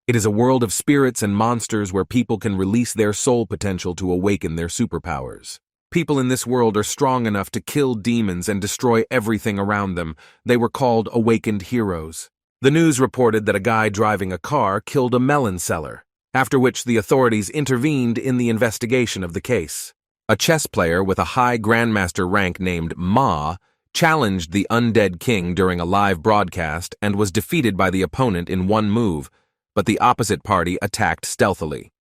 It is a world of spirits and monsters where people can release their soul potential to awaken their superpowers. People in this world are strong enough to kill demons and destroy everything around them. They were called awakened heroes. The news reported that a guy driving a car killed a melon seller, after which the authorities intervened in the investigation of the case. A chess player with a high grandmaster rank named Ma challenged the undead king during a live broadcast and was defeated by the opponent in one move, but the opposite party attacked stealthily.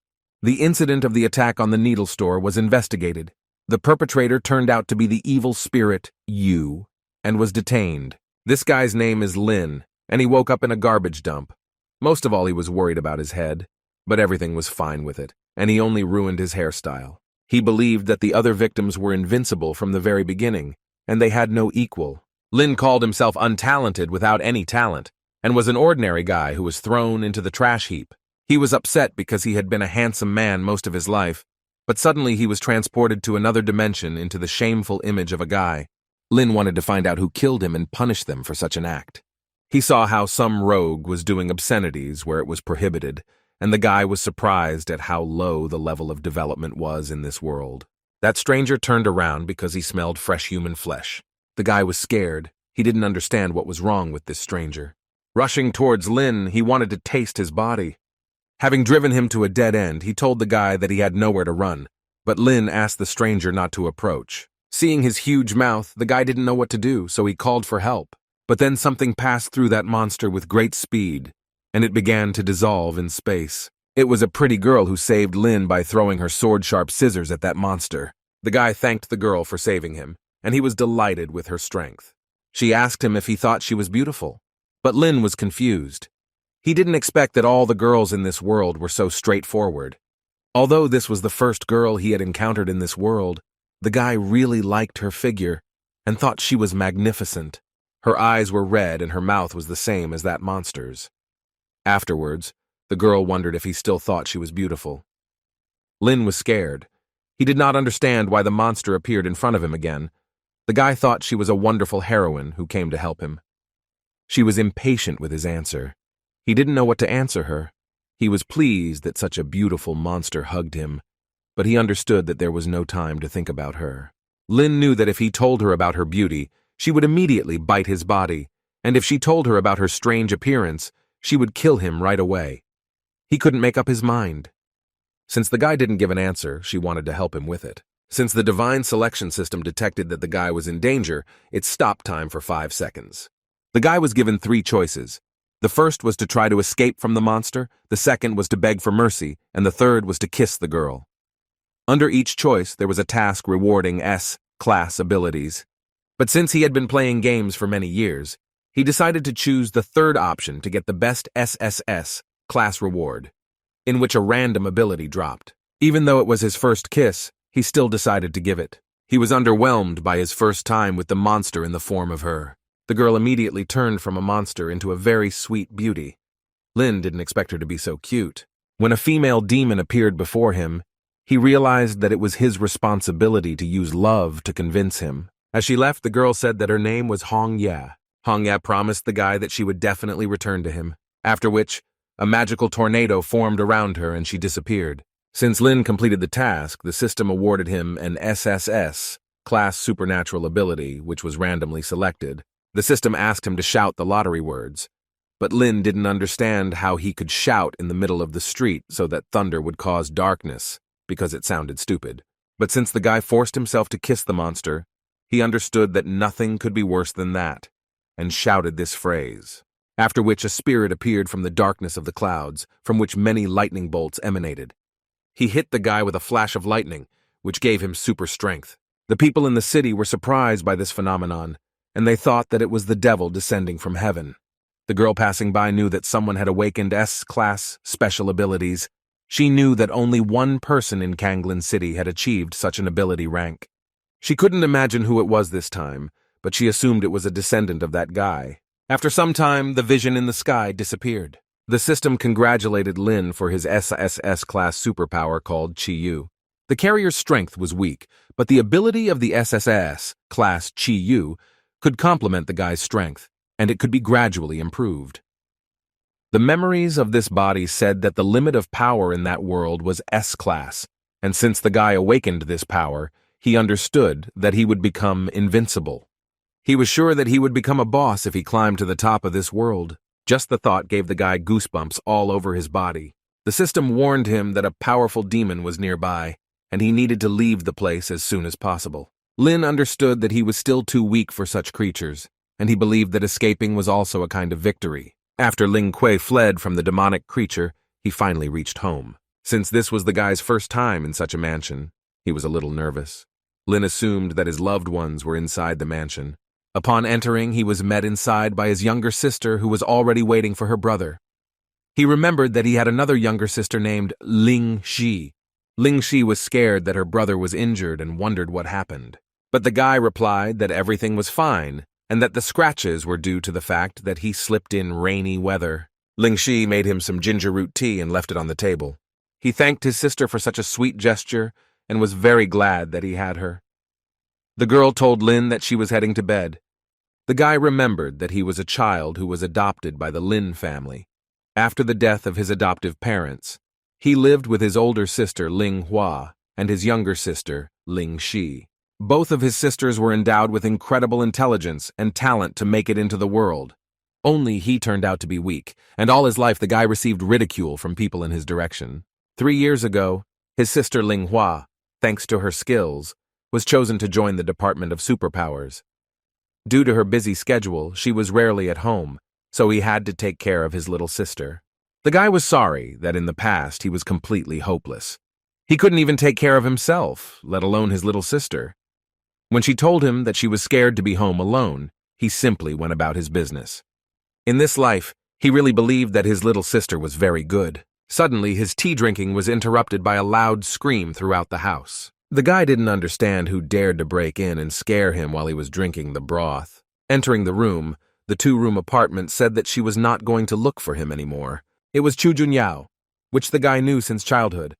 The incident of the attack on the needle store was investigated. The perpetrator turned out to be the evil spirit, Yu, and was detained. This guy's name is Lin, and he woke up in a garbage dump. Most of all, he was worried about his head, but everything was fine with it, and he only ruined his hairstyle. He believed that the other victims were invincible from the very beginning, and they had no equal. Lin called himself untalented without any talent, and was an ordinary guy who was thrown into the trash heap. He was upset because he had been a handsome man most of his life, but suddenly he was transported to another dimension into the shameful image of a guy. Lin wanted to find out who killed him and punish them for such an act. He saw how some rogue was doing obscenities where it was prohibited, and the guy was surprised at how low the level of development was in this world. That stranger turned around because he smelled fresh human flesh. The guy was scared. He didn't understand what was wrong with this stranger. Rushing towards Lin, he wanted to taste his body. Having driven him to a dead end, he told the guy that he had nowhere to run, but Lin asked the stranger not to approach. Seeing his huge mouth, the guy didn't know what to do, so he called for help. But then something passed through that monster with great speed, and it began to dissolve in space. It was a pretty girl who saved Lin by throwing her sword-sharp scissors at that monster. The guy thanked the girl for saving him, and he was delighted with her strength. She asked him if he thought she was beautiful, but Lin was confused. He didn't expect that all the girls in this world were so straightforward. Although this was the first girl he had encountered in this world, the guy really liked her figure and thought she was magnificent. Her eyes were red and her mouth was the same as that monster's. Afterwards, the girl wondered if he still thought she was beautiful. Lin was scared. He did not understand why the monster appeared in front of him again. The guy thought she was a wonderful heroine who came to help him. She was impatient with his answer. He didn't know what to answer her. He was pleased that such a beautiful monster hugged him, but he understood that there was no time to think about her. Lin knew that if he told her about her beauty, she would immediately bite his body, and if she told her about her strange appearance, she would kill him right away. He couldn't make up his mind. Since the guy didn't give an answer, she wanted to help him with it. Since the divine selection system detected that the guy was in danger, it stopped time for 5 seconds. The guy was given 3 choices. The first was to try to escape from the monster, the second was to beg for mercy, and the third was to kiss the girl. Under each choice, there was a task rewarding S-class abilities. But since he had been playing games for many years, he decided to choose the third option to get the best SSS class reward, in which a random ability dropped. Even though it was his first kiss, he still decided to give it. He was underwhelmed by his first time with the monster in the form of her. The girl immediately turned from a monster into a very sweet beauty. Lin didn't expect her to be so cute. When a female demon appeared before him, he realized that it was his responsibility to use love to convince him. As she left, the girl said that her name was Hongya. Hongya promised the guy that she would definitely return to him, after which a magical tornado formed around her and she disappeared. Since Lin completed the task, the system awarded him an SSS, class supernatural ability, which was randomly selected. The system asked him to shout the lottery words, but Lin didn't understand how he could shout in the middle of the street so that thunder would cause darkness, because it sounded stupid. But since the guy forced himself to kiss the monster, he understood that nothing could be worse than that, and shouted this phrase, after which a spirit appeared from the darkness of the clouds, from which many lightning bolts emanated. He hit the guy with a flash of lightning, which gave him super strength. The people in the city were surprised by this phenomenon, and they thought that it was the devil descending from heaven. The girl passing by knew that someone had awakened S-class special abilities. She knew that only one person in Kanglin City had achieved such an ability rank. She couldn't imagine who it was this time, but she assumed it was a descendant of that guy. After some time, the vision in the sky disappeared. The system congratulated Lin for his SSS-class superpower called Chi-Yu. The carrier's strength was weak, but the ability of the SSS-class Chi-Yu could complement the guy's strength, and it could be gradually improved. The memories of this body said that the limit of power in that world was S-class, and since the guy awakened this power, he understood that he would become invincible. He was sure that he would become a boss if he climbed to the top of this world. Just the thought gave the guy goosebumps all over his body. The system warned him that a powerful demon was nearby, and he needed to leave the place as soon as possible. Lin understood that he was still too weak for such creatures, and he believed that escaping was also a kind of victory. After Ling Kui fled from the demonic creature, he finally reached home. Since this was the guy's first time in such a mansion, he was a little nervous. Lin assumed that his loved ones were inside the mansion. Upon entering, he was met inside by his younger sister who was already waiting for her brother. He remembered that he had another younger sister named Ling Shi. Ling Shi was scared that her brother was injured and wondered what happened. But the guy replied that everything was fine and that the scratches were due to the fact that he slipped in rainy weather. Ling Shi made him some ginger root tea and left it on the table. He thanked his sister for such a sweet gesture and was very glad that he had her. The girl told Lin that she was heading to bed. The guy remembered that he was a child who was adopted by the Lin family. After the death of his adoptive parents, he lived with his older sister Ling Hua and his younger sister Ling Shi. Both of his sisters were endowed with incredible intelligence and talent to make it into the world. Only he turned out to be weak, and all his life the guy received ridicule from people in his direction. 3 years ago, his sister Ling Hua, thanks to her skills, was chosen to join the Department of Superpowers. Due to her busy schedule, she was rarely at home, so he had to take care of his little sister. The guy was sorry that in the past he was completely hopeless. He couldn't even take care of himself, let alone his little sister. When she told him that she was scared to be home alone, he simply went about his business. In this life, he really believed that his little sister was very good. Suddenly, his tea drinking was interrupted by a loud scream throughout the house. The guy didn't understand who dared to break in and scare him while he was drinking the broth. Entering the room, the 2-room apartment said that she was not going to look for him anymore. It was Chu Junyao, which the guy knew since childhood.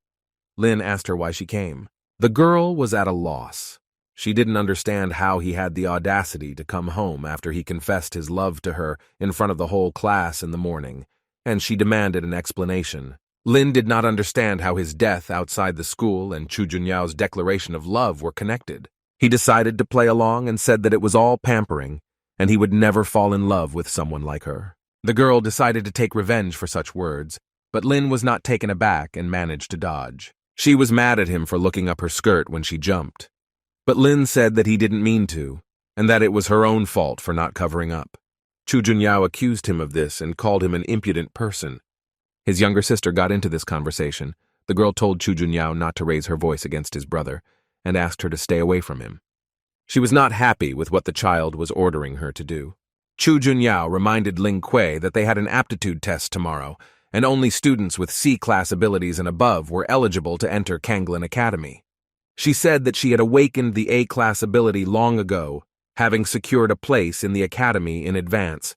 Lin asked her why she came. The girl was at a loss. She didn't understand how he had the audacity to come home after he confessed his love to her in front of the whole class in the morning, and she demanded an explanation. Lin did not understand how his death outside the school and Chu Junyao's declaration of love were connected. He decided to play along and said that it was all pampering, and he would never fall in love with someone like her. The girl decided to take revenge for such words, but Lin was not taken aback and managed to dodge. She was mad at him for looking up her skirt when she jumped. But Lin said that he didn't mean to, and that it was her own fault for not covering up. Chu Junyao accused him of this and called him an impudent person. His younger sister got into this conversation. The girl told Chu Junyao not to raise her voice against his brother and asked her to stay away from him. She was not happy with what the child was ordering her to do. Chu Junyao reminded Ling Kui that they had an aptitude test tomorrow, and only students with C-class abilities and above were eligible to enter Kanglin Academy. She said that she had awakened the A-class ability long ago, having secured a place in the academy in advance.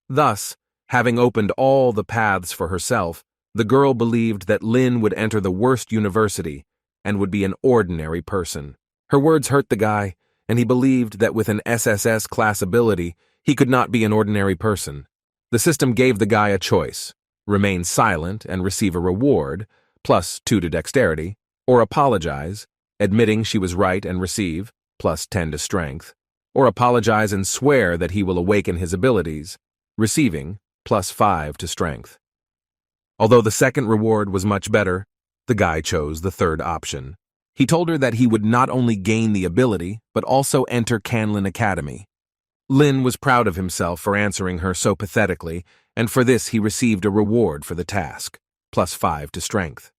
Thus, having opened all the paths for herself, the girl believed that Lin would enter the worst university and would be an ordinary person. Her words hurt the guy, and he believed that with an SSS class ability, he could not be an ordinary person. The system gave the guy a choice: remain silent and receive a reward, plus 2 to dexterity, or apologize, admitting she was right and receive, plus 10 to strength, or apologize and swear that he will awaken his abilities, receiving, plus 5 to strength. Although the second reward was much better, the guy chose the third option. He told her that he would not only gain the ability, but also enter Kanglin Academy. Lin was proud of himself for answering her so pathetically, and for this he received a reward for the task, plus 5 to strength.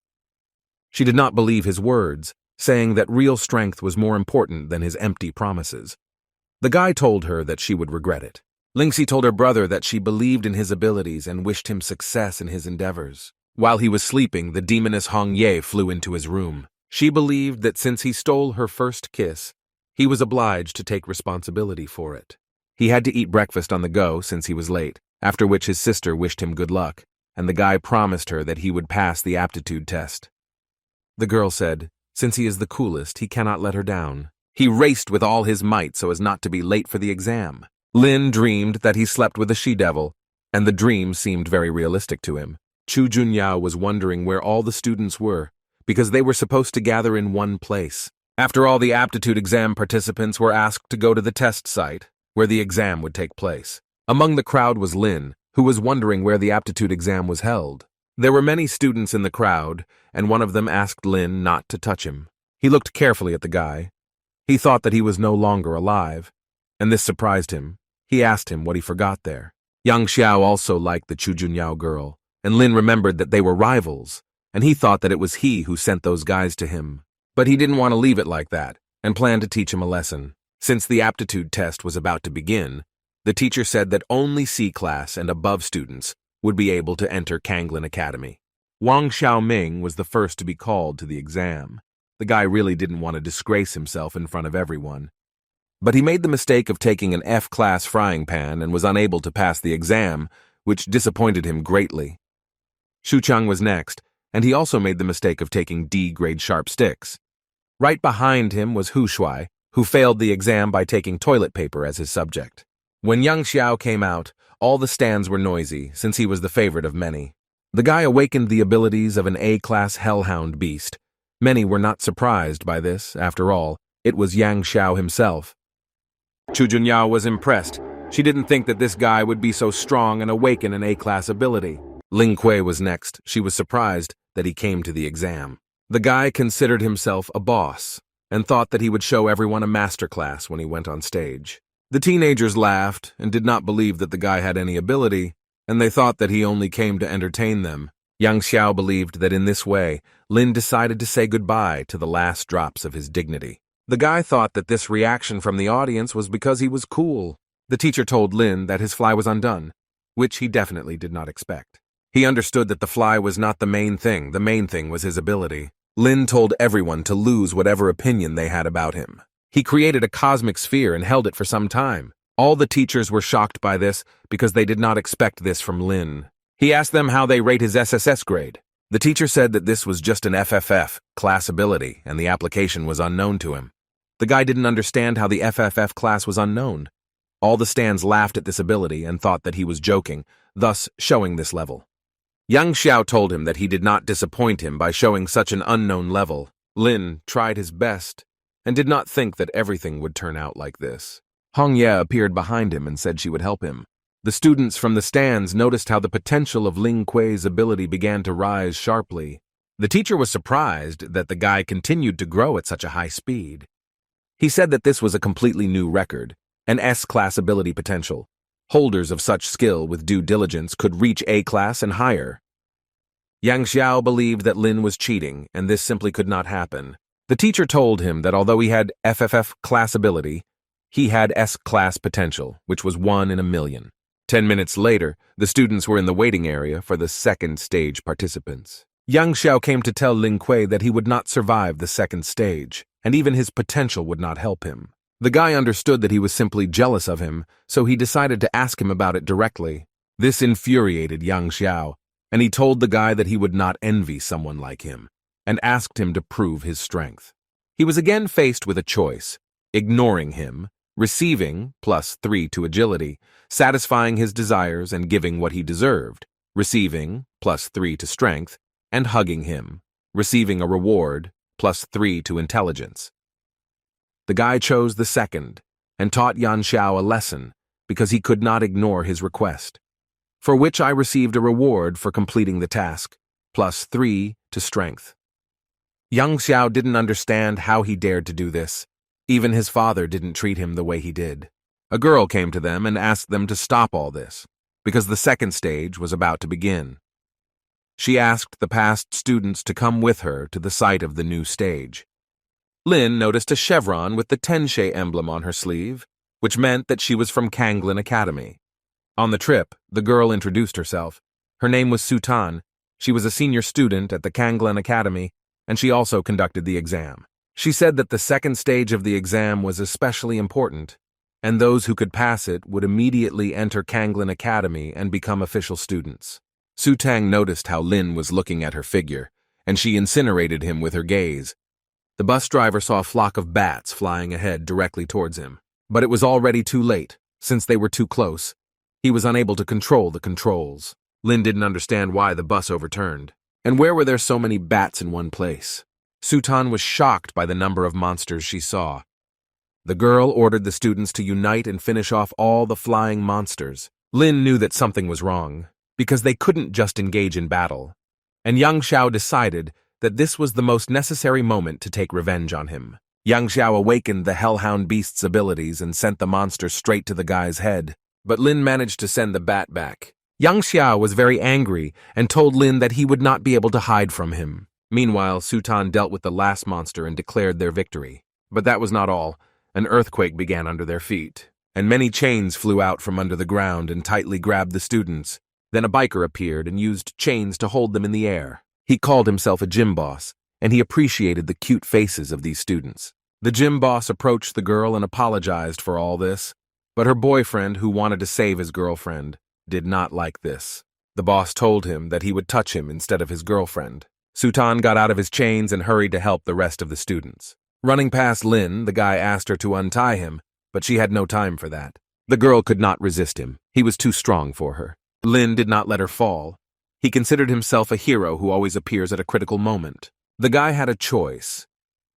She did not believe his words, saying that real strength was more important than his empty promises. The guy told her that she would regret it. Lingxi told her brother that she believed in his abilities and wished him success in his endeavors. While he was sleeping, the demoness Hong Ye flew into his room. She believed that since he stole her first kiss, he was obliged to take responsibility for it. He had to eat breakfast on the go since he was late, after which his sister wished him good luck, and the guy promised her that he would pass the aptitude test. The girl said, since he is the coolest, he cannot let her down. He raced with all his might so as not to be late for the exam. Lin dreamed that he slept with a she-devil, and the dream seemed very realistic to him. Chu Junyao was wondering where all the students were, because they were supposed to gather in one place. After all, the aptitude exam participants were asked to go to the test site, where the exam would take place. Among the crowd was Lin, who was wondering where the aptitude exam was held. There were many students in the crowd, and one of them asked Lin not to touch him. He looked carefully at the guy. He thought that he was no longer alive, and this surprised him. He asked him what he forgot there. Yang Xiao also liked the Chu Junyao girl, and Lin remembered that they were rivals, and he thought that it was he who sent those guys to him. But he didn't want to leave it like that, and planned to teach him a lesson. Since the aptitude test was about to begin, the teacher said that only C-class and above students would be able to enter Kanglin Academy. Wang Xiaoming was the first to be called to the exam. The guy really didn't want to disgrace himself in front of everyone. But he made the mistake of taking an F-class frying pan and was unable to pass the exam, which disappointed him greatly. Shu Cheng was next, and he also made the mistake of taking D-grade sharp sticks. Right behind him was Hu Shuai, who failed the exam by taking toilet paper as his subject. When Yang Xiao came out, all the stands were noisy, since he was the favorite of many. The guy awakened the abilities of an A-class hellhound beast. Many were not surprised by this, after all. It was Yang Xiao himself. Chu Junyao was impressed. She didn't think that this guy would be so strong and awaken an A-class ability. Ling Kui was next. She was surprised that he came to the exam. The guy considered himself a boss, and thought that he would show everyone a masterclass when he went on stage. The teenagers laughed and did not believe that the guy had any ability, and they thought that he only came to entertain them. Yang Xiao believed that in this way, Lin decided to say goodbye to the last drops of his dignity. The guy thought that this reaction from the audience was because he was cool. The teacher told Lin that his fly was undone, which he definitely did not expect. He understood that the fly was not the main thing was his ability. Lin told everyone to lose whatever opinion they had about him. He created a cosmic sphere and held it for some time. All the teachers were shocked by this because they did not expect this from Lin. He asked them how they rate his SSS grade. The teacher said that this was just an FFF, class ability, and the application was unknown to him. The guy didn't understand how the FFF class was unknown. All the stands laughed at this ability and thought that he was joking, thus showing this level. Yang Xiao told him that he did not disappoint him by showing such an unknown level. Lin tried his best and did not think that everything would turn out like this. Hong Ye appeared behind him and said she would help him. The students from the stands noticed how the potential of Ling Kui's ability began to rise sharply. The teacher was surprised that the guy continued to grow at such a high speed. He said that this was a completely new record, an S-class ability potential. Holders of such skill with due diligence could reach A-class and higher. Yang Xiao believed that Lin was cheating, and this simply could not happen. The teacher told him that although he had FFF class ability, he had S-class potential, which was 1 in a million. 10 minutes later, the students were in the waiting area for the second stage participants. Yang Xiao came to tell Ling Kui that he would not survive the second stage, and even his potential would not help him. The guy understood that he was simply jealous of him, so he decided to ask him about it directly. This infuriated Yang Xiao, and he told the guy that he would not envy someone like him, and asked him to prove his strength. He was again faced with a choice: ignoring him, receiving +3 to agility, satisfying his desires and giving what he deserved, receiving +3 to strength, and hugging him, receiving a reward +3 to intelligence. The guy chose the second and taught Yan Xiao a lesson because he could not ignore his request, for which I received a reward for completing the task, +3 to strength. Yang Xiao didn't understand how he dared to do this. Even his father didn't treat him the way he did. A girl came to them and asked them to stop all this, because the second stage was about to begin. She asked the past students to come with her to the site of the new stage. Lin noticed a chevron with the Tenshe emblem on her sleeve, which meant that she was from Kanglin Academy. On the trip, the girl introduced herself. Her name was Su Tan. She was a senior student at the Kanglin Academy, and she also conducted the exam. She said that the second stage of the exam was especially important, and those who could pass it would immediately enter Kanglin Academy and become official students. Su Tang noticed how Lin was looking at her figure, and she incinerated him with her gaze. The bus driver saw a flock of bats flying ahead directly towards him, but it was already too late, since they were too close. He was unable to control the controls. Lin didn't understand why the bus overturned. And where were there so many bats in one place? Sutan was shocked by the number of monsters she saw. The girl ordered the students to unite and finish off all the flying monsters. Lin knew that something was wrong, because they couldn't just engage in battle. And Yang Xiao decided that this was the most necessary moment to take revenge on him. Yang Xiao awakened the Hellhound Beast's abilities and sent the monster straight to the guy's head. But Lin managed to send the bat back. Yang Xiao was very angry and told Lin that he would not be able to hide from him. Meanwhile, Sutan dealt with the last monster and declared their victory. But that was not all. An earthquake began under their feet, and many chains flew out from under the ground and tightly grabbed the students. Then a biker appeared and used chains to hold them in the air. He called himself a gym boss, and he appreciated the cute faces of these students. The gym boss approached the girl and apologized for all this, but her boyfriend, who wanted to save his girlfriend, did not like this. The boss told him that he would touch him instead of his girlfriend. Sutan got out of his chains and hurried to help the rest of the students. Running past Lin, the guy asked her to untie him, but she had no time for that. The girl could not resist him. He was too strong for her. Lin did not let her fall. He considered himself a hero who always appears at a critical moment. The guy had a choice: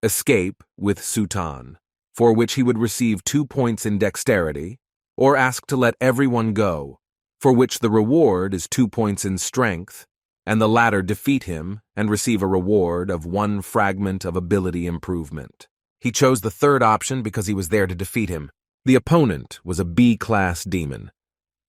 escape with Sutan, for which he would receive 2 points in dexterity, or ask to let everyone go, for which the reward is 2 points in strength, and the latter defeat him and receive a reward of 1 fragment of ability improvement. He chose the third option because he was there to defeat him. The opponent was a B-class demon.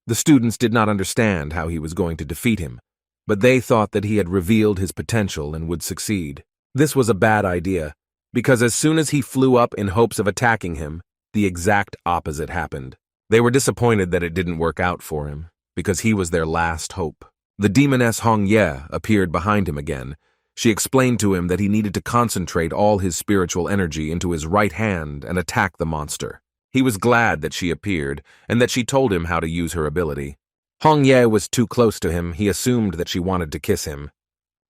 The students did not understand how he was going to defeat him, but they thought that he had revealed his potential and would succeed. This was a bad idea, because as soon as he flew up in hopes of attacking him, the exact opposite happened. They were disappointed that it didn't work out for him, because he was their last hope. The demoness Hong Ye appeared behind him again. She explained to him that he needed to concentrate all his spiritual energy into his right hand and attack the monster. He was glad that she appeared and that she told him how to use her ability. Hong Ye was too close to him. He assumed that she wanted to kiss him.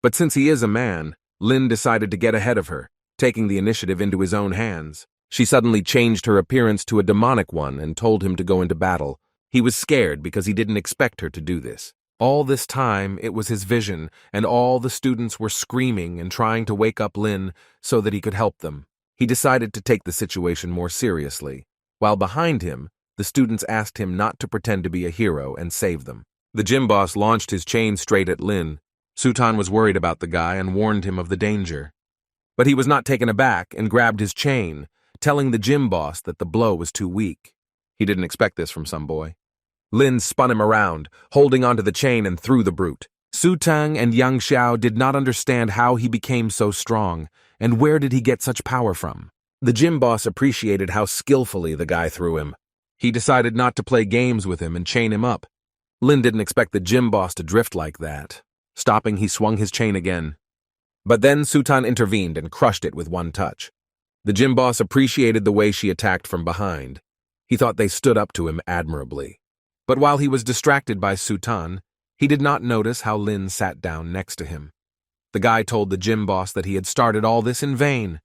But since he is a man, Lin decided to get ahead of her, taking the initiative into his own hands. She suddenly changed her appearance to a demonic one and told him to go into battle. He was scared because he didn't expect her to do this. All this time, it was his vision, and all the students were screaming and trying to wake up Lin so that he could help them. He decided to take the situation more seriously. While behind him, the students asked him not to pretend to be a hero and save them. The gym boss launched his chain straight at Lin. Sutan was worried about the guy and warned him of the danger. But he was not taken aback and grabbed his chain, telling the gym boss that the blow was too weak. He didn't expect this from some boy. Lin spun him around, holding onto the chain, and threw the brute. Sutang and Yang Xiao did not understand how he became so strong, and where did he get such power from. The gym boss appreciated how skillfully the guy threw him. He decided not to play games with him and chain him up. Lin didn't expect the gym boss to drift like that. Stopping, he swung his chain again. But then Sutan intervened and crushed it with one touch. The gym boss appreciated the way she attacked from behind. He thought they stood up to him admirably. But while he was distracted by Sutan, he did not notice how Lin sat down next to him. The guy told the gym boss that he had started all this in vain.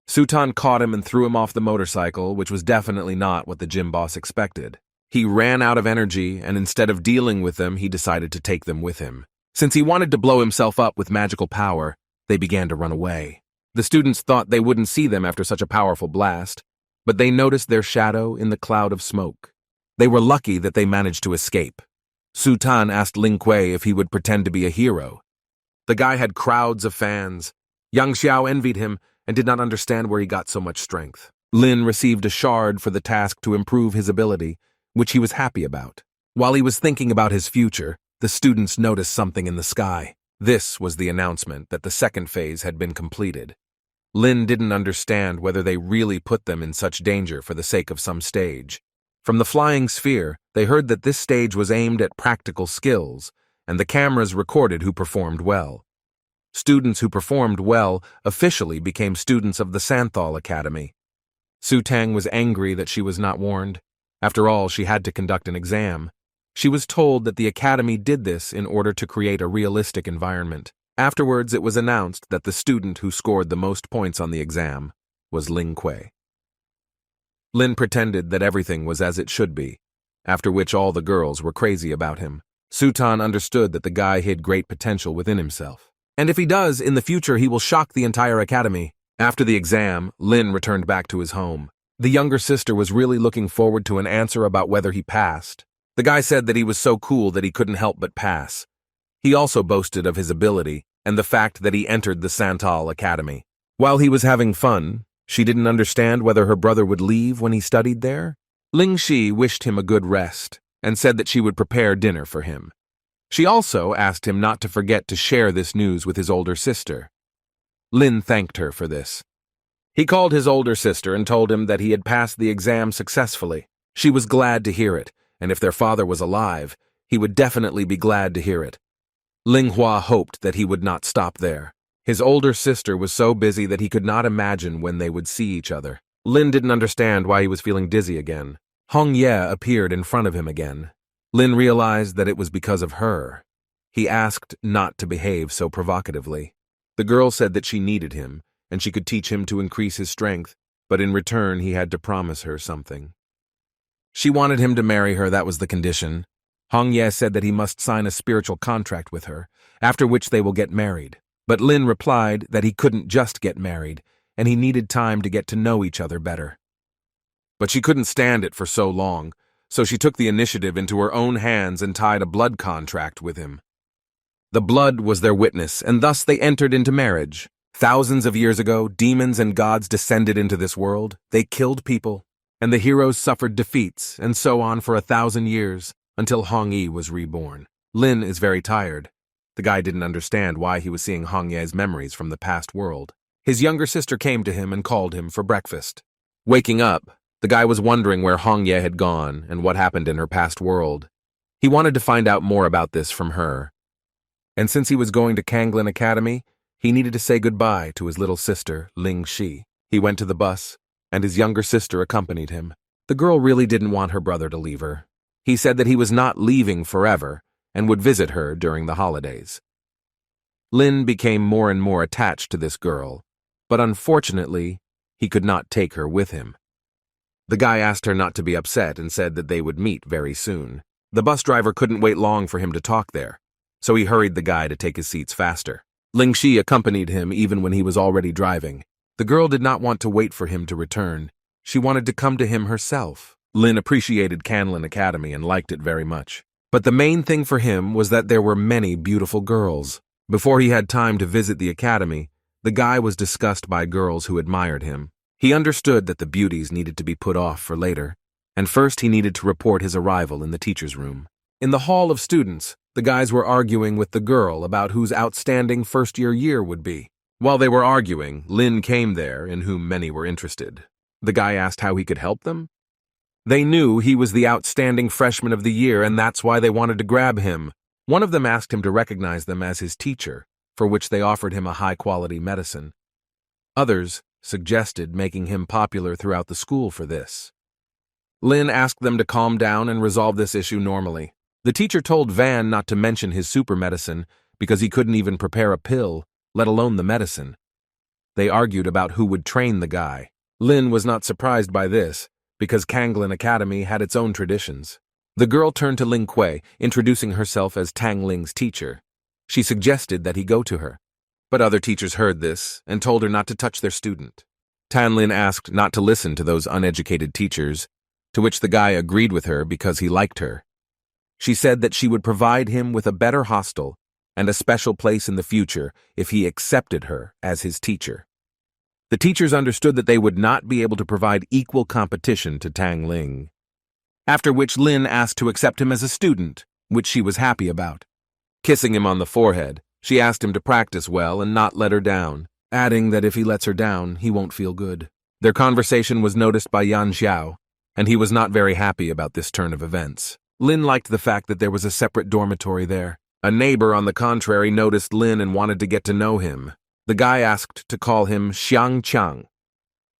Sutan caught him and threw him off the motorcycle, which was definitely not what the gym boss expected. He ran out of energy, and instead of dealing with them, he decided to take them with him. Since he wanted to blow himself up with magical power, they began to run away. The students thought they wouldn't see them after such a powerful blast, but they noticed their shadow in the cloud of smoke. They were lucky that they managed to escape. Sutan asked Ling Kuei if he would pretend to be a hero. The guy had crowds of fans. Yang Xiao envied him and did not understand where he got so much strength. Lin received a shard for the task to improve his ability, which he was happy about. While he was thinking about his future, the students noticed something in the sky. This was the announcement that the second phase had been completed. Lin didn't understand whether they really put them in such danger for the sake of some stage. From the flying sphere, they heard that this stage was aimed at practical skills, and the cameras recorded who performed well. Students who performed well officially became students of the Santhal Academy. Su Tang was angry that she was not warned. After all, she had to conduct an exam. She was told that the academy did this in order to create a realistic environment. Afterwards, it was announced that the student who scored the most points on the exam was Ling Kuei. Lin pretended that everything was as it should be. after which all the girls were crazy about him. Sutan understood that the guy hid great potential within himself. And if he does, in the future he will shock the entire academy. After the exam, Lin returned back to his home. The younger sister was really looking forward to an answer about whether he passed. The guy said that he was so cool that he couldn't help but pass. He also boasted of his ability and the fact that he entered the Santal Academy. While he was having fun, she didn't understand whether her brother would leave when he studied there. Ling Shi wished him a good rest and said that she would prepare dinner for him. She also asked him not to forget to share this news with his older sister. Lin thanked her for this. He called his older sister and told him that he had passed the exam successfully. She was glad to hear it, and if their father was alive, he would definitely be glad to hear it. Ling Hua hoped that he would not stop there. His older sister was so busy that he could not imagine when they would see each other. Lin didn't understand why he was feeling dizzy again. Hong Ye appeared in front of him again. Lin realized that it was because of her. He asked not to behave so provocatively. The girl said that she needed him, and she could teach him to increase his strength, but in return he had to promise her something. She wanted him to marry her, that was the condition. Hong Ye said that he must sign a spiritual contract with her, after which they will get married. But Lin replied that he couldn't just get married, and he needed time to get to know each other better. But she couldn't stand it for so long, so she took the initiative into her own hands and tied a blood contract with him. The blood was their witness, and thus they entered into marriage. Thousands of years ago, demons and gods descended into this world. They killed people, and the heroes suffered defeats, and so on for 1,000 years, until Hong Yi was reborn. Lin is very tired. The guy didn't understand why he was seeing Hong Ye's memories from the past world. His younger sister came to him and called him for breakfast. Waking up, the guy was wondering where Hong Ye had gone and what happened in her past world. He wanted to find out more about this from her. And since he was going to Kanglin Academy, he needed to say goodbye to his little sister, Ling Shi. He went to the bus, and his younger sister accompanied him. The girl really didn't want her brother to leave her. He said that he was not leaving forever and would visit her during the holidays. Lin became more and more attached to this girl, but unfortunately, he could not take her with him. The guy asked her not to be upset and said that they would meet very soon. The bus driver couldn't wait long for him to talk there, so he hurried the guy to take his seats faster. Ling Shi accompanied him even when he was already driving. The girl did not want to wait for him to return. She wanted to come to him herself. Lin appreciated Kanglin Academy and liked it very much. But the main thing for him was that there were many beautiful girls. Before he had time to visit the academy, the guy was discussed by girls who admired him. He understood that the beauties needed to be put off for later, and first he needed to report his arrival in the teacher's room. In the hall of students, the guys were arguing with the girl about whose outstanding first-year year would be. While they were arguing, Lin came there, in whom many were interested. The guy asked how he could help them. They knew he was the outstanding freshman of the year, and that's why they wanted to grab him. One of them asked him to recognize them as his teacher, for which they offered him a high-quality medicine. Others suggested making him popular throughout the school for this. Lin asked them to calm down and resolve this issue normally. The teacher told Van not to mention his super medicine because he couldn't even prepare a pill, let alone the medicine. They argued about who would train the guy. Lin was not surprised by this, because Kanglin Academy had its own traditions. The girl turned to Ling Kuei, introducing herself as Tang Ling's teacher. She suggested that he go to her, but other teachers heard this and told her not to touch their student. Tan Lin asked not to listen to those uneducated teachers, to which the guy agreed with her because he liked her. She said that she would provide him with a better hostel and a special place in the future if he accepted her as his teacher. The teachers understood that they would not be able to provide equal competition to Tang Ling. After which Lin asked to accept him as a student, which she was happy about. Kissing him on the forehead, she asked him to practice well and not let her down, adding that if he lets her down, he won't feel good. Their conversation was noticed by Yan Xiao, and he was not very happy about this turn of events. Lin liked the fact that there was a separate dormitory there. A neighbor, on the contrary, noticed Lin and wanted to get to know him. The guy asked to call him Xiang Chang.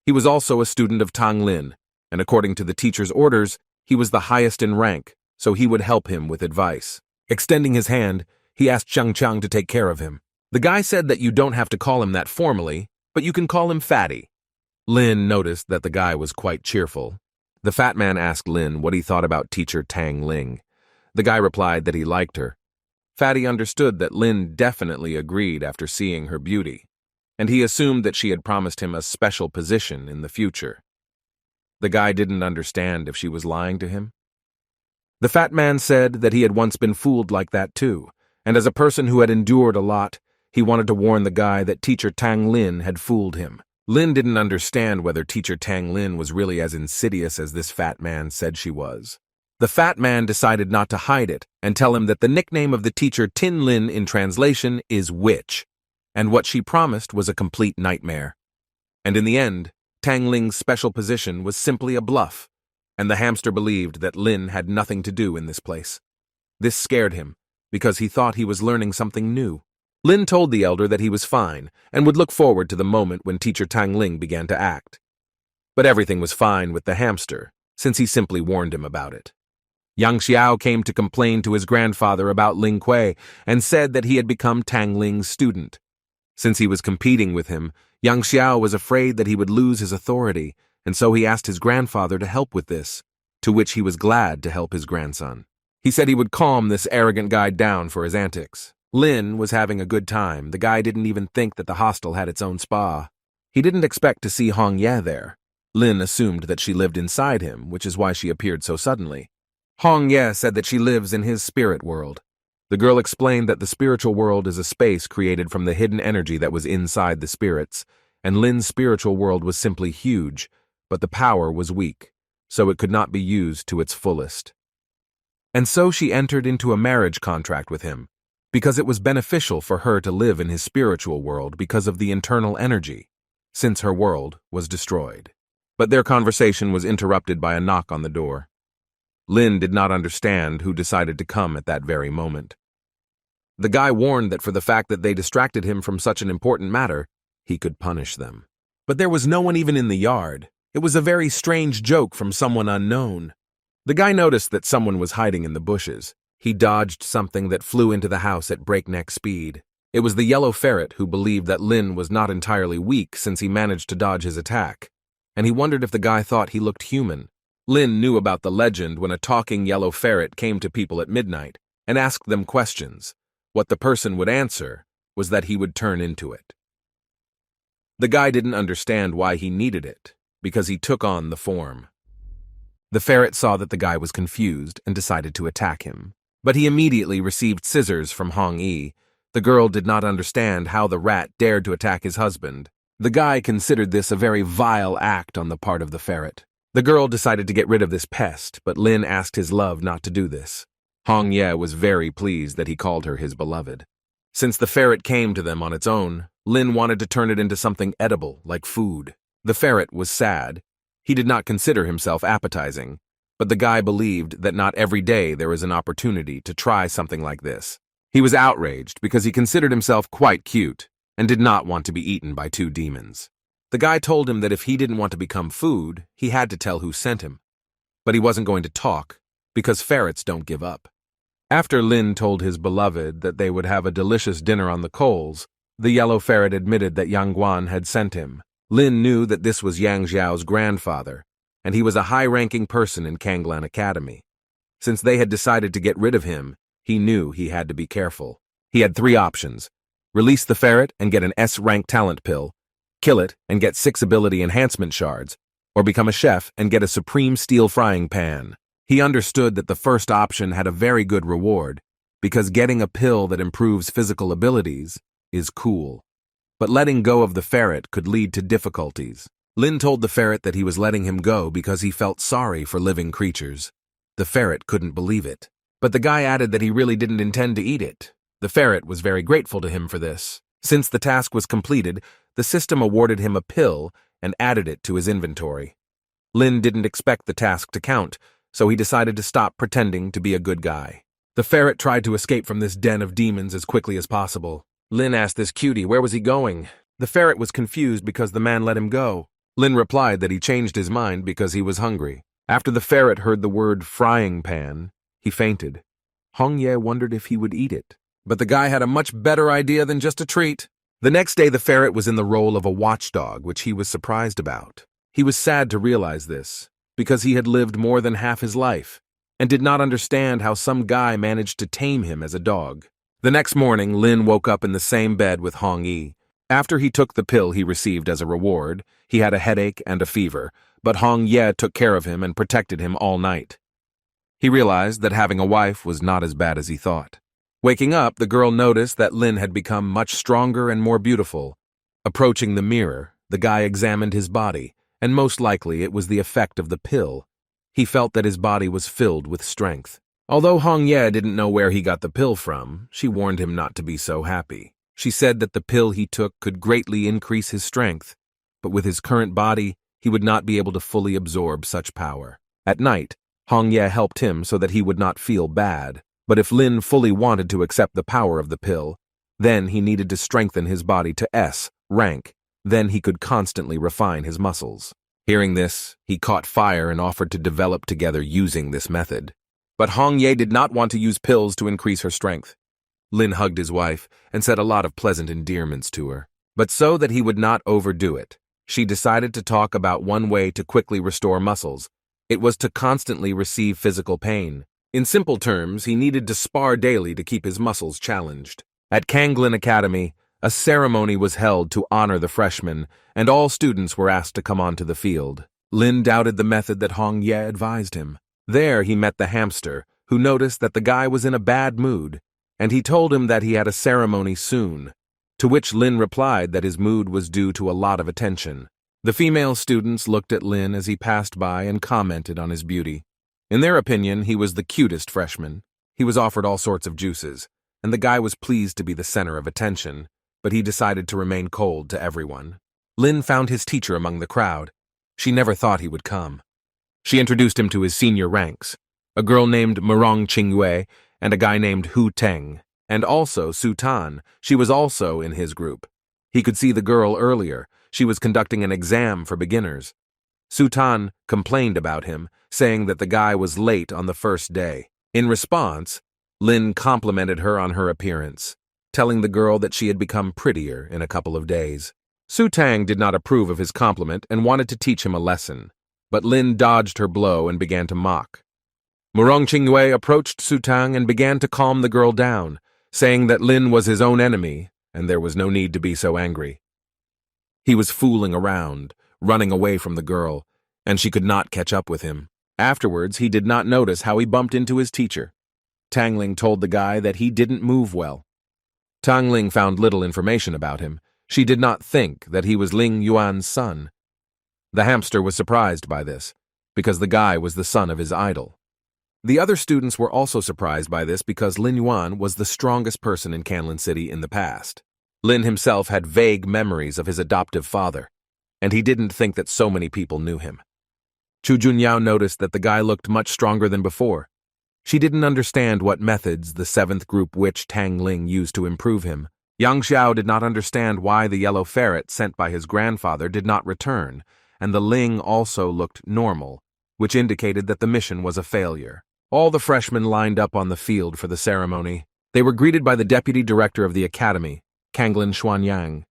He was also a student of Tang Lin, and according to the teacher's orders, he was the highest in rank, so he would help him with advice. Extending his hand, he asked Xiang Chang to take care of him. The guy said that you don't have to call him that formally, but you can call him Fatty. Lin noticed that the guy was quite cheerful. The fat man asked Lin what he thought about teacher Tang Ling. The guy replied that he liked her. Fatty understood that Lin definitely agreed after seeing her beauty, and he assumed that she had promised him a special position in the future. The guy didn't understand if she was lying to him. The fat man said that he had once been fooled like that too, and as a person who had endured a lot, he wanted to warn the guy that teacher Tang Lin had fooled him. Lin didn't understand whether teacher Tang Lin was really as insidious as this fat man said she was. The fat man decided not to hide it and tell him that the nickname of the teacher Tin Lin in translation is witch, and what she promised was a complete nightmare. And in the end, Tang Ling's special position was simply a bluff, and the hamster believed that Lin had nothing to do in this place. This scared him, because he thought he was learning something new. Lin told the elder that he was fine and would look forward to the moment when teacher Tang Ling began to act. But everything was fine with the hamster, since he simply warned him about it. Yang Xiao came to complain to his grandfather about Ling Kuei and said that he had become Tang Ling's student. Since he was competing with him, Yang Xiao was afraid that he would lose his authority, and so he asked his grandfather to help with this, to which he was glad to help his grandson. He said he would calm this arrogant guy down for his antics. Lin was having a good time. The guy didn't even think that the hostel had its own spa. He didn't expect to see Hong Ye there. Lin assumed that she lived inside him, which is why she appeared so suddenly. Hong Ye said that she lives in his spirit world. The girl explained that the spiritual world is a space created from the hidden energy that was inside the spirits, and Lin's spiritual world was simply huge, but the power was weak, so it could not be used to its fullest. And so she entered into a marriage contract with him, because it was beneficial for her to live in his spiritual world because of the internal energy, since her world was destroyed. But their conversation was interrupted by a knock on the door. Lin did not understand who decided to come at that very moment. The guy warned that for the fact that they distracted him from such an important matter, he could punish them. But there was no one even in the yard. It was a very strange joke from someone unknown. The guy noticed that someone was hiding in the bushes. He dodged something that flew into the house at breakneck speed. It was the yellow ferret who believed that Lin was not entirely weak since he managed to dodge his attack, and he wondered if the guy thought he looked human. Lin knew about the legend when a talking yellow ferret came to people at midnight and asked them questions. What the person would answer was that he would turn into it. The guy didn't understand why he needed it, because he took on the form. The ferret saw that the guy was confused and decided to attack him. But he immediately received scissors from Hong Yi. The girl did not understand how the rat dared to attack his husband. The guy considered this a very vile act on the part of the ferret. The girl decided to get rid of this pest, but Lin asked his love not to do this. Hong Ye was very pleased that he called her his beloved. Since the ferret came to them on its own, Lin wanted to turn it into something edible, like food. The ferret was sad. He did not consider himself appetizing, but the guy believed that not every day there is an opportunity to try something like this. He was outraged because he considered himself quite cute and did not want to be eaten by two demons. The guy told him that if he didn't want to become food, he had to tell who sent him. But he wasn't going to talk, because ferrets don't give up. After Lin told his beloved that they would have a delicious dinner on the coals, the yellow ferret admitted that Yang Guan had sent him. Lin knew that this was Yang Xiao's grandfather, and he was a high-ranking person in Kanglan Academy. Since they had decided to get rid of him, he knew he had to be careful. He had 3 options: release the ferret and get an S-rank talent pill, kill it and get 6 ability enhancement shards, or become a chef and get a supreme steel frying pan. He understood that the first option had a very good reward, because getting a pill that improves physical abilities is cool. But letting go of the ferret could lead to difficulties. Lin told the ferret that he was letting him go because he felt sorry for living creatures. The ferret couldn't believe it. But the guy added that he really didn't intend to eat it. The ferret was very grateful to him for this. Since the task was completed, the system awarded him a pill and added it to his inventory. Lin didn't expect the task to count, so he decided to stop pretending to be a good guy. The ferret tried to escape from this den of demons as quickly as possible. Lin asked this cutie where was he going. The ferret was confused because the man let him go. Lin replied that he changed his mind because he was hungry. After the ferret heard the word frying pan, he fainted. Hong Ye wondered if he would eat it. But the guy had a much better idea than just a treat. The next day the ferret was in the role of a watchdog, which he was surprised about. He was sad to realize this. because he had lived more than half his life, and did not understand how some guy managed to tame him as a dog. The next morning, Lin woke up in the same bed with Hong Yi. After he took the pill he received as a reward, he had a headache and a fever, but Hong Ye took care of him and protected him all night. He realized that having a wife was not as bad as he thought. Waking up, the girl noticed that Lin had become much stronger and more beautiful. Approaching the mirror, the guy examined his body, and most likely it was the effect of the pill. He felt that his body was filled with strength. Although Hong Ye didn't know where he got the pill from, she warned him not to be so happy. She said that the pill he took could greatly increase his strength, but with his current body, he would not be able to fully absorb such power. At night, Hong Ye helped him so that he would not feel bad, but if Lin fully wanted to accept the power of the pill, then he needed to strengthen his body to S rank, then he could constantly refine his muscles. Hearing this, he caught fire and offered to develop together using this method. But Hong Ye did not want to use pills to increase her strength. Lin hugged his wife and said a lot of pleasant endearments to her. But so that he would not overdo it, she decided to talk about one way to quickly restore muscles. It was to constantly receive physical pain. In simple terms, he needed to spar daily to keep his muscles challenged. At Kanglin Academy, a ceremony was held to honor the freshmen, and all students were asked to come onto the field. Lin doubted the method that Hong Ye advised him. There he met the hamster, who noticed that the guy was in a bad mood, and he told him that he had a ceremony soon, to which Lin replied that his mood was due to a lot of attention. The female students looked at Lin as he passed by and commented on his beauty. In their opinion, he was the cutest freshman. He was offered all sorts of juices, and the guy was pleased to be the center of attention, but he decided to remain cold to everyone. Lin found his teacher among the crowd. She never thought he would come. She introduced him to his senior ranks, a girl named Murong Qingyue and a guy named Hu Teng, and also Su Tan. She was also in his group. He could see the girl earlier. She was conducting an exam for beginners. Su Tan complained about him, saying that the guy was late on the first day. In response, Lin complimented her on her appearance, telling the girl that she had become prettier in a couple of days. Su Tang did not approve of his compliment and wanted to teach him a lesson, but Lin dodged her blow and began to mock. Murong Qingyue approached Su Tang and began to calm the girl down, saying that Lin was his own enemy and there was no need to be so angry. He was fooling around, running away from the girl, and she could not catch up with him. Afterwards, he did not notice how he bumped into his teacher. Tangling told the guy that he didn't move well. Tangling found little information about him. She did not think that he was Ling Yuan's son. The hamster was surprised by this, because the guy was the son of his idol. The other students were also surprised by this because Lin Yuan was the strongest person in Canlin City in the past. Lin himself had vague memories of his adoptive father, and he didn't think that so many people knew him. Chu Junyao noticed that the guy looked much stronger than before. She didn't understand what methods the 7th group witch Tang Ling used to improve him. Yang Xiao did not understand why the yellow ferret sent by his grandfather did not return, and the Ling also looked normal, which indicated that the mission was a failure. All the freshmen lined up on the field for the ceremony. They were greeted by the deputy director of the academy, Kanglin Xuanyang.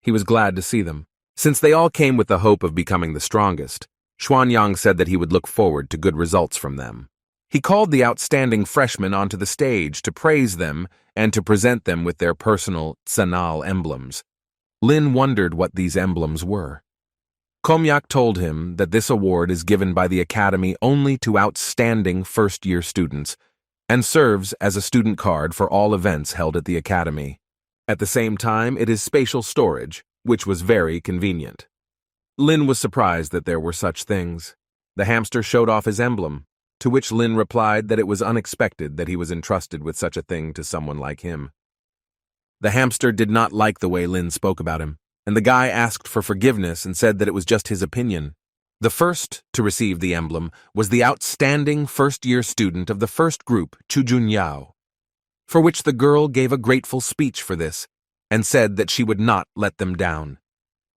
He was glad to see them. Since they all came with the hope of becoming the strongest, Xuanyang said that he would look forward to good results from them. He called the outstanding freshmen onto the stage to praise them and to present them with their personal tsanal emblems. Lin wondered what these emblems were. Komyak told him that this award is given by the academy only to outstanding first-year students and serves as a student card for all events held at the academy. At the same time, it is spatial storage, which was very convenient. Lin was surprised that there were such things. The hamster showed off his emblem, to which Lin replied that it was unexpected that he was entrusted with such a thing to someone like him. The hamster did not like the way Lin spoke about him, and the guy asked for forgiveness and said that it was just his opinion. The first to receive the emblem was the outstanding first-year student of the first group, Chu Junyao, for which the girl gave a grateful speech for this and said that she would not let them down.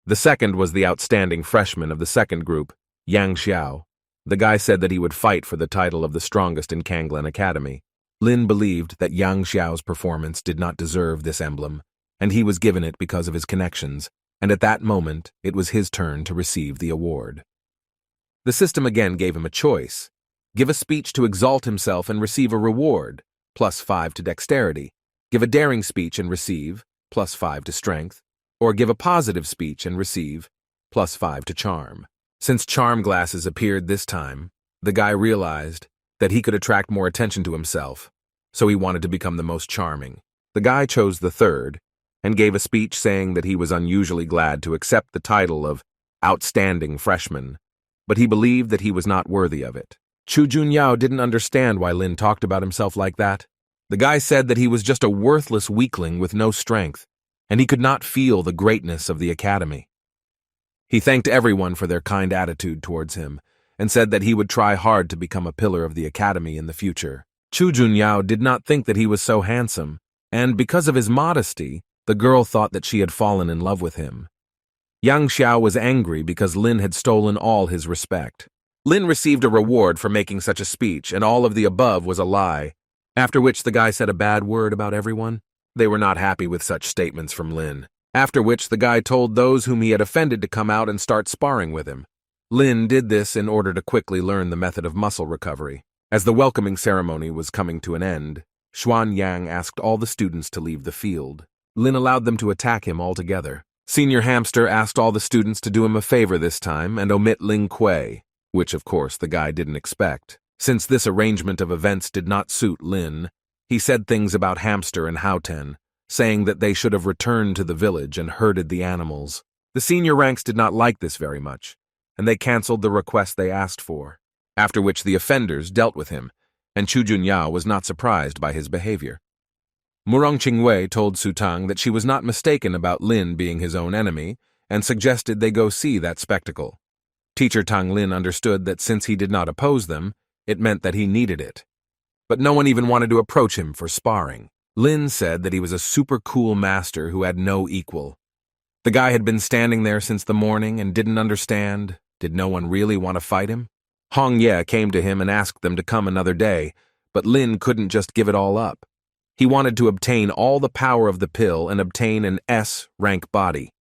The second was the outstanding freshman of the second group, Yang Xiao. The guy said that he would fight for the title of the strongest in Kanglin Academy. Lin believed that Yang Xiao's performance did not deserve this emblem, and he was given it because of his connections, and at that moment it was his turn to receive the award. The system again gave him a choice. Give a speech to exalt himself and receive a reward, +5 to dexterity. Give a daring speech and receive, +5 to strength. Or give a positive speech and receive, +5 to charm. Since charm glasses appeared this time, the guy realized that he could attract more attention to himself, so he wanted to become the most charming. The guy chose the third, and gave a speech saying that he was unusually glad to accept the title of Outstanding Freshman, but he believed that he was not worthy of it. Chu Junyao didn't understand why Lin talked about himself like that. The guy said that he was just a worthless weakling with no strength, and he could not feel the greatness of the academy. He thanked everyone for their kind attitude towards him, and said that he would try hard to become a pillar of the academy in the future. Chu Junyao did not think that he was so handsome, and because of his modesty, the girl thought that she had fallen in love with him. Yang Xiao was angry because Lin had stolen all his respect. Lin received a reward for making such a speech, and all of the above was a lie, after which the guy said a bad word about everyone. They were not happy with such statements from Lin, after which the guy told those whom he had offended to come out and start sparring with him. Lin did this in order to quickly learn the method of muscle recovery. As the welcoming ceremony was coming to an end, Xuan Yang asked all the students to leave the field. Lin allowed them to attack him altogether. Senior Hamster asked all the students to do him a favor this time and omit Ling Kuei, which of course the guy didn't expect. Since this arrangement of events did not suit Lin, he said things about Hamster and Haoten, saying that they should have returned to the village and herded the animals. The senior ranks did not like this very much, and they cancelled the request they asked for, after which the offenders dealt with him, and Chu Junyao was not surprised by his behavior. Murong Qingwei told Sutang that she was not mistaken about Lin being his own enemy, and suggested they go see that spectacle. Teacher Tang Lin understood that since he did not oppose them, it meant that he needed it. But no one even wanted to approach him for sparring. Lin said that he was a super cool master who had no equal. The guy had been standing there since the morning and didn't understand. Did no one really want to fight him? Hong Ye came to him and asked them to come another day, but Lin couldn't just give it all up. He wanted to obtain all the power of the pill and obtain an S-rank body.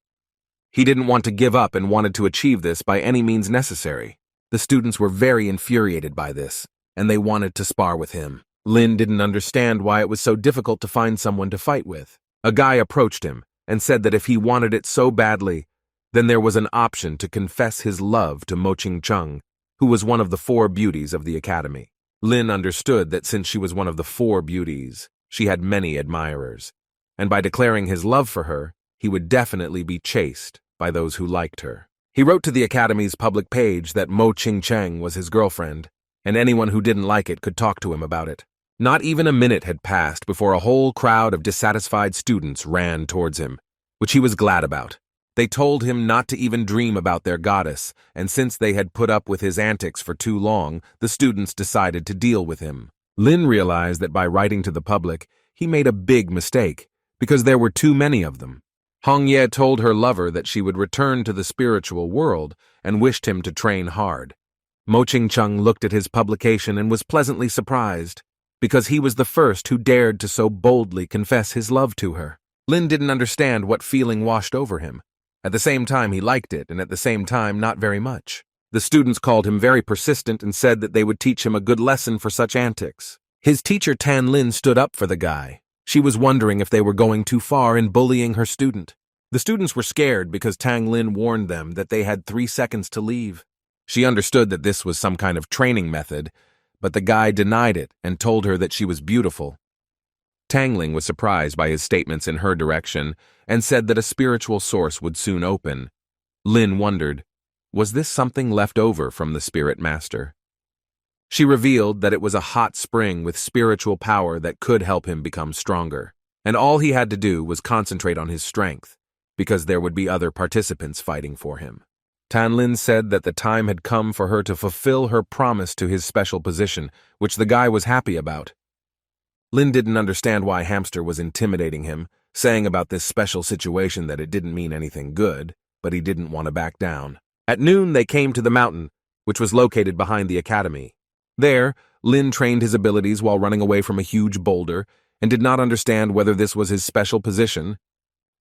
He didn't want to give up and wanted to achieve this by any means necessary. The students were very infuriated by this, and they wanted to spar with him. Lin didn't understand why it was so difficult to find someone to fight with. A guy approached him and said that if he wanted it so badly, then there was an option to confess his love to Mo Ching-chung, who was one of the 4 beauties of the academy. Lin understood that since she was one of the 4 beauties, she had many admirers, and by declaring his love for her, he would definitely be chased by those who liked her. He wrote to the Academy's public page that Mo Ching-cheng was his girlfriend, and anyone who didn't like it could talk to him about it. Not even a minute had passed before a whole crowd of dissatisfied students ran towards him, which he was glad about. They told him not to even dream about their goddess, and since they had put up with his antics for too long, the students decided to deal with him. Lin realized that by writing to the public, he made a big mistake, because there were too many of them. Hong Ye told her lover that she would return to the spiritual world and wished him to train hard. Mo Ching-chung looked at his publication and was pleasantly surprised, because he was the first who dared to so boldly confess his love to her. Lin didn't understand what feeling washed over him. At the same time he liked it, and at the same time not very much. The students called him very persistent and said that they would teach him a good lesson for such antics. His teacher Tan Lin stood up for the guy. She was wondering if they were going too far in bullying her student. The students were scared because Tang Lin warned them that they had 3 seconds to leave. She understood that this was some kind of training method, but the guy denied it and told her that she was beautiful. Tang Ling was surprised by his statements in her direction and said that a spiritual source would soon open. Lin wondered, was this something left over from the spirit master? She revealed that it was a hot spring with spiritual power that could help him become stronger, and all he had to do was concentrate on his strength, because there would be other participants fighting for him. Tan Lin said that the time had come for her to fulfill her promise to his special position, which the guy was happy about. Lin didn't understand why Hamster was intimidating him, saying about this special situation that it didn't mean anything good, but he didn't want to back down. At noon, they came to the mountain, which was located behind the academy. There, Lin trained his abilities while running away from a huge boulder and did not understand whether this was his special position.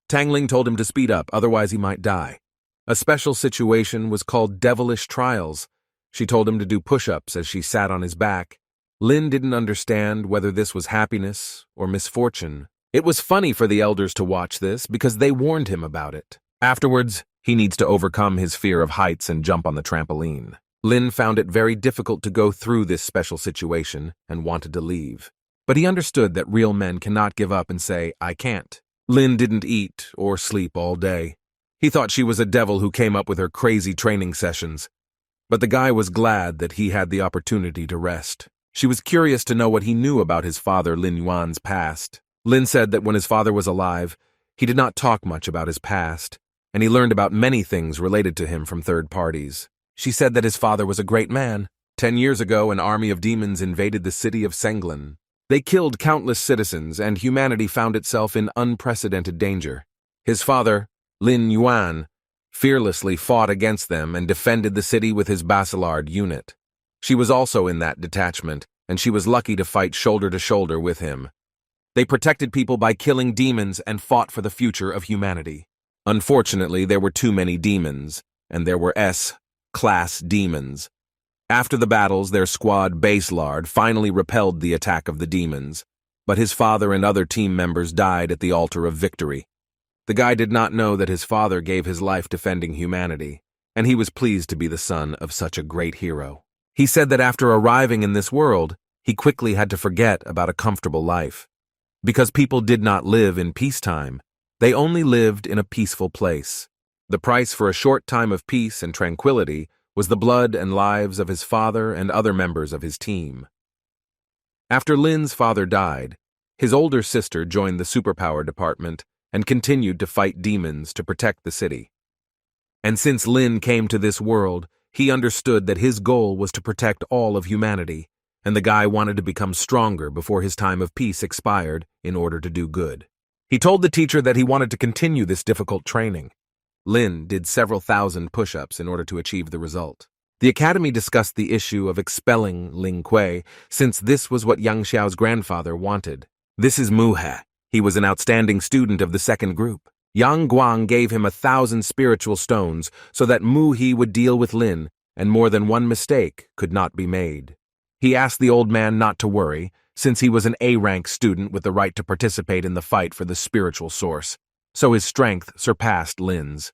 Tang Ling told him to speed up, otherwise he might die. A special situation was called devilish trials, She told him to do push-ups as she sat on his back. Lin didn't understand whether this was happiness or misfortune. It was funny for the elders to watch this because they warned him about it. Afterwards, he needs to overcome his fear of heights and jump on the trampoline. Lin found it very difficult to go through this special situation and wanted to leave. But he understood that real men cannot give up and say, "I can't." Lin didn't eat or sleep all day. He thought she was a devil who came up with her crazy training sessions. But the guy was glad that he had the opportunity to rest. She was curious to know what he knew about his father Lin Yuan's past. Lin said that when his father was alive, he did not talk much about his past, and he learned about many things related to him from third parties. She said that his father was a great man. 10 years ago, an army of demons invaded the city of Senglin. They killed countless citizens, and humanity found itself in unprecedented danger. His father, Lin Yuan, fearlessly fought against them and defended the city with his Basilard unit. She was also in that detachment, and she was lucky to fight shoulder to shoulder with him. They protected people by killing demons and fought for the future of humanity. Unfortunately, there were too many demons, and there were S-class demons. After the battles, their squad Basilard finally repelled the attack of the demons, but his father and other team members died at the altar of victory. The guy did not know that his father gave his life defending humanity, and he was pleased to be the son of such a great hero. He said that after arriving in this world, he quickly had to forget about a comfortable life. Because people did not live in peacetime, they only lived in a peaceful place. The price for a short time of peace and tranquility was the blood and lives of his father and other members of his team. After Lin's father died, his older sister joined the superpower department and continued to fight demons to protect the city. And since Lin came to this world, he understood that his goal was to protect all of humanity, and the guy wanted to become stronger before his time of peace expired in order to do good. He told the teacher that he wanted to continue this difficult training. Lin did several thousand push-ups in order to achieve the result. The academy discussed the issue of expelling Ling Kuei, since this was what Yang Xiao's grandfather wanted. This is Muhe. He was an outstanding student of the second group. Yang Guang gave him 1,000 spiritual stones so that Mu He would deal with Lin, and more than one mistake could not be made. He asked the old man not to worry, since he was an A-rank student with the right to participate in the fight for the spiritual source, so his strength surpassed Lin's.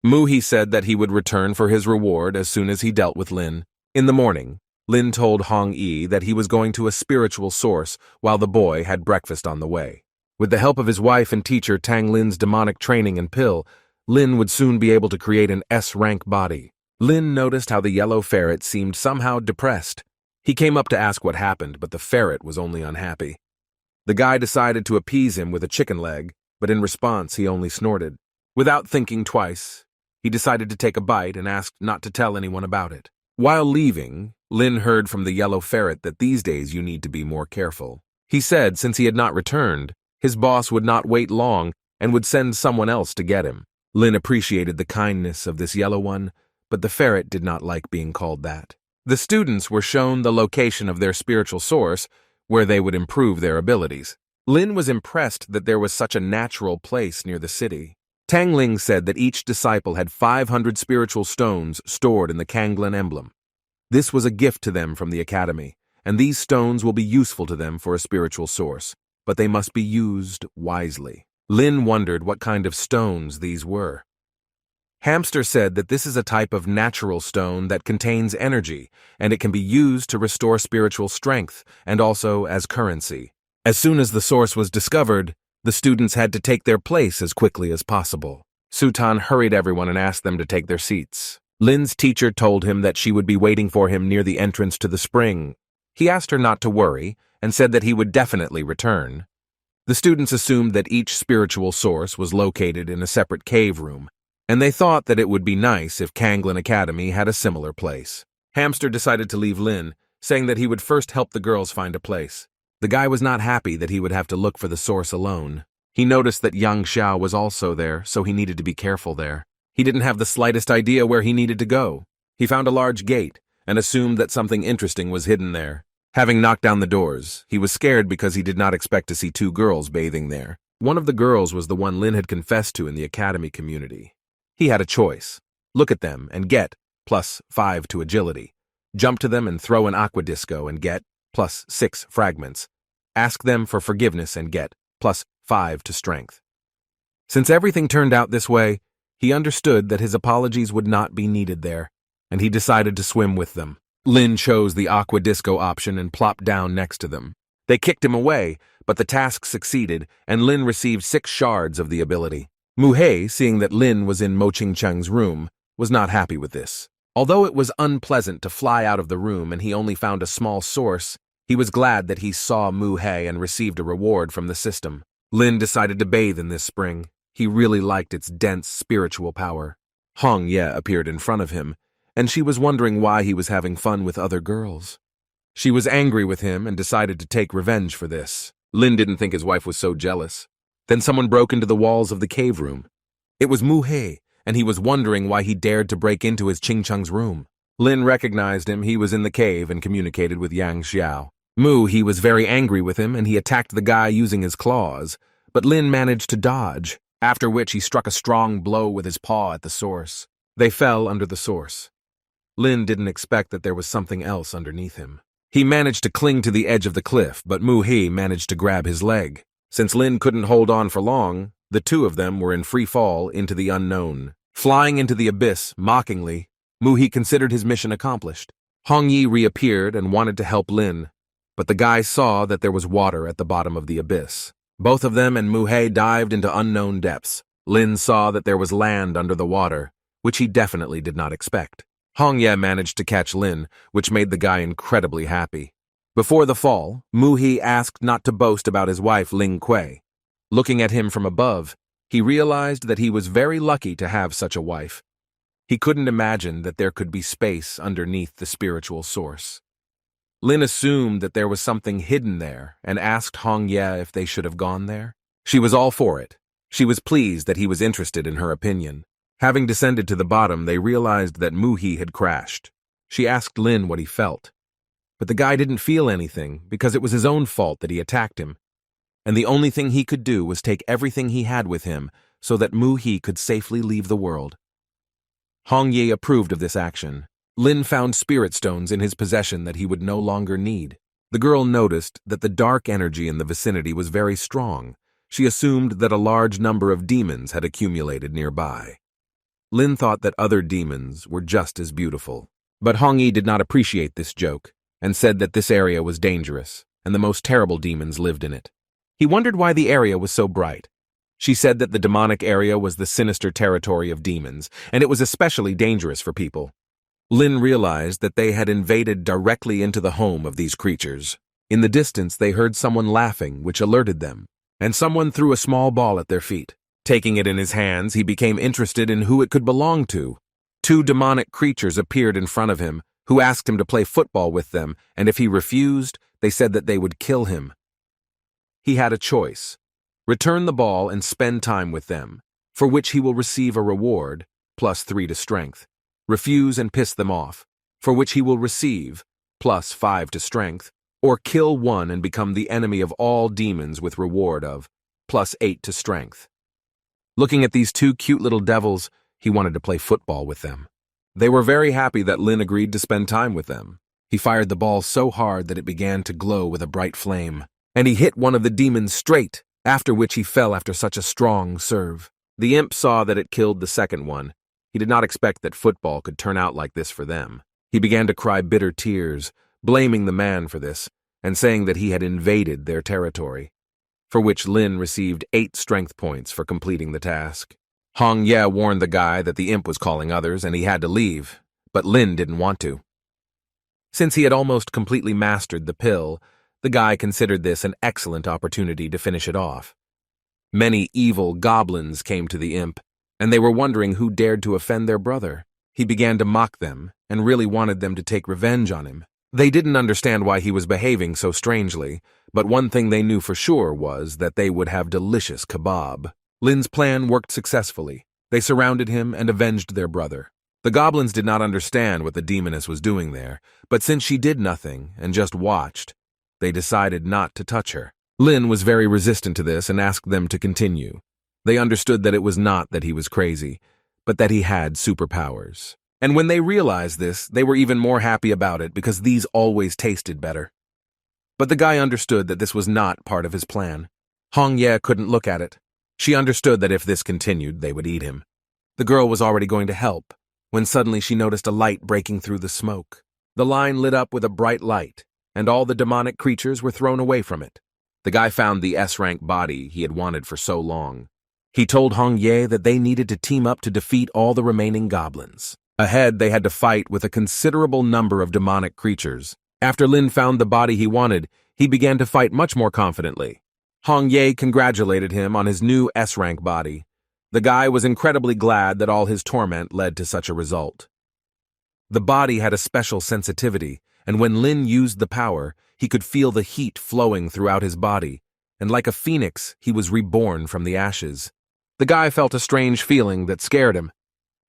Mu He said that he would return for his reward as soon as he dealt with Lin. In the morning, Lin told Hong Yi that he was going to a spiritual source while the boy had breakfast on the way. With the help of his wife and teacher Tang Lin's demonic training and pill, Lin would soon be able to create an S-rank body. Lin noticed how the yellow ferret seemed somehow depressed. He came up to ask what happened, but the ferret was only unhappy. The guy decided to appease him with a chicken leg, but in response he only snorted. Without thinking twice, he decided to take a bite and asked not to tell anyone about it. While leaving, Lin heard from the yellow ferret that these days you need to be more careful. He said since he had not returned, his boss would not wait long and would send someone else to get him. Lin appreciated the kindness of this yellow one, but the ferret did not like being called that. The students were shown the location of their spiritual source, where they would improve their abilities. Lin was impressed that there was such a natural place near the city. Tang Ling said that each disciple had 500 spiritual stones stored in the Kanglan emblem. This was a gift to them from the academy, and these stones will be useful to them for a spiritual source, but they must be used wisely. Lin wondered what kind of stones these were. Hamster said that this is a type of natural stone that contains energy, and it can be used to restore spiritual strength and also as currency. As soon as the source was discovered, the students had to take their place as quickly as possible. Sutan hurried everyone and asked them to take their seats. Lin's teacher told him that she would be waiting for him near the entrance to the spring. He asked her not to worry and said that he would definitely return. The students assumed that each spiritual source was located in a separate cave room, and they thought that it would be nice if Kanglan Academy had a similar place. Hamster decided to leave Lin, saying that he would first help the girls find a place. The guy was not happy that he would have to look for the source alone. He noticed that Yang Xiao was also there, so he needed to be careful there. He didn't have the slightest idea where he needed to go. He found a large gate and assumed that something interesting was hidden there. Having knocked down the doors, he was scared because he did not expect to see two girls bathing there. One of the girls was the one Lin had confessed to in the academy community. He had a choice: look at them and get +5 to agility, Jump to them and throw an aqua disco and get +6 fragments. Ask them for forgiveness and get +5 to strength. Since everything turned out this way, he understood that his apologies would not be needed there, and he decided to swim with them. Lin chose the aqua disco option and plopped down next to them. They kicked him away, but the task succeeded, and Lin received 6 shards of the ability. Mu-hei, seeing that Lin was in Mo Ching-chung's room, was not happy with this. Although it was unpleasant to fly out of the room and he only found a small source, he was glad that he saw Mu-hei and received a reward from the system. Lin decided to bathe in this spring. He really liked its dense spiritual power. Hong Ye appeared in front of him, and she was wondering why he was having fun with other girls. She was angry with him and decided to take revenge for this. Lin didn't think his wife was so jealous. Then someone broke into the walls of the cave room. It was Mu-hei, and he was wondering why he dared to break into his Ching-chung's room. Lin recognized him. He was in the cave and communicated with Yang Xiao. He was very angry with him, and he attacked the guy using his claws, but Lin managed to dodge, after which he struck a strong blow with his paw at the source. They fell under the source. Lin didn't expect that there was something else underneath him. He managed to cling to the edge of the cliff, but Mu-hei managed to grab his leg. Since Lin couldn't hold on for long, the two of them were in free fall into the unknown. Flying into the abyss, mockingly, Mu-hei considered his mission accomplished. Hong Yi reappeared and wanted to help Lin, but the guy saw that there was water at the bottom of the abyss. Both of them and Mu-hei dived into unknown depths. Lin saw that there was land under the water, which he definitely did not expect. Hong Ye managed to catch Lin, which made the guy incredibly happy. Before the fall, Mu-hei asked not to boast about his wife Ling Kuei. Looking at him from above, he realized that he was very lucky to have such a wife. He couldn't imagine that there could be space underneath the spiritual source. Lin assumed that there was something hidden there and asked Hong Ye if they should have gone there. She was all for it. She was pleased that he was interested in her opinion. Having descended to the bottom, they realized that Mu-hei had crashed. She asked Lin what he felt. But the guy didn't feel anything because it was his own fault that he attacked him. And the only thing he could do was take everything he had with him so that Mu-hei could safely leave the world. Hong Ye approved of this action. Lin found spirit stones in his possession that he would no longer need. The girl noticed that the dark energy in the vicinity was very strong. She assumed that a large number of demons had accumulated nearby. Lin thought that other demons were just as beautiful. But Hong Yi did not appreciate this joke and said that this area was dangerous and the most terrible demons lived in it. He wondered why the area was so bright. She said that the demonic area was the sinister territory of demons, and it was especially dangerous for people. Lin realized that they had invaded directly into the home of these creatures. In the distance, they heard someone laughing, which alerted them, and someone threw a small ball at their feet. Taking it in his hands, he became interested in who it could belong to. 2 demonic creatures appeared in front of him, who asked him to play football with them, and if he refused, they said that they would kill him. He had a choice: return the ball and spend time with them, for which he will receive a reward, +3 to strength. Refuse and piss them off, for which he will receive, +5 to strength, or kill one and become the enemy of all demons with reward of +8 to strength. Looking at these 2 cute little devils, he wanted to play football with them. They were very happy that Lin agreed to spend time with them. He fired the ball so hard that it began to glow with a bright flame, and he hit one of the demons straight, after which he fell after such a strong serve. The imp saw that it killed the second one. He did not expect that football could turn out like this for them. He began to cry bitter tears, blaming the man for this, and saying that he had invaded their territory, for which Lin received 8 strength points for completing the task. Hong Ye warned the guy that the imp was calling others and he had to leave, but Lin didn't want to. Since he had almost completely mastered the pill, the guy considered this an excellent opportunity to finish it off. Many evil goblins came to the imp, and they were wondering who dared to offend their brother. He began to mock them and really wanted them to take revenge on him. They didn't understand why he was behaving so strangely, but one thing they knew for sure was that they would have delicious kebab. Lin's plan worked successfully. They surrounded him and avenged their brother. The goblins did not understand what the demoness was doing there, but since she did nothing and just watched, they decided not to touch her. Lin was very resistant to this and asked them to continue. They understood that it was not that he was crazy, but that he had superpowers. And when they realized this, they were even more happy about it because these always tasted better. But the guy understood that this was not part of his plan. Hong Ye couldn't look at it. She understood that if this continued, they would eat him. The girl was already going to help, when suddenly she noticed a light breaking through the smoke. The line lit up with a bright light, and all the demonic creatures were thrown away from it. The guy found the S-rank body he had wanted for so long. He told Hong Ye that they needed to team up to defeat all the remaining goblins. Ahead, they had to fight with a considerable number of demonic creatures. After Lin found the body he wanted, he began to fight much more confidently. Hong Ye congratulated him on his new S-rank body. The guy was incredibly glad that all his torment led to such a result. The body had a special sensitivity, and when Lin used the power, he could feel the heat flowing throughout his body, and like a phoenix, he was reborn from the ashes. The guy felt a strange feeling that scared him.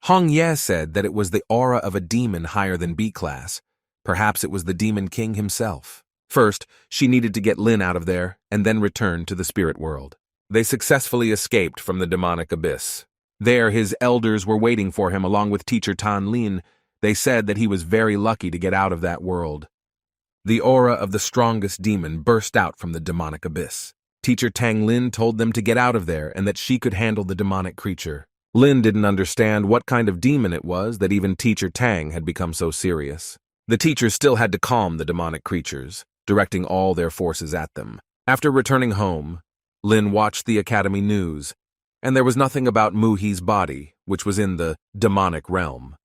Hong Ye said that it was the aura of a demon higher than B-class. Perhaps it was the Demon King himself. First, she needed to get Lin out of there, and then return to the spirit world. They successfully escaped from the demonic abyss. There, his elders were waiting for him along with teacher Tan Lin. They said that he was very lucky to get out of that world. The aura of the strongest demon burst out from the demonic abyss. Teacher Tang Lin told them to get out of there and that she could handle the demonic creature. Lin didn't understand what kind of demon it was that even teacher Tang had become so serious. The teachers still had to calm the demonic creatures, directing all their forces at them. After returning home, Lin watched the academy news, and there was nothing about Muhi's body, which was in the demonic realm.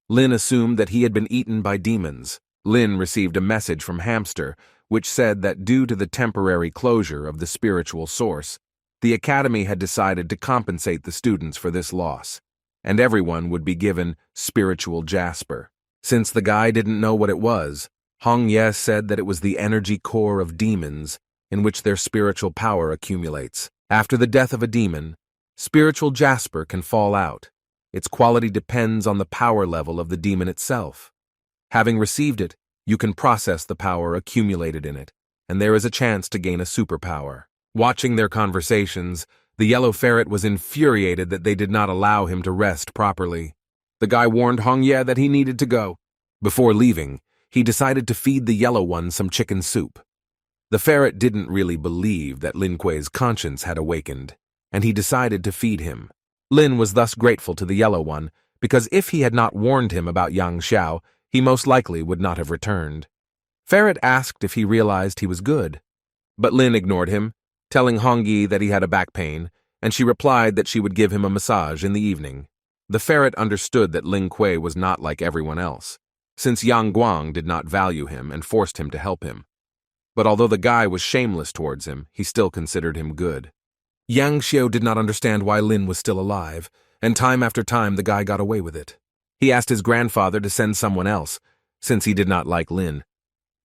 Lin assumed that he had been eaten by demons. Lin received a message from Hamster, which said that due to the temporary closure of the spiritual source, the academy had decided to compensate the students for this loss, and everyone would be given spiritual jasper. Since the guy didn't know what it was, Hong Ye said that it was the energy core of demons in which their spiritual power accumulates. After the death of a demon, spiritual jasper can fall out. Its quality depends on the power level of the demon itself. Having received it, you can process the power accumulated in it, and there is a chance to gain a superpower. Watching their conversations, the yellow ferret was infuriated that they did not allow him to rest properly. The guy warned Hong Ye that he needed to go. Before leaving, he decided to feed the yellow one some chicken soup. The ferret didn't really believe that Lin Kuei's conscience had awakened, and he decided to feed him. Lin was thus grateful to the yellow one, because if he had not warned him about Yang Xiao, he most likely would not have returned. Ferret asked if he realized he was good, but Lin ignored him, telling Hong Yi that he had a back pain, and she replied that she would give him a massage in the evening. The ferret understood that Lin Kuei was not like everyone else, since Yang Guang did not value him and forced him to help him. But although the guy was shameless towards him, he still considered him good. Yang Xiao did not understand why Lin was still alive, and time after time the guy got away with it. He asked his grandfather to send someone else, since he did not like Lin.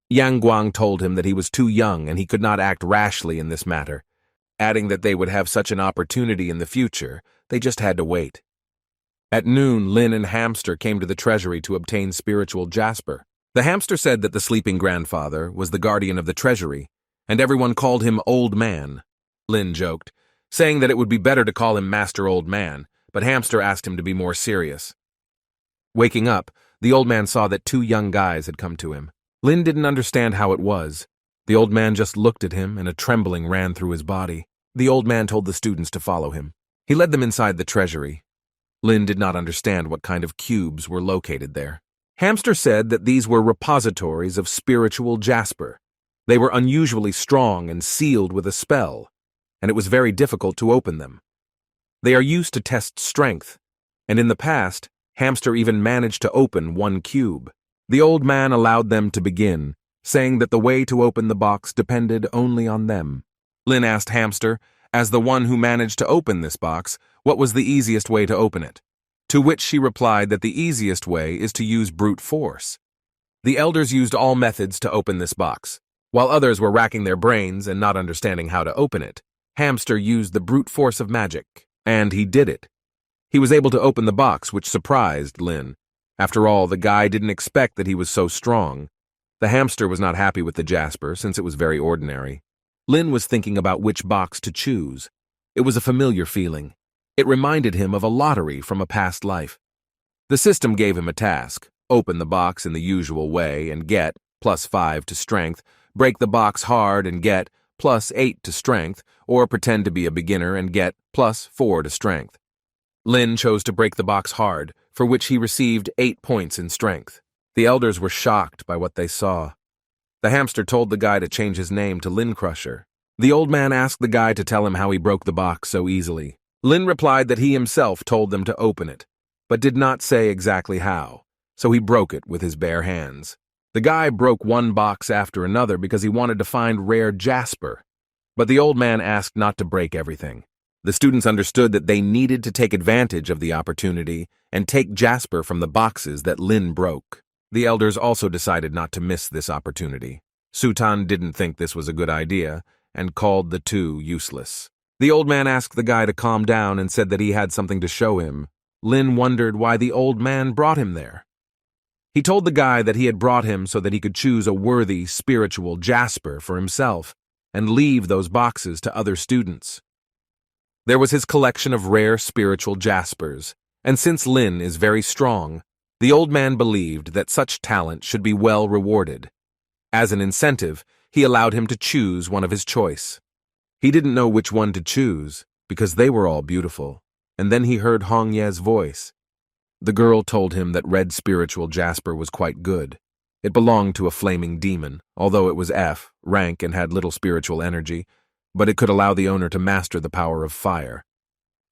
Yang Guang told him that he was too young and he could not act rashly in this matter, adding that they would have such an opportunity in the future, they just had to wait. At noon, Lin and Hamster came to the treasury to obtain spiritual jasper. The hamster said that the sleeping grandfather was the guardian of the treasury, and everyone called him Old Man. Lin joked, saying that it would be better to call him Master Old Man, but Hamster asked him to be more serious. Waking up, the old man saw that two young guys had come to him. Lin didn't understand how it was. The old man just looked at him and a trembling ran through his body. The old man told the students to follow him. He led them inside the treasury. Lin did not understand what kind of cubes were located there. Hamster said that these were repositories of spiritual jasper. They were unusually strong and sealed with a spell, and it was very difficult to open them. They are used to test strength, and in the past, Hamster even managed to open one cube. The old man allowed them to begin, saying that the way to open the box depended only on them. Lin asked Hamster, as the one who managed to open this box, what was the easiest way to open it, to which she replied that the easiest way is to use brute force. The elders used all methods to open this box. While others were racking their brains and not understanding how to open it, Hamster used the brute force of magic, and he did it. He was able to open the box, which surprised Lin. After all, the guy didn't expect that he was so strong. The hamster was not happy with the jasper, since it was very ordinary. Lin was thinking about which box to choose. It was a familiar feeling. It reminded him of a lottery from a past life. The system gave him a task: open the box in the usual way and get +5 to strength, break the box hard and get +8 to strength, or pretend to be a beginner and get +4 to strength. Lin chose to break the box hard, for which he received 8 points in strength. The elders were shocked by what they saw. The hamster told the guy to change his name to Lin Crusher. The old man asked the guy to tell him how he broke the box so easily. Lin replied that he himself told them to open it, but did not say exactly how, so he broke it with his bare hands. The guy broke one box after another because he wanted to find rare jasper, but the old man asked not to break everything. The students understood that they needed to take advantage of the opportunity and take jasper from the boxes that Lin broke. The elders also decided not to miss this opportunity. Sutan didn't think this was a good idea and called the two useless. The old man asked the guy to calm down and said that he had something to show him. Lin wondered why the old man brought him there. He told the guy that he had brought him so that he could choose a worthy spiritual jasper for himself and leave those boxes to other students. There was his collection of rare spiritual jaspers, and since Lin is very strong, the old man believed that such talent should be well rewarded. As an incentive, he allowed him to choose one of his choice. He didn't know which one to choose because they were all beautiful, and then he heard Hong Ye's voice. The girl told him that red spiritual jasper was quite good. It belonged to a flaming demon, although it was F rank and had little spiritual energy, but it could allow the owner to master the power of fire.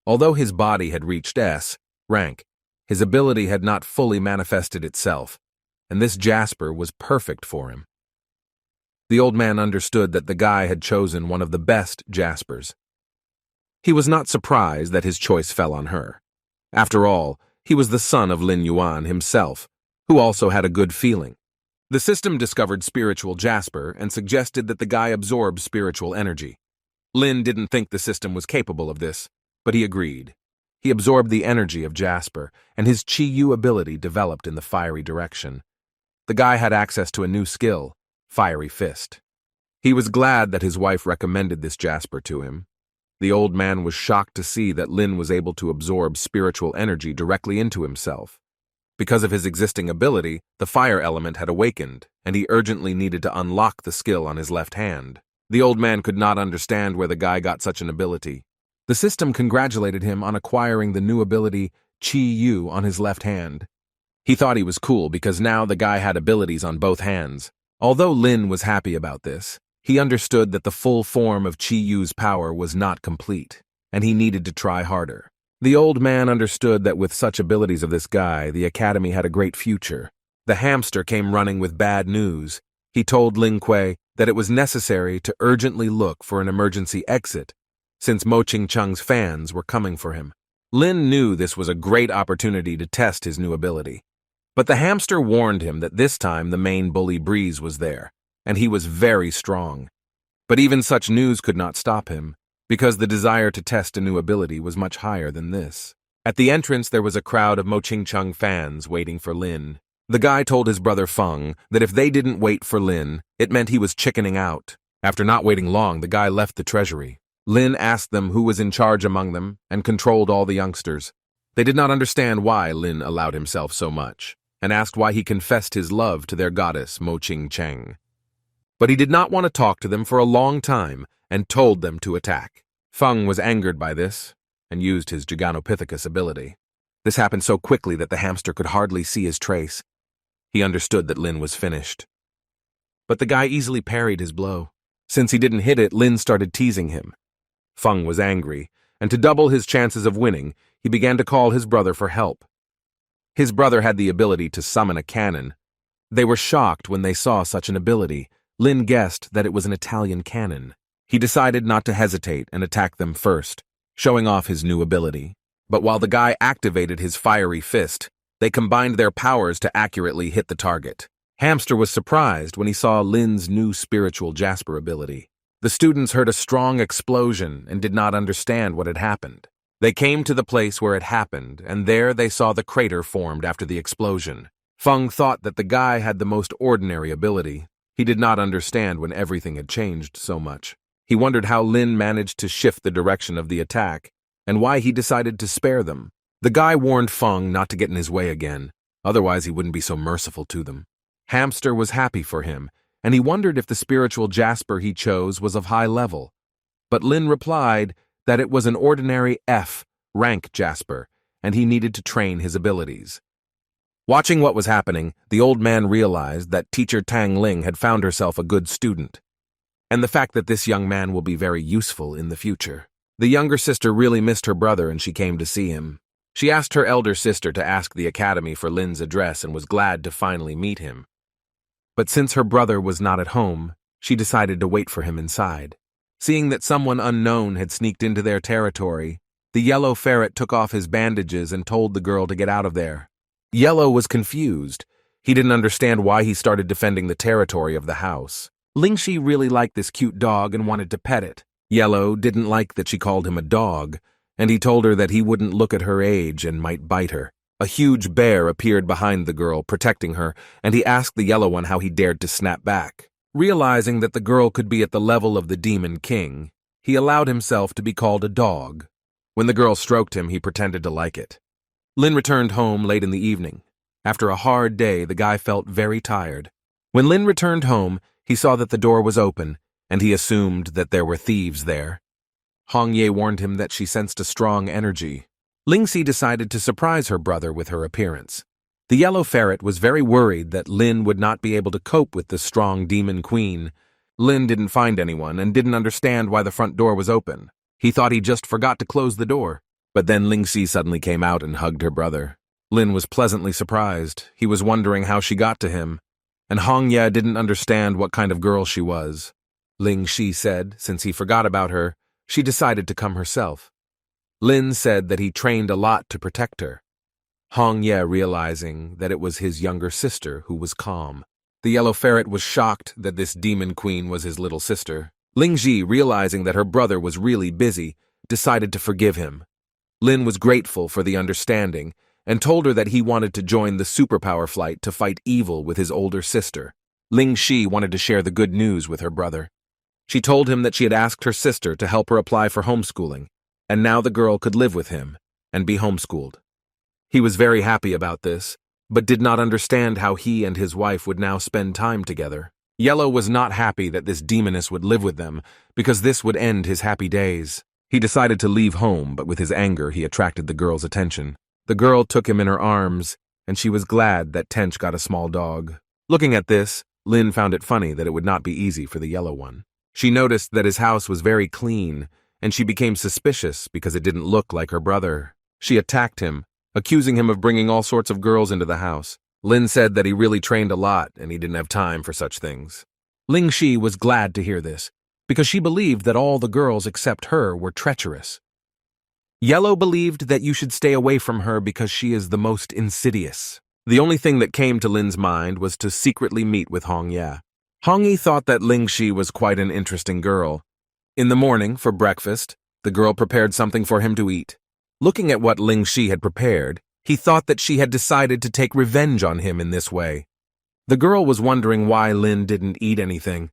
Although his body had reached S rank, his ability had not fully manifested itself, and this jasper was perfect for him. The old man understood that the guy had chosen one of the best jaspers. He was not surprised that his choice fell on her. After all, he was the son of Lin Yuan himself, who also had a good feeling. The system discovered spiritual jasper and suggested that the guy absorb spiritual energy. Lin didn't think the system was capable of this, but he agreed. He absorbed the energy of jasper, and his Chi Yu ability developed in the fiery direction. The guy had access to a new skill, Fiery Fist. He was glad that his wife recommended this jasper to him. The old man was shocked to see that Lin was able to absorb spiritual energy directly into himself. Because of his existing ability, the fire element had awakened, and he urgently needed to unlock the skill on his left hand. The old man could not understand where the guy got such an ability. The system congratulated him on acquiring the new ability Chi Yu on his left hand. He thought he was cool because now the guy had abilities on both hands. Although Lin was happy about this, he understood that the full form of Chi Yu's power was not complete, and he needed to try harder. The old man understood that with such abilities of this guy, the academy had a great future. The hamster came running with bad news. He told Ling Kuei that it was necessary to urgently look for an emergency exit, since Mo Ching-chung's fans were coming for him. Lin knew this was a great opportunity to test his new ability. But the hamster warned him that this time the main bully Breeze was there, and he was very strong. But even such news could not stop him, because the desire to test a new ability was much higher than this. At the entrance there was a crowd of Mo Ching-chung fans waiting for Lin. The guy told his brother Feng that if they didn't wait for Lin, it meant he was chickening out. After not waiting long, the guy left the treasury. Lin asked them who was in charge among them and controlled all the youngsters. They did not understand why Lin allowed himself so much, and asked why he confessed his love to their goddess Mo Ching-cheng. But he did not want to talk to them for a long time and told them to attack. Feng was angered by this and used his Gigantopithecus ability. This happened so quickly that the hamster could hardly see his trace. He understood that Lin was finished. But the guy easily parried his blow. Since he didn't hit it, Lin started teasing him. Feng was angry, and to double his chances of winning, he began to call his brother for help. His brother had the ability to summon a cannon. They were shocked when they saw such an ability. Lin guessed that it was an Italian cannon. He decided not to hesitate and attack them first, showing off his new ability. But while the guy activated his fiery fist, they combined their powers to accurately hit the target. Hamster was surprised when he saw Lin's new spiritual jasper ability. The students heard a strong explosion and did not understand what had happened. They came to the place where it happened, and there they saw the crater formed after the explosion. Feng thought that the guy had the most ordinary ability. He did not understand when everything had changed so much. He wondered how Lin managed to shift the direction of the attack, and why he decided to spare them. The guy warned Feng not to get in his way again, otherwise he wouldn't be so merciful to them. Hamster was happy for him, and he wondered if the spiritual Jasper he chose was of high level. But Lin replied that it was an ordinary F rank Jasper, and he needed to train his abilities. Watching what was happening, the old man realized that teacher Tang Ling had found herself a good student, and the fact that this young man will be very useful in the future. The younger sister really missed her brother and she came to see him. She asked her elder sister to ask the academy for Lin's address and was glad to finally meet him. But since her brother was not at home, she decided to wait for him inside. Seeing that someone unknown had sneaked into their territory, the yellow ferret took off his bandages and told the girl to get out of there. Yellow was confused. He didn't understand why he started defending the territory of the house. Lingxi really liked this cute dog and wanted to pet it. Yellow didn't like that she called him a dog, and he told her that he wouldn't look at her age and might bite her. A huge bear appeared behind the girl, protecting her, and he asked the yellow one how he dared to snap back. Realizing that the girl could be at the level of the Demon King, he allowed himself to be called a dog. When the girl stroked him, he pretended to like it. Lin returned home late in the evening. After a hard day, the guy felt very tired. When Lin returned home, he saw that the door was open, and he assumed that there were thieves there. Hong Ye warned him that she sensed a strong energy. Lingxi decided to surprise her brother with her appearance. The yellow ferret was very worried that Lin would not be able to cope with the strong demon queen. Lin didn't find anyone and didn't understand why the front door was open. He thought he just forgot to close the door. But then Lingxi suddenly came out and hugged her brother. Lin was pleasantly surprised. He was wondering how she got to him. And Hong Ye didn't understand what kind of girl she was. Lingxi said, since he forgot about her, she decided to come herself. Lin said that he trained a lot to protect her. Hong Ye realizing that it was his younger sister who was calm. The yellow ferret was shocked that this demon queen was his little sister. Lingxi, realizing that her brother was really busy, decided to forgive him. Lin was grateful for the understanding and told her that he wanted to join the superpower flight to fight evil with his older sister. Lingxi wanted to share the good news with her brother. She told him that she had asked her sister to help her apply for homeschooling, and now the girl could live with him and be homeschooled. He was very happy about this, but did not understand how he and his wife would now spend time together. Yellow was not happy that this demoness would live with them, because this would end his happy days. He decided to leave home, but with his anger he attracted the girl's attention. The girl took him in her arms, and she was glad that Tench got a small dog. Looking at this, Lin found it funny that it would not be easy for the yellow one. She noticed that his house was very clean, and she became suspicious because it didn't look like her brother. She attacked him, accusing him of bringing all sorts of girls into the house. Lin said that he really trained a lot and he didn't have time for such things. Lingxi was glad to hear this, because she believed that all the girls except her were treacherous. Yellow believed that you should stay away from her because she is the most insidious. The only thing that came to Lin's mind was to secretly meet with Hong Ye. Hong Ye thought that Lingxi was quite an interesting girl. In the morning, for breakfast, the girl prepared something for him to eat. Looking at what Lingxi had prepared, he thought that she had decided to take revenge on him in this way. The girl was wondering why Lin didn't eat anything.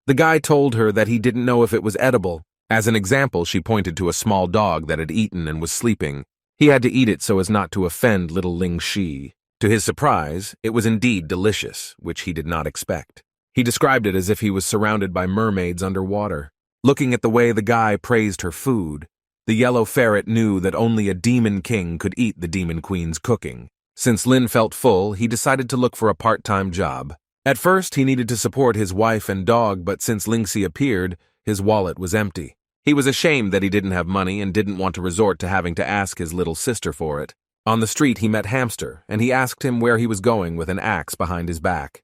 The guy told her that he didn't know if it was edible. As an example, she pointed to a small dog that had eaten and was sleeping. He had to eat it so as not to offend little Lingxi. To his surprise, it was indeed delicious, which he did not expect. He described it as if he was surrounded by mermaids underwater. Looking at the way the guy praised her food, the yellow ferret knew that only a demon king could eat the demon queen's cooking. Since Lin felt full, he decided to look for a part-time job. At first, he needed to support his wife and dog, but since Lingxi appeared, his wallet was empty. He was ashamed that he didn't have money and didn't want to resort to having to ask his little sister for it. On the street, he met Hamster, and he asked him where he was going with an axe behind his back.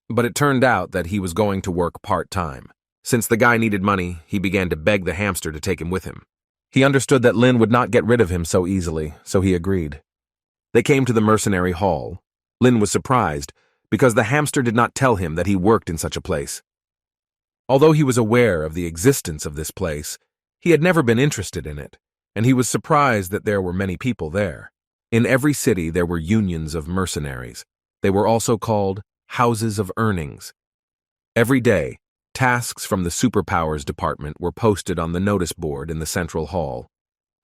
But it turned out that he was going to work part-time. Since the guy needed money, he began to beg the hamster to take him with him. He understood that Lin would not get rid of him so easily, so he agreed. They came to the mercenary hall. Lin was surprised, because the hamster did not tell him that he worked in such a place. Although he was aware of the existence of this place, he had never been interested in it, and he was surprised that there were many people there. In every city there were unions of mercenaries. They were also called houses of earnings. Every day, tasks from the superpowers department were posted on the notice board in the central hall.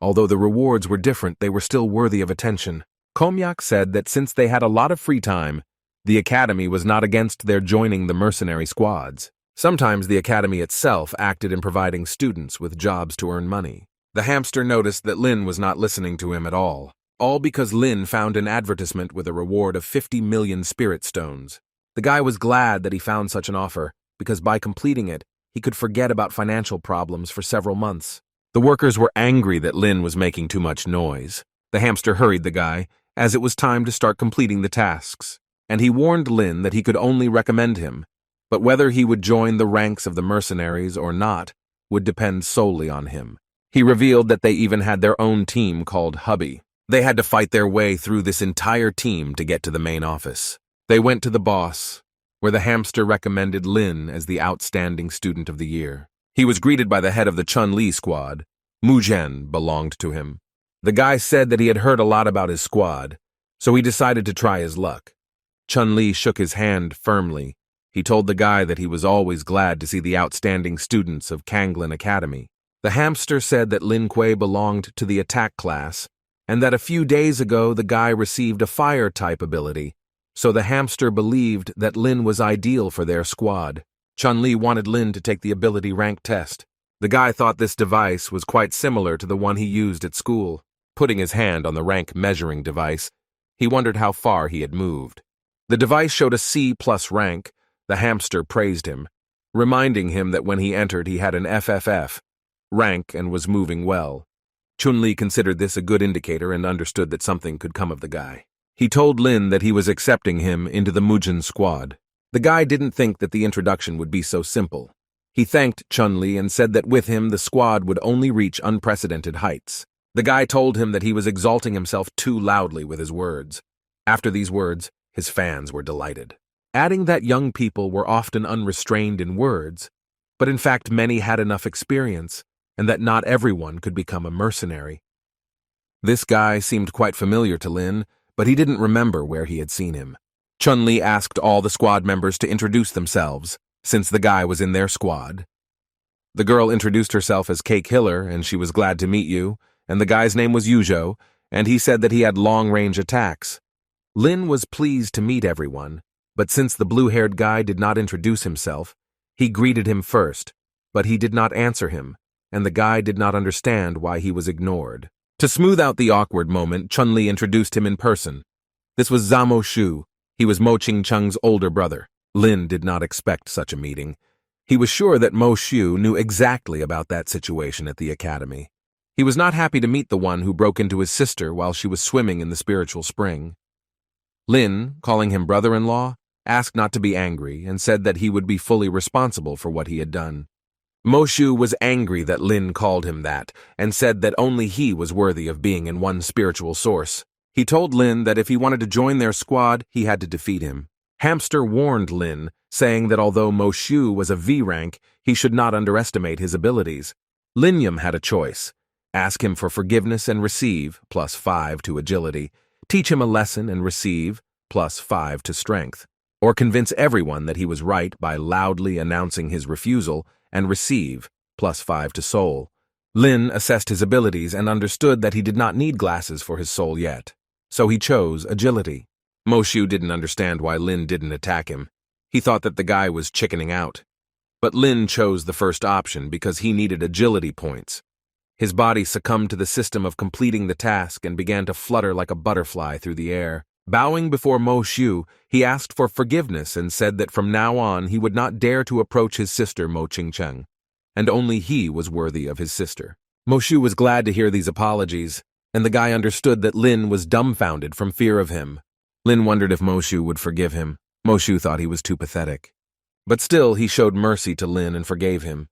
Although the rewards were different, they were still worthy of attention. Komyak said that since they had a lot of free time, the academy was not against their joining the mercenary squads. Sometimes the academy itself acted in providing students with jobs to earn money. The hamster noticed that Lin was not listening to him at all because Lin found an advertisement with a reward of 50 million spirit stones. The guy was glad that he found such an offer, because by completing it, he could forget about financial problems for several months. The workers were angry that Lin was making too much noise. The hamster hurried the guy, as it was time to start completing the tasks, and he warned Lin that he could only recommend him, but whether he would join the ranks of the mercenaries or not would depend solely on him. He revealed that they even had their own team called Hubby. They had to fight their way through this entire team to get to the main office. They went to the boss, where the hamster recommended Lin as the outstanding student of the year. He was greeted by the head of the Chun-Li squad. Muzhen belonged to him. The guy said that he had heard a lot about his squad, so he decided to try his luck. Chun-Li shook his hand firmly. He told the guy that he was always glad to see the outstanding students of Kanglin Academy. The hamster said that Lin Kuei belonged to the attack class, and that a few days ago the guy received a fire-type ability, so the hamster believed that Lin was ideal for their squad. Chun-Li wanted Lin to take the ability rank test. The guy thought this device was quite similar to the one he used at school. Putting his hand on the rank measuring device, he wondered how far he had moved. The device showed a C+ rank. The hamster praised him, reminding him that when he entered he had an FFF rank and was moving well. Chun-Li considered this a good indicator and understood that something could come of the guy. He told Lin that he was accepting him into the Muzhen squad. The guy didn't think that the introduction would be so simple. He thanked Chun-Li and said that with him the squad would only reach unprecedented heights. The guy told him that he was exalting himself too loudly with his words. After these words, his fans were delighted, adding that young people were often unrestrained in words, but in fact many had enough experience, and that not everyone could become a mercenary. This guy seemed quite familiar to Lin, but he didn't remember where he had seen him. Chun-Li asked all the squad members to introduce themselves, since the guy was in their squad. The girl introduced herself as Cake Hiller, and she was glad to meet you, and the guy's name was Yuzhou, and he said that he had long-range attacks. Lin was pleased to meet everyone, but since the blue-haired guy did not introduce himself, he greeted him first, but he did not answer him, and the guy did not understand why he was ignored. To smooth out the awkward moment, Chun-Li introduced him in person. This was Zamo Shu. He was Mo Ching-chung's older brother. Lin did not expect such a meeting. He was sure that Mo Shu knew exactly about that situation at the academy. He was not happy to meet the one who broke into his sister while she was swimming in the spiritual spring. Lin, calling him brother-in-law, asked not to be angry and said that he would be fully responsible for what he had done. Mo Shu was angry that Lin called him that and said that only he was worthy of being in one spiritual source. He told Lin that if he wanted to join their squad, he had to defeat him. Hamster warned Lin, saying that although Mo Shu was a V rank, he should not underestimate his abilities. Lin Yum had a choice: ask him for forgiveness and receive, +5 to agility, teach him a lesson and receive, +5 to strength, or convince everyone that he was right by loudly announcing his refusal and receive, +5 to soul. Lin assessed his abilities and understood that he did not need glasses for his soul yet, so he chose agility. Mo Shu didn't understand why Lin didn't attack him. He thought that the guy was chickening out. But Lin chose the first option because he needed agility points. His body succumbed to the system of completing the task and began to flutter like a butterfly through the air. Bowing before Mo Shu, he asked for forgiveness and said that from now on he would not dare to approach his sister Mo Ching-chung, and only he was worthy of his sister. Mo Shu was glad to hear these apologies, and the guy understood that Lin was dumbfounded from fear of him. Lin wondered if Mo Shu would forgive him. Mo Shu thought he was too pathetic. But still, he showed mercy to Lin and forgave him,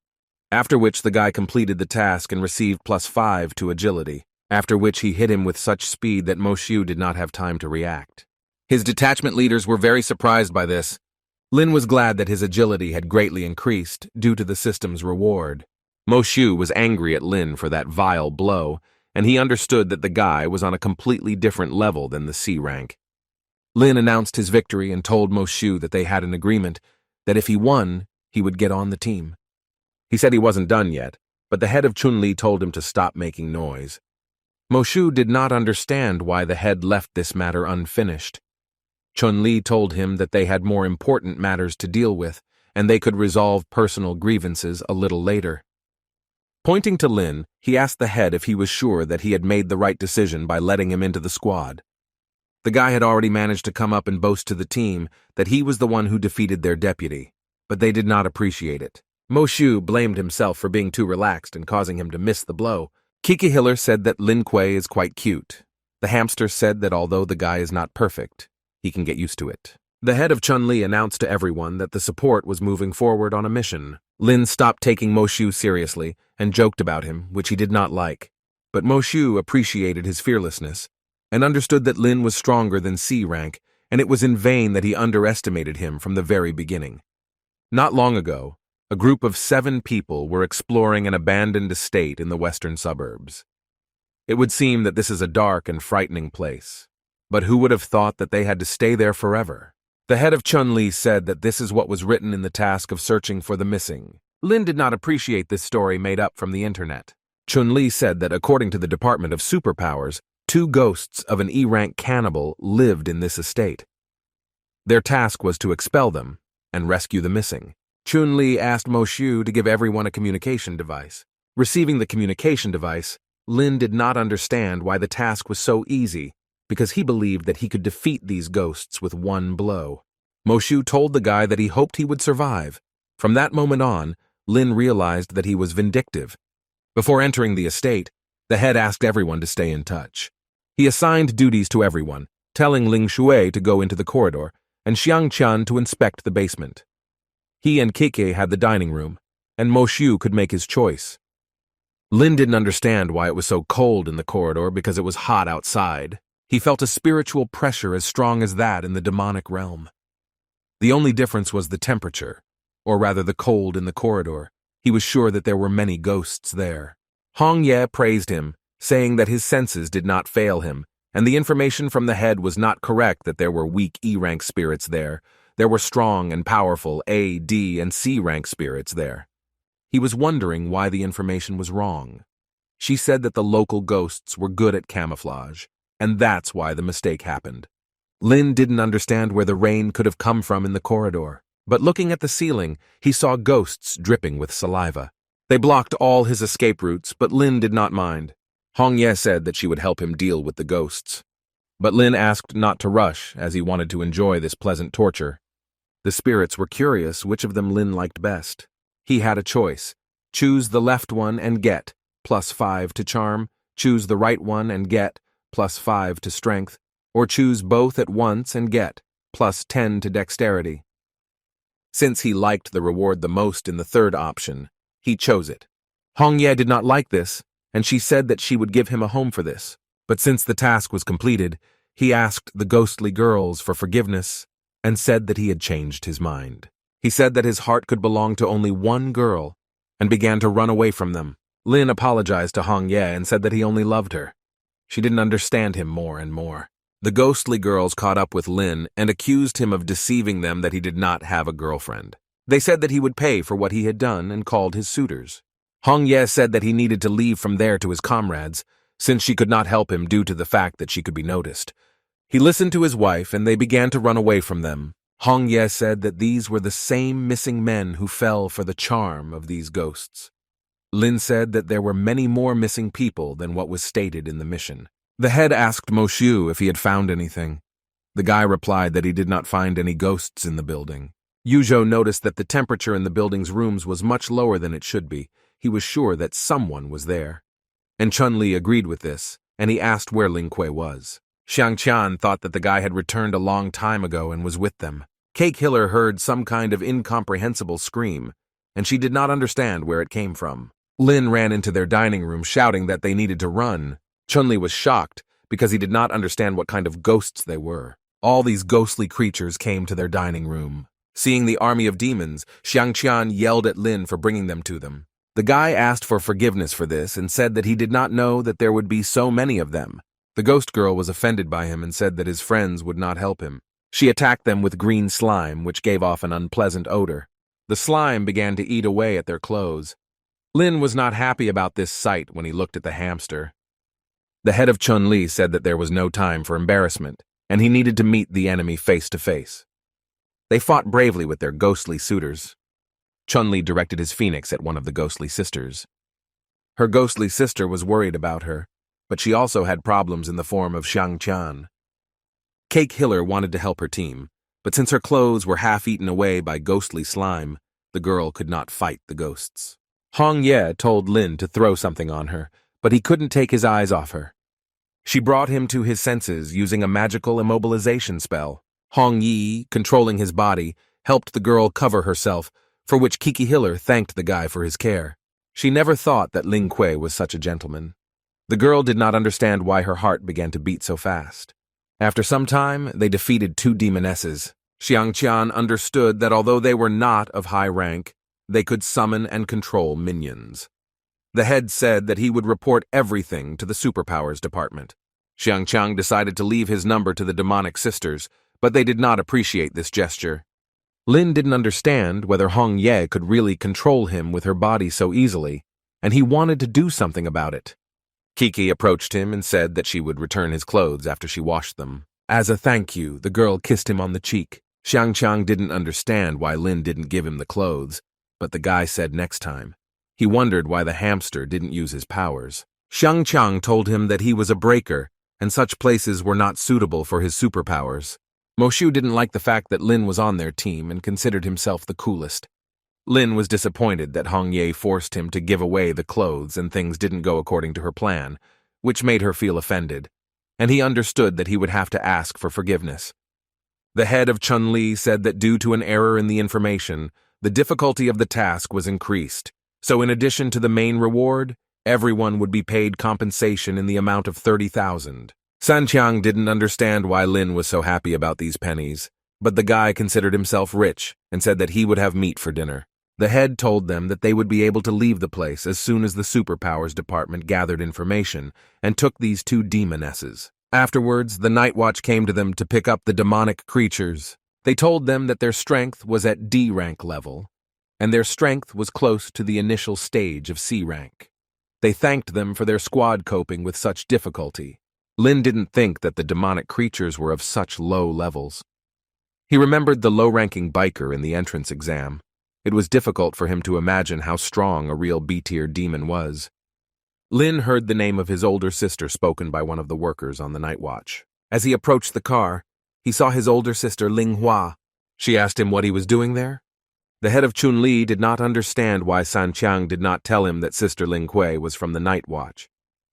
after which the guy completed the task and received +5 to agility, after which he hit him with such speed that Mo Shu did not have time to react. His detachment leaders were very surprised by this. Lin was glad that his agility had greatly increased due to the system's reward. Mo Shu was angry at Lin for that vile blow, and he understood that the guy was on a completely different level than the C rank. Lin announced his victory and told Mo Shu that they had an agreement that if he won, he would get on the team. He said he wasn't done yet, but the head of Chun-Li told him to stop making noise. Moshu did not understand why the head left this matter unfinished. Chun-Li told him that they had more important matters to deal with, and they could resolve personal grievances a little later. Pointing to Lin, he asked the head if he was sure that he had made the right decision by letting him into the squad. The guy had already managed to come up and boast to the team that he was the one who defeated their deputy, but they did not appreciate it. Moshu blamed himself for being too relaxed and causing him to miss the blow. Kikihiller said that Lin Kuei is quite cute. The hamster said that although the guy is not perfect, he can get used to it. The head of Chun-Li announced to everyone that the support was moving forward on a mission. Lin stopped taking Moshu seriously and joked about him, which he did not like. But Moshu appreciated his fearlessness and understood that Lin was stronger than C rank, and it was in vain that he underestimated him from the very beginning. Not long ago, a group of 7 people were exploring an abandoned estate in the western suburbs. It would seem that this is a dark and frightening place, but who would have thought that they had to stay there forever? The head of Chun-Li said that this is what was written in the task of searching for the missing. Lin did not appreciate this story made up from the internet. Chun-Li said that according to the Department of Superpowers, 2 ghosts of an E-rank cannibal lived in this estate. Their task was to expel them and rescue the missing. Chun-Li asked Moshu to give everyone a communication device. Receiving the communication device, Lin did not understand why the task was so easy, because he believed that he could defeat these ghosts with one blow. Moshu told the guy that he hoped he would survive. From that moment on, Lin realized that he was vindictive. Before entering the estate, the head asked everyone to stay in touch. He assigned duties to everyone, telling Ling Shui to go into the corridor and Xiang Qian to inspect the basement. He and Kike had the dining room, and Moshu could make his choice. Lin didn't understand why it was so cold in the corridor because it was hot outside. He felt a spiritual pressure as strong as that in the demonic realm. The only difference was the temperature, or rather the cold in the corridor. He was sure that there were many ghosts there. Hong Ye praised him, saying that his senses did not fail him, and the information from the head was not correct that there were weak E-rank spirits there. There were strong and powerful A, D, and C-rank spirits there. He was wondering why the information was wrong. She said that the local ghosts were good at camouflage, and that's why the mistake happened. Lin didn't understand where the rain could have come from in the corridor, but looking at the ceiling, he saw ghosts dripping with saliva. They blocked all his escape routes, but Lin did not mind. Hong Ye said that she would help him deal with the ghosts. But Lin asked not to rush, as he wanted to enjoy this pleasant torture. The spirits were curious which of them Lin liked best. He had a choice. Choose the left one and get, +5 to charm, choose the right one and get, +5 to strength, or choose both at once and get, +10 to dexterity. Since he liked the reward the most in the third option, he chose it. Hong Ye did not like this, and she said that she would give him a home for this. But since the task was completed, he asked the ghostly girls for forgiveness and said that he had changed his mind. He said that his heart could belong to only one girl and began to run away from them. Lin apologized to Hong Ye and said that he only loved her. She didn't understand him more and more. The ghostly girls caught up with Lin and accused him of deceiving them that he did not have a girlfriend. They said that he would pay for what he had done and called his suitors. Hong Ye said that he needed to leave from there to his comrades, since she could not help him due to the fact that she could be noticed. He listened to his wife and they began to run away from them. Hong Ye said that these were the same missing men who fell for the charm of these ghosts. Lin said that there were many more missing people than what was stated in the mission. The head asked Moshu if he had found anything. The guy replied that he did not find any ghosts in the building. Yuzhou noticed that the temperature in the building's rooms was much lower than it should be. He was sure that someone was there. And Chun-Li agreed with this, and he asked where Ling Kuei was. Xiang Qian thought that the guy had returned a long time ago and was with them. Cake Hiller heard some kind of incomprehensible scream, and she did not understand where it came from. Lin ran into their dining room shouting that they needed to run. Chun-Li was shocked because he did not understand what kind of ghosts they were. All these ghostly creatures came to their dining room. Seeing the army of demons, Xiang Qian yelled at Lin for bringing them to them. The guy asked for forgiveness for this and said that he did not know that there would be so many of them. The ghost girl was offended by him and said that his friends would not help him. She attacked them with green slime, which gave off an unpleasant odor. The slime began to eat away at their clothes. Lin was not happy about this sight when he looked at the hamster. The head of Chun-Li said that there was no time for embarrassment, and he needed to meet the enemy face to face. They fought bravely with their ghostly suitors. Chun-Li directed his phoenix at one of the ghostly sisters. Her ghostly sister was worried about her, but she also had problems in the form of Xiangqian. Cake Hiller wanted to help her team, but since her clothes were half eaten away by ghostly slime, the girl could not fight the ghosts. Hong Ye told Lin to throw something on her, but he couldn't take his eyes off her. She brought him to his senses using a magical immobilization spell. Hong Yi, controlling his body, helped the girl cover herself, for which Kiki Hiller thanked the guy for his care. She never thought that Ling Kui was such a gentleman. The girl did not understand why her heart began to beat so fast. After some time, they defeated 2 demonesses. Xiangqian understood that although they were not of high rank, they could summon and control minions. The head said that he would report everything to the superpowers department. Xiangqian decided to leave his number to the demonic sisters, but they did not appreciate this gesture. Lin didn't understand whether Hong Ye could really control him with her body so easily, and he wanted to do something about it. Kiki approached him and said that she would return his clothes after she washed them. As a thank you, the girl kissed him on the cheek. Xiangqian didn't understand why Lin didn't give him the clothes, but the guy said next time. He wondered why the hamster didn't use his powers. Xiangqian told him that he was a breaker, and such places were not suitable for his superpowers. Moshu didn't like the fact that Lin was on their team and considered himself the coolest. Lin was disappointed that Hong Ye forced him to give away the clothes and things didn't go according to her plan, which made her feel offended, and he understood that he would have to ask for forgiveness. The head of Chun-Li said that due to an error in the information, the difficulty of the task was increased, so in addition to the main reward, everyone would be paid compensation in the amount of 30,000. Sanqiang didn't understand why Lin was so happy about these pennies, but the guy considered himself rich and said that he would have meat for dinner. The head told them that they would be able to leave the place as soon as the superpowers department gathered information and took these 2 demonesses. Afterwards, the Night Watch came to them to pick up the demonic creatures. They told them that their strength was at D rank level, and their strength was close to the initial stage of C rank. They thanked them for their squad coping with such difficulty. Lin didn't think that the demonic creatures were of such low levels. He remembered the low-ranking biker in the entrance exam. It was difficult for him to imagine how strong a real B-tier demon was. Lin heard the name of his older sister spoken by one of the workers on the Night Watch. As he approached the car, he saw his older sister Ling Hua. She asked him what he was doing there. The head of Chun-Li did not understand why Sanqiang did not tell him that Sister Ling Kui was from the Night Watch.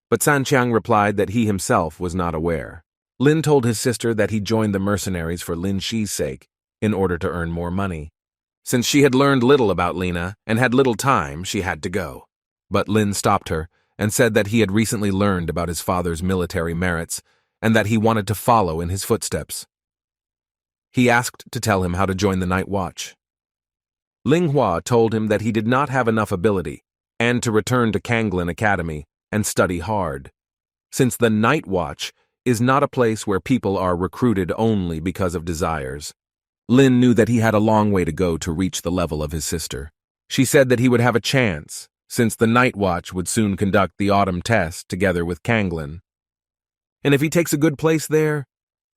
But Sanqiang replied that he himself was not aware. Lin told his sister that he joined the mercenaries for Lin Shi's sake, in order to earn more money. Since she had learned little about Lina and had little time, she had to go. But Lin stopped her and said that he had recently learned about his father's military merits and that he wanted to follow in his footsteps. He asked to tell him how to join the Night Watch. Ling Hua told him that he did not have enough ability and to return to Kanglin Academy and study hard, since the Night Watch is not a place where people are recruited only because of desires. Lin knew that he had a long way to go to reach the level of his sister. She said that he would have a chance, since the Night Watch would soon conduct the autumn test together with Kanglin. And if he takes a good place there,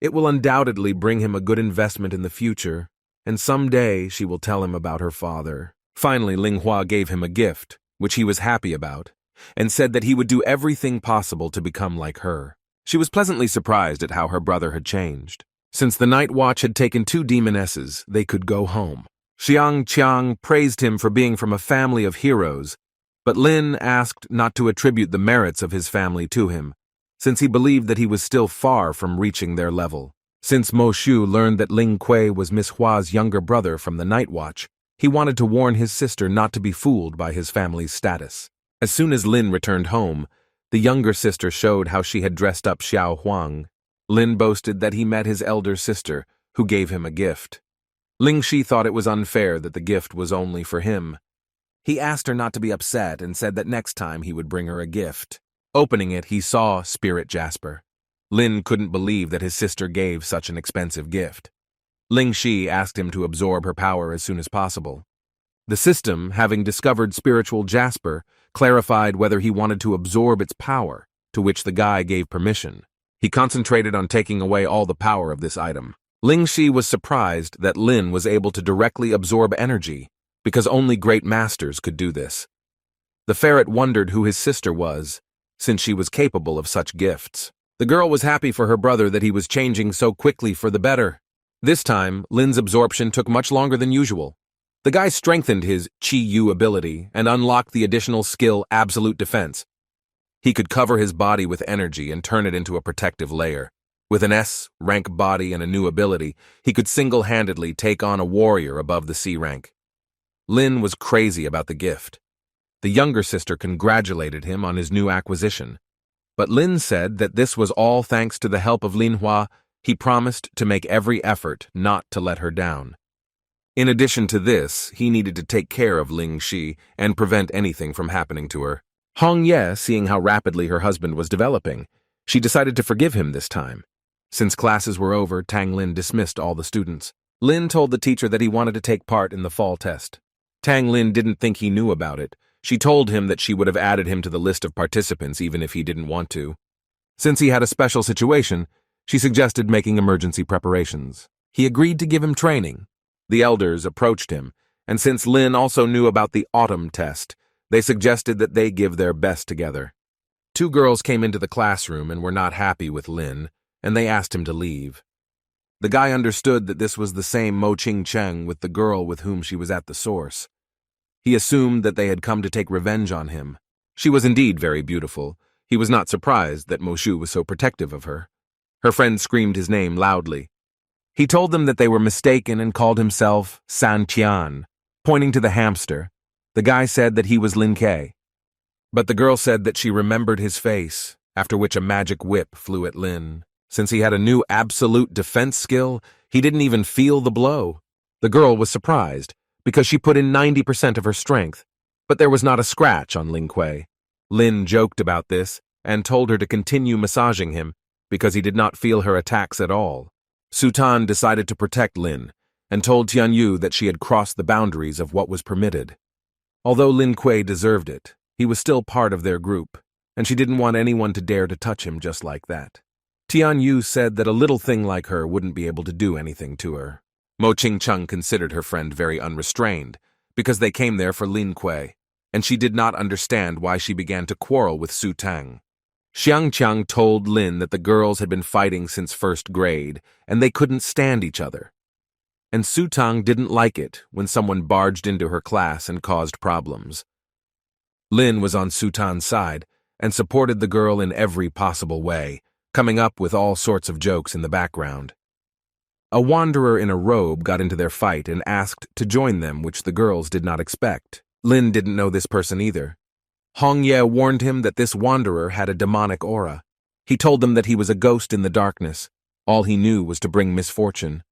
it will undoubtedly bring him a good investment in the future, and someday she will tell him about her father. Finally, Ling Hua gave him a gift, which he was happy about, and said that he would do everything possible to become like her. She was pleasantly surprised at how her brother had changed. Since the Night Watch had taken 2 demonesses, they could go home. Xiangqiang praised him for being from a family of heroes, but Lin asked not to attribute the merits of his family to him, since he believed that he was still far from reaching their level. Since Mo Shu learned that Ling Kui was Miss Hua's younger brother from the Night Watch, he wanted to warn his sister not to be fooled by his family's status. As soon as Lin returned home, the younger sister showed how she had dressed up Xiao Huang. Lin boasted that he met his elder sister, who gave him a gift. Ling Shi thought it was unfair that the gift was only for him. He asked her not to be upset and said that next time he would bring her a gift. Opening it, he saw Spirit Jasper. Lin couldn't believe that his sister gave such an expensive gift. Ling Shi asked him to absorb her power as soon as possible. The system, having discovered spiritual Jasper, clarified whether he wanted to absorb its power. to which the guy gave permission. He concentrated on taking away all the power of this item. Ling Shi was surprised that Lin was able to directly absorb energy, because only great masters could do this. The ferret wondered who his sister was, since she was capable of such gifts. The girl was happy for her brother that he was changing so quickly for the better. This time, Lin's absorption took much longer than usual. The guy strengthened his Chi-Yu ability and unlocked the additional skill Absolute Defense. He could cover his body with energy and turn it into a protective layer. With an S-rank body and a new ability, he could single-handedly take on a warrior above the C rank. Lin was crazy about the gift. The younger sister congratulated him on his new acquisition. But Lin said that this was all thanks to the help of Linhua. He promised to make every effort not to let her down. In addition to this, he needed to take care of Ling Shi and prevent anything from happening to her. Hong Ye, seeing how rapidly her husband was developing, she decided to forgive him this time. Since classes were over, Tang Lin dismissed all the students. Lin told the teacher that he wanted to take part in the fall test. Tang Lin didn't think he knew about it. She told him that she would have added him to the list of participants even if he didn't want to. Since he had a special situation, she suggested making emergency preparations. He agreed to give him training. The elders approached him, and since Lin also knew about the autumn test, they suggested that they give their best together. Two girls came into the classroom and were not happy with Lin, and they asked him to leave. The guy understood that this was the same Mo Ching Cheng with the girl with whom she was at the source. He assumed that they had come to take revenge on him. She was indeed very beautiful. He was not surprised that Mo Shu was so protective of her. Her friend screamed his name loudly. He told them that they were mistaken and called himself San Qian, pointing to the hamster. The guy said that he was Lin Ke. But the girl said that she remembered his face, after which a magic whip flew at Lin. Since he had a new absolute defense skill, he didn't even feel the blow. The girl was surprised, because she put in 90% of her strength, but there was not a scratch on Ling Kuei. Lin joked about this and told her to continue massaging him, because he did not feel her attacks at all. Su Tan decided to protect Lin, and told Tianyu that she had crossed the boundaries of what was permitted. Although Lin Kuei deserved it, he was still part of their group, and she didn't want anyone to dare to touch him just like that. Tianyu said that a little thing like her wouldn't be able to do anything to her. Mo Ching Cheng considered her friend very unrestrained, because they came there for Lin Kuei, and she did not understand why she began to quarrel with Su Tang. Xiang Qiang told Lin that the girls had been fighting since first grade, and they couldn't stand each other. And Su Tang didn't like it when someone barged into her class and caused problems. Lin was on Su Tan's side, and supported the girl in every possible way, coming up with all sorts of jokes in the background. A wanderer in a robe got into their fight and asked to join them, which the girls did not expect. Lin didn't know this person either. Hong Ye warned him that this wanderer had a demonic aura. He told them that he was a ghost in the darkness. All he knew was to bring misfortune.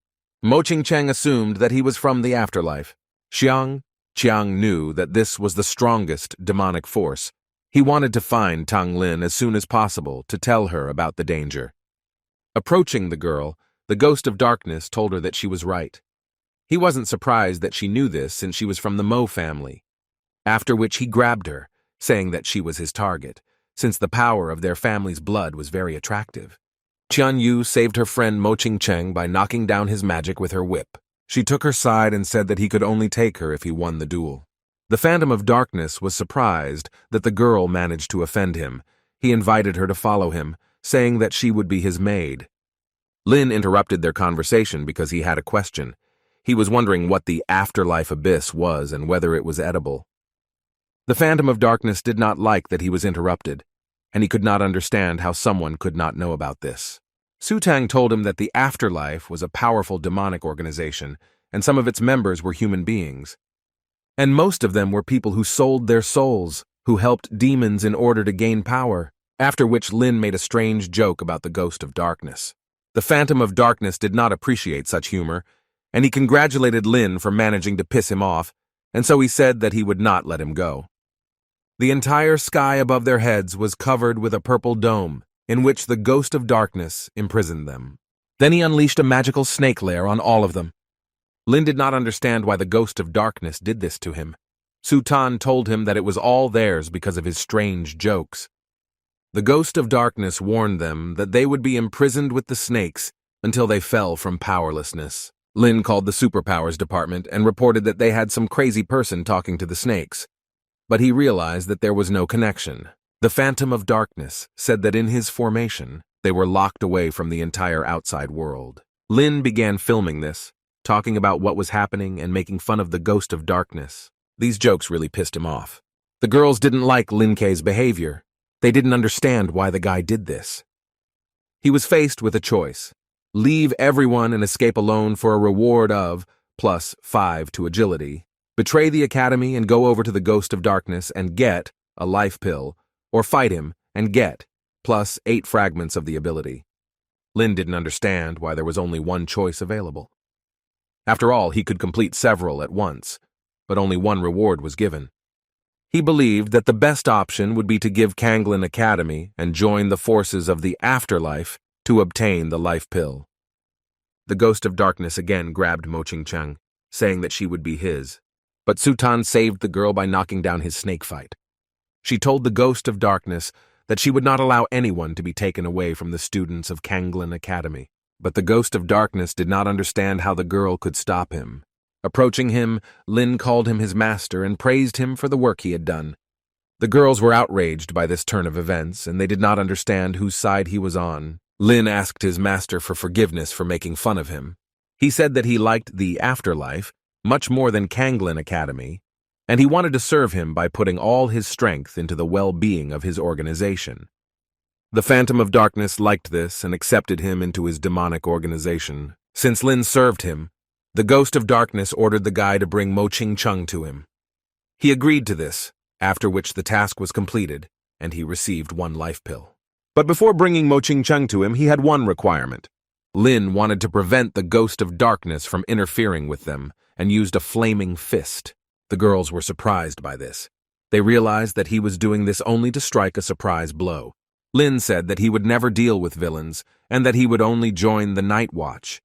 Mo Ching Cheng assumed that he was from the afterlife. Xiang Qiang knew that this was the strongest demonic force. He wanted to find Tang Lin as soon as possible to tell her about the danger. Approaching the girl, the ghost of darkness told her that she was right. He wasn't surprised that she knew this since she was from the Mo family. After which he grabbed her, saying that she was his target, since the power of their family's blood was very attractive. Tian Yu saved her friend Mo Ching Cheng by knocking down his magic with her whip. She took her side and said that he could only take her if he won the duel. The Phantom of Darkness was surprised that the girl managed to offend him. He invited her to follow him, saying that she would be his maid. Lin interrupted their conversation because he had a question. He was wondering what the afterlife abyss was and whether it was edible. The Phantom of Darkness did not like that he was interrupted, and he could not understand how someone could not know about this. Su Tang told him that the afterlife was a powerful demonic organization, and some of its members were human beings. And most of them were people who sold their souls, who helped demons in order to gain power, after which Lin made a strange joke about the Ghost of Darkness. The Phantom of Darkness did not appreciate such humor, and he congratulated Lin for managing to piss him off, and so he said that he would not let him go. The entire sky above their heads was covered with a purple dome, in which the Ghost of Darkness imprisoned them. Then he unleashed a magical snake lair on all of them. Lin did not understand why the Ghost of Darkness did this to him. Su Tan told him that it was all theirs because of his strange jokes. The Ghost of Darkness warned them that they would be imprisoned with the snakes until they fell from powerlessness. Lin called the superpowers department and reported that they had some crazy person talking to the snakes. But he realized that there was no connection. The Phantom of Darkness said that in his formation, they were locked away from the entire outside world. Lin began filming this, talking about what was happening and making fun of the Ghost of Darkness. These jokes really pissed him off. The girls didn't like Lin Kei's behavior. They didn't understand why the guy did this. He was faced with a choice. Leave everyone and escape alone for a reward of +5 to agility. Betray the academy and go over to the Ghost of Darkness and get a life pill, or fight him and get +8 fragments of the ability. Lin didn't understand why there was only one choice available. After all, he could complete several at once, but only one reward was given. He believed that the best option would be to give Kanglin Academy and join the forces of the afterlife to obtain the life pill. The Ghost of Darkness again grabbed Mo Ching-chang, saying that she would be his, but Sutan saved the girl by knocking down his snake fight. She told the Ghost of Darkness that she would not allow anyone to be taken away from the students of Kanglin Academy, but the Ghost of Darkness did not understand how the girl could stop him. Approaching him, Lin called him his master and praised him for the work he had done. The girls were outraged by this turn of events, and they did not understand whose side he was on. Lin asked his master for forgiveness for making fun of him. He said that he liked the afterlife much more than Kanglin Academy, and he wanted to serve him by putting all his strength into the well-being of his organization. The Phantom of Darkness liked this and accepted him into his demonic organization. Since Lin served him, the Ghost of Darkness ordered the guy to bring Mo Ching-chang to him. He agreed to this, after which the task was completed, and he received one life pill. But before bringing Mo Ching-chang to him, he had one requirement. Lin wanted to prevent the Ghost of Darkness from interfering with them, and used a flaming fist. The girls were surprised by this. They realized that he was doing this only to strike a surprise blow. Lin said that he would never deal with villains, and that he would only join the Night Watch.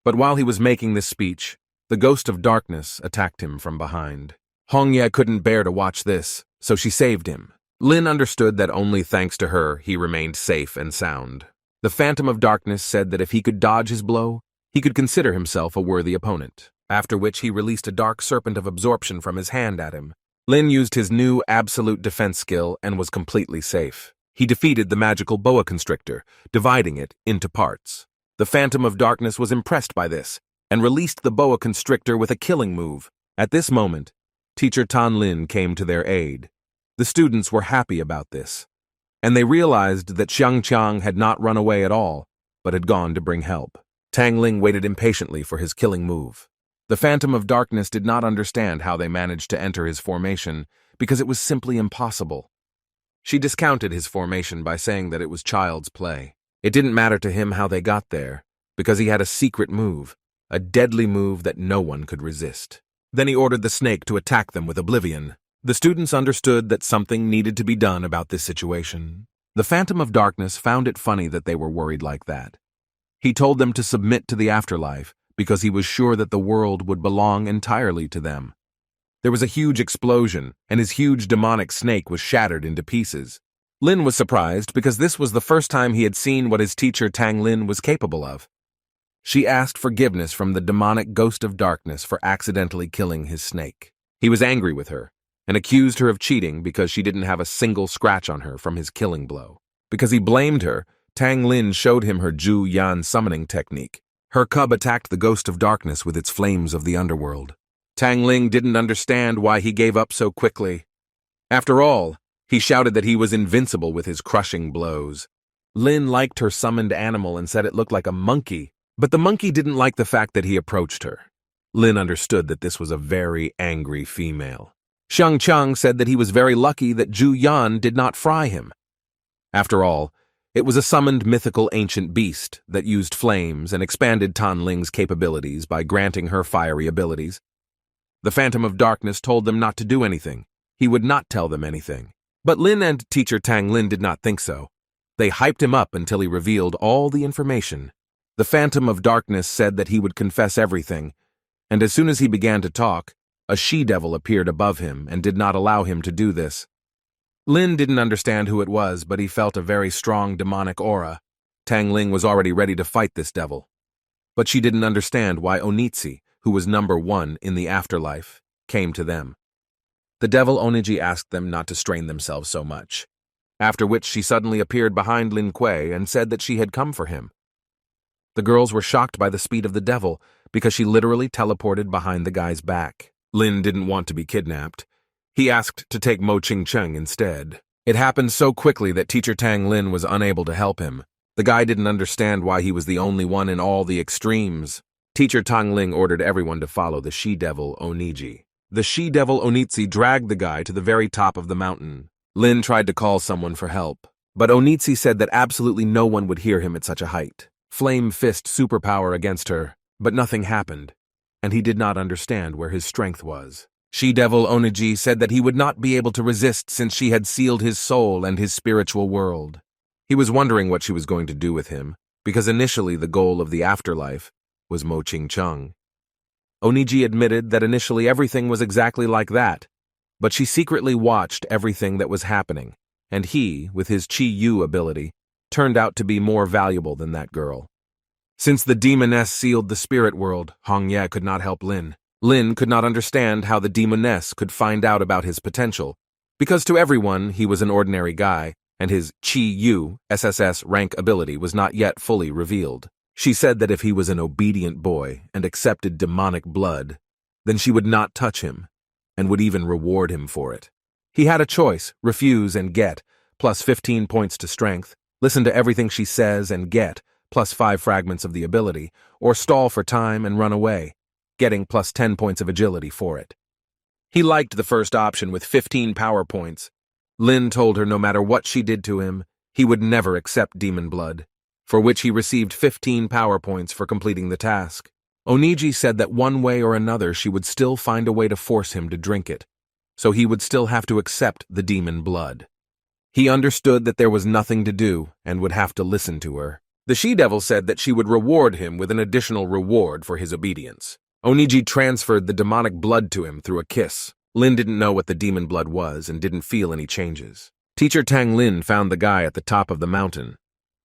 But while he was making this speech, the Ghost of Darkness attacked him from behind. Hongye couldn't bear to watch this, so she saved him. Lin understood that only thanks to her he remained safe and sound. The Phantom of Darkness said that if he could dodge his blow, he could consider himself a worthy opponent, after which he released a dark serpent of absorption from his hand at him. Lin used his new absolute defense skill and was completely safe. He defeated the magical boa constrictor, dividing it into parts. The Phantom of Darkness was impressed by this, and released the boa constrictor with a killing move. At this moment, Teacher Tan Lin came to their aid. The students were happy about this, and they realized that Xiang Qiang had not run away at all, but had gone to bring help. Tang Ling waited impatiently for his killing move. The Phantom of Darkness did not understand how they managed to enter his formation, because it was simply impossible. She discounted his formation by saying that it was child's play. It didn't matter to him how they got there, because he had a secret move, a deadly move that no one could resist. Then he ordered the snake to attack them with oblivion. The students understood that something needed to be done about this situation. The Phantom of Darkness found it funny that they were worried like that. He told them to submit to the afterlife, because he was sure that the world would belong entirely to them. There was a huge explosion, and his huge demonic snake was shattered into pieces. Lin was surprised because this was the first time he had seen what his teacher Tang Lin was capable of. She asked forgiveness from the demonic Ghost of Darkness for accidentally killing his snake. He was angry with her, and accused her of cheating because she didn't have a single scratch on her from his killing blow. Because he blamed her, Tang Lin showed him her Zhu Yan summoning technique. Her cub attacked the Ghost of Darkness with its flames of the underworld. Tang Ling didn't understand why he gave up so quickly. After all, he shouted that he was invincible with his crushing blows. Lin liked her summoned animal and said it looked like a monkey, but the monkey didn't like the fact that he approached her. Lin understood that this was a very angry female. Xiang Qiang said that he was very lucky that Zhu Yan did not fry him. After all, it was a summoned mythical ancient beast that used flames and expanded Tan Ling's capabilities by granting her fiery abilities. The Phantom of Darkness told them not to do anything. He would not tell them anything. But Lin and teacher Tang Lin did not think so. They hyped him up until he revealed all the information. The Phantom of Darkness said that he would confess everything, and as soon as he began to talk, a she-devil appeared above him and did not allow him to do this. Lin didn't understand who it was, but he felt a very strong demonic aura. Tang Ling was already ready to fight this devil. But she didn't understand why Onitsi, who was number 1 in the afterlife, came to them. The devil Oniji asked them not to strain themselves so much, after which she suddenly appeared behind Lin Kuei and said that she had come for him. The girls were shocked by the speed of the devil because she literally teleported behind the guy's back. Lin didn't want to be kidnapped. He asked to take Mo Ching Cheng instead. It happened so quickly that Teacher Tang Lin was unable to help him. The guy didn't understand why he was the only one in all the extremes. Teacher Tang Ling ordered everyone to follow the she-devil Oniji. The she-devil Onitsi dragged the guy to the very top of the mountain. Lin tried to call someone for help, but Onitsi said that absolutely no one would hear him at such a height. Flame Fist superpower against her, but nothing happened, and he did not understand where his strength was. She-devil Oniji said that he would not be able to resist since she had sealed his soul and his spiritual world. He was wondering what she was going to do with him, because initially the goal of the afterlife was Mo Ching Cheng. Oniji admitted that initially everything was exactly like that, but she secretly watched everything that was happening, and he, with his Chi-Yu ability, turned out to be more valuable than that girl. Since the demoness sealed the spirit world, Hong Ye could not help Lin. Lin could not understand how the demoness could find out about his potential, because to everyone he was an ordinary guy, and his Chi-Yu SSS rank ability was not yet fully revealed. She said that if he was an obedient boy and accepted demonic blood, then she would not touch him, and would even reward him for it. He had a choice, refuse and get, plus 15 points to strength, listen to everything she says and get, plus 5 fragments of the ability, or stall for time and run away, getting plus 10 points of agility for it. He liked the first option with 15 power points. Lin told her no matter what she did to him, he would never accept demon blood, for which he received 15 power points for completing the task. Oniji said that one way or another she would still find a way to force him to drink it, so he would still have to accept the demon blood. He understood that there was nothing to do and would have to listen to her. The she-devil said that she would reward him with an additional reward for his obedience. Oniji transferred the demonic blood to him through a kiss. Lin didn't know what the demon blood was and didn't feel any changes. Teacher Tang Lin found the guy at the top of the mountain.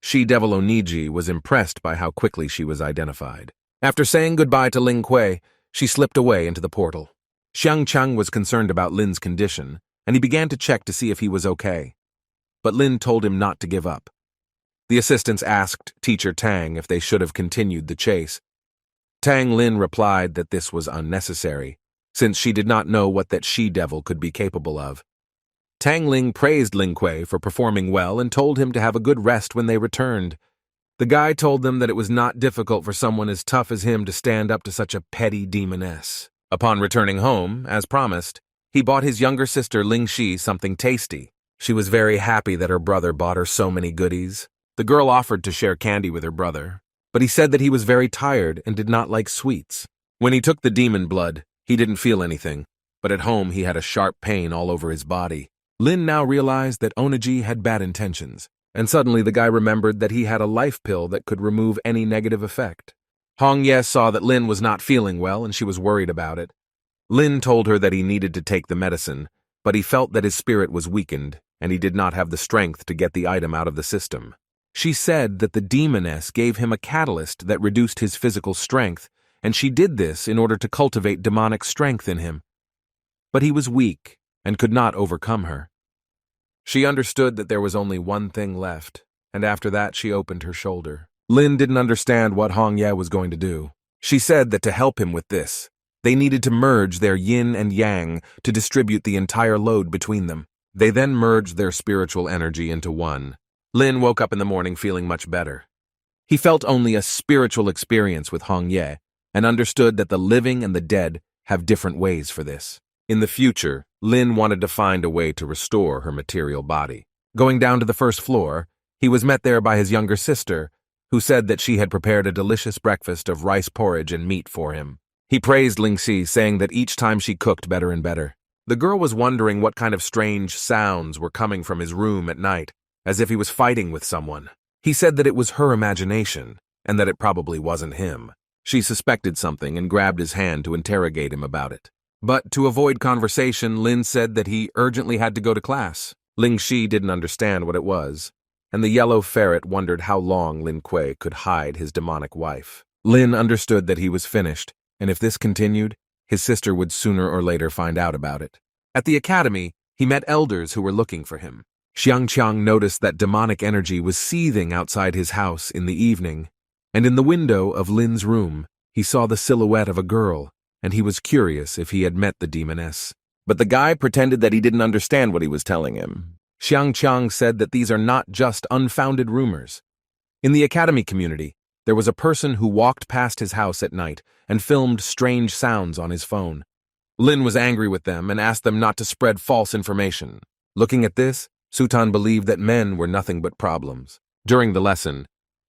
She-devil Oniji was impressed by how quickly she was identified. After saying goodbye to Ling Kuei, she slipped away into the portal. Xiang Chang was concerned about Lin's condition, and he began to check to see if he was okay. But Lin told him not to give up. The assistants asked Teacher Tang if they should have continued the chase. Tang Lin replied that this was unnecessary, since she did not know what that she-devil could be capable of. Tang Ling praised Ling Kuei for performing well and told him to have a good rest when they returned. The guy told them that it was not difficult for someone as tough as him to stand up to such a petty demoness. Upon returning home, as promised, he bought his younger sister Ling Shi something tasty. She was very happy that her brother bought her so many goodies. The girl offered to share candy with her brother, but he said that he was very tired and did not like sweets. When he took the demon blood, he didn't feel anything, but at home he had a sharp pain all over his body. Lin now realized that Oniji had bad intentions, and suddenly the guy remembered that he had a life pill that could remove any negative effect. Hong Ye saw that Lin was not feeling well and she was worried about it. Lin told her that he needed to take the medicine, but he felt that his spirit was weakened and he did not have the strength to get the item out of the system. She said that the demoness gave him a catalyst that reduced his physical strength, and she did this in order to cultivate demonic strength in him. But he was weak and could not overcome her. She understood that there was only one thing left, and after that she opened her shoulder. Lin didn't understand what Hong Ye was going to do. She said that to help him with this, they needed to merge their yin and yang to distribute the entire load between them. They then merged their spiritual energy into one. Lin woke up in the morning feeling much better. He felt only a spiritual experience with Hong Ye and understood that the living and the dead have different ways for this. In the future, Lin wanted to find a way to restore her material body. Going down to the first floor, he was met there by his younger sister, who said that she had prepared a delicious breakfast of rice porridge and meat for him. He praised Ling Xi, saying that each time she cooked better and better. The girl was wondering what kind of strange sounds were coming from his room at night, as if he was fighting with someone. He said that it was her imagination, and that it probably wasn't him. She suspected something and grabbed his hand to interrogate him about it. But to avoid conversation, Lin said that he urgently had to go to class. Ling Shi didn't understand what it was, and the yellow ferret wondered how long Lin Kuei could hide his demonic wife. Lin understood that he was finished, and if this continued, his sister would sooner or later find out about it. At the academy, he met elders who were looking for him. Xiangqiang noticed that demonic energy was seething outside his house in the evening, and in the window of Lin's room, he saw the silhouette of a girl, and he was curious if he had met the demoness. But the guy pretended that he didn't understand what he was telling him. Xiangqiang said that these are not just unfounded rumors. In the academy community, there was a person who walked past his house at night and filmed strange sounds on his phone. Lin was angry with them and asked them not to spread false information. Looking at this, Sutan believed that men were nothing but problems. During the lesson,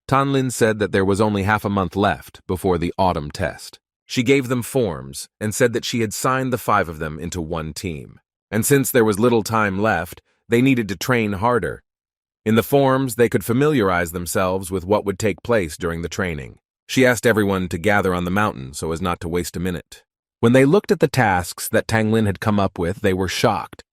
Tanlin said that there was only half a month left before the autumn test. She gave them forms and said that she had signed the 5 of them into one team. And since there was little time left, they needed to train harder. In the forms, they could familiarize themselves with what would take place during the training. She asked everyone to gather on the mountain so as not to waste a minute. When they looked at the tasks that Tang Lin had come up with, they were shocked.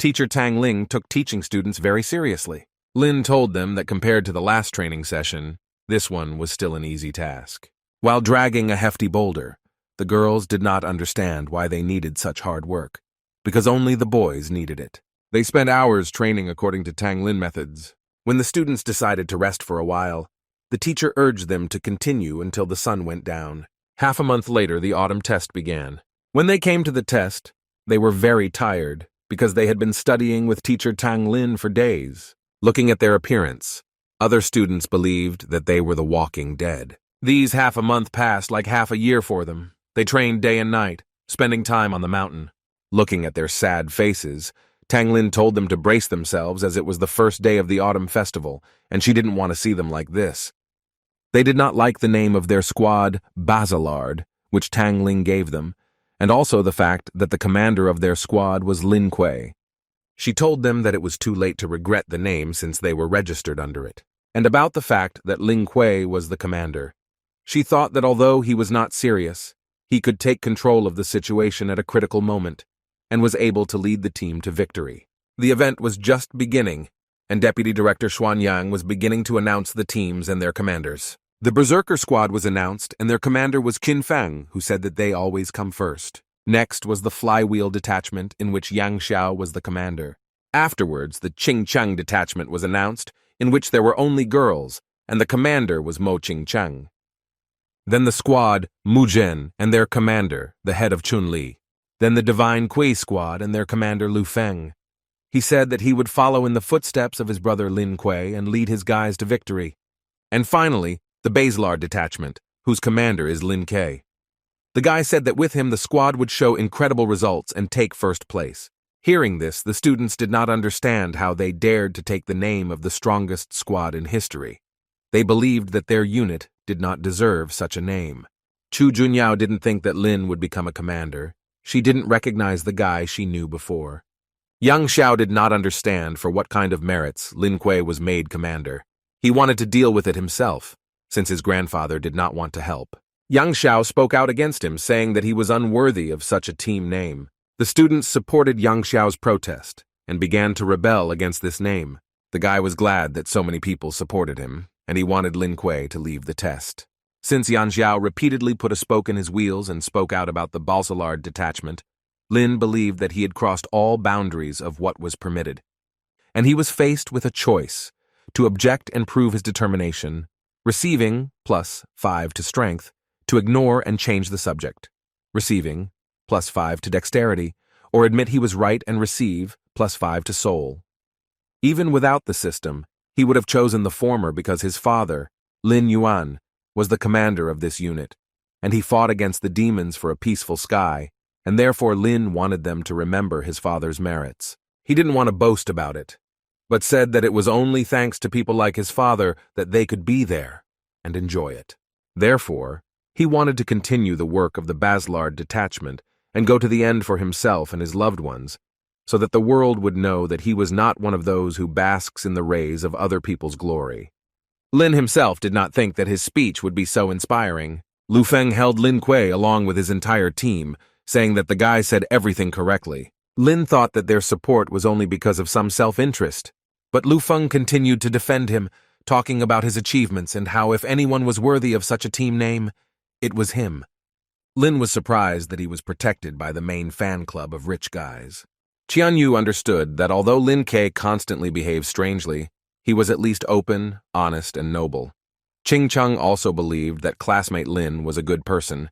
Teacher Tang Ling took teaching students very seriously. Lin told them that compared to the last training session, this one was still an easy task. While dragging a hefty boulder, the girls did not understand why they needed such hard work, because only the boys needed it. They spent hours training according to Tang Lin methods. When the students decided to rest for a while, the teacher urged them to continue until the sun went down. Half a month later, the autumn test began. When they came to the test, they were very tired because they had been studying with teacher Tang Lin for days. Looking at their appearance, other students believed that they were the walking dead. These half a month passed like half a year for them. They trained day and night, spending time on the mountain. Looking at their sad faces, Tang Lin told them to brace themselves as it was the first day of the autumn festival, and she didn't want to see them like this. They did not like the name of their squad, Basilard, which Tang Ling gave them, and also the fact that the commander of their squad was Lin Kuei. She told them that it was too late to regret the name since they were registered under it, and about the fact that Lin Kuei was the commander. She thought that although he was not serious, he could take control of the situation at a critical moment, and was able to lead the team to victory. The event was just beginning, and Deputy Director Xuanyang was beginning to announce the teams and their commanders. The Berserker Squad was announced, and their commander was Qin Fang, who said that they always come first. Next was the Flywheel Detachment, in which Yang Xiao was the commander. Afterwards, the Qing Cheng Detachment was announced, in which there were only girls, and the commander was Mo Qing Cheng. Then the squad, Mu Zhen, and their commander, the head of Chun Li. Then the Divine Kui Squad and their commander Lu Feng. He said that he would follow in the footsteps of his brother Lin Kuei and lead his guys to victory. And finally, the Basilard Detachment, whose commander is Lin Kuei. The guy said that with him the squad would show incredible results and take first place. Hearing this, the students did not understand how they dared to take the name of the strongest squad in history. They believed that their unit did not deserve such a name. Chu Junyao didn't think that Lin would become a commander. She didn't recognize the guy she knew before. Yang Xiao did not understand for what kind of merits Lin Kuei was made commander. He wanted to deal with it himself, since his grandfather did not want to help. Yang Xiao spoke out against him, saying that he was unworthy of such a team name. The students supported Yang Xiao's protest and began to rebel against this name. The guy was glad that so many people supported him, and he wanted Lin Kuei to leave the test. Since Yan Xiao repeatedly put a spoke in his wheels and spoke out about the Basilard Detachment, Lin believed that he had crossed all boundaries of what was permitted. And he was faced with a choice, to object and prove his determination, receiving +5 to strength, to ignore and change the subject, receiving +5 to dexterity, or admit he was right and receive +5 to soul. Even without the system, he would have chosen the former because his father, Lin Yuan, was the commander of this unit, and he fought against the demons for a peaceful sky, and therefore Lin wanted them to remember his father's merits. He didn't want to boast about it, but said that it was only thanks to people like his father that they could be there and enjoy it. Therefore, he wanted to continue the work of the Basilard Detachment and go to the end for himself and his loved ones, so that the world would know that he was not one of those who basks in the rays of other people's glory. Lin himself did not think that his speech would be so inspiring. Lu Feng held Lin Kuei along with his entire team, saying that the guy said everything correctly. Lin thought that their support was only because of some self-interest, but Lu Feng continued to defend him, talking about his achievements and how if anyone was worthy of such a team name, it was him. Lin was surprised that he was protected by the main fan club of rich guys. Qianyu understood that although Lin Ke constantly behaved strangely, he was at least open, honest, and noble. Ching Cheng also believed that classmate Lin was a good person.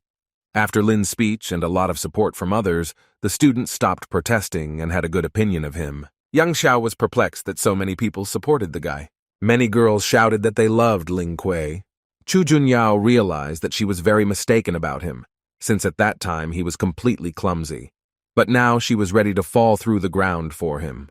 After Lin's speech and a lot of support from others, the students stopped protesting and had a good opinion of him. Yang Xiao was perplexed that so many people supported the guy. Many girls shouted that they loved Ling Kuei. Chu Junyao realized that she was very mistaken about him, since at that time he was completely clumsy. But now she was ready to fall through the ground for him.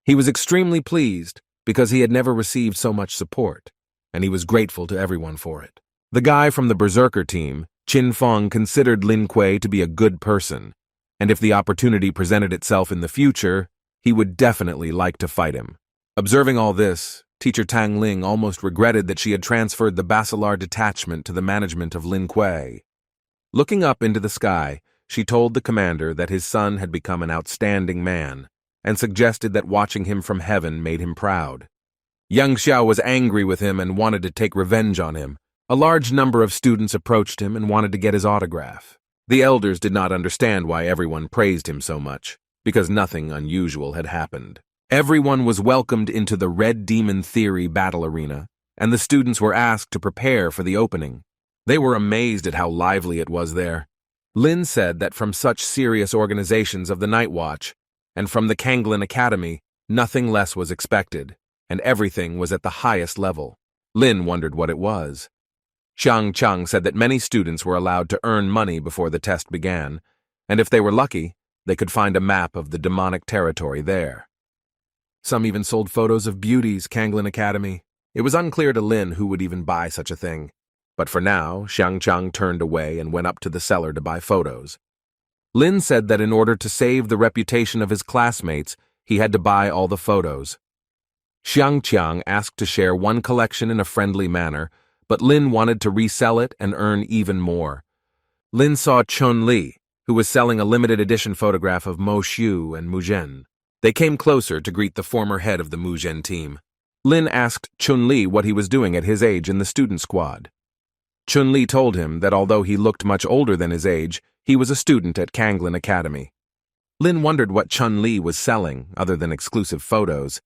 He was extremely pleased because he had never received so much support, and he was grateful to everyone for it. The guy from the Berserker team, Qin Feng, considered Lin Kuei to be a good person, and if the opportunity presented itself in the future, he would definitely like to fight him. Observing all this, Teacher Tang Ling almost regretted that she had transferred the Basilar detachment to the management of Lin Kuei. Looking up into the sky, she told the commander that his son had become an outstanding man, and suggested that watching him from heaven made him proud. Yang Xiao was angry with him and wanted to take revenge on him. A large number of students approached him and wanted to get his autograph. The elders did not understand why everyone praised him so much, because nothing unusual had happened. Everyone was welcomed into the Red Demon Theory battle arena, and the students were asked to prepare for the opening. They were amazed at how lively it was there. Lin said that from such serious organizations of the Night Watch, and from the Kanglin Academy, nothing less was expected, and everything was at the highest level. Lin wondered what it was. Xiang Cheng said that many students were allowed to earn money before the test began, and if they were lucky, they could find a map of the demonic territory there. Some even sold photos of beauties, Kanglin Academy. It was unclear to Lin who would even buy such a thing. But for now, Xiang Cheng turned away and went up to the cellar to buy photos. Lin said that in order to save the reputation of his classmates, he had to buy all the photos. Xiang Cheng asked to share one collection in a friendly manner, but Lin wanted to resell it and earn even more. Lin saw Chun Li, who was selling a limited edition photograph of Mo Xiu and Mu Zhen. They came closer to greet the former head of the Mu Zhen team. Lin asked Chun Li what he was doing at his age in the student squad. Chun Li told him that although he looked much older than his age, he was a student at Kanglin Academy. Lin wondered what Chun Li was selling, other than exclusive photos.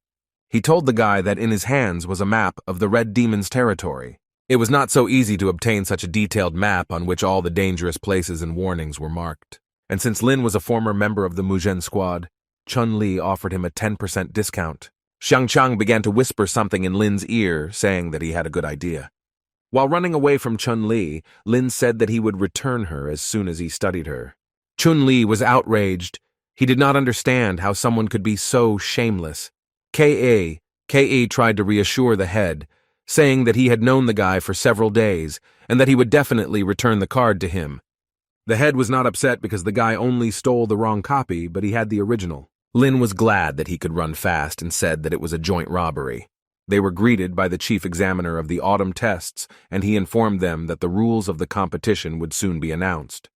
He told the guy that in his hands was a map of the Red Demon's territory. It was not so easy to obtain such a detailed map on which all the dangerous places and warnings were marked. And since Lin was a former member of the Mu Zhen squad, Chun Li offered him a 10% discount. Xiang Cheng began to whisper something in Lin's ear, saying that he had a good idea. While running away from Chun Li, Lin said that he would return her as soon as he studied her. Chun Li was outraged. He did not understand how someone could be so shameless. K.A. tried to reassure the head, saying that he had known the guy for several days and that he would definitely return the card to him. The head was not upset because the guy only stole the wrong copy, but he had the original. Lin was glad that he could run fast and said that it was a joint robbery. They were greeted by the chief examiner of the autumn tests, and he informed them that the rules of the competition would soon be announced.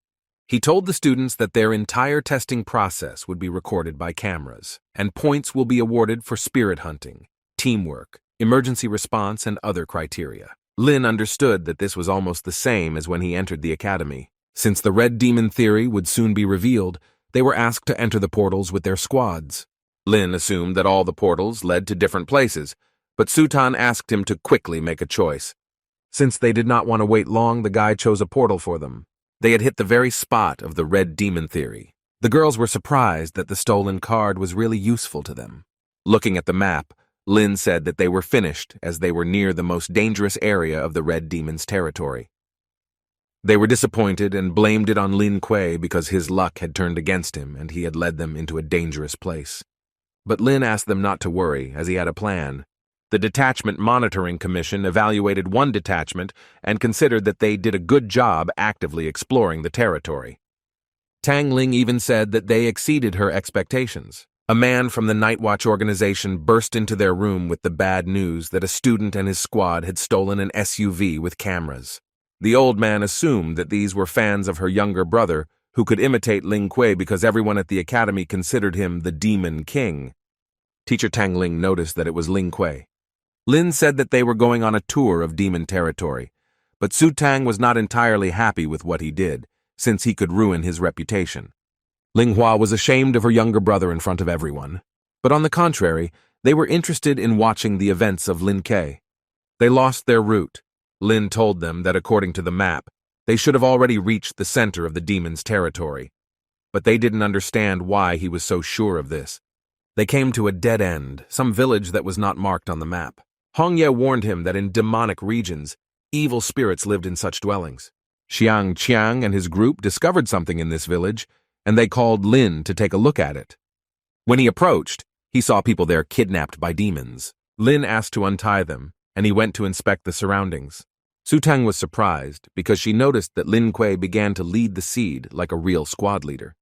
He told the students that their entire testing process would be recorded by cameras, and points will be awarded for spirit hunting, teamwork, emergency response, and other criteria. Lin understood that this was almost the same as when he entered the academy. Since the Red Demon theory would soon be revealed, they were asked to enter the portals with their squads. Lin assumed that all the portals led to different places, but Sutan asked him to quickly make a choice. Since they did not want to wait long, the guy chose a portal for them. They had hit the very spot of the Red Demon theory. The girls were surprised that the stolen card was really useful to them. Looking at the map, Lin said that they were finished as they were near the most dangerous area of the Red Demon's territory. They were disappointed and blamed it on Lin Kuei because his luck had turned against him and he had led them into a dangerous place. But Lin asked them not to worry, as he had a plan. The Detachment Monitoring Commission evaluated one detachment and considered that they did a good job actively exploring the territory. Tang Ling even said that they exceeded her expectations. A man from the Night Watch organization burst into their room with the bad news that a student and his squad had stolen an SUV with cameras. The old man assumed that these were fans of her younger brother, who could imitate Ling Kuei because everyone at the academy considered him the Demon King. Teacher Tang Ling noticed that it was Ling Kuei. Lin said that they were going on a tour of demon territory, but Su Tang was not entirely happy with what he did, since he could ruin his reputation. Ling Hua was ashamed of her younger brother in front of everyone, but on the contrary, they were interested in watching the events of Lin Kuei. They lost their route. Lin told them that according to the map, they should have already reached the center of the demon's territory, but they didn't understand why he was so sure of this. They came to a dead end, some village that was not marked on the map. Hong Ye warned him that in demonic regions, evil spirits lived in such dwellings. Xiang Qiang and his group discovered something in this village, and they called Lin to take a look at it. When he approached, he saw people there kidnapped by demons. Lin asked to untie them, and he went to inspect the surroundings. Su Tang was surprised because she noticed that Lin Kuei began to lead the seed like a real squad leader.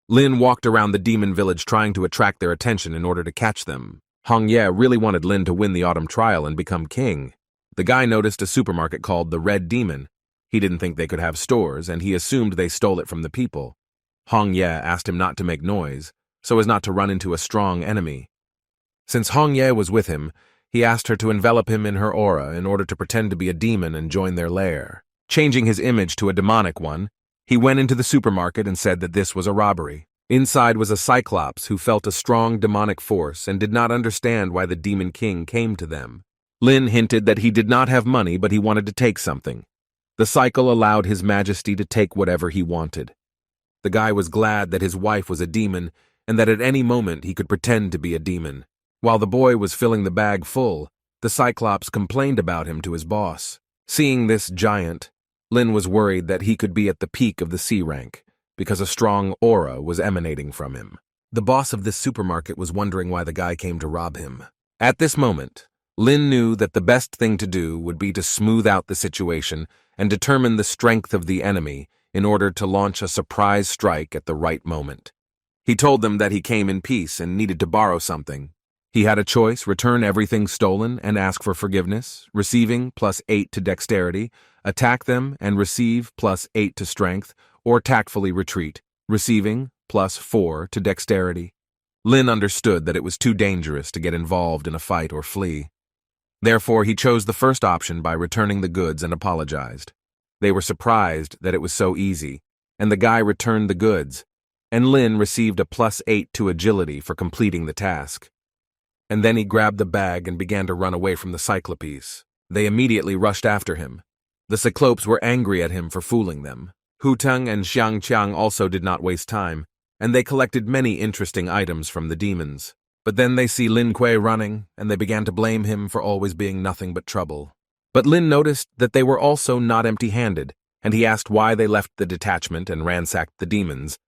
Lin walked around the demon village trying to attract their attention in order to catch them. Hong Ye really wanted Lin to win the autumn trial and become king. The guy noticed a supermarket called the Red Demon. He didn't think they could have stores, and he assumed they stole it from the people. Hong Ye asked him not to make noise, so as not to run into a strong enemy. Since Hong Ye was with him, he asked her to envelop him in her aura in order to pretend to be a demon and join their lair. Changing his image to a demonic one, he went into the supermarket and said that this was a robbery. Inside was a Cyclops who felt a strong demonic force and did not understand why the Demon King came to them. Lin hinted that he did not have money, but he wanted to take something. The cycle allowed His Majesty to take whatever he wanted. The guy was glad that his wife was a demon and that at any moment he could pretend to be a demon. While the boy was filling the bag full, the Cyclops complained about him to his boss. Seeing this giant, Lin was worried that he could be at the peak of the C rank, because a strong aura was emanating from him. The boss of this supermarket was wondering why the guy came to rob him. At this moment, Lin knew that the best thing to do would be to smooth out the situation and determine the strength of the enemy in order to launch a surprise strike at the right moment. He told them that he came in peace and needed to borrow something. He had a choice: return everything stolen and ask for forgiveness, receiving +8 to dexterity, attack them and receive +8 to strength, or tactfully retreat, receiving +4 to dexterity. Lin understood that it was too dangerous to get involved in a fight or flee. Therefore, he chose the first option by returning the goods and apologized. They were surprised that it was so easy, and the guy returned the goods, and Lin received a +8 to agility for completing the task. And then he grabbed the bag and began to run away from the Cyclopes. They immediately rushed after him. The Cyclopes were angry at him for fooling them. Hu Teng and Xiang Qiang also did not waste time, and they collected many interesting items from the demons. But then they see Lin Kuei running, and they began to blame him for always being nothing but trouble. But Lin noticed that they were also not empty-handed, and he asked why they left the detachment and ransacked the demons.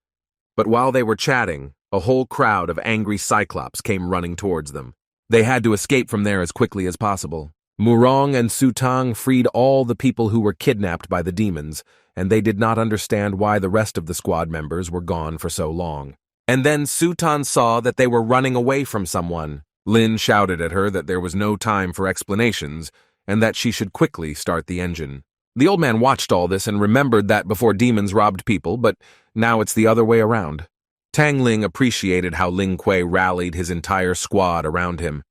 But while they were chatting, a whole crowd of angry Cyclops came running towards them. They had to escape from there as quickly as possible. Murong and Su Tang freed all the people who were kidnapped by the demons, and they did not understand why the rest of the squad members were gone for so long. And then Su Tang saw that they were running away from someone. Lin shouted at her that there was no time for explanations, and that she should quickly start the engine. The old man watched all this and remembered that before demons robbed people, but now it's the other way around. Tang Ling appreciated how Ling Kuei rallied his entire squad around him,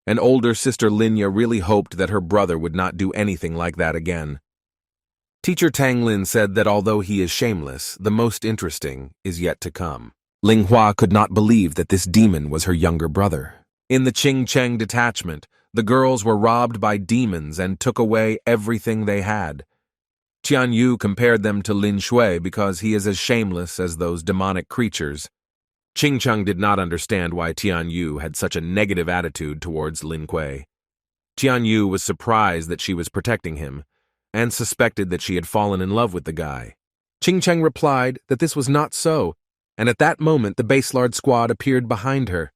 and older sister Linya really hoped that her brother would not do anything like that again. Teacher Tang Lin said that although he is shameless, the most interesting is yet to come. Ling Hua could not believe that this demon was her younger brother. In the Qing Cheng detachment, the girls were robbed by demons and took away everything they had. Tian Yu compared them to Lin Shui because he is as shameless as those demonic creatures. Qing Cheng did not understand why Tian Yu had such a negative attitude towards Lin Kuei. Tian Yu was surprised that she was protecting him, and suspected that she had fallen in love with the guy. Qing Cheng replied that this was not so, and at that moment the Baselard squad appeared behind her.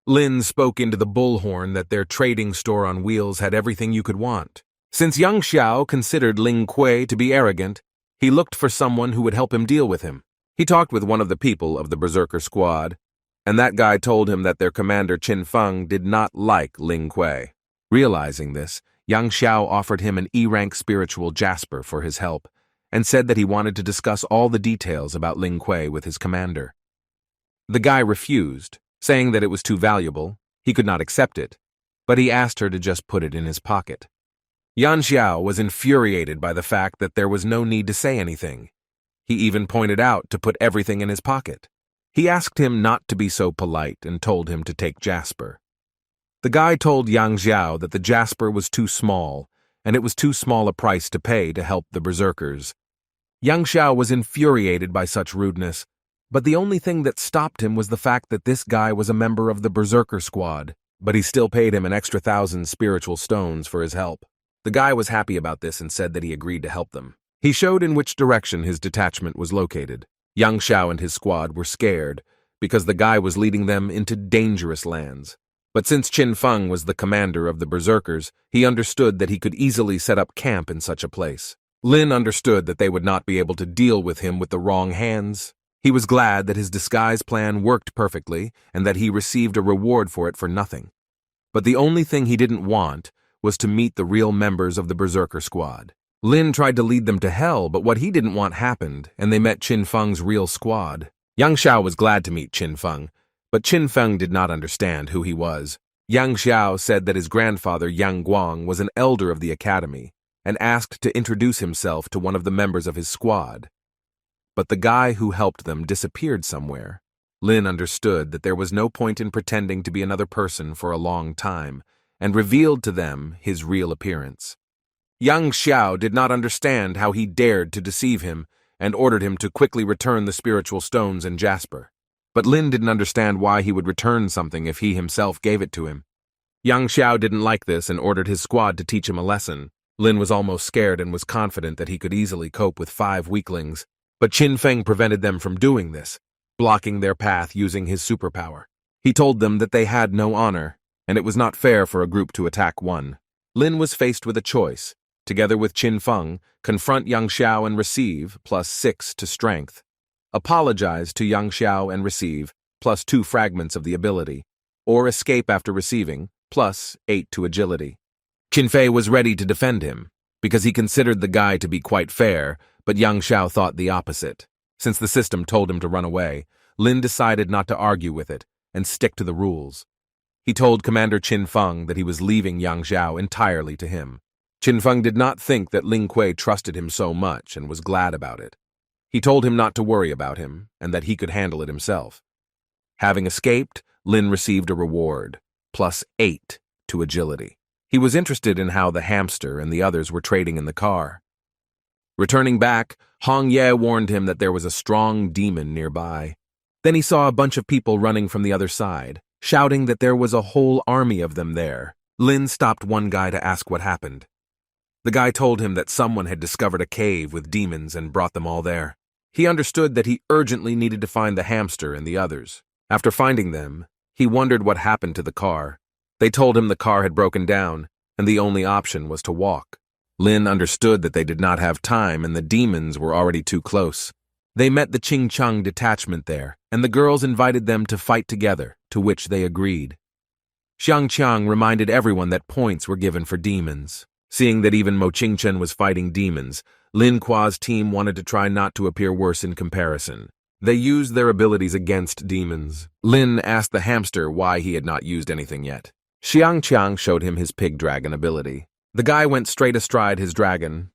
Lin spoke into the bullhorn that their trading store on wheels had everything you could want. Since Yang Xiao considered Ling Kuei to be arrogant, he looked for someone who would help him deal with him. He talked with one of the people of the Berserker squad, and that guy told him that their commander Qin Feng did not like Ling Kuei. Realizing this, Yang Xiao offered him an E-rank spiritual jasper for his help, and said that he wanted to discuss all the details about Ling Kuei with his commander. The guy refused, saying that it was too valuable, he could not accept it, but he asked her to just put it in his pocket. Yan Xiao was infuriated by the fact that there was no need to say anything. He even pointed out to put everything in his pocket. He asked him not to be so polite and told him to take Jasper. The guy told Yang Xiao that the Jasper was too small, and it was too small a price to pay to help the berserkers. Yang Xiao was infuriated by such rudeness, but the only thing that stopped him was the fact that this guy was a member of the berserker squad, but he still paid him an extra 1,000 spiritual stones for his help. The guy was happy about this and said that he agreed to help them. He showed in which direction his detachment was located. Yang Xiao and his squad were scared because the guy was leading them into dangerous lands. But since Qin Feng was the commander of the berserkers, he understood that he could easily set up camp in such a place. Lin understood that they would not be able to deal with him with the wrong hands. He was glad that his disguise plan worked perfectly and that he received a reward for it for nothing. But the only thing he didn't want was to meet the real members of the berserker squad. Lin tried to lead them to hell, but what he didn't want happened, and they met Qin Feng's real squad. Yang Xiao was glad to meet Qin Feng, but Qin Feng did not understand who he was. Yang Xiao said that his grandfather Yang Guang was an elder of the academy, and asked to introduce himself to one of the members of his squad. But the guy who helped them disappeared somewhere. Lin understood that there was no point in pretending to be another person for a long time, and revealed to them his real appearance. Yang Xiao did not understand how he dared to deceive him, and ordered him to quickly return the spiritual stones and Jasper. But Lin didn't understand why he would return something if he himself gave it to him. Yang Xiao didn't like this and ordered his squad to teach him a lesson. Lin was almost scared and was confident that he could easily cope with 5 weaklings, but Qin Feng prevented them from doing this, blocking their path using his superpower. He told them that they had no honor, and it was not fair for a group to attack one. Lin was faced with a choice. Together with Qin Feng, confront Yang Xiao and receive, +6 to strength. Apologize to Yang Xiao and receive, +2 fragments of the ability. Or escape after receiving, +8 to agility. Qin Fei was ready to defend him, because he considered the guy to be quite fair, but Yang Xiao thought the opposite. Since the system told him to run away, Lin decided not to argue with it and stick to the rules. He told Commander Qin Feng that he was leaving Yang Xiao entirely to him. Qin Feng did not think that Ling Kuei trusted him so much and was glad about it. He told him not to worry about him and that he could handle it himself. Having escaped, Lin received a reward, +8 to agility. He was interested in how the hamster and the others were trading in the car. Returning back, Hong Ye warned him that there was a strong demon nearby. Then he saw a bunch of people running from the other side, shouting that there was a whole army of them there. Lin stopped one guy to ask what happened. The guy told him that someone had discovered a cave with demons and brought them all there. He understood that he urgently needed to find the hamster and the others. After finding them, he wondered what happened to the car. They told him the car had broken down, and the only option was to walk. Lin understood that they did not have time and the demons were already too close. They met the Ching Chang detachment there, and the girls invited them to fight together, to which they agreed. Xiang Qiang reminded everyone that points were given for demons. Seeing that even Mo Qingchen was fighting demons, Lin Kua's team wanted to try not to appear worse in comparison. They used their abilities against demons. Lin asked the hamster why he had not used anything yet. Xiang Qiang showed him his pig dragon ability. The guy went straight astride his dragon.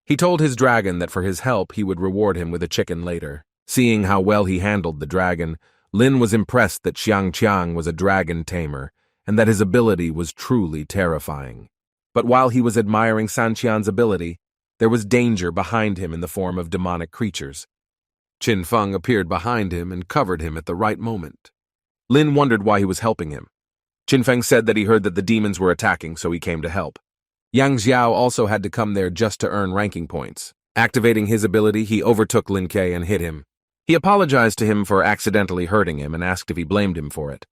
He told his dragon that for his help he would reward him with a chicken later. Seeing how well he handled the dragon, Lin was impressed that Xiang Qiang was a dragon tamer and that his ability was truly terrifying. But while he was admiring San Qian's ability, there was danger behind him in the form of demonic creatures. Qin Feng appeared behind him and covered him at the right moment. Lin wondered why he was helping him. Qin Feng said that he heard that the demons were attacking, so he came to help. Yang Xiao also had to come there just to earn ranking points. Activating his ability, he overtook Lin Kuei and hit him. He apologized to him for accidentally hurting him and asked if he blamed him for it.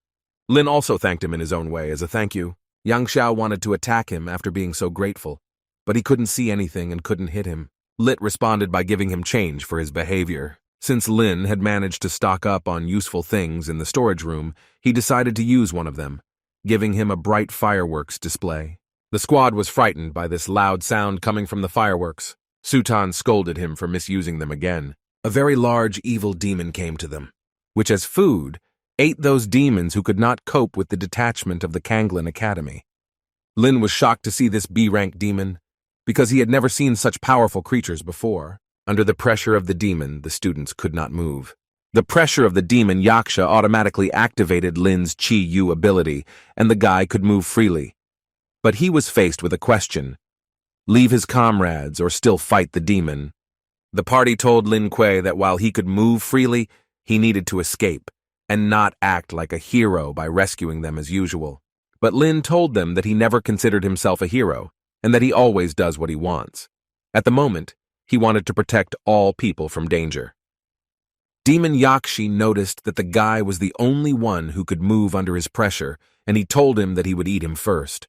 Lin also thanked him in his own way as a thank you. Yang Xiao wanted to attack him after being so grateful, but he couldn't see anything and couldn't hit him. Lit responded by giving him change for his behavior. Since Lin had managed to stock up on useful things in the storage room, he decided to use one of them, giving him a bright fireworks display. The squad was frightened by this loud sound coming from the fireworks. Sutan scolded him for misusing them again. A very large evil demon came to them, which as food ate those demons who could not cope with the detachment of the Kanglin Academy. Lin was shocked to see this B-rank demon, because he had never seen such powerful creatures before. Under the pressure of the demon, the students could not move. The pressure of the demon Yaksha automatically activated Lin's Chi-Yu ability, and the guy could move freely. But he was faced with a question: leave his comrades or still fight the demon? The party told Lin Kuei that while he could move freely, he needed to escape, and not act like a hero by rescuing them as usual. But Lin told them that he never considered himself a hero, and that he always does what he wants. At the moment, he wanted to protect all people from danger. Demon Yakshi noticed that the guy was the only one who could move under his pressure, and he told him that he would eat him first.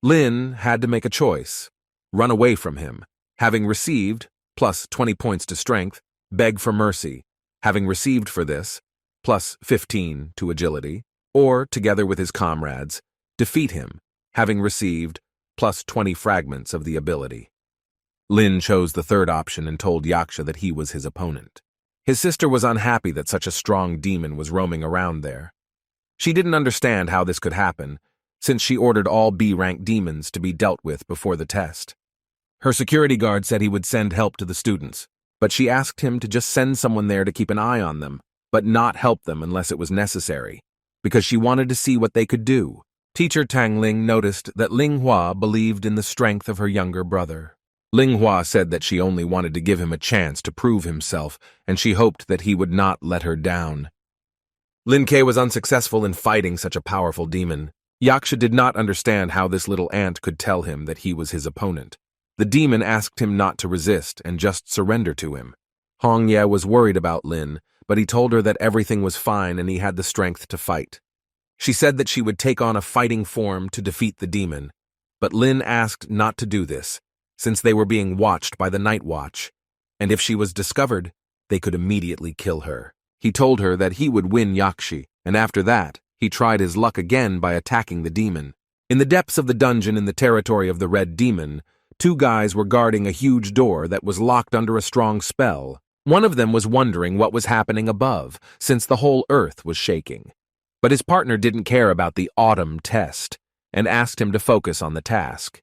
Lin had to make a choice: run away from him, having received, plus 20 points to strength, beg for mercy, having received for this, plus 15 to agility, or, together with his comrades, defeat him, having received, plus 20 fragments of the ability. Lin chose the third option and told Yaksha that he was his opponent. His sister was unhappy that such a strong demon was roaming around there. She didn't understand how this could happen, since she ordered all B-rank demons to be dealt with before the test. Her security guard said he would send help to the students, but she asked him to just send someone there to keep an eye on them, but not help them unless it was necessary, because she wanted to see what they could do. Teacher Tang Ling noticed that Ling Hua believed in the strength of her younger brother. Ling Hua said that she only wanted to give him a chance to prove himself, and she hoped that he would not let her down. Lin Kuei was unsuccessful in fighting such a powerful demon. Yaksha did not understand how this little ant could tell him that he was his opponent. The demon asked him not to resist and just surrender to him. Hong Ye was worried about Lin, but he told her that everything was fine and he had the strength to fight. She said that she would take on a fighting form to defeat the demon, but Lin asked not to do this, since they were being watched by the Night Watch, and if she was discovered, they could immediately kill her. He told her that he would win Yakshi, and after that, he tried his luck again by attacking the demon. In the depths of the dungeon in the territory of the Red Demon, two guys were guarding a huge door that was locked under a strong spell. One of them was wondering what was happening above, since the whole earth was shaking. But his partner didn't care about the autumn test, and asked him to focus on the task.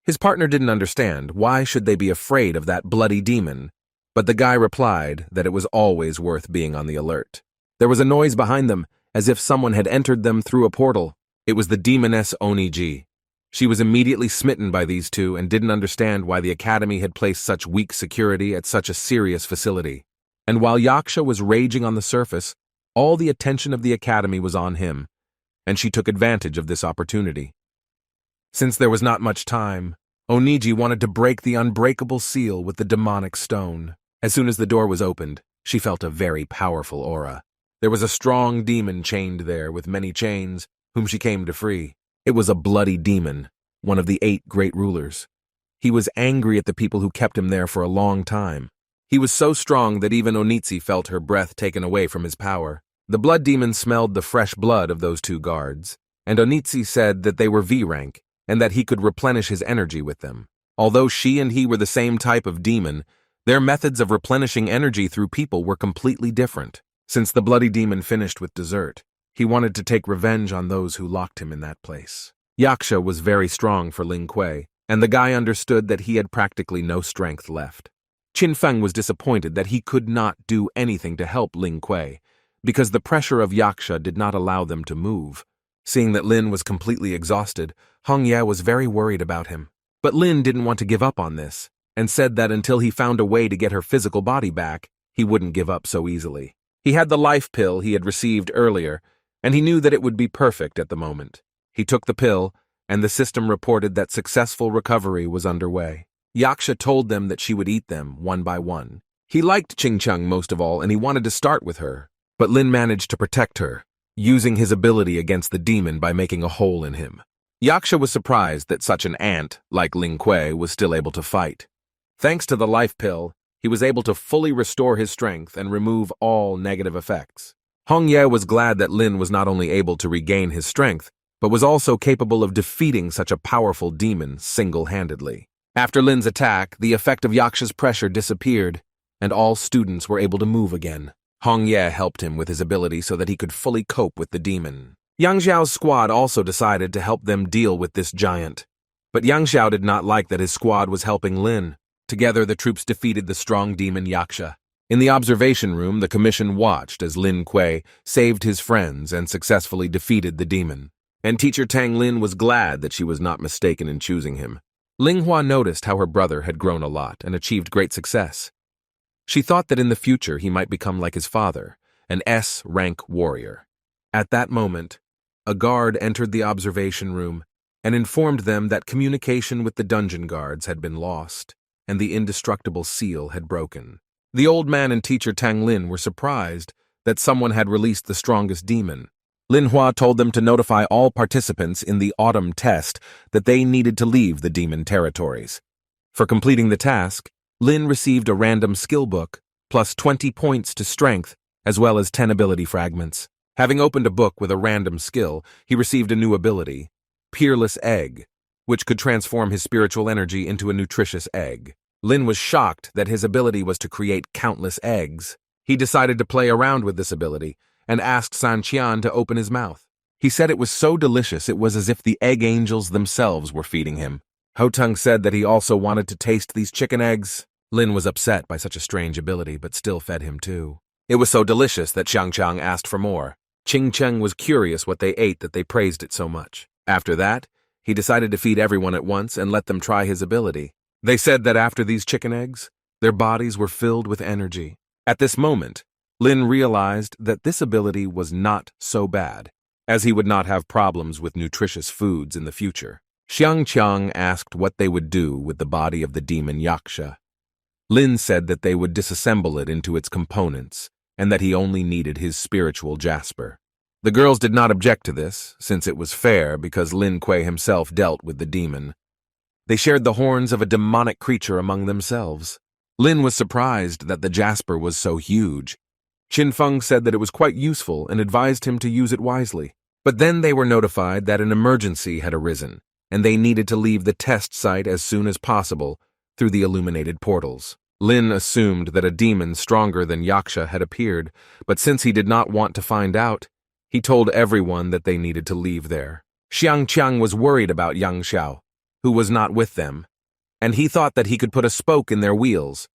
His partner didn't understand why should they be afraid of that bloody demon, but the guy replied that it was always worth being on the alert. There was a noise behind them, as if someone had entered them through a portal. It was the demoness Oniji. She was immediately smitten by these two and didn't understand why the academy had placed such weak security at such a serious facility. And while Yaksha was raging on the surface, all the attention of the academy was on him, and she took advantage of this opportunity. Since there was not much time, Oniji wanted to break the unbreakable seal with the demonic stone. As soon as the door was opened, she felt a very powerful aura. There was a strong demon chained there with many chains, whom she came to free. It was a bloody demon, one of the 8 great rulers. He was angry at the people who kept him there for a long time. He was so strong that even Onitsi felt her breath taken away from his power. The blood demon smelled the fresh blood of those 2 guards, and Onitsi said that they were V-rank, and that he could replenish his energy with them. Although she and he were the same type of demon, their methods of replenishing energy through people were completely different. Since the bloody demon finished with dessert, he wanted to take revenge on those who locked him in that place. Yaksha was very strong for Ling Kuei, and the guy understood that he had practically no strength left. Qin Feng was disappointed that he could not do anything to help Ling Kuei, because the pressure of Yaksha did not allow them to move. Seeing that Lin was completely exhausted, Hong Ye was very worried about him. But Lin didn't want to give up on this, and said that until he found a way to get her physical body back, he wouldn't give up so easily. He had the life pill he had received earlier, and he knew that it would be perfect at the moment. He took the pill, and the system reported that successful recovery was underway. Yaksha told them that she would eat them one by one. He liked Ching Chung most of all, and he wanted to start with her, but Lin managed to protect her, using his ability against the demon by making a hole in him. Yaksha was surprised that such an ant, like Ling Kuei, was still able to fight. Thanks to the life pill, he was able to fully restore his strength and remove all negative effects. Hong Ye was glad that Lin was not only able to regain his strength, but was also capable of defeating such a powerful demon single-handedly. After Lin's attack, the effect of Yaksha's pressure disappeared, and all students were able to move again. Hong Ye helped him with his ability so that he could fully cope with the demon. Yang Xiao's squad also decided to help them deal with this giant. But Yang Xiao did not like that his squad was helping Lin. Together, the troops defeated the strong demon Yaksha. In the observation room, the commission watched as Lin Kuei saved his friends and successfully defeated the demon. And teacher Tang Lin was glad that she was not mistaken in choosing him. Linghua noticed how her brother had grown a lot and achieved great success. She thought that in the future he might become like his father, an S-rank warrior. At that moment, a guard entered the observation room and informed them that communication with the dungeon guards had been lost, and the indestructible seal had broken. The old man and teacher Tang Lin were surprised that someone had released the strongest demon. Linhua told them to notify all participants in the autumn test that they needed to leave the demon territories. For completing the task, Lin received a random skill book, plus 20 points to strength, as well as 10 ability fragments. Having opened a book with a random skill, he received a new ability, Peerless Egg, which could transform his spiritual energy into a nutritious egg. Lin was shocked that his ability was to create countless eggs. He decided to play around with this ability and asked San Qian to open his mouth. He said it was so delicious it was as if the egg angels themselves were feeding him. Ho Tung said that he also wanted to taste these chicken eggs. Lin was upset by such a strange ability but still fed him too. It was so delicious that Xiang Chang asked for more. Qing Cheng was curious what they ate that they praised it so much. After that, he decided to feed everyone at once and let them try his ability. They said that after these chicken eggs, their bodies were filled with energy. At this moment, Lin realized that this ability was not so bad, as he would not have problems with nutritious foods in the future. Xiang Qiang asked what they would do with the body of the demon Yaksha. Lin said that they would disassemble it into its components, and that he only needed his spiritual jasper. The girls did not object to this, since it was fair because Lin Kuei himself dealt with the demon. They shared the horns of a demonic creature among themselves. Lin was surprised that the jasper was so huge. Qin Feng said that it was quite useful and advised him to use it wisely. But then they were notified that an emergency had arisen, and they needed to leave the test site as soon as possible through the illuminated portals. Lin assumed that a demon stronger than Yaksha had appeared, but since he did not want to find out, he told everyone that they needed to leave there. Xiang Qiang was worried about Yang Xiao, who was not with them, and he thought that he could put a spoke in their wheels.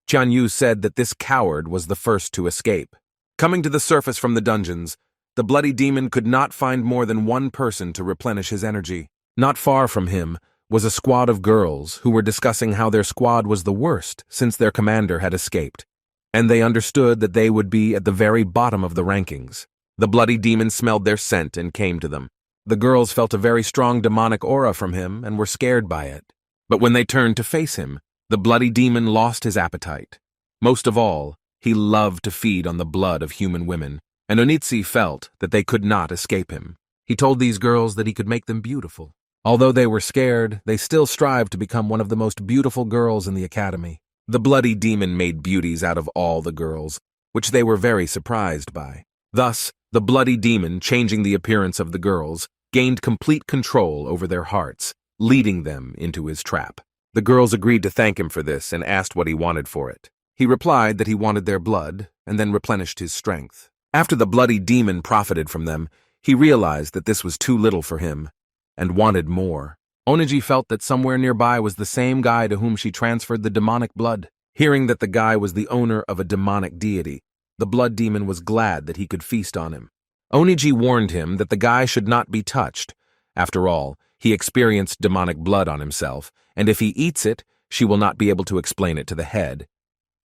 Qian Yu said that this coward was the first to escape. Coming to the surface from the dungeons, the bloody demon could not find more than one person to replenish his energy. Not far from him was a squad of girls who were discussing how their squad was the worst since their commander had escaped, and they understood that they would be at the very bottom of the rankings. The bloody demon smelled their scent and came to them. The girls felt a very strong demonic aura from him and were scared by it. But when they turned to face him, the bloody demon lost his appetite. Most of all, he loved to feed on the blood of human women, and Onitsi felt that they could not escape him. He told these girls that he could make them beautiful. Although they were scared, they still strived to become one of the most beautiful girls in the academy. The bloody demon made beauties out of all the girls, which they were very surprised by. Thus, the bloody demon, changing the appearance of the girls, gained complete control over their hearts, leading them into his trap. The girls agreed to thank him for this and asked what he wanted for it. He replied that he wanted their blood, and then replenished his strength. After the bloody demon profited from them, he realized that this was too little for him, and wanted more. Oniji felt that somewhere nearby was the same guy to whom she transferred the demonic blood. Hearing that the guy was the owner of a demonic deity, the blood demon was glad that he could feast on him. Oniji warned him that the guy should not be touched. After all, he experienced demonic blood on himself, and if he eats it, she will not be able to explain it to the head.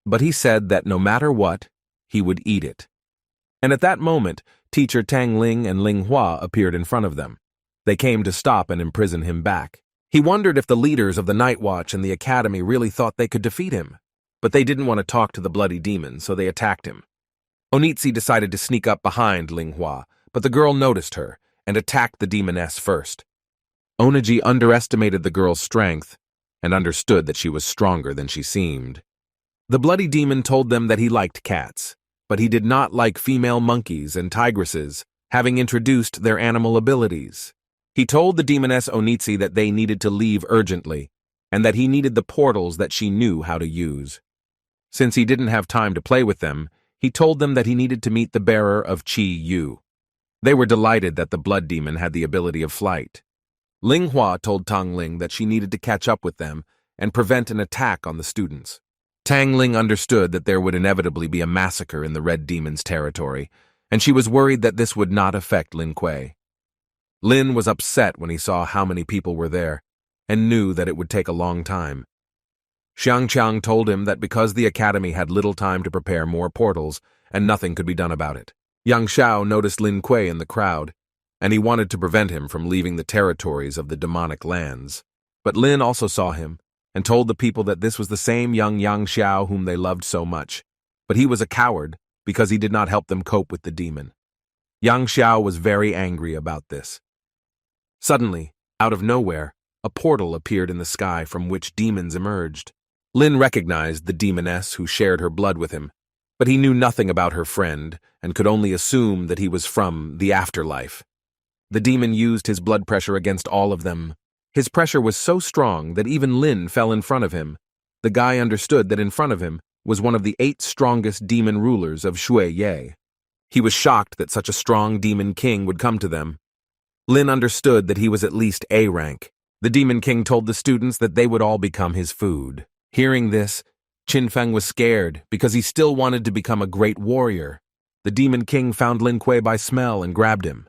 But he said that no matter what, he would eat it. And at that moment, teacher Tang Ling and Ling Hua appeared in front of them. They came to stop and imprison him back. He wondered if the leaders of the Night Watch and the Academy really thought they could defeat him. But they didn't want to talk to the bloody demon, so they attacked him. Onitsi decided to sneak up behind Ling Hua, but the girl noticed her and attacked the demoness first. Oniji underestimated the girl's strength and understood that she was stronger than she seemed. The bloody demon told them that he liked cats, but he did not like female monkeys and tigresses, having introduced their animal abilities. He told the demoness Onitsi that they needed to leave urgently, and that he needed the portals that she knew how to use. Since he didn't have time to play with them, he told them that he needed to meet the bearer of Qi Yu. They were delighted that the blood demon had the ability of flight. Ling Hua told Tang Ling that she needed to catch up with them and prevent an attack on the students. Tang Ling understood that there would inevitably be a massacre in the Red Demon's territory, and she was worried that this would not affect Lin Kuei. Lin was upset when he saw how many people were there, and knew that it would take a long time. Xiang Qiang told him that because the academy had little time to prepare more portals, and nothing could be done about it. Yang Xiao noticed Lin Kuei in the crowd, and he wanted to prevent him from leaving the territories of the demonic lands. But Lin also saw him, and told the people that this was the same young Yang Xiao whom they loved so much, but he was a coward because he did not help them cope with the demon. Yang Xiao was very angry about this. Suddenly, out of nowhere, a portal appeared in the sky from which demons emerged. Lin recognized the demoness who shared her blood with him, but he knew nothing about her friend and could only assume that he was from the afterlife. The demon used his blood pressure against all of them. His pressure was so strong that even Lin fell in front of him. The guy understood that in front of him was one of the 8 strongest demon rulers of Shui Ye. He was shocked that such a strong demon king would come to them. Lin understood that he was at least A rank. The demon king told the students that they would all become his food. Hearing this, Qin Feng was scared because he still wanted to become a great warrior. The demon king found Lin Kuei by smell and grabbed him.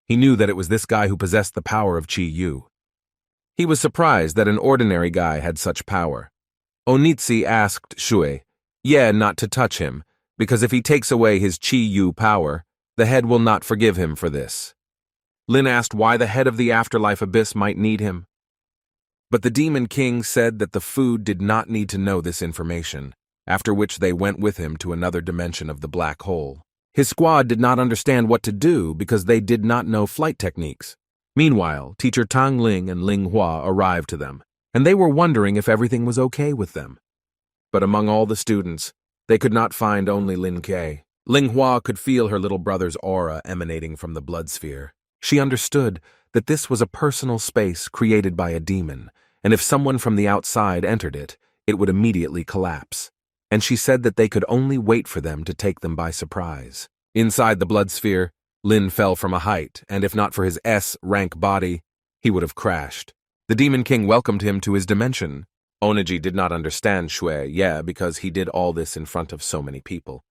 He knew that it was this guy who possessed the power of Qi Yu. He was surprised that an ordinary guy had such power. Onitsi asked Shui, not to touch him, because if he takes away his Qi Yu power, the head will not forgive him for this. Lin asked why the head of the afterlife abyss might need him. But the demon king said that the food did not need to know this information, after which they went with him to another dimension of the black hole. His squad did not understand what to do because they did not know flight techniques. Meanwhile, teacher Tang Ling and Ling Hua arrived to them, and they were wondering if everything was okay with them. But among all the students, they could not find only Lin Kuei. Ling Hua could feel her little brother's aura emanating from the blood sphere. She understood that this was a personal space created by a demon, and if someone from the outside entered it, it would immediately collapse. And she said that they could only wait for them to take them by surprise. Inside the blood sphere, Lin fell from a height, and if not for his S-rank body, he would have crashed. The Demon King welcomed him to his dimension. Oniji did not understand Shui Ye because he did all this in front of so many people.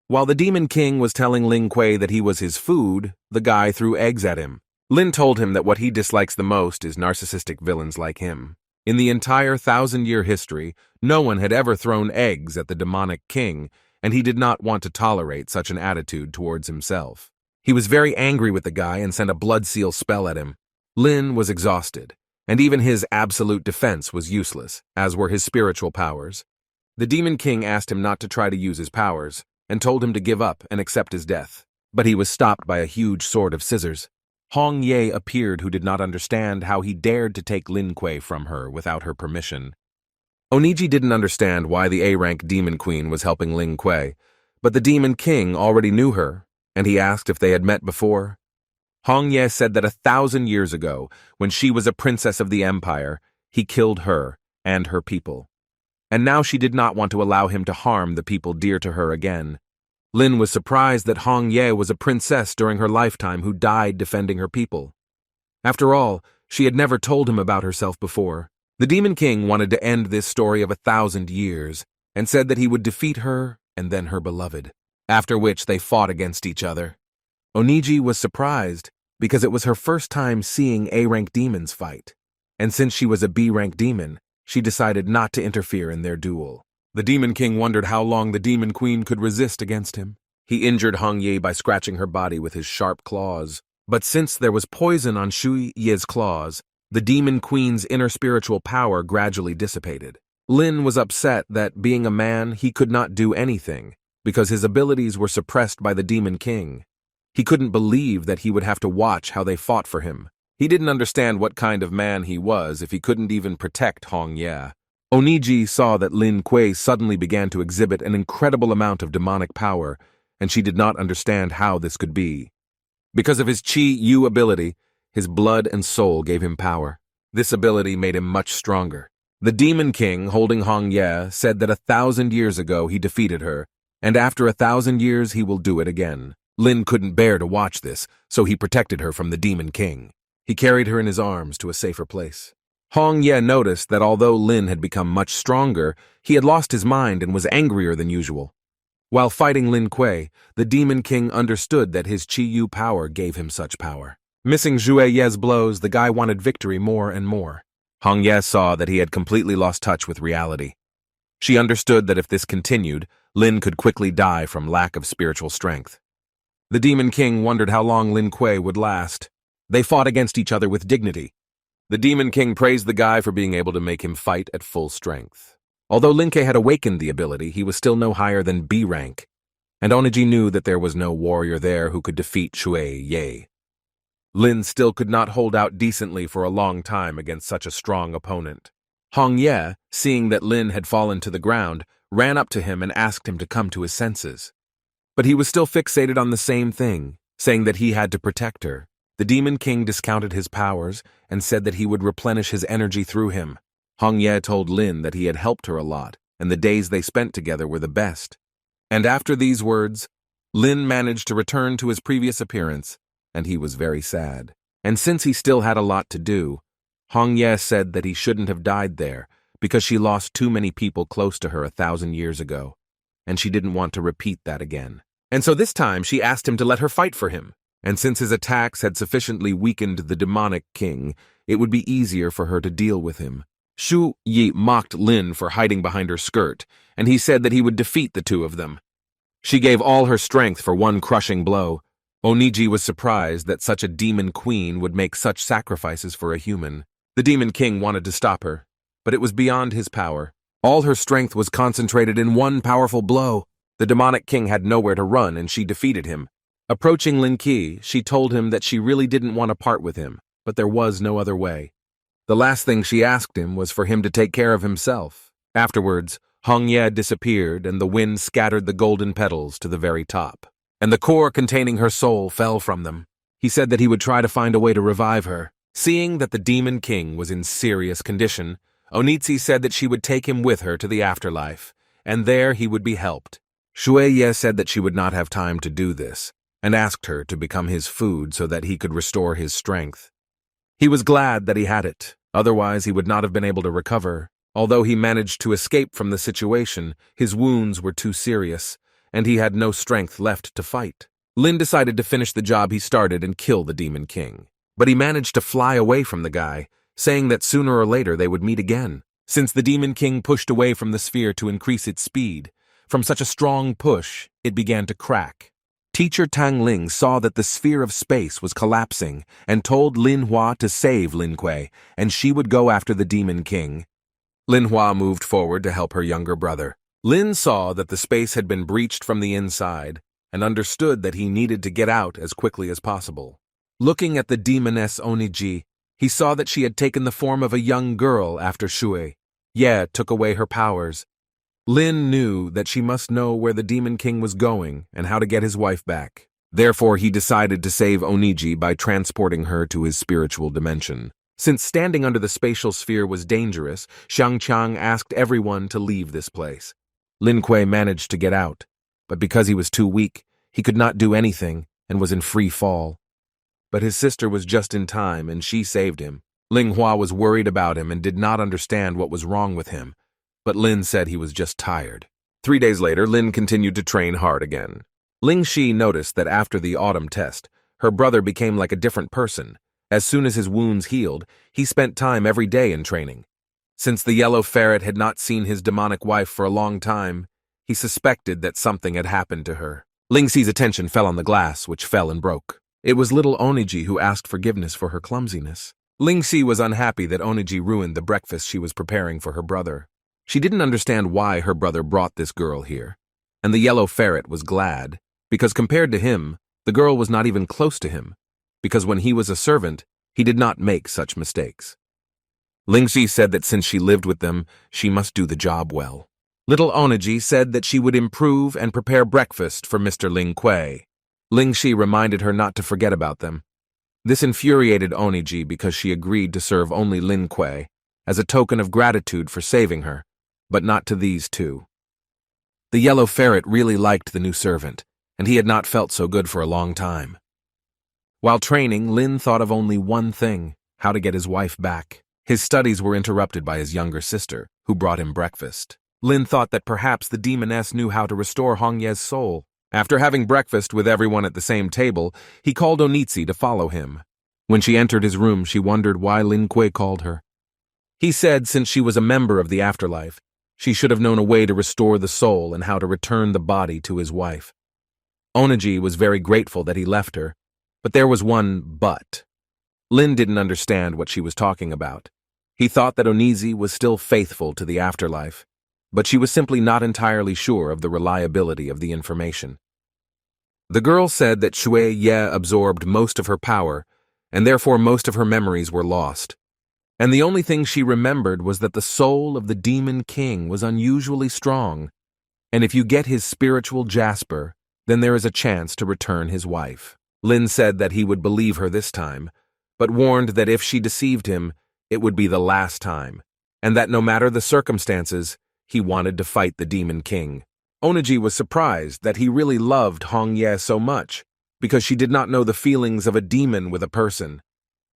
While the Demon King was telling Lin Kuei that he was his food, the guy threw eggs at him. Lin told him that what he dislikes the most is narcissistic villains like him. In the entire 1,000-year history, no one had ever thrown eggs at the demonic king, and he did not want to tolerate such an attitude towards himself. He was very angry with the guy and sent a blood seal spell at him. Lin was exhausted, and even his absolute defense was useless, as were his spiritual powers. The Demon King asked him not to try to use his powers, and told him to give up and accept his death. But he was stopped by a huge sword of scissors. Hong Ye appeared, who did not understand how he dared to take Lin Kuei from her without her permission. Oniji didn't understand why the A-rank Demon Queen was helping Lin Kuei, but the Demon King already knew her, and he asked if they had met before. Hong Ye said that 1,000 years ago, when she was a princess of the empire, he killed her and her people. And now she did not want to allow him to harm the people dear to her again. Lin was surprised that Hong Ye was a princess during her lifetime who died defending her people. After all, she had never told him about herself before. The Demon King wanted to end this story of 1,000 years, and said that he would defeat her and then her beloved, after which they fought against each other. Oniji was surprised because it was her first time seeing A-rank demons fight, and since she was a B-rank demon, she decided not to interfere in their duel. The Demon King wondered how long the Demon Queen could resist against him. He injured Hong Ye by scratching her body with his sharp claws. But since there was poison on Shui Ye's claws, the Demon Queen's inner spiritual power gradually dissipated. Lin was upset that, being a man, he could not do anything, because his abilities were suppressed by the Demon King. He couldn't believe that he would have to watch how they fought for him. He didn't understand what kind of man he was if he couldn't even protect Hong Ye. Oniji saw that Lin Kuei suddenly began to exhibit an incredible amount of demonic power, and she did not understand how this could be. Because of his Qi Yu ability, his blood and soul gave him power. This ability made him much stronger. The Demon King, holding Hong Ye, said that 1,000 years ago he defeated her, and after 1,000 years he will do it again. Lin couldn't bear to watch this, so he protected her from the Demon King. He carried her in his arms to a safer place. Hong Ye noticed that although Lin had become much stronger, he had lost his mind and was angrier than usual. While fighting Lin Kuei, the Demon King understood that his Qi Yu power gave him such power. Missing Zhue Ye's blows, the guy wanted victory more and more. Hong Ye saw that he had completely lost touch with reality. She understood that if this continued, Lin could quickly die from lack of spiritual strength. The Demon King wondered how long Lin Kuei would last. They fought against each other with dignity. The Demon King praised the guy for being able to make him fight at full strength. Although Lin Kuei had awakened the ability, he was still no higher than B rank, and Oniji knew that there was no warrior there who could defeat Shui Ye. Lin still could not hold out decently for a long time against such a strong opponent. Hong Ye, seeing that Lin had fallen to the ground, ran up to him and asked him to come to his senses. But he was still fixated on the same thing, saying that he had to protect her. The Demon King discounted his powers and said that he would replenish his energy through him. Hong Ye told Lin that he had helped her a lot, and the days they spent together were the best. And after these words, Lin managed to return to his previous appearance, and he was very sad. And since he still had a lot to do, Hong Ye said that he shouldn't have died there because she lost too many people close to her 1,000 years ago, and she didn't want to repeat that again. And so this time she asked him to let her fight for him. And since his attacks had sufficiently weakened the demonic king, it would be easier for her to deal with him. Shu Yi mocked Lin for hiding behind her skirt, and he said that he would defeat the two of them. She gave all her strength for one crushing blow. Oniji was surprised that such a demon queen would make such sacrifices for a human. The Demon King wanted to stop her, but it was beyond his power. All her strength was concentrated in one powerful blow. The demonic king had nowhere to run, and she defeated him. Approaching Lin Qi, she told him that she really didn't want to part with him, but there was no other way. The last thing she asked him was for him to take care of himself. Afterwards, Hong Ye disappeared and the wind scattered the golden petals to the very top, and the core containing her soul fell from them. He said that he would try to find a way to revive her. Seeing that the Demon King was in serious condition, Onitsi said that she would take him with her to the afterlife, and there he would be helped. Shui Ye said that she would not have time to do this, and asked her to become his food so that he could restore his strength. He was glad that he had it, otherwise he would not have been able to recover. Although he managed to escape from the situation, his wounds were too serious, and he had no strength left to fight. Lin decided to finish the job he started and kill the Demon King. But he managed to fly away from the guy, saying that sooner or later they would meet again. Since the Demon King pushed away from the sphere to increase its speed, from such a strong push, it began to crack. Teacher Tang Ling saw that the sphere of space was collapsing and told Lin Hua to save Lin Kuei, and she would go after the Demon King. Lin Hua moved forward to help her younger brother. Lin saw that the space had been breached from the inside and understood that he needed to get out as quickly as possible. Looking at the demoness Oniji, he saw that she had taken the form of a young girl after Shui Ye took away her powers. Lin knew that she must know where the Demon King was going and how to get his wife back. Therefore, he decided to save Oniji by transporting her to his spiritual dimension. Since standing under the spatial sphere was dangerous, Xiangqiang asked everyone to leave this place. Lin Kuei managed to get out, but because he was too weak, he could not do anything and was in free fall. But his sister was just in time and she saved him. Ling Hua was worried about him and did not understand what was wrong with him, but Lin said he was just tired. 3 days later, Lin continued to train hard again. Ling Shi noticed that after the autumn test, her brother became like a different person. As soon as his wounds healed, he spent time every day in training. Since the yellow ferret had not seen his demonic wife for a long time, he suspected that something had happened to her. Ling Xi's attention fell on the glass, which fell and broke. It was little Oniji who asked forgiveness for her clumsiness. Ling Xi was unhappy that Oniji ruined the breakfast she was preparing for her brother. She didn't understand why her brother brought this girl here, and the yellow ferret was glad, because compared to him, the girl was not even close to him, because when he was a servant, he did not make such mistakes. Ling Xi said that since she lived with them, she must do the job well. Little Oniji said that she would improve and prepare breakfast for Mr. Ling Kuei. Ling Xi reminded her not to forget about them. This infuriated Oniji because she agreed to serve only Lin Kuei. as a token of gratitude for saving her, but not to these two. The yellow ferret really liked the new servant, and he had not felt so good for a long time. While training, Lin thought of only one thing: how to get his wife back. His studies were interrupted by his younger sister, who brought him breakfast. Lin thought that perhaps the demoness knew how to restore Hongye's soul. After having breakfast with everyone at the same table, he called Onitsi to follow him. When she entered his room, she wondered why Lin Kuei called her. He said since she was a member of the afterlife, she should have known a way to restore the soul and how to return the body to his wife. Oniji was very grateful that he left her, but there was one but. Lin didn't understand what she was talking about. He thought that Onitsi was still faithful to the afterlife, but she was simply not entirely sure of the reliability of the information. The girl said that Shui Ye absorbed most of her power, and therefore most of her memories were lost. And the only thing she remembered was that the soul of the demon king was unusually strong, and if you get his spiritual jasper, then there is a chance to return his wife. Lin said that he would believe her this time, but warned that if she deceived him, it would be the last time, and that no matter the circumstances, he wanted to fight the demon king. Oniji was surprised that he really loved Hongye so much, because she did not know the feelings of a demon with a person.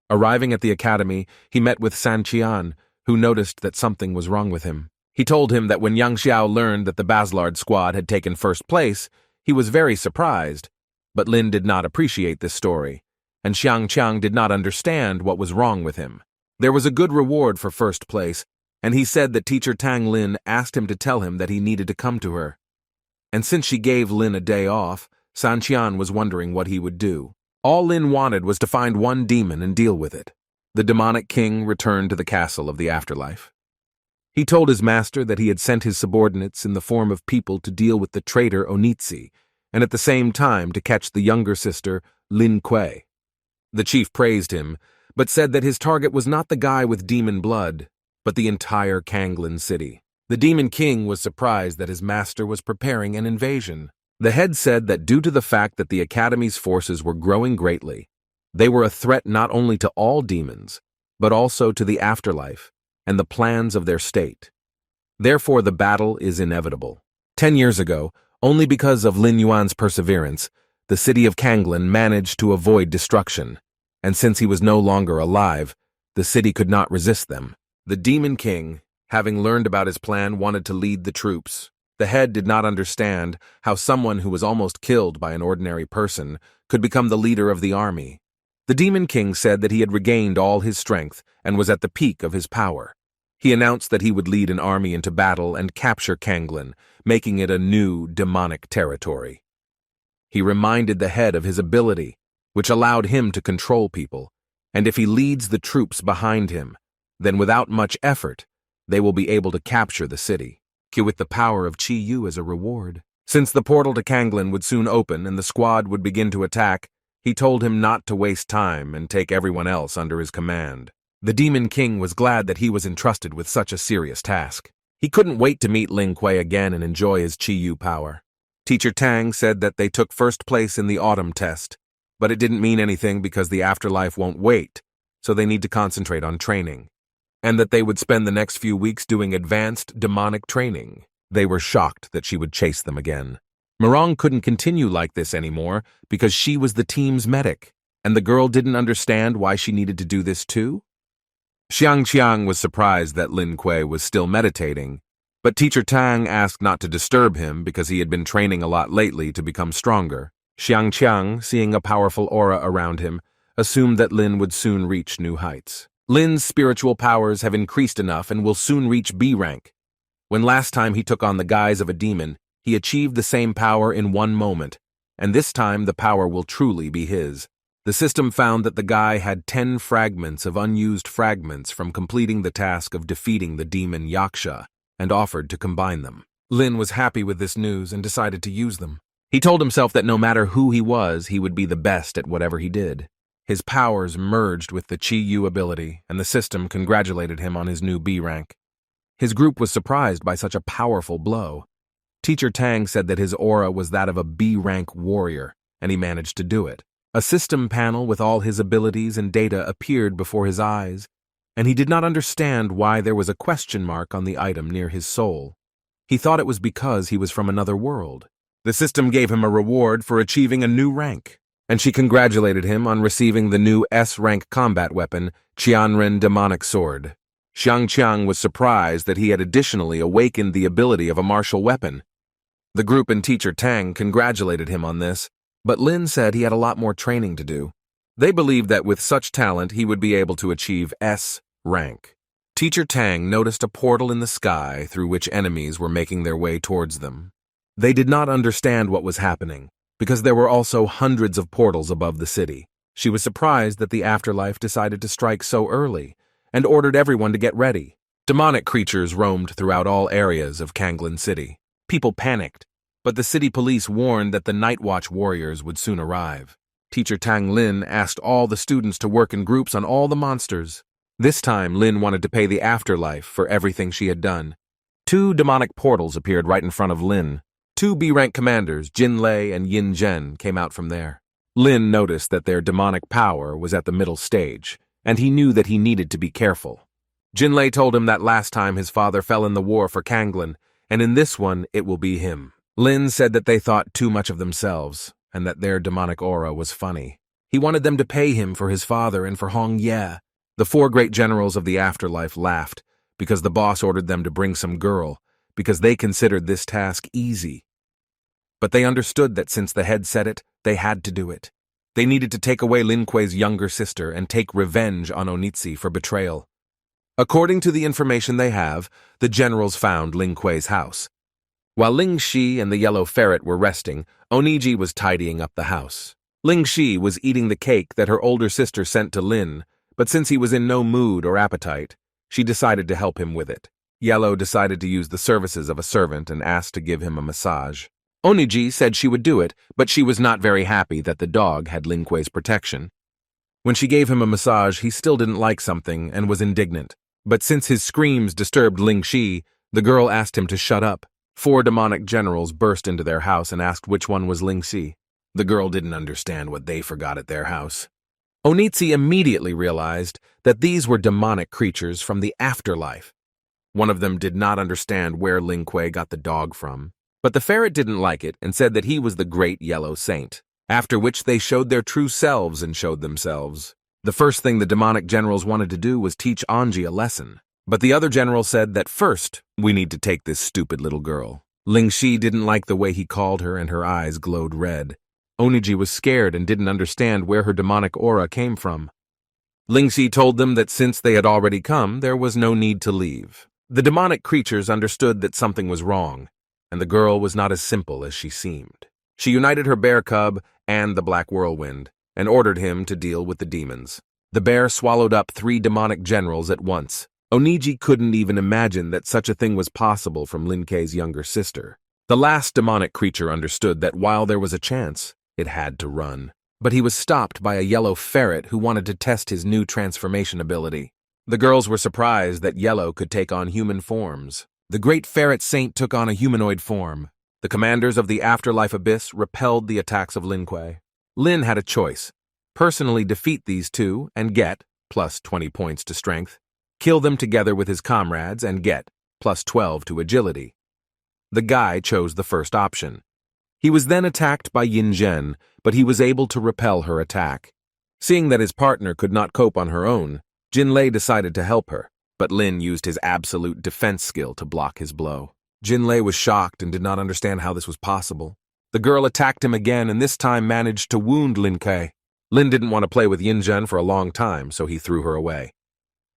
Arriving at the academy, he met with San Qian, who noticed that something was wrong with him. He told him that when Yang Xiao learned that the Baslard squad had taken first place, he was very surprised, but Lin did not appreciate this story, and Xiang Qiang did not understand what was wrong with him. There was a good reward for first place, and he said that teacher Tang Lin asked him to tell him that he needed to come to her. And since she gave Lin a day off, San Qian was wondering what he would do. All Lin wanted was to find one demon and deal with it. The demonic king returned to the castle of the afterlife. He told his master that he had sent his subordinates in the form of people to deal with the traitor Onitsi, and at the same time to catch the younger sister, Lin Kuei. The chief praised him, but said that his target was not the guy with demon blood, but the entire Kanglin city. The demon king was surprised that his master was preparing an invasion. The head said that due to the fact that the academy's forces were growing greatly, they were a threat not only to all demons, but also to the afterlife and the plans of their state. Therefore, the battle is inevitable. 10 years ago, only because of Lin Yuan's perseverance, the city of Kanglin managed to avoid destruction, and since he was no longer alive, the city could not resist them. The demon king, having learned about his plan, wanted to lead the troops. The head did not understand how someone who was almost killed by an ordinary person could become the leader of the army. The demon king said that he had regained all his strength and was at the peak of his power. He announced that he would lead an army into battle and capture Kanglin, making it a new demonic territory. He reminded the head of his ability, which allowed him to control people, and if he leads the troops behind him, then without much effort, they will be able to capture the city, with the power of Qi Yu as a reward. Since the portal to Kanglin would soon open and the squad would begin to attack, he told him not to waste time and take everyone else under his command. The Demon King was glad that he was entrusted with such a serious task. He couldn't wait to meet Lin Kuei again and enjoy his Qi Yu power. Teacher Tang said that they took first place in the autumn test, but it didn't mean anything because the afterlife won't wait, so they need to concentrate on training, and that they would spend the next few weeks doing advanced demonic training. They were shocked that she would chase them again. Mirong couldn't continue like this anymore because she was the team's medic, and the girl didn't understand why she needed to do this too. Xiang Qiang was surprised that Lin Kuei was still meditating, but Teacher Tang asked not to disturb him because he had been training a lot lately to become stronger. Xiang Qiang, seeing a powerful aura around him, assumed that Lin would soon reach new heights. Lin's spiritual powers have increased enough and will soon reach B rank. When last time he took on the guise of a demon, he achieved the same power in one moment, and this time the power will truly be his. The system found that the guy had 10 fragments of unused fragments from completing the task of defeating the demon Yaksha, and offered to combine them. Lin was happy with this news and decided to use them. He told himself that no matter who he would be the best at whatever he did. His powers merged with the Qi Yu ability, and the system congratulated him on his new B rank. His group was surprised by such a powerful blow. Teacher Tang said that his aura was that of a B rank warrior, and he managed to do it. A system panel with all his abilities and data appeared before his eyes, and he did not understand why there was a question mark on the item near his soul. He thought it was because he was from another world. The system gave him a reward for achieving a new rank, and she congratulated him on receiving the new S-rank combat weapon, Qianren Demonic Sword. Xiang Qiang was surprised that he had additionally awakened the ability of a martial weapon. The group and teacher Tang congratulated him on this, but Lin said he had a lot more training to do. They believed that with such talent he would be able to achieve S rank. Teacher Tang noticed a portal in the sky through which enemies were making their way towards them. They did not understand what was happening, because there were also hundreds of portals above the city. She was surprised that the afterlife decided to strike so early, and ordered everyone to get ready. Demonic creatures roamed throughout all areas of Kanglan City. People panicked, but the city police warned that the Night Watch warriors would soon arrive. Teacher Tang Lin asked all the students to work in groups on all the monsters. This time, Lin wanted to pay the afterlife for everything she had done. 2 demonic portals appeared right in front of Lin. 2 B-rank commanders, Jin Lei and Yin Zhen, came out from there. Lin noticed that their demonic power was at the middle stage, and he knew that he needed to be careful. Jin Lei told him that last time his father fell in the war for Kanglan, and in this one it will be him. Lin said that they thought too much of themselves, and that their demonic aura was funny. He wanted them to pay him for his father and for Hong Ye. The 4 great generals of the afterlife laughed, because the boss ordered them to bring some girl, because they considered this task easy. But they understood that since the head said it, they had to do it. They needed to take away Lin Kuei's younger sister and take revenge on Onitsi for betrayal. According to the information they have, the generals found Lin Kuei's house. While Ling Shi and the yellow ferret were resting, Oniji was tidying up the house. Ling Shi was eating the cake that her older sister sent to Lin, but since he was in no mood or appetite, she decided to help him with it. Yellow decided to use the services of a servant and asked to give him a massage. Oniji said she would do it, but she was not very happy that the dog had Lin Kuei's protection. When she gave him a massage, he still didn't like something and was indignant. But since his screams disturbed Ling Shi, the girl asked him to shut up. 4 demonic generals burst into their house and asked which one was Ling Shi. The girl didn't understand what they forgot at their house. Onitsi immediately realized that these were demonic creatures from the afterlife. One of them did not understand where Lin Kuei got the dog from, but the ferret didn't like it and said that he was the great yellow saint, after which they showed their true selves and showed themselves. The first thing the demonic generals wanted to do was teach Anji a lesson, but the other general said that first, we need to take this stupid little girl. Ling Shi didn't like the way he called her and her eyes glowed red. Oniji was scared and didn't understand where her demonic aura came from. Ling Shi told them that since they had already come, there was no need to leave. The demonic creatures understood that something was wrong, and the girl was not as simple as she seemed. She united her bear cub and the black whirlwind, and ordered him to deal with the demons. The bear swallowed up 3 demonic generals at once. Oniji couldn't even imagine that such a thing was possible from Lin Kuei's younger sister. The last demonic creature understood that while there was a chance, it had to run. But he was stopped by a yellow ferret who wanted to test his new transformation ability. The girls were surprised that Yellow could take on human forms. The great ferret saint took on a humanoid form. The commanders of the afterlife abyss repelled the attacks of Lin Kuei. Lin had a choice: personally defeat these 2 and get plus 20 points to strength, kill them together with his comrades and get plus 12 to agility. The guy chose the first option. He was then attacked by Yin Zhen, but he was able to repel her attack. Seeing that his partner could not cope on her own, Jin Lei decided to help her, but Lin used his absolute defense skill to block his blow. Jin Lei was shocked and did not understand how this was possible. The girl attacked him again and this time managed to wound Lin Kuei. Lin didn't want to play with Yin Zhen for a long time, so he threw her away.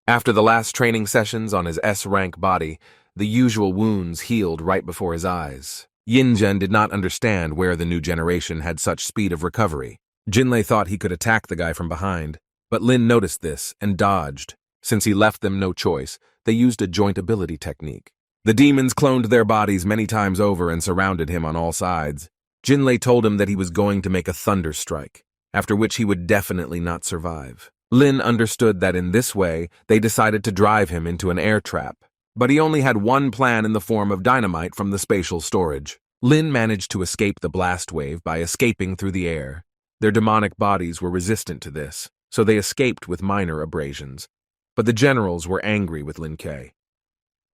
After the last training sessions on his S-rank body, the usual wounds healed right before his eyes. Yin Zhen did not understand where the new generation had such speed of recovery. Jin Lei thought he could attack the guy from behind, but Lin noticed this and dodged. Since he left them no choice, they used a joint ability technique. The demons cloned their bodies many times over and surrounded him on all sides. Jin Lei told him that he was going to make a thunder strike, after which he would definitely not survive. Lin understood that in this way, they decided to drive him into an air trap. But he only had one plan in the form of dynamite from the spatial storage. Lin managed to escape the blast wave by escaping through the air. Their demonic bodies were resistant to this, so they escaped with minor abrasions. but the generals were angry with Lin Kuei.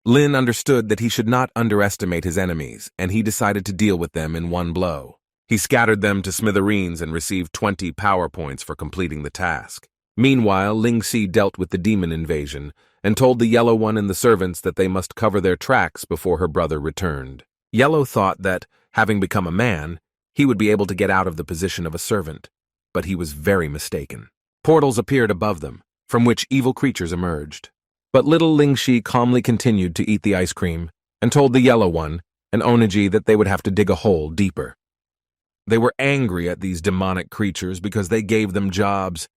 Lin understood that he should not underestimate his enemies, and he decided to deal with them in one blow. He scattered them to smithereens and received 20 power points for completing the task. Meanwhile, Ling Xi dealt with the demon invasion and told the Yellow One and the servants that they must cover their tracks before her brother returned. Yellow thought that, having become a man, he would be able to get out of the position of a servant, but he was very mistaken. Portals appeared above them, from which evil creatures emerged. But little Ling Xi calmly continued to eat the ice cream and told the Yellow One and Oniji that they would have to dig a hole deeper. They were angry at these demonic creatures because they gave them jobs.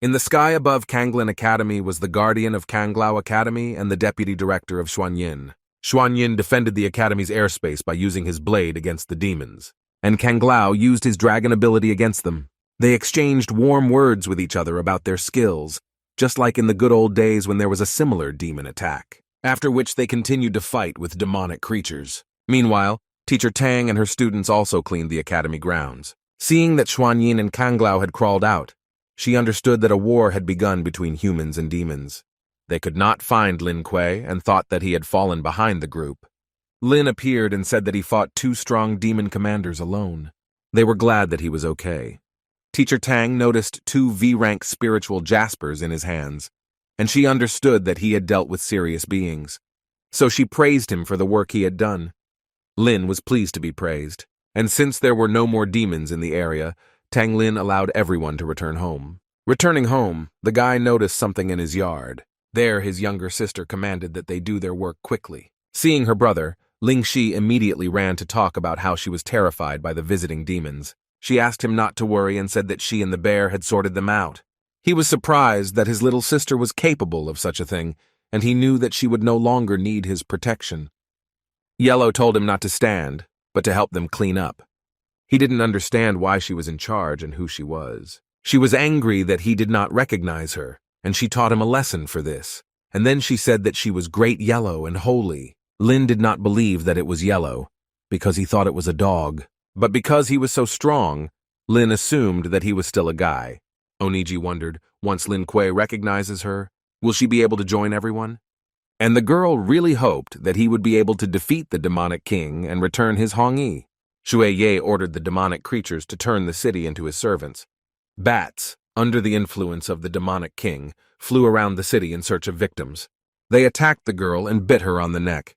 In the sky above Kanglin Academy was the guardian of Kanglao Academy and the deputy director of Xuanyin. Xuanyin defended the academy's airspace by using his blade against the demons, and Kanglao used his dragon ability against them. They exchanged warm words with each other about their skills, just like in the good old days when there was a similar demon attack, after which they continued to fight with demonic creatures. Meanwhile, Teacher Tang and her students also cleaned the academy grounds. Seeing that Xuanyin and Kanglao had crawled out, she understood that a war had begun between humans and demons. They could not find Lin Kuei and thought that he had fallen behind the group. Lin appeared and said that he fought 2 strong demon commanders alone. They were glad that he was okay. Teacher Tang noticed 2 V-rank spiritual jaspers in his hands, and she understood that he had dealt with serious beings. So she praised him for the work he had done. Lin was pleased to be praised, and since there were no more demons in the area, Tang Lin allowed everyone to return home. Returning home, the guy noticed something in his yard. There, his younger sister commanded that they do their work quickly. Seeing her brother, Ling Xi immediately ran to talk about how she was terrified by the visiting demons. She asked him not to worry and said that she and the bear had sorted them out. He was surprised that his little sister was capable of such a thing, and he knew that she would no longer need his protection. Yellow told him not to stand, but to help them clean up. He didn't understand why she was in charge and who she was. She was angry that he did not recognize her, and she taught him a lesson for this. And then she said that she was Great Yellow and holy. Lin did not believe that it was yellow, because he thought it was a dog. But because he was so strong, Lin assumed that he was still a guy. Oniji wondered, once Lin Kuei recognizes her, will she be able to join everyone? And the girl really hoped that he would be able to defeat the demonic king and return his Hongyi. Xue Ye ordered the demonic creatures to turn the city into his servants. Bats, under the influence of the demonic king, flew around the city in search of victims. They attacked the girl and bit her on the neck,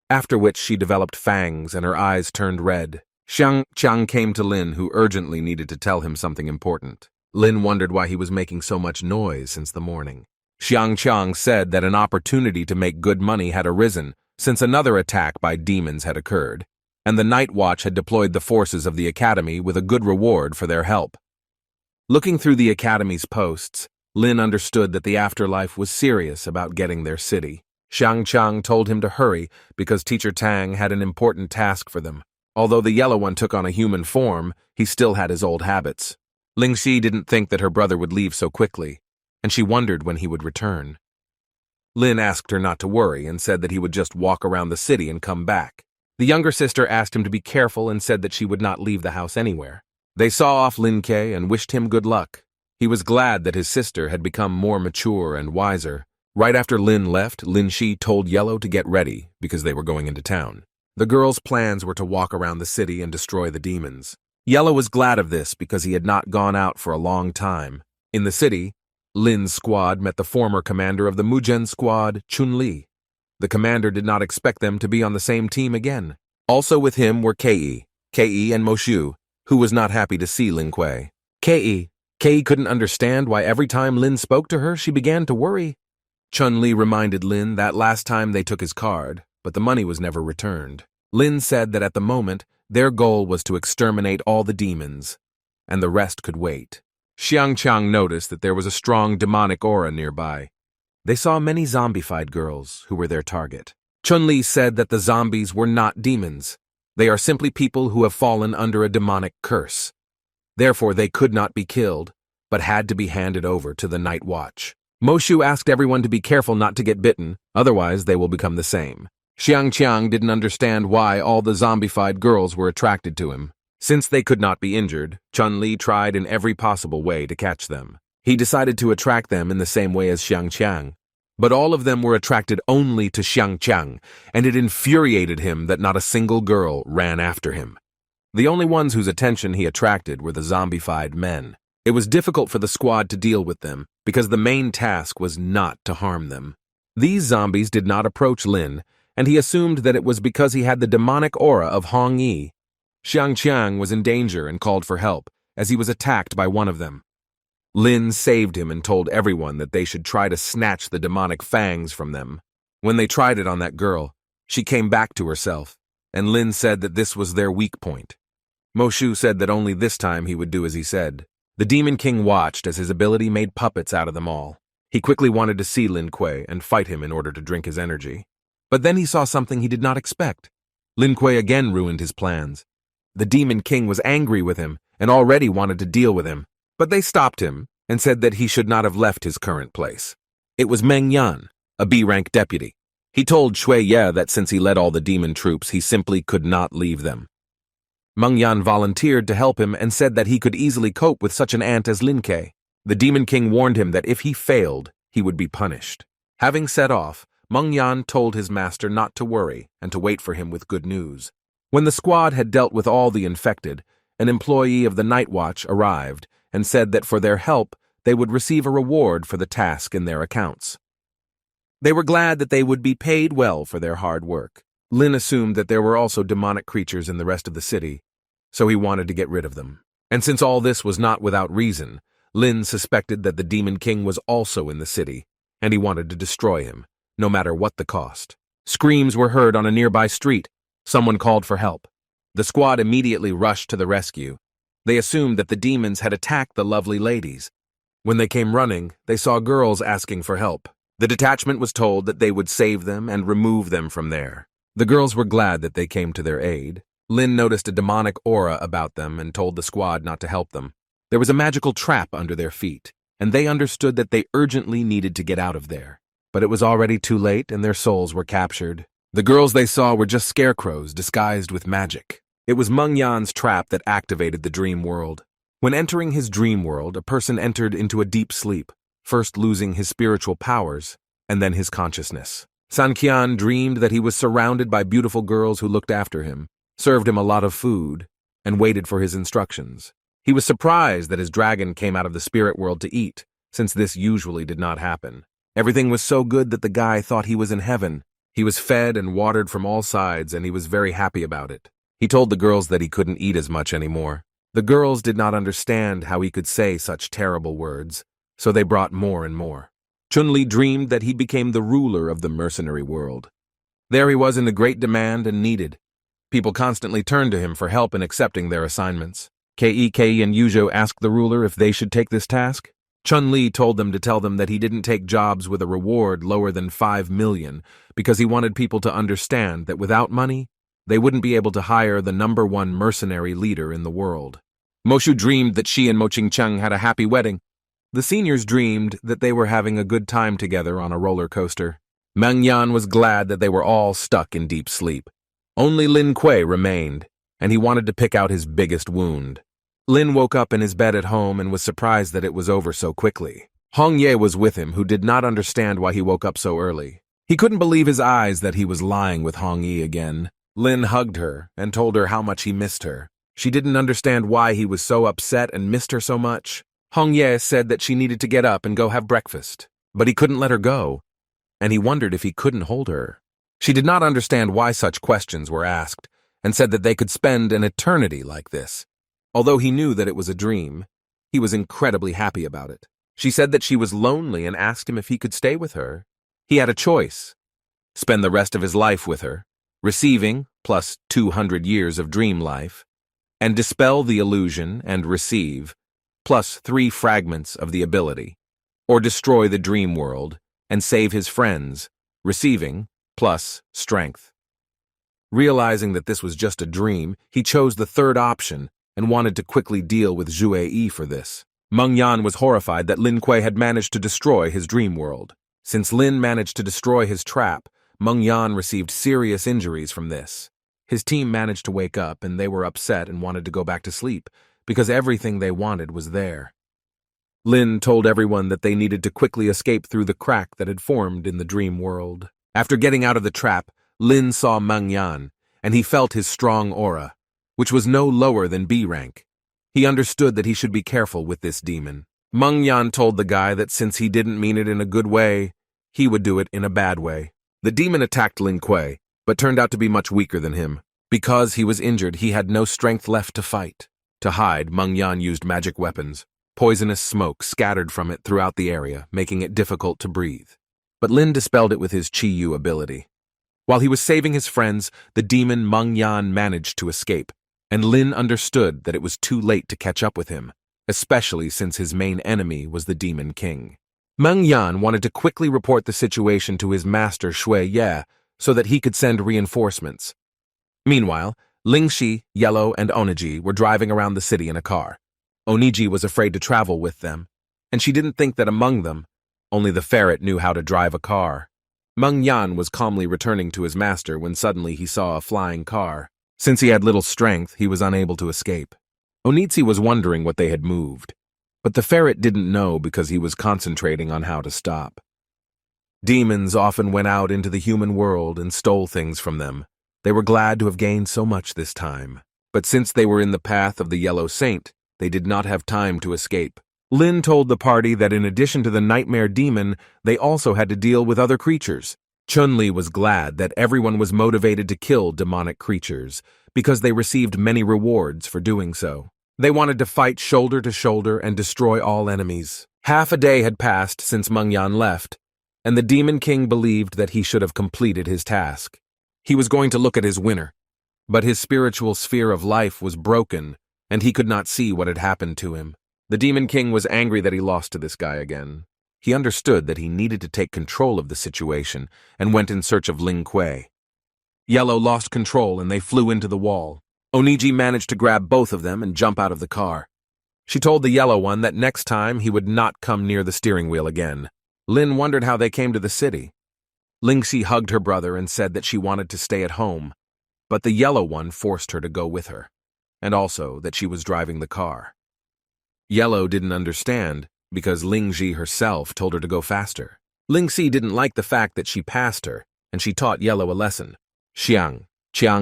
after which she developed fangs and her eyes turned red. Xiang Qiang came to Lin, who urgently needed to tell him something important. Lin wondered why he was making so much noise since the morning. Xiang Qiang said that an opportunity to make good money had arisen since another attack by demons had occurred, and the Night Watch had deployed the forces of the academy with a good reward for their help. Looking through the academy's posts, Lin understood that the afterlife was serious about getting their city. Xiang Qiang told him to hurry because Teacher Tang had an important task for them. Although the Yellow One took on a human form, he still had his old habits. Ling Xi didn't think that her brother would leave so quickly, and she wondered when he would return. Lin asked her not to worry and said that he would just walk around the city and come back. The younger sister asked him to be careful and said that she would not leave the house anywhere. They saw off Lin Kuei and wished him good luck. He was glad that his sister had become more mature and wiser. Right after Lin left, Lin Xi told Yellow to get ready because they were going into town. The girls' plans were to walk around the city and destroy the demons. Yellow was glad of this because he had not gone out for a long time. In the city, Lin's squad met the former commander of the Muzhen squad, Chun-Li. The commander did not expect them to be on the same team again. Also with him were Kei and Moshu, who was not happy to see Lin Kuei. Kei couldn't understand why every time Lin spoke to her, she began to worry. Chun-Li reminded Lin that last time they took his card, but the money was never returned. Lin said that at the moment, their goal was to exterminate all the demons, and the rest could wait. Xiang Qiang noticed that there was a strong demonic aura nearby. They saw many zombified girls who were their target. Chun-Li said that the zombies were not demons. They are simply people who have fallen under a demonic curse. Therefore, they could not be killed, but had to be handed over to the Night Watch. Moshu asked everyone to be careful not to get bitten, otherwise they will become the same. Xiang Qiang didn't understand why all the zombified girls were attracted to him. Since they could not be injured, Chun-Li tried in every possible way to catch them. He decided to attract them in the same way as Xiang Qiang. But all of them were attracted only to Xiangqiang, and it infuriated him that not a single girl ran after him. The only ones whose attention he attracted were the zombified men. It was difficult for the squad to deal with them, because the main task was not to harm them. These zombies did not approach Lin, and he assumed that it was because he had the demonic aura of Hong Yi. Xiangqiang was in danger and called for help, as he was attacked by one of them. Lin saved him and told everyone that they should try to snatch the demonic fangs from them. When they tried it on that girl, she came back to herself, and Lin said that this was their weak point. Moshu said that only this time he would do as he said. The Demon King watched as his ability made puppets out of them all. He quickly wanted to see Lin Kuei and fight him in order to drink his energy. But then he saw something he did not expect. Lin Kuei again ruined his plans. The Demon King was angry with him and already wanted to deal with him. But they stopped him and said that he should not have left his current place. It was Meng Yan, a B-rank deputy. He told Shui Ye that since he led all the demon troops, he simply could not leave them. Meng Yan volunteered to help him and said that he could easily cope with such an ant as Lin Kuei. The Demon King warned him that if he failed, he would be punished. Having set off, Meng Yan told his master not to worry and to wait for him with good news. When the squad had dealt with all the infected, an employee of the Night Watch arrived and said that for their help, they would receive a reward for the task in their accounts. They were glad that they would be paid well for their hard work. Lin assumed that there were also demonic creatures in the rest of the city, so he wanted to get rid of them. And since all this was not without reason, Lin suspected that the Demon King was also in the city, and he wanted to destroy him, no matter what the cost. Screams were heard on a nearby street. Someone called for help. The squad immediately rushed to the rescue. They assumed that the demons had attacked the lovely ladies. When they came running, they saw girls asking for help. The detachment was told that they would save them and remove them from there. The girls were glad that they came to their aid. Lin noticed a demonic aura about them and told the squad not to help them. There was a magical trap under their feet, and they understood that they urgently needed to get out of there. But it was already too late and their souls were captured. The girls they saw were just scarecrows disguised with magic. It was Meng Yan's trap that activated the dream world. When entering his dream world, a person entered into a deep sleep, first losing his spiritual powers and then his consciousness. Sanqian dreamed that he was surrounded by beautiful girls who looked after him, served him a lot of food, and waited for his instructions. He was surprised that his dragon came out of the spirit world to eat, since this usually did not happen. Everything was so good that the guy thought he was in heaven. He was fed and watered from all sides, and he was very happy about it. He told the girls that he couldn't eat as much anymore. The girls did not understand how he could say such terrible words, so they brought more and more. Chun-Li dreamed that he became the ruler of the mercenary world. There he was in great demand and needed. People constantly turned to him for help in accepting their assignments. Kei and Yuzhou asked the ruler if they should take this task. Chun-Li told them to tell them that he didn't take jobs with a reward lower than 5 million because he wanted people to understand that without money, they wouldn't be able to hire the #1 mercenary leader in the world. Moshu dreamed that she and Mo Qingcheng had a happy wedding. The seniors dreamed that they were having a good time together on a roller coaster. Meng Yan was glad that they were all stuck in deep sleep. Only Lin Kuei remained, and he wanted to pick out his biggest wound. Lin woke up in his bed at home and was surprised that it was over so quickly. Hong Ye was with him, who did not understand why he woke up so early. He couldn't believe his eyes that he was lying with Hong Yi again. Lin hugged her and told her how much he missed her. She didn't understand why he was so upset and missed her so much. Hong Ye said that she needed to get up and go have breakfast, but he couldn't let her go, and he wondered if he couldn't hold her. She did not understand why such questions were asked, and said that they could spend an eternity like this. Although he knew that it was a dream, he was incredibly happy about it. She said that she was lonely and asked him if he could stay with her. He had a choice: spend the rest of his life with her, receiving plus 200 years of dream life, and dispel the illusion and receive plus 3 fragments of the ability, or destroy the dream world and save his friends, receiving plus strength. Realizing that this was just a dream, he chose the third option and wanted to quickly deal with Zhu Yi for this. Meng Yan was horrified that Lin Kuei had managed to destroy his dream world. Since Lin managed to destroy his trap, Meng Yan received serious injuries from this. His team managed to wake up, and they were upset and wanted to go back to sleep, because everything they wanted was there. Lin told everyone that they needed to quickly escape through the crack that had formed in the dream world. After getting out of the trap, Lin saw Mangyan, and he felt his strong aura, which was no lower than B rank. He understood that he should be careful with this demon. Mangyan told the guy that since he didn't mean it in a good way, he would do it in a bad way. The demon attacked Lin Kuei, but turned out to be much weaker than him. Because he was injured, he had no strength left to fight. To hide, Mangyan used magic weapons. Poisonous smoke scattered from it throughout the area, making it difficult to breathe. But Lin dispelled it with his Chi-Yu ability. While he was saving his friends, the demon Mangyan managed to escape, and Lin understood that it was too late to catch up with him, especially since his main enemy was the Demon King. Mangyan wanted to quickly report the situation to his master Shui Ye so that he could send reinforcements. Meanwhile, Lingxi, Yellow, and Oniji were driving around the city in a car. Oniji was afraid to travel with them, and she didn't think that among them, only the ferret knew how to drive a car. Mangyan was calmly returning to his master when suddenly he saw a flying car. Since he had little strength, he was unable to escape. Onitsi was wondering what they had moved, but the ferret didn't know because he was concentrating on how to stop. Demons often went out into the human world and stole things from them. They were glad to have gained so much this time, but since they were in the path of the Yellow Saint, they did not have time to escape. Lin told the party that in addition to the nightmare demon, they also had to deal with other creatures. Chun-Li was glad that everyone was motivated to kill demonic creatures, because they received many rewards for doing so. They wanted to fight shoulder to shoulder and destroy all enemies. Half a day had passed since Mangyan left, and the Demon King believed that he should have completed his task. He was going to look at his winner, but his spiritual sphere of life was broken, and he could not see what had happened to him. The Demon King was angry that he lost to this guy again. He understood that he needed to take control of the situation and went in search of Ling Kuei. Yellow lost control and they flew into the wall. Oniji managed to grab both of them and jump out of the car. She told the yellow one that next time he would not come near the steering wheel again. Lin wondered how they came to the city. Lingxi hugged her brother and said that she wanted to stay at home, but the yellow one forced her to go with her, and also that she was driving the car. Yellow didn't understand because Lingxi herself told her to go faster. Lingxi didn't like the fact that she passed her, and she taught Yellow a lesson. Chiang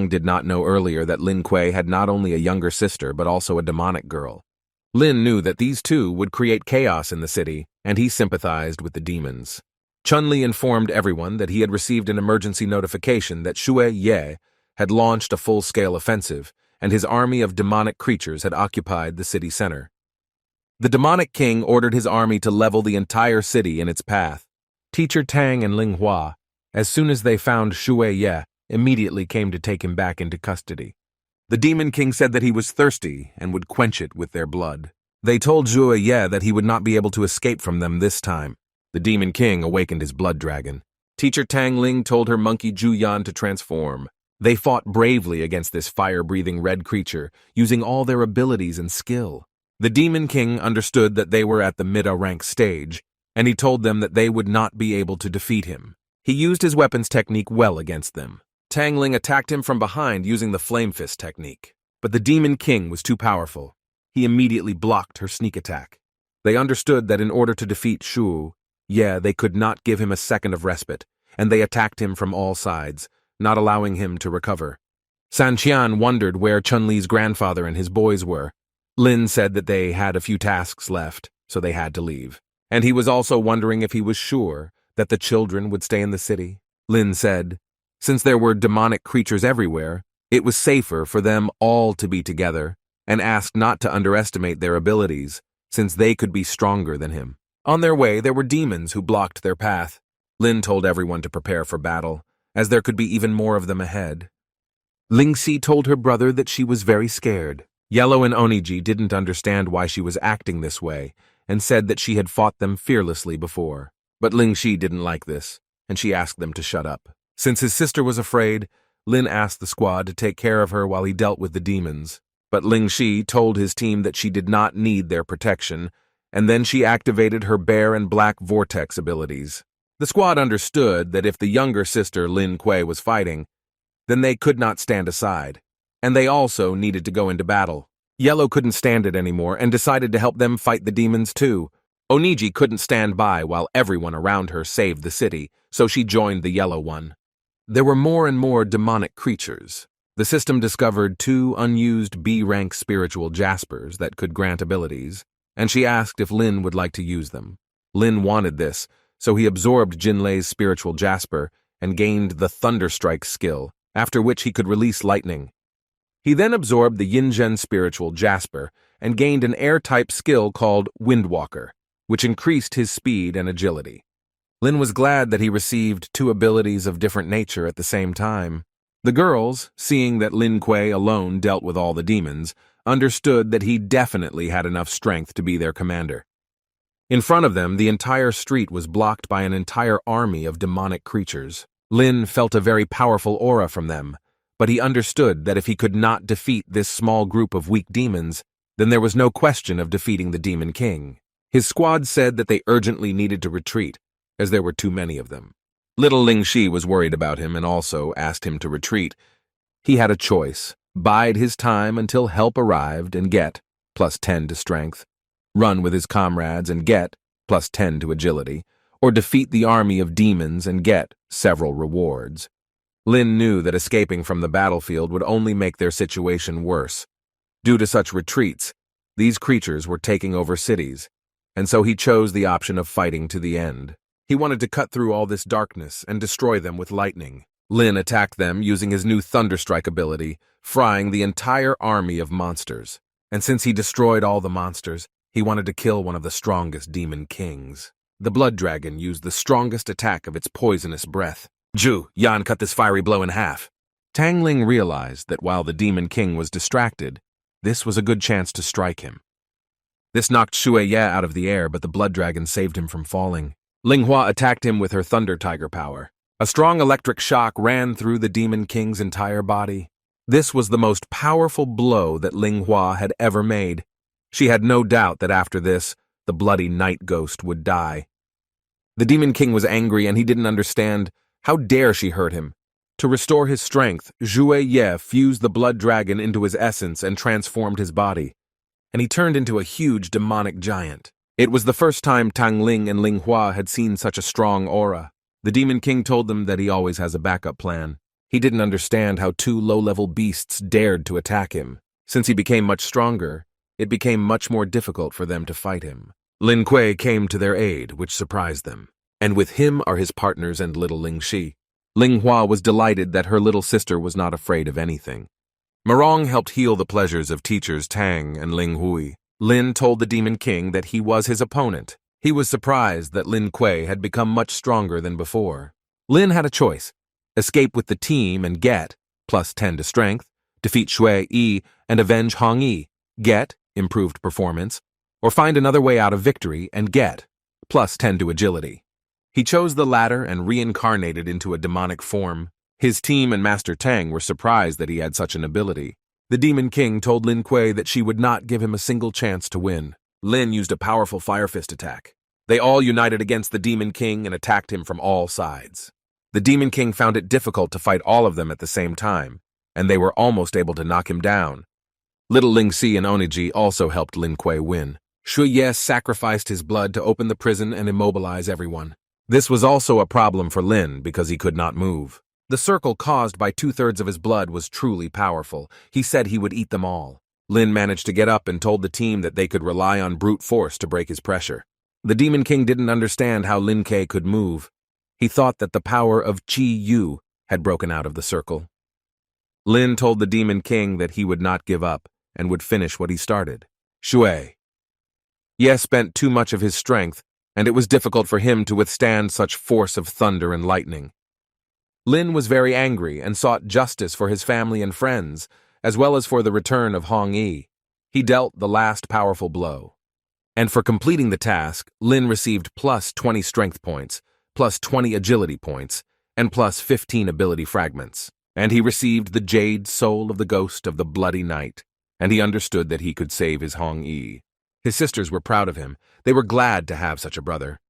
did not know earlier that Lin Kuei had not only a younger sister but also a demonic girl. Lin knew that these two would create chaos in the city, and he sympathized with the demons. Chun-Li informed everyone that he had received an emergency notification that Shui Ye had launched a full-scale offensive, and his army of demonic creatures had occupied the city center. The demonic king ordered his army to level the entire city in its path. Teacher Tang and Ling Hua, as soon as they found Shui Ye, immediately came to take him back into custody. The Demon King said that he was thirsty and would quench it with their blood. They told Shui Ye that he would not be able to escape from them this time. The Demon King awakened his blood dragon. Teacher Tang Ling told her monkey Juyan to transform. They fought bravely against this fire-breathing red creature, using all their abilities and skill. The Demon King understood that they were at the mid-rank stage, and he told them that they would not be able to defeat him. He used his weapons technique well against them. Tang Ling attacked him from behind using the Flame Fist technique, but the Demon King was too powerful. He immediately blocked her sneak attack. They understood that in order to defeat Shu Ye, they could not give him a second of respite, and they attacked him from all sides, not allowing him to recover. San Qian wondered where Chun-Li's grandfather and his boys were. Lin said that they had a few tasks left, so they had to leave. And he was also wondering if he was sure that the children would stay in the city. Lin said, since there were demonic creatures everywhere, it was safer for them all to be together, and asked not to underestimate their abilities, since they could be stronger than him. On their way, there were demons who blocked their path. Lin told everyone to prepare for battle, as there could be even more of them ahead. Lingxi told her brother that she was very scared. Yellow and Oniji didn't understand why she was acting this way, and said that she had fought them fearlessly before. But Lingxi didn't like this, and she asked them to shut up. Since his sister was afraid, Lin asked the squad to take care of her while he dealt with the demons. But Lingxi told his team that she did not need their protection, and then she activated her bear and black vortex abilities. The squad understood that if the younger sister Lin Kuei was fighting, then they could not stand aside, and they also needed to go into battle. Yellow couldn't stand it anymore and decided to help them fight the demons too. Oniji couldn't stand by while everyone around her saved the city, so she joined the yellow one. There were more and more demonic creatures. The system discovered 2 unused B-rank spiritual jaspers that could grant abilities, and she asked if Lin would like to use them. Lin wanted this, so he absorbed Jinlei's spiritual jasper and gained the Thunderstrike skill, after which he could release lightning. He then absorbed the Yinzhen spiritual jasper and gained an air-type skill called Windwalker, which increased his speed and agility. Lin was glad that he received 2 abilities of different nature at the same time. The girls, seeing that Lin Kuei alone dealt with all the demons, understood that he definitely had enough strength to be their commander. In front of them, the entire street was blocked by an entire army of demonic creatures. Lin felt a very powerful aura from them, but he understood that if he could not defeat this small group of weak demons, then there was no question of defeating the Demon King. His squad said that they urgently needed to retreat, as there were too many of them. Little Ling Shi was worried about him and also asked him to retreat. He had a choice: bide his time until help arrived and get +10 to strength, run with his comrades and get +10 to agility, or defeat the army of demons and get several rewards. Lin knew that escaping from the battlefield would only make their situation worse. Due to such retreats, these creatures were taking over cities, and so he chose the option of fighting to the end. He wanted to cut through all this darkness and destroy them with lightning. Lin attacked them using his new Thunderstrike ability, frying the entire army of monsters. And since he destroyed all the monsters, he wanted to kill one of the strongest demon kings. The blood dragon used the strongest attack of its poisonous breath. Ju, Yan cut this fiery blow in half. Tang Ling realized that while the demon king was distracted, this was a good chance to strike him. This knocked Shui Ye out of the air, but the blood dragon saved him from falling. Ling Hua attacked him with her Thunder Tiger power. A strong electric shock ran through the Demon King's entire body. This was the most powerful blow that Ling Hua had ever made. She had no doubt that after this, the bloody night ghost would die. The Demon King was angry and he didn't understand. How dare she hurt him? To restore his strength, Shui Ye fused the blood dragon into his essence and transformed his body, and he turned into a huge demonic giant. It was the first time Tang Ling and Ling Hua had seen such a strong aura. The Demon King told them that he always has a backup plan. He didn't understand how 2 low-level beasts dared to attack him. Since he became much stronger, it became much more difficult for them to fight him. Lin Kuei came to their aid, which surprised them. And with him are his partners and little Ling Shi. Ling Hua was delighted that her little sister was not afraid of anything. Marong helped heal the pleasures of teachers Tang and Ling Hui. Lin told the Demon King that he was his opponent. He was surprised that Lin Kuei had become much stronger than before. Lin had a choice: escape with the team and get +10 to strength, defeat Shui Yi and avenge Hong Yi, get improved performance, or find another way out of victory and get +10 to agility. He chose the latter and reincarnated into a demonic form. His team and Master Tang were surprised that he had such an ability. The Demon King told Lin Kuei that she would not give him a single chance to win. Lin used a powerful Fire Fist attack. They all united against the Demon King and attacked him from all sides. The Demon King found it difficult to fight all of them at the same time, and they were almost able to knock him down. Little Ling Si and Oniji also helped Lin Kuei win. Shui Ye sacrificed his blood to open the prison and immobilize everyone. This was also a problem for Lin because he could not move. The circle caused by 2/3 of his blood was truly powerful. He said he would eat them all. Lin managed to get up and told the team that they could rely on brute force to break his pressure. The Demon King didn't understand how Lin Kuei could move. He thought that the power of Qi Yu had broken out of the circle. Lin told the Demon King that he would not give up and would finish what he started. Shui Ye spent too much of his strength, and it was difficult for him to withstand such force of thunder and lightning. Lin was very angry and sought justice for his family and friends, as well as for the return of Hong Yi. He dealt the last powerful blow. And for completing the task, Lin received +20 strength points, +20 agility points, and +15 ability fragments. And he received the jade soul of the ghost of the bloody night, and he understood that he could save his Hong Yi. His sisters were proud of him. They were glad to have such a brother.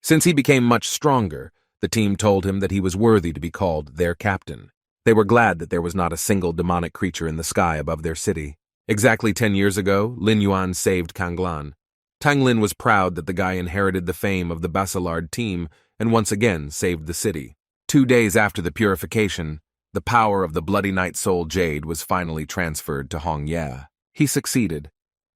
Since he became much stronger, the team told him that he was worthy to be called their captain. They were glad that there was not a single demonic creature in the sky above their city. Exactly 10 years ago, Lin Yuan saved Kanglan. Tang Lin was proud that the guy inherited the fame of the Basilard team and once again saved the city. 2 days after the purification, the power of the Bloody Night Soul Jade was finally transferred to Hong Ye. He succeeded,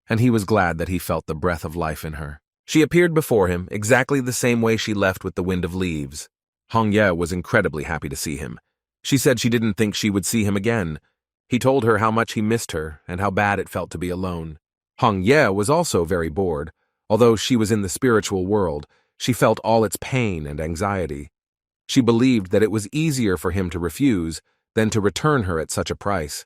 and he was glad that he felt the breath of life in her. She appeared before him exactly the same way she left with the Wind of Leaves. Hong Ye was incredibly happy to see him. She said she didn't think she would see him again. He told her how much he missed her and how bad it felt to be alone. Hong Ye was also very bored. Although she was in the spiritual world, she felt all its pain and anxiety. She believed that it was easier for him to refuse than to return her at such a price.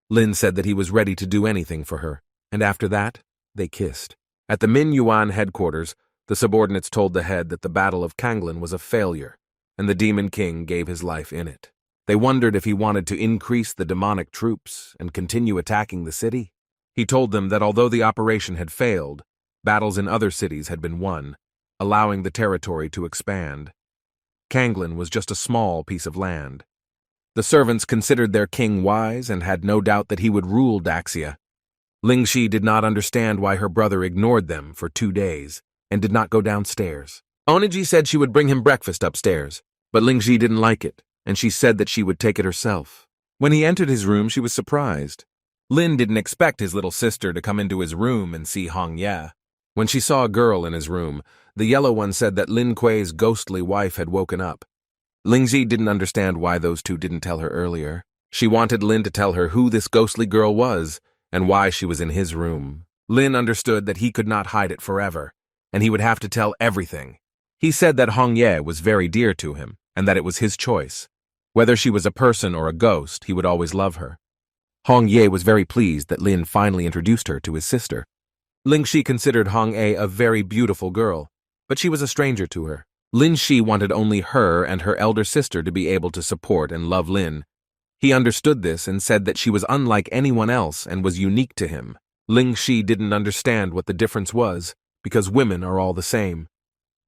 Lin said that he was ready to do anything for her, and after that, they kissed. At the Min Yuan headquarters, the subordinates told the head that the Battle of Kanglin was a failure, and the Demon King gave his life in it. They wondered if he wanted to increase the demonic troops and continue attacking the city. He told them that although the operation had failed, battles in other cities had been won, allowing the territory to expand. Kanglin was just a small piece of land. The servants considered their king wise and had no doubt that he would rule Daxia. Lingxi did not understand why her brother ignored them for 2 days and did not go downstairs. Oniji said she would bring him breakfast upstairs, but Lingxi didn't like it, and she said that she would take it herself. When he entered his room, she was surprised. Lin didn't expect his little sister to come into his room and see Hong Ye. When she saw a girl in his room, the yellow one said that Lin Kuei's ghostly wife had woken up. Lingxi didn't understand why those two didn't tell her earlier. She wanted Lin to tell her who this ghostly girl was and why she was in his room. Lin understood that he could not hide it forever, and he would have to tell everything. He said that Hong Ye was very dear to him and that it was his choice. Whether she was a person or a ghost, he would always love her. Hong Ye was very pleased that Lin finally introduced her to his sister. Lingxi considered Hong Ye a very beautiful girl, but she was a stranger to her. Lin Shi wanted only her and her elder sister to be able to support and love Lin. He understood this and said that she was unlike anyone else and was unique to him. Ling Shi didn't understand what the difference was, because women are all the same.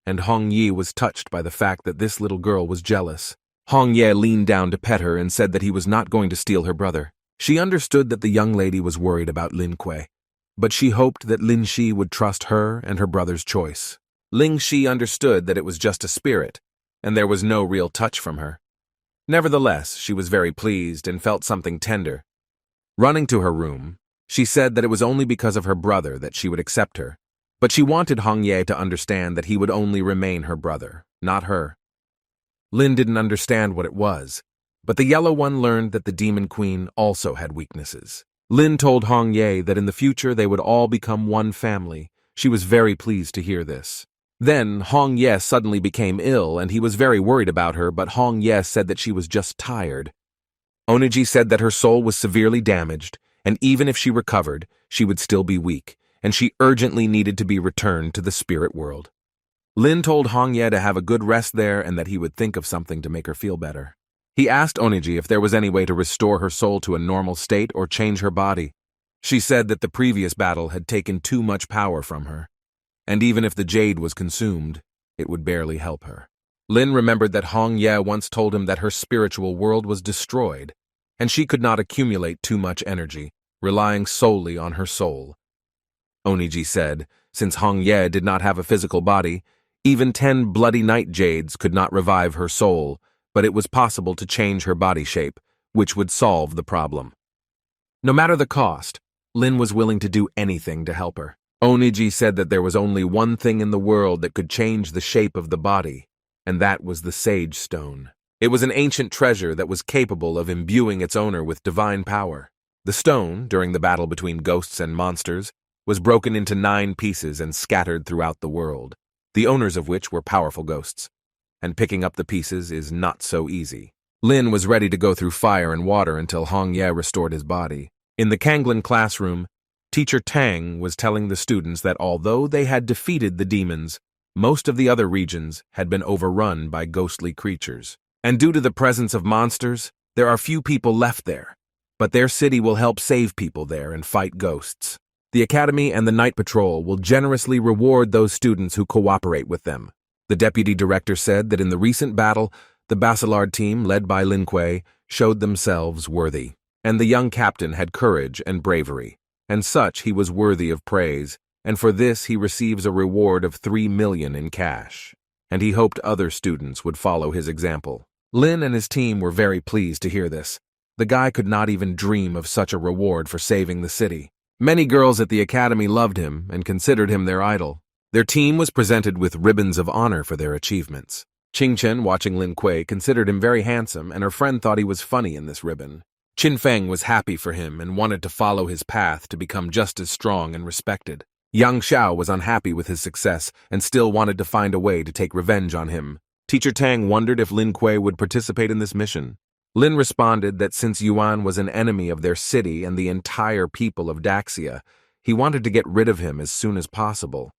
And Hong Yi was touched by the fact that this little girl was jealous. Hong Ye leaned down to pet her and said that he was not going to steal her brother. She understood that the young lady was worried about Lin Kuei, but she hoped that Lin Shi would trust her and her brother's choice. Ling Shi understood that it was just a spirit, and there was no real touch from her. Nevertheless, she was very pleased and felt something tender. Running to her room, she said that it was only because of her brother that she would accept her, but she wanted Hong Ye to understand that he would only remain her brother, not her. Lin didn't understand what it was, but the yellow one learned that the Demon Queen also had weaknesses. Lin told Hong Ye that in the future they would all become one family. She was very pleased to hear this. Then Hong Ye suddenly became ill and he was very worried about her, but Hong Ye said that she was just tired. Oniji said that her soul was severely damaged, and even if she recovered, she would still be weak, and she urgently needed to be returned to the spirit world. Lin told Hong Ye to have a good rest there and that he would think of something to make her feel better. He asked Oniji if there was any way to restore her soul to a normal state or change her body. She said that the previous battle had taken too much power from her, and even if the jade was consumed, it would barely help her. Lin remembered that Hong Ye once told him that her spiritual world was destroyed, and she could not accumulate too much energy, relying solely on her soul. Oniji said, since Hong Ye did not have a physical body, even 10 bloody night jades could not revive her soul, but it was possible to change her body shape, which would solve the problem. No matter the cost, Lin was willing to do anything to help her. Oniji said that there was only one thing in the world that could change the shape of the body, and that was the Sage Stone. It was an ancient treasure that was capable of imbuing its owner with divine power. The stone, during the battle between ghosts and monsters, was broken into 9 pieces and scattered throughout the world, the owners of which were powerful ghosts, and picking up the pieces is not so easy. Lin was ready to go through fire and water until Hong Ye restored his body. In the Kanglin classroom, Teacher Tang was telling the students that although they had defeated the demons, most of the other regions had been overrun by ghostly creatures. And due to the presence of monsters, there are few people left there, but their city will help save people there and fight ghosts. The Academy and the Night Patrol will generously reward those students who cooperate with them. The deputy director said that in the recent battle, the Basilard team, led by Lin Kuei, showed themselves worthy, and the young captain had courage and bravery, and such he was worthy of praise. and for this he receives a reward of 3 million in cash. And he hoped other students would follow his example. Lin and his team were very pleased to hear this. The guy could not even dream of such a reward for saving the city. Many girls at the academy loved him and considered him their idol. Their team was presented with ribbons of honor for their achievements. Qing Chen, watching Lin Kuei, considered him very handsome, and her friend thought he was funny in this ribbon. Qin Feng was happy for him and wanted to follow his path to become just as strong and respected. Yang Xiao was unhappy with his success and still wanted to find a way to take revenge on him. Teacher Tang wondered if Lin Kuei would participate in this mission. Lin responded that since Yuan was an enemy of their city and the entire people of Daxia, he wanted to get rid of him as soon as possible.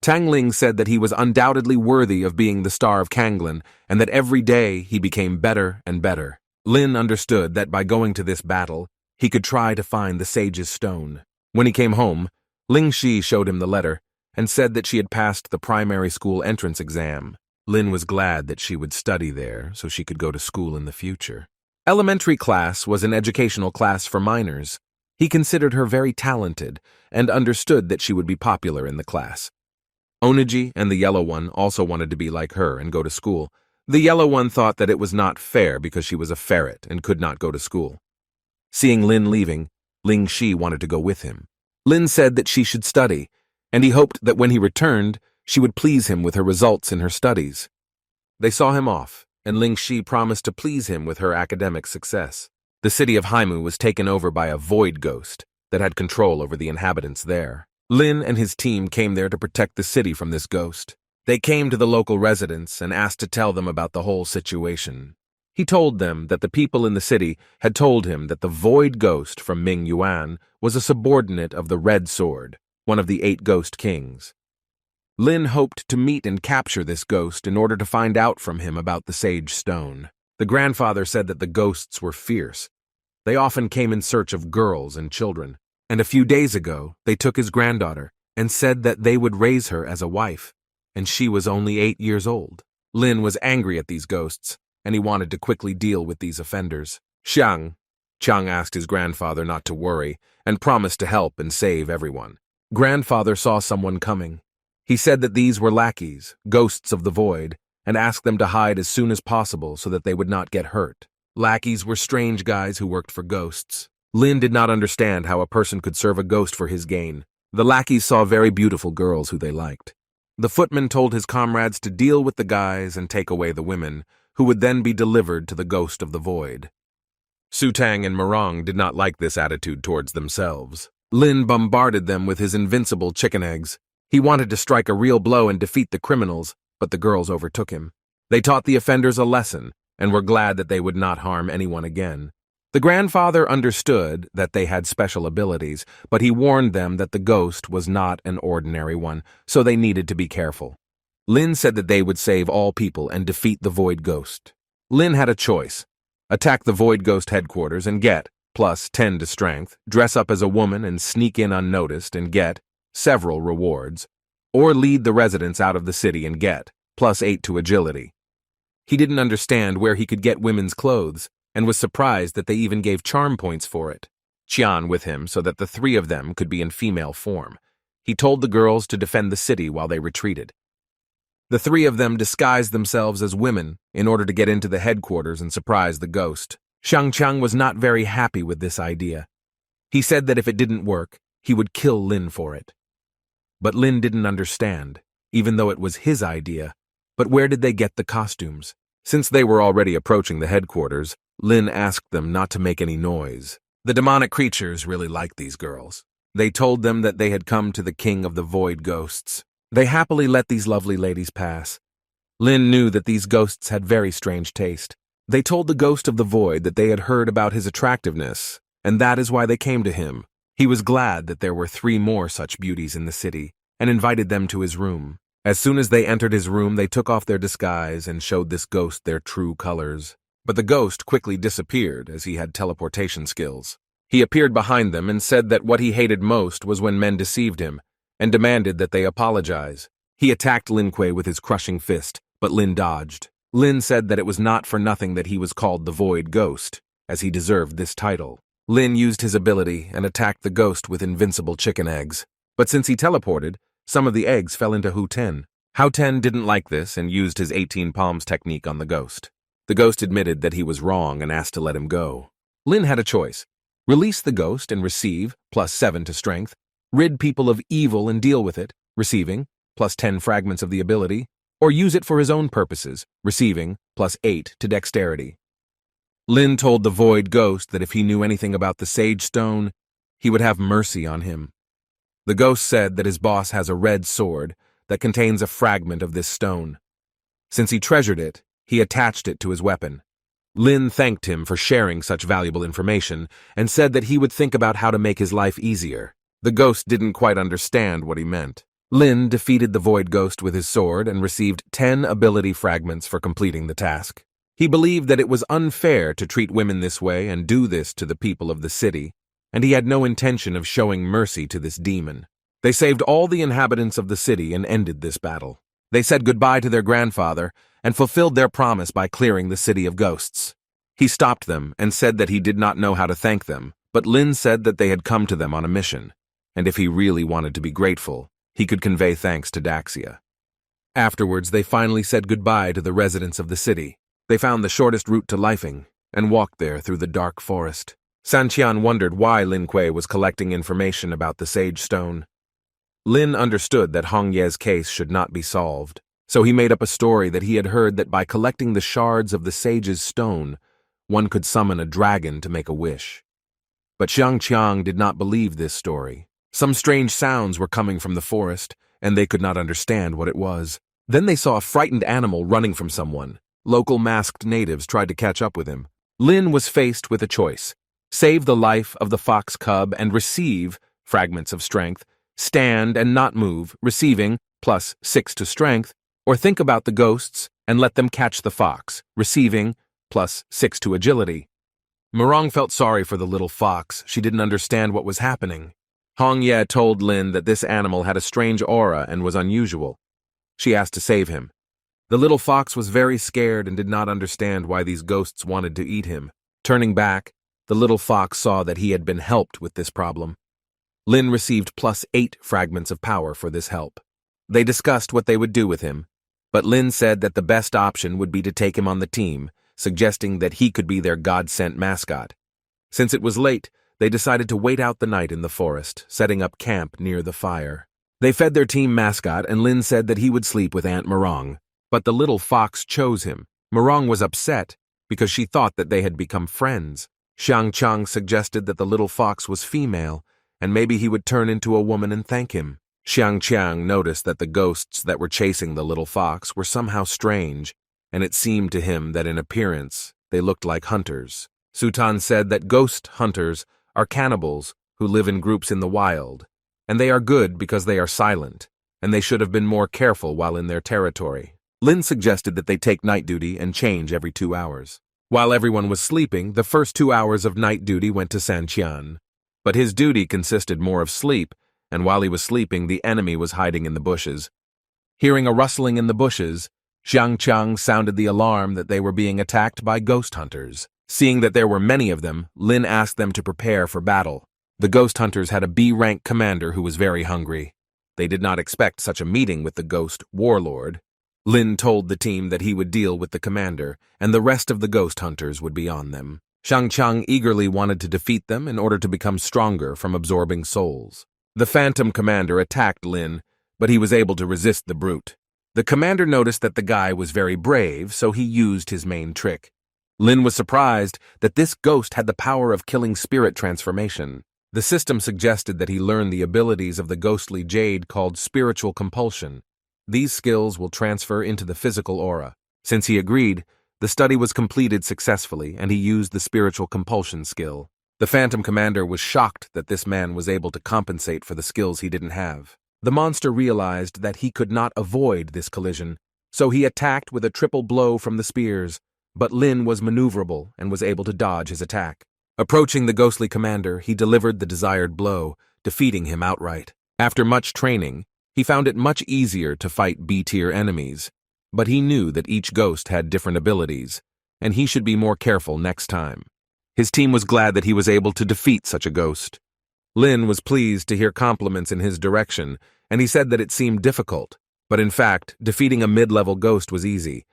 Tang Ling said that he was undoubtedly worthy of being the star of Kanglin and that every day he became better and better. Lin understood that by going to this battle, he could try to find the sage's stone. When he came home, Ling Shi showed him the letter and said that she had passed the primary school entrance exam. Lin was glad that she would study there so she could go to school in the future. Elementary class was an educational class for minors. He considered her very talented and understood that she would be popular in the class. Oniji and the yellow one also wanted to be like her and go to school. The yellow one thought that it was not fair because she was a ferret and could not go to school. Seeing Lin leaving, Ling Shi wanted to go with him. Lin said that she should study, and he hoped that when he returned, she would please him with her results in her studies. They saw him off, and Ling Shi promised to please him with her academic success. The city of Haimu was taken over by a void ghost that had control over the inhabitants there. Lin and his team came there to protect the city from this ghost. They came to the local residents and asked to tell them about the whole situation. He told them that the people in the city had told him that the void ghost from Ming Yuan was a subordinate of the Red Sword, one of the 8 ghost kings. Lin hoped to meet and capture this ghost in order to find out from him about the Sage Stone. The grandfather said that the ghosts were fierce. They often came in search of girls and children, and a few days ago they took his granddaughter and said that they would raise her as a wife, and she was only 8 years old. Lin was angry at these ghosts, and he wanted to quickly deal with these offenders. Chang asked his grandfather not to worry and promised to help and save everyone. Grandfather saw someone coming. He said that these were lackeys, ghosts of the void, and asked them to hide as soon as possible so that they would not get hurt. Lackeys were strange guys who worked for ghosts. Lin did not understand how a person could serve a ghost for his gain. The lackeys saw very beautiful girls who they liked. The footman told his comrades to deal with the guys and take away the women, who would then be delivered to the ghost of the void. Su Tang and Morong did not like this attitude towards themselves. Lin bombarded them with his invincible chicken eggs. He wanted to strike a real blow and defeat the criminals, but the girls overtook him. They taught the offenders a lesson and were glad that they would not harm anyone again. The grandfather understood that they had special abilities, but he warned them that the ghost was not an ordinary one, so they needed to be careful. Lin said that they would save all people and defeat the void ghost. Lin had a choice: attack the void ghost headquarters and get plus 10 to strength, dress up as a woman and sneak in unnoticed and get several rewards, or lead the residents out of the city and get plus 8 to agility. He didn't understand where he could get women's clothes and was surprised that they even gave charm points for it. Qian with him so that the 3 of them could be in female form. He told the girls to defend the city while they retreated. The 3 of them disguised themselves as women in order to get into the headquarters and surprise the ghost. Shangqiang was not very happy with this idea. He said that if it didn't work, he would kill Lin for it. But Lin didn't understand, even though it was his idea. But where did they get the costumes? Since they were already approaching the headquarters, Lin asked them not to make any noise. The demonic creatures really liked these girls. They told them that they had come to the king of the void ghosts. They happily let these lovely ladies pass. Lin knew that these ghosts had very strange taste. They told the ghost of the void that they had heard about his attractiveness, and that is why they came to him. He was glad that there were 3 more such beauties in the city, and invited them to his room. As soon as they entered his room, they took off their disguise and showed this ghost their true colors. But the ghost quickly disappeared as he had teleportation skills. He appeared behind them and said that what he hated most was when men deceived him, and demanded that they apologize. He attacked Lin Kuei with his crushing fist, but Lin dodged. Lin said that it was not for nothing that he was called the Void Ghost, as he deserved this title. Lin used his ability and attacked the ghost with invincible chicken eggs. But since he teleported, some of the eggs fell into Hu Ten. Hao Ten didn't like this and used his 18 palms technique on the ghost. The ghost admitted that he was wrong and asked to let him go. Lin had a choice: release the ghost and receive +7 to strength, rid people of evil and deal with it, receiving +10 fragments of the ability, or use it for his own purposes, receiving +8 to dexterity. Lin told the void ghost that if he knew anything about the Sage Stone, he would have mercy on him. The ghost said that his boss has a red sword that contains a fragment of this stone. Since he treasured it, he attached it to his weapon. Lin thanked him for sharing such valuable information and said that he would think about how to make his life easier. The ghost didn't quite understand what he meant. Lin defeated the void ghost with his sword and received 10 ability fragments for completing the task. He believed that it was unfair to treat women this way and do this to the people of the city, and he had no intention of showing mercy to this demon. They saved all the inhabitants of the city and ended this battle. They said goodbye to their grandfather and fulfilled their promise by clearing the city of ghosts. He stopped them and said that he did not know how to thank them, but Lin said that they had come to them on a mission, and if he really wanted to be grateful, he could convey thanks to Daxia. Afterwards, they finally said goodbye to the residents of the city. They found the shortest route to Lifing and walked there through the dark forest. Sanqian wondered why Lin Kuei was collecting information about the Sage Stone. Lin understood that Hong Ye's case should not be solved, so he made up a story that he had heard that by collecting the shards of the Sage's stone, one could summon a dragon to make a wish. But Xiang Qiang did not believe this story. Some strange sounds were coming from the forest, and they could not understand what it was. Then they saw a frightened animal running from someone. Local masked natives tried to catch up with him. Lin was faced with a choice: save the life of the fox cub and receive fragments of strength, stand and not move, receiving +6 to strength, or think about the ghosts and let them catch the fox, receiving +6 to agility. Murong felt sorry for the little fox. She didn't understand what was happening. Hong Ye told Lin that this animal had a strange aura and was unusual. She asked to save him. The little fox was very scared and did not understand why these ghosts wanted to eat him. Turning back, the little fox saw that he had been helped with this problem. Lin received +8 fragments of power for this help. They discussed what they would do with him, but Lin said that the best option would be to take him on the team, suggesting that he could be their God-sent mascot. Since it was late, they decided to wait out the night in the forest, setting up camp near the fire. They fed their team mascot, and Lin said that he would sleep with Aunt Murong, but the little fox chose him. Murong was upset because she thought that they had become friends. Xiang Chang suggested that the little fox was female, and maybe he would turn into a woman and thank him. Xiang Qiang noticed that the ghosts that were chasing the little fox were somehow strange, and it seemed to him that in appearance they looked like hunters. Sutan said that ghost hunters are cannibals who live in groups in the wild, and they are good because they are silent, and they should have been more careful while in their territory. Lin suggested that they take night duty and change every 2 hours. While everyone was sleeping, the first 2 hours of night duty went to Sanqian. But his duty consisted more of sleep, and while he was sleeping, the enemy was hiding in the bushes. Hearing a rustling in the bushes, Xiang Qiang sounded the alarm that they were being attacked by ghost hunters. Seeing that there were many of them, Lin asked them to prepare for battle. The ghost hunters had a B-rank commander who was very hungry. They did not expect such a meeting with the ghost warlord. Lin told the team that he would deal with the commander, and the rest of the ghost hunters would be on them. Xiang Qiang eagerly wanted to defeat them in order to become stronger from absorbing souls. The phantom commander attacked Lin, but he was able to resist the brute. The commander noticed that the guy was very brave, so he used his main trick. Lin was surprised that this ghost had the power of killing spirit transformation. The system suggested that he learn the abilities of the ghostly jade called spiritual compulsion. These skills will transfer into the physical aura. Since he agreed, the study was completed successfully, and he used the spiritual compulsion skill. The Phantom Commander was shocked that this man was able to compensate for the skills he didn't have. The monster realized that he could not avoid this collision, so he attacked with a triple blow from the spears, but Lin was maneuverable and was able to dodge his attack. Approaching the ghostly commander, he delivered the desired blow, defeating him outright. After much training, he found it much easier to fight B-tier enemies, but he knew that each ghost had different abilities, and he should be more careful next time. His team was glad that he was able to defeat such a ghost. Lin was pleased to hear compliments in his direction, and he said that it seemed difficult, but in fact, defeating a mid-level ghost was easy.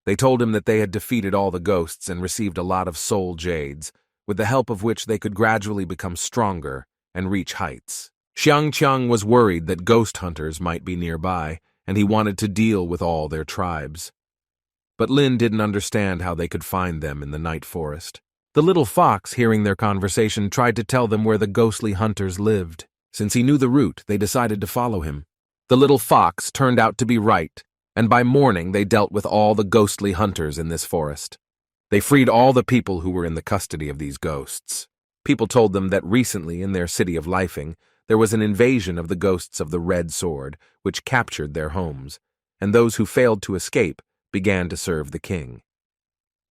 They told him that they had defeated all the ghosts and received a lot of soul jades, with the help of which they could gradually become stronger and reach heights. Xiang Qiang was worried that ghost hunters might be nearby, and he wanted to deal with all their tribes. But Lin didn't understand how they could find them in the night forest. The little fox, hearing their conversation, tried to tell them where the ghostly hunters lived. Since he knew the route, they decided to follow him. The little fox turned out to be right, and by morning they dealt with all the ghostly hunters in this forest. They freed all the people who were in the custody of these ghosts. People told them that recently in their city of Lifing, there was an invasion of the ghosts of the Red Sword, which captured their homes, and those who failed to escape began to serve the king.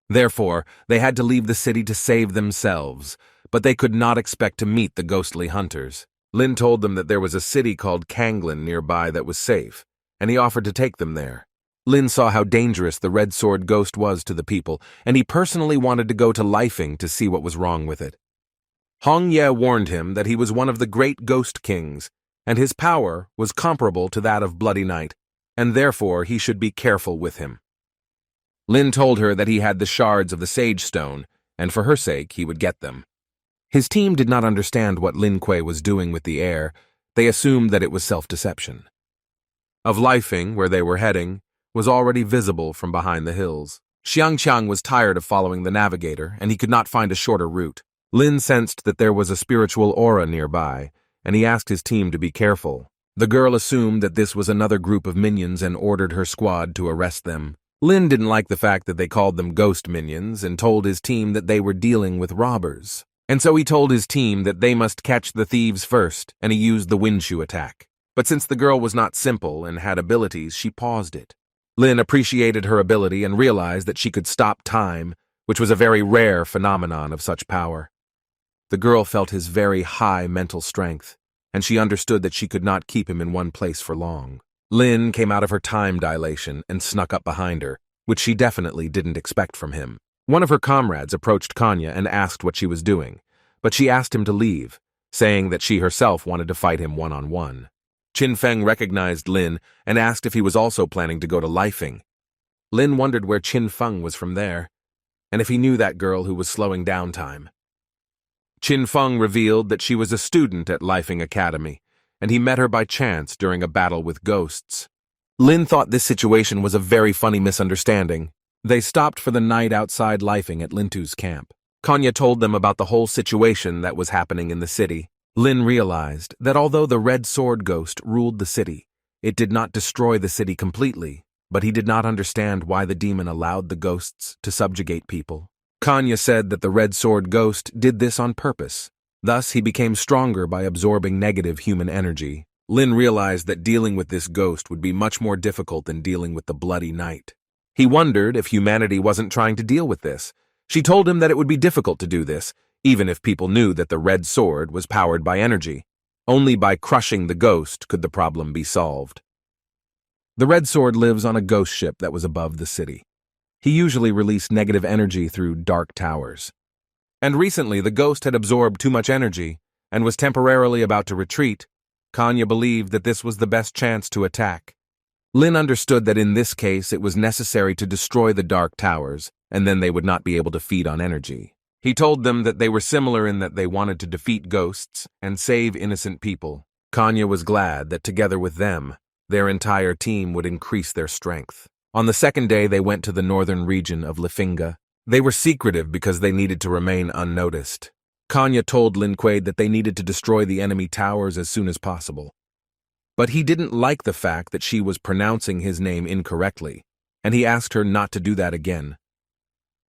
Therefore, they had to leave the city to save themselves, but they could not expect to meet the ghostly hunters. Lin told them that there was a city called Kanglin nearby that was safe, and he offered to take them there. Lin saw how dangerous the Red Sword ghost was to the people, and he personally wanted to go to Lifing to see what was wrong with it. Hong Ye warned him that he was one of the great ghost kings, and his power was comparable to that of Bloody Knight, and therefore he should be careful with him. Lin told her that he had the shards of the Sage Stone, and for her sake he would get them. His team did not understand what Lin Kuei was doing with the air. They assumed that it was self-deception. Of Lifing, where they were heading, was already visible from behind the hills. Xiang Qiang was tired of following the navigator, and he could not find a shorter route. Lin sensed that there was a spiritual aura nearby, and he asked his team to be careful. The girl assumed that this was another group of minions and ordered her squad to arrest them. Lin didn't like the fact that they called them ghost minions and told his team that they were dealing with robbers. And so he told his team that they must catch the thieves first, and he used the windshoe attack. But since the girl was not simple and had abilities, she paused it. Lin appreciated her ability and realized that she could stop time, which was a very rare phenomenon of such power. The girl felt his very high mental strength, and she understood that she could not keep him in one place for long. Lin came out of her time dilation and snuck up behind her, which she definitely didn't expect from him. One of her comrades approached Kanya and asked what she was doing, but she asked him to leave, saying that she herself wanted to fight him one-on-one. Qin Feng recognized Lin and asked if he was also planning to go to Lifing. Lin wondered where Qin Feng was from there, and if he knew that girl who was slowing down time. Qin Feng revealed that she was a student at Lifing Academy, and he met her by chance during a battle with ghosts. Lin thought this situation was a very funny misunderstanding. They stopped for the night outside Lifing at Lintu's camp. Kanya told them about the whole situation that was happening in the city. Lin realized that although the Red Sword Ghost ruled the city, it did not destroy the city completely, but he did not understand why the demon allowed the ghosts to subjugate people. Kanya said that the Red Sword Ghost did this on purpose. Thus, he became stronger by absorbing negative human energy. Lin realized that dealing with this ghost would be much more difficult than dealing with the Bloody Knight. He wondered if humanity wasn't trying to deal with this. She told him that it would be difficult to do this, even if people knew that the Red Sword was powered by energy. Only by crushing the ghost could the problem be solved. The Red Sword lives on a ghost ship that was above the city. He usually released negative energy through dark towers. And recently the ghost had absorbed too much energy and was temporarily about to retreat. Kanya believed that this was the best chance to attack. Lin understood that in this case it was necessary to destroy the dark towers, and then they would not be able to feed on energy. He told them that they were similar in that they wanted to defeat ghosts and save innocent people. Kanya was glad that together with them, their entire team would increase their strength. On the second day, they went to the northern region of Lifinga. They were secretive because they needed to remain unnoticed. Kanya told Lin Kuei that they needed to destroy the enemy towers as soon as possible. But he didn't like the fact that she was pronouncing his name incorrectly, and he asked her not to do that again.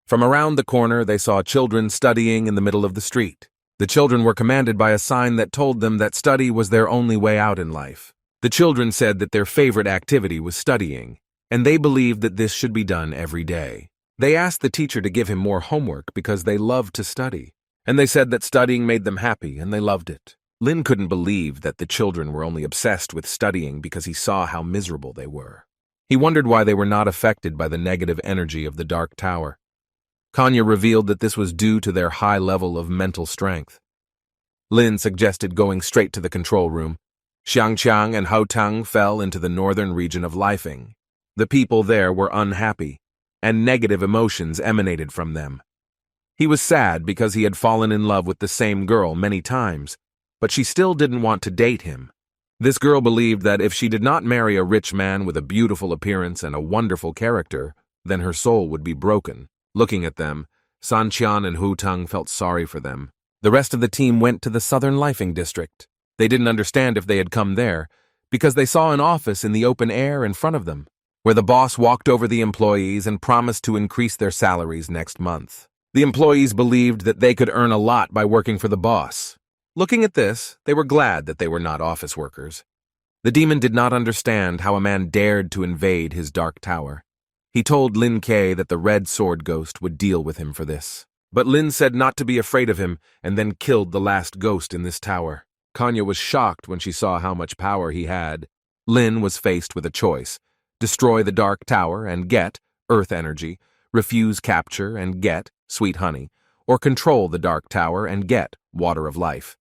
From around the corner, they saw children studying in the middle of the street. The children were commanded by a sign that told them that study was their only way out in life. The children said that their favorite activity was studying, and they believed that this should be done every day. They asked the teacher to give him more homework because they loved to study, and they said that studying made them happy and they loved it. Lin couldn't believe that the children were only obsessed with studying because he saw how miserable they were. He wondered why they were not affected by the negative energy of the Dark Tower. Kanya revealed that this was due to their high level of mental strength. Lin suggested going straight to the control room. Xiangqiang and Haotang fell into the northern region of Lifeng. The people there were unhappy, and negative emotions emanated from them. He was sad because he had fallen in love with the same girl many times, but she still didn't want to date him. This girl believed that if she did not marry a rich man with a beautiful appearance and a wonderful character, then her soul would be broken. Looking at them, Sanqian and Haotang felt sorry for them. The rest of the team went to the southern Lifeng district. They didn't understand if they had come there, because they saw an office in the open air in front of them, where the boss walked over the employees and promised to increase their salaries next month. The employees believed that they could earn a lot by working for the boss. Looking at this, they were glad that they were not office workers. The demon did not understand how a man dared to invade his dark tower. He told Lin Ke that the red sword ghost would deal with him for this. But Lin said not to be afraid of him and then killed the last ghost in this tower. Kanya was shocked when she saw how much power he had. Lin was faced with a choice: destroy the dark tower and get earth energy, refuse capture and get sweet honey, or control the dark tower and get water of life.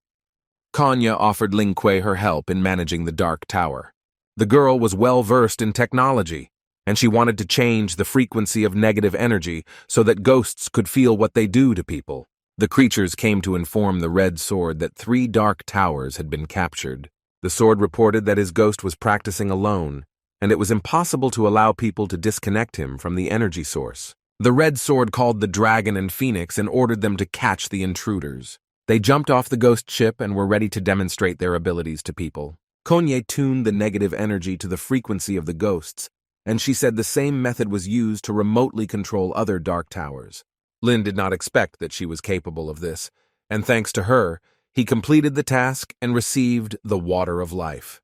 Kanya offered Ling Kui her help in managing the dark tower. The girl was well versed in technology, and she wanted to change the frequency of negative energy so that ghosts could feel what they do to people. The creatures came to inform the Red Sword that 3 dark towers had been captured. The sword reported that his ghost was practicing alone, and it was impossible to allow people to disconnect him from the energy source. The Red Sword called the dragon and phoenix and ordered them to catch the intruders. They jumped off the ghost ship and were ready to demonstrate their abilities to people. Konye tuned the negative energy to the frequency of the ghosts, and she said the same method was used to remotely control other dark towers. Lin did not expect that she was capable of this, and thanks to her, he completed the task and received the water of life.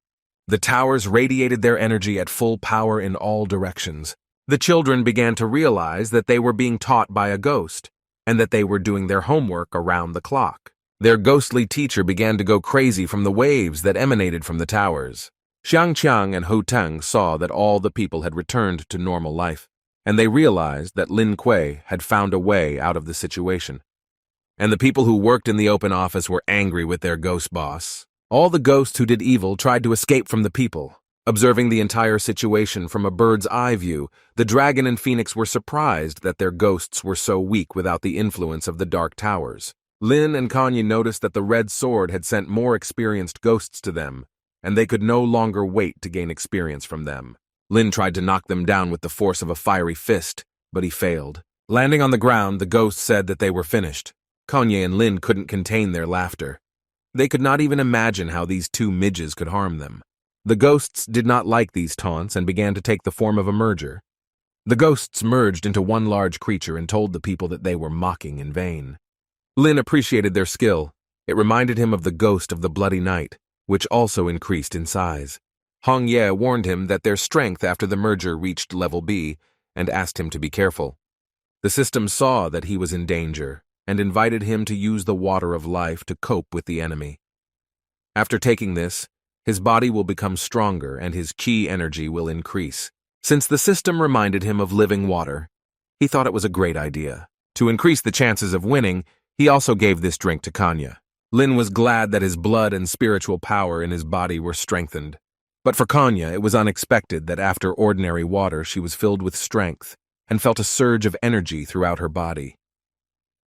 The towers radiated their energy at full power in all directions. The children began to realize that they were being taught by a ghost, and that they were doing their homework around the clock. Their ghostly teacher began to go crazy from the waves that emanated from the towers. Xiangqiang and Haotang saw that all the people had returned to normal life, and they realized that Lin Kui had found a way out of the situation. And the people who worked in the open office were angry with their ghost boss. All the ghosts who did evil tried to escape from the people. Observing the entire situation from a bird's eye view, the dragon and phoenix were surprised that their ghosts were so weak without the influence of the dark towers. Lin and Kanye noticed that the Red Sword had sent more experienced ghosts to them, and they could no longer wait to gain experience from them. Lin tried to knock them down with the force of a fiery fist, but he failed. Landing on the ground, the ghosts said that they were finished. Kanye and Lin couldn't contain their laughter. They could not even imagine how these 2 midges could harm them. The ghosts did not like these taunts and began to take the form of a merger. The ghosts merged into one large creature and told the people that they were mocking in vain. Lin appreciated their skill. It reminded him of the ghost of the Bloody Night, which also increased in size. Hong Ye warned him that their strength after the merger reached level B and asked him to be careful. The system saw that he was in danger and invited him to use the water of life to cope with the enemy. After taking this, his body will become stronger and his chi energy will increase. Since the system reminded him of living water, he thought it was a great idea. To increase the chances of winning, he also gave this drink to Kanya. Lin was glad that his blood and spiritual power in his body were strengthened. But for Kanya, it was unexpected that after ordinary water she was filled with strength and felt a surge of energy throughout her body.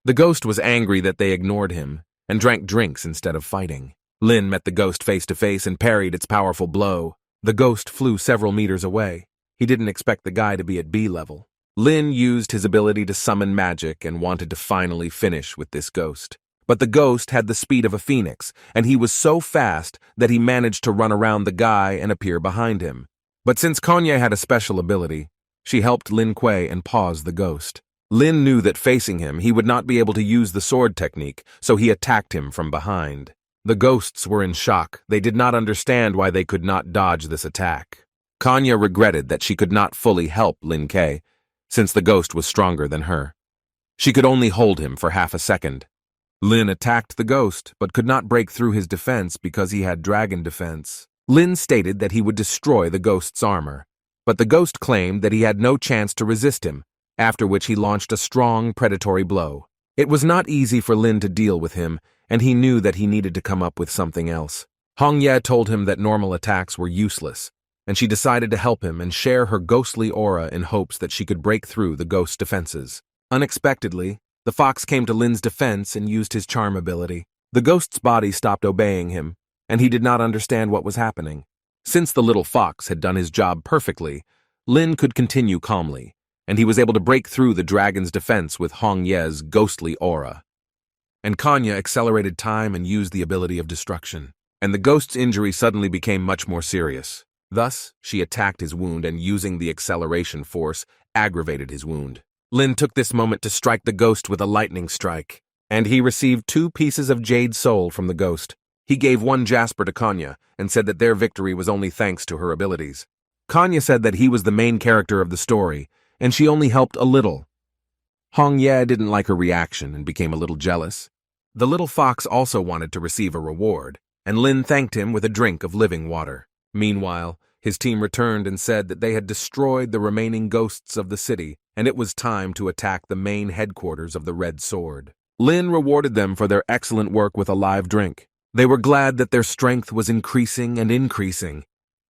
The ghost was angry that they ignored him and drank drinks instead of fighting. Lin met the ghost face to face and parried its powerful blow. The ghost flew several meters away. He didn't expect the guy to be at B level. Lin used his ability to summon magic and wanted to finally finish with this ghost. But the ghost had the speed of a phoenix, and he was so fast that he managed to run around the guy and appear behind him. But since Kanye had a special ability, she helped Lin Kui and pause the ghost. Lin knew that facing him, he would not be able to use the sword technique, so he attacked him from behind. The ghosts were in shock. They did not understand why they could not dodge this attack. Kanya regretted that she could not fully help Lin Ke, since the ghost was stronger than her. She could only hold him for half a second. Lin attacked the ghost, but could not break through his defense because he had dragon defense. Lin stated that he would destroy the ghost's armor, but the ghost claimed that he had no chance to resist him, after which he launched a strong predatory blow. It was not easy for Lin to deal with him, and he knew that he needed to come up with something else. Hong Ye told him that normal attacks were useless, and she decided to help him and share her ghostly aura in hopes that she could break through the ghost's defenses. Unexpectedly, the fox came to Lin's defense and used his charm ability. The ghost's body stopped obeying him, and he did not understand what was happening. Since the little fox had done his job perfectly, Lin could continue calmly, and he was able to break through the dragon's defense with Hong Ye's ghostly aura. And Kanya accelerated time and used the ability of destruction, and the ghost's injury suddenly became much more serious. Thus, she attacked his wound and, using the acceleration force, aggravated his wound. Lin took this moment to strike the ghost with a lightning strike, and he received 2 pieces of jade soul from the ghost. He gave 1 jasper to Kanya and said that their victory was only thanks to her abilities. Kanya said that he was the main character of the story, and she only helped a little. Hong Ye didn't like her reaction and became a little jealous. The little fox also wanted to receive a reward, and Lin thanked him with a drink of living water. Meanwhile, his team returned and said that they had destroyed the remaining ghosts of the city, and it was time to attack the main headquarters of the Red Sword. Lin rewarded them for their excellent work with a live drink. They were glad that their strength was increasing and increasing,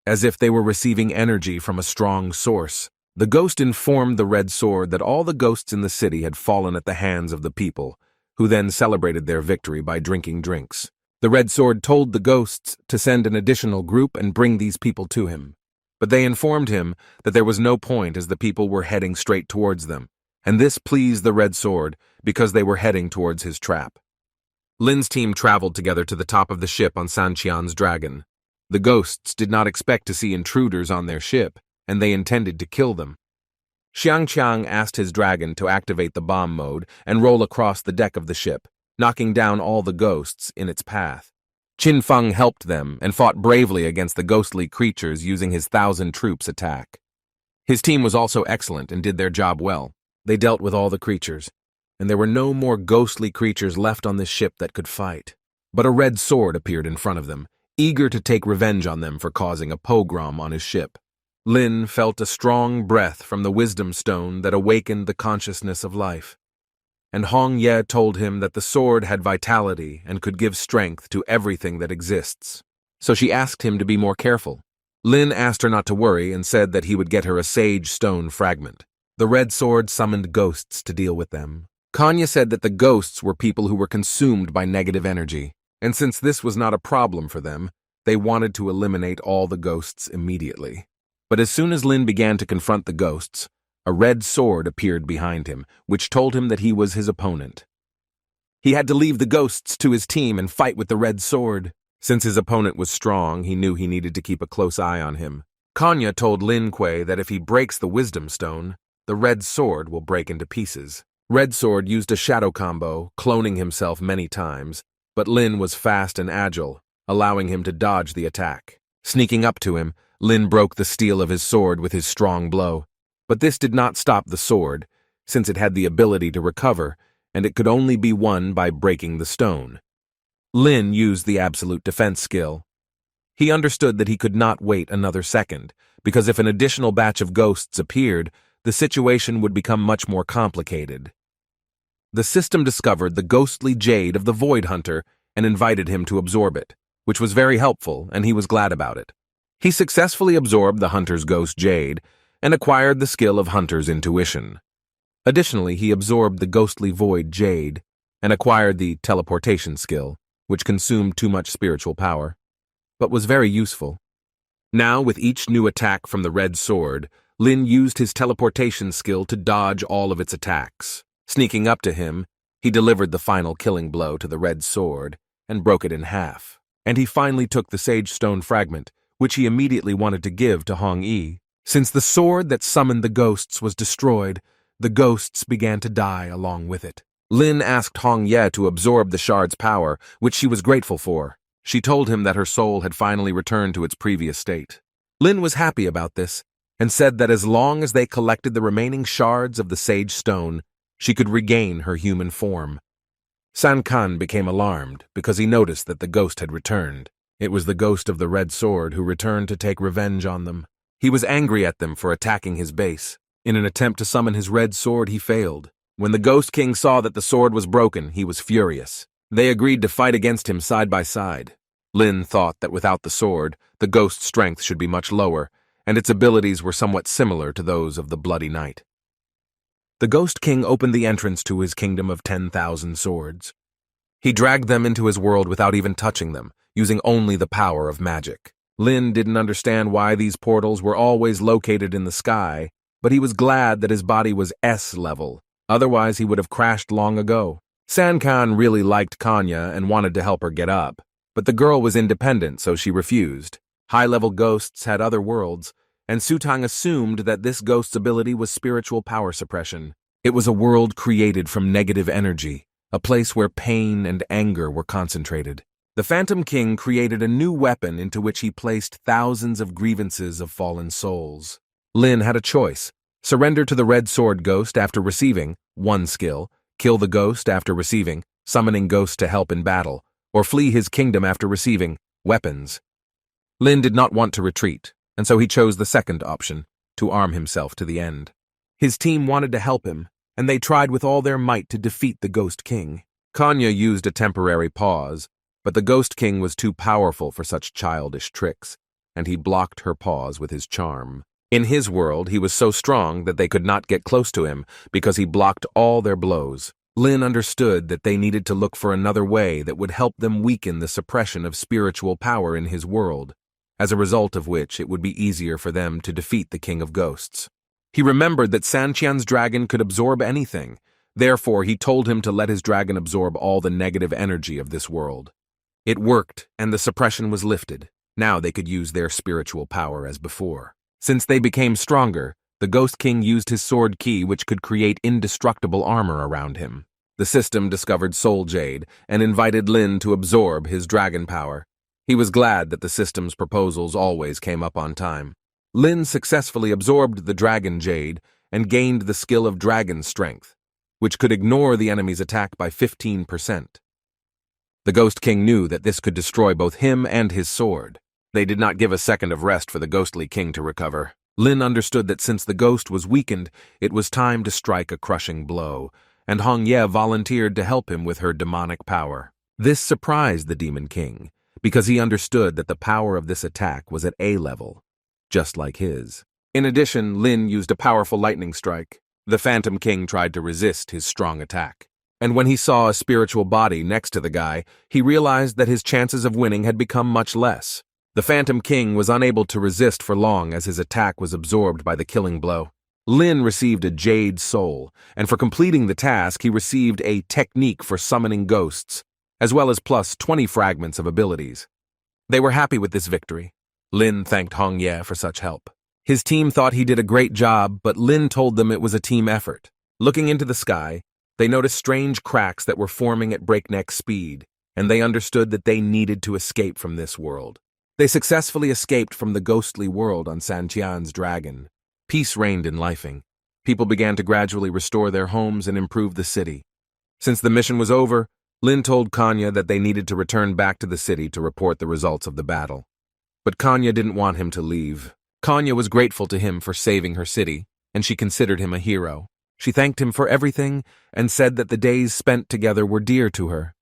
as if they were receiving energy from a strong source. The ghost informed the Red Sword that all the ghosts in the city had fallen at the hands of the people, who then celebrated their victory by drinking drinks. The Red Sword told the ghosts to send an additional group and bring these people to him. But they informed him that there was no point as the people were heading straight towards them, and this pleased the Red Sword because they were heading towards his trap. Lin's team traveled together to the top of the ship on Sanqian's dragon. The ghosts did not expect to see intruders on their ship, and they intended to kill them. Xiangqiang asked his dragon to activate the bomb mode and roll across the deck of the ship, knocking down all the ghosts in its path. Qin Feng helped them and fought bravely against the ghostly creatures using his 1,000 troops attack. His team was also excellent and did their job well. They dealt with all the creatures, and there were no more ghostly creatures left on this ship that could fight. But a red sword appeared in front of them, eager to take revenge on them for causing a pogrom on his ship. Lin felt a strong breath from the wisdom stone that awakened the consciousness of life. And Hong Ye told him that the sword had vitality and could give strength to everything that exists. So she asked him to be more careful. Lin asked her not to worry and said that he would get her a sage stone fragment. The red sword summoned ghosts to deal with them. Kanya said that the ghosts were people who were consumed by negative energy, and since this was not a problem for them, they wanted to eliminate all the ghosts immediately. But as soon as Lin began to confront the ghosts, a red sword appeared behind him, which told him that he was his opponent. He had to leave the ghosts to his team and fight with the red sword. Since his opponent was strong, he knew he needed to keep a close eye on him. Kanya told Lin Kuei that if he breaks the wisdom stone, the red sword will break into pieces. Red Sword used a shadow combo, cloning himself many times, but Lin was fast and agile, allowing him to dodge the attack. Sneaking up to him, Lin broke the steel of his sword with his strong blow. But this did not stop the sword, since it had the ability to recover, and it could only be won by breaking the stone. Lin used the absolute defense skill. He understood that he could not wait another second, because if an additional batch of ghosts appeared, the situation would become much more complicated. The system discovered the ghostly jade of the Void Hunter and invited him to absorb it, which was very helpful, and he was glad about it. He successfully absorbed the hunter's ghost jade and acquired the skill of hunter's intuition. Additionally, he absorbed the ghostly void jade and acquired the teleportation skill, which consumed too much spiritual power, but was very useful. Now, with each new attack from the red sword, Lin used his teleportation skill to dodge all of its attacks. Sneaking up to him, he delivered the final killing blow to the red sword and broke it in half. And he finally took the sage stone fragment, which he immediately wanted to give to Hong Yi. Since the sword that summoned the ghosts was destroyed, the ghosts began to die along with it. Lin asked Hong Ye to absorb the shard's power, which she was grateful for. She told him that her soul had finally returned to its previous state. Lin was happy about this, and said that as long as they collected the remaining shards of the sage stone, she could regain her human form. San Kan became alarmed because he noticed that the ghost had returned. It was the ghost of the red sword who returned to take revenge on them. He was angry at them for attacking his base. In an attempt to summon his red sword, he failed. When the Ghost King saw that the sword was broken, he was furious. They agreed to fight against him side by side. Lin thought that without the sword, the ghost's strength should be much lower, and its abilities were somewhat similar to those of the Bloody Knight. The Ghost King opened the entrance to his kingdom of 10,000 swords. He dragged them into his world without even touching them, using only the power of magic. Lin didn't understand why these portals were always located in the sky, but he was glad that his body was S level, otherwise he would have crashed long ago. Sankan really liked Kanya and wanted to help her get up, but the girl was independent, so she refused. High-level ghosts had other worlds, and Sutang assumed that this ghost's ability was spiritual power suppression. It was a world created from negative energy, a place where pain and anger were concentrated. The Phantom King created a new weapon into which he placed thousands of grievances of fallen souls. Lin had a choice: surrender to the Red Sword Ghost after receiving 1 skill, kill the ghost after receiving summoning ghosts to help in battle, or flee his kingdom after receiving weapons. Lin did not want to retreat, and so he chose the second option, to arm himself to the end. His team wanted to help him, and they tried with all their might to defeat the Ghost King. Kanya used a temporary pause, but the Ghost King was too powerful for such childish tricks, and he blocked her pause with his charm. In his world, he was so strong that they could not get close to him because he blocked all their blows. Lin understood that they needed to look for another way that would help them weaken the suppression of spiritual power in his world, as a result of which it would be easier for them to defeat the King of Ghosts. He remembered that Sanqian's dragon could absorb anything, therefore he told him to let his dragon absorb all the negative energy of this world. It worked, and the suppression was lifted. Now they could use their spiritual power as before. Since they became stronger, the Ghost King used his sword key, which could create indestructible armor around him. The system discovered Soul Jade and invited Lin to absorb his dragon power. He was glad that the system's proposals always came up on time. Lin successfully absorbed the Dragon Jade and gained the skill of Dragon Strength, which could ignore the enemy's attack by 15%. The Ghost King knew that this could destroy both him and his sword. They did not give a second of rest for the Ghostly King to recover. Lin understood that since the ghost was weakened, it was time to strike a crushing blow, and Hong Ye volunteered to help him with her demonic power. This surprised the Demon King, because he understood that the power of this attack was at A level, just like his. In addition, Lin used a powerful lightning strike. The Phantom King tried to resist his strong attack. And when he saw a spiritual body next to the guy, he realized that his chances of winning had become much less. The Phantom King was unable to resist for long as his attack was absorbed by the killing blow. Lin received a Jade Soul, and for completing the task he received a technique for summoning ghosts, as well as plus 20 fragments of abilities. They were happy with this victory. Lin thanked Hong Ye for such help. His team thought he did a great job, but Lin told them it was a team effort. Looking into the sky, they noticed strange cracks that were forming at breakneck speed, and they understood that they needed to escape from this world. They successfully escaped from the ghostly world on Sanqian's dragon. Peace reigned in Lifing. People began to gradually restore their homes and improve the city. Since the mission was over, Lin told Kanya that they needed to return back to the city to report the results of the battle. But Kanya didn't want him to leave. Kanya was grateful to him for saving her city, and she considered him a hero. She thanked him for everything and said that the days spent together were dear to her.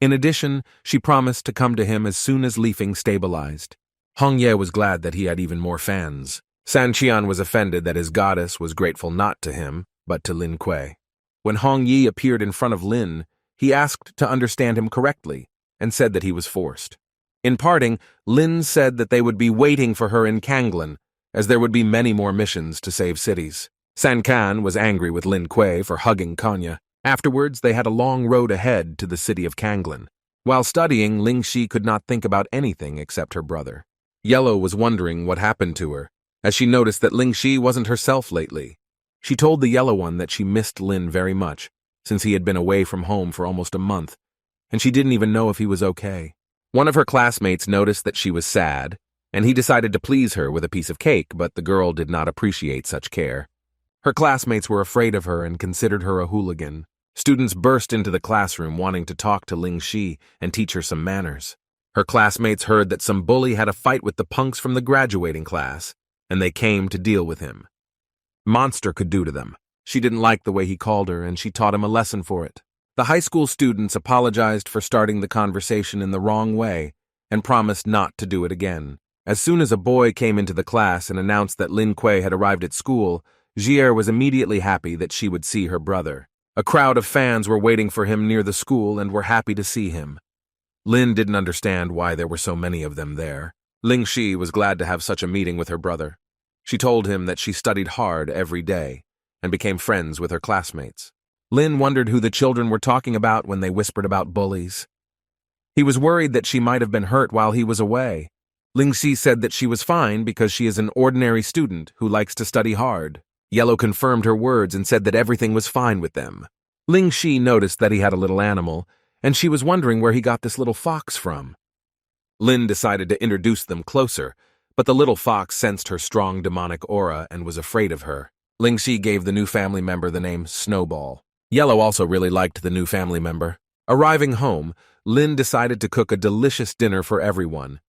In addition, she promised to come to him as soon as Lifing stabilized. Hong Ye was glad that he had even more fans. Sanqian was offended that his goddess was grateful not to him, but to Lin Kuei. When Hong Yi appeared in front of Lin, he asked to understand him correctly and said that he was forced. In parting, Lin said that they would be waiting for her in Kanglan, as there would be many more missions to save cities. Sankan was angry with Lin Kuei for hugging Kanya. Afterwards, they had a long road ahead to the city of Kanglan. While studying, Ling Shi could not think about anything except her brother. Yellow was wondering what happened to her, as she noticed that Ling Shi wasn't herself lately. She told the Yellow One that she missed Lin very much, since he had been away from home for almost a month, and she didn't even know if he was okay. One of her classmates noticed that she was sad, and he decided to please her with a piece of cake, but the girl did not appreciate such care. Her classmates were afraid of her and considered her a hooligan. Students burst into the classroom wanting to talk to Ling Shi and teach her some manners. Her classmates heard that some bully had a fight with the punks from the graduating class, and they came to deal with him. Monster could do to them. She didn't like the way he called her, and she taught him a lesson for it. The high school students apologized for starting the conversation in the wrong way and promised not to do it again. As soon as a boy came into the class and announced that Lin Kuei had arrived at school, Jier was immediately happy that she would see her brother. A crowd of fans were waiting for him near the school and were happy to see him. Lin didn't understand why there were so many of them there. Ling Shi was glad to have such a meeting with her brother. She told him that she studied hard every day and became friends with her classmates. Lin wondered who the children were talking about when they whispered about bullies. He was worried that she might have been hurt while he was away. Ling Shi said that she was fine because she is an ordinary student who likes to study hard. Yellow confirmed her words and said that everything was fine with them. Ling Shi noticed that he had a little animal, and she was wondering where he got this little fox from. Lin decided to introduce them closer, but the little fox sensed her strong demonic aura and was afraid of her. Ling Shi gave the new family member the name Snowball. Yellow also really liked the new family member. Arriving home, Lin decided to cook a delicious dinner for everyone,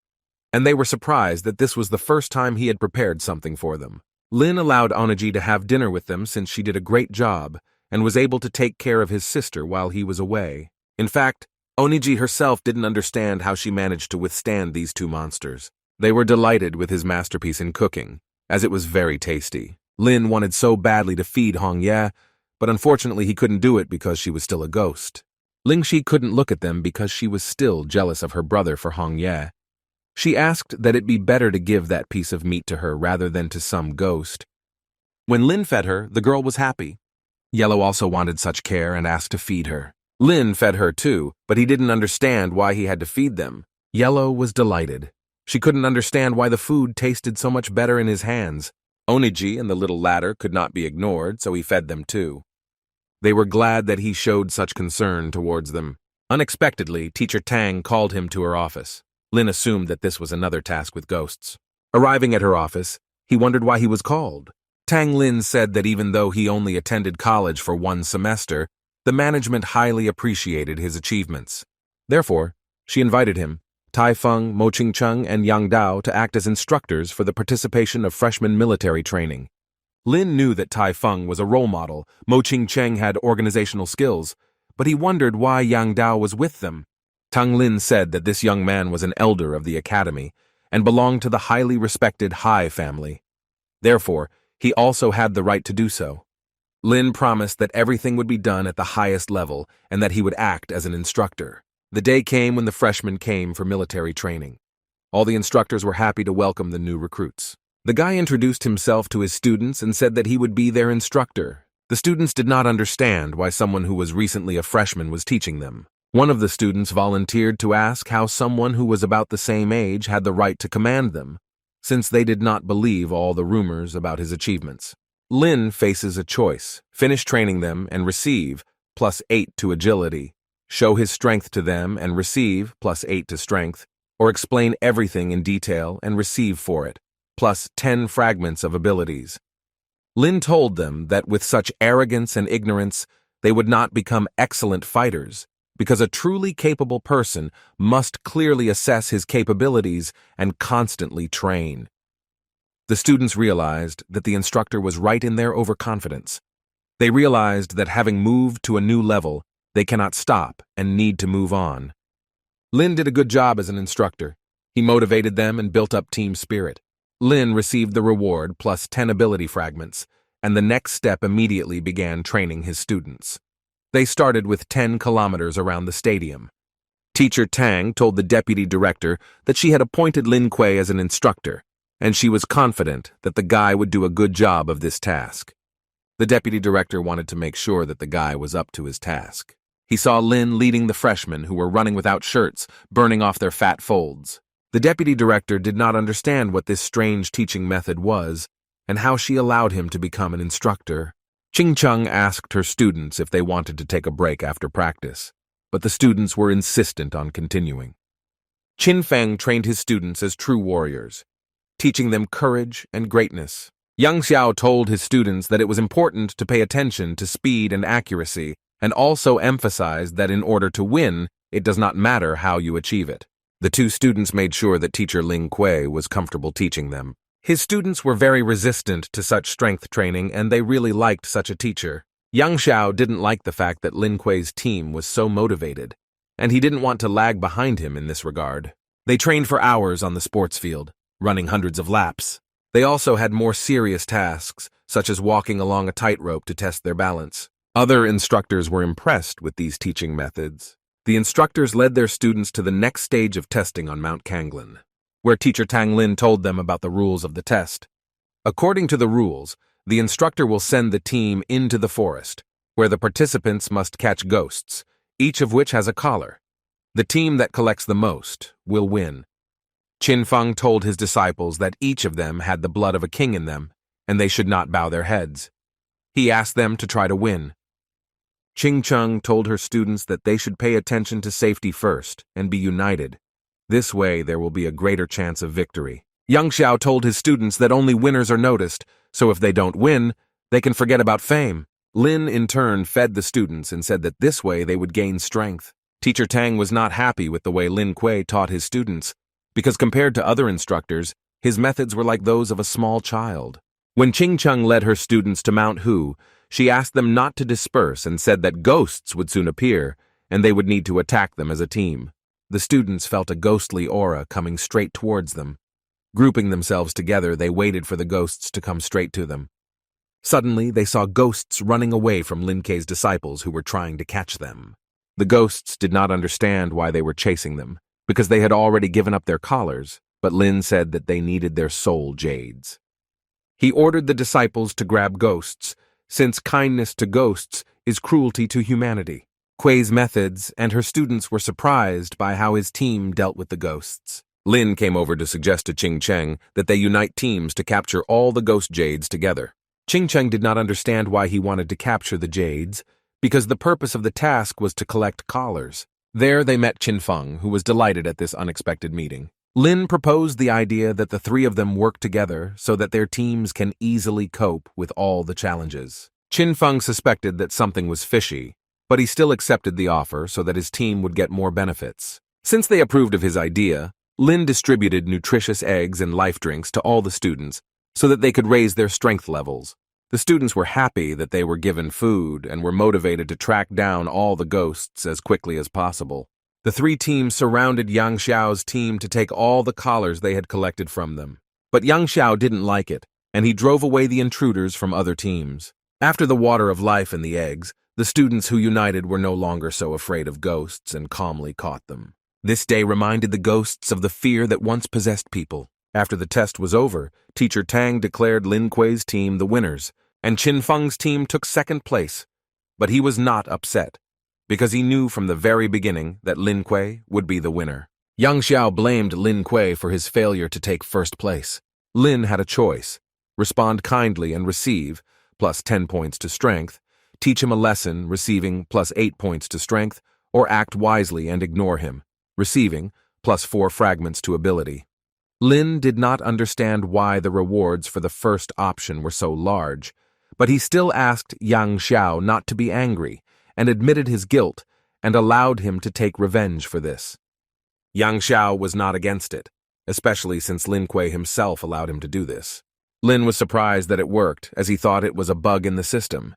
and they were surprised that this was the first time he had prepared something for them. Lin allowed Oniji to have dinner with them since she did a great job and was able to take care of his sister while he was away. In fact, Oniji herself didn't understand how she managed to withstand these two monsters. They were delighted with his masterpiece in cooking, as it was very tasty. Lin wanted so badly to feed Hong Ye, but unfortunately he couldn't do it because she was still a ghost. Ling Shi couldn't look at them because she was still jealous of her brother for Hong Ye. She asked that it be better to give that piece of meat to her rather than to some ghost. When Lin fed her, the girl was happy. Yellow also wanted such care and asked to feed her. Lin fed her too, but he didn't understand why he had to feed them. Yellow was delighted. She couldn't understand why the food tasted so much better in his hands. Oniji and the little ladder could not be ignored, so he fed them too. They were glad that he showed such concern towards them. Unexpectedly, Teacher Tang called him to her office. Lin assumed that this was another task with ghosts. Arriving at her office, he wondered why he was called. Tang Lin said that even though he only attended college for 1 semester, the management highly appreciated his achievements. Therefore, she invited him, Tai Feng, Mo Ching Chung, and Yang Dao to act as instructors for the participation of freshman military training. Lin knew that Tai Feng was a role model, Mo Ching Cheng had organizational skills, but he wondered why Yang Dao was with them. Tang Lin said that this young man was an elder of the academy and belonged to the highly respected Hai family. Therefore, he also had the right to do so. Lin promised that everything would be done at the highest level and that he would act as an instructor. The day came when the freshmen came for military training. All the instructors were happy to welcome the new recruits. The guy introduced himself to his students and said that he would be their instructor. The students did not understand why someone who was recently a freshman was teaching them. One of the students volunteered to ask how someone who was about the same age had the right to command them, since they did not believe all the rumors about his achievements. Lin faces a choice: finish training them and receive +8 to agility, show his strength to them and receive +8 to strength, or explain everything in detail and receive for it, +10 fragments of abilities. Lin told them that with such arrogance and ignorance, they would not become excellent fighters, because a truly capable person must clearly assess his capabilities and constantly train. The students realized that the instructor was right in their overconfidence. They realized that having moved to a new level, they cannot stop and need to move on. Lin did a good job as an instructor. He motivated them and built up team spirit. Lin received the reward +10 ability fragments, and the next step immediately began training his students. They started with 10 kilometers around the stadium. Teacher Tang told the deputy director that she had appointed Lin Kuei as an instructor, and she was confident that the guy would do a good job of this task. The deputy director wanted to make sure that the guy was up to his task. He saw Lin leading the freshmen who were running without shirts, burning off their fat folds. The deputy director did not understand what this strange teaching method was and how she allowed him to become an instructor. Ching Chung asked her students if they wanted to take a break after practice, but the students were insistent on continuing. Qin Feng trained his students as true warriors, teaching them courage and greatness. Yang Xiao told his students that it was important to pay attention to speed and accuracy, and also emphasized that in order to win, it does not matter how you achieve it. The two students made sure that teacher Ling Kuei was comfortable teaching them. His students were very resistant to such strength training, and they really liked such a teacher. Yang Xiao didn't like the fact that Lin Kuei's team was so motivated, and he didn't want to lag behind him in this regard. They trained for hours on the sports field, running hundreds of laps. They also had more serious tasks, such as walking along a tightrope to test their balance. Other instructors were impressed with these teaching methods. The instructors led their students to the next stage of testing on Mount Kanglin, where teacher Tang Lin told them about the rules of the test. According to the rules, the instructor will send the team into the forest, where the participants must catch ghosts, each of which has a collar. The team that collects the most will win. Qin Feng told his disciples that each of them had the blood of a king in them, and they should not bow their heads. He asked them to try to win. Qing Cheng told her students that they should pay attention to safety first and be united. This way there will be a greater chance of victory. Yang Xiao told his students that only winners are noticed, so if they don't win, they can forget about fame. Lin, in turn, fed the students and said that this way they would gain strength. Teacher Tang was not happy with the way Lin Kuei taught his students, because compared to other instructors, his methods were like those of a small child. When Qing Cheng led her students to Mount Hu, she asked them not to disperse and said that ghosts would soon appear, and they would need to attack them as a team. The students felt a ghostly aura coming straight towards them. Grouping themselves together, they waited for the ghosts to come straight to them. Suddenly, they saw ghosts running away from Lin Kuei's disciples who were trying to catch them. The ghosts did not understand why they were chasing them, because they had already given up their collars, but Lin said that they needed their soul jades. He ordered the disciples to grab ghosts, since kindness to ghosts is cruelty to humanity. Kuei's methods and her students were surprised by how his team dealt with the ghosts. Lin came over to suggest to Qing Cheng that they unite teams to capture all the ghost jades together. Qing Cheng did not understand why he wanted to capture the jades, because the purpose of the task was to collect collars. There they met Qin Feng, who was delighted at this unexpected meeting. Lin proposed the idea that the three of them work together so that their teams can easily cope with all the challenges. Qin Feng suspected that something was fishy, but he still accepted the offer so that his team would get more benefits. Since they approved of his idea, Lin distributed nutritious eggs and life drinks to all the students so that they could raise their strength levels. The students were happy that they were given food and were motivated to track down all the ghosts as quickly as possible. The three teams surrounded Yang Xiao's team to take all the collars they had collected from them. But Yang Xiao didn't like it, and he drove away the intruders from other teams. After the water of life and the eggs, the students who united were no longer so afraid of ghosts and calmly caught them. This day reminded the ghosts of the fear that once possessed people. After the test was over, teacher Tang declared Lin Kuei's team the winners, and Qin Feng's team took second place. But he was not upset, because he knew from the very beginning that Lin Kuei would be the winner. Yang Xiao blamed Lin Kuei for his failure to take first place. Lin had a choice: respond kindly and receive, plus 10 points to strength, teach him a lesson, receiving plus 8 points to strength, or act wisely and ignore him, receiving plus 4 fragments to ability. Lin did not understand why the rewards for the first option were so large, but he still asked Yang Xiao not to be angry, and admitted his guilt, and allowed him to take revenge for this. Yang Xiao was not against it, especially since Lin Kuei himself allowed him to do this. Lin was surprised that it worked, as he thought it was a bug in the system.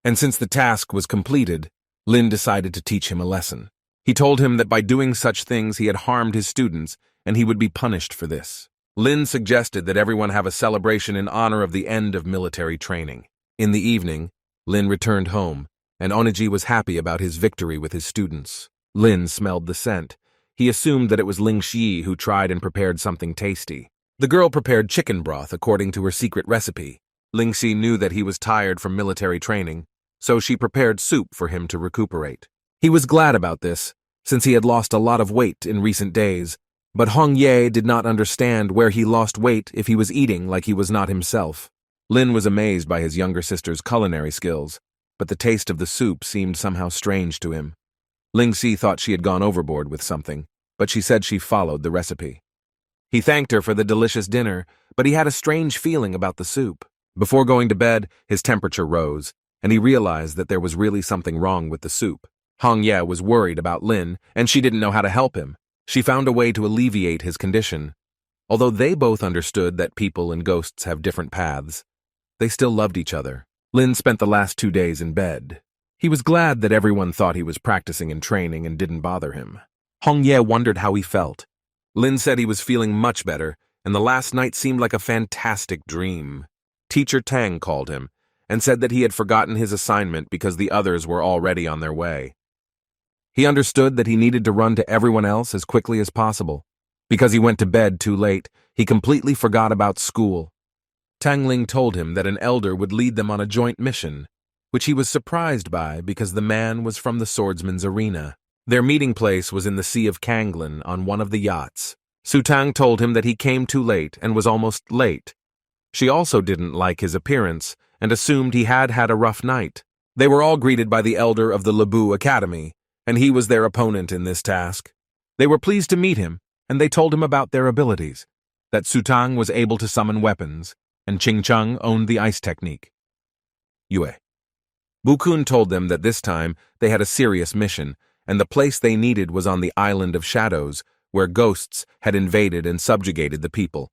And since the task was completed, Lin decided to teach him a lesson. He told him that by doing such things he had harmed his students, and he would be punished for this. Lin suggested that everyone have a celebration in honor of the end of military training. In the evening, Lin returned home, and Oniji was happy about his victory with his students. Lin smelled the scent. He assumed that it was Ling Xi who tried and prepared something tasty. The girl prepared chicken broth according to her secret recipe. Ling Xi knew that he was tired from military training, so she prepared soup for him to recuperate. He was glad about this, since he had lost a lot of weight in recent days, but Hong Ye did not understand where he lost weight if he was eating like he was not himself. Lin was amazed by his younger sister's culinary skills, but the taste of the soup seemed somehow strange to him. Ling Xi thought she had gone overboard with something, but she said she followed the recipe. He thanked her for the delicious dinner, but he had a strange feeling about the soup. Before going to bed, his temperature rose, and he realized that there was really something wrong with the soup. Hong Ye was worried about Lin, and she didn't know how to help him. She found a way to alleviate his condition. Although they both understood that people and ghosts have different paths, they still loved each other. Lin spent the last 2 days in bed. He was glad that everyone thought he was practicing and training and didn't bother him. Hong Ye wondered how he felt. Lin said he was feeling much better, and the last night seemed like a fantastic dream. Teacher Tang called him and said that he had forgotten his assignment because the others were already on their way. He understood that he needed to run to everyone else as quickly as possible. Because he went to bed too late, he completely forgot about school. Tang Ling told him that an elder would lead them on a joint mission, which he was surprised by because the man was from the swordsman's arena. Their meeting place was in the Sea of Kanglin on one of the yachts. Su Tang told him that he came too late and was almost late. She also didn't like his appearance and assumed he had had a rough night. They were all greeted by the elder of the Lebu Academy, and he was their opponent in this task. They were pleased to meet him, and they told him about their abilities, that Su Tang was able to summon weapons, and Ching Chung owned the ice technique. Yue. Bukun told them that this time they had a serious mission, and the place they needed was on the Island of Shadows, where ghosts had invaded and subjugated the people.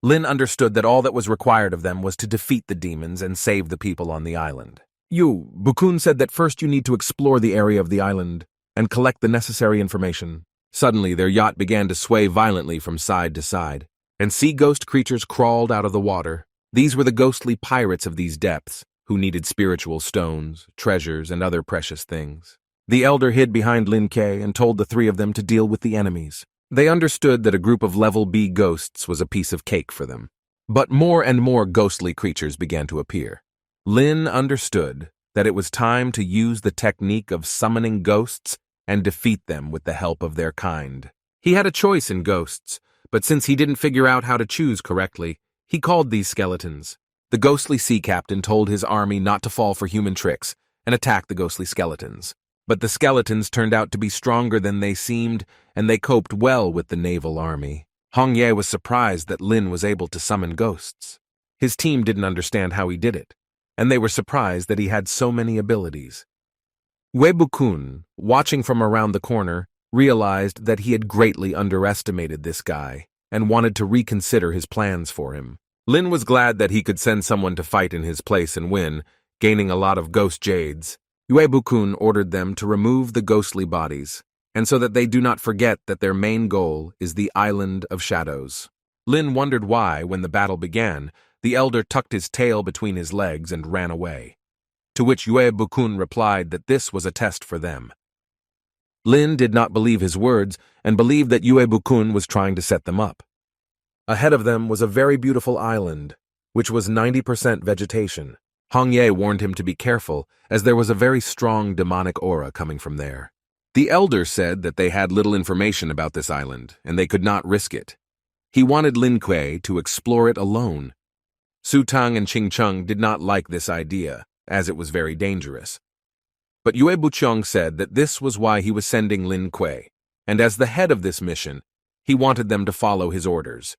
Lin understood that all that was required of them was to defeat the demons and save the people on the island. Bukun said that first you need to explore the area of the island and collect the necessary information. Suddenly, their yacht began to sway violently from side to side, and sea ghost creatures crawled out of the water. These were the ghostly pirates of these depths, who needed spiritual stones, treasures, and other precious things. The elder hid behind Lin Ke and told the three of them to deal with the enemies. They understood that a group of level B ghosts was a piece of cake for them. But more and more ghostly creatures began to appear. Lin understood that it was time to use the technique of summoning ghosts and defeat them with the help of their kind. He had a choice in ghosts, but since he didn't figure out how to choose correctly, he called these skeletons. The ghostly sea captain told his army not to fall for human tricks and attack the ghostly skeletons. But the skeletons turned out to be stronger than they seemed, and they coped well with the naval army. Hong Ye was surprised that Lin was able to summon ghosts. His team didn't understand how he did it, and they were surprised that he had so many abilities. Wei Bukun, watching from around the corner, realized that he had greatly underestimated this guy and wanted to reconsider his plans for him. Lin was glad that he could send someone to fight in his place and win, gaining a lot of ghost jades. Yue Bukun ordered them to remove the ghostly bodies, and so that they do not forget that their main goal is the Island of Shadows. Lin wondered why, when the battle began, the elder tucked his tail between his legs and ran away, to which Yue Bukun replied that this was a test for them. Lin did not believe his words and believed that Yue Bukun was trying to set them up. Ahead of them was a very beautiful island, which was 90% vegetation. Hong Ye warned him to be careful, as there was a very strong demonic aura coming from there. The elder said that they had little information about this island, and they could not risk it. He wanted Lin Kuei to explore it alone. Su Tang and Ching Chung did not like this idea, as it was very dangerous. But Yue Buchong said that this was why he was sending Lin Kuei, and as the head of this mission, he wanted them to follow his orders.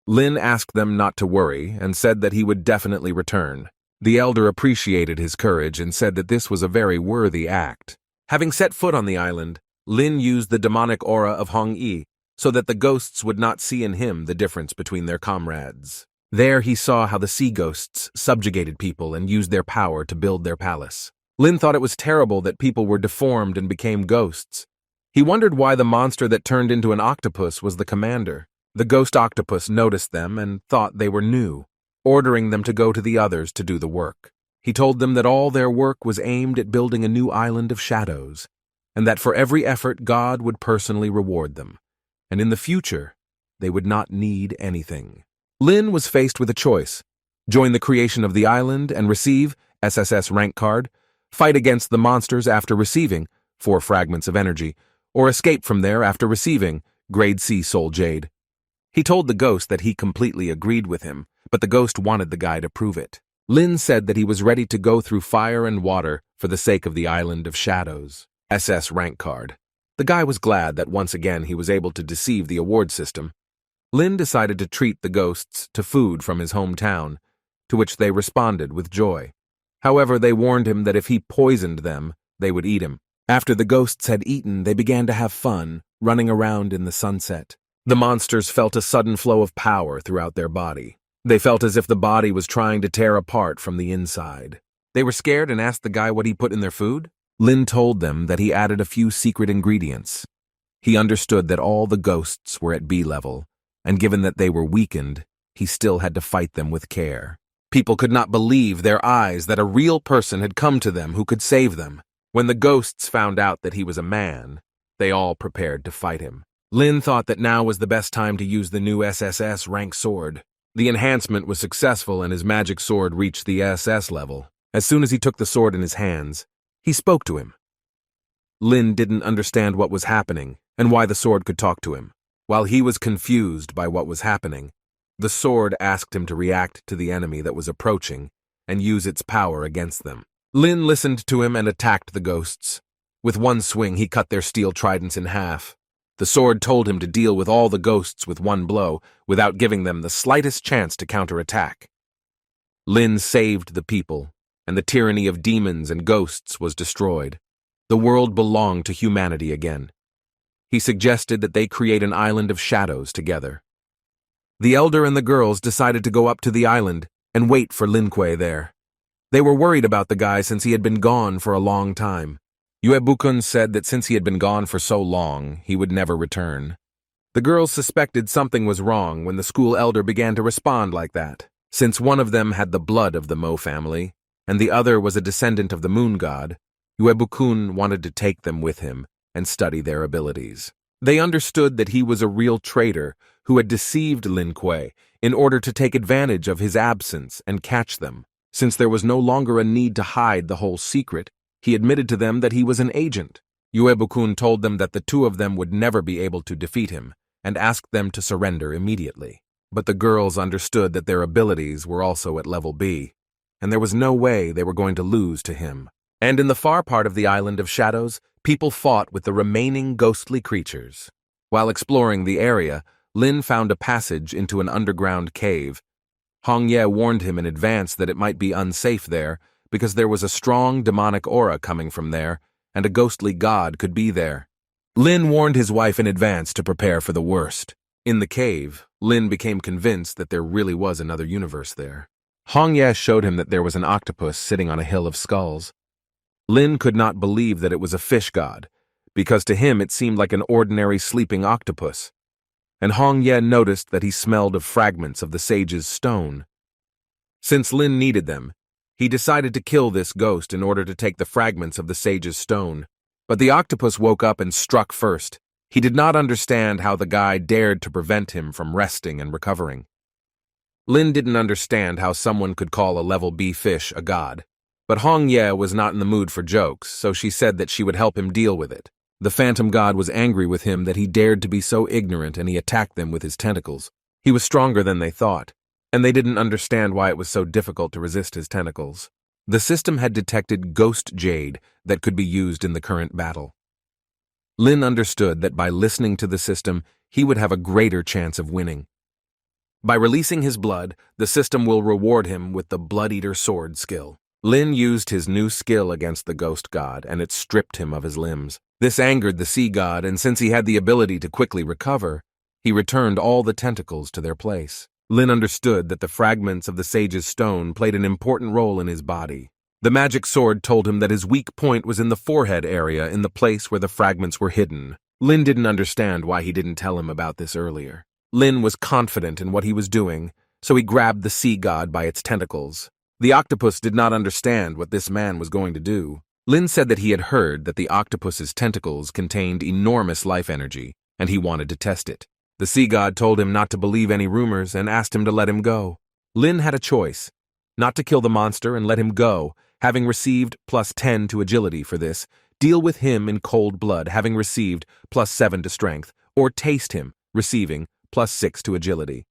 Lin asked them not to worry and said that he would definitely return. The elder appreciated his courage and said that this was a very worthy act. Having set foot on the island, Lin used the demonic aura of Hong Yi so that the ghosts would not see in him the difference between their comrades. There he saw how the sea ghosts subjugated people and used their power to build their palace. Lin thought it was terrible that people were deformed and became ghosts. He wondered why the monster that turned into an octopus was the commander. The ghost octopus noticed them and thought they were new, ordering them to go to the others to do the work. He told them that all their work was aimed at building a new island of shadows, and that for every effort God would personally reward them, and in the future, they would not need anything. Lin was faced with a choice: join the creation of the island and receive SSS rank card, fight against the monsters after receiving 4 fragments of energy, or escape from there after receiving grade C soul jade. He told the ghost that he completely agreed with him, but the ghost wanted the guy to prove it. Lin said that he was ready to go through fire and water for the sake of the Island of Shadows. SS rank card. The guy was glad that once again he was able to deceive the award system. Lin decided to treat the ghosts to food from his hometown, to which they responded with joy. However, they warned him that if he poisoned them, they would eat him. After the ghosts had eaten, they began to have fun, running around in the sunset. The monsters felt a sudden flow of power throughout their body. They felt as if the body was trying to tear apart from the inside. They were scared and asked the guy what he put in their food. Lin told them that he added a few secret ingredients. He understood that all the ghosts were at B level, and given that they were weakened, he still had to fight them with care. People could not believe their eyes that a real person had come to them who could save them. When the ghosts found out that he was a man, they all prepared to fight him. Lin thought that now was the best time to use the new SSS rank sword. The enhancement was successful and his magic sword reached the SS level. As soon as he took the sword in his hands, he spoke to him. Lin didn't understand what was happening and why the sword could talk to him. While he was confused by what was happening, the sword asked him to react to the enemy that was approaching and use its power against them. Lin listened to him and attacked the ghosts. With one swing, he cut their steel tridents in half. The sword told him to deal with all the ghosts with one blow without giving them the slightest chance to counterattack. Lin saved the people, and the tyranny of demons and ghosts was destroyed. The world belonged to humanity again. He suggested that they create an island of shadows together. The elder and the girls decided to go up to the island and wait for Lin Kuei there. They were worried about the guy since he had been gone for a long time. Yuebukun said that since he had been gone for so long, he would never return. The girls suspected something was wrong when the school elder began to respond like that. Since one of them had the blood of the Mo family, and the other was a descendant of the moon god, Yuebukun wanted to take them with him and study their abilities. They understood that he was a real traitor who had deceived Lin Kuei in order to take advantage of his absence and catch them. Since there was no longer a need to hide the whole secret, he admitted to them that he was an agent. Yuebukun told them that the two of them would never be able to defeat him and asked them to surrender immediately. But the girls understood that their abilities were also at level B, and there was no way they were going to lose to him. And in the far part of the island of shadows, people fought with the remaining ghostly creatures. While exploring the area, Lin found a passage into an underground cave. Hong Ye warned him in advance that it might be unsafe there because there was a strong demonic aura coming from there, and a ghostly god could be there. Lin warned his wife in advance to prepare for the worst. In the cave, Lin became convinced that there really was another universe there. Hong Ye showed him that there was an octopus sitting on a hill of skulls. Lin could not believe that it was a fish god, because to him it seemed like an ordinary sleeping octopus. And Hong Ye noticed that he smelled of fragments of the sage's stone. Since Lin needed them, he decided to kill this ghost in order to take the fragments of the sage's stone. But the octopus woke up and struck first. He did not understand how the guy dared to prevent him from resting and recovering. Lin didn't understand how someone could call a level B fish a god. But Hong Ye was not in the mood for jokes, so she said that she would help him deal with it. The phantom god was angry with him that he dared to be so ignorant, and he attacked them with his tentacles. He was stronger than they thought, and they didn't understand why it was so difficult to resist his tentacles. The system had detected ghost jade that could be used in the current battle. Lin understood that by listening to the system, he would have a greater chance of winning. By releasing his blood, the system will reward him with the Blood Eater sword skill. Lin used his new skill against the ghost god, and it stripped him of his limbs. This angered the sea god, and since he had the ability to quickly recover, he returned all the tentacles to their place. Lin understood that the fragments of the sage's stone played an important role in his body. The magic sword told him that his weak point was in the forehead area, in the place where the fragments were hidden. Lin didn't understand why he didn't tell him about this earlier. Lin was confident in what he was doing, so he grabbed the sea god by its tentacles. The octopus did not understand what this man was going to do. Lin said that he had heard that the octopus's tentacles contained enormous life energy, and he wanted to test it. The sea god told him not to believe any rumors and asked him to let him go. Lin had a choice: not to kill the monster and let him go, having received +10 to agility for this, deal with him in cold blood, having received +7 to strength, or taste him, receiving +6 to agility.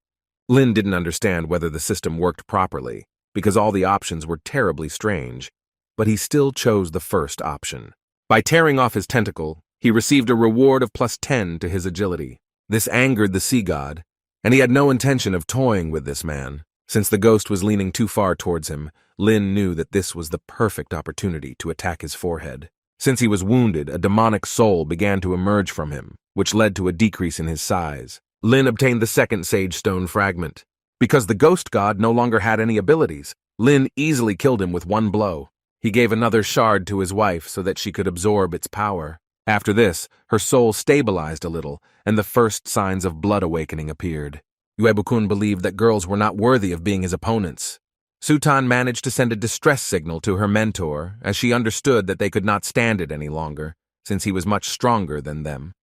Lin didn't understand whether the system worked properly, because all the options were terribly strange, but he still chose the first option. By tearing off his tentacle, he received a reward of +10 to his agility. This angered the sea god, and he had no intention of toying with this man. Since the ghost was leaning too far towards him, Lin knew that this was the perfect opportunity to attack his forehead. Since he was wounded, a demonic soul began to emerge from him, which led to a decrease in his size. Lin obtained the second sage stone fragment. Because the ghost god no longer had any abilities, Lin easily killed him with one blow. He gave another shard to his wife so that she could absorb its power. After this, her soul stabilized a little, and the first signs of blood awakening appeared. Uebukun believed that girls were not worthy of being his opponents. Sutan managed to send a distress signal to her mentor, as she understood that they could not stand it any longer, since he was much stronger than them.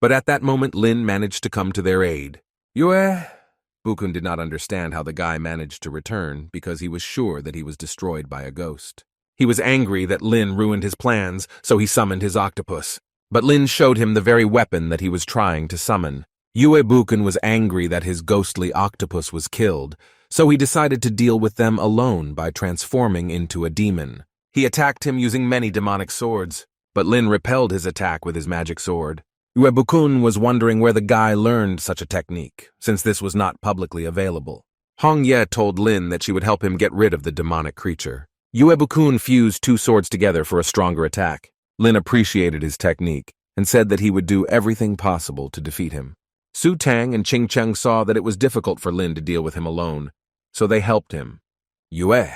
But at that moment, Lin managed to come to their aid. Yue? Bukun did not understand how the guy managed to return, because he was sure that he was destroyed by a ghost. He was angry that Lin ruined his plans, so he summoned his octopus. But Lin showed him the very weapon that he was trying to summon. Yue Bukun was angry that his ghostly octopus was killed, so he decided to deal with them alone by transforming into a demon. He attacked him using many demonic swords, but Lin repelled his attack with his magic sword. Yue Bukun was wondering where the guy learned such a technique, since this was not publicly available. Hong Ye told Lin that she would help him get rid of the demonic creature. Yue Bukun fused two swords together for a stronger attack. Lin appreciated his technique and said that he would do everything possible to defeat him. Su Tang and Ching Cheng saw that it was difficult for Lin to deal with him alone, so they helped him. Yue.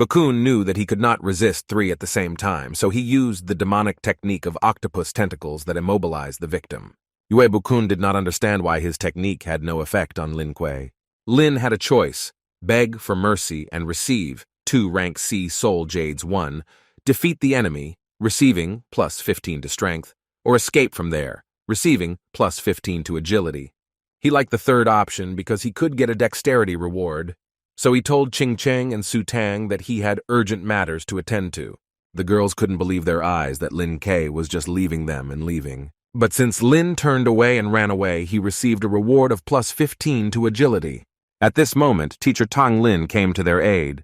Bukun knew that he could not resist three at the same time, so he used the demonic technique of octopus tentacles that immobilized the victim. Yue Bukun did not understand why his technique had no effect on Lin Kuei. Lin had a choice: beg for mercy and receive 2 rank C soul jades 1, defeat the enemy, receiving plus 15 to strength, or escape from there, receiving plus 15 to agility. He liked the third option because he could get a dexterity reward, so he told Ching Cheng and Su Tang that he had urgent matters to attend to. The girls couldn't believe their eyes that Lin Kuei was just leaving them and leaving. But since Lin turned away and ran away, he received a reward of plus 15 to agility. At this moment, Teacher Tang Lin came to their aid.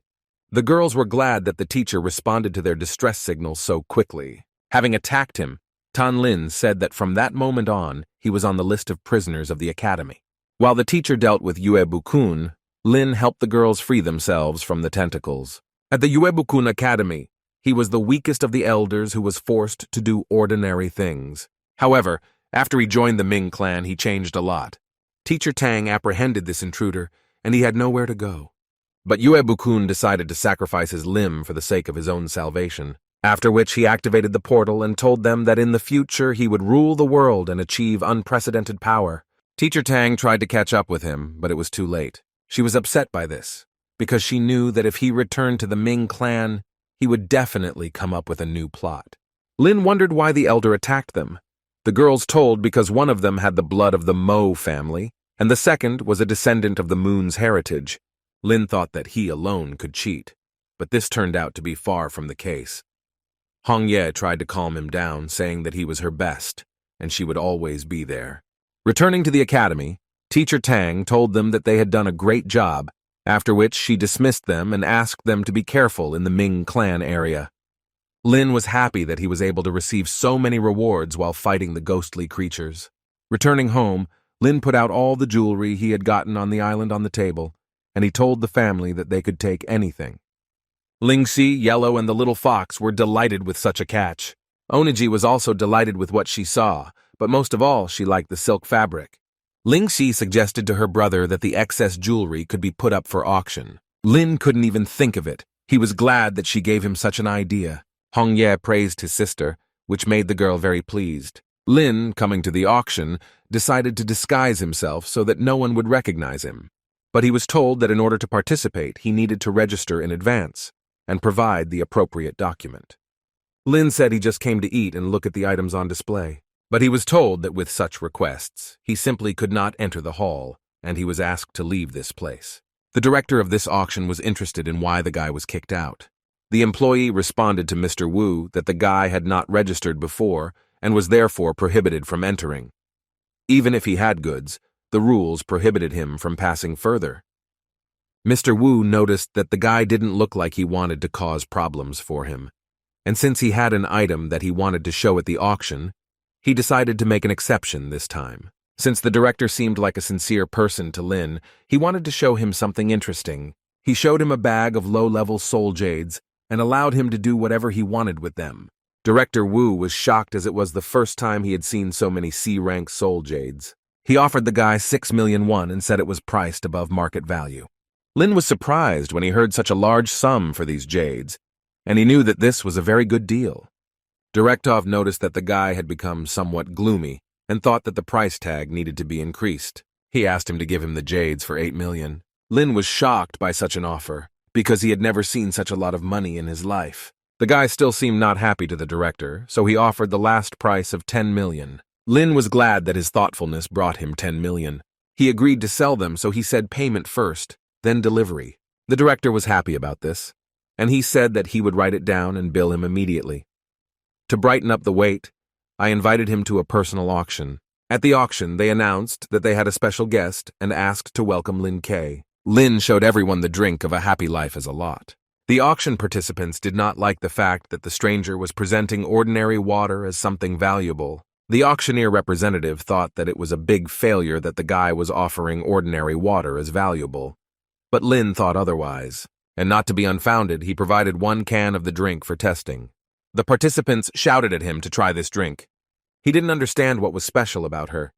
The girls were glad that the teacher responded to their distress signals so quickly. Having attacked him, Tan Lin said that from that moment on, he was on the list of prisoners of the academy. While the teacher dealt with Yue Bukun, Lin helped the girls free themselves from the tentacles. At the Yue Bukun Academy, he was the weakest of the elders who was forced to do ordinary things. However, after he joined the Ming clan, he changed a lot. Teacher Tang apprehended this intruder, and he had nowhere to go. But Yue Bukun decided to sacrifice his limb for the sake of his own salvation, after which he activated the portal and told them that in the future he would rule the world and achieve unprecedented power. Teacher Tang tried to catch up with him, but it was too late. She was upset by this, because she knew that if he returned to the Ming clan, he would definitely come up with a new plot. Lin wondered why the elder attacked them. The girls told because one of them had the blood of the Mo family, and the second was a descendant of the moon's heritage. Lin thought that he alone could cheat, but this turned out to be far from the case. Hong Ye tried to calm him down, saying that he was her best, and she would always be there. Returning to the academy, Teacher Tang told them that they had done a great job, after which she dismissed them and asked them to be careful in the Ming clan area. Lin was happy that he was able to receive so many rewards while fighting the ghostly creatures. Returning home, Lin put out all the jewelry he had gotten on the island on the table, and he told the family that they could take anything. Lingxi, Yellow, and the little fox were delighted with such a catch. Oniji was also delighted with what she saw, but most of all she liked the silk fabric. Lingxi suggested to her brother that the excess jewelry could be put up for auction. Lin couldn't even think of it. He was glad that she gave him such an idea. Hong Ye praised his sister, which made the girl very pleased. Lin, coming to the auction, decided to disguise himself so that no one would recognize him. But he was told that in order to participate, he needed to register in advance and provide the appropriate document. Lin said he just came to eat and look at the items on display. But he was told that with such requests, he simply could not enter the hall, and he was asked to leave this place. The director of this auction was interested in why the guy was kicked out. The employee responded to Mr. Wu that the guy had not registered before and was therefore prohibited from entering. Even if he had goods, the rules prohibited him from passing further. Mr. Wu noticed that the guy didn't look like he wanted to cause problems for him, and since he had an item that he wanted to show at the auction, he decided to make an exception this time. Since the director seemed like a sincere person to Lin, he wanted to show him something interesting. He showed him a bag of low-level soul jades and allowed him to do whatever he wanted with them. Director Wu was shocked as it was the first time he had seen so many C-rank soul jades. He offered the guy 6 million won and said it was priced above market value. Lin was surprised when he heard such a large sum for these jades, and he knew that this was a very good deal. Direktov noticed that the guy had become somewhat gloomy and thought that the price tag needed to be increased. He asked him to give him the jades for 8 million. Lin was shocked by such an offer because he had never seen such a lot of money in his life. The guy still seemed not happy to the director, so he offered the last price of 10 million. Lin was glad that his thoughtfulness brought him 10 million. He agreed to sell them, so he said payment first, then delivery. The director was happy about this, and he said that he would write it down and bill him immediately. To brighten up the wait, I invited him to a personal auction. At the auction, they announced that they had a special guest and asked to welcome Lin K. Lin showed everyone the drink of a happy life as a lot. The auction participants did not like the fact that the stranger was presenting ordinary water as something valuable. The auctioneer representative thought that it was a big failure that the guy was offering ordinary water as valuable. But Lin thought otherwise, and not to be unfounded, he provided 1 can of the drink for testing. The participants shouted at him to try this drink. He didn't understand what was special about her,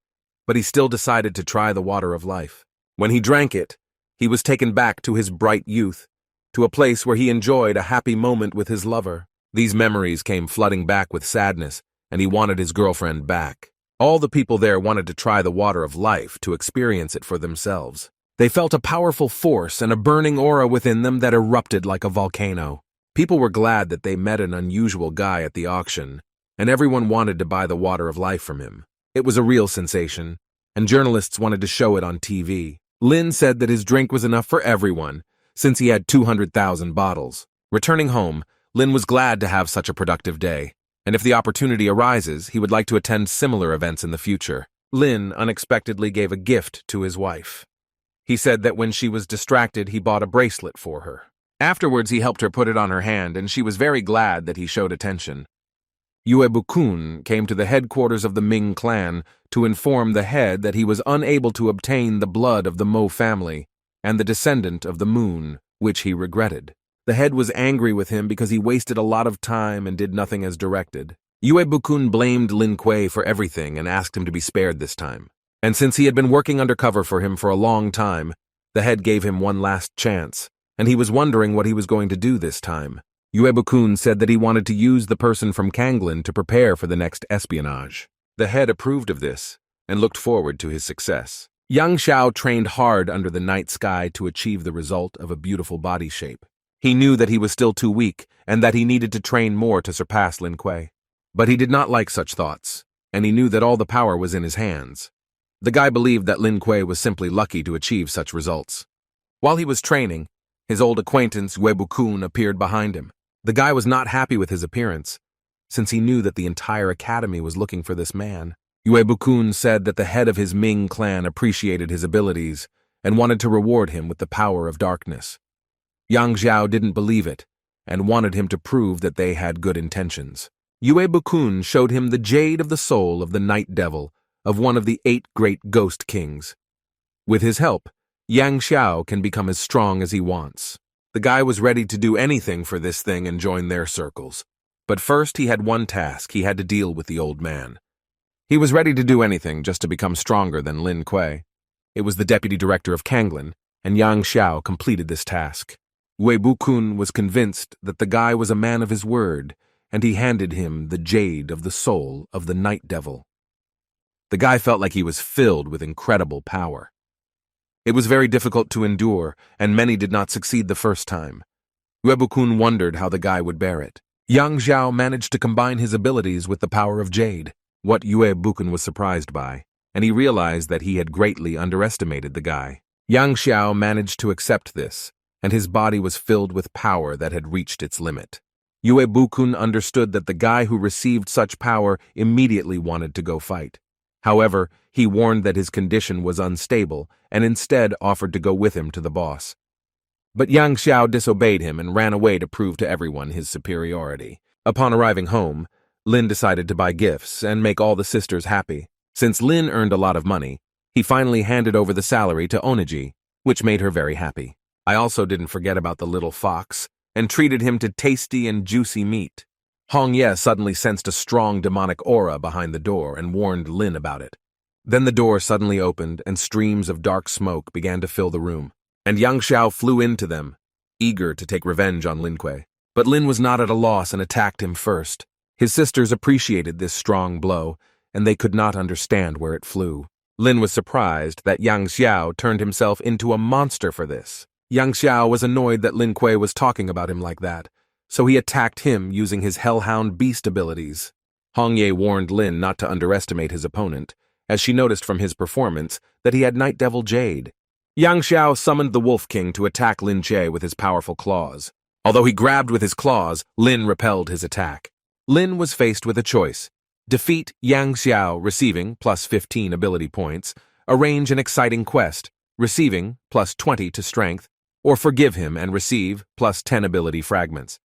but he still decided to try the water of life. When he drank it, he was taken back to his bright youth, to a place where he enjoyed a happy moment with his lover. These memories came flooding back with sadness, and he wanted his girlfriend back. All the people there wanted to try the water of life to experience it for themselves. They felt a powerful force and a burning aura within them that erupted like a volcano. People were glad that they met an unusual guy at the auction, and everyone wanted to buy the water of life from him. It was a real sensation, and journalists wanted to show it on TV. Lin said that his drink was enough for everyone, since he had 200,000 bottles. Returning home, Lin was glad to have such a productive day, and if the opportunity arises, he would like to attend similar events in the future. Lin unexpectedly gave a gift to his wife. He said that when she was distracted, he bought a bracelet for her. Afterwards, he helped her put it on her hand, and she was very glad that he showed attention. Yue Bukun came to the headquarters of the Ming clan to inform the head that he was unable to obtain the blood of the Mo family and the descendant of the moon, which he regretted. The head was angry with him because he wasted a lot of time and did nothing as directed. Yue Bukun blamed Lin Kuei for everything and asked him to be spared this time. And since he had been working undercover for him for a long time, the head gave him one last chance, and he was wondering what he was going to do this time. Yue Bukun said that he wanted to use the person from Kanglin to prepare for the next espionage. The head approved of this and looked forward to his success. Yang Xiao trained hard under the night sky to achieve the result of a beautiful body shape. He knew that he was still too weak and that he needed to train more to surpass Lin Kuei. But he did not like such thoughts, and he knew that all the power was in his hands. The guy believed that Lin Kuei was simply lucky to achieve such results. While he was training, his old acquaintance Yue Bukun appeared behind him. The guy was not happy with his appearance, since he knew that the entire academy was looking for this man. Yue Bukun said that the head of his Ming clan appreciated his abilities and wanted to reward him with the power of darkness. Yang Xiao didn't believe it and wanted him to prove that they had good intentions. Yue Bukun showed him the jade of the soul of the night devil of one of the 8 great ghost kings. With his help, Yang Xiao can become as strong as he wants. The guy was ready to do anything for this thing and join their circles. But first he had one task: he had to deal with the old man. He was ready to do anything just to become stronger than Lin Kuei. It was the deputy director of Kanglin, and Yang Xiao completed this task. Yue Bukun was convinced that the guy was a man of his word, and he handed him the jade of the soul of the night devil. The guy felt like he was filled with incredible power. It was very difficult to endure, and many did not succeed the first time. Yue Bukun wondered how the guy would bear it. Yang Xiao managed to combine his abilities with the power of jade, what Yue Bukun was surprised by, and he realized that he had greatly underestimated the guy. Yang Xiao managed to accept this, and his body was filled with power that had reached its limit. Yue Bukun understood that the guy who received such power immediately wanted to go fight. However, he warned that his condition was unstable and instead offered to go with him to the boss. But Yang Xiao disobeyed him and ran away to prove to everyone his superiority. Upon arriving home, Lin decided to buy gifts and make all the sisters happy. Since Lin earned a lot of money, he finally handed over the salary to Oniji, which made her very happy. I also didn't forget about the little fox and treated him to tasty and juicy meat. Hong Ye suddenly sensed a strong demonic aura behind the door and warned Lin about it. Then the door suddenly opened and streams of dark smoke began to fill the room. and Yang Xiao flew into them, eager to take revenge on Lin Kuei. But Lin was not at a loss and attacked him first. His sisters appreciated this strong blow, and they could not understand where it flew. Lin was surprised that Yang Xiao turned himself into a monster for this. Yang Xiao was annoyed that Lin Kuei was talking about him like that, so he attacked him using his Hellhound Beast abilities. Hong Ye warned Lin not to underestimate his opponent, as she noticed from his performance that he had Night Devil Jade. Yang Xiao summoned the Wolf King to attack Lin Che with his powerful claws. Although he grabbed with his claws, Lin repelled his attack. Lin was faced with a choice: defeat Yang Xiao, receiving plus 15 ability points, arrange an exciting quest, receiving plus 20 to strength, or forgive him and receive plus 10 ability fragments.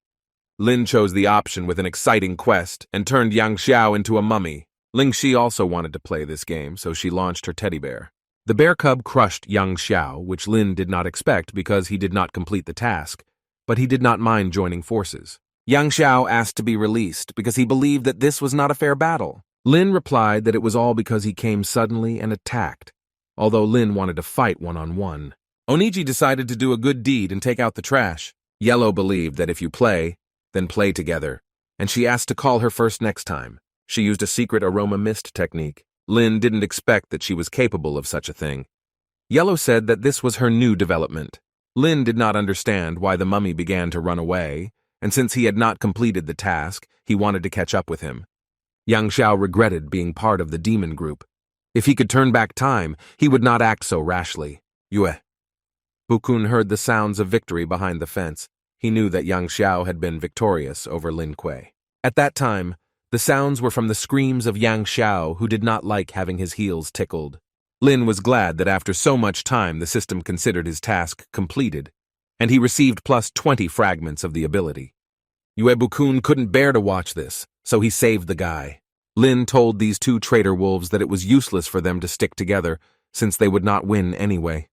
Lin chose the option with an exciting quest and turned Yang Xiao into a mummy. Ling Shi also wanted to play this game, so she launched her teddy bear. The bear cub crushed Yang Xiao, which Lin did not expect because he did not complete the task, but he did not mind joining forces. Yang Xiao asked to be released because he believed that this was not a fair battle. Lin replied that it was all because he came suddenly and attacked, although Lin wanted to fight one-on-one. Oniji decided to do a good deed and take out the trash. Yellow believed that if you play, then play together, and she asked to call her first next time. She used a secret aroma mist technique. Lin didn't expect that she was capable of such a thing. Yellow said that this was her new development. Lin did not understand why the mummy began to run away, and since he had not completed the task, he wanted to catch up with him. Yang Xiao regretted being part of the demon group. If he could turn back time, he would not act so rashly. Yue. Bukun heard the sounds of victory behind the fence. He knew that Yang Xiao had been victorious over Lin Kuei. At that time, the sounds were from the screams of Yang Xiao, who did not like having his heels tickled. Lin was glad that after so much time the system considered his task completed, and he received plus 20 fragments of the ability. Yue Bukun couldn't bear to watch this, so he saved the guy. Lin told these two traitor wolves that it was useless for them to stick together, since they would not win anyway.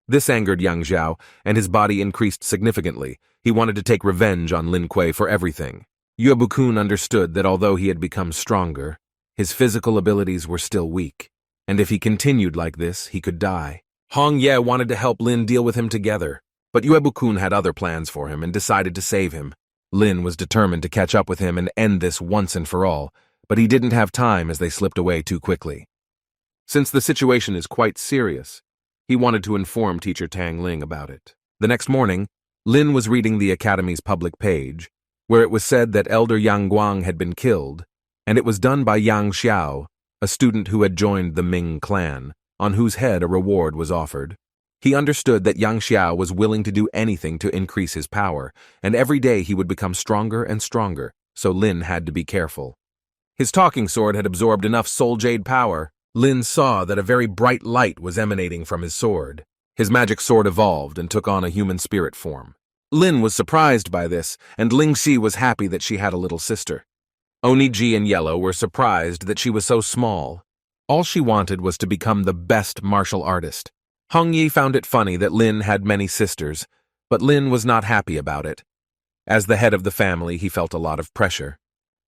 This angered Yang Xiao, and his body increased significantly. He wanted to take revenge on Lin Kuei for everything. Yue Bukun understood that although he had become stronger, his physical abilities were still weak, and if he continued like this, he could die. Hong Ye wanted to help Lin deal with him together, but Yue Bukun had other plans for him and decided to save him. Lin was determined to catch up with him and end this once and for all, but he didn't have time as they slipped away too quickly. Since the situation is quite serious, he wanted to inform Teacher Tang Ling about it. The next morning, Lin was reading the Academy's public page, where it was said that Elder Yang Guang had been killed, and it was done by Yang Xiao, a student who had joined the Ming clan, on whose head a reward was offered. He understood that Yang Xiao was willing to do anything to increase his power, and every day he would become stronger and stronger, so Lin had to be careful. His talking sword had absorbed enough soul jade power. Lin saw that a very bright light was emanating from his sword. His magic sword evolved and took on a human spirit form. Lin was surprised by this, and Ling Xi was happy that she had a little sister. Oniji and Yellow were surprised that she was so small. All she wanted was to become the best martial artist. Hong Yi found it funny that Lin had many sisters, but Lin was not happy about it. As the head of the family, he felt a lot of pressure.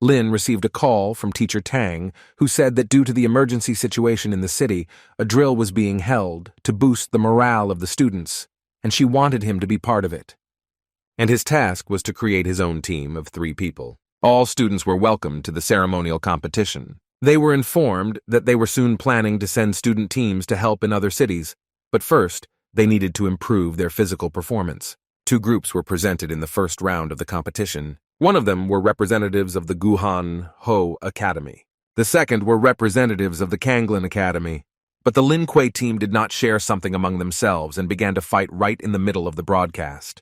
Lin received a call from Teacher Tang, who said that due to the emergency situation in the city, a drill was being held to boost the morale of the students, and she wanted him to be part of it. And his task was to create his own team of 3 people. All students were welcomed to the ceremonial competition. They were informed that they were soon planning to send student teams to help in other cities, but first, they needed to improve their physical performance. 2 groups were presented in the first round of the competition. One of them were representatives of the Guhan Ho Academy. The second were representatives of the Kanglin Academy. But the Lin Kuei team did not share something among themselves and began to fight right in the middle of the broadcast.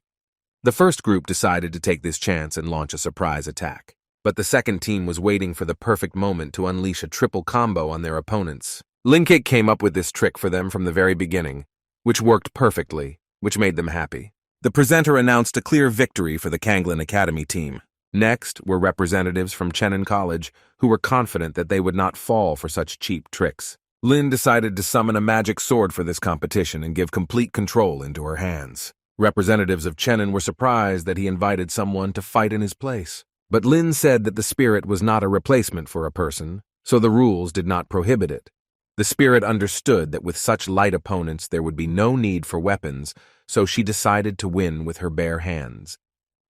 The first group decided to take this chance and launch a surprise attack. But the second team was waiting for the perfect moment to unleash a triple combo on their opponents. Linkik came up with this trick for them from the very beginning, which worked perfectly, which made them happy. The presenter announced a clear victory for the Kanglin Academy team. Next were representatives from Chenin College, who were confident that they would not fall for such cheap tricks. Lin decided to summon a magic sword for this competition and give complete control into her hands. Representatives of Chenin were surprised that he invited someone to fight in his place. But Lin said that the spirit was not a replacement for a person, so the rules did not prohibit it. The spirit understood that with such light opponents there would be no need for weapons, so she decided to win with her bare hands.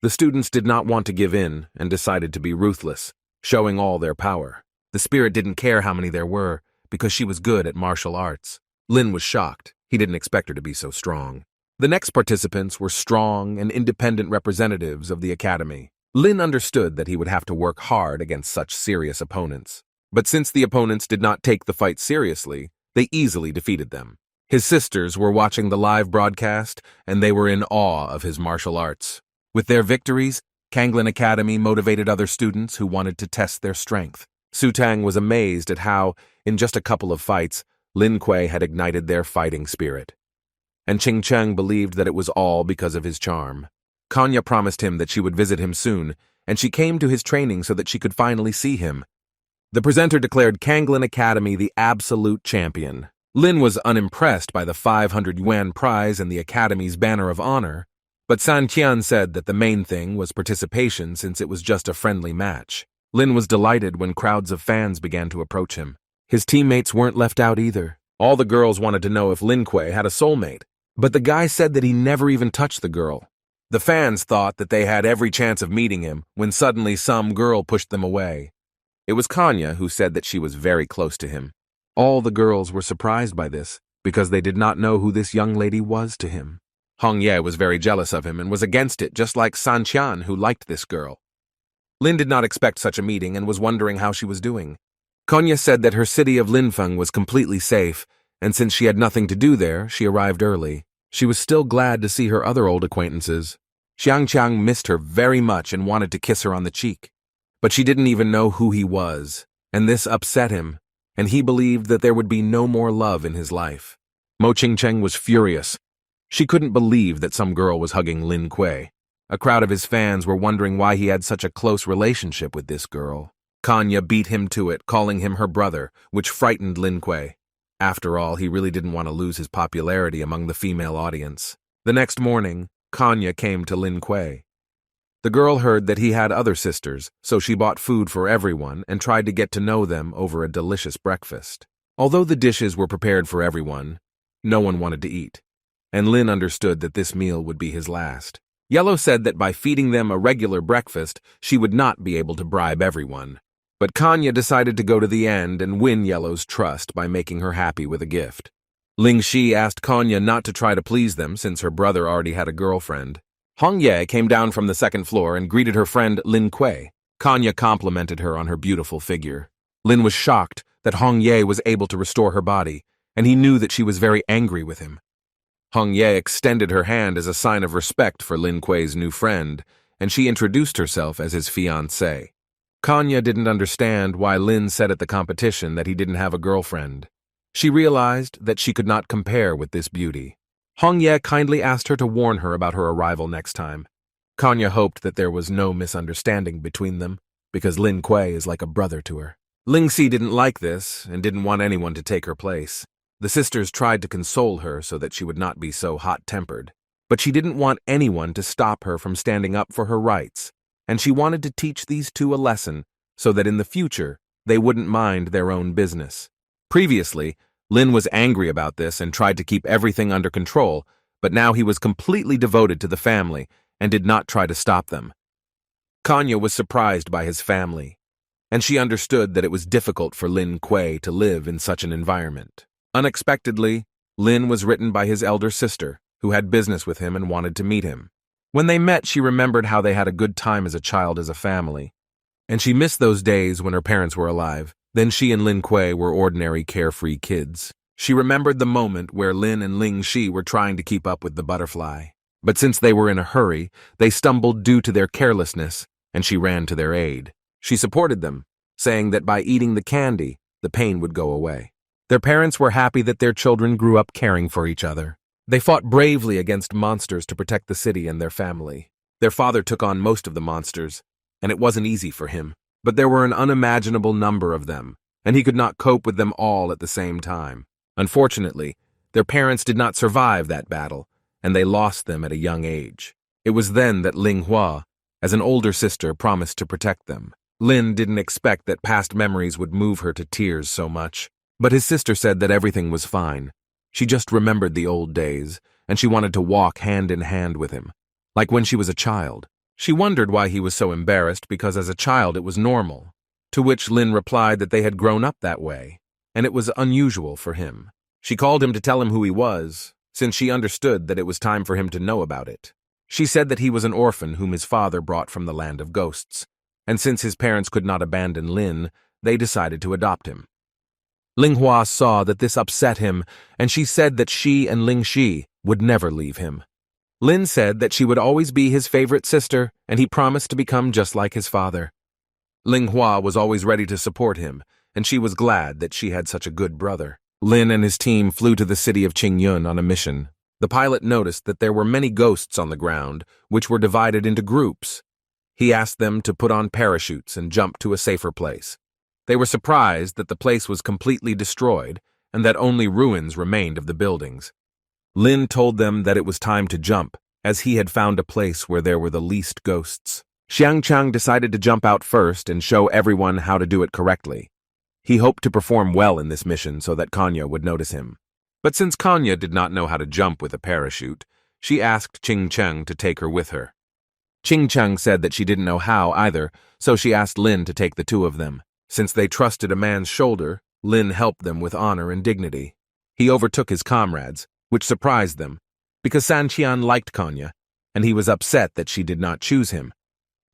The students did not want to give in and decided to be ruthless, showing all their power. The spirit didn't care how many there were, because she was good at martial arts. Lin was shocked. He didn't expect her to be so strong. The next participants were strong and independent representatives of the academy. Lin understood that he would have to work hard against such serious opponents. But since the opponents did not take the fight seriously, they easily defeated them. His sisters were watching the live broadcast, and they were in awe of his martial arts. With their victories, Kanglin Academy motivated other students who wanted to test their strength. Sutang was amazed at how, in just a couple of fights, Lin Kuei had ignited their fighting spirit. And Ching Cheng believed that it was all because of his charm. Kanya promised him that she would visit him soon, and she came to his training so that she could finally see him. The presenter declared Kanglin Academy the absolute champion. Lin was unimpressed by the 500 yuan prize and the Academy's banner of honor, but San Qian said that the main thing was participation since it was just a friendly match. Lin was delighted when crowds of fans began to approach him. His teammates weren't left out either. All the girls wanted to know if Lin Kuei had a soulmate, but the guy said that he never even touched the girl. The fans thought that they had every chance of meeting him when suddenly some girl pushed them away. It was Kanya who said that she was very close to him. All the girls were surprised by this because they did not know who this young lady was to him. Hong Ye was very jealous of him and was against it, just like San Qian, who liked this girl. Lin did not expect such a meeting and was wondering how she was doing. Kanya said that her city of Linfeng was completely safe, and since she had nothing to do there, she arrived early. She was still glad to see her other old acquaintances. Xiangqiang missed her very much and wanted to kiss her on the cheek. But she didn't even know who he was, and this upset him, and he believed that there would be no more love in his life. Mo Qingcheng was furious. She couldn't believe that some girl was hugging Lin Kuei. A crowd of his fans were wondering why he had such a close relationship with this girl. Kanya beat him to it, calling him her brother, which frightened Lin Kuei. After all, he really didn't want to lose his popularity among the female audience. The next morning, Kanya came to Lin Kuei. The girl heard that he had other sisters, so she bought food for everyone and tried to get to know them over a delicious breakfast. Although the dishes were prepared for everyone, no one wanted to eat, and Lin understood that this meal would be his last. Yellow said that by feeding them a regular breakfast, she would not be able to bribe everyone. But Kanya decided to go to the end and win Yellow's trust by making her happy with a gift. Ling Shi asked Kanya not to try to please them since her brother already had a girlfriend. Hong Ye came down from the second floor and greeted her friend Lin Kuei. Kanya complimented her on her beautiful figure. Lin was shocked that Hong Ye was able to restore her body, and he knew that she was very angry with him. Hong Ye extended her hand as a sign of respect for Lin Kuei's new friend, and she introduced herself as his fiancée. Kanya didn't understand why Lin said at the competition that he didn't have a girlfriend. She realized that she could not compare with this beauty. Hong Ye kindly asked her to warn her about her arrival next time. Kanya hoped that there was no misunderstanding between them, because Lin Kuei is like a brother to her. Ling Si didn't like this and didn't want anyone to take her place. The sisters tried to console her so that she would not be so hot-tempered, but she didn't want anyone to stop her from standing up for her rights, and she wanted to teach these two a lesson so that in the future they wouldn't mind their own business. Previously, Lin was angry about this and tried to keep everything under control, but now he was completely devoted to the family and did not try to stop them. Kanya was surprised by his family, and she understood that it was difficult for Lin Kuei to live in such an environment. Unexpectedly, Lin was written by his elder sister, who had business with him and wanted to meet him. When they met, she remembered how they had a good time as a child as a family, and she missed those days when her parents were alive. Then she and Lin Kuei were ordinary, carefree kids. She remembered the moment where Lin and Ling Shi were trying to keep up with the butterfly. But since they were in a hurry, they stumbled due to their carelessness, and she ran to their aid. She supported them, saying that by eating the candy, the pain would go away. Their parents were happy that their children grew up caring for each other. They fought bravely against monsters to protect the city and their family. Their father took on most of the monsters, and it wasn't easy for him. But there were an unimaginable number of them, and he could not cope with them all at the same time. Unfortunately, their parents did not survive that battle, and they lost them at a young age. It was then that Ling Hua, as an older sister, promised to protect them. Lin didn't expect that past memories would move her to tears so much. But his sister said that everything was fine. She just remembered the old days, and she wanted to walk hand in hand with him, like when she was a child. She wondered why he was so embarrassed because as a child it was normal, to which Lin replied that they had grown up that way, and it was unusual for him. She called him to tell him who he was, since she understood that it was time for him to know about it. She said that he was an orphan whom his father brought from the land of ghosts, and since his parents could not abandon Lin, they decided to adopt him. Linghua saw that this upset him, and she said that she and Lingxi would never leave him. Lin said that she would always be his favorite sister, and he promised to become just like his father. Linghua was always ready to support him, and she was glad that she had such a good brother. Lin and his team flew to the city of Qingyun on a mission. The pilot noticed that there were many ghosts on the ground, which were divided into groups. He asked them to put on parachutes and jump to a safer place. They were surprised that the place was completely destroyed and that only ruins remained of the buildings. Lin told them that it was time to jump, as he had found a place where there were the least ghosts. Xiangchang decided to jump out first and show everyone how to do it correctly. He hoped to perform well in this mission so that Kanya would notice him. But since Kanya did not know how to jump with a parachute, she asked Qingcheng to take her with her. Qingcheng said that she didn't know how either, so she asked Lin to take the two of them. Since they trusted a man's shoulder, Lin helped them with honor and dignity. He overtook his comrades, which surprised them, because Sanqian liked Kanya, and he was upset that she did not choose him.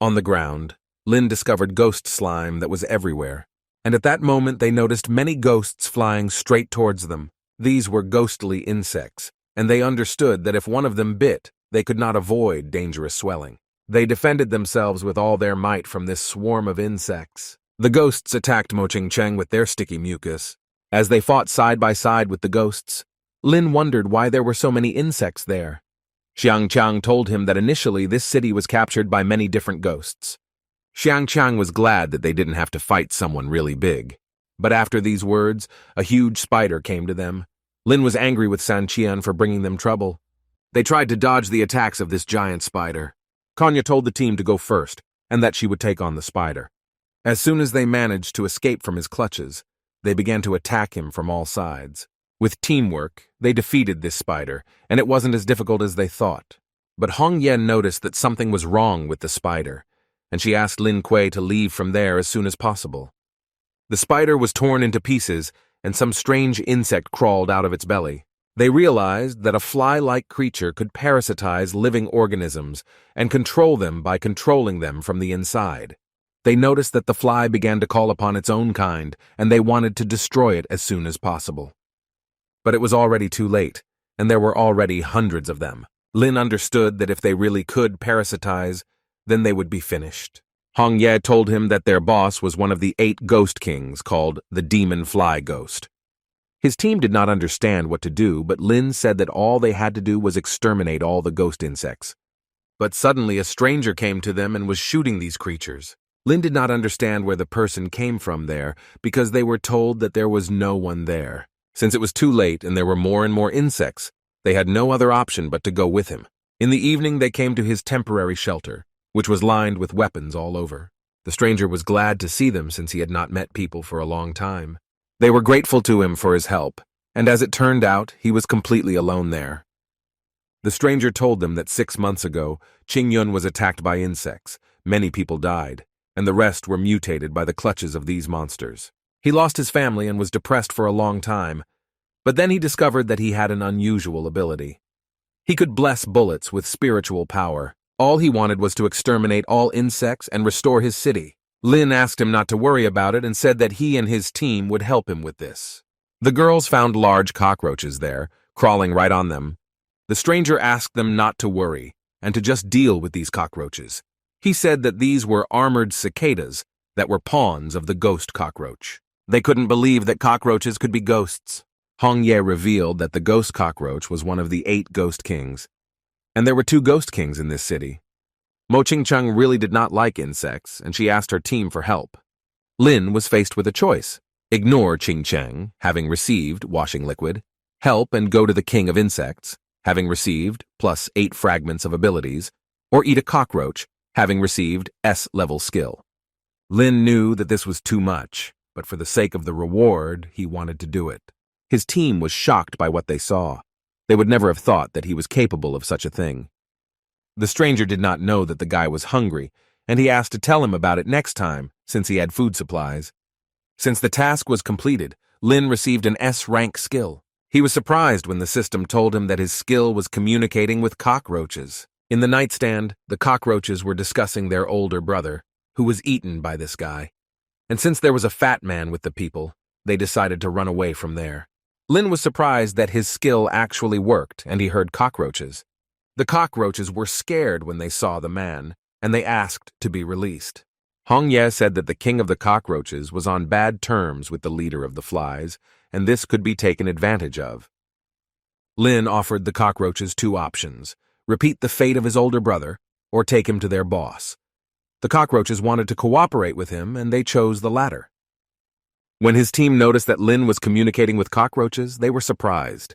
On the ground, Lin discovered ghost slime that was everywhere, and at that moment they noticed many ghosts flying straight towards them. These were ghostly insects, and they understood that if one of them bit, they could not avoid dangerous swelling. They defended themselves with all their might from this swarm of insects. The ghosts attacked Mo Qingcheng with their sticky mucus. As they fought side by side with the ghosts, Lin wondered why there were so many insects there. Xiangchang told him that initially this city was captured by many different ghosts. Xiangchang was glad that they didn't have to fight someone really big. But after these words, a huge spider came to them. Lin was angry with Sanqian for bringing them trouble. They tried to dodge the attacks of this giant spider. Kanya told the team to go first, and that she would take on the spider. As soon as they managed to escape from his clutches, they began to attack him from all sides. With teamwork, they defeated this spider, and it wasn't as difficult as they thought. But Hong Yen noticed that something was wrong with the spider, and she asked Lin Kuei to leave from there as soon as possible. The spider was torn into pieces, and some strange insect crawled out of its belly. They realized that a fly-like creature could parasitize living organisms and control them by controlling them from the inside. They noticed that the fly began to call upon its own kind, and they wanted to destroy it as soon as possible. But it was already too late, and there were already hundreds of them. Lin understood that if they really could parasitize, then they would be finished. Hong Ye told him that their boss was one of the 8 ghost kings called the Demon Fly Ghost. His team did not understand what to do, but Lin said that all they had to do was exterminate all the ghost insects. But suddenly a stranger came to them and was shooting these creatures. Lin did not understand where the person came from there because they were told that there was no one there. Since it was too late and there were more and more insects, they had no other option but to go with him. In the evening they came to his temporary shelter, which was lined with weapons all over. The stranger was glad to see them since he had not met people for a long time. They were grateful to him for his help, and as it turned out, he was completely alone there. The stranger told them that 6 months ago, Qingyun was attacked by insects, many people died, and the rest were mutated by the clutches of these monsters. He lost his family and was depressed for a long time, but then he discovered that he had an unusual ability. He could bless bullets with spiritual power. All he wanted was to exterminate all insects and restore his city. Lin asked him not to worry about it and said that he and his team would help him with this. The girls found large cockroaches there, crawling right on them. The stranger asked them not to worry and to just deal with these cockroaches. He said that these were armored cicadas that were pawns of the ghost cockroach. They couldn't believe that cockroaches could be ghosts. Hong Ye revealed that the ghost cockroach was one of the 8 ghost kings, and there were 2 ghost kings in this city. Mo Qingcheng really did not like insects, and she asked her team for help. Lin was faced with a choice: ignore Qingcheng, having received washing liquid, help and go to the king of insects, having received plus 8 fragments of abilities, or eat a cockroach, having received S-level skill. Lin knew that this was too much, but for the sake of the reward, he wanted to do it. His team was shocked by what they saw. They would never have thought that he was capable of such a thing. The stranger did not know that the guy was hungry, and he asked to tell him about it next time, since he had food supplies. Since the task was completed, Lin received an S-rank skill. He was surprised when the system told him that his skill was communicating with cockroaches. In the nightstand, the cockroaches were discussing their older brother, who was eaten by this guy. And since there was a fat man with the people, they decided to run away from there. Lin was surprised that his skill actually worked, and he heard cockroaches. The cockroaches were scared when they saw the man, and they asked to be released. Hong Ye said that the king of the cockroaches was on bad terms with the leader of the flies, and this could be taken advantage of. Lin offered the cockroaches two options: repeat the fate of his older brother, or take him to their boss. The cockroaches wanted to cooperate with him, and they chose the latter. When his team noticed that Lin was communicating with cockroaches, they were surprised.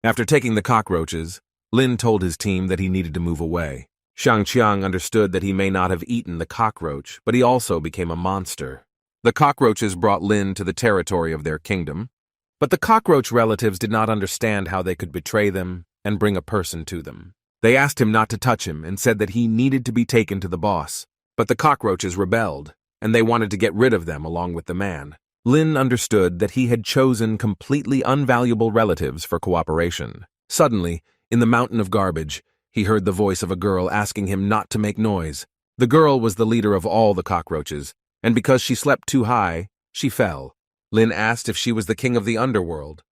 After taking the cockroaches, Lin told his team that he needed to move away. Shang Qiang understood that he may not have eaten the cockroach, but he also became a monster. The cockroaches brought Lin to the territory of their kingdom, but the cockroach relatives did not understand how they could betray them and bring a person to them. They asked him not to touch him and said that he needed to be taken to the boss, but the cockroaches rebelled, and they wanted to get rid of them along with the man. Lin understood that he had chosen completely unvaluable relatives for cooperation. Suddenly, in the mountain of garbage, he heard the voice of a girl asking him not to make noise. The girl was the leader of all the cockroaches, and because she slept too high, she fell. Lin asked if she was the king of the underworld,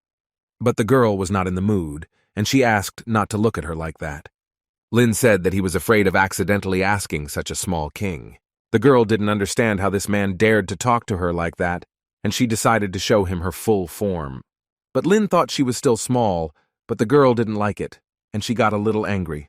but the girl was not in the mood, and she asked not to look at her like that. Lin said that he was afraid of accidentally asking such a small king. The girl didn't understand how this man dared to talk to her like that, and she decided to show him her full form. But Lin thought she was still small, but the girl didn't like it, and she got a little angry.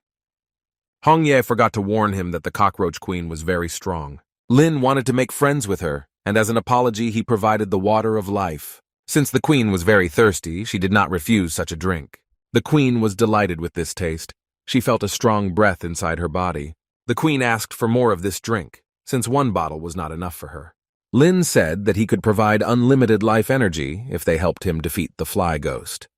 Hong Ye forgot to warn him that the cockroach queen was very strong. Lin wanted to make friends with her, and as an apology he provided the water of life. Since the queen was very thirsty, she did not refuse such a drink. The queen was delighted with this taste. She felt a strong breath inside her body. The queen asked for more of this drink, since one bottle was not enough for her. Lin said that he could provide unlimited life energy if they helped him defeat the fly ghost.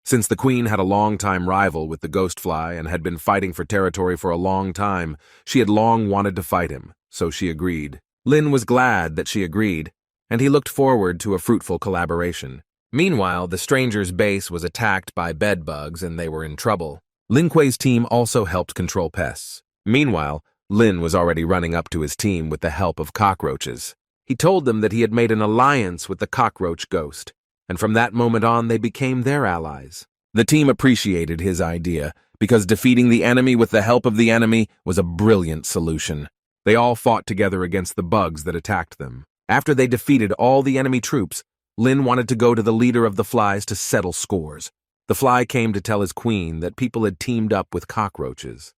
Since the queen had a long-time rival with the ghost fly and had been fighting for territory for a long time, she had long wanted to fight him, so she agreed. Lin was glad that she agreed, and he looked forward to a fruitful collaboration. Meanwhile, the stranger's base was attacked by bedbugs and they were in trouble. Lin Kuei's team also helped control pests. Meanwhile, Lin was already running up to his team with the help of cockroaches. He told them that he had made an alliance with the cockroach ghost, and from that moment on they became their allies. The team appreciated his idea, because defeating the enemy with the help of the enemy was a brilliant solution. They all fought together against the bugs that attacked them. After they defeated all the enemy troops, Lin wanted to go to the leader of the flies to settle scores. The fly came to tell his queen that people had teamed up with cockroaches.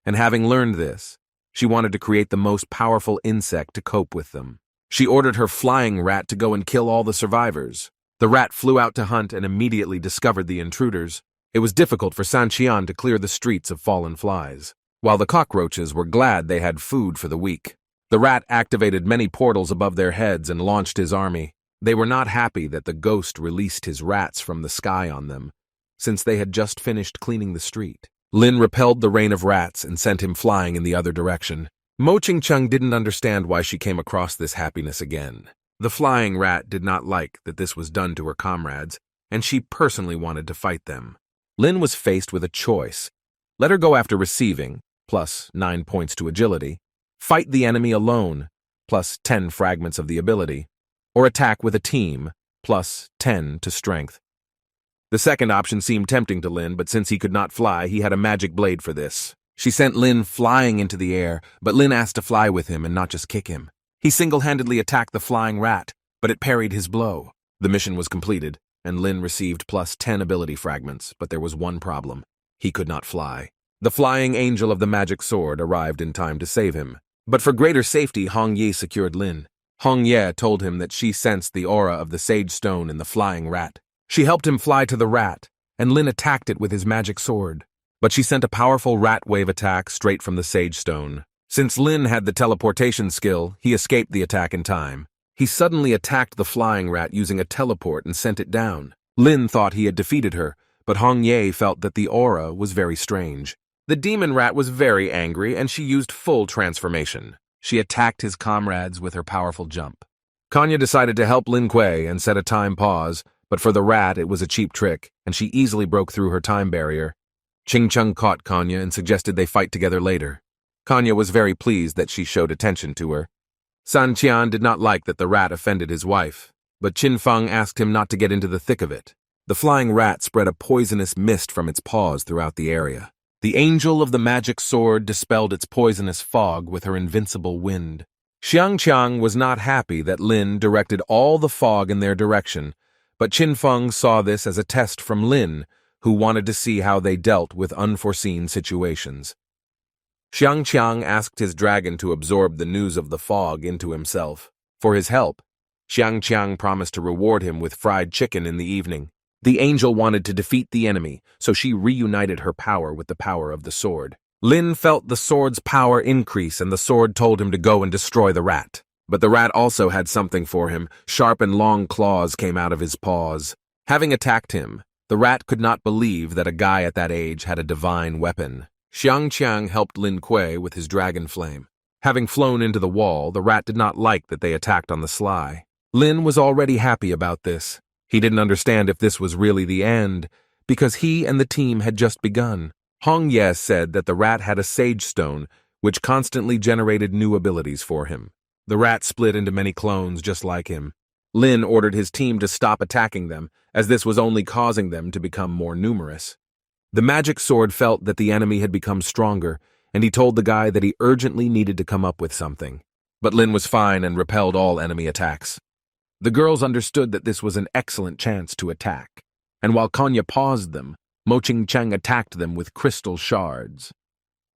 And having learned this, she wanted to create the most powerful insect to cope with them. She ordered her flying rat to go and kill all the survivors. The rat flew out to hunt and immediately discovered the intruders. It was difficult for San Qian to clear the streets of fallen flies, while the cockroaches were glad they had food for the week. The rat activated many portals above their heads and launched his army. They were not happy that the ghost released his rats from the sky on them, since they had just finished cleaning the street. Lin repelled the rain of rats and sent him flying in the other direction. Mo Ching-chung didn't understand why she came across this happiness again. The flying rat did not like that this was done to her comrades, and she personally wanted to fight them. Lin was faced with a choice. Let her go after receiving, plus 9 points to agility, fight the enemy alone, plus 10 fragments of the ability, or attack with a team, plus 10 to strength. The second option seemed tempting to Lin, but since he could not fly, he had a magic blade for this. She sent Lin flying into the air, but Lin asked to fly with him and not just kick him. He single-handedly attacked the flying rat, but it parried his blow. The mission was completed, and Lin received plus 10 ability fragments, but there was one problem. He could not fly. The flying angel of the magic sword arrived in time to save him. But for greater safety, Hong Ye secured Lin. Hong Ye told him that she sensed the aura of the sage stone in the flying rat. She helped him fly to the rat, and Lin attacked it with his magic sword. But she sent a powerful rat wave attack straight from the sage stone. Since Lin had the teleportation skill, he escaped the attack in time. He suddenly attacked the flying rat using a teleport and sent it down. Lin thought he had defeated her, but Hong Ye felt that the aura was very strange. The demon rat was very angry, and she used full transformation. She attacked his comrades with her powerful jump. Kanya decided to help Lin Kuei and set a time pause, but for the rat it was a cheap trick, and she easily broke through her time barrier. Ching Chung caught Kanya and suggested they fight together later. Kanya was very pleased that she showed attention to her. San Qian did not like that the rat offended his wife, but Qin Feng asked him not to get into the thick of it. The flying rat spread a poisonous mist from its paws throughout the area. The angel of the magic sword dispelled its poisonous fog with her invincible wind. Xiang Qiang was not happy that Lin directed all the fog in their direction, but Qin Feng saw this as a test from Lin, who wanted to see how they dealt with unforeseen situations. Xiang Qiang asked his dragon to absorb the news of the fog into himself. For his help, Xiang Qiang promised to reward him with fried chicken in the evening. The angel wanted to defeat the enemy, so she reunited her power with the power of the sword. Lin felt the sword's power increase, and the sword told him to go and destroy the rat. But the rat also had something for him. Sharp and long claws came out of his paws. Having attacked him, the rat could not believe that a guy at that age had a divine weapon. Xiang Qiang helped Lin Kuei with his dragon flame. Having flown into the wall, the rat did not like that they attacked on the sly. Lin was already happy about this. He didn't understand if this was really the end, because he and the team had just begun. Hong Ye said that the rat had a sage stone, which constantly generated new abilities for him. The rat split into many clones just like him. Lin ordered his team to stop attacking them, as this was only causing them to become more numerous. The magic sword felt that the enemy had become stronger, and he told the guy that he urgently needed to come up with something. But Lin was fine and repelled all enemy attacks. The girls understood that this was an excellent chance to attack, and while Kanya paused them, Mo Ching Cheng attacked them with crystal shards.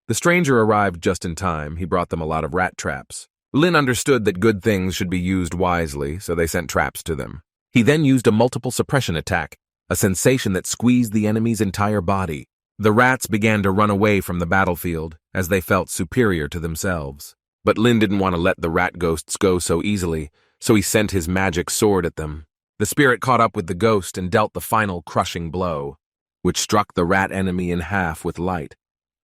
The stranger arrived just in time. He brought them a lot of rat traps. Lin understood that good things should be used wisely, so they sent traps to them. He then used a multiple suppression attack, a sensation that squeezed the enemy's entire body. The rats began to run away from the battlefield, as they felt superior to themselves. But Lin didn't want to let the rat ghosts go so easily, so he sent his magic sword at them. The spirit caught up with the ghost and dealt the final crushing blow, which struck the rat enemy in half with light.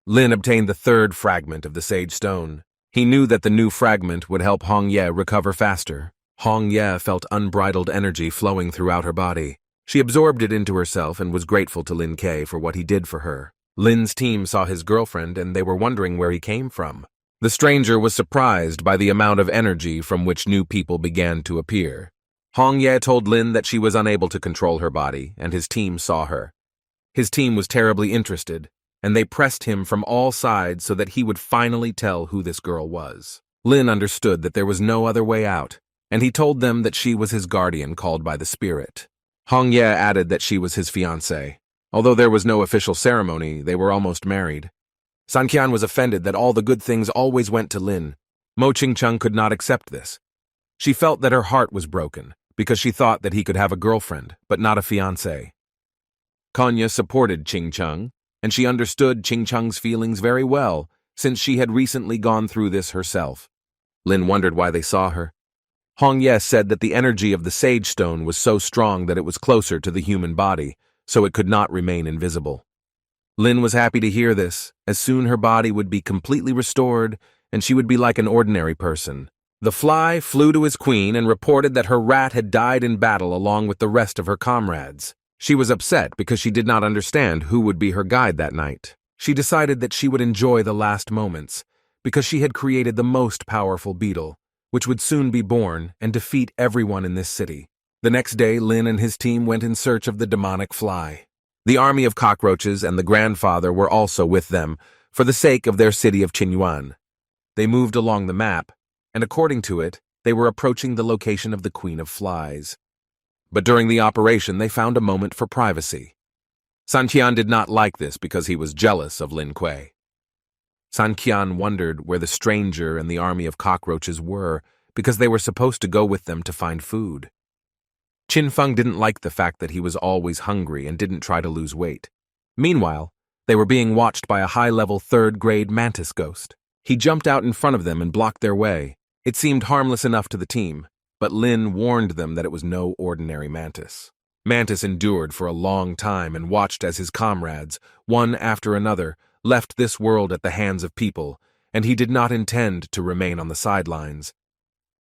Lin obtained the third fragment of the sage stone. He knew that the new fragment would help Hong Ye recover faster. Hong Ye felt unbridled energy flowing throughout her body. She absorbed it into herself and was grateful to Lin Kuei for what he did for her. Lin's team saw his girlfriend and they were wondering where he came from. The stranger was surprised by the amount of energy from which new people began to appear. Hong Ye told Lin that she was unable to control her body, and his team saw her. His team was terribly interested, and they pressed him from all sides so that he would finally tell who this girl was. Lin understood that there was no other way out, and he told them that she was his guardian called by the spirit. Hong Ye added that she was his fiancée. Although there was no official ceremony, they were almost married. San Qian was offended that all the good things always went to Lin. Mo Ching Cheng could not accept this. She felt that her heart was broken, because she thought that he could have a girlfriend, but not a fiancée. Kanya supported Ching Cheng, and she understood Ching Cheng's feelings very well, since she had recently gone through this herself. Lin wondered why they saw her. Hong Ye said that the energy of the sage stone was so strong that it was closer to the human body, so it could not remain invisible. Lin was happy to hear this, as soon her body would be completely restored, and she would be like an ordinary person. The fly flew to his queen and reported that her rat had died in battle along with the rest of her comrades. She was upset because she did not understand who would be her guide that night. She decided that she would enjoy the last moments, because she had created the most powerful beetle, which would soon be born and defeat everyone in this city. The next day, Lin and his team went in search of the demonic fly. The army of cockroaches and the grandfather were also with them, for the sake of their city of Qinyuan. They moved along the map, and according to it, they were approaching the location of the Queen of Flies. But during the operation, they found a moment for privacy. San Qian did not like this because he was jealous of Lin Kuei. San Qian wondered where the stranger and the army of cockroaches were, because they were supposed to go with them to find food. Qin Feng didn't like the fact that he was always hungry and didn't try to lose weight. Meanwhile, they were being watched by a high-level third-grade mantis ghost. He jumped out in front of them and blocked their way. It seemed harmless enough to the team, but Lin warned them that it was no ordinary mantis. Mantis endured for a long time and watched as his comrades, one after another, left this world at the hands of people, and he did not intend to remain on the sidelines.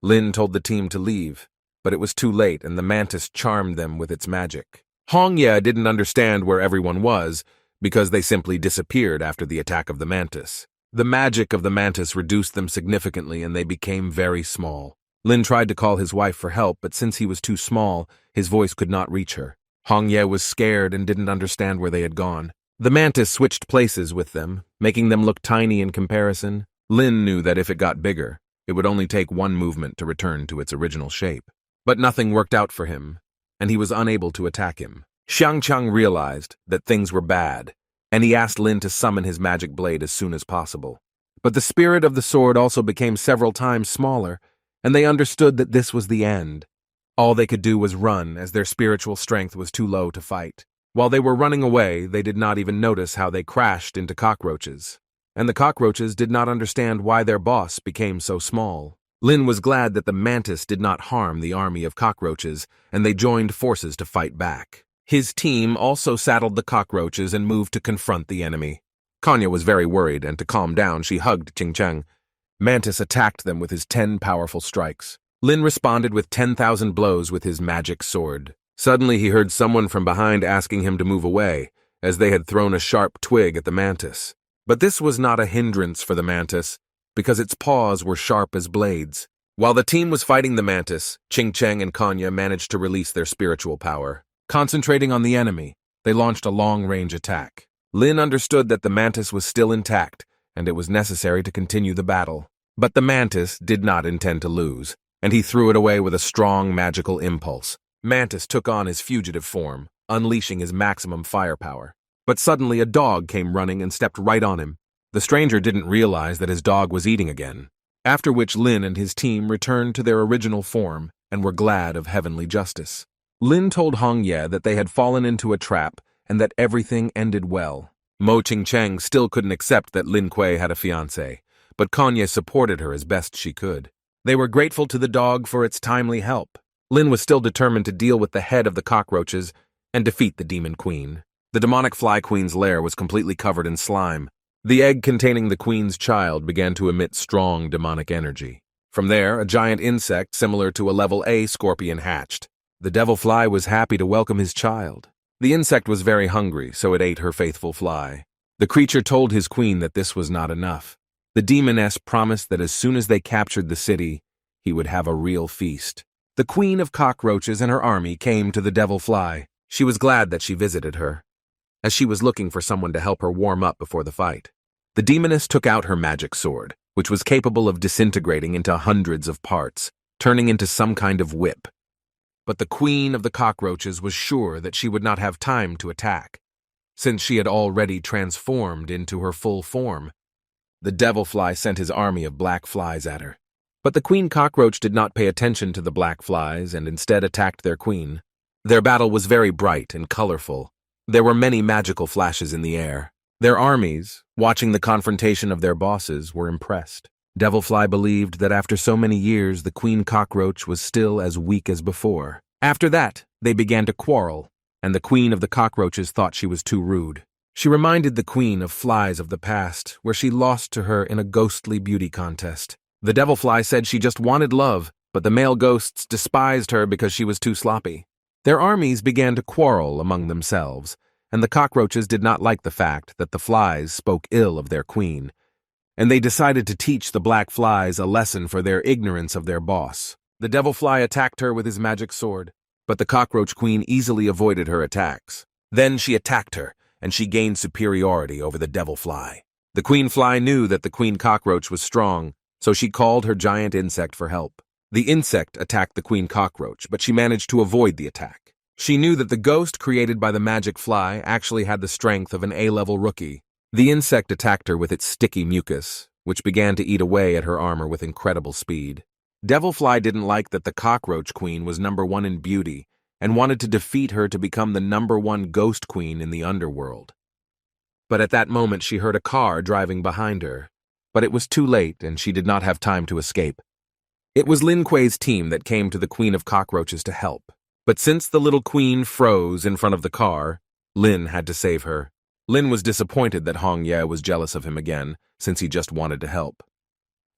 Lin told the team to leave, but it was too late and the mantis charmed them with its magic. Hongye didn't understand where everyone was, because they simply disappeared after the attack of the mantis. The magic of the mantis reduced them significantly and they became very small. Lin tried to call his wife for help, but since he was too small, his voice could not reach her. Hongye was scared and didn't understand where they had gone. The mantis switched places with them, making them look tiny in comparison. Lin knew that if it got bigger, it would only take one movement to return to its original shape. But nothing worked out for him, and he was unable to attack him. Xiangqiang realized that things were bad, and he asked Lin to summon his magic blade as soon as possible. But the spirit of the sword also became several times smaller, and they understood that this was the end. All they could do was run, as their spiritual strength was too low to fight. While they were running away, they did not even notice how they crashed into cockroaches. And the cockroaches did not understand why their boss became so small. Lin was glad that the mantis did not harm the army of cockroaches, and they joined forces to fight back. His team also saddled the cockroaches and moved to confront the enemy. Kanya was very worried, and to calm down, she hugged Qingcheng. Mantis attacked them with his 10 powerful strikes. Lin responded with 10,000 blows with his magic sword. Suddenly he heard someone from behind asking him to move away, as they had thrown a sharp twig at the mantis. But this was not a hindrance for the mantis, because its paws were sharp as blades. While the team was fighting the mantis, Qingcheng and Kanya managed to release their spiritual power. Concentrating on the enemy, they launched a long-range attack. Lin understood that the mantis was still intact, and it was necessary to continue the battle. But the mantis did not intend to lose, and he threw it away with a strong magical impulse. Mantis took on his fugitive form, unleashing his maximum firepower. But suddenly a dog came running and stepped right on him. The stranger didn't realize that his dog was eating again, after which Lin and his team returned to their original form and were glad of heavenly justice. Lin told Hongye that they had fallen into a trap and that everything ended well. Mo Qingcheng still couldn't accept that Lin Kuei had a fiancé, but Kanye supported her as best she could. They were grateful to the dog for its timely help. Lin was still determined to deal with the head of the cockroaches and defeat the demon queen. The demonic fly queen's lair was completely covered in slime. The egg containing the queen's child began to emit strong demonic energy. From there, a giant insect similar to a level A scorpion hatched. The devil fly was happy to welcome his child. The insect was very hungry, so it ate her faithful fly. The creature told his queen that this was not enough. The demoness promised that as soon as they captured the city, he would have a real feast. The queen of cockroaches and her army came to the devil fly. She was glad that she visited her, as she was looking for someone to help her warm up before the fight. The demoness took out her magic sword, which was capable of disintegrating into hundreds of parts, turning into some kind of whip. But the queen of the cockroaches was sure that she would not have time to attack, since she had already transformed into her full form. The devil fly sent his army of black flies at her. But the queen cockroach did not pay attention to the black flies and instead attacked their queen. Their battle was very bright and colorful. There were many magical flashes in the air. Their armies, watching the confrontation of their bosses, were impressed. Devilfly believed that after so many years, the queen cockroach was still as weak as before. After that, they began to quarrel, and the queen of the cockroaches thought she was too rude. She reminded the queen of flies of the past, where she lost to her in a ghostly beauty contest. The devilfly said she just wanted love, but the male ghosts despised her because she was too sloppy. Their armies began to quarrel among themselves, and the cockroaches did not like the fact that the flies spoke ill of their queen, and they decided to teach the black flies a lesson for their ignorance of their boss. The devil fly attacked her with his magic sword, but the cockroach queen easily avoided her attacks. Then she attacked her, and she gained superiority over the devil fly. The queen fly knew that the queen cockroach was strong, so she called her giant insect for help. The insect attacked the queen cockroach, but she managed to avoid the attack. She knew that the ghost created by the magic fly actually had the strength of an A-level rookie. The insect attacked her with its sticky mucus, which began to eat away at her armor with incredible speed. Devilfly didn't like that the cockroach queen was #1 in beauty and wanted to defeat her to become the #1 ghost queen in the underworld. But at that moment she heard a car driving behind her, but it was too late and she did not have time to escape. It was Lin Kuei's team that came to the Queen of Cockroaches to help. But since the little queen froze in front of the car, Lin had to save her. Lin was disappointed that Hong Ye was jealous of him again, since he just wanted to help.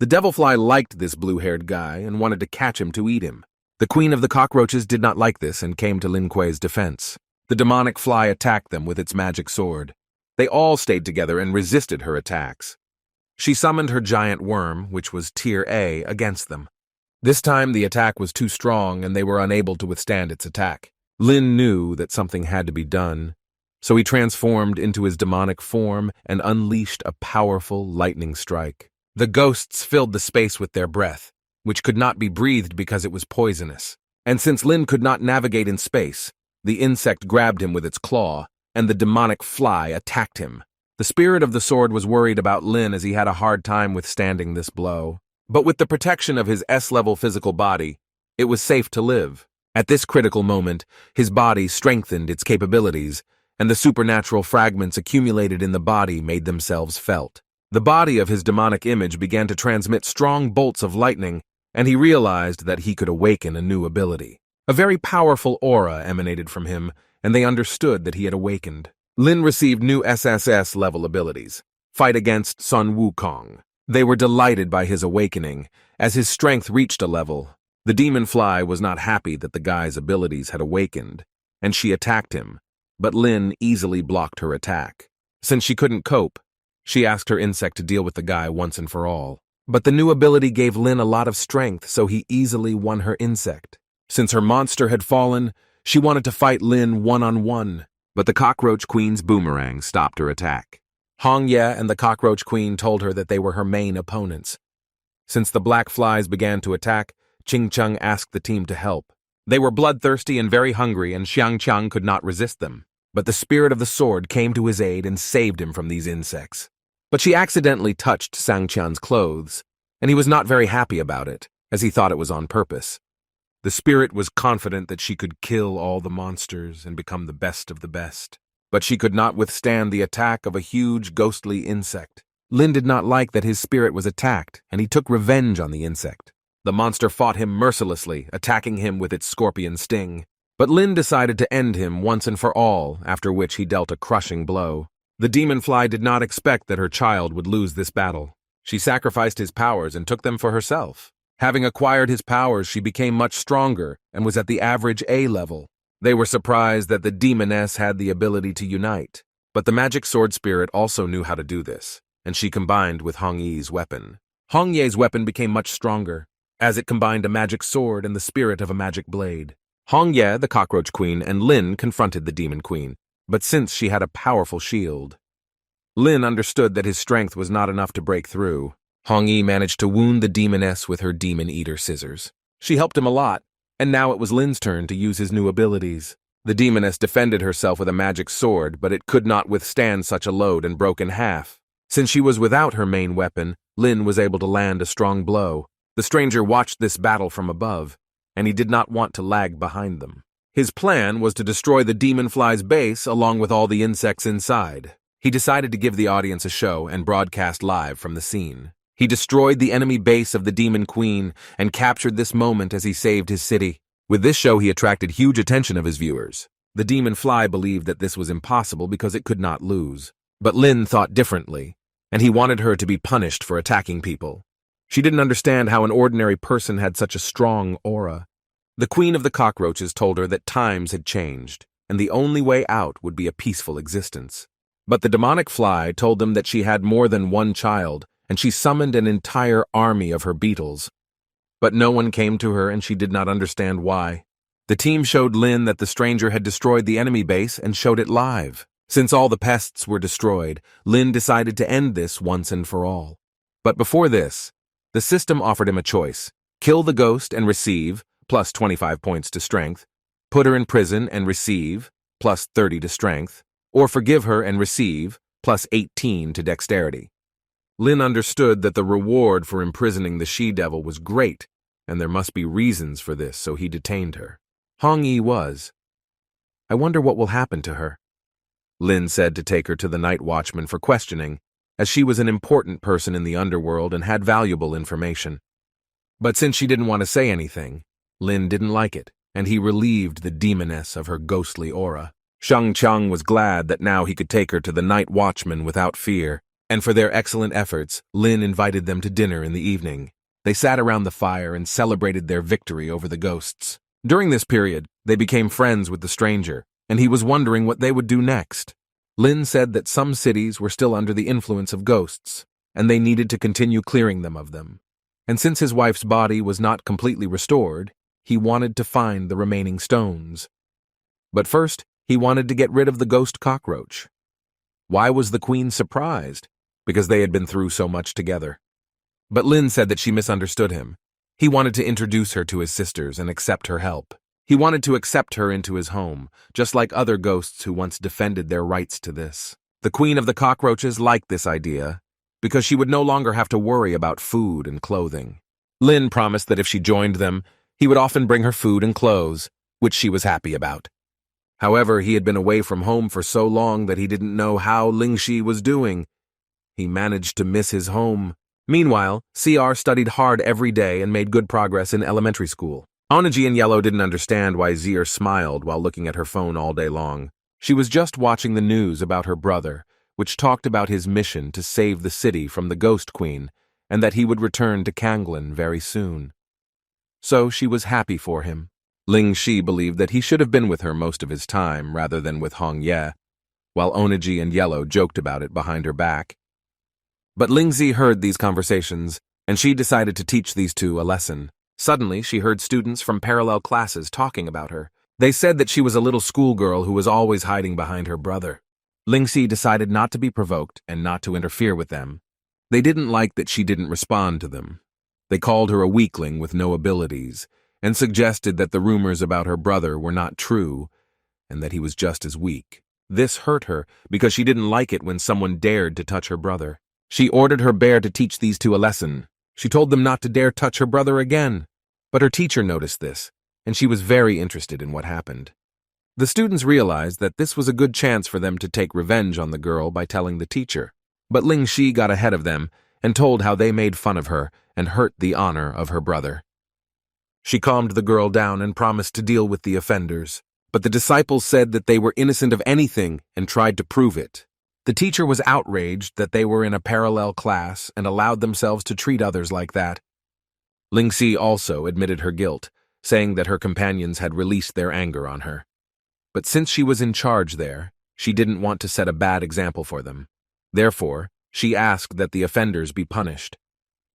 The devilfly liked this blue-haired guy and wanted to catch him to eat him. The Queen of the Cockroaches did not like this and came to Lin Kuei's defense. The demonic fly attacked them with its magic sword. They all stayed together and resisted her attacks. She summoned her giant worm, which was Tier A, against them. This time the attack was too strong and they were unable to withstand its attack. Lin knew that something had to be done, so he transformed into his demonic form and unleashed a powerful lightning strike. The ghosts filled the space with their breath, which could not be breathed because it was poisonous. And since Lin could not navigate in space, the insect grabbed him with its claw, and the demonic fly attacked him. The spirit of the sword was worried about Lin as he had a hard time withstanding this blow. But with the protection of his S-level physical body, it was safe to live. At this critical moment, his body strengthened its capabilities, and the supernatural fragments accumulated in the body made themselves felt. The body of his demonic image began to transmit strong bolts of lightning, and he realized that he could awaken a new ability. A very powerful aura emanated from him, and they understood that he had awakened. Lin received new SSS-level abilities. Fight against Sun Wukong. They were delighted by his awakening. As his strength reached a level, the demon fly was not happy that the guy's abilities had awakened, and she attacked him, but Lin easily blocked her attack. Since she couldn't cope, she asked her insect to deal with the guy once and for all. But the new ability gave Lin a lot of strength, so he easily won her insect. Since her monster had fallen, she wanted to fight Lin one-on-one, but the Cockroach Queen's boomerang stopped her attack. Hong Ye and the Cockroach Queen told her that they were her main opponents. Since the black flies began to attack, Ching Chung asked the team to help. They were bloodthirsty and very hungry, and Xiang Qiang could not resist them. But the spirit of the sword came to his aid and saved him from these insects. But she accidentally touched Sang Qian's clothes, and he was not very happy about it, as he thought it was on purpose. The spirit was confident that she could kill all the monsters and become the best of the best. But she could not withstand the attack of a huge ghostly insect. Lin did not like that his spirit was attacked, and he took revenge on the insect. The monster fought him mercilessly, attacking him with its scorpion sting. But Lin decided to end him once and for all, after which he dealt a crushing blow. The demon fly did not expect that her child would lose this battle. She sacrificed his powers and took them for herself. Having acquired his powers, she became much stronger and was at the average A level. They were surprised that the demoness had the ability to unite, but the magic sword spirit also knew how to do this, and she combined with Hong Yi's weapon. Hong Ye's weapon became much stronger, as it combined a magic sword and the spirit of a magic blade. Hong Ye, the Cockroach Queen, and Lin confronted the Demon Queen, but since she had a powerful shield, Lin understood that his strength was not enough to break through. Hong Yi managed to wound the demoness with her Demon Eater scissors. She helped him a lot, and now it was Lin's turn to use his new abilities. The demoness defended herself with a magic sword, but it could not withstand such a load and broke in half. Since she was without her main weapon, Lin was able to land a strong blow. The stranger watched this battle from above, and he did not want to lag behind them. His plan was to destroy the demon fly's base along with all the insects inside. He decided to give the audience a show and broadcast live from the scene. He destroyed the enemy base of the Demon Queen and captured this moment as he saved his city. With this show, he attracted huge attention of his viewers. The demon fly believed that this was impossible because it could not lose. But Lin thought differently, and he wanted her to be punished for attacking people. She didn't understand how an ordinary person had such a strong aura. The Queen of the Cockroaches told her that times had changed, and the only way out would be a peaceful existence. But the demonic fly told them that she had more than one child, and she summoned an entire army of her beetles. But no one came to her, and she did not understand why. The team showed Lin that the stranger had destroyed the enemy base and showed it live. Since all the pests were destroyed, Lin decided to end this once and for all. But before this, the system offered him a choice: kill the ghost and receive, plus 25 points to strength, put her in prison and receive, plus 30 to strength, or forgive her and receive, plus 18 to dexterity. Lin understood that the reward for imprisoning the she-devil was great, and there must be reasons for this, so he detained her. Hong Yi was. "I wonder what will happen to her," Lin said to take her to the night watchman for questioning, as she was an important person in the underworld and had valuable information. But since she didn't want to say anything, Lin didn't like it, and he relieved the demoness of her ghostly aura. Shang Chang was glad that now he could take her to the night watchman without fear, and for their excellent efforts, Lin invited them to dinner in the evening. They sat around the fire and celebrated their victory over the ghosts. During this period, they became friends with the stranger, and he was wondering what they would do next. Lin said that some cities were still under the influence of ghosts, and they needed to continue clearing them of them. And since his wife's body was not completely restored, he wanted to find the remaining stones. But first, he wanted to get rid of the ghost cockroach. Why was the queen surprised? Because they had been through so much together. But Lin said that she misunderstood him. He wanted to introduce her to his sisters and accept her help. He wanted to accept her into his home, just like other ghosts who once defended their rights to this. The queen of the cockroaches liked this idea, because she would no longer have to worry about food and clothing. Lin promised that if she joined them, he would often bring her food and clothes, which she was happy about. However, he had been away from home for so long that he didn't know how Lingxi was doing. He managed to miss his home. Meanwhile, CR studied hard every day and made good progress in elementary school. Onaji and Yellow didn't understand why Zier smiled while looking at her phone all day long. She was just watching the news about her brother, which talked about his mission to save the city from the Ghost Queen, and that he would return to Kanglin very soon. So she was happy for him. Ling Shi believed that he should have been with her most of his time rather than with Hong Ye, while Onaji and Yellow joked about it behind her back. But Lingzi heard these conversations, and she decided to teach these two a lesson. Suddenly, she heard students from parallel classes talking about her. They said that she was a little schoolgirl who was always hiding behind her brother. Lingxi decided not to be provoked and not to interfere with them. They didn't like that she didn't respond to them. They called her a weakling with no abilities, and suggested that the rumors about her brother were not true, and that he was just as weak. This hurt her, because she didn't like it when someone dared to touch her brother. She ordered her bear to teach these two a lesson. She told them not to dare touch her brother again. But her teacher noticed this, and she was very interested in what happened. The students realized that this was a good chance for them to take revenge on the girl by telling the teacher. But Ling Shi got ahead of them and told how they made fun of her and hurt the honor of her brother. She calmed the girl down and promised to deal with the offenders. But the disciples said that they were innocent of anything and tried to prove it. The teacher was outraged that they were in a parallel class and allowed themselves to treat others like that. Lingxi also admitted her guilt, saying that her companions had released their anger on her. But since she was in charge there, she didn't want to set a bad example for them. Therefore, she asked that the offenders be punished.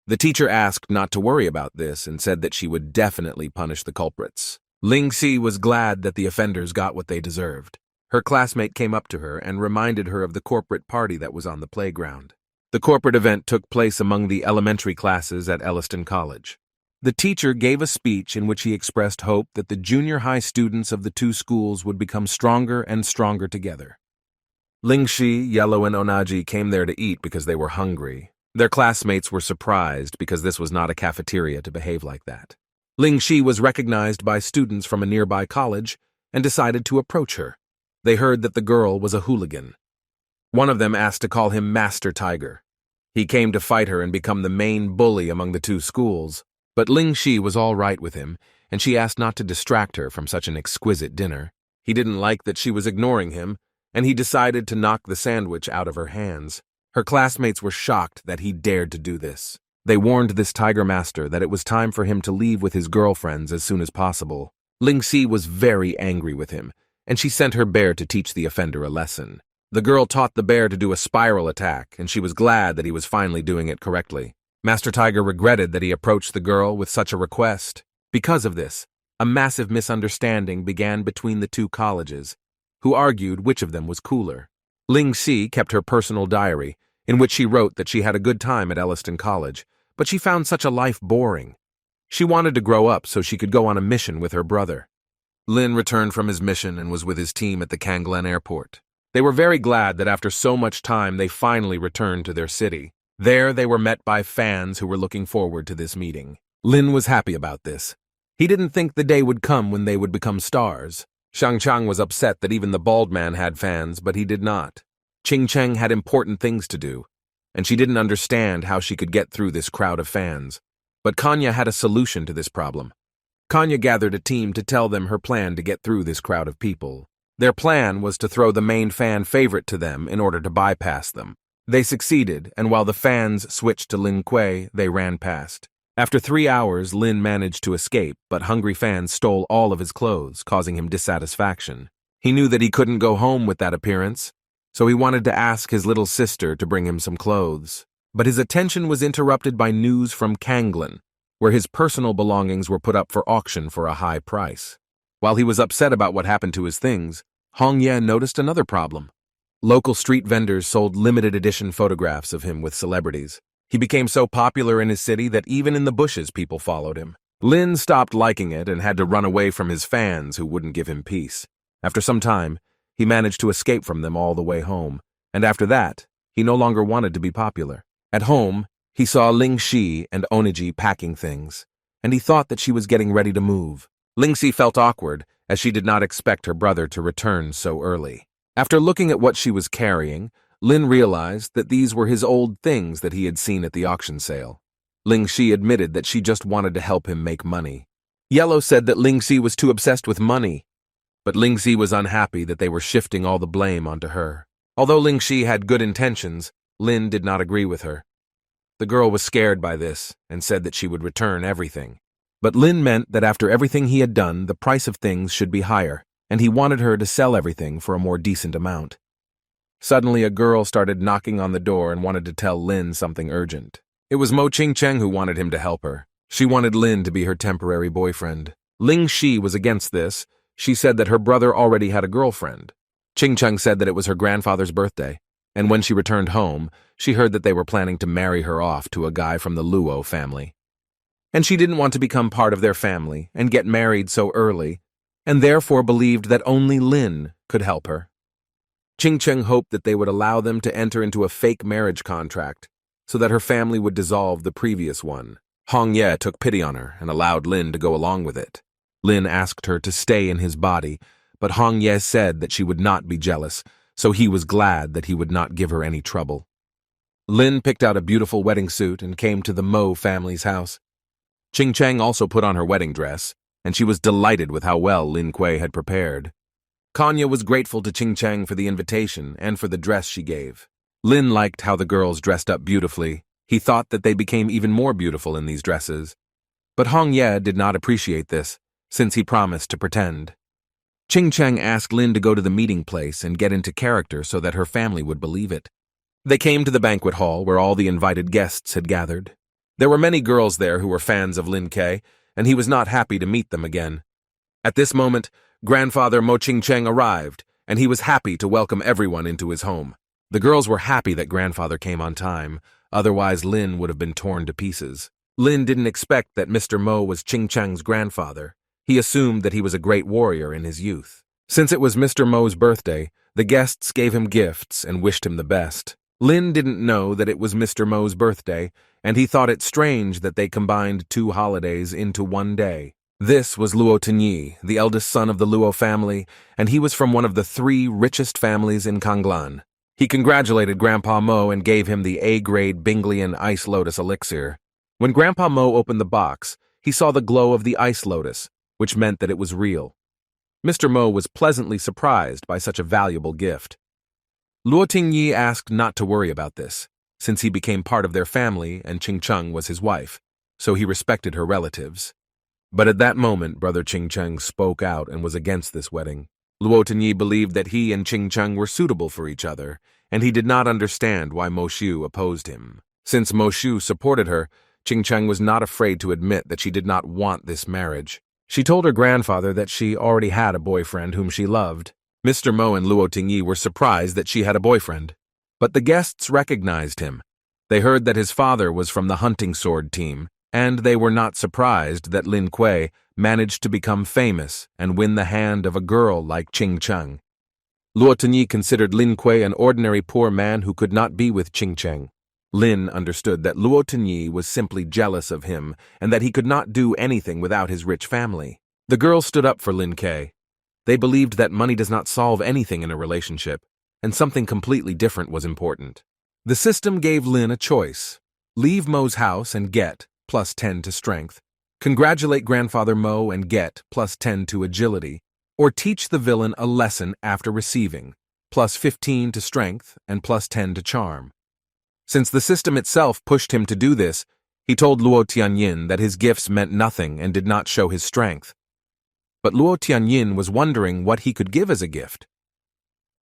The teacher asked not to worry about this and said that she would definitely punish the culprits. Lingxi was glad that the offenders got what they deserved. Her classmate came up to her and reminded her of the corporate party that was on the playground. The corporate event took place among the elementary classes at Elliston College. The teacher gave a speech in which he expressed hope that the junior high students of the two schools would become stronger and stronger together. Lingxi, Yellow, and Onaji came there to eat because they were hungry. Their classmates were surprised because this was not a cafeteria to behave like that. Lingxi was recognized by students from a nearby college and decided to approach her. They heard that the girl was a hooligan. One of them asked to call him Master Tiger. He came to fight her and become the main bully among the two schools. But Lingxi was all right with him, and she asked not to distract her from such an exquisite dinner. He didn't like that she was ignoring him, and he decided to knock the sandwich out of her hands. Her classmates were shocked that he dared to do this. They warned this Tiger Master that it was time for him to leave with his girlfriends as soon as possible. Lingxi was very angry with him, and she sent her bear to teach the offender a lesson. The girl taught the bear to do a spiral attack, and she was glad that he was finally doing it correctly. Master Tiger regretted that he approached the girl with such a request. Because of this, a massive misunderstanding began between the two colleges, who argued which of them was cooler. Lingxi kept her personal diary, in which she wrote that she had a good time at Elliston College, but she found such a life boring. She wanted to grow up so she could go on a mission with her brother. Lin returned from his mission and was with his team at the Kanglen airport. They were very glad that after so much time they finally returned to their city. There they were met by fans who were looking forward to this meeting. Lin was happy about this. He didn't think the day would come when they would become stars. Shang Chang was upset that even the bald man had fans, but he did not. Ching Cheng had important things to do, and she didn't understand how she could get through this crowd of fans. But Kanya had a solution to this problem. Kanya gathered a team to tell them her plan to get through this crowd of people. Their plan was to throw the main fan favorite to them in order to bypass them. They succeeded, and while the fans switched to Lin Kuei, they ran past. After 3 hours, Lin managed to escape, but hungry fans stole all of his clothes, causing him dissatisfaction. He knew that he couldn't go home with that appearance, so he wanted to ask his little sister to bring him some clothes. But his attention was interrupted by news from Kanglan, where his personal belongings were put up for auction for a high price. While he was upset about what happened to his things, Hong Ye noticed another problem. Local street vendors sold limited edition photographs of him with celebrities. He became so popular in his city that even in the bushes people followed him. Lin stopped liking it and had to run away from his fans who wouldn't give him peace. After some time, he managed to escape from them all the way home, and after that, he no longer wanted to be popular. At home, he saw Ling Shi and Oniji packing things, and he thought that she was getting ready to move. Ling Shi felt awkward, as she did not expect her brother to return so early. After looking at what she was carrying, Lin realized that these were his old things that he had seen at the auction sale. Ling Shi admitted that she just wanted to help him make money. Yellow said that Ling Shi was too obsessed with money, but Ling Shi was unhappy that they were shifting all the blame onto her. Although Ling Shi had good intentions, Lin did not agree with her. The girl was scared by this and said that she would return everything. But Lin meant that after everything he had done, the price of things should be higher, and he wanted her to sell everything for a more decent amount. Suddenly, a girl started knocking on the door and wanted to tell Lin something urgent. It was Mo Qingcheng who wanted him to help her. She wanted Lin to be her temporary boyfriend. Ling Shi was against this. She said that her brother already had a girlfriend. Qingcheng said that it was her grandfather's birthday, and when she returned home, she heard that they were planning to marry her off to a guy from the Luo family. And she didn't want to become part of their family and get married so early, and therefore believed that only Lin could help her. Qingcheng hoped that they would allow them to enter into a fake marriage contract so that her family would dissolve the previous one. Hong Ye took pity on her and allowed Lin to go along with it. Lin asked her to stay in his body, but Hong Ye said that she would not be jealous, so he was glad that he would not give her any trouble. Lin picked out a beautiful wedding suit and came to the Mo family's house. Qingcheng also put on her wedding dress, and she was delighted with how well Lin Kuei had prepared. Kanya was grateful to Qingcheng for the invitation and for the dress she gave. Lin liked how the girls dressed up beautifully. He thought that they became even more beautiful in these dresses. But Hong Ye did not appreciate this, since he promised to pretend. Qingcheng asked Lin to go to the meeting place and get into character so that her family would believe it. They came to the banquet hall where all the invited guests had gathered. There were many girls there who were fans of Lin Kuei, and he was not happy to meet them again. At this moment, grandfather Mo Qingcheng arrived, and he was happy to welcome everyone into his home. The girls were happy that grandfather came on time, otherwise Lin would have been torn to pieces. Lin didn't expect that Mr. Mo was Qingcheng's grandfather. He assumed that he was a great warrior in his youth. Since it was Mr. Mo's birthday, the guests gave him gifts and wished him the best. Lin didn't know that it was Mr. Mo's birthday, and he thought it strange that they combined 2 holidays into one day. This was Luo Tenyi, the eldest son of the Luo family, and he was from one of the 3 richest families in Kanglan. He congratulated Grandpa Mo and gave him the A-grade Binglian Ice Lotus elixir. When Grandpa Mo opened the box, he saw the glow of the ice lotus, which meant that it was real. Mr. Mo was pleasantly surprised by such a valuable gift. Luo Tingyi asked not to worry about this, since he became part of their family and Qingcheng was his wife, so he respected her relatives. But at that moment, Brother Qingcheng spoke out and was against this wedding. Luo Tingyi believed that he and Qingcheng were suitable for each other, and he did not understand why Mo Xiu opposed him. Since Mo Xiu supported her, Qingcheng was not afraid to admit that she did not want this marriage. She told her grandfather that she already had a boyfriend whom she loved. Mr. Mo and Luo Tingyi were surprised that she had a boyfriend. But the guests recognized him. They heard that his father was from the hunting sword team, and they were not surprised that Lin Kuei managed to become famous and win the hand of a girl like Qingcheng. Luo Tingyi considered Lin Kuei an ordinary poor man who could not be with Qingcheng. Lin understood that Luo Tingyi was simply jealous of him and that he could not do anything without his rich family. The girls stood up for Lin Kuei. They believed that money does not solve anything in a relationship, and something completely different was important. The system gave Lin a choice: leave Mo's house and get, plus 10 to strength. Congratulate Grandfather Mo and get plus 10 to agility. Or teach the villain a lesson after receiving, plus 15 to strength and plus 10 to charm. Since the system itself pushed him to do this, he told Luo Tianyin that his gifts meant nothing and did not show his strength. But Luo Tianyin was wondering what he could give as a gift.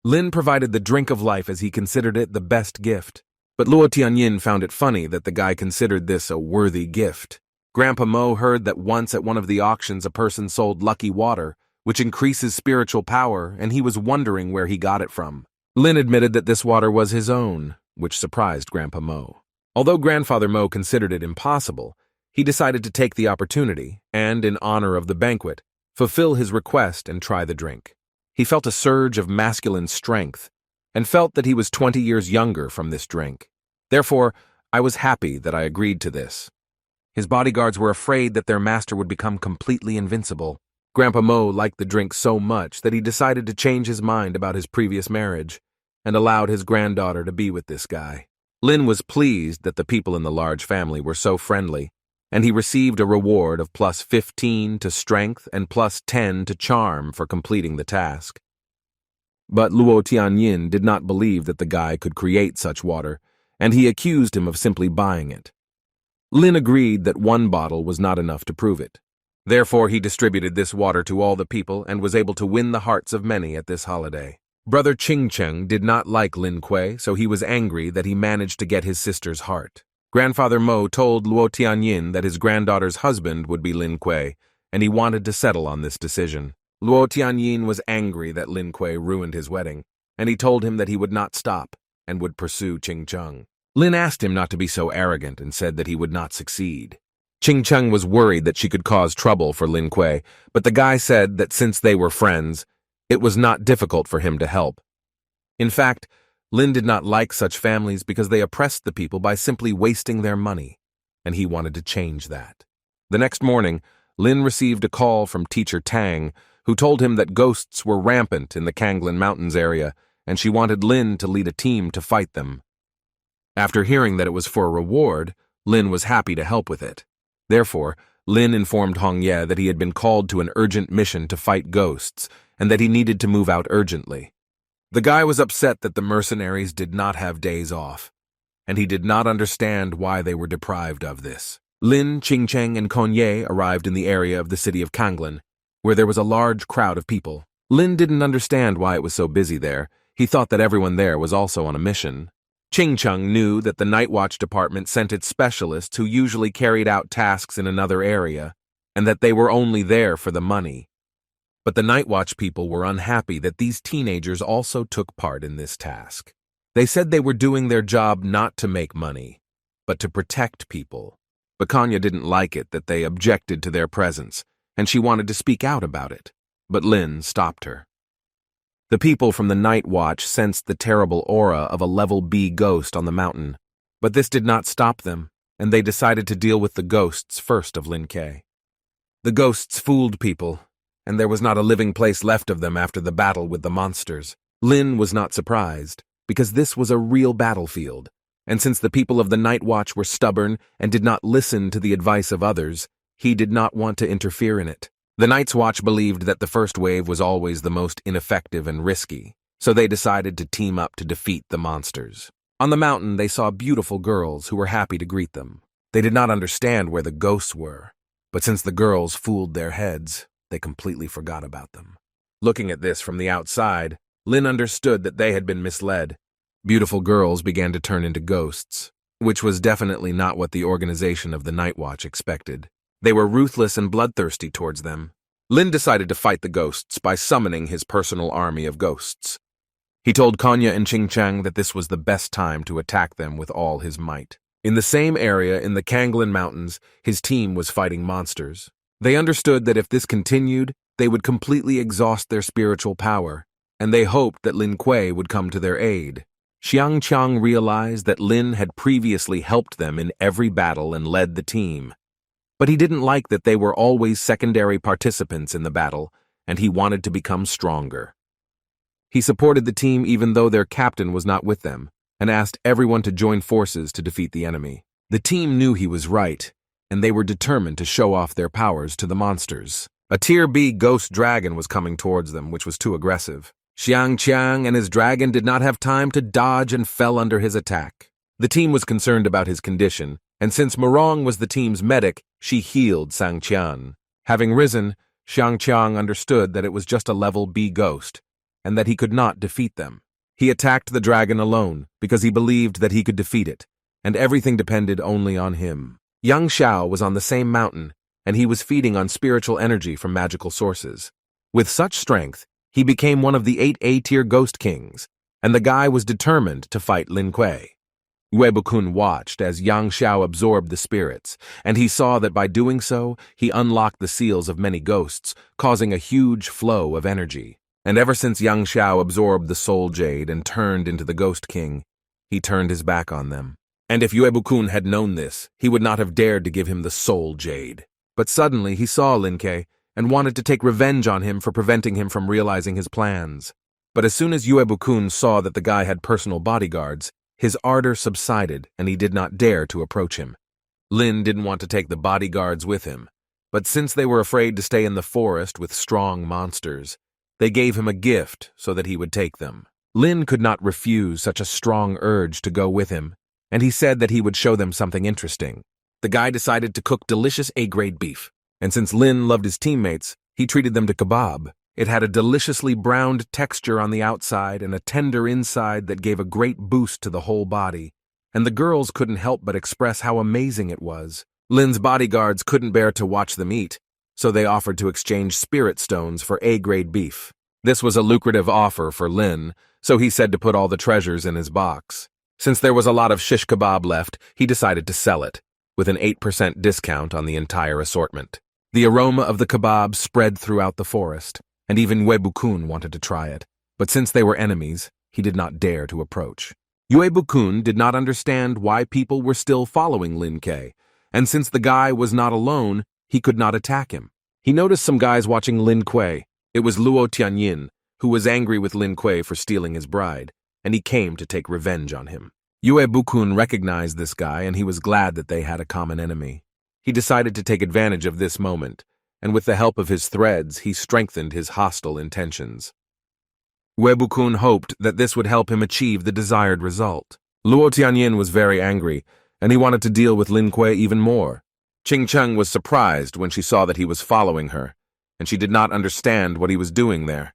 Lin provided the drink of life as he considered it the best gift. But Luo Tianyin found it funny that the guy considered this a worthy gift. Grandpa Mo heard that once at one of the auctions a person sold lucky water, which increases spiritual power, and he was wondering where he got it from. Lin admitted that this water was his own, which surprised Grandpa Mo. Although Grandfather Mo considered it impossible, he decided to take the opportunity and, in honor of the banquet, fulfill his request and try the drink. He felt a surge of masculine strength and felt that he was 20 years younger from this drink. Therefore, I was happy that I agreed to this. His bodyguards were afraid that their master would become completely invincible. Grandpa Mo liked the drink so much that he decided to change his mind about his previous marriage and allowed his granddaughter to be with this guy. Lin was pleased that the people in the large family were so friendly, and he received a reward of plus 15 to strength and plus 10 to charm for completing the task. But Luo Tianyin did not believe that the guy could create such water, and he accused him of simply buying it. Lin agreed that one bottle was not enough to prove it. Therefore, he distributed this water to all the people and was able to win the hearts of many at this holiday. Brother Ching Cheng did not like Lin Kuei, so he was angry that he managed to get his sister's heart. Grandfather Mo told Luo Tianyin that his granddaughter's husband would be Lin Kuei, and he wanted to settle on this decision. Luo Tianyin was angry that Lin Kuei ruined his wedding, and he told him that he would not stop and would pursue Ching Cheng. Lin asked him not to be so arrogant and said that he would not succeed. Ching Cheng was worried that she could cause trouble for Lin Kuei, but the guy said that since they were friends, it was not difficult for him to help. In fact, Lin did not like such families because they oppressed the people by simply wasting their money, and he wanted to change that. The next morning, Lin received a call from Teacher Tang, who told him that ghosts were rampant in the Kanglin Mountains area, and she wanted Lin to lead a team to fight them. After hearing that it was for a reward, Lin was happy to help with it. Therefore, Lin informed Hong Ye that he had been called to an urgent mission to fight ghosts, and that he needed to move out urgently. The guy was upset that the mercenaries did not have days off, and he did not understand why they were deprived of this. Lin, Ching Cheng, and Kong Ye arrived in the area of the city of Kanglin, where there was a large crowd of people. Lin didn't understand why it was so busy there. He thought that everyone there was also on a mission. Ching Cheng knew that the Night Watch department sent its specialists who usually carried out tasks in another area, and that they were only there for the money. But the Night Watch people were unhappy that these teenagers also took part in this task. They said they were doing their job not to make money, but to protect people. Bakanya didn't like it that they objected to their presence, and she wanted to speak out about it, but Lin stopped her. The people from the Night Watch sensed the terrible aura of a level B ghost on the mountain, but this did not stop them, and they decided to deal with the ghosts first of Lin Kuei. The ghosts fooled people, and there was not a living place left of them after the battle with the monsters. Lin was not surprised, because this was a real battlefield, and since the people of the Night Watch were stubborn and did not listen to the advice of others, he did not want to interfere in it. The Night's Watch believed that the first wave was always the most ineffective and risky, so they decided to team up to defeat the monsters. On the mountain, they saw beautiful girls who were happy to greet them. They did not understand where the ghosts were, but since the girls fooled their heads, they completely forgot about them. Looking at this from the outside, Lin understood that they had been misled. Beautiful girls began to turn into ghosts, which was definitely not what the organization of the Night Watch expected. They were ruthless and bloodthirsty towards them. Lin decided to fight the ghosts by summoning his personal army of ghosts. He told Konya and Ching Cheng that this was the best time to attack them with all his might. In the same area in the Kanglin Mountains, his team was fighting monsters. They understood that if this continued, they would completely exhaust their spiritual power, and they hoped that Lin Kuei would come to their aid. Xiang Qiang realized that Lin had previously helped them in every battle and led the team. But he didn't like that they were always secondary participants in the battle, and he wanted to become stronger. He supported the team even though their captain was not with them, and asked everyone to join forces to defeat the enemy. The team knew he was right, and they were determined to show off their powers to the monsters. A Tier B ghost dragon was coming towards them, which was too aggressive. Xiang Qiang and his dragon did not have time to dodge and fell under his attack. The team was concerned about his condition, and since Morong was the team's medic, she healed Xiang Qiang. Having risen, Xiang Qiang understood that it was just a level B ghost, and that he could not defeat them. He attacked the dragon alone, because he believed that he could defeat it, and everything depended only on him. Yang Xiao was on the same mountain, and he was feeding on spiritual energy from magical sources. With such strength, he became one of the 8 A-tier ghost kings, and the guy was determined to fight Lin Kuei. Yue Bukun watched as Yang Xiao absorbed the spirits, and he saw that by doing so, he unlocked the seals of many ghosts, causing a huge flow of energy. And ever since Yang Xiao absorbed the soul jade and turned into the ghost king, he turned his back on them. And if Yue Bukun had known this, he would not have dared to give him the soul jade. But suddenly he saw Lin Kuei and wanted to take revenge on him for preventing him from realizing his plans. But as soon as Yue Bukun saw that the guy had personal bodyguards, his ardor subsided and he did not dare to approach him. Lin didn't want to take the bodyguards with him, but since they were afraid to stay in the forest with strong monsters, they gave him a gift so that he would take them. Lin could not refuse such a strong urge to go with him, and he said that he would show them something interesting. The guy decided to cook delicious A-grade beef, and since Lin loved his teammates, he treated them to kebab. It had a deliciously browned texture on the outside and a tender inside that gave a great boost to the whole body, and the girls couldn't help but express how amazing it was. Lin's bodyguards couldn't bear to watch them eat, so they offered to exchange spirit stones for A-grade beef. This was a lucrative offer for Lin, so he said to put all the treasures in his box. Since there was a lot of shish kebab left, he decided to sell it, with an 8% discount on the entire assortment. The aroma of the kebab spread throughout the forest, and even Yue Bukun wanted to try it, but since they were enemies, he did not dare to approach. Yue Bukun did not understand why people were still following Lin Kuei, and since the guy was not alone, he could not attack him. He noticed some guys watching Lin Kuei. It was Luo Tianyin, who was angry with Lin Kuei for stealing his bride, and he came to take revenge on him. Yue Bukun recognized this guy, and he was glad that they had a common enemy. He decided to take advantage of this moment, and with the help of his threads, he strengthened his hostile intentions. Yue Bukun hoped that this would help him achieve the desired result. Luo Tianyin was very angry, and he wanted to deal with Lin Kuei even more. Qing Cheng was surprised when she saw that he was following her, and she did not understand what he was doing there.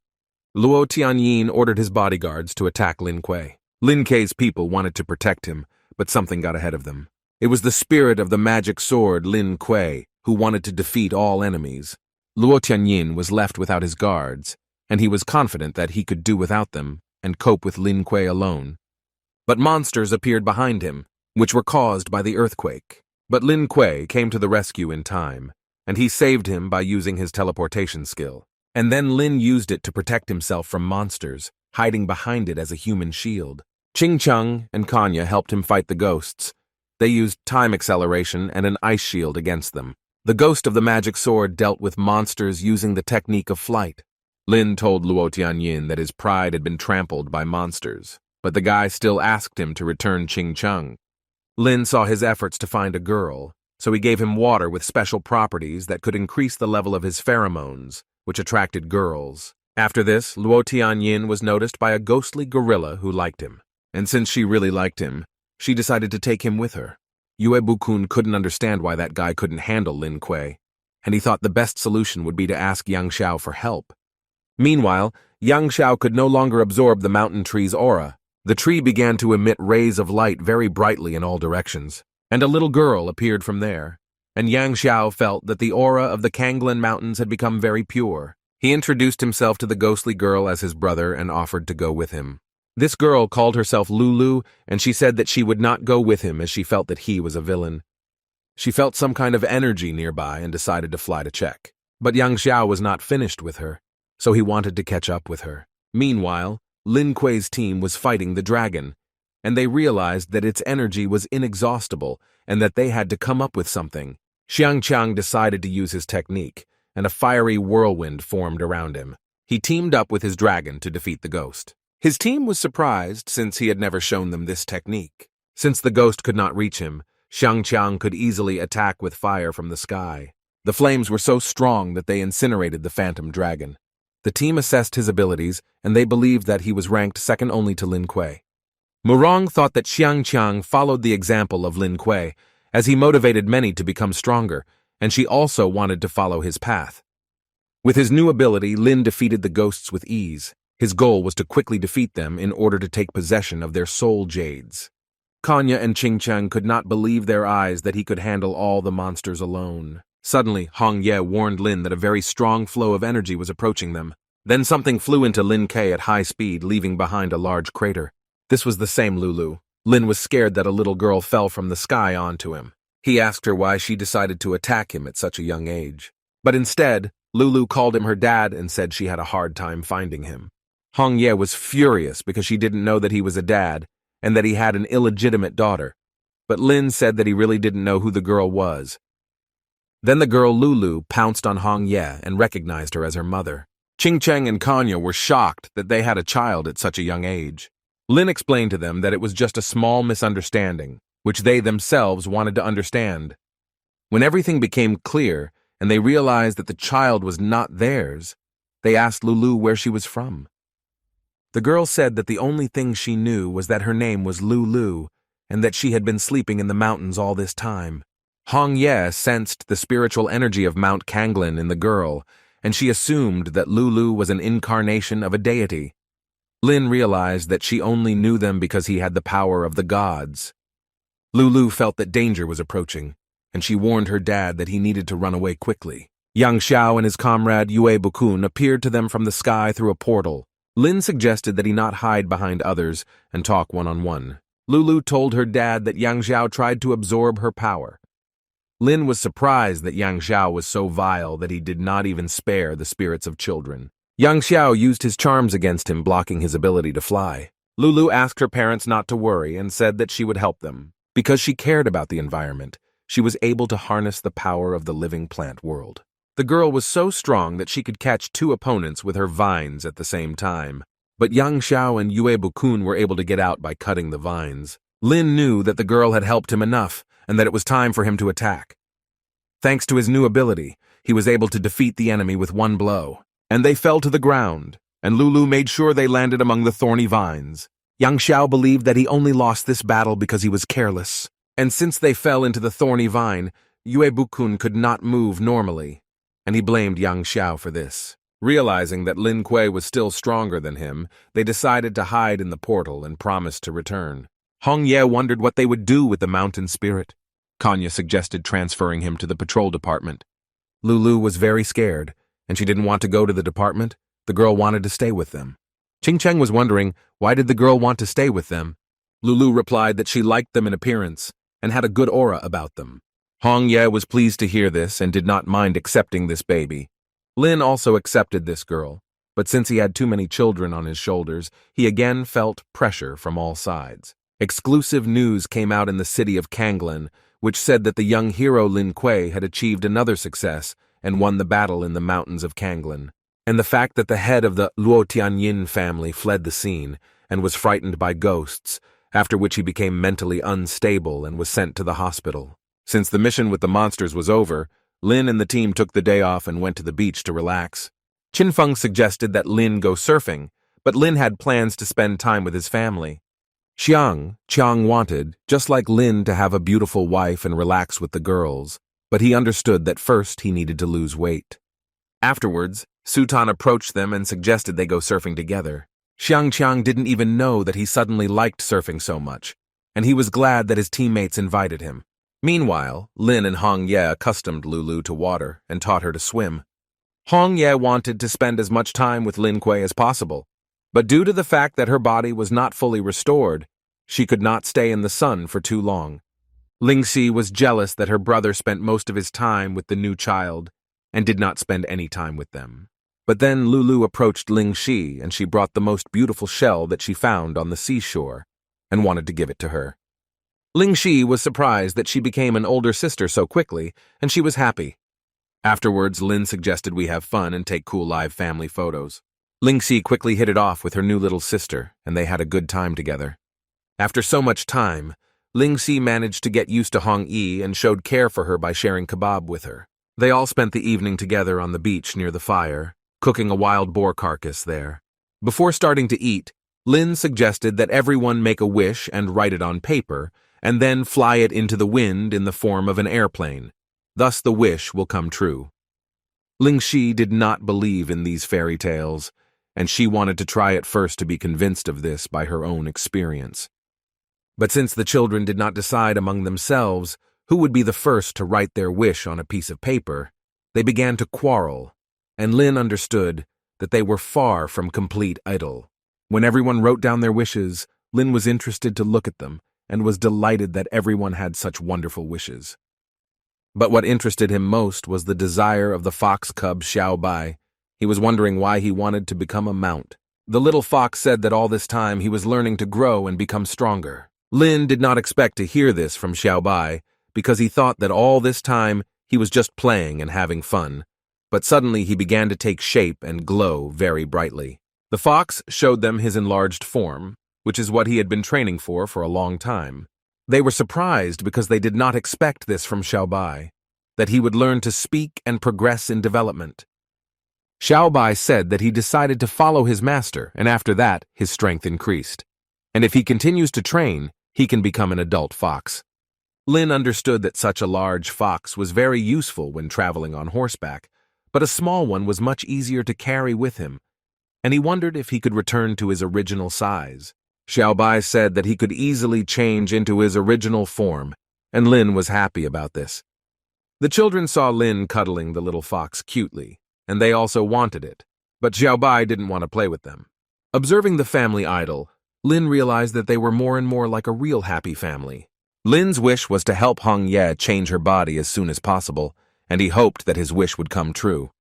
Luo Tianyin ordered his bodyguards to attack Lin Kuei. Lin Kuei's people wanted to protect him, but something got ahead of them. It was the spirit of the magic sword Lin Kuei, who wanted to defeat all enemies. Luo Tianyin was left without his guards, and he was confident that he could do without them and cope with Lin Kuei alone. But monsters appeared behind him, which were caused by the earthquake. But Lin Kuei came to the rescue in time, and he saved him by using his teleportation skill. And then Lin used it to protect himself from monsters, hiding behind it as a human shield. Qing Cheng and Kanya helped him fight the ghosts. They used time acceleration and an ice shield against them. The ghost of the magic sword dealt with monsters using the technique of flight. Lin told Luo Tianyin that his pride had been trampled by monsters, but the guy still asked him to return Qing Cheng. Lin saw his efforts to find a girl, so he gave him water with special properties that could increase the level of his pheromones, which attracted girls. After this, Luo Tianyin was noticed by a ghostly gorilla who liked him, and since she really liked him, she decided to take him with her. Yue Bukun couldn't understand why that guy couldn't handle Lin Kuei, and he thought the best solution would be to ask Yang Xiao for help. Meanwhile, Yang Xiao could no longer absorb the mountain tree's aura. The tree began to emit rays of light very brightly in all directions, and a little girl appeared from there, and Yang Xiao felt that the aura of the Kanglan Mountains had become very pure. He introduced himself to the ghostly girl as his brother and offered to go with him. This girl called herself Lulu, and she said that she would not go with him as she felt that he was a villain. She felt some kind of energy nearby and decided to fly to check. But Yang Xiao was not finished with her, so he wanted to catch up with her. Meanwhile, Lin Kuei's team was fighting the dragon, and they realized that its energy was inexhaustible and that they had to come up with something. Xiang Qiang decided to use his technique, and a fiery whirlwind formed around him. He teamed up with his dragon to defeat the ghost. His team was surprised since he had never shown them this technique. Since the ghost could not reach him, Xiangqiang could easily attack with fire from the sky. The flames were so strong that they incinerated the phantom dragon. The team assessed his abilities, and they believed that he was ranked second only to Lin Kuei. Murong thought that Xiangqiang followed the example of Lin Kuei, as he motivated many to become stronger, and she also wanted to follow his path. With his new ability, Lin defeated the ghosts with ease. His goal was to quickly defeat them in order to take possession of their soul jades. Kanya and Qingcheng could not believe their eyes that he could handle all the monsters alone. Suddenly, Hong Ye warned Lin that a very strong flow of energy was approaching them. Then something flew into Lin Kei at high speed, leaving behind a large crater. This was the same Lulu. Lin was scared that a little girl fell from the sky onto him. He asked her why she decided to attack him at such a young age. But instead, Lulu called him her dad and said she had a hard time finding him. Hong Ye was furious because she didn't know that he was a dad and that he had an illegitimate daughter. But Lin said that he really didn't know who the girl was. Then the girl Lulu pounced on Hong Ye and recognized her as her mother. Qingcheng and Kanya were shocked that they had a child at such a young age. Lin explained to them that it was just a small misunderstanding, which they themselves wanted to understand. When everything became clear and they realized that the child was not theirs, they asked Lulu where she was from. The girl said that the only thing she knew was that her name was Lulu and that she had been sleeping in the mountains all this time. Hong Ye sensed the spiritual energy of Mount Kanglin in the girl, and she assumed that Lulu was an incarnation of a deity. Lin realized that she only knew them because he had the power of the gods. Lulu felt that danger was approaching, and she warned her dad that he needed to run away quickly. Yang Xiao and his comrade Yue Bukun appeared to them from the sky through a portal. Lin suggested that he not hide behind others and talk one-on-one. Lulu told her dad that Yang Xiao tried to absorb her power. Lin was surprised that Yang Xiao was so vile that he did not even spare the spirits of children. Yang Xiao used his charms against him, blocking his ability to fly. Lulu asked her parents not to worry and said that she would help them. Because she cared about the environment, she was able to harness the power of the living plant world. The girl was so strong that she could catch 2 opponents with her vines at the same time. But Yang Xiao and Yue Bukun were able to get out by cutting the vines. Lin knew that the girl had helped him enough and that it was time for him to attack. Thanks to his new ability, he was able to defeat the enemy with one blow. And they fell to the ground, and Lulu made sure they landed among the thorny vines. Yang Xiao believed that he only lost this battle because he was careless. And since they fell into the thorny vine, Yue Bukun could not move normally, and he blamed Yang Xiao for this. Realizing that Lin Kuei was still stronger than him, they decided to hide in the portal and promised to return. Hong Ye wondered what they would do with the mountain spirit. Kanya suggested transferring him to the patrol department. Lulu was very scared, and she didn't want to go to the department. The girl wanted to stay with them. Qingcheng was wondering, why did the girl want to stay with them? Lulu replied that she liked them in appearance and had a good aura about them. Hong Ye was pleased to hear this and did not mind accepting this baby. Lin also accepted this girl, but since he had too many children on his shoulders, he again felt pressure from all sides. Exclusive news came out in the city of Kanglin, which said that the young hero Lin Kuei had achieved another success and won the battle in the mountains of Kanglin. And the fact that the head of the Luo Tianyin family fled the scene and was frightened by ghosts, after which he became mentally unstable and was sent to the hospital. Since the mission with the monsters was over, Lin and the team took the day off and went to the beach to relax. Qinfeng suggested that Lin go surfing, but Lin had plans to spend time with his family. Qiang wanted, just like Lin, to have a beautiful wife and relax with the girls, but he understood that first he needed to lose weight. Afterwards, Sutan approached them and suggested they go surfing together. Qiang didn't even know that he suddenly liked surfing so much, and he was glad that his teammates invited him. Meanwhile, Lin and Hong Ye accustomed Lulu to water and taught her to swim. Hong Ye wanted to spend as much time with Lin Kuei as possible, but due to the fact that her body was not fully restored, she could not stay in the sun for too long. Lingxi was jealous that her brother spent most of his time with the new child and did not spend any time with them. But then Lulu approached Lingxi and she brought the most beautiful shell that she found on the seashore and wanted to give it to her. Lingxi was surprised that she became an older sister so quickly, and she was happy. Afterwards, Lin suggested we have fun and take cool live family photos. Lingxi quickly hit it off with her new little sister, and they had a good time together. After so much time, Ling Xi managed to get used to Hong Yi and showed care for her by sharing kebab with her. They all spent the evening together on the beach near the fire, cooking a wild boar carcass there. Before starting to eat, Lin suggested that everyone make a wish and write it on paper, and then fly it into the wind in the form of an airplane. Thus the wish will come true. Ling Xi did not believe in these fairy tales, and she wanted to try it first to be convinced of this by her own experience. But since the children did not decide among themselves who would be the first to write their wish on a piece of paper, they began to quarrel, and Lin understood that they were far from complete idle. When everyone wrote down their wishes, Lin was interested to look at them and was delighted that everyone had such wonderful wishes. But what interested him most was the desire of the fox cub Xiao Bai. He was wondering why he wanted to become a mount. The little fox said that all this time he was learning to grow and become stronger. Lin did not expect to hear this from Xiao Bai because he thought that all this time he was just playing and having fun. But suddenly he began to take shape and glow very brightly. The fox showed them his enlarged form, which is what he had been training for a long time. They were surprised because they did not expect this from Xiao Bai, that he would learn to speak and progress in development. Xiao Bai said that he decided to follow his master, and after that, his strength increased. And if he continues to train, he can become an adult fox. Lin understood that such a large fox was very useful when traveling on horseback, but a small one was much easier to carry with him, and he wondered if he could return to his original size. Xiao Bai said that he could easily change into his original form, and Lin was happy about this. The children saw Lin cuddling the little fox cutely, and they also wanted it, but Xiao Bai didn't want to play with them. Observing the family idol, Lin realized that they were more and more like a real happy family. Lin's wish was to help Hong Ye change her body as soon as possible, and he hoped that his wish would come true.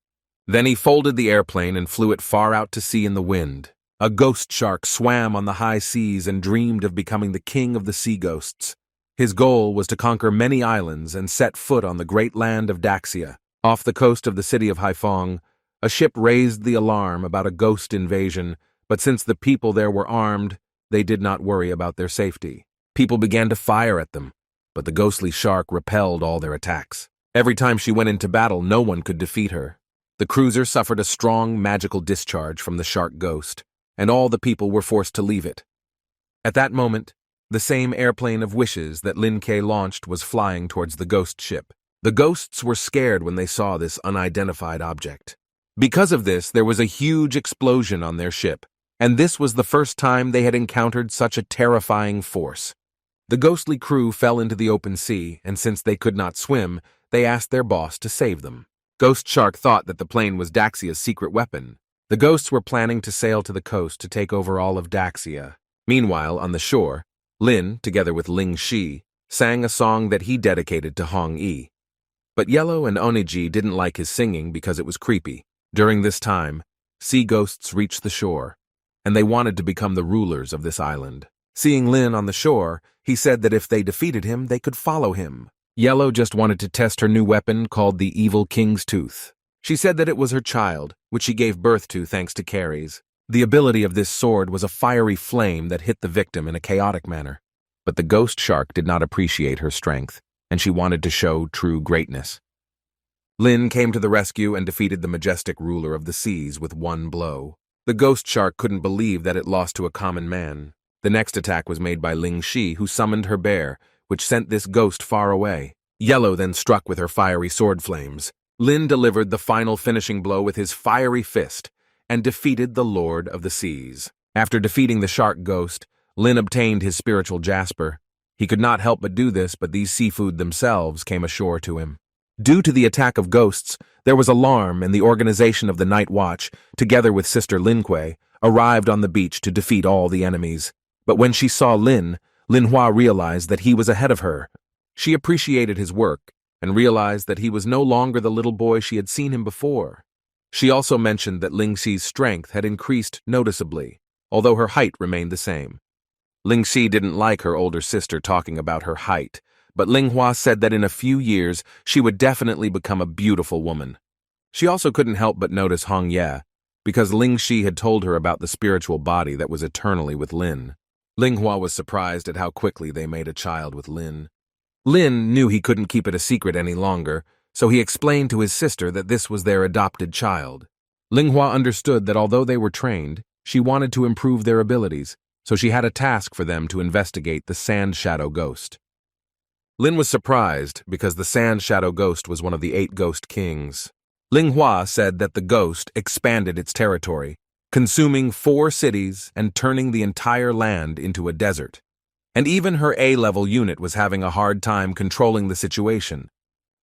Then he folded the airplane and flew it far out to sea in the wind. A ghost shark swam on the high seas and dreamed of becoming the king of the sea ghosts. His goal was to conquer many islands and set foot on the great land of Daxia. Off the coast of the city of Haiphong, a ship raised the alarm about a ghost invasion, but since the people there were armed, they did not worry about their safety. People began to fire at them, but the ghostly shark repelled all their attacks. Every time she went into battle, no one could defeat her. The cruiser suffered a strong magical discharge from the shark ghost, and all the people were forced to leave it. At that moment, the same airplane of wishes that Lin Ke launched was flying towards the ghost ship. The ghosts were scared when they saw this unidentified object. Because of this, there was a huge explosion on their ship, and this was the first time they had encountered such a terrifying force. The ghostly crew fell into the open sea, and since they could not swim, they asked their boss to save them. Ghost Shark thought that the plane was Daxia's secret weapon. The ghosts were planning to sail to the coast to take over all of Daxia. Meanwhile, on the shore, Lin, together with Ling Xi, sang a song that he dedicated to Hong Yi. But Yellow and Oniji didn't like his singing because it was creepy. During this time, sea ghosts reached the shore, and they wanted to become the rulers of this island. Seeing Lin on the shore, he said that if they defeated him, they could follow him. Yellow just wanted to test her new weapon called the Evil King's Tooth. She said that it was her child, which she gave birth to thanks to Carries. The ability of this sword was a fiery flame that hit the victim in a chaotic manner. But the ghost shark did not appreciate her strength, and she wanted to show true greatness. Lin came to the rescue and defeated the majestic ruler of the seas with one blow. The ghost shark couldn't believe that it lost to a common man. The next attack was made by Ling Xi, who summoned her bear, which sent this ghost far away. Yellow then struck with her fiery sword flames. Lin delivered the final finishing blow with his fiery fist and defeated the Lord of the Seas. After defeating the shark ghost, Lin obtained his spiritual jasper. He could not help but do this, but these seafood themselves came ashore to him. Due to the attack of ghosts, there was alarm, and the organization of the Night Watch, together with Sister Lin Kuei, arrived on the beach to defeat all the enemies. But when she saw Lin, Manhua realized that he was ahead of her. She appreciated his work and realized that he was no longer the little boy she had seen him before. She also mentioned that Ling Xi's strength had increased noticeably, although her height remained the same. Ling Xi didn't like her older sister talking about her height, but Manhua said that in a few years she would definitely become a beautiful woman. She also couldn't help but notice Hong Ye, because Ling Xi had told her about the spiritual body that was eternally with Lin. Linghua was surprised at how quickly they made a child with Lin. Lin knew he couldn't keep it a secret any longer, so he explained to his sister that this was their adopted child. Linghua understood that although they were trained, she wanted to improve their abilities, so she had a task for them to investigate the Sand Shadow Ghost. Lin was surprised because the Sand Shadow Ghost was one of the 8 Ghost Kings. Linghua said that the ghost expanded its territory, consuming 4 cities and turning the entire land into a desert. And even her A-level unit was having a hard time controlling the situation.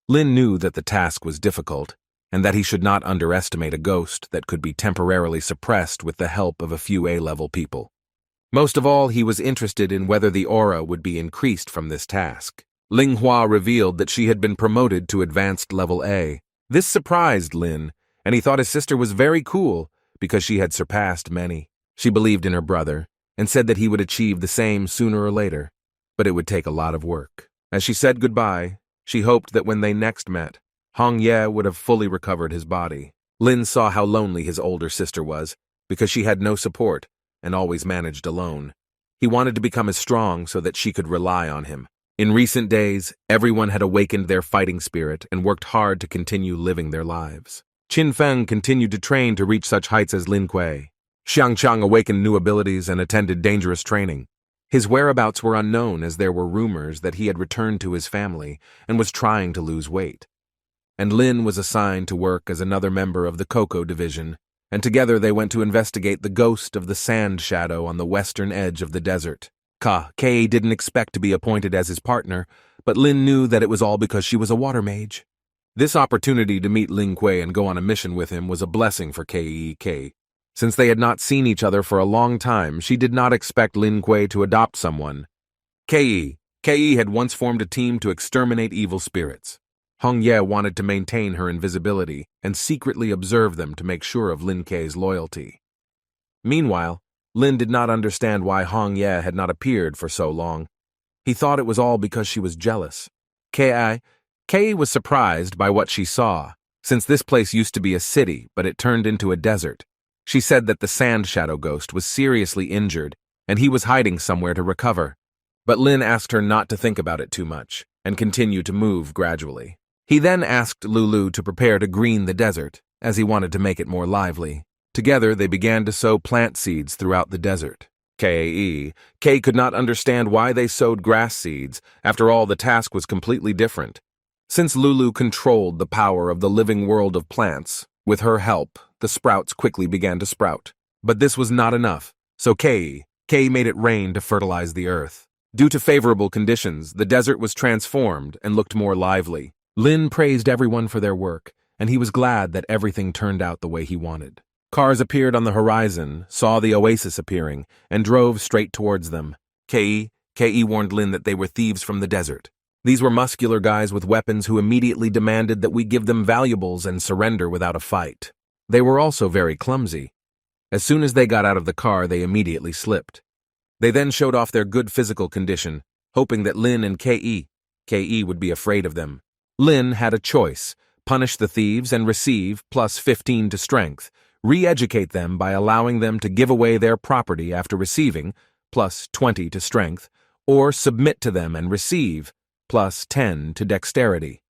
Lin knew that the task was difficult, and that he should not underestimate a ghost that could be temporarily suppressed with the help of a few A-level people. Most of all, he was interested in whether the aura would be increased from this task. Linghua revealed that she had been promoted to Advanced Level A. This surprised Lin, and he thought his sister was very cool because she had surpassed many. She believed in her brother, and said that he would achieve the same sooner or later, but it would take a lot of work. As she said goodbye, she hoped that when they next met, Hong Ye would have fully recovered his body. Lin saw how lonely his older sister was, because she had no support and always managed alone. He wanted to become as strong so that she could rely on him. In recent days, everyone had awakened their fighting spirit and worked hard to continue living their lives. Qin Feng continued to train to reach such heights as Lin Kuei. Xiangqiang awakened new abilities and attended dangerous training. His whereabouts were unknown as there were rumors that he had returned to his family and was trying to lose weight. And Lin was assigned to work as another member of the Cocoa Division, and together they went to investigate the ghost of the Sand Shadow on the western edge of the desert. Kei didn't expect to be appointed as his partner, but Lin knew that it was all because she was a water mage. This opportunity to meet Lin Kuei and go on a mission with him was a blessing for Kei. Since they had not seen each other for a long time, she did not expect Lin Kuei to adopt someone. Kei had once formed a team to exterminate evil spirits. Hong Ye wanted to maintain her invisibility and secretly observe them to make sure of Lin Kuei's loyalty. Meanwhile, Lin did not understand why Hong Ye had not appeared for so long. He thought it was all because she was jealous. Kei was surprised by what she saw, since this place used to be a city, but it turned into a desert. She said that the Sand Shadow Ghost was seriously injured, and he was hiding somewhere to recover. But Lin asked her not to think about it too much, and continue to move gradually. He then asked Lulu to prepare to green the desert, as he wanted to make it more lively. Together they began to sow plant seeds throughout the desert. Kei could not understand why they sowed grass seeds. After all, the task was completely different. Since Lulu controlled the power of the living world of plants, with her help, the sprouts quickly began to sprout. But this was not enough, so Kei made it rain to fertilize the earth. Due to favorable conditions, the desert was transformed and looked more lively. Lin praised everyone for their work, and he was glad that everything turned out the way he wanted. Cars appeared on the horizon, saw the oasis appearing, and drove straight towards them. Kei warned Lin that they were thieves from the desert. These were muscular guys with weapons who immediately demanded that we give them valuables and surrender without a fight. They were also very clumsy. As soon as they got out of the car, they immediately slipped. They then showed off their good physical condition, hoping that Lin and Kei would be afraid of them. Lin had a choice: punish the thieves and receive plus 15 to strength, re-educate them by allowing them to give away their property after receiving plus 20 to strength, or submit to them and receive plus 10 to dexterity.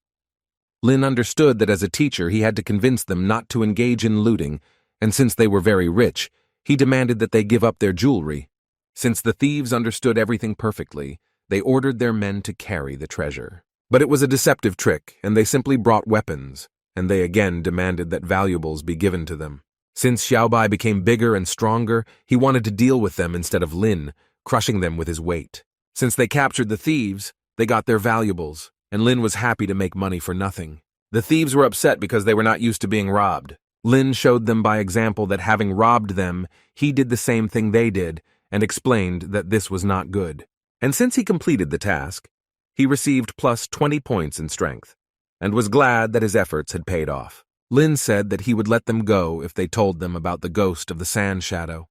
Lin understood that as a teacher he had to convince them not to engage in looting, and since they were very rich, he demanded that they give up their jewelry. Since the thieves understood everything perfectly, they ordered their men to carry the treasure. But it was a deceptive trick, and they simply brought weapons, and they again demanded that valuables be given to them. Since Xiaobai became bigger and stronger, he wanted to deal with them instead of Lin, crushing them with his weight. Since they captured the thieves, they got their valuables, and Lin was happy to make money for nothing. The thieves were upset because they were not used to being robbed. Lin showed them by example that having robbed them, he did the same thing they did, and explained that this was not good. And since he completed the task, he received plus 20 points in strength, and was glad that his efforts had paid off. Lin said that he would let them go if they told them about the ghost of the Sand Shadow.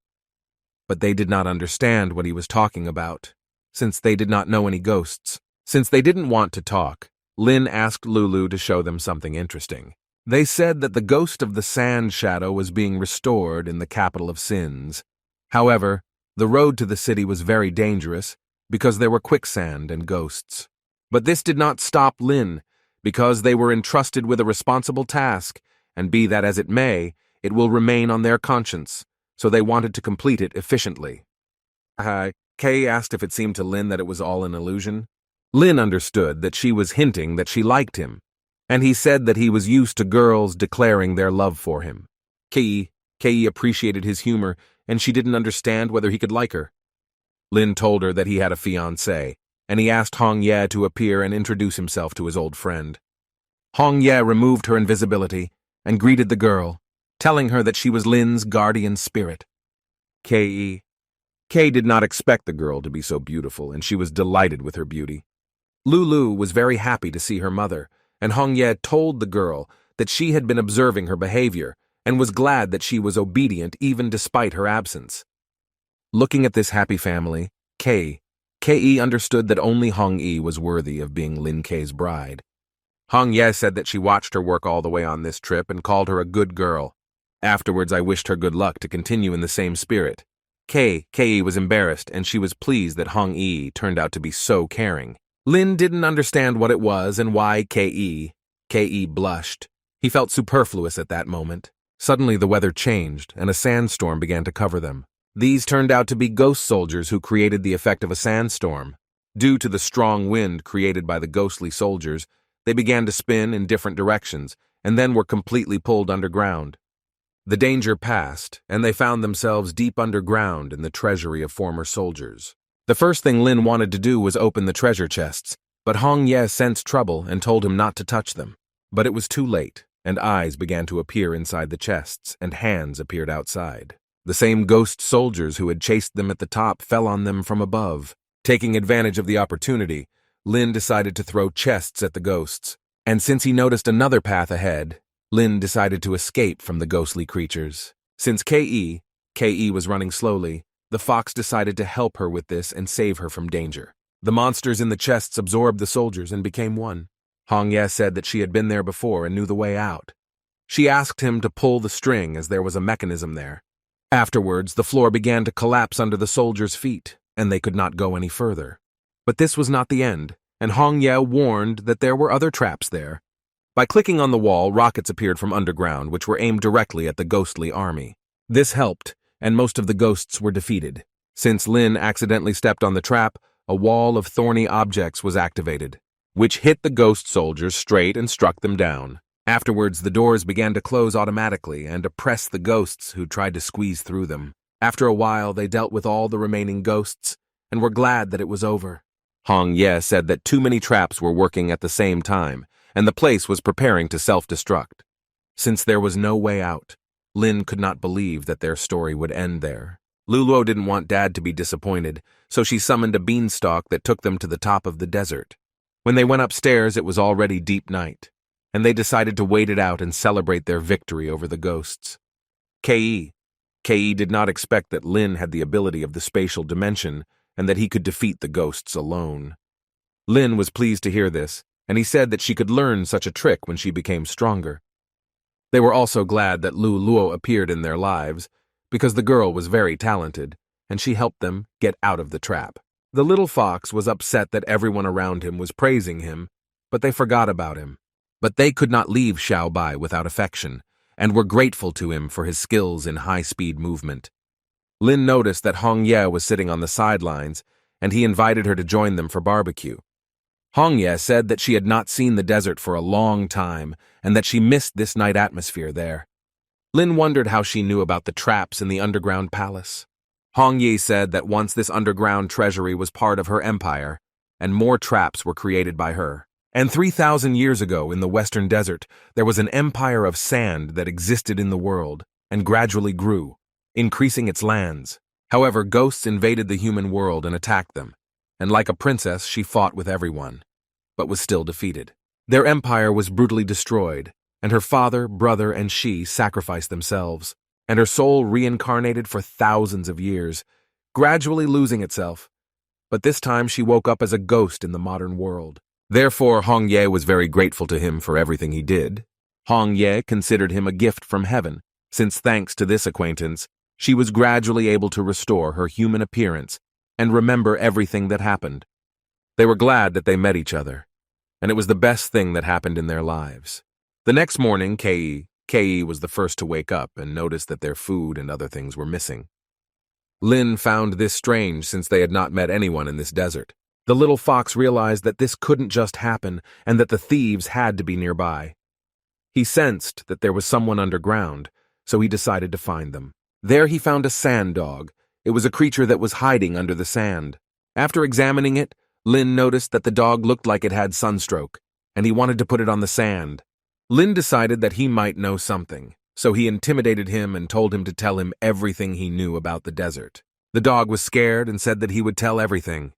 But they did not understand what he was talking about, since they did not know any ghosts. Since they didn't want to talk, Lin asked Lulu to show them something interesting. They said that the ghost of the Sand Shadow was being restored in the capital of sins. However, The road to the city was very dangerous because there were quicksand and ghosts. But this did not stop Lin, because they were entrusted with a responsible task, and be that as it may, it will remain on their conscience, so they wanted to complete it efficiently. Kay asked if it seemed to Lin that it was all an illusion. Lin understood that she was hinting that she liked him, and he said that he was used to girls declaring their love for him. Kei appreciated his humor, and she didn't understand whether he could like her. Lin told her that he had a fiancée, and he asked Hong Ye to appear and introduce himself to his old friend. Hong Ye removed her invisibility and greeted the girl, telling her that she was Lin's guardian spirit. Kei did not expect the girl to be so beautiful, and she was delighted with her beauty. Lulu was very happy to see her mother, and Hong Ye told the girl that she had been observing her behavior and was glad that she was obedient even despite her absence. Looking at this happy family, Kei understood that only Hong Yi was worthy of being Lin Kei's bride. Hong Ye said that she watched her work all the way on this trip and called her a good girl. Afterwards, I wished her good luck to continue in the same spirit. Kei was embarrassed, and she was pleased that Hong Yi turned out to be so caring. Lin didn't understand what it was and why Kei blushed. He felt superfluous at that moment. Suddenly the weather changed, and a sandstorm began to cover them. These turned out to be ghost soldiers who created the effect of a sandstorm. Due to the strong wind created by the ghostly soldiers, they began to spin in different directions, and then were completely pulled underground. The danger passed, and they found themselves deep underground in the treasury of former soldiers. The first thing Lin wanted to do was open the treasure chests, but Hong Ye sensed trouble and told him not to touch them. But it was too late, and eyes began to appear inside the chests, and hands appeared outside. The same ghost soldiers who had chased them at the top fell on them from above. Taking advantage of the opportunity, Lin decided to throw chests at the ghosts, and since he noticed another path ahead, Lin decided to escape from the ghostly creatures. Since Kei was running slowly, the fox decided to help her with this and save her from danger. The monsters in the chests absorbed the soldiers and became one. Hong Ye said that she had been there before and knew the way out. She asked him to pull the string as there was a mechanism there. Afterwards, the floor began to collapse under the soldiers' feet, and they could not go any further. But this was not the end, and Hong Ye warned that there were other traps there. By clicking on the wall, rockets appeared from underground, which were aimed directly at the ghostly army. This helped, and most of the ghosts were defeated. Since Lin accidentally stepped on the trap, a wall of thorny objects was activated, which hit the ghost soldiers straight and struck them down. Afterwards, the doors began to close automatically and oppress the ghosts who tried to squeeze through them. After a while, they dealt with all the remaining ghosts and were glad that it was over. Hong Ye said that too many traps were working at the same time, and the place was preparing to self-destruct. Since there was no way out, Lin could not believe that their story would end there. Luluo didn't want Dad to be disappointed, so she summoned a beanstalk that took them to the top of the desert. When they went upstairs, it was already deep night, and they decided to wait it out and celebrate their victory over the ghosts. Kei did not expect that Lin had the ability of the spatial dimension and that he could defeat the ghosts alone. Lin was pleased to hear this, and he said that she could learn such a trick when she became stronger. They were also glad that Lu Luo appeared in their lives, because the girl was very talented, and she helped them get out of the trap. The little fox was upset that everyone around him was praising him, but they forgot about him. But they could not leave Xiao Bai without affection, and were grateful to him for his skills in high-speed movement. Lin noticed that Hong Ye was sitting on the sidelines, and he invited her to join them for barbecue. Hong Ye said that she had not seen the desert for a long time, and that she missed this night atmosphere there. Lin wondered how she knew about the traps in the underground palace. Hong Ye said that once this underground treasury was part of her empire, and more traps were created by her. And 3,000 years ago in the western desert, there was an empire of sand that existed in the world, and gradually grew, increasing its lands. However, ghosts invaded the human world and attacked them, and like a princess, she fought with everyone, but was still defeated. Their empire was brutally destroyed, and her father, brother, and she sacrificed themselves, and her soul reincarnated for thousands of years, gradually losing itself. But this time she woke up as a ghost in the modern world. Therefore, Hong Ye was very grateful to him for everything he did. Hong Ye considered him a gift from heaven, since thanks to this acquaintance, She was gradually able to restore her human appearance and remember everything that happened. They were glad that they met each other, and it was the best thing that happened in their lives. The next morning, Kei was the first to wake up and noticed that their food and other things were missing. Lin found this strange since they had not met anyone in this desert. The little fox realized that this couldn't just happen and that the thieves had to be nearby. He sensed that there was someone underground, so he decided to find them. There he found a sand dog. It was a creature that was hiding under the sand. After examining it, Lin noticed that the dog looked like it had sunstroke, and he wanted to put it on the sand. Lin decided that he might know something, so he intimidated him and told him to tell him everything he knew about the desert. The dog was scared and said that he would tell everything.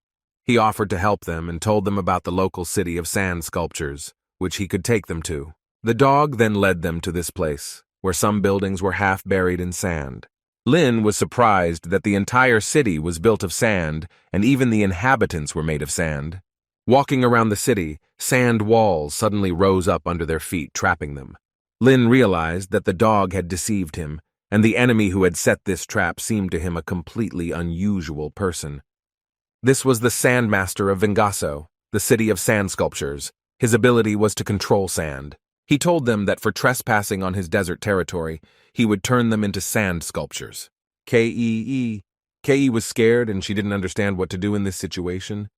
He offered to help them and told them about the local city of sand sculptures, which he could take them to. The dog then led them to this place, where some buildings were half buried in sand. Lin was surprised that the entire city was built of sand, and even the inhabitants were made of sand. Walking around the city, sand walls suddenly rose up under their feet, trapping them. Lin realized that the dog had deceived him, and the enemy who had set this trap seemed to him a completely unusual person. This was the Sandmaster of Vengaso, the city of sand sculptures. His ability was to control sand. He told them that for trespassing on his desert territory, he would turn them into sand sculptures. Kei was scared and she didn't understand what to do in this situation.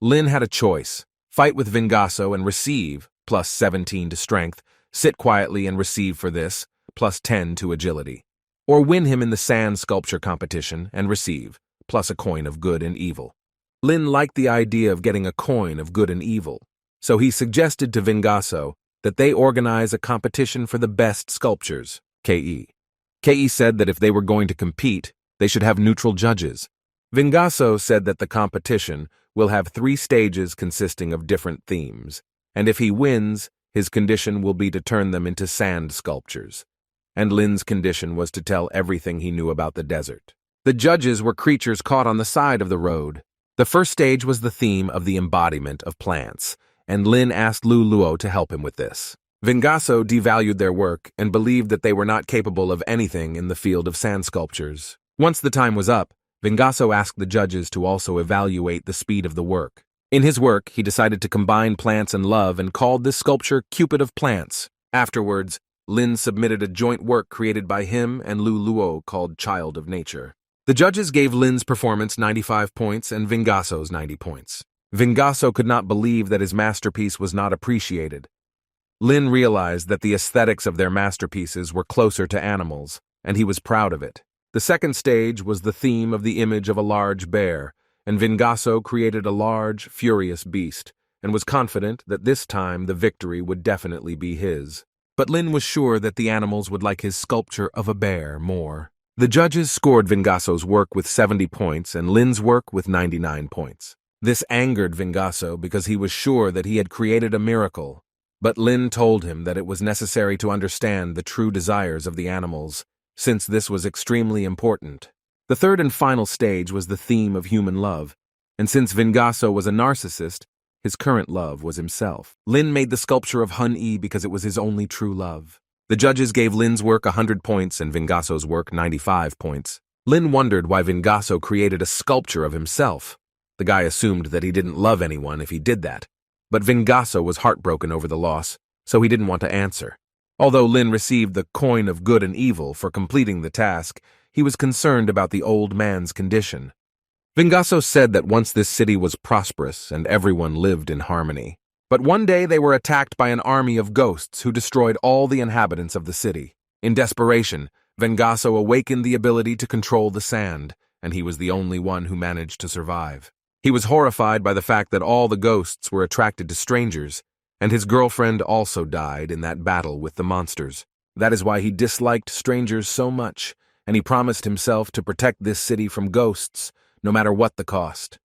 Lin had a choice: fight with Vengaso and receive, plus 17 to strength, sit quietly and receive for this, plus 10 to agility. Or win him in the sand sculpture competition and receive, plus a coin of good and evil. Lin liked the idea of getting a coin of good and evil, so he suggested to Vengaso that they organize a competition for the best sculptures. Kei said that if they were going to compete, they should have neutral judges. Vengaso said that the competition will have 3 stages consisting of different themes, and if he wins, his condition will be to turn them into sand sculptures. And Lin's condition was to tell everything he knew about the desert. The judges were creatures caught on the side of the road. The first stage was the theme of the embodiment of plants, and Lin asked Lu Luo to help him with this. Vengaso devalued their work and believed that they were not capable of anything in the field of sand sculptures. Once the time was up, Vengaso asked the judges to also evaluate the speed of the work. In his work, he decided to combine plants and love and called this sculpture Cupid of Plants. Afterwards, Lin submitted a joint work created by him and Lu Luo called Child of Nature. The judges gave Lin's performance 95 points and Vengaso's 90 points. Vengaso could not believe that his masterpiece was not appreciated. Lin realized that the aesthetics of their masterpieces were closer to animals, and he was proud of it. The second stage was the theme of the image of a large bear, and Vengaso created a large, furious beast, and was confident that this time the victory would definitely be his. But Lin was sure that the animals would like his sculpture of a bear more. The judges scored Vengaso's work with 70 points and Lin's work with 99 points. This angered Vengaso because he was sure that he had created a miracle, but Lin told him that it was necessary to understand the true desires of the animals, since this was extremely important. The third and final stage was the theme of human love, and since Vengaso was a narcissist, his current love was himself. Lin made the sculpture of Hun-E because it was his only true love. The judges gave Lin's work 100 points and Vengaso's work 95 points. Lin wondered why Vengaso created a sculpture of himself. The guy assumed that he didn't love anyone if he did that, but Vengaso was heartbroken over the loss, so he didn't want to answer. Although Lin received the coin of good and evil for completing the task, he was concerned about the old man's condition. Vengaso said that once this city was prosperous and everyone lived in harmony. But one day they were attacked by an army of ghosts who destroyed all the inhabitants of the city. In desperation, Vengaso awakened the ability to control the sand, and he was the only one who managed to survive. He was horrified by the fact that all the ghosts were attracted to strangers, and his girlfriend also died in that battle with the monsters. That is why he disliked strangers so much, and he promised himself to protect this city from ghosts, no matter what the cost.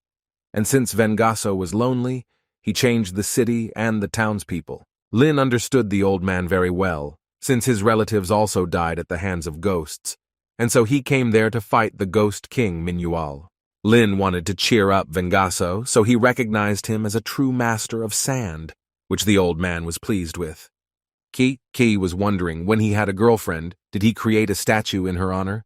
And since Vengaso was lonely, he changed the city and the townspeople. Lin understood the old man very well, since his relatives also died at the hands of ghosts, and so he came there to fight the Ghost King Manhwa. Lin wanted to cheer up Vengaso, so he recognized him as a true master of sand, which the old man was pleased with. Kei was wondering, when he had a girlfriend, did he create a statue in her honor?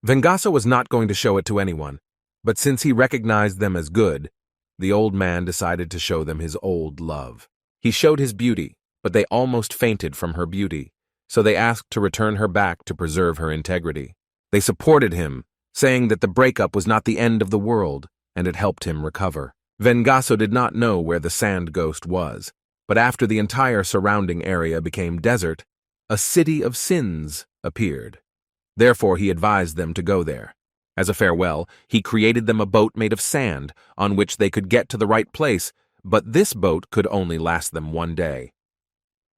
Vengaso was not going to show it to anyone, but since he recognized them as good, the old man decided to show them his old love. He showed his beauty, but they almost fainted from her beauty, so they asked to return her back to preserve her integrity. They supported him, saying that the breakup was not the end of the world, and it helped him recover. Vengaso did not know where the sand ghost was, but after the entire surrounding area became desert, a city of sins appeared. Therefore, he advised them to go there. As a farewell, he created them a boat made of sand on which they could get to the right place, but this boat could only last them 1 day.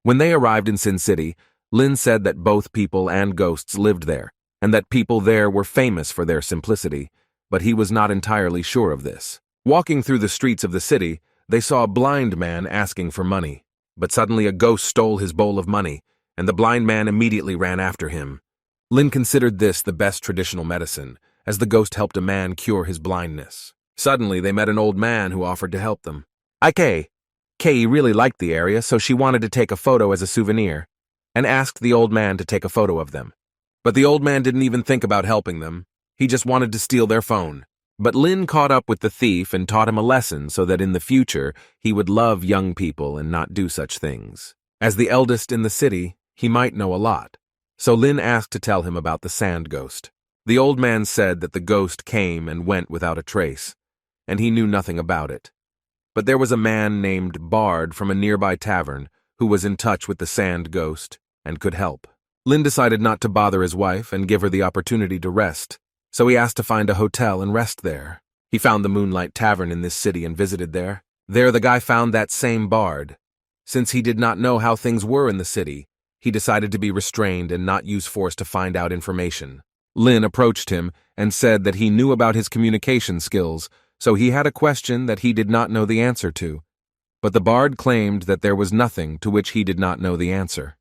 When they arrived in Sin City, Lin said that both people and ghosts lived there, and that people there were famous for their simplicity, but he was not entirely sure of this. Walking through the streets of the city, they saw a blind man asking for money, but suddenly a ghost stole his bowl of money, and the blind man immediately ran after him. Lin considered this the best traditional medicine, as the ghost helped a man cure his blindness. Suddenly, they met an old man who offered to help them. Kei really liked the area, so she wanted to take a photo as a souvenir, and asked the old man to take a photo of them. But the old man didn't even think about helping them. He just wanted to steal their phone. But Lin caught up with the thief and taught him a lesson so that in the future he would love young people and not do such things. As the eldest in the city, he might know a lot, so Lin asked to tell him about the sand ghost. The old man said that the ghost came and went without a trace, and he knew nothing about it. But there was a man named Bard from a nearby tavern who was in touch with the sand ghost and could help. Lin decided not to bother his wife and give her the opportunity to rest, so he asked to find a hotel and rest there. He found the Moonlight Tavern in this city and visited there. There the guy found that same Bard. Since he did not know how things were in the city, he decided to be restrained and not use force to find out information. Lin approached him and said that he knew about his communication skills, so he had a question that he did not know the answer to. But the Bard claimed that there was nothing to which he did not know the answer.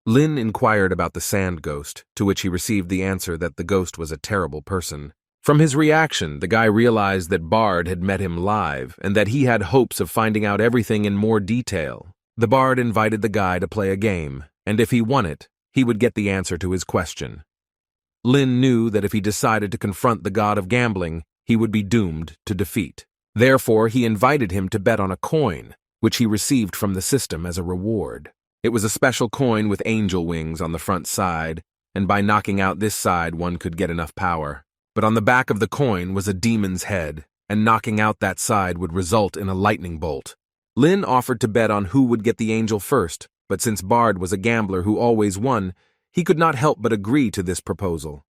Lin inquired about the sand ghost, to which he received the answer that the ghost was a terrible person. From his reaction, the guy realized that Bard had met him live and that he had hopes of finding out everything in more detail. The Bard invited the guy to play a game, and if he won it, he would get the answer to his question. Lin knew that if he decided to confront the god of gambling, he would be doomed to defeat. Therefore, he invited him to bet on a coin, which he received from the system as a reward. It was a special coin with angel wings on the front side, and by knocking out this side one could get enough power. But on the back of the coin was a demon's head, and knocking out that side would result in a lightning bolt. Lin offered to bet on who would get the angel first, but since Bard was a gambler who always won, he could not help but agree to this proposal.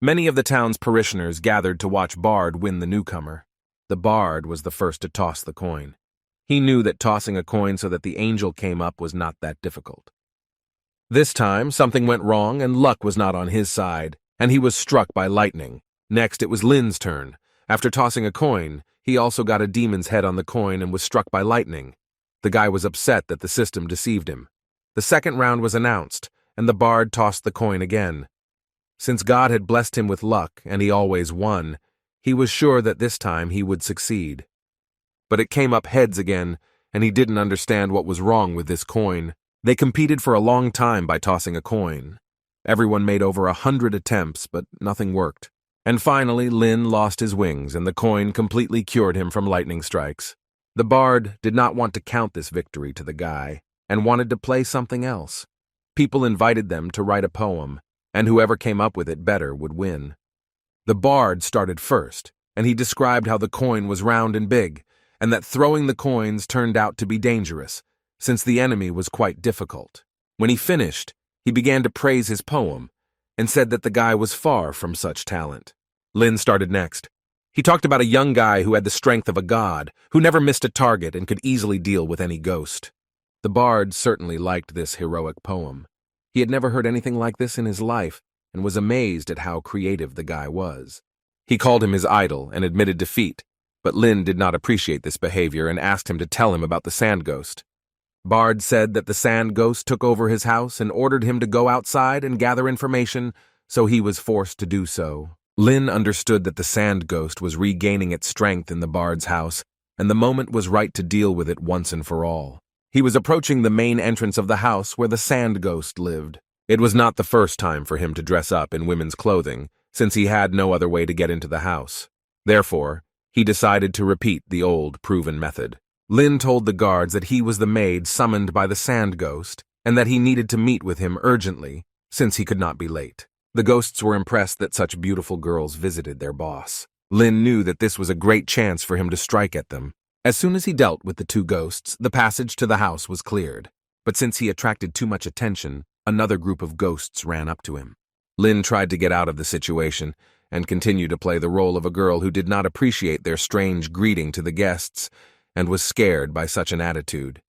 Many of the town's parishioners gathered to watch Bard win the newcomer. The Bard was the first to toss the coin. He knew that tossing a coin so that the angel came up was not that difficult. This time, something went wrong and luck was not on his side, and he was struck by lightning. Next, it was Lin's turn. After tossing a coin, he also got a demon's head on the coin and was struck by lightning. The guy was upset that the system deceived him. The second round was announced, and the Bard tossed the coin again. Since God had blessed him with luck, and he always won, he was sure that this time he would succeed. But it came up heads again, and he didn't understand what was wrong with this coin. They competed for a long time by tossing a coin. Everyone made over 100 attempts, but nothing worked. And finally, Lin lost his wings, and the coin completely cured him from lightning strikes. The Bard did not want to count this victory to the guy, and wanted to play something else. People invited them to write a poem, and whoever came up with it better would win. The Bard started first, and he described how the coin was round and big, and that throwing the coins turned out to be dangerous, since the enemy was quite difficult. When he finished, he began to praise his poem, and said that the guy was far from such talent. Lin started next. He talked about a young guy who had the strength of a god, who never missed a target and could easily deal with any ghost. The Bard certainly liked this heroic poem. He had never heard anything like this in his life, and was amazed at how creative the guy was. He called him his idol and admitted defeat, but Lin did not appreciate this behavior and asked him to tell him about the sand ghost. Bard said that the sand ghost took over his house and ordered him to go outside and gather information, so he was forced to do so. Lin understood that the sand ghost was regaining its strength in the Bard's house, and the moment was right to deal with it once and for all. He was approaching the main entrance of the house where the sand ghost lived. It was not the first time for him to dress up in women's clothing, since he had no other way to get into the house. Therefore, he decided to repeat the old, proven method. Lin told the guards that he was the maid summoned by the sand ghost and that he needed to meet with him urgently, since he could not be late. The ghosts were impressed that such beautiful girls visited their boss. Lin knew that this was a great chance for him to strike at them. As soon as he dealt with the two ghosts, the passage to the house was cleared. But since he attracted too much attention, another group of ghosts ran up to him. Lin tried to get out of the situation and continued to play the role of a girl who did not appreciate their strange greeting to the guests and was scared by such an attitude.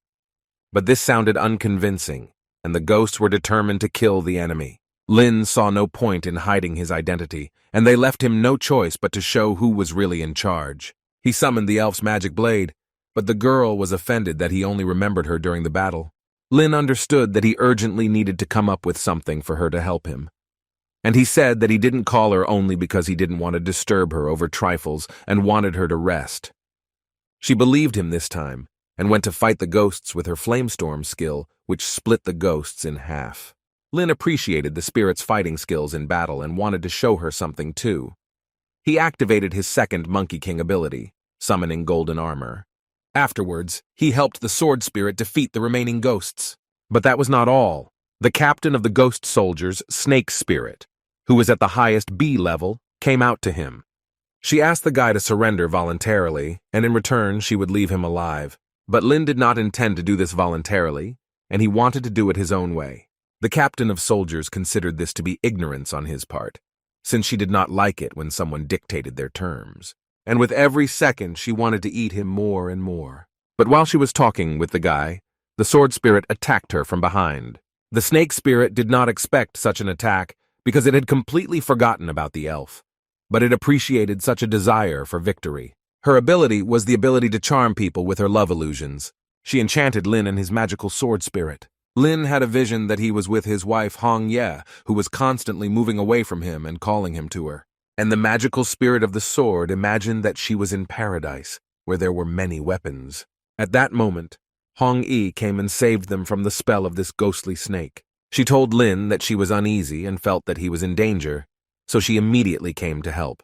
But this sounded unconvincing, and the ghosts were determined to kill the enemy. Lin saw no point in hiding his identity, and they left him no choice but to show who was really in charge. He summoned the elf's magic blade, but the girl was offended that he only remembered her during the battle. Lin understood that he urgently needed to come up with something for her to help him. And he said that he didn't call her only because he didn't want to disturb her over trifles and wanted her to rest. She believed him this time, and went to fight the ghosts with her flamestorm skill, which split the ghosts in half. Lin appreciated the spirit's fighting skills in battle and wanted to show her something too. He activated his second Monkey King ability, summoning golden armor. Afterwards, he helped the sword spirit defeat the remaining ghosts. But that was not all. The captain of the ghost soldiers, Snake Spirit, who was at the highest B level, came out to him. She asked the guy to surrender voluntarily, and in return she would leave him alive. But Lin did not intend to do this voluntarily, and he wanted to do it his own way. The captain of soldiers considered this to be ignorance on his part, since she did not like it when someone dictated their terms. And with every second she wanted to eat him more and more. But while she was talking with the guy, the sword spirit attacked her from behind. The snake spirit did not expect such an attack because it had completely forgotten about the elf, but it appreciated such a desire for victory. Her ability was the ability to charm people with her love illusions. She enchanted Lin and his magical sword spirit. Lin had a vision that he was with his wife Hong Ye, who was constantly moving away from him and calling him to her. And the magical spirit of the sword imagined that she was in paradise, where there were many weapons. At that moment, Hong Yi came and saved them from the spell of this ghostly snake. She told Lin that she was uneasy and felt that he was in danger, so she immediately came to help.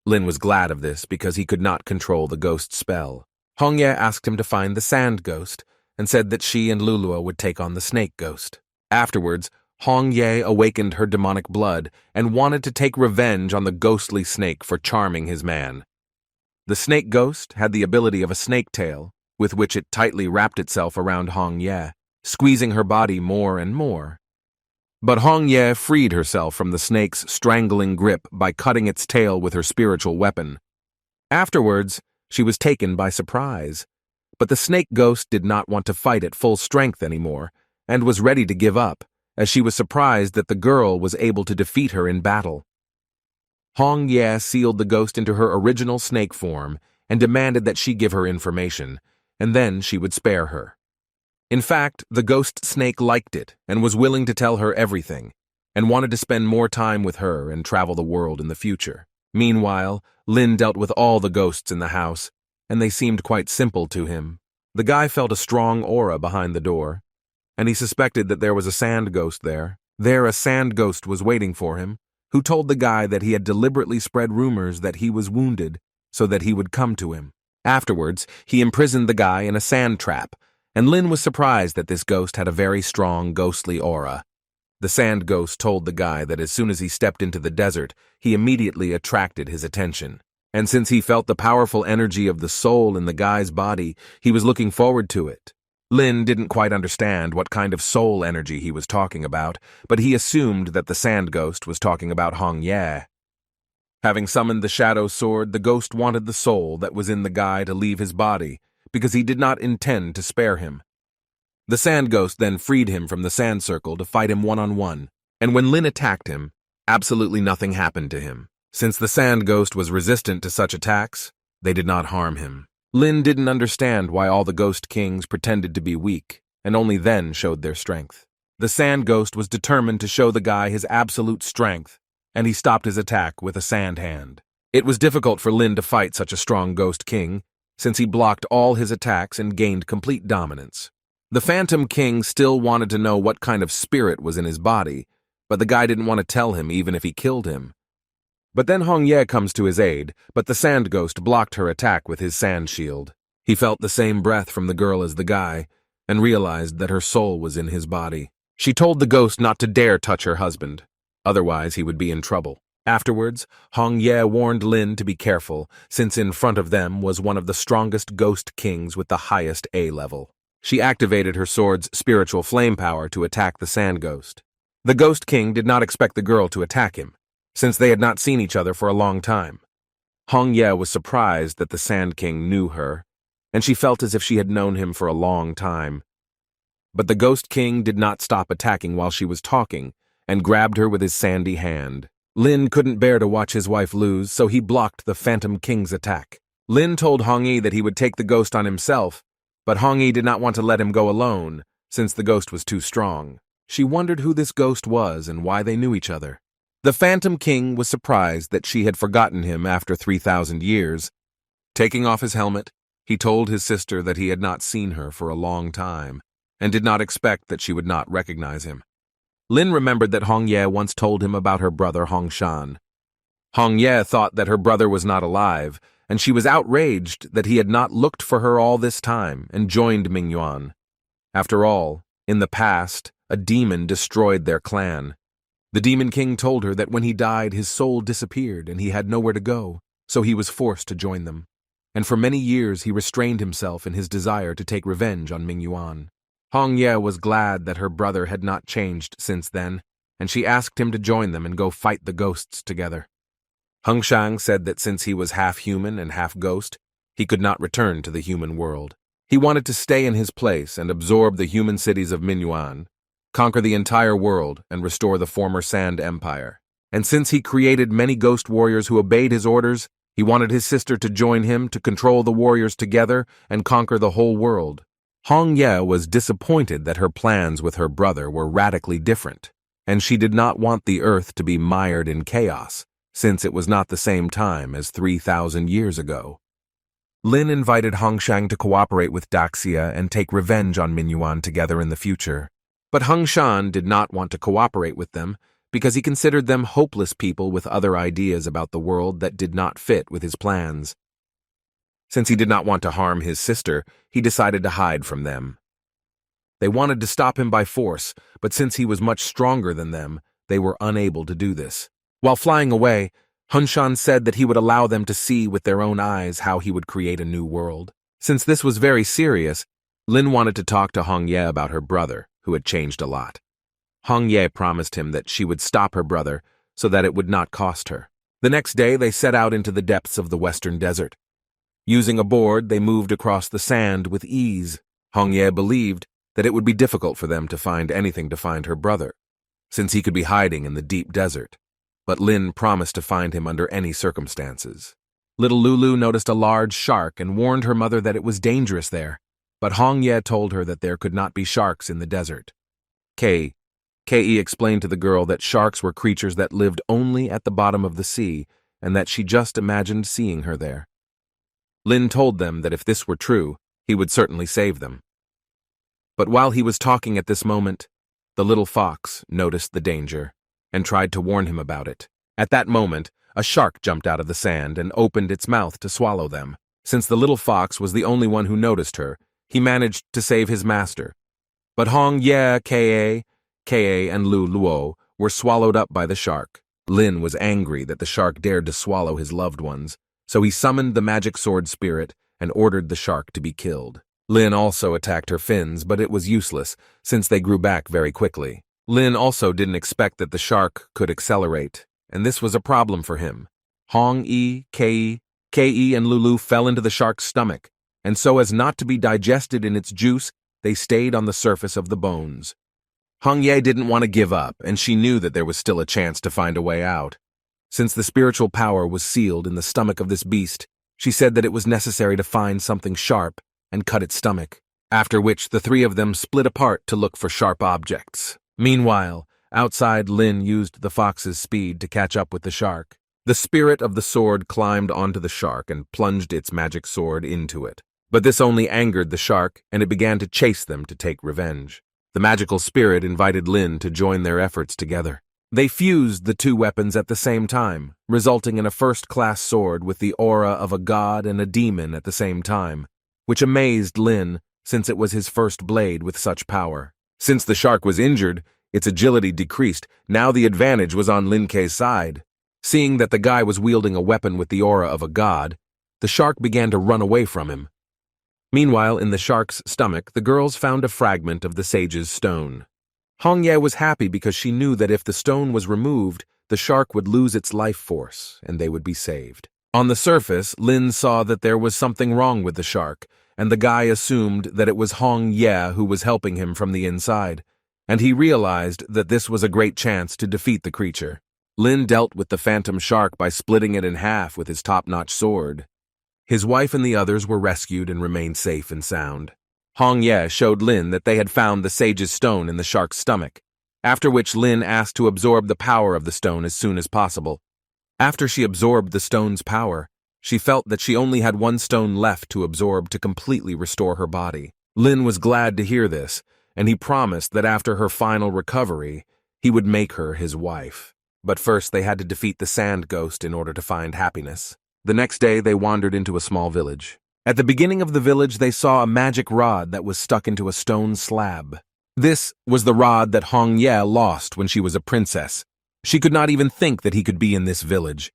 Lin was glad of this because he could not control the ghost spell. Hong Ye asked him to find the sand ghost and said that she and Lulua would take on the snake ghost. Afterwards, Hong Ye awakened her demonic blood and wanted to take revenge on the ghostly snake for charming his man. The snake ghost had the ability of a snake tail, with which it tightly wrapped itself around Hong Ye, squeezing her body more and more. But Hong Ye freed herself from the snake's strangling grip by cutting its tail with her spiritual weapon. Afterwards, she was taken by surprise. But the snake ghost did not want to fight at full strength anymore, and was ready to give up, as she was surprised that the girl was able to defeat her in battle. Hong Ye sealed the ghost into her original snake form and demanded that she give her information, and then she would spare her. In fact, the ghost snake liked it and was willing to tell her everything, and wanted to spend more time with her and travel the world in the future. Meanwhile, Lin dealt with all the ghosts in the house, and they seemed quite simple to him. The guy felt a strong aura behind the door, and he suspected that there was a sand ghost there. There a sand ghost was waiting for him, who told the guy that he had deliberately spread rumors that he was wounded so that he would come to him. Afterwards, he imprisoned the guy in a sand trap, and Lin was surprised that this ghost had a very strong ghostly aura. The sand ghost told the guy that as soon as he stepped into the desert, he immediately attracted his attention. And since he felt the powerful energy of the soul in the guy's body, he was looking forward to it. Lin didn't quite understand what kind of soul energy he was talking about, but he assumed that the sand ghost was talking about Hong Ye. Having summoned the shadow sword, the ghost wanted the soul that was in the guy to leave his body, because he did not intend to spare him. The sand ghost then freed him from the sand circle to fight him one-on-one, and when Lin attacked him, absolutely nothing happened to him. Since the sand ghost was resistant to such attacks, they did not harm him. Lin didn't understand why all the ghost kings pretended to be weak, and only then showed their strength. The sand ghost was determined to show the guy his absolute strength, and he stopped his attack with a sand hand. It was difficult for Lin to fight such a strong ghost king, since he blocked all his attacks and gained complete dominance. The Phantom King still wanted to know what kind of spirit was in his body, but the guy didn't want to tell him even if he killed him. But then Hong Ye comes to his aid, but the sand ghost blocked her attack with his sand shield. He felt the same breath from the girl as the guy, and realized that her soul was in his body. She told the ghost not to dare touch her husband, otherwise he would be in trouble. Afterwards, Hong Ye warned Lin to be careful, since in front of them was one of the strongest ghost kings with the highest A level. She activated her sword's spiritual flame power to attack the sand ghost. The ghost king did not expect the girl to attack him, since they had not seen each other for a long time. Hong Ye was surprised that the sand king knew her, and she felt as if she had known him for a long time. But the ghost king did not stop attacking while she was talking, and grabbed her with his sandy hand. Lin couldn't bear to watch his wife lose, so he blocked the Phantom King's attack. Lin told Hong Yi that he would take the ghost on himself, but Hong Yi did not want to let him go alone, since the ghost was too strong. She wondered who this ghost was and why they knew each other. The Phantom King was surprised that she had forgotten him after 3,000 years. Taking off his helmet, he told his sister that he had not seen her for a long time, and did not expect that she would not recognize him. Lin remembered that Hong Ye once told him about her brother Hong Shan. Hong Ye thought that her brother was not alive, and she was outraged that he had not looked for her all this time and joined Mingyuan. After all, in the past, a demon destroyed their clan. The Demon King told her that when he died, his soul disappeared and he had nowhere to go, so he was forced to join them. And for many years he restrained himself in his desire to take revenge on Mingyuan. Hong Ye was glad that her brother had not changed since then, and she asked him to join them and go fight the ghosts together. Hung Shang said that since he was half human and half ghost, he could not return to the human world. He wanted to stay in his place and absorb the human cities of Mingyuan, conquer the entire world, and restore the former Sand Empire. And since he created many ghost warriors who obeyed his orders, he wanted his sister to join him to control the warriors together and conquer the whole world. Hong Ye was disappointed that her plans with her brother were radically different, and she did not want the earth to be mired in chaos, since it was not the same time as 3,000 years ago. Lin invited Hong Shang to cooperate with Daxia and take revenge on Mingyuan together in the future. But Hung Shan did not want to cooperate with them because he considered them hopeless people with other ideas about the world that did not fit with his plans. Since he did not want to harm his sister, he decided to hide from them. They wanted to stop him by force, but since he was much stronger than them, they were unable to do this. While flying away, Hun Shan said that he would allow them to see with their own eyes how he would create a new world. Since this was very serious, Lin wanted to talk to Hong Ye about her brother, who had changed a lot. Hong Ye promised him that she would stop her brother so that it would not cost her. The next day, they set out into the depths of the western desert. Using a board, they moved across the sand with ease. Hong Ye believed that it would be difficult for them to find anything to find her brother, since he could be hiding in the deep desert. But Lin promised to find him under any circumstances. Little Lulu noticed a large shark and warned her mother that it was dangerous there, but Hong Ye told her that there could not be sharks in the desert. Ke explained to the girl that sharks were creatures that lived only at the bottom of the sea, and that she just imagined seeing her there. Lin told them that if this were true, he would certainly save them. But while he was talking at this moment, the little fox noticed the danger and tried to warn him about it. At that moment, a shark jumped out of the sand and opened its mouth to swallow them. Since the little fox was the only one who noticed her, he managed to save his master. But Hong Ye, Ka, and Lu Luo were swallowed up by the shark. Lin was angry that the shark dared to swallow his loved ones, so he summoned the magic sword spirit and ordered the shark to be killed. Lin also attacked her fins, but it was useless, since they grew back very quickly. Lin also didn't expect that the shark could accelerate, and this was a problem for him. Hong Yi, Ke, and Lulu fell into the shark's stomach, and so as not to be digested in its juice, they stayed on the surface of the bones. Hong Ye didn't want to give up, and she knew that there was still a chance to find a way out. Since the spiritual power was sealed in the stomach of this beast, she said that it was necessary to find something sharp and cut its stomach, after which the three of them split apart to look for sharp objects. Meanwhile, outside, Lin used the fox's speed to catch up with the shark. The spirit of the sword climbed onto the shark and plunged its magic sword into it. But this only angered the shark, and it began to chase them to take revenge. The magical spirit invited Lin to join their efforts together. They fused the two weapons at the same time, resulting in a first-class sword with the aura of a god and a demon at the same time, which amazed Lin since it was his first blade with such power. Since the shark was injured, its agility decreased. Now the advantage was on Lin Kei's side. Seeing that the guy was wielding a weapon with the aura of a god, the shark began to run away from him. Meanwhile, in the shark's stomach, the girls found a fragment of the sage's stone. Hongye was happy because she knew that if the stone was removed, the shark would lose its life force, and they would be saved. On the surface, Lin saw that there was something wrong with the shark, and the guy assumed that it was Hongye who was helping him from the inside, and he realized that this was a great chance to defeat the creature. Lin dealt with the phantom shark by splitting it in half with his top-notch sword. His wife and the others were rescued and remained safe and sound. Hongye showed Lin that they had found the sage's stone in the shark's stomach, after which Lin asked to absorb the power of the stone as soon as possible. After she absorbed the stone's power, she felt that she only had one stone left to absorb to completely restore her body. Lin was glad to hear this, and he promised that after her final recovery, he would make her his wife. But first they had to defeat the sand ghost in order to find happiness. The next day they wandered into a small village. At the beginning of the village they saw a magic rod that was stuck into a stone slab. This was the rod that Hongye lost when she was a princess. She could not even think that he could be in this village.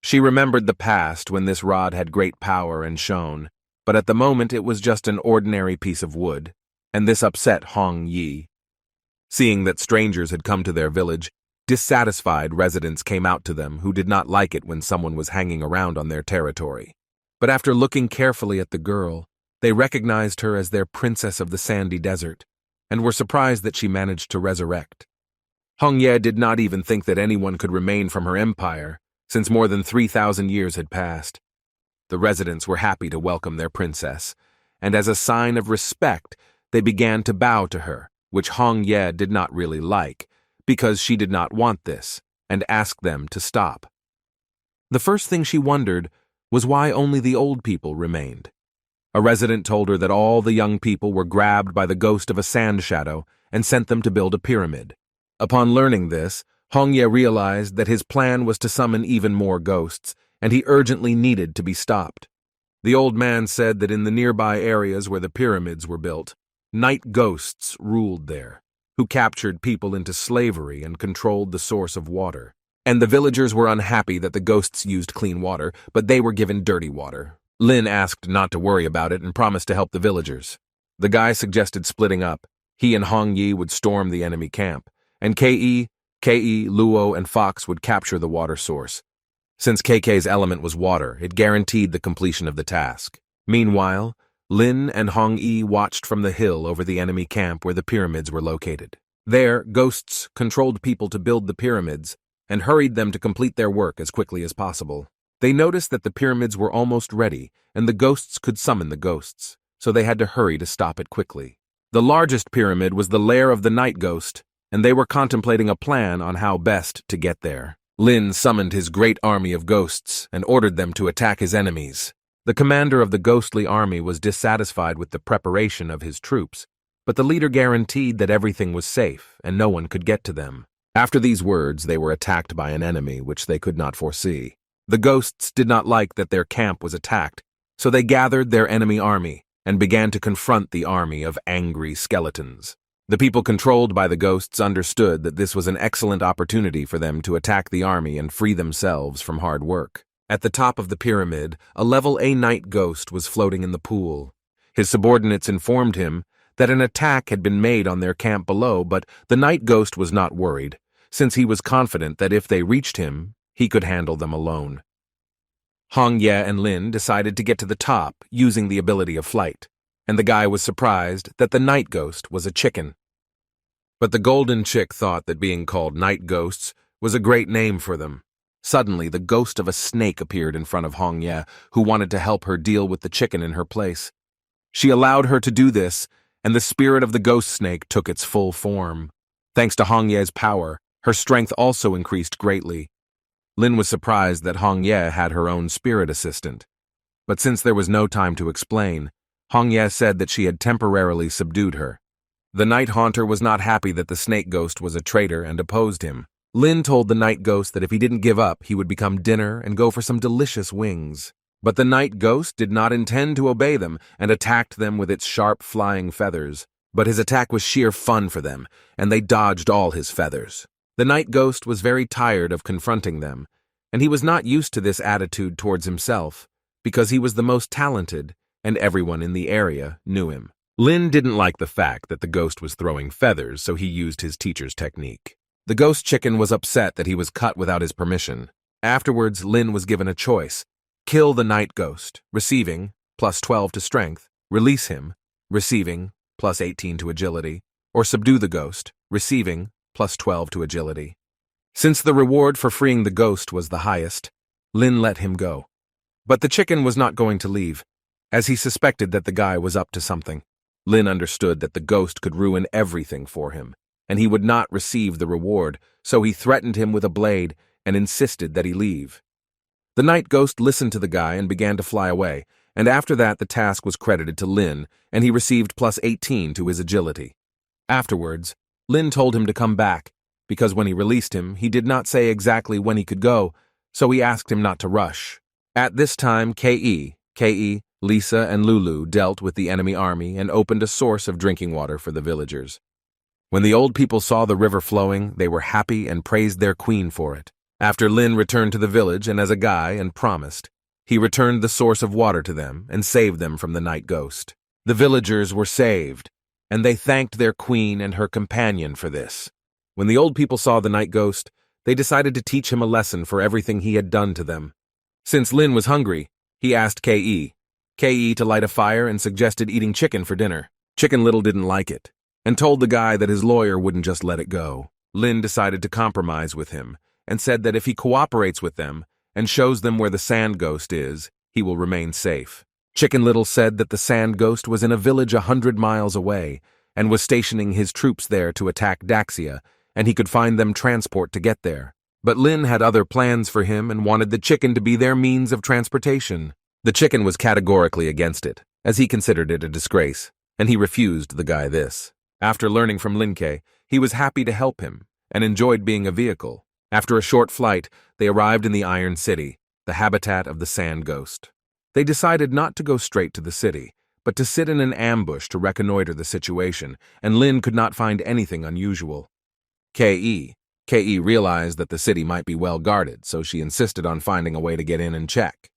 She remembered the past when this rod had great power and shone, but at the moment it was just an ordinary piece of wood, and this upset Hong Yi. Seeing that strangers had come to their village, dissatisfied residents came out to them who did not like it when someone was hanging around on their territory. But after looking carefully at the girl, they recognized her as their princess of the sandy desert, and were surprised that she managed to resurrect. Hongye did not even think that anyone could remain from her empire, since more than 3,000 years had passed. The residents were happy to welcome their princess, and as a sign of respect, they began to bow to her, which Hongye did not really like, because she did not want this, and asked them to stop. The first thing she wondered was why only the old people remained. A resident told her that all the young people were grabbed by the ghost of a sand shadow and sent them to build a pyramid. Upon learning this, Hongye realized that his plan was to summon even more ghosts, and he urgently needed to be stopped. The old man said that in the nearby areas where the pyramids were built, night ghosts ruled there, who captured people into slavery and controlled the source of water. And the villagers were unhappy that the ghosts used clean water, but they were given dirty water. Lin asked not to worry about it and promised to help the villagers. The guy suggested splitting up. He and Hong Yi would storm the enemy camp, and Ke, Luo, and Fox would capture the water source. Since KK's element was water, it guaranteed the completion of the task. Meanwhile, Lin and Hong Yi watched from the hill over the enemy camp where the pyramids were located. There, ghosts controlled people to build the pyramids and hurried them to complete their work as quickly as possible. They noticed that the pyramids were almost ready, and the ghosts could summon the ghosts, so they had to hurry to stop it quickly. The largest pyramid was the lair of the night ghost, and they were contemplating a plan on how best to get there. Lin summoned his great army of ghosts and ordered them to attack his enemies. The commander of the ghostly army was dissatisfied with the preparation of his troops, but the leader guaranteed that everything was safe and no one could get to them. After these words, they were attacked by an enemy which they could not foresee. The ghosts did not like that their camp was attacked, so they gathered their enemy army and began to confront the army of angry skeletons. The people controlled by the ghosts understood that this was an excellent opportunity for them to attack the army and free themselves from hard work. At the top of the pyramid, a level A night ghost was floating in the pool. His subordinates informed him that an attack had been made on their camp below, but the night ghost was not worried, since he was confident that if they reached him, he could handle them alone. Hongye and Lin decided to get to the top using the ability of flight, and the guy was surprised that the night ghost was a chicken. But the golden chick thought that being called night ghosts was a great name for them. Suddenly, the ghost of a snake appeared in front of Hongye, who wanted to help her deal with the chicken in her place. She allowed her to do this, and the spirit of the ghost snake took its full form. Thanks to Hongye's power, her strength also increased greatly. Lin was surprised that Hongye had her own spirit assistant. But since there was no time to explain, Hongye said that she had temporarily subdued her. The night haunter was not happy that the snake ghost was a traitor and opposed him. Lin told the night ghost that if he didn't give up, he would become dinner and go for some delicious wings. But the night ghost did not intend to obey them and attacked them with its sharp flying feathers. But his attack was sheer fun for them, and they dodged all his feathers. The night ghost was very tired of confronting them, and he was not used to this attitude towards himself, because he was the most talented, and everyone in the area knew him. Lin didn't like the fact that the ghost was throwing feathers, so he used his teacher's technique. The ghost chicken was upset that he was cut without his permission. Afterwards, Lin was given a choice: kill the night ghost, receiving +12 to strength, release him, receiving +18 to agility, or subdue the ghost, receiving +12 to agility. Since the reward for freeing the ghost was the highest, Lin let him go. But the chicken was not going to leave, as he suspected that the guy was up to something. Lin understood that the ghost could ruin everything for him, and he would not receive the reward, so he threatened him with a blade and insisted that he leave. The night ghost listened to the guy and began to fly away, and after that the task was credited to Lin, and he received +18 to his agility. Afterwards, Lin told him to come back, because when he released him, he did not say exactly when he could go, so he asked him not to rush. At this time, Ke, Lisa, and Lulu dealt with the enemy army and opened a source of drinking water for the villagers. When the old people saw the river flowing, they were happy and praised their queen for it. After Lin returned to the village and as a guy and promised, he returned the source of water to them and saved them from the night ghost. The villagers were saved, and they thanked their queen and her companion for this. When the old people saw the night ghost, they decided to teach him a lesson for everything he had done to them. Since Lin was hungry, he asked Ke to light a fire and suggested eating chicken for dinner. Chicken Little didn't like it, and told the guy that his lawyer wouldn't just let it go. Lin decided to compromise with him, and said that if he cooperates with them and shows them where the sand ghost is, he will remain safe. Chicken Little said that the sand ghost was in a village 100 miles away, and was stationing his troops there to attack Daxia, and he could find them transport to get there. But Lin had other plans for him and wanted the chicken to be their means of transportation. The chicken was categorically against it, as he considered it a disgrace, and he refused the guy this. After learning from Linke, he was happy to help him, and enjoyed being a vehicle. After a short flight, they arrived in the Iron City, the habitat of the sand ghost. They decided not to go straight to the city, but to sit in an ambush to reconnoiter the situation, and Lin could not find anything unusual. Ke realized that the city might be well guarded, so she insisted on finding a way to get in and check.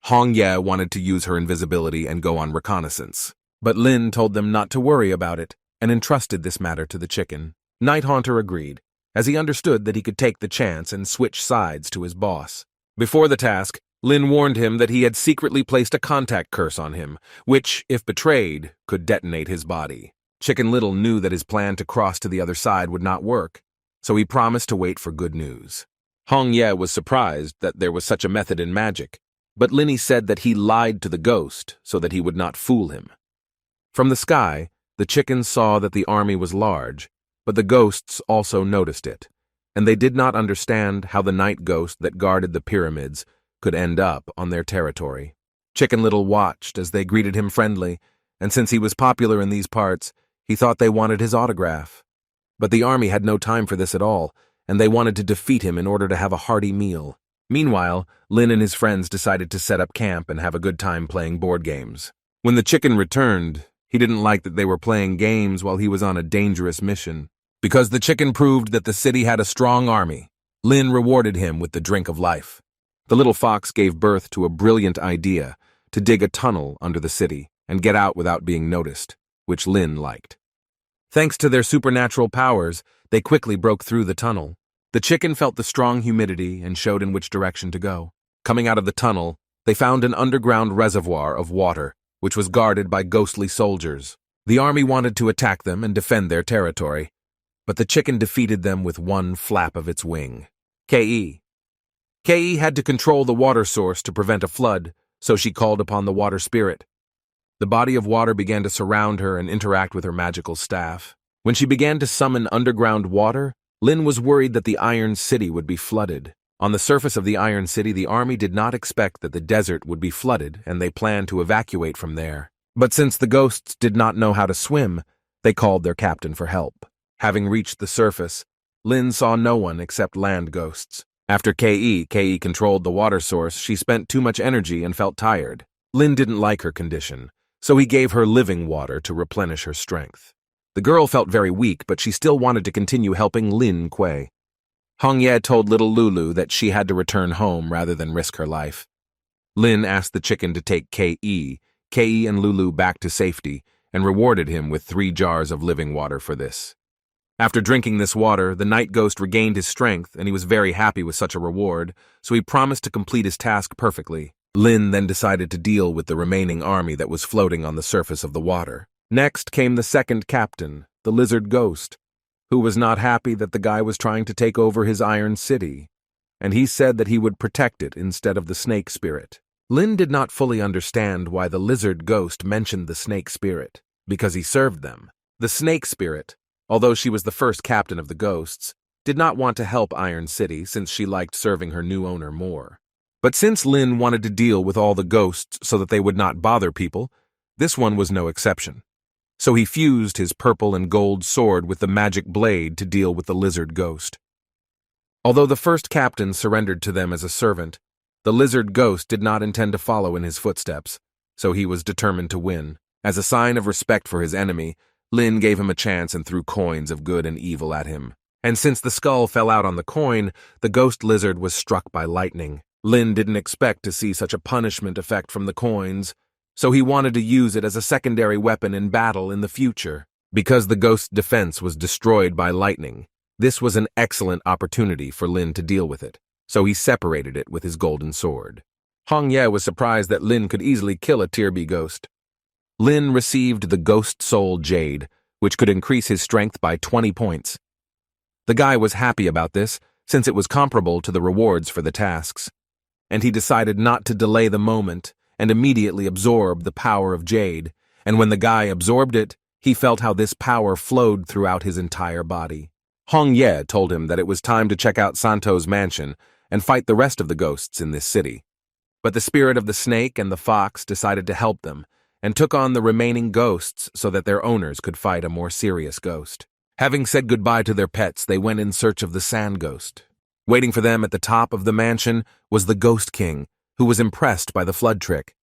Hongye wanted to use her invisibility and go on reconnaissance, but Lin told them not to worry about it and entrusted this matter to the chicken. Night Haunter agreed, as he understood that he could take the chance and switch sides to his boss. Before the task, Lin warned him that he had secretly placed a contact curse on him, which, if betrayed, could detonate his body. Chicken Little knew that his plan to cross to the other side would not work, so he promised to wait for good news. Hongye was surprised that there was such a method in magic, but Linny said that he lied to the ghost so that he would not fool him. From the sky, the chickens saw that the army was large, but the ghosts also noticed it, and they did not understand how the night ghost that guarded the pyramids could end up on their territory. Chicken Little watched as they greeted him friendly, and since he was popular in these parts, he thought they wanted his autograph. But the army had no time for this at all, and they wanted to defeat him in order to have a hearty meal. Meanwhile, Lin and his friends decided to set up camp and have a good time playing board games. When the chicken returned, he didn't like that they were playing games while he was on a dangerous mission. Because the chicken proved that the city had a strong army, Lin rewarded him with the drink of life. The little fox gave birth to a brilliant idea to dig a tunnel under the city and get out without being noticed, which Lin liked. Thanks to their supernatural powers, they quickly broke through the tunnel. The chicken felt the strong humidity and showed in which direction to go. Coming out of the tunnel, they found an underground reservoir of water, which was guarded by ghostly soldiers. The army wanted to attack them and defend their territory, but the chicken defeated them with one flap of its wing. Ke had to control the water source to prevent a flood, so she called upon the water spirit. The body of water began to surround her and interact with her magical staff. When she began to summon underground water, Lin was worried that the Iron City would be flooded. On the surface of the Iron City, the army did not expect that the desert would be flooded, and they planned to evacuate from there. But since the ghosts did not know how to swim, they called their captain for help. Having reached the surface, Lin saw no one except land ghosts. After Ke controlled the water source, she spent too much energy and felt tired. Lin didn't like her condition, so he gave her living water to replenish her strength. The girl felt very weak, but she still wanted to continue helping Lin Kuei. Hongye told little Lulu that she had to return home rather than risk her life. Lin asked the chicken to take Ke and Lulu back to safety and rewarded him with 3 jars of living water for this. After drinking this water, the night ghost regained his strength and he was very happy with such a reward, so he promised to complete his task perfectly. Lin then decided to deal with the remaining army that was floating on the surface of the water. Next came the second captain, the lizard ghost, who was not happy that the guy was trying to take over his iron city, and he said that he would protect it instead of the snake spirit. Lin did not fully understand why the lizard ghost mentioned the snake spirit, because he served them. The snake spirit, although she was the first captain of the ghosts, did not want to help Iron City since she liked serving her new owner more. But since Lin wanted to deal with all the ghosts so that they would not bother people, this one was no exception. So he fused his purple and gold sword with the magic blade to deal with the lizard ghost. Although the first captain surrendered to them as a servant, the lizard ghost did not intend to follow in his footsteps, so he was determined to win. As a sign of respect for his enemy, Lin gave him a chance and threw coins of good and evil at him. And since the skull fell out on the coin, the ghost lizard was struck by lightning. Lin didn't expect to see such a punishment effect from the coins, so he wanted to use it as a secondary weapon in battle in the future. Because the ghost's defense was destroyed by lightning, this was an excellent opportunity for Lin to deal with it, so he separated it with his golden sword. Hongye was surprised that Lin could easily kill a Tier B ghost. Lin received the Ghost Soul Jade, which could increase his strength by 20 points. The guy was happy about this, since it was comparable to the rewards for the tasks, and he decided not to delay the moment and immediately absorb the power of Jade, and when the guy absorbed it, he felt how this power flowed throughout his entire body. Hongye told him that it was time to check out Santo's mansion and fight the rest of the ghosts in this city. But the spirit of the snake and the fox decided to help them, and took on the remaining ghosts so that their owners could fight a more serious ghost. Having said goodbye to their pets, they went in search of the sand ghost. Waiting for them at the top of the mansion was the Ghost King, who was impressed by the flood trick.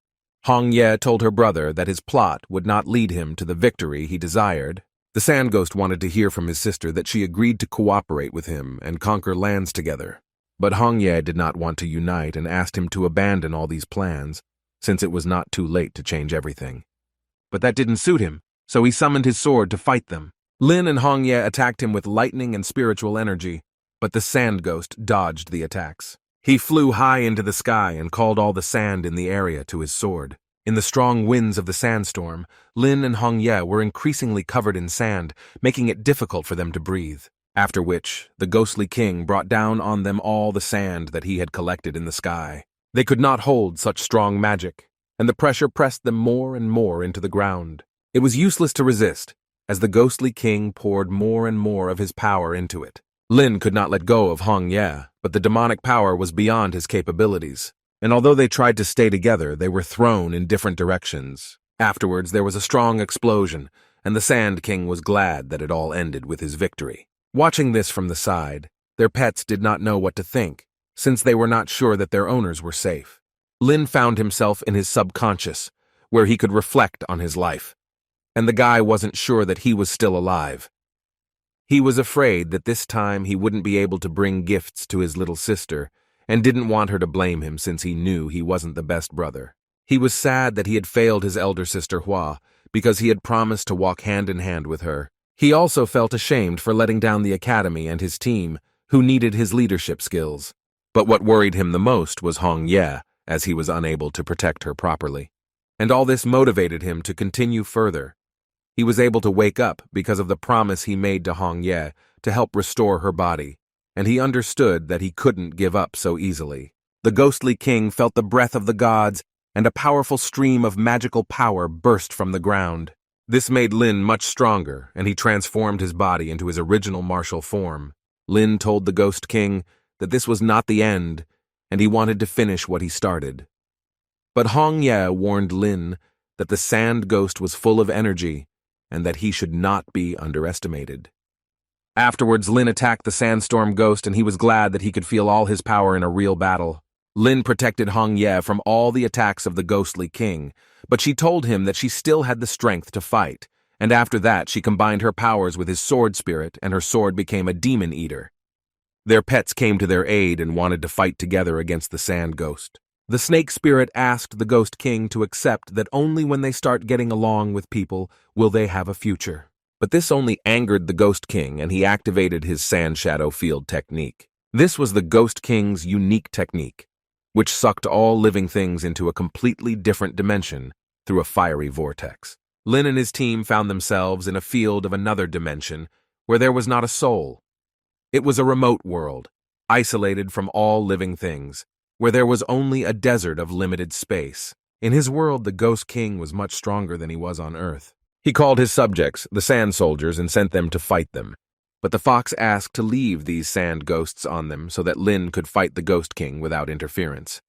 Hongye told her brother that his plot would not lead him to the victory he desired. The sand ghost wanted to hear from his sister that she agreed to cooperate with him and conquer lands together. But Hongye did not want to unite and asked him to abandon all these plans, since it was not too late to change everything. But that didn't suit him, so he summoned his sword to fight them. Lin and Hongye attacked him with lightning and spiritual energy, but the sand ghost dodged the attacks. He flew high into the sky and called all the sand in the area to his sword. In the strong winds of the sandstorm, Lin and Hongye were increasingly covered in sand, making it difficult for them to breathe. After which, the ghostly king brought down on them all the sand that he had collected in the sky. They could not hold such strong magic, and the pressure pressed them more and more into the ground. It was useless to resist, as the ghostly king poured more and more of his power into it. Lin could not let go of Hongye, but the demonic power was beyond his capabilities, and although they tried to stay together, they were thrown in different directions. Afterwards, there was a strong explosion, and the Sand King was glad that it all ended with his victory. Watching this from the side, their pets did not know what to think, since they were not sure that their owners were safe. Lin found himself in his subconscious, where he could reflect on his life, and the guy wasn't sure that he was still alive. He was afraid that this time he wouldn't be able to bring gifts to his little sister, and didn't want her to blame him since he knew he wasn't the best brother. He was sad that he had failed his elder sister Hua, because he had promised to walk hand in hand with her. He also felt ashamed for letting down the academy and his team, who needed his leadership skills. But what worried him the most was Hongye, as he was unable to protect her properly. And all this motivated him to continue further. He was able to wake up because of the promise he made to Hongye to help restore her body, and he understood that he couldn't give up so easily. The ghostly king felt the breath of the gods, and a powerful stream of magical power burst from the ground. This made Lin much stronger, and he transformed his body into his original martial form. Lin told the Ghost King that this was not the end, and he wanted to finish what he started. But Hongye warned Lin that the sand ghost was full of energy, and that he should not be underestimated. Afterwards, Lin attacked the sandstorm ghost and he was glad that he could feel all his power in a real battle. Lin protected Hong Ye from all the attacks of the ghostly king, but she told him that she still had the strength to fight, and after that she combined her powers with his sword spirit and her sword became a demon eater. Their pets came to their aid and wanted to fight together against the sand ghost. The snake spirit asked the ghost king to accept that only when they start getting along with people will they have a future. But this only angered the Ghost King, and he activated his Sand Shadow Field technique. This was the Ghost King's unique technique, which sucked all living things into a completely different dimension through a fiery vortex. Lin and his team found themselves in a field of another dimension where there was not a soul. It was a remote world, isolated from all living things, where there was only a desert of limited space. In his world, the Ghost King was much stronger than he was on Earth. He called his subjects, the sand soldiers, and sent them to fight them. But the fox asked to leave these sand ghosts on them so that Lin could fight the Ghost King without interference.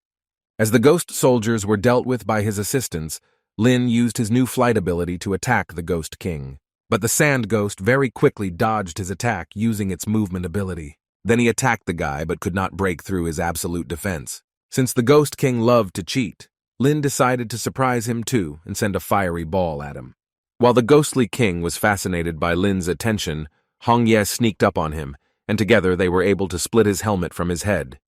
As the ghost soldiers were dealt with by his assistants, Lin used his new flight ability to attack the Ghost King. But the sand ghost very quickly dodged his attack using its movement ability. Then he attacked the guy but could not break through his absolute defense. Since the Ghost King loved to cheat, Lin decided to surprise him too and send a fiery ball at him. While the ghostly king was fascinated by Lin's attention, Hong Ye sneaked up on him, and together they were able to split his helmet from his head.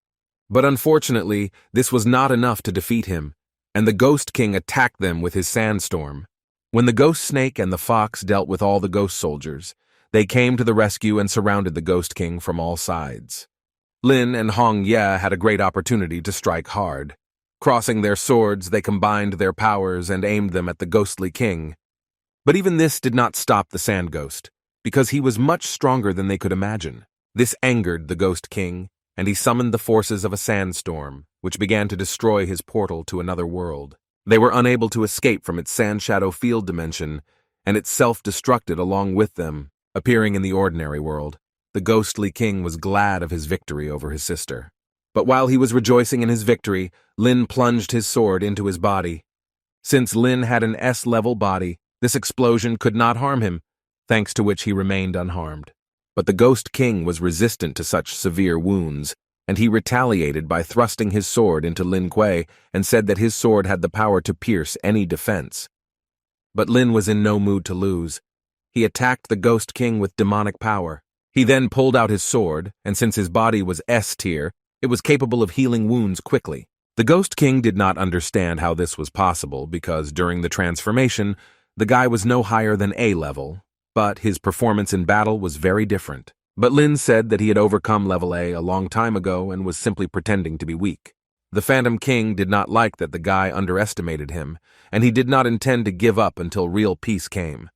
But unfortunately, this was not enough to defeat him, and the Ghost King attacked them with his sandstorm. When the ghost snake and the fox dealt with all the ghost soldiers, they came to the rescue and surrounded the Ghost King from all sides. Lin and Hong Ye had a great opportunity to strike hard. Crossing their swords, they combined their powers and aimed them at the ghostly king. But even this did not stop the sand ghost, because he was much stronger than they could imagine. This angered the Ghost King, and he summoned the forces of a sandstorm, which began to destroy his portal to another world. They were unable to escape from its sand shadow field dimension, and it self-destructed along with them, appearing in the ordinary world. The ghostly king was glad of his victory over his sister. But while he was rejoicing in his victory, Lin plunged his sword into his body. Since Lin had an S-level body, this explosion could not harm him, thanks to which he remained unharmed. But the Ghost King was resistant to such severe wounds, and he retaliated by thrusting his sword into Lin Kuei and said that his sword had the power to pierce any defense. But Lin was in no mood to lose. He attacked the Ghost King with demonic power. He then pulled out his sword, and since his body was S-tier, it was capable of healing wounds quickly. The Ghost King did not understand how this was possible because during the transformation, the guy was no higher than A-level, but his performance in battle was very different. But Lin said that he had overcome level A long time ago and was simply pretending to be weak. The Phantom King did not like that the guy underestimated him, and he did not intend to give up until real peace came.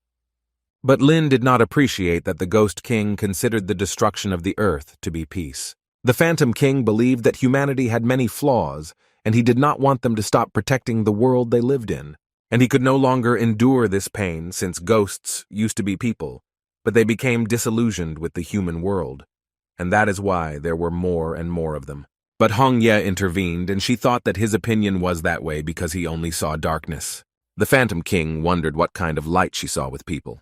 But Lin did not appreciate that the Ghost King considered the destruction of the earth to be peace. The Phantom King believed that humanity had many flaws, and he did not want them to stop protecting the world they lived in. And he could no longer endure this pain since ghosts used to be people, but they became disillusioned with the human world, and that is why there were more and more of them. But Hong Ye intervened, and she thought that his opinion was that way because he only saw darkness. The Phantom King wondered what kind of light she saw with people.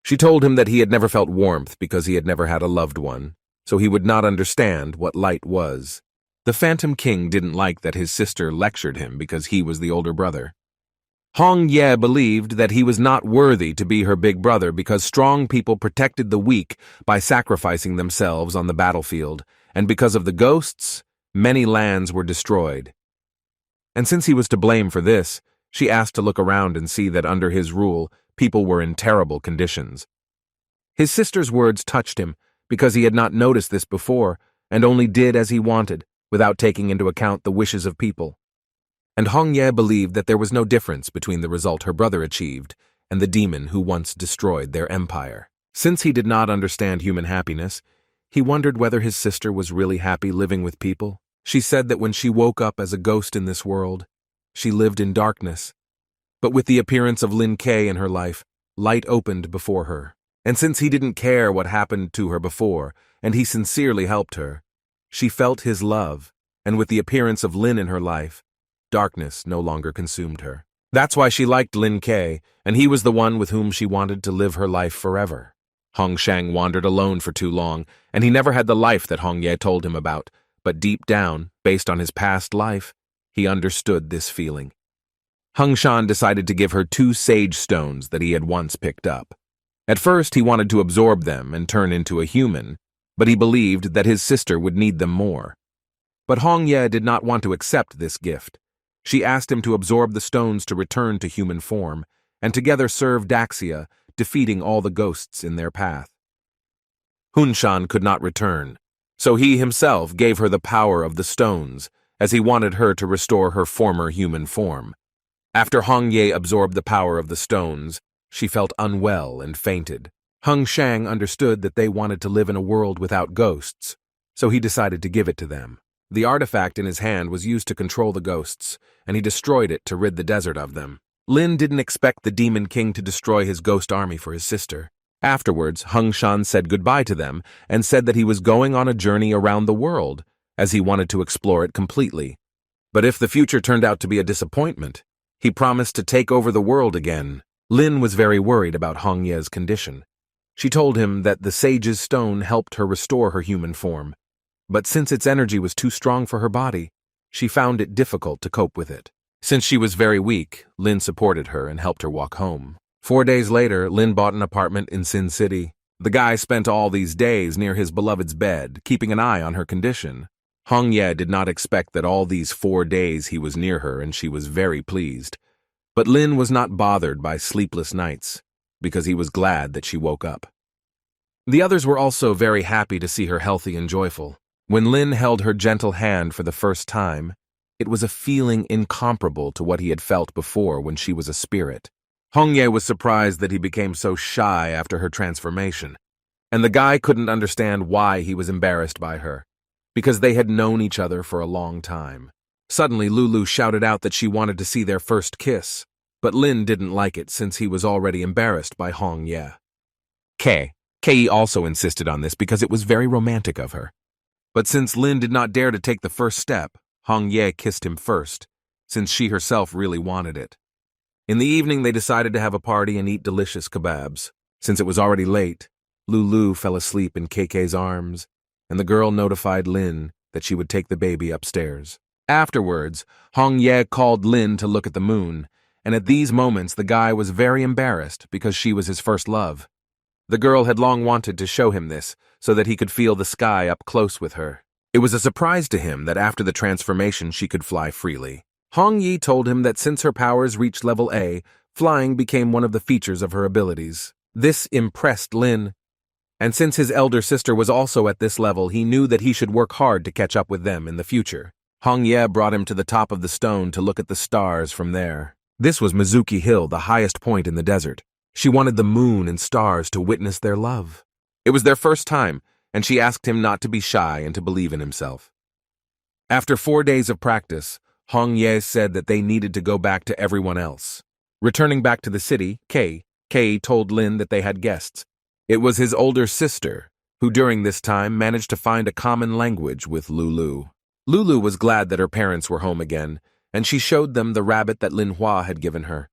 She told him that he had never felt warmth because he had never had a loved one, so he would not understand what light was. The Phantom King didn't like that his sister lectured him because he was the older brother. Hong Ye believed that he was not worthy to be her big brother because strong people protected the weak by sacrificing themselves on the battlefield, and because of the ghosts, many lands were destroyed. And since he was to blame for this, she asked to look around and see that under his rule, people were in terrible conditions. His sister's words touched him because he had not noticed this before and only did as he wanted without taking into account the wishes of people. And Hong Ye believed that there was no difference between the result her brother achieved and the demon who once destroyed their empire. Since he did not understand human happiness, he wondered whether his sister was really happy living with people. She said that when she woke up as a ghost in this world, she lived in darkness. But with the appearance of Lin Kuei in her life, light opened before her. And since he didn't care what happened to her before, and he sincerely helped her, she felt his love, and with the appearance of Lin in her life, darkness no longer consumed her. That's why she liked Lin Kuei, and he was the one with whom she wanted to live her life forever. Hong Shang wandered alone for too long, and he never had the life that Hong Ye told him about, but deep down, based on his past life, he understood this feeling. Hung Shan decided to give her 2 sage stones that he had once picked up. At first, he wanted to absorb them and turn into a human, but he believed that his sister would need them more. But Hong Ye did not want to accept this gift. She asked him to absorb the stones to return to human form, and together serve Daxia, defeating all the ghosts in their path. Hunshan could not return, so he himself gave her the power of the stones, as he wanted her to restore her former human form. After Hong Ye absorbed the power of the stones, she felt unwell and fainted. Hung Shang understood that they wanted to live in a world without ghosts, so he decided to give it to them. The artifact in his hand was used to control the ghosts, and he destroyed it to rid the desert of them. Lin didn't expect the Demon King to destroy his ghost army for his sister. Afterwards, Hung Shan said goodbye to them and said that he was going on a journey around the world, as he wanted to explore it completely. But if the future turned out to be a disappointment, he promised to take over the world again. Lin was very worried about Hong Ye's condition. She told him that the sage's stone helped her restore her human form, but since its energy was too strong for her body, she found it difficult to cope with it. Since she was very weak, Lin supported her and helped her walk home. 4 days later, Lin bought an apartment in Sin City. The guy spent all these days near his beloved's bed, keeping an eye on her condition. Hong Ye did not expect that all these 4 days he was near her, and she was very pleased. But Lin was not bothered by sleepless nights, because he was glad that she woke up. The others were also very happy to see her healthy and joyful. When Lin held her gentle hand for the first time, it was a feeling incomparable to what he had felt before when she was a spirit. Hong Ye was surprised that he became so shy after her transformation, and the guy couldn't understand why he was embarrassed by her, because they had known each other for a long time. Suddenly, Lulu shouted out that she wanted to see their first kiss, but Lin didn't like it since he was already embarrassed by Hong Ye. Kei also insisted on this because it was very romantic of her. But since Lin did not dare to take the first step, Hong Ye kissed him first, since she herself really wanted it. In the evening, they decided to have a party and eat delicious kebabs. Since it was already late, Lulu fell asleep in KK's arms, and the girl notified Lin that she would take the baby upstairs. Afterwards, Hong Ye called Lin to look at the moon, and at these moments the guy was very embarrassed because she was his first love. The girl had long wanted to show him this so that he could feel the sky up close with her. It was a surprise to him that after the transformation she could fly freely. Hong Yi told him that since her powers reached level A, flying became one of the features of her abilities. This impressed Lin, and since his elder sister was also at this level, he knew that he should work hard to catch up with them in the future. Hong Ye brought him to the top of the stone to look at the stars from there. This was Mizuki Hill, the highest point in the desert. She wanted the moon and stars to witness their love. It was their first time, and she asked him not to be shy and to believe in himself. After 4 days of practice, Hong Ye said that they needed to go back to everyone else. Returning back to the city, Kei told Lin that they had guests. It was his older sister, who during this time managed to find a common language with Lulu. Lulu was glad that her parents were home again, and she showed them the rabbit that Lin Hua had given her.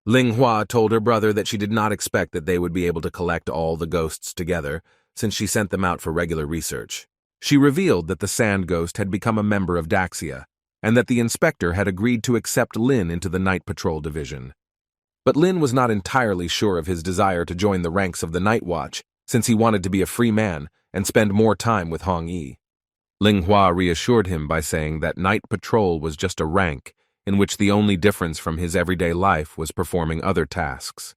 Ling Hua told her brother that she did not expect that they would be able to collect all the ghosts together, since she sent them out for regular research. She revealed that the sand ghost had become a member of Daxia, and that the inspector had agreed to accept Lin into the night patrol division. But Lin was not entirely sure of his desire to join the ranks of the Night Watch, since he wanted to be a free man and spend more time with Hong Yi. Ling Hua reassured him by saying that night patrol was just a rank in which the only difference from his everyday life was performing other tasks.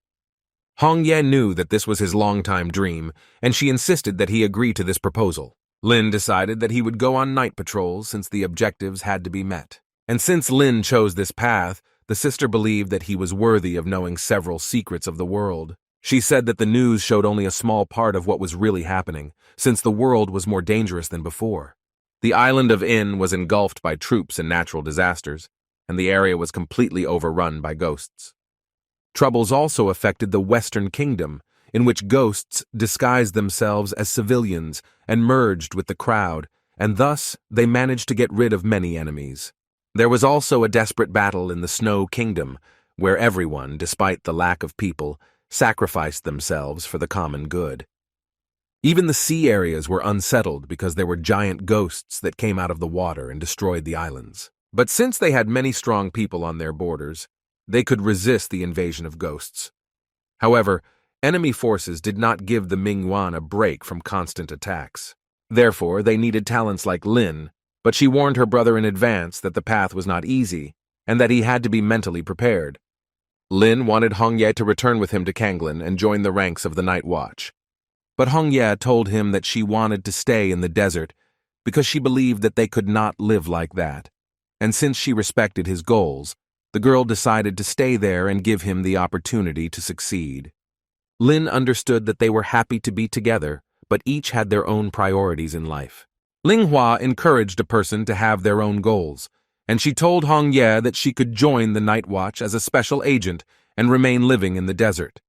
Hong Ye knew that this was his long-time dream, and she insisted that he agree to this proposal. Lin decided that he would go on night patrols since the objectives had to be met. And since Lin chose this path, the sister believed that he was worthy of knowing several secrets of the world. She said that the news showed only a small part of what was really happening, since the world was more dangerous than before. The island of In was engulfed by troops and natural disasters, and the area was completely overrun by ghosts. Troubles also affected the Western Kingdom, in which ghosts disguised themselves as civilians and merged with the crowd, and thus they managed to get rid of many enemies. There was also a desperate battle in the Snow Kingdom, where everyone, despite the lack of people, sacrificed themselves for the common good. Even the sea areas were unsettled because there were giant ghosts that came out of the water and destroyed the islands. But since they had many strong people on their borders, they could resist the invasion of ghosts. However, enemy forces did not give the Manhwa a break from constant attacks. Therefore, they needed talents like Lin, but she warned her brother in advance that the path was not easy and that he had to be mentally prepared. Lin wanted Hongye to return with him to Kanglin and join the ranks of the Night Watch. But Hongye told him that she wanted to stay in the desert because she believed that they could not live like that. And since she respected his goals, the girl decided to stay there and give him the opportunity to succeed. Lin understood that they were happy to be together, but each had their own priorities in life. Linghua encouraged a person to have their own goals, and she told Hongye that she could join the Night Watch as a special agent and remain living in the desert.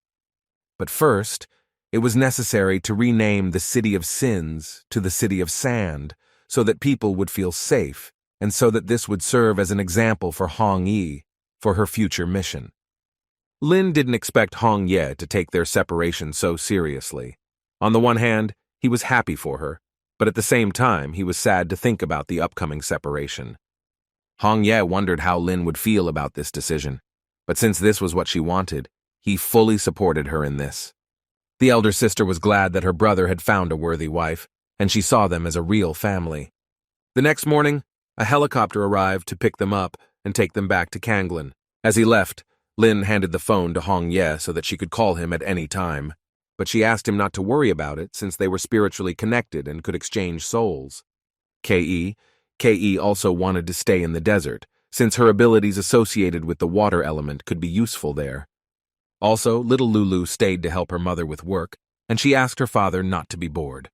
But first, it was necessary to rename the City of Sins to the City of Sand so that people would feel safe, and so that this would serve as an example for Hong-yi for her future mission. Lin didn't expect Hongye to take their separation so seriously. On the one hand, he was happy for her, but at the same time, he was sad to think about the upcoming separation. Hongye wondered how Lin would feel about this decision, but since this was what she wanted, he fully supported her in this. The elder sister was glad that her brother had found a worthy wife, and she saw them as a real family. The next morning, a helicopter arrived to pick them up and take them back to Kanglin. As he left, Lin handed the phone to Hongye so that she could call him at any time, but she asked him not to worry about it since they were spiritually connected and could exchange souls. Ke also wanted to stay in the desert, since her abilities associated with the water element could be useful there. Also, little Lulu stayed to help her mother with work, and she asked her father not to be bored.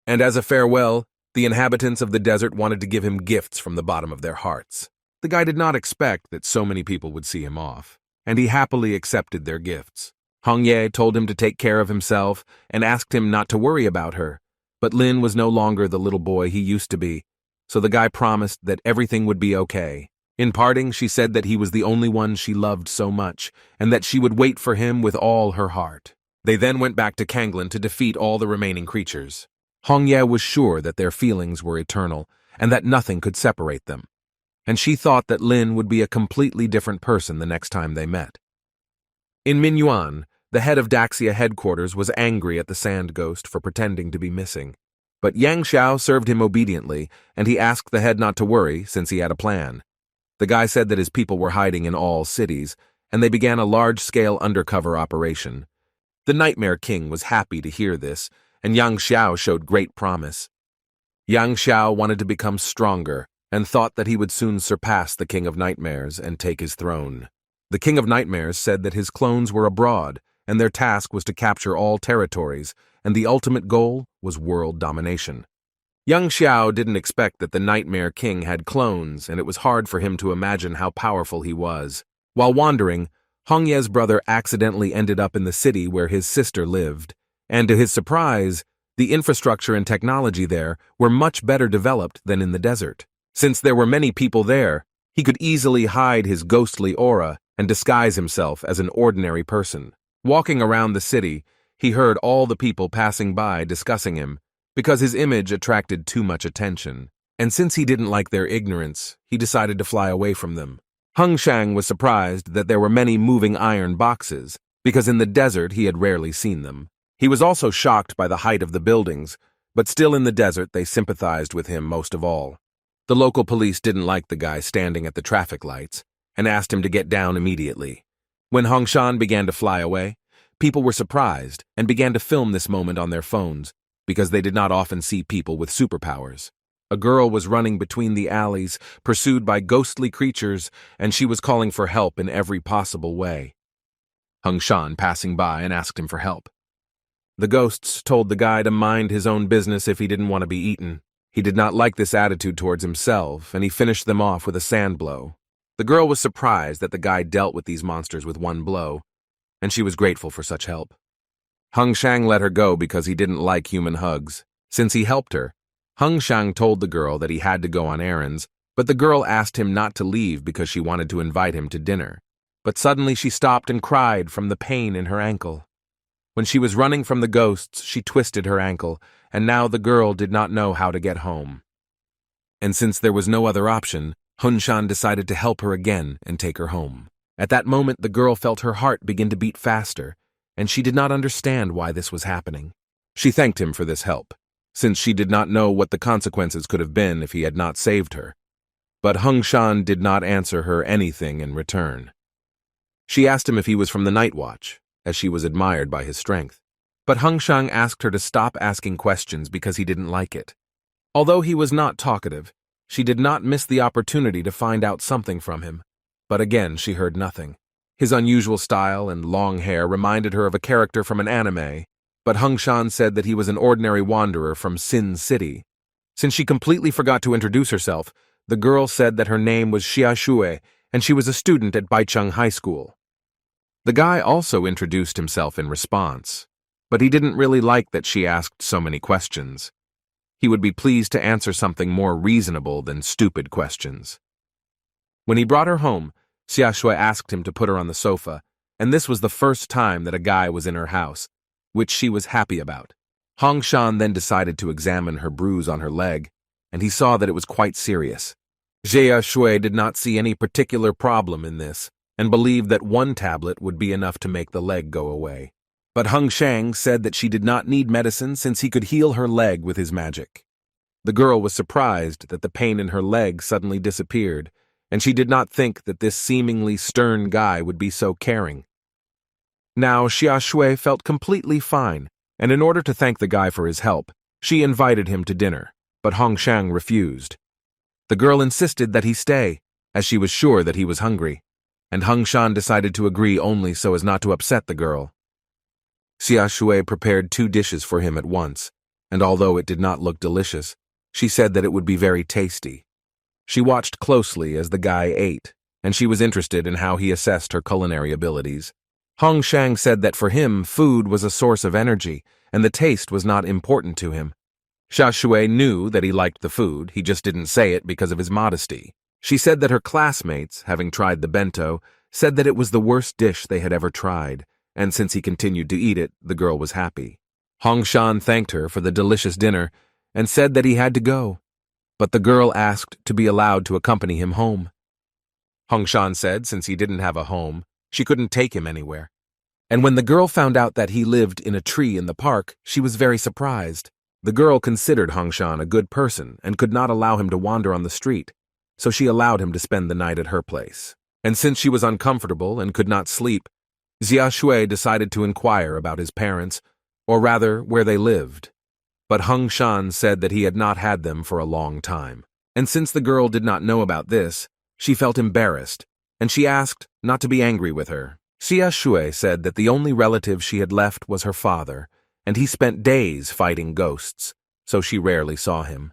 And as a farewell, the inhabitants of the desert wanted to give him gifts from the bottom of their hearts. The guy did not expect that so many people would see him off, and he happily accepted their gifts. Hongye told him to take care of himself and asked him not to worry about her, but Lin was no longer the little boy he used to be, so the guy promised that everything would be okay. In parting, she said that he was the only one she loved so much, and that she would wait for him with all her heart. They then went back to Kanglin to defeat all the remaining creatures. Hongye was sure that their feelings were eternal, and that nothing could separate them. And she thought that Lin would be a completely different person the next time they met. In Minyuan, the head of Daxia headquarters was angry at the sand ghost for pretending to be missing. But Yang Xiao served him obediently, and he asked the head not to worry since he had a plan. The guy said that his people were hiding in all cities, and they began a large-scale undercover operation. The Nightmare King was happy to hear this, and Yang Xiao showed great promise. Yang Xiao wanted to become stronger, and thought that he would soon surpass the King of Nightmares and take his throne. The King of Nightmares said that his clones were abroad, and their task was to capture all territories, and the ultimate goal was world domination. Yang Xiao didn't expect that the Nightmare King had clones, and it was hard for him to imagine how powerful he was. While wandering, Hongye's brother accidentally ended up in the city where his sister lived, and to his surprise, the infrastructure and technology there were much better developed than in the desert. Since there were many people there, he could easily hide his ghostly aura and disguise himself as an ordinary person. Walking around the city, he heard all the people passing by discussing him, because his image attracted too much attention. And since he didn't like their ignorance, he decided to fly away from them. Hung Shang was surprised that there were many moving iron boxes, because in the desert he had rarely seen them. He was also shocked by the height of the buildings, but still in the desert they sympathized with him most of all. The local police didn't like the guy standing at the traffic lights, and asked him to get down immediately. When Hongshan began to fly away, people were surprised and began to film this moment on their phones, because they did not often see people with superpowers. A girl was running between the alleys, pursued by ghostly creatures, and she was calling for help in every possible way. Hongshan passing by and asked him for help. The ghosts told the guy to mind his own business if he didn't want to be eaten. He did not like this attitude towards himself, and he finished them off with a sand blow. The girl was surprised that the guy dealt with these monsters with one blow, and she was grateful for such help. Hung Shang let her go because he didn't like human hugs. Since he helped her, Hung Shang told the girl that he had to go on errands, but the girl asked him not to leave because she wanted to invite him to dinner. but suddenly she stopped and cried from the pain in her ankle. When she was running from the ghosts, she twisted her ankle, and now the girl did not know how to get home. And since there was no other option, Hunshan decided to help her again and take her home. At that moment, the girl felt her heart begin to beat faster, and she did not understand why this was happening. She thanked him for this help, since she did not know what the consequences could have been if he had not saved her. But Hunshan did not answer her anything in return. She asked him if he was from the Night Watch, as she was admired by his strength. But Hunshan asked her to stop asking questions because he didn't like it. Although he was not talkative, she did not miss the opportunity to find out something from him. But again, she heard nothing. His unusual style and long hair reminded her of a character from an anime, but Hunshan said that he was an ordinary wanderer from Sin City. Since she completely forgot to introduce herself, the girl said that her name was Xia Shui and she was a student at Baicheng High School. The guy also introduced himself in response, but he didn't really like that she asked so many questions. He would be pleased to answer something more reasonable than stupid questions. When he brought her home, Xia Shui asked him to put her on the sofa, and this was the first time that a guy was in her house, which she was happy about. Hunshan then decided to examine her bruise on her leg, and he saw that it was quite serious. Xia Shui did not see any particular problem in this, and believed that one tablet would be enough to make the leg go away. But Hunshan said that she did not need medicine since he could heal her leg with his magic. The girl was surprised that the pain in her leg suddenly disappeared, and she did not think that this seemingly stern guy would be so caring. Now Xia Shui felt completely fine, and in order to thank the guy for his help, she invited him to dinner, but Hunshan refused. The girl insisted that he stay, as she was sure that he was hungry, and Hunshan decided to agree only so as not to upset the girl. Xia Shui prepared 2 dishes for him at once, and although it did not look delicious, she said that it would be very tasty. She watched closely as the guy ate, and she was interested in how he assessed her culinary abilities. Hunshan said that for him, food was a source of energy, and the taste was not important to him. Xia Shui knew that he liked the food, he just didn't say it because of his modesty. She said that her classmates, having tried the bento, said that it was the worst dish they had ever tried, and since he continued to eat it, the girl was happy. Hunshan thanked her for the delicious dinner and said that he had to go, but the girl asked to be allowed to accompany him home. Hunshan said since he didn't have a home, she couldn't take him anywhere. And when the girl found out that he lived in a tree in the park, she was very surprised. The girl considered Hunshan a good person and could not allow him to wander on the street, so she allowed him to spend the night at her place. And since she was uncomfortable and could not sleep, Xia Shui decided to inquire about his parents, or rather, where they lived. But Hunshan said that he had not had them for a long time. And since the girl did not know about this, she felt embarrassed, and she asked not to be angry with her. Xia Shui said that the only relative she had left was her father, and he spent days fighting ghosts, so she rarely saw him.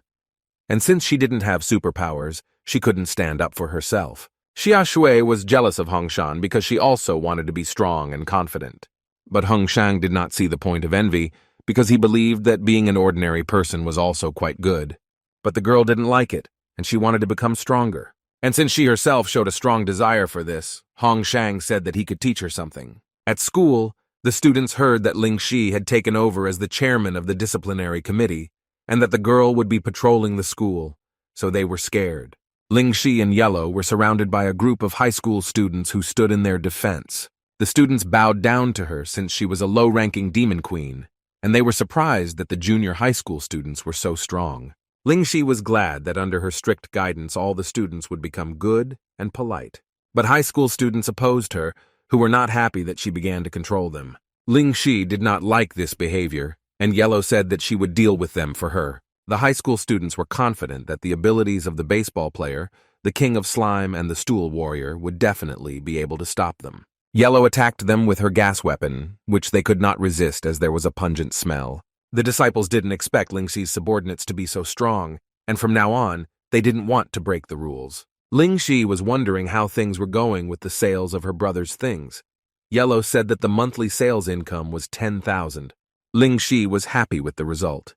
And since she didn't have superpowers, she couldn't stand up for herself. Xia Shui was jealous of Hunshan because she also wanted to be strong and confident. But Hunshan did not see the point of envy because he believed that being an ordinary person was also quite good. But the girl didn't like it, and she wanted to become stronger. And since she herself showed a strong desire for this, Hunshan said that he could teach her something. At school, the students heard that Ling Shi had taken over as the chairman of the disciplinary committee, and that the girl would be patrolling the school, so they were scared. Ling Shi and Yellow were surrounded by a group of high school students who stood in their defense. The students bowed down to her since she was a low-ranking demon queen, and they were surprised that the junior high school students were so strong. Ling Shi was glad that under her strict guidance all the students would become good and polite. But high school students opposed her, who were not happy that she began to control them. Ling Shi did not like this behavior, and Yellow said that she would deal with them for her. The high school students were confident that the abilities of the baseball player, the king of slime, and the stool warrior would definitely be able to stop them. Yellow attacked them with her gas weapon, which they could not resist as there was a pungent smell. The disciples didn't expect Ling Shi's subordinates to be so strong, and from now on, they didn't want to break the rules. Ling Shi was wondering how things were going with the sales of her brother's things. Yellow said that the monthly sales income was 10,000. Ling Shi was happy with the result,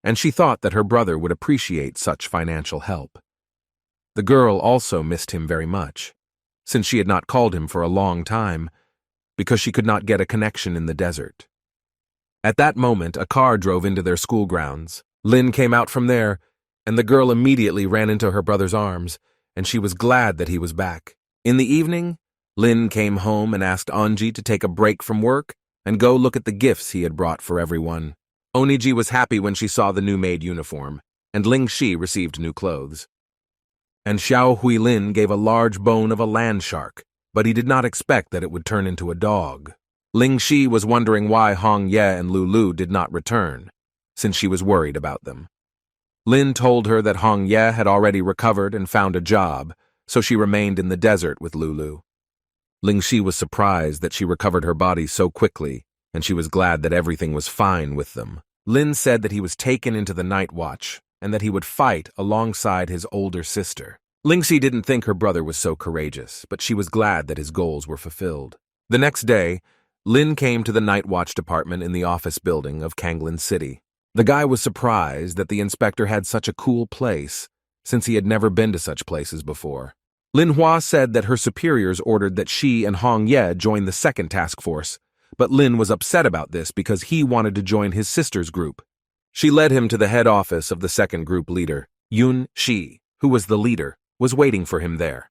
and she thought that her brother would appreciate such financial help. The girl also missed him very much. since she had not called him for a long time, because she could not get a connection in the desert. At that moment, a car drove into their school grounds. Lin came out from there, and the girl immediately ran into her brother's arms, and she was glad that he was back. In the evening, Lin came home and asked Onji to take a break from work and go look at the gifts he had brought for everyone. Oniji was happy when she saw the new maid uniform, and Ling Shi received new clothes. And Xiao Huilin gave a large bone of a land shark, but he did not expect that it would turn into a dog. Ling Shi was wondering why Hong Ye and Lulu did not return, since she was worried about them. Lin told her that Hong Ye had already recovered and found a job, so she remained in the desert with Lulu. Ling Shi was surprised that she recovered her body so quickly, and she was glad that everything was fine with them. Lin said that he was taken into the night watch, and that he would fight alongside his older sister. Ling Shi didn't think her brother was so courageous, but she was glad that his goals were fulfilled. The next day, Lin came to the night watch department in the office building of Kanglin City. The guy was surprised that the inspector had such a cool place, since he had never been to such places before. Lin Hua said that her superiors ordered that she and Hong Ye join the second task force, but Lin was upset about this because he wanted to join his sister's group. She led him to the head office of the second group leader. Yun Shi, who was the leader, was waiting for him there.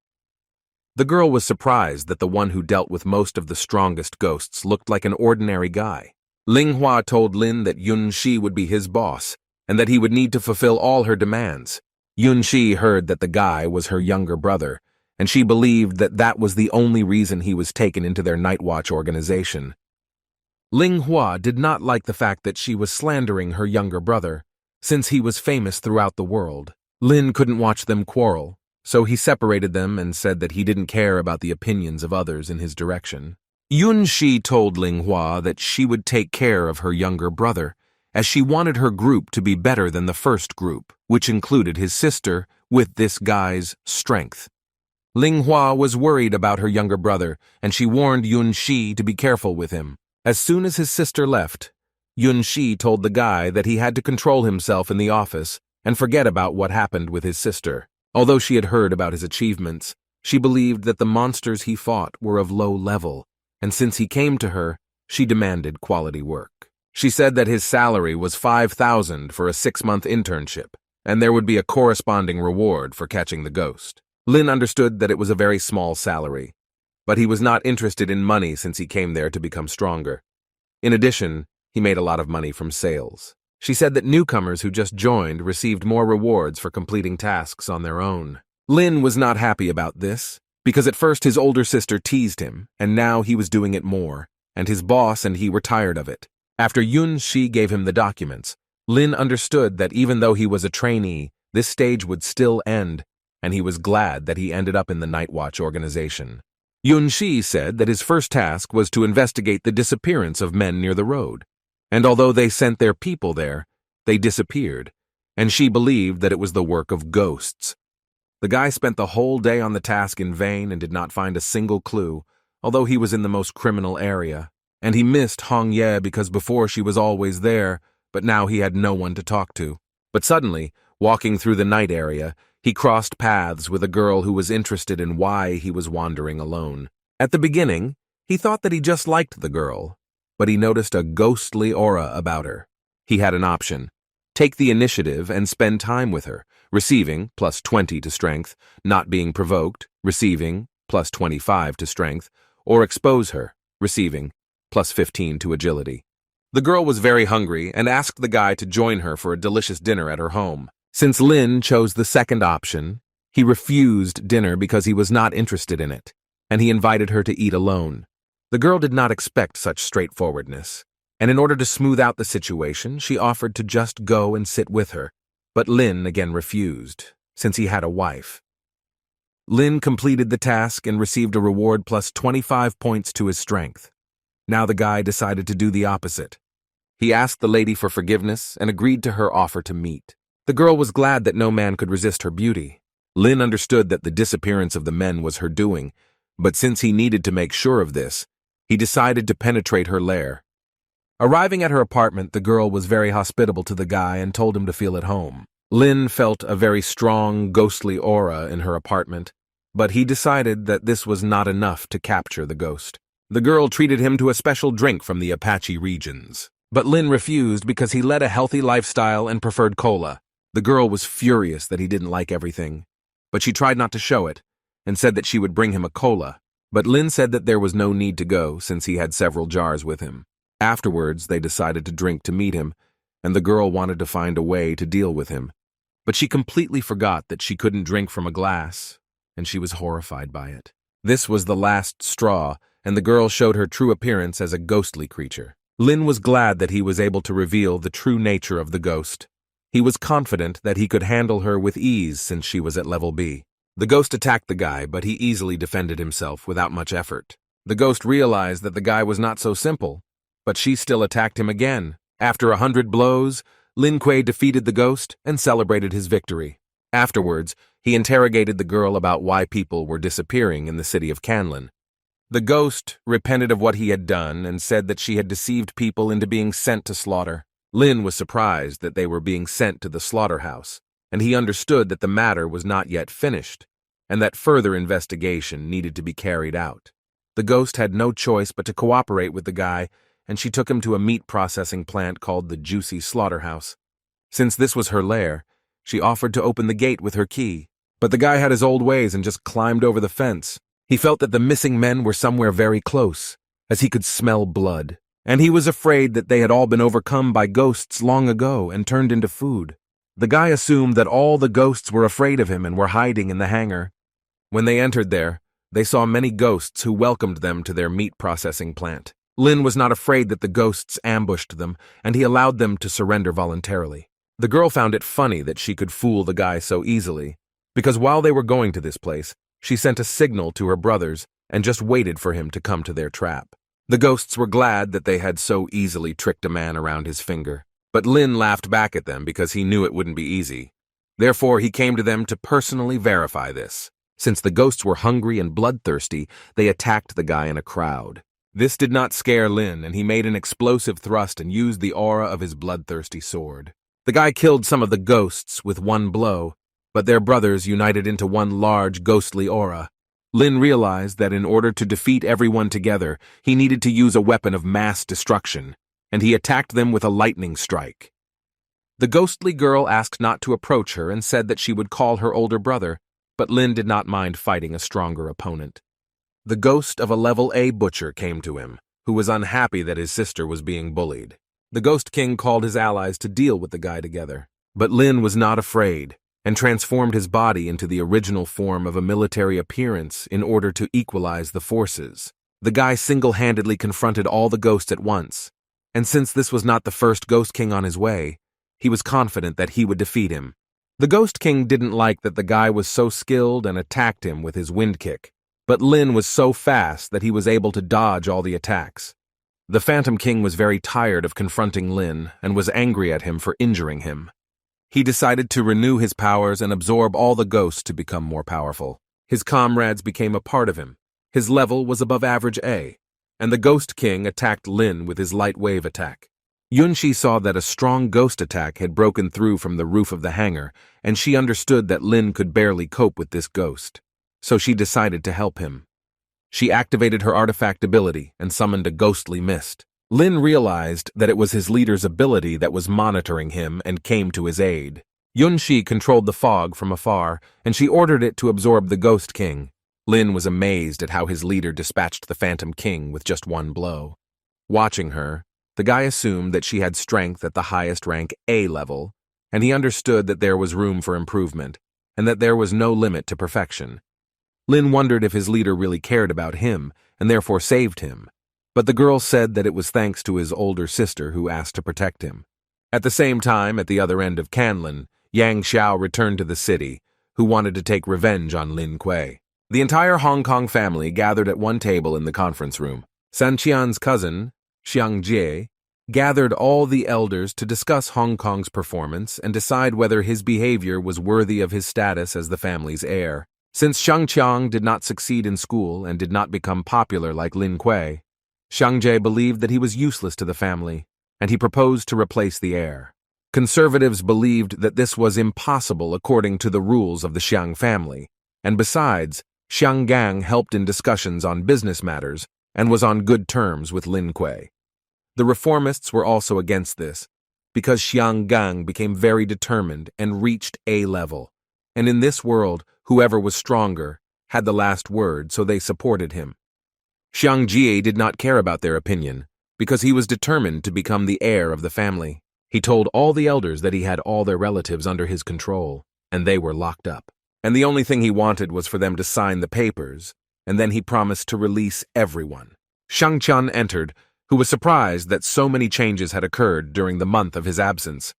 The girl was surprised that the one who dealt with most of the strongest ghosts looked like an ordinary guy. Ling Hua told Lin that Yun Shi would be his boss, and that he would need to fulfill all her demands. Yun Shi heard that the guy was her younger brother, and she believed that that was the only reason he was taken into their night watch organization. Ling Hua did not like the fact that she was slandering her younger brother, since he was famous throughout the world. Lin couldn't watch them quarrel, so he separated them and said that he didn't care about the opinions of others in his direction. Yun Shi told Ling Hua that she would take care of her younger brother, as she wanted her group to be better than the first group, which included his sister, with this guy's strength. Ling Hua was worried about her younger brother, and she warned Yun Shi to be careful with him. As soon as his sister left, Yun Shi told the guy that he had to control himself in the office and forget about what happened with his sister. Although she had heard about his achievements, she believed that the monsters he fought were of low level, and since he came to her, she demanded quality work. She said that his salary was 5,000 for a 6-month internship, and there would be a corresponding reward for catching the ghost. Lin understood that it was a very small salary, but he was not interested in money since he came there to become stronger. In addition, he made a lot of money from sales. She said that newcomers who just joined received more rewards for completing tasks on their own. Lin was not happy about this, because at first his older sister teased him, and now he was doing it more, and his boss and he were tired of it. After Yun Shi gave him the documents, Lin understood that even though he was a trainee, this stage would still end, and he was glad that he ended up in the Night Watch organization. Yun Shi said that his first task was to investigate the disappearance of men near the road, and although they sent their people there, they disappeared, and she believed that it was the work of ghosts. The guy spent the whole day on the task in vain and did not find a single clue, although he was in the most criminal area, and he missed Hong Ye because before she was always there, but now he had no one to talk to. But suddenly, walking through the night area, he crossed paths with a girl who was interested in why he was wandering alone. At the beginning, he thought that he just liked the girl, but he noticed a ghostly aura about her. He had an option: take the initiative and spend time with her, receiving plus 20 to strength, not being provoked, receiving plus 25 to strength, or expose her, receiving plus 15 to agility. The girl was very hungry and asked the guy to join her for a delicious dinner at her home. Since Lin chose the second option, he refused dinner because he was not interested in it, and he invited her to eat alone. The girl did not expect such straightforwardness, and in order to smooth out the situation, she offered to just go and sit with her, but Lin again refused, since he had a wife. Lin completed the task and received a reward plus 25 points to his strength. Now the guy decided to do the opposite. He asked the lady for forgiveness and agreed to her offer to meet. The girl was glad that no man could resist her beauty. Lin understood that the disappearance of the men was her doing, but since he needed to make sure of this, he decided to penetrate her lair. Arriving at her apartment, the girl was very hospitable to the guy and told him to feel at home. Lin felt a very strong, ghostly aura in her apartment, But he decided that this was not enough to capture the ghost. The girl treated him to a special drink from the Apache regions. But Lin refused because he led a healthy lifestyle and preferred cola. The girl was furious that he didn't like everything, but she tried not to show it and said that she would bring him a cola. But Lin said that there was no need to go since he had several jars with him. Afterwards, they decided to drink to meet him, and the girl wanted to find a way to deal with him. But she completely forgot that she couldn't drink from a glass, and she was horrified by it. This was the last straw, and the girl showed her true appearance as a ghostly creature. Lin was glad that he was able to reveal the true nature of the ghost. He was confident that he could handle her with ease since she was at level B. The ghost attacked the guy, but he easily defended himself without much effort. The ghost realized that the guy was not so simple, but she still attacked him again. After 100 blows, Lin Kuei defeated the ghost and celebrated his victory. Afterwards, he interrogated the girl about why people were disappearing in the city of Canlan. The ghost repented of what he had done and said that she had deceived people into being sent to slaughter. Lin was surprised that they were being sent to the slaughterhouse, and he understood that the matter was not yet finished, and that further investigation needed to be carried out. The ghost had no choice but to cooperate with the guy, and she took him to a meat processing plant called the Juicy Slaughterhouse. Since this was her lair, she offered to open the gate with her key, but the guy had his old ways and just climbed over the fence. He felt that the missing men were somewhere very close, as he could smell blood, and he was afraid that they had all been overcome by ghosts long ago and turned into food. The guy assumed that all the ghosts were afraid of him and were hiding in the hangar. When they entered there, they saw many ghosts who welcomed them to their meat processing plant. Lin was not afraid that the ghosts ambushed them, and he allowed them to surrender voluntarily. The girl found it funny that she could fool the guy so easily, because while they were going to this place, she sent a signal to her brothers and just waited for him to come to their trap. The ghosts were glad that they had so easily tricked a man around his finger, but Lin laughed back at them because he knew it wouldn't be easy. Therefore, he came to them to personally verify this. Since the ghosts were hungry and bloodthirsty, they attacked the guy in a crowd. This did not scare Lin, and he made an explosive thrust and used the aura of his bloodthirsty sword. The guy killed some of the ghosts with one blow, but their brothers united into one large ghostly aura. Lin realized that in order to defeat everyone together, he needed to use a weapon of mass destruction, and he attacked them with a lightning strike. The ghostly girl asked not to approach her and said that she would call her older brother, but Lin did not mind fighting a stronger opponent. The ghost of a level A butcher came to him, who was unhappy that his sister was being bullied. The Ghost King called his allies to deal with the guy together, but Lin was not afraid, and transformed his body into the original form of a military appearance in order to equalize the forces. The guy single-handedly confronted all the ghosts at once, and since this was not the first Ghost King on his way, he was confident that he would defeat him. The Ghost King didn't like that the guy was so skilled and attacked him with his wind kick, but Lin was so fast that he was able to dodge all the attacks. The Phantom King was very tired of confronting Lin and was angry at him for injuring him. He decided to renew his powers and absorb all the ghosts to become more powerful. His comrades became a part of him. His level was above average A, and the Ghost King attacked Lin with his light wave attack. Yunshi saw that a strong ghost attack had broken through from the roof of the hangar, and she understood that Lin could barely cope with this ghost, so she decided to help him. She activated her artifact ability and summoned a ghostly mist. Lin realized that it was his leader's ability that was monitoring him and came to his aid. Yunshi controlled the fog from afar, and she ordered it to absorb the Ghost King. Lin was amazed at how his leader dispatched the Phantom King with just one blow. Watching her, the guy assumed that she had strength at the highest rank A level, and he understood that there was room for improvement, and that there was no limit to perfection. Lin wondered if his leader really cared about him, and therefore saved him, but the girl said that it was thanks to his older sister who asked to protect him. At the same time, at the other end of Canlan, Yang Xiao returned to the city, who wanted to take revenge on Lin Kuei. The entire Hong Kong family gathered at one table in the conference room. San Qian's cousin, Xiang Jie, gathered all the elders to discuss Hong Kong's performance and decide whether his behavior was worthy of his status as the family's heir. Since Xiang Qiang did not succeed in school and did not become popular like Lin Kuei, Xiang Jie believed that he was useless to the family, and he proposed to replace the heir. Conservatives believed that this was impossible according to the rules of the Xiang family, and besides, Xiang Gang helped in discussions on business matters and was on good terms with Lin Kuei. The reformists were also against this, because Xiang Gang became very determined and reached A level. And in this world, whoever was stronger had the last word, so they supported him. Xiang Jie did not care about their opinion, because he was determined to become the heir of the family. He told all the elders that he had all their relatives under his control, and they were locked up. And the only thing he wanted was for them to sign the papers, and then he promised to release everyone. Shang Qian entered, who was surprised that so many changes had occurred during the month of his absence.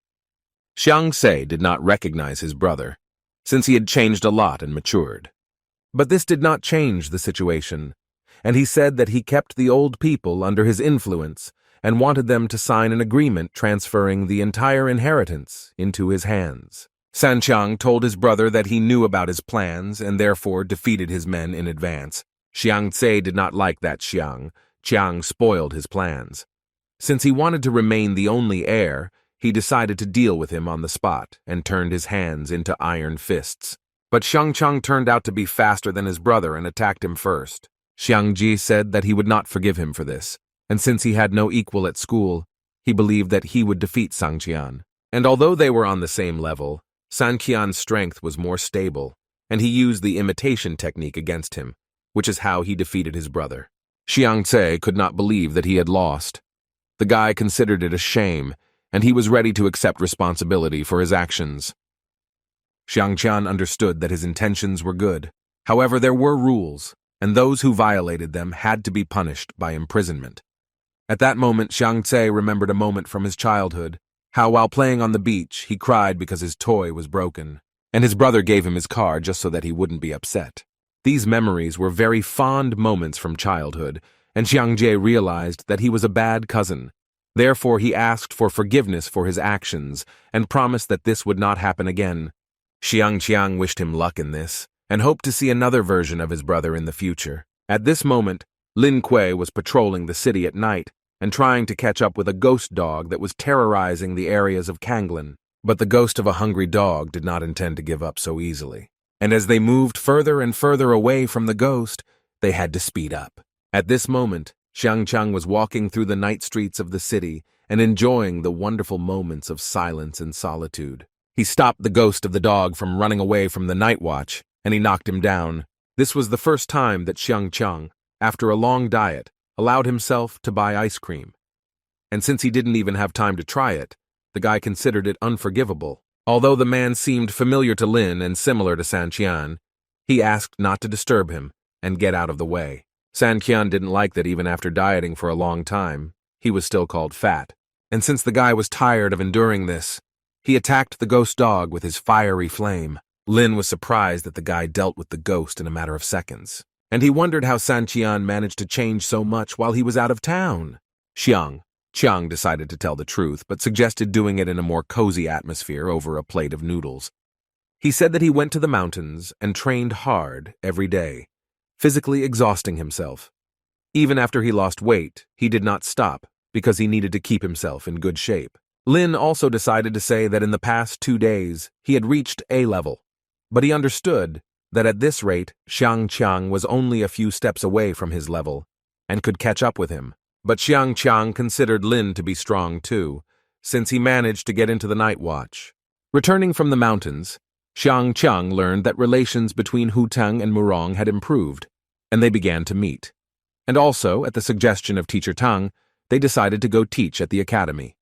Xiang Sei did not recognize his brother, since he had changed a lot and matured. But this did not change the situation, and he said that he kept the old people under his influence and wanted them to sign an agreement transferring the entire inheritance into his hands. Sanqiang told his brother that he knew about his plans and therefore defeated his men in advance. Xiang Tse did not like that Chiang spoiled his plans. Since he wanted to remain the only heir, he decided to deal with him on the spot and turned his hands into iron fists. But Shangqiang turned out to be faster than his brother and attacked him first. Xiang Ji said that he would not forgive him for this, and since he had no equal at school, he believed that he would defeat Sanqian. And although they were on the same level, Sanqian's strength was more stable, and he used the imitation technique against him, which is how he defeated his brother. Xiang Tse could not believe that he had lost. The guy considered it a shame, and he was ready to accept responsibility for his actions. Xiangqian understood that his intentions were good. However, there were rules, and those who violated them had to be punished by imprisonment. At that moment, Xiang Tse remembered a moment from his childhood, how while playing on the beach, he cried because his toy was broken, and his brother gave him his car just so that he wouldn't be upset. These memories were very fond moments from childhood, and Xiang Jie realized that he was a bad cousin. Therefore, he asked for forgiveness for his actions and promised that this would not happen again. Xiangqiang wished him luck in this, and hoped to see another version of his brother in the future. At this moment, Lin Kuei was patrolling the city at night and trying to catch up with a ghost dog that was terrorizing the areas of Kanglin. But the ghost of a hungry dog did not intend to give up so easily. And as they moved further and further away from the ghost, they had to speed up. At this moment, Xiangqiang was walking through the night streets of the city and enjoying the wonderful moments of silence and solitude. He stopped the ghost of the dog from running away from the night watch, and he knocked him down. This was the first time that Xiangqiang, after a long diet, allowed himself to buy ice cream. And since he didn't even have time to try it, the guy considered it unforgivable. Although the man seemed familiar to Lin and similar to Sanqian, he asked not to disturb him and get out of the way. Sanqian didn't like that even after dieting for a long time, he was still called fat. And since the guy was tired of enduring this, he attacked the ghost dog with his fiery flame. Lin was surprised that the guy dealt with the ghost in a matter of seconds, and he wondered how Sanqian managed to change so much while he was out of town. Chiang decided to tell the truth, but suggested doing it in a more cozy atmosphere over a plate of noodles. He said that he went to the mountains and trained hard every day, physically exhausting himself. Even after he lost weight, he did not stop because he needed to keep himself in good shape. Lin also decided to say that in the past 2 days, he had reached A level, but he understood that at this rate, Xiangqiang was only a few steps away from his level and could catch up with him. But Xiangqiang considered Lin to be strong too, since he managed to get into the night watch. Returning from the mountains, Xiangqiang learned that relations between Hutang and Murong had improved, and they began to meet. And also, at the suggestion of Teacher Tang, they decided to go teach at the academy.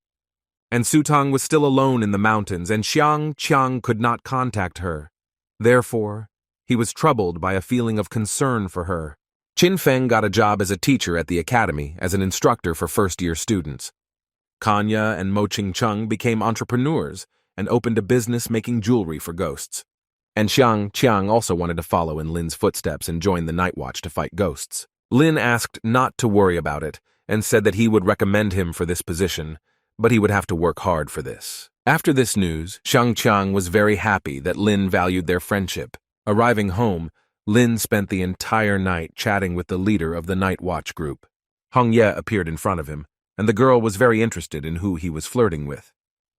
And Sutang was still alone in the mountains, and Xiangqiang could not contact her. Therefore, he was troubled by a feeling of concern for her. Qin Feng got a job as a teacher at the academy as an instructor for first-year students. Kanya and Mo Ching-chung became entrepreneurs and opened a business making jewelry for ghosts. And Xiangqiang also wanted to follow in Lin's footsteps and join the night watch to fight ghosts. Lin asked not to worry about it and said that he would recommend him for this position, but he would have to work hard for this. After this news, Xiangqiang was very happy that Lin valued their friendship. Arriving home, Lin spent the entire night chatting with the leader of the night watch group. Hong Ye appeared in front of him, and the girl was very interested in who he was flirting with.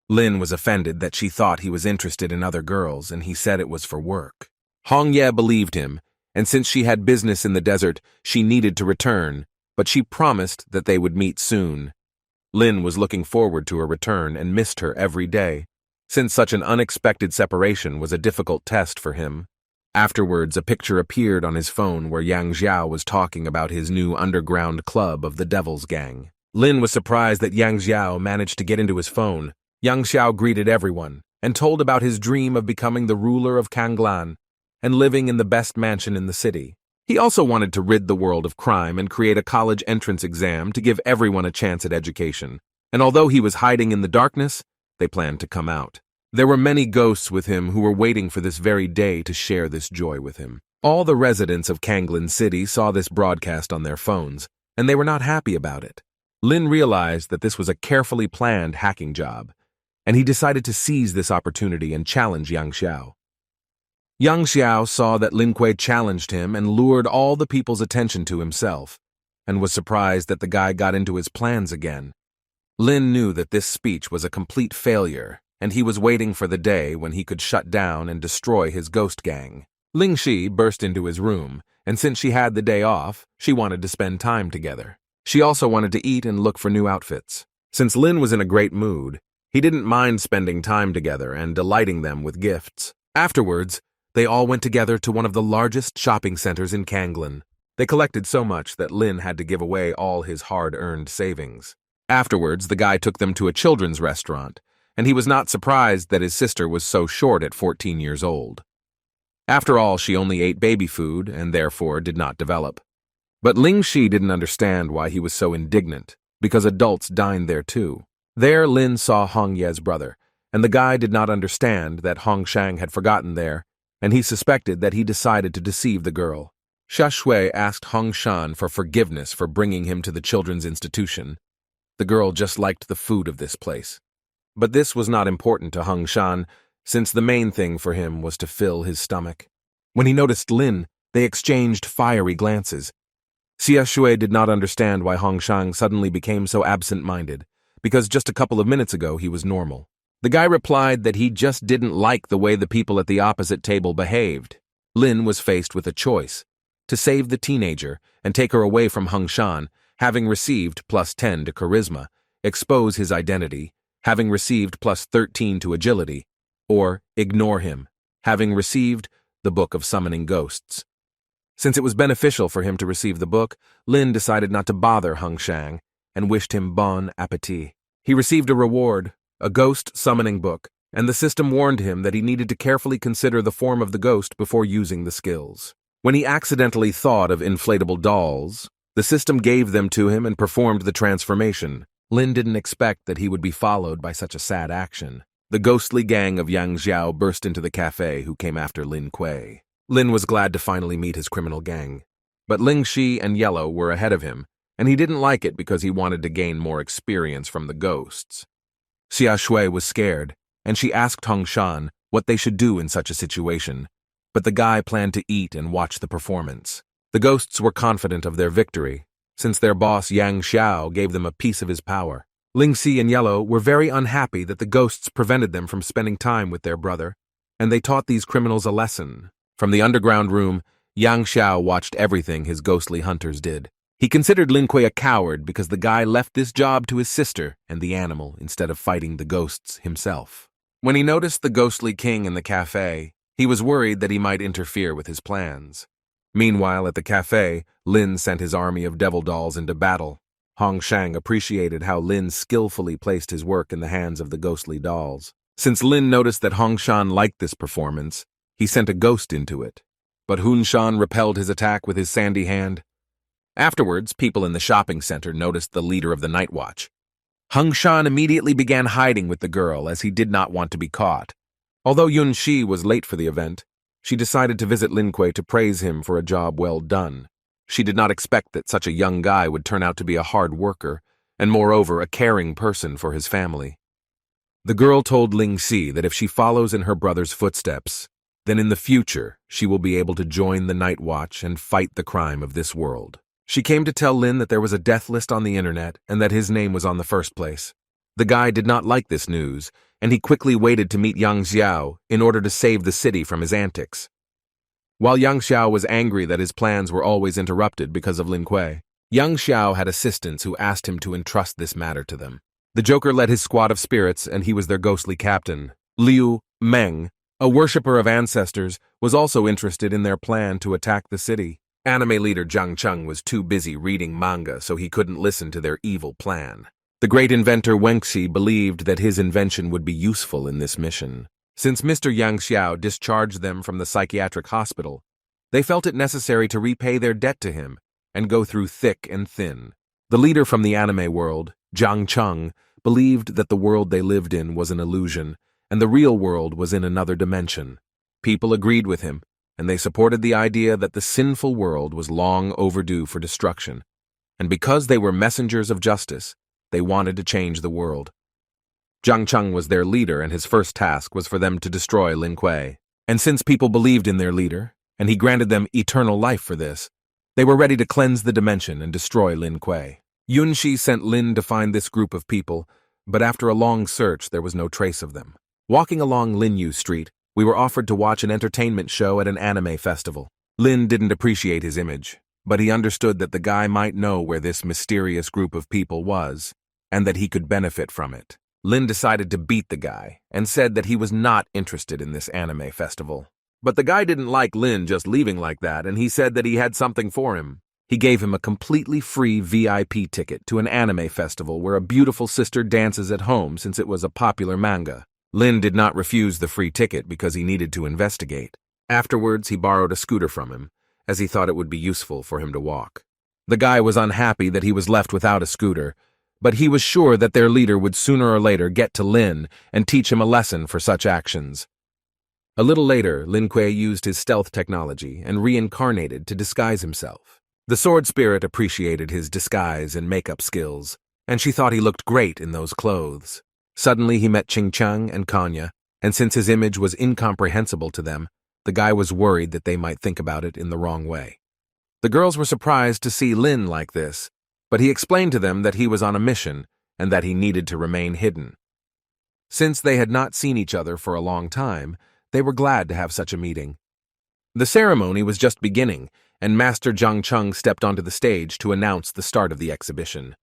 Lin was offended that she thought he was interested in other girls, and he said it was for work. Hong Ye believed him, and since she had business in the desert, she needed to return, but she promised that they would meet soon. Lin was looking forward to her return and missed her every day, since such an unexpected separation was a difficult test for him. Afterwards, a picture appeared on his phone where Yang Xiao was talking about his new underground club of the Devil's Gang. Lin was surprised that Yang Xiao managed to get into his phone. Yang Xiao greeted everyone and told about his dream of becoming the ruler of Kanglan and living in the best mansion in the city. He also wanted to rid the world of crime and create a college entrance exam to give everyone a chance at education. And although he was hiding in the darkness, they planned to come out. There were many ghosts with him who were waiting for this very day to share this joy with him. All the residents of Kanglan City saw this broadcast on their phones, and they were not happy about it. Lin realized that this was a carefully planned hacking job, and he decided to seize this opportunity and challenge Yang Xiao. Yang Xiao saw that Lin Kuei challenged him and lured all the people's attention to himself, and was surprised that the guy got into his plans again. Lin knew that this speech was a complete failure, and he was waiting for the day when he could shut down and destroy his ghost gang. Ling Shi burst into his room, and since she had the day off, she wanted to spend time together. She also wanted to eat and look for new outfits. Since Lin was in a great mood, he didn't mind spending time together and delighting them with gifts. Afterwards, they all went together to one of the largest shopping centers in Kanglan. They collected so much that Lin had to give away all his hard-earned savings. Afterwards, the guy took them to a children's restaurant, and he was not surprised that his sister was so short at 14 years old. After all, she only ate baby food and therefore did not develop. But Ling Shi didn't understand why he was so indignant, because adults dined there too. There, Lin saw Hong Ye's brother, and the guy did not understand that Hong Shang had forgotten there, and he suspected that he decided to deceive the girl. Xia Shui asked Hong Shan for forgiveness for bringing him to the children's institution. The girl just liked the food of this place. But this was not important to Hong Shan, since the main thing for him was to fill his stomach. When he noticed Lin, they exchanged fiery glances. Xia Shui did not understand why Hong Shang suddenly became so absent-minded, because just a couple of minutes ago he was normal. The guy replied that he just didn't like the way the people at the opposite table behaved. Lin was faced with a choice: to save the teenager and take her away from Hong Shan, having received +10 to charisma, expose his identity, having received +13 to agility, or ignore him, having received the Book of Summoning Ghosts. Since it was beneficial for him to receive the book, Lin decided not to bother Hong Shang and wished him bon appetit. He received a reward, a ghost summoning book, and the system warned him that he needed to carefully consider the form of the ghost before using the skills. When he accidentally thought of inflatable dolls, the system gave them to him and performed the transformation. Lin didn't expect that he would be followed by such a sad action. The ghostly gang of Yang Xiao burst into the cafe who came after Lin Kuei. Lin was glad to finally meet his criminal gang. But Ling Shi and Yellow were ahead of him, and he didn't like it because he wanted to gain more experience from the ghosts. Xia Shui was scared, and she asked Hong Shan what they should do in such a situation, but the guy planned to eat and watch the performance. The ghosts were confident of their victory, since their boss Yang Xiao gave them a piece of his power. Ling Si and Yellow were very unhappy that the ghosts prevented them from spending time with their brother, and they taught these criminals a lesson. From the underground room, Yang Xiao watched everything his ghostly hunters did. He considered Lin Kuei a coward because the guy left this job to his sister and the animal instead of fighting the ghosts himself. When he noticed the ghostly king in the cafe, he was worried that he might interfere with his plans. Meanwhile, at the cafe, Lin sent his army of devil dolls into battle. Hong Shang appreciated how Lin skillfully placed his work in the hands of the ghostly dolls. Since Lin noticed that Hong Shan liked this performance, he sent a ghost into it. But Hun Shan repelled his attack with his sandy hand. Afterwards, people in the shopping center noticed the leader of the night watch. Hong Shan immediately began hiding with the girl as he did not want to be caught. Although Yun Shi was late for the event, she decided to visit Lin Kuei to praise him for a job well done. She did not expect that such a young guy would turn out to be a hard worker, and moreover a caring person for his family. The girl told Ling Si that if she follows in her brother's footsteps, then in the future she will be able to join the night watch and fight the crime of this world. She came to tell Lin that there was a death list on the internet and that his name was on the first place. The guy did not like this news, and he quickly waited to meet Yang Xiao in order to save the city from his antics. While Yang Xiao was angry that his plans were always interrupted because of Lin Kuei, Yang Xiao had assistants who asked him to entrust this matter to them. The Joker led his squad of spirits, and he was their ghostly captain. Liu Meng, a worshipper of ancestors, was also interested in their plan to attack the city. Anime leader Zhang Cheng was too busy reading manga, so he couldn't listen to their evil plan. The great inventor Wenxi believed that his invention would be useful in this mission. Since Mr. Yang Xiao discharged them from the psychiatric hospital, they felt it necessary to repay their debt to him and go through thick and thin. The leader from the anime world, Zhang Cheng, believed that the world they lived in was an illusion, and the real world was in another dimension. People agreed with him, and they supported the idea that the sinful world was long overdue for destruction. And because they were messengers of justice, they wanted to change the world. Zhang Cheng was their leader, and his first task was for them to destroy Lin Kuei. And since people believed in their leader, and he granted them eternal life for this, they were ready to cleanse the dimension and destroy Lin Kuei. Yunxi sent Lin to find this group of people, but after a long search there was no trace of them. Walking along Linyu Street, we were offered to watch an entertainment show at an anime festival. Lin didn't appreciate his image, but he understood that the guy might know where this mysterious group of people was, and that he could benefit from it. Lin decided to beat the guy, and said that he was not interested in this anime festival. But the guy didn't like Lin just leaving like that, and he said that he had something for him. He gave him a completely free VIP ticket to an anime festival where a beautiful sister dances at home since it was a popular manga. Lin did not refuse the free ticket because he needed to investigate. Afterwards, he borrowed a scooter from him, as he thought it would be useful for him to walk. The guy was unhappy that he was left without a scooter, but he was sure that their leader would sooner or later get to Lin and teach him a lesson for such actions. A little later, Lin Kuei used his stealth technology and reincarnated to disguise himself. The sword spirit appreciated his disguise and makeup skills, and she thought he looked great in those clothes. Suddenly he met Ching Chang and Kanya, and since his image was incomprehensible to them, the guy was worried that they might think about it in the wrong way. The girls were surprised to see Lin like this, but he explained to them that he was on a mission and that he needed to remain hidden. Since they had not seen each other for a long time, they were glad to have such a meeting. The ceremony was just beginning, and Master Zhang Cheng stepped onto the stage to announce the start of the exhibition.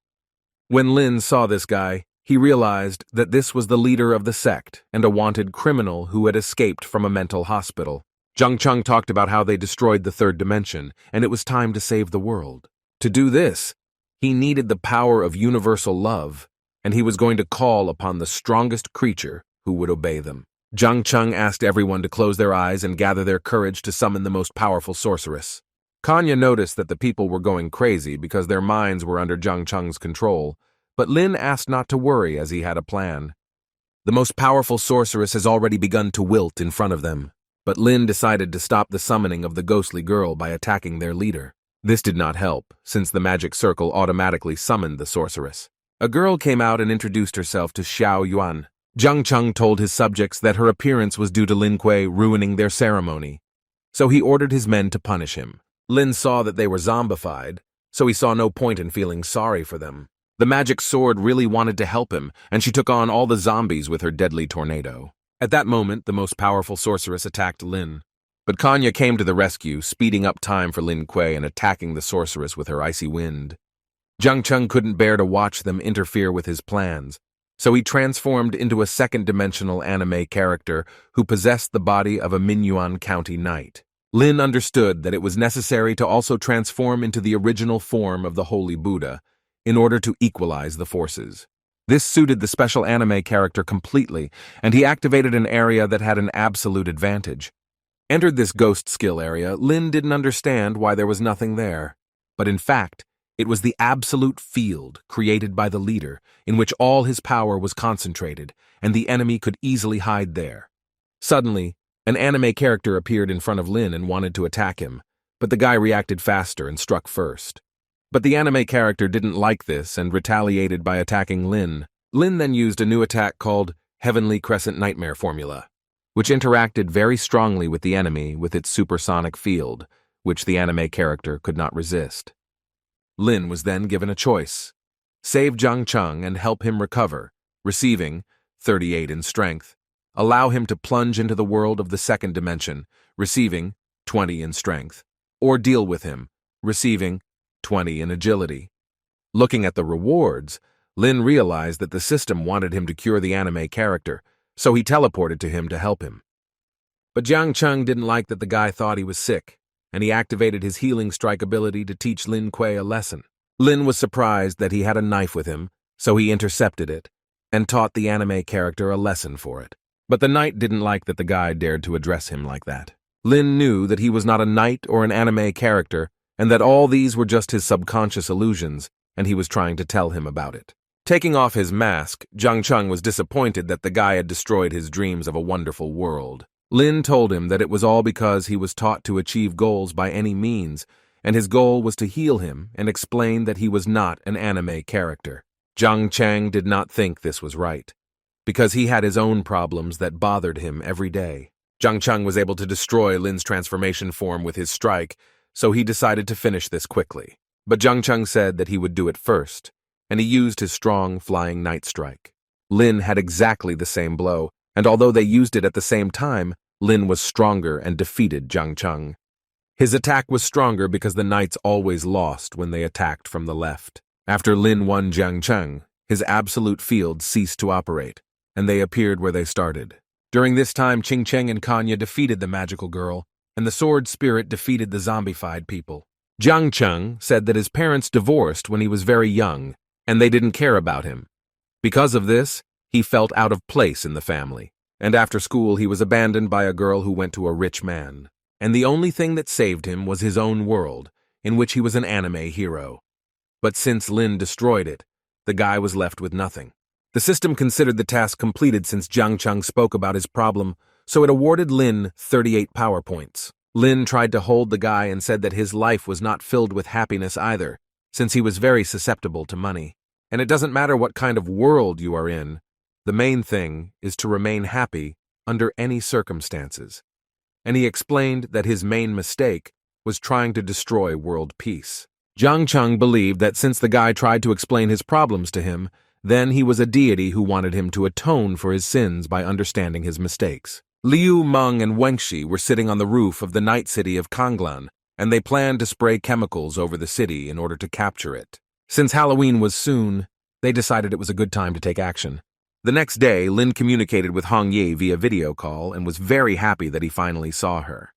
When Lin saw this guy, he realized that this was the leader of the sect and a wanted criminal who had escaped from a mental hospital. Zhang Cheng talked about how they destroyed the third dimension, and it was time to save the world. To do this, he needed the power of universal love, and he was going to call upon the strongest creature who would obey them. Zhang Cheng asked everyone to close their eyes and gather their courage to summon the most powerful sorceress. Kanya noticed that the people were going crazy because their minds were under Zhang Cheng's control, but Lin asked not to worry as he had a plan. The most powerful sorceress has already begun to wilt in front of them, but Lin decided to stop the summoning of the ghostly girl by attacking their leader. This did not help, since the magic circle automatically summoned the sorceress. A girl came out and introduced herself to Xiao Yuan. Zhang Cheng told his subjects that her appearance was due to Lin Kuei ruining their ceremony, so he ordered his men to punish him. Lin saw that they were zombified, so he saw no point in feeling sorry for them. The magic sword really wanted to help him, and she took on all the zombies with her deadly tornado. At that moment, the most powerful sorceress attacked Lin. But Kanya came to the rescue, speeding up time for Lin Kuei and attacking the sorceress with her icy wind. Zhang Cheng couldn't bear to watch them interfere with his plans, so he transformed into a second-dimensional anime character who possessed the body of a Minyuan County knight. Lin understood that it was necessary to also transform into the original form of the Holy Buddha in order to equalize the forces. This suited the special anime character completely, and he activated an area that had an absolute advantage. Entered this ghost skill area, Lin didn't understand why there was nothing there. But in fact, it was the absolute field created by the leader, in which all his power was concentrated, and the enemy could easily hide there. Suddenly, an anime character appeared in front of Lin and wanted to attack him, but the guy reacted faster and struck first. But the anime character didn't like this and retaliated by attacking Lin. Lin then used a new attack called Heavenly Crescent Nightmare Formula, which interacted very strongly with the enemy with its supersonic field, which the anime character could not resist. Lin was then given a choice: save Zhang Cheng and help him recover, receiving 38 in strength, allow him to plunge into the world of the second dimension, receiving 20 in strength, or deal with him, receiving 20 in agility. Looking at the rewards, Lin realized that the system wanted him to cure the anime character, so he teleported to him to help him. But Jiang Cheng didn't like that the guy thought he was sick, and he activated his healing strike ability to teach Lin Kuei a lesson. Lin was surprised that he had a knife with him, so he intercepted it and taught the anime character a lesson for it. But the knight didn't like that the guy dared to address him like that. Lin knew that he was not a knight or an anime character, and that all these were just his subconscious illusions, and he was trying to tell him about it. Taking off his mask, Jiang Cheng was disappointed that the guy had destroyed his dreams of a wonderful world. Lin told him that it was all because he was taught to achieve goals by any means, and his goal was to heal him and explain that he was not an anime character. Jiang Cheng did not think this was right, because he had his own problems that bothered him every day. Jiang Cheng was able to destroy Lin's transformation form with his strike, so he decided to finish this quickly. But Jiang Cheng said that he would do it first, and he used his strong flying night strike. Lin had exactly the same blow, and although they used it at the same time, Lin was stronger and defeated Jiang Cheng. His attack was stronger because the knights always lost when they attacked from the left. After Lin won Jiang Cheng, his absolute field ceased to operate, and they appeared where they started. During this time, Qing Cheng and Kanya defeated the magical girl, and the sword spirit defeated the zombified people. Jiang Cheng said that his parents divorced when he was very young, and they didn't care about him. Because of this, he felt out of place in the family, and after school he was abandoned by a girl who went to a rich man. And the only thing that saved him was his own world, in which he was an anime hero. But since Lin destroyed it, the guy was left with nothing. The system considered the task completed since Jiang Cheng spoke about his problem, so it awarded Lin 38 power points. Lin tried to hold the guy and said that his life was not filled with happiness either, since he was very susceptible to money. And it doesn't matter what kind of world you are in, the main thing is to remain happy under any circumstances. And he explained that his main mistake was trying to destroy world peace. Jiang Cheng believed that since the guy tried to explain his problems to him, then he was a deity who wanted him to atone for his sins by understanding his mistakes. Liu, Meng, and Wengxi were sitting on the roof of the night city of Kanglan, and they planned to spray chemicals over the city in order to capture it. Since Halloween was soon, they decided it was a good time to take action. The next day, Lin communicated with Hong Ye via video call and was very happy that he finally saw her.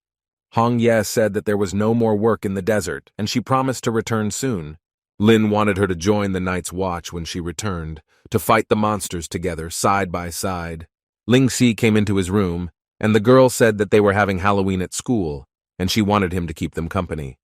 Hong Ye said that there was no more work in the desert, and she promised to return soon. Lin wanted her to join the Night's Watch when she returned, to fight the monsters together, side by side. Ling Si came into his room, and the girl said that they were having Halloween at school, and she wanted him to keep them company.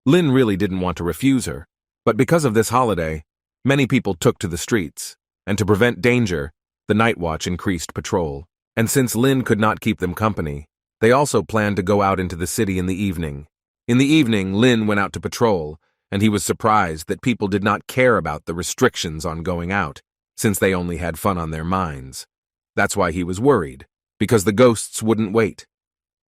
Lin really didn't want to refuse her, but because of this holiday, many people took to the streets, and to prevent danger, the Night Watch increased patrol. And since Lin could not keep them company, they also planned to go out into the city in the evening. In the evening, Lin went out to patrol, and he was surprised that people did not care about the restrictions on going out, since they only had fun on their minds. That's why he was worried, because the ghosts wouldn't wait.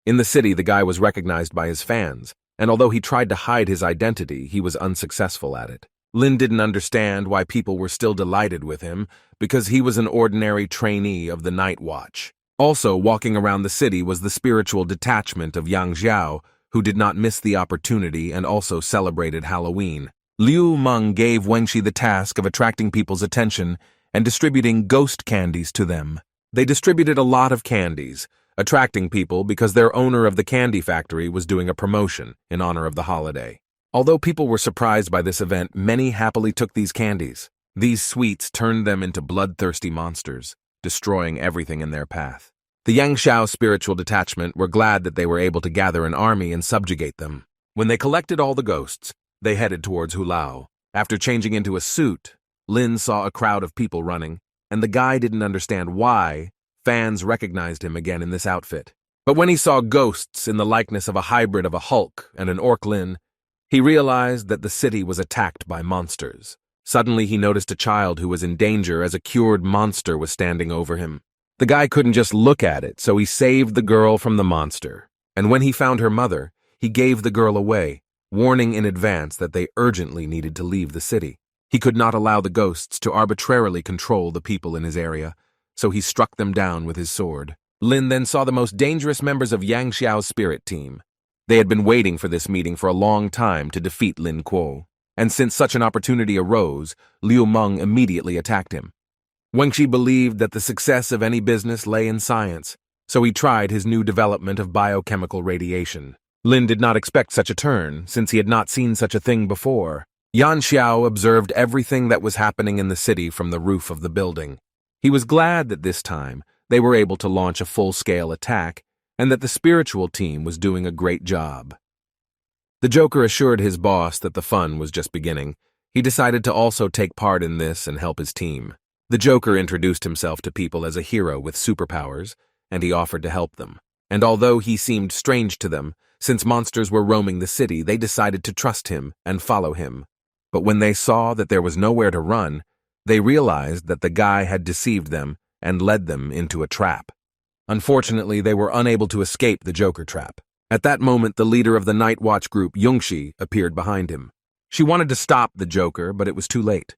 In the city, the guy was recognized by his fans, and although he tried to hide his identity, he was unsuccessful at it. Lin didn't understand why people were still delighted with him, because he was an ordinary trainee of the Night Watch. Also walking around the city was the spiritual detachment of Yang Xiao, who did not miss the opportunity and also celebrated Halloween. Liu Meng gave Wengxi the task of attracting people's attention and distributing ghost candies to them. They distributed a lot of candies, attracting people because their owner of the candy factory was doing a promotion in honor of the holiday. Although people were surprised by this event, many happily took these candies. These sweets turned them into bloodthirsty monsters, destroying everything in their path. The Yang Xiao spiritual detachment were glad that they were able to gather an army and subjugate them. When they collected all the ghosts, they headed towards Hulao. After changing into a suit, Lin saw a crowd of people running, and the guy didn't understand why fans recognized him again in this outfit. But when he saw ghosts in the likeness of a hybrid of a Hulk and an Orc Lin, he realized that the city was attacked by monsters. Suddenly he noticed a child who was in danger as a cured monster was standing over him. The guy couldn't just look at it, so he saved the girl from the monster. And when he found her mother, he gave the girl away, warning in advance that they urgently needed to leave the city. He could not allow the ghosts to arbitrarily control the people in his area, so he struck them down with his sword. Lin then saw the most dangerous members of Yang Xiao's spirit team. They had been waiting for this meeting for a long time to defeat Lin Kuo, and since such an opportunity arose, Liu Meng immediately attacked him. Wangxi believed that the success of any business lay in science, so he tried his new development of biochemical radiation. Lin did not expect such a turn, since he had not seen such a thing before. Yan Xiao observed everything that was happening in the city from the roof of the building. He was glad that this time they were able to launch a full-scale attack, and that the spiritual team was doing a great job. The Joker assured his boss that the fun was just beginning. He decided to also take part in this and help his team. The Joker introduced himself to people as a hero with superpowers, and he offered to help them. And although he seemed strange to them, since monsters were roaming the city, they decided to trust him and follow him. But when they saw that there was nowhere to run, they realized that the guy had deceived them and led them into a trap. Unfortunately, they were unable to escape the Joker trap. At that moment, the leader of the Night Watch group, Yongxi, appeared behind him. She wanted to stop the Joker, but it was too late.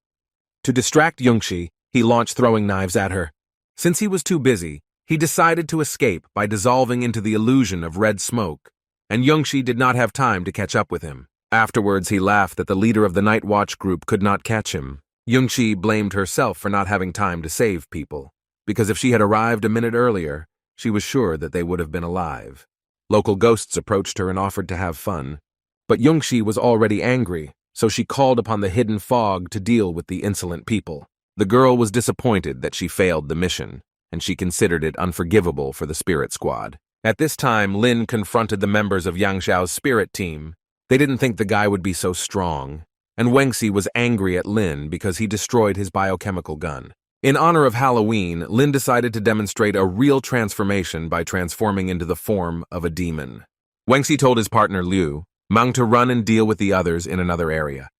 To distract Yongxi, he launched throwing knives at her. Since he was too busy, he decided to escape by dissolving into the illusion of red smoke, and Yongxi did not have time to catch up with him. Afterwards, he laughed that the leader of the Night Watch group could not catch him. Yongxi blamed herself for not having time to save people, because if she had arrived a minute earlier, she was sure that they would have been alive. Local ghosts approached her and offered to have fun, but Yongxi was already angry, so she called upon the hidden fog to deal with the insolent people. The girl was disappointed that she failed the mission, and she considered it unforgivable for the spirit squad. At this time, Lin confronted the members of Yang Xiao's spirit team. They didn't think the guy would be so strong, and Wangxi was angry at Lin because he destroyed his biochemical gun. In honor of Halloween, Lin decided to demonstrate a real transformation by transforming into the form of a demon. Wangxi told his partner Liu Meng to run and deal with the others in another area.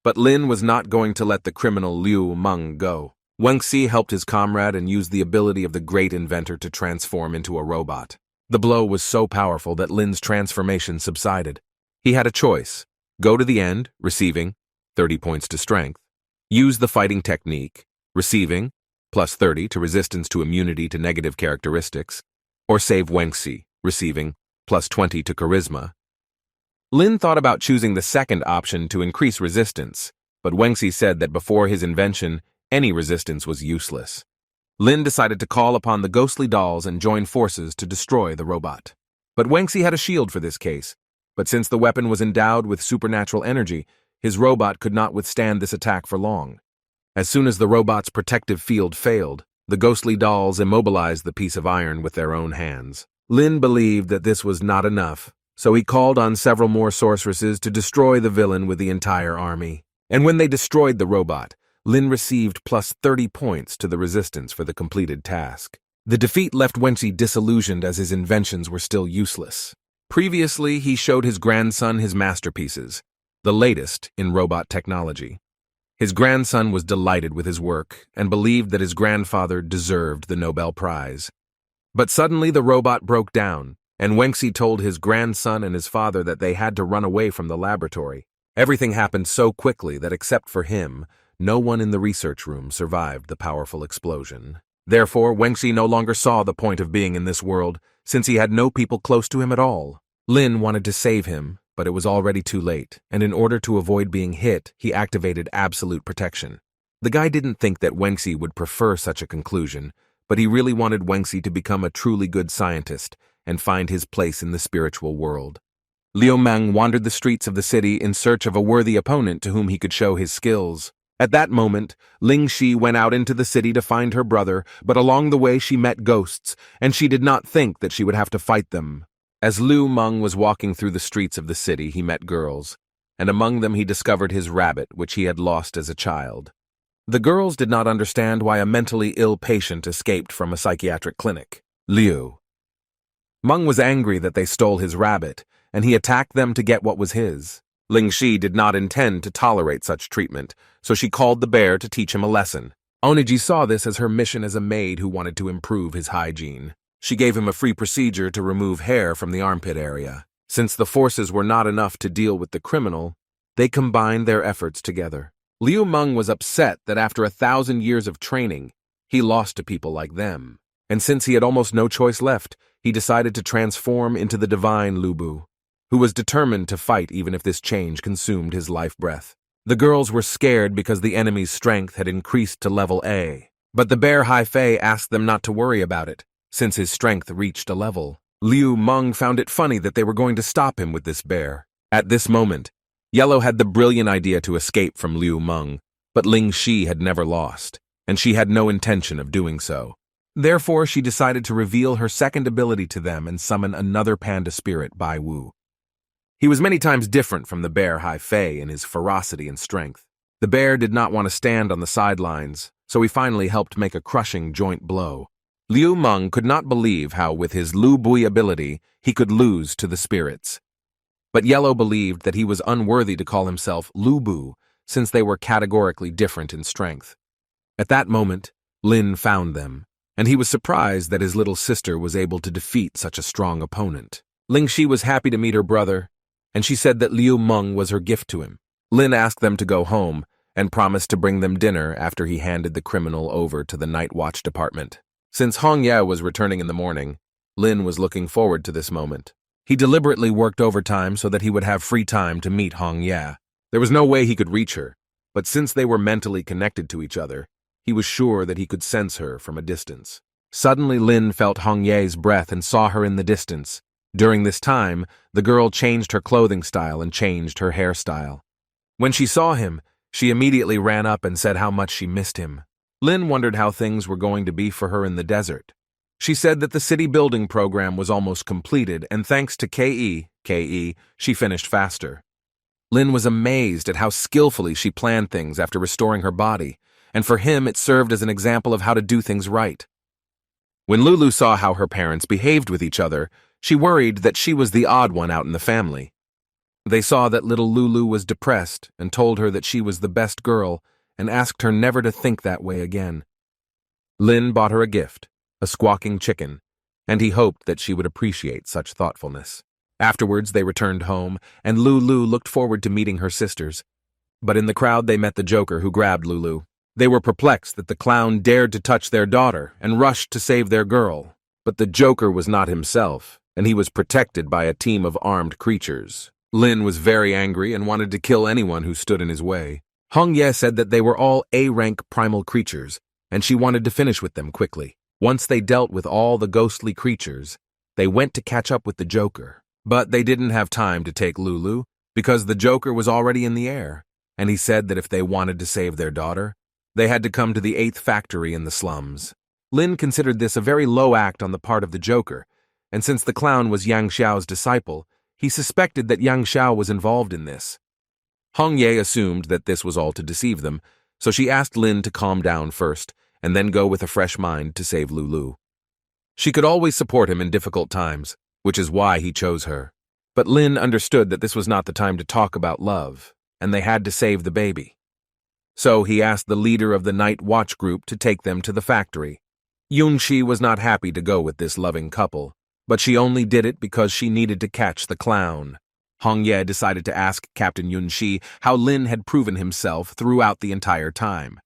But Lin was not going to let the criminal Liu Meng go. Wangxi helped his comrade and used the ability of the great inventor to transform into a robot. The blow was so powerful that Lin's transformation subsided. He had a choice: go to the end, receiving 30 points to strength, use the fighting technique, receiving plus 30 to resistance to immunity to negative characteristics, or save Wangxi, receiving plus 20 to charisma. Lin thought about choosing the second option to increase resistance, but Wangxi said that before his invention, any resistance was useless. Lin decided to call upon the ghostly dolls and join forces to destroy the robot. But Wangxi had a shield for this case, but since the weapon was endowed with supernatural energy, his robot could not withstand this attack for long. As soon as the robot's protective field failed, the ghostly dolls immobilized the piece of iron with their own hands. Lin believed that this was not enough, so he called on several more sorceresses to destroy the villain with the entire army. And when they destroyed the robot, Lin received plus 30 points to the resistance for the completed task. The defeat left Wangxi disillusioned as his inventions were still useless. Previously, he showed his grandson his masterpieces, the latest in robot technology. His grandson was delighted with his work and believed that his grandfather deserved the Nobel Prize. But suddenly the robot broke down, and Wangxi told his grandson and his father that they had to run away from the laboratory. Everything happened so quickly that except for him, no one in the research room survived the powerful explosion. Therefore, Wangxi no longer saw the point of being in this world, since he had no people close to him at all. Lin wanted to save him, but it was already too late, and in order to avoid being hit, he activated absolute protection. The guy didn't think that Wangxi would prefer such a conclusion, but he really wanted Wangxi to become a truly good scientist and find his place in the spiritual world. Liu Meng wandered the streets of the city in search of a worthy opponent to whom he could show his skills. At that moment, Ling Shi went out into the city to find her brother, but along the way she met ghosts, and she did not think that she would have to fight them. As Liu Meng was walking through the streets of the city, he met girls, and among them he discovered his rabbit, which he had lost as a child. The girls did not understand why a mentally ill patient escaped from a psychiatric clinic. Liu Meng was angry that they stole his rabbit, and he attacked them to get what was his. Ling Shi did not intend to tolerate such treatment, so she called the bear to teach him a lesson. Oniji saw this as her mission as a maid who wanted to improve his hygiene. She gave him a free procedure to remove hair from the armpit area. Since the forces were not enough to deal with the criminal, they combined their efforts together. Liu Meng was upset that after 1,000 years of training, he lost to people like them. And since he had almost no choice left, he decided to transform into the divine Lu Bu. who was determined to fight even if this change consumed his life breath. The girls were scared because the enemy's strength had increased to level A, but the bear Haifei asked them not to worry about it, since his strength reached a level. Liu Meng found it funny that they were going to stop him with this bear. At this moment, Yellow had the brilliant idea to escape from Liu Meng, but Ling Shi had never lost, and she had no intention of doing so. Therefore, she decided to reveal her second ability to them and summon another panda spirit, Bai Wu. He was many times different from the bear Haifei in his ferocity and strength. The bear did not want to stand on the sidelines, so he finally helped make a crushing joint blow. Liu Meng could not believe how, with his Lu Bui ability, he could lose to the spirits. But Yellow believed that he was unworthy to call himself Lu Bu, since they were categorically different in strength. At that moment, Lin found them, and he was surprised that his little sister was able to defeat such a strong opponent. Ling Shi was happy to meet her brother, and she said that Liu Meng was her gift to him. Lin asked them to go home, and promised to bring them dinner after he handed the criminal over to the night watch department. Since Hong Ye was returning in the morning, Lin was looking forward to this moment. He deliberately worked overtime so that he would have free time to meet Hong Ye. There was no way he could reach her, but since they were mentally connected to each other, he was sure that he could sense her from a distance. Suddenly Lin felt Hong Ye's breath and saw her in the distance. During this time, the girl changed her clothing style and changed her hairstyle. When she saw him, she immediately ran up and said how much she missed him. Lin wondered how things were going to be for her in the desert. She said that the city building program was almost completed, and thanks to KE, she finished faster. Lin was amazed at how skillfully she planned things after restoring her body, and for him it served as an example of how to do things right. When Lulu saw how her parents behaved with each other, she worried that she was the odd one out in the family. They saw that little Lulu was depressed and told her that she was the best girl and asked her never to think that way again. Lin bought her a gift, a squawking chicken, and he hoped that she would appreciate such thoughtfulness. Afterwards, they returned home, and Lulu looked forward to meeting her sisters. But in the crowd, they met the Joker, who grabbed Lulu. They were perplexed that the clown dared to touch their daughter and rushed to save their girl. But the Joker was not himself, and he was protected by a team of armed creatures. Lin was very angry and wanted to kill anyone who stood in his way. Hong Ye said that they were all A-rank primal creatures, and she wanted to finish with them quickly. Once they dealt with all the ghostly creatures, they went to catch up with the Joker. But they didn't have time to take Lulu, because the Joker was already in the air, and he said that if they wanted to save their daughter, they had to come to the 8th factory in the slums. Lin considered this a very low act on the part of the Joker, and since the clown was Yang Xiao's disciple, he suspected that Yang Xiao was involved in this. Hong Ye assumed that this was all to deceive them, so she asked Lin to calm down first, and then go with a fresh mind to save Lulu. She could always support him in difficult times, which is why he chose her. But Lin understood that this was not the time to talk about love, and they had to save the baby. So he asked the leader of the night watch group to take them to the factory. Yunxi was not happy to go with this loving couple, but she only did it because she needed to catch the clown. Hong Ye decided to ask Captain Yunxi how Lin had proven himself throughout the entire time.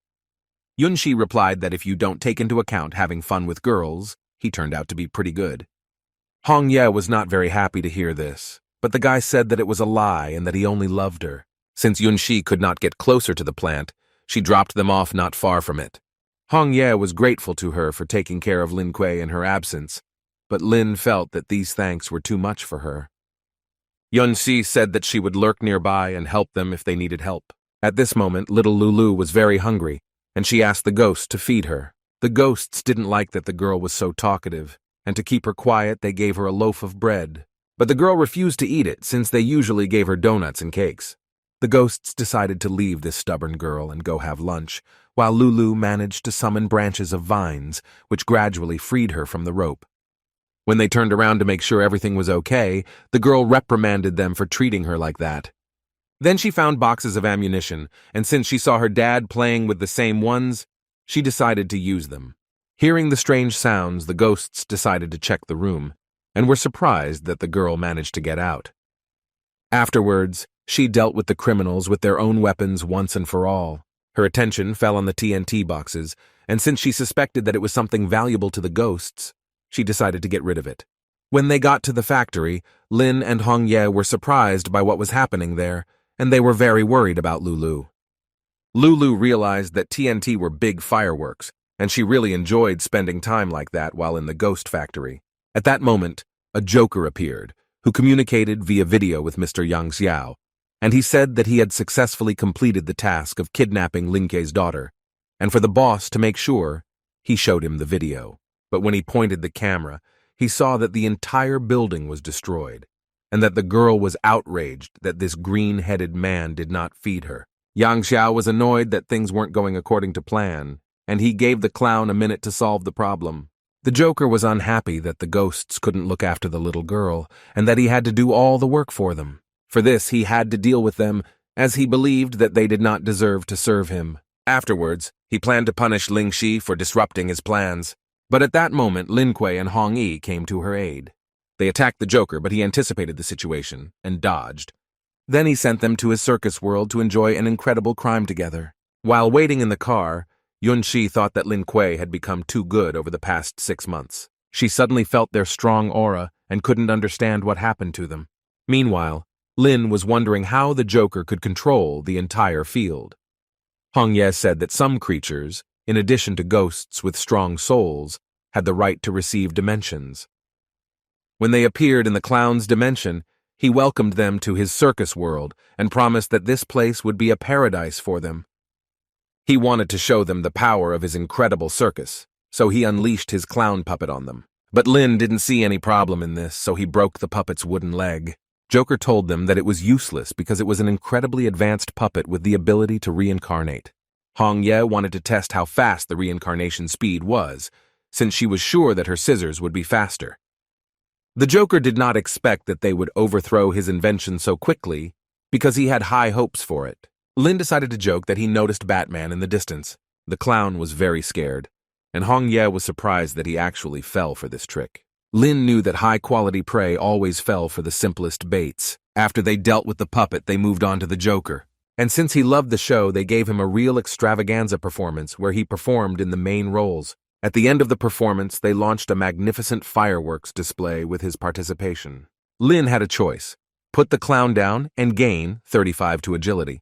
Yunxi replied that if you don't take into account having fun with girls, he turned out to be pretty good. Hong Ye was not very happy to hear this, but the guy said that it was a lie and that he only loved her. Since Yunxi could not get closer to the plant, she dropped them off not far from it. Hong Ye was grateful to her for taking care of Lin Kuei in her absence, but Lin felt that these thanks were too much for her. Yunxi said that she would lurk nearby and help them if they needed help. At this moment, little Lulu was very hungry, and she asked the ghosts to feed her. The ghosts didn't like that the girl was so talkative, and to keep her quiet, they gave her a loaf of bread. But the girl refused to eat it, since they usually gave her donuts and cakes. The ghosts decided to leave this stubborn girl and go have lunch, while Lulu managed to summon branches of vines, which gradually freed her from the rope. When they turned around to make sure everything was okay, the girl reprimanded them for treating her like that. Then she found boxes of ammunition, and since she saw her dad playing with the same ones, she decided to use them. Hearing the strange sounds, the ghosts decided to check the room, and were surprised that the girl managed to get out. Afterwards, she dealt with the criminals with their own weapons once and for all. Her attention fell on the TNT boxes, and since she suspected that it was something valuable to the ghosts, she decided to get rid of it. When they got to the factory, Lin and Hongye were surprised by what was happening there, and they were very worried about Lulu. Lulu realized that TNT were big fireworks, and she really enjoyed spending time like that while in the ghost factory. At that moment, a joker appeared, who communicated via video with Mr. Yang Xiao, and he said that he had successfully completed the task of kidnapping Lin Ke's daughter, and for the boss to make sure, he showed him the video. But when he pointed the camera, he saw that the entire building was destroyed, and that the girl was outraged that this green-headed man did not feed her. Yang Xiao was annoyed that things weren't going according to plan, and he gave the clown a minute to solve the problem. The Joker was unhappy that the ghosts couldn't look after the little girl, and that he had to do all the work for them. For this, he had to deal with them, as he believed that they did not deserve to serve him. Afterwards, he planned to punish Ling Shi for disrupting his plans. But at that moment, Lin Kuei and Hong Yi came to her aid. They attacked the Joker, but he anticipated the situation and dodged. Then he sent them to his circus world to enjoy an incredible crime together. While waiting in the car, Yun Shi thought that Lin Kuei had become too good over the past 6 months. She suddenly felt their strong aura and couldn't understand what happened to them. Meanwhile, Lin was wondering how the Joker could control the entire field. Hong Ye said that some creatures, in addition to ghosts with strong souls, had the right to receive dimensions. When they appeared in the clown's dimension, he welcomed them to his circus world and promised that this place would be a paradise for them. He wanted to show them the power of his incredible circus, so he unleashed his clown puppet on them. But Lin didn't see any problem in this, so he broke the puppet's wooden leg. Joker told them that it was useless because it was an incredibly advanced puppet with the ability to reincarnate. Hong Ye wanted to test how fast the reincarnation speed was, since she was sure that her scissors would be faster. The Joker did not expect that they would overthrow his invention so quickly, because he had high hopes for it. Lin decided to joke that he noticed Batman in the distance. The clown was very scared, and Hong Ye was surprised that he actually fell for this trick. Lin knew that high-quality prey always fell for the simplest baits. After they dealt with the puppet, they moved on to the Joker. And since he loved the show, they gave him a real extravaganza performance where he performed in the main roles. At the end of the performance, they launched a magnificent fireworks display with his participation. Lin had a choice: put the clown down and gain 35 to agility,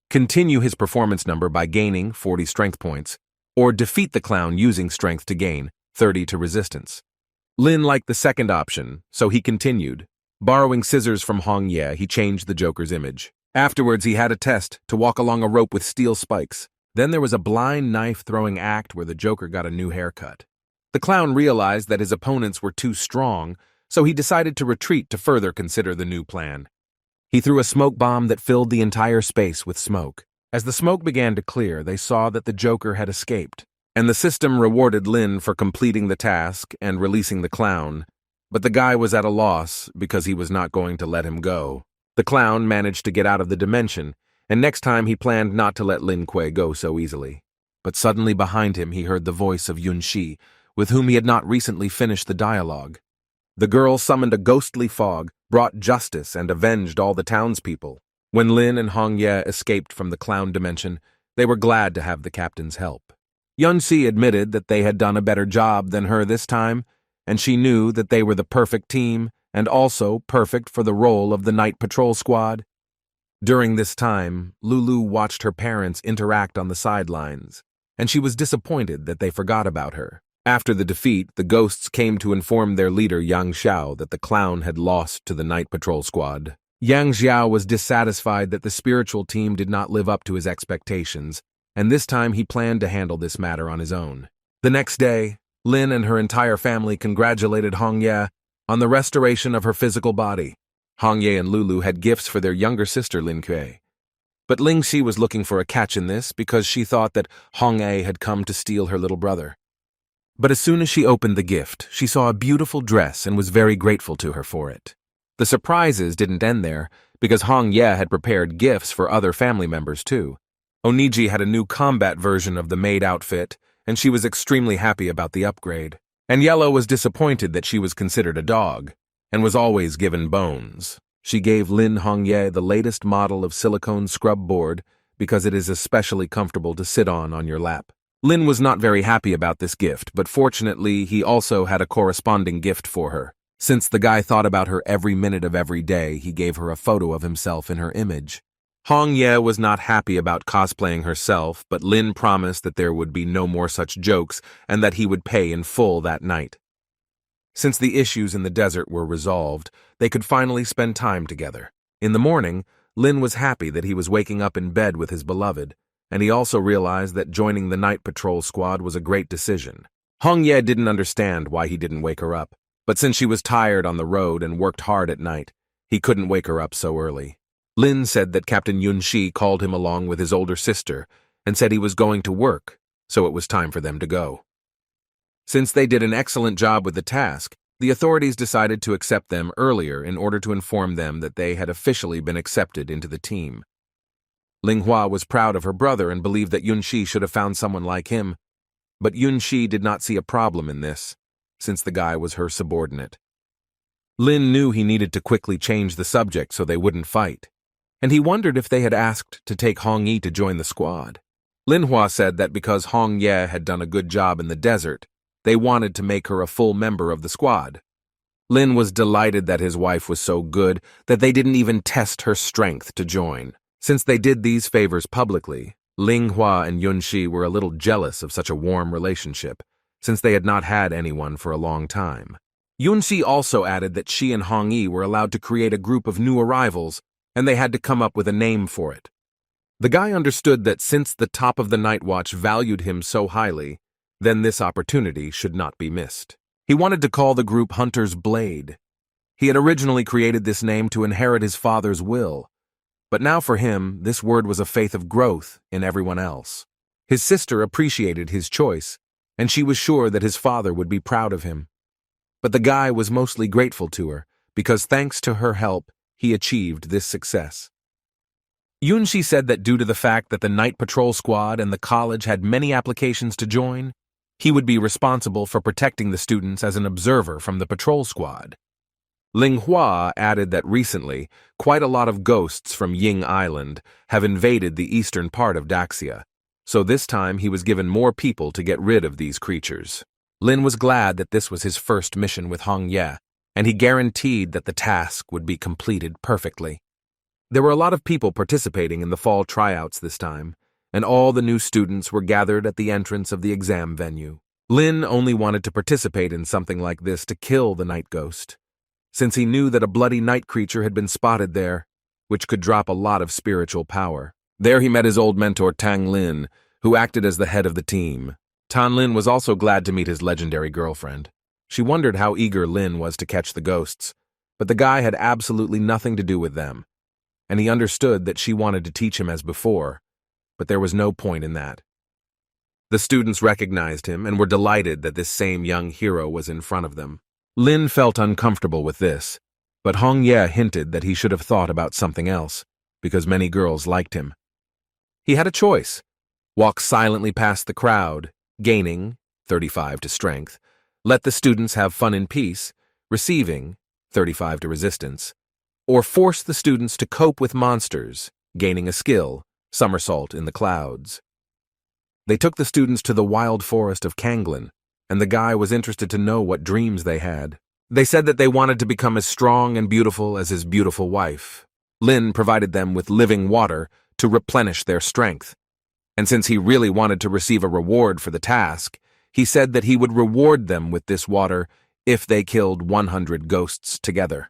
continue his performance number by gaining 40 strength points, or defeat the clown using strength to gain 30 to resistance. Lin liked the second option, so he continued. Borrowing scissors from Hong Ye, he changed the Joker's image. Afterwards, he had a test to walk along a rope with steel spikes. Then there was a blind knife-throwing act where the Joker got a new haircut. The clown realized that his opponents were too strong, so he decided to retreat to further consider the new plan. He threw a smoke bomb that filled the entire space with smoke. As the smoke began to clear, they saw that the Joker had escaped, and the system rewarded Lin for completing the task and releasing the clown, but the guy was at a loss because he was not going to let him go. The clown managed to get out of the dimension, and next time he planned not to let Lin Kuei go so easily. But suddenly behind him he heard the voice of Yun Shi, with whom he had not recently finished the dialogue. The girl summoned a ghostly fog, brought justice, and avenged all the townspeople. When Lin and Hong Ye escaped from the clown dimension, they were glad to have the captain's help. Yun Shi admitted that they had done a better job than her this time, and she knew that they were the perfect team, and also perfect for the role of the night patrol squad. During this time, Lulu watched her parents interact on the sidelines, and she was disappointed that they forgot about her. After the defeat, the ghosts came to inform their leader Yang Xiao that the clown had lost to the night patrol squad. Yang Xiao was dissatisfied that the spiritual team did not live up to his expectations, and this time he planned to handle this matter on his own. The next day, Lin and her entire family congratulated Hong Ye on the restoration of her physical body. Hong Ye and Lulu had gifts for their younger sister Lin Kuei. But Ling Xi was looking for a catch in this because she thought that Hong Ye had come to steal her little brother. But as soon as she opened the gift, she saw a beautiful dress and was very grateful to her for it. The surprises didn't end there, because Hong Ye had prepared gifts for other family members too. Oniji had a new combat version of the maid outfit, and she was extremely happy about the upgrade. And Yellow was disappointed that she was considered a dog, and was always given bones. She gave Lin Hong Ye the latest model of silicone scrub board because it is especially comfortable to sit on your lap. Lin was not very happy about this gift, but fortunately he also had a corresponding gift for her. Since the guy thought about her every minute of every day, he gave her a photo of himself in her image. Hong Ye was not happy about cosplaying herself, but Lin promised that there would be no more such jokes and that he would pay in full that night. Since the issues in the desert were resolved, they could finally spend time together. In the morning, Lin was happy that he was waking up in bed with his beloved, and he also realized that joining the night patrol squad was a great decision. Hong Ye didn't understand why he didn't wake her up, but since she was tired on the road and worked hard at night, he couldn't wake her up so early. Lin said that Captain Yun-shi called him along with his older sister and said he was going to work, so it was time for them to go. Since they did an excellent job with the task, the authorities decided to accept them earlier in order to inform them that they had officially been accepted into the team. Linghua was proud of her brother and believed that Yun-shi should have found someone like him, but Yun-shi did not see a problem in this, since the guy was her subordinate. Lin knew he needed to quickly change the subject so they wouldn't fight, and he wondered if they had asked to take Hong Yi to join the squad. Linhua said that because Hong Ye had done a good job in the desert, they wanted to make her a full member of the squad. Lin was delighted that his wife was so good that they didn't even test her strength to join. Since they did these favors publicly, Linghua and Yun-shi were a little jealous of such a warm relationship, since they had not had anyone for a long time. Yun-shi also added that she and Hong Yi were allowed to create a group of new arrivals, and they had to come up with a name for it. The guy understood that since the top of the Night Watch valued him so highly, then this opportunity should not be missed. He wanted to call the group Hunter's Blade. He had originally created this name to inherit his father's will, but now for him, this word was a faith of growth in everyone else. His sister appreciated his choice, and she was sure that his father would be proud of him. But the guy was mostly grateful to her, because thanks to her help, he achieved this success. Yun-shi said that due to the fact that the night patrol squad and the college had many applications to join, he would be responsible for protecting the students as an observer from the patrol squad. Linghua added that recently, quite a lot of ghosts from Ying Island have invaded the eastern part of Daxia, so this time he was given more people to get rid of these creatures. Lin was glad that this was his first mission with Hong Ye, and he guaranteed that the task would be completed perfectly. There were a lot of people participating in the fall tryouts this time, and all the new students were gathered at the entrance of the exam venue. Lin only wanted to participate in something like this to kill the night ghost, since he knew that a bloody night creature had been spotted there, which could drop a lot of spiritual power. There he met his old mentor Tang Lin, who acted as the head of the team. Tan Lin was also glad to meet his legendary girlfriend. She wondered how eager Lin was to catch the ghosts, but the guy had absolutely nothing to do with them, and he understood that she wanted to teach him as before, but there was no point in that. The students recognized him and were delighted that this same young hero was in front of them. Lin felt uncomfortable with this, but Hong Ye hinted that he should have thought about something else, because many girls liked him. He had a choice: walk silently past the crowd, gaining 35 to strength, let the students have fun in peace, receiving 35 to resistance, or force the students to cope with monsters, gaining a skill, somersault in the clouds. They took the students to the wild forest of Kanglin, and the guy was interested to know what dreams they had. They said that they wanted to become as strong and beautiful as his beautiful wife. Lin provided them with living water to replenish their strength, and since he really wanted to receive a reward for the task, he said that he would reward them with this water if they killed 100 ghosts together.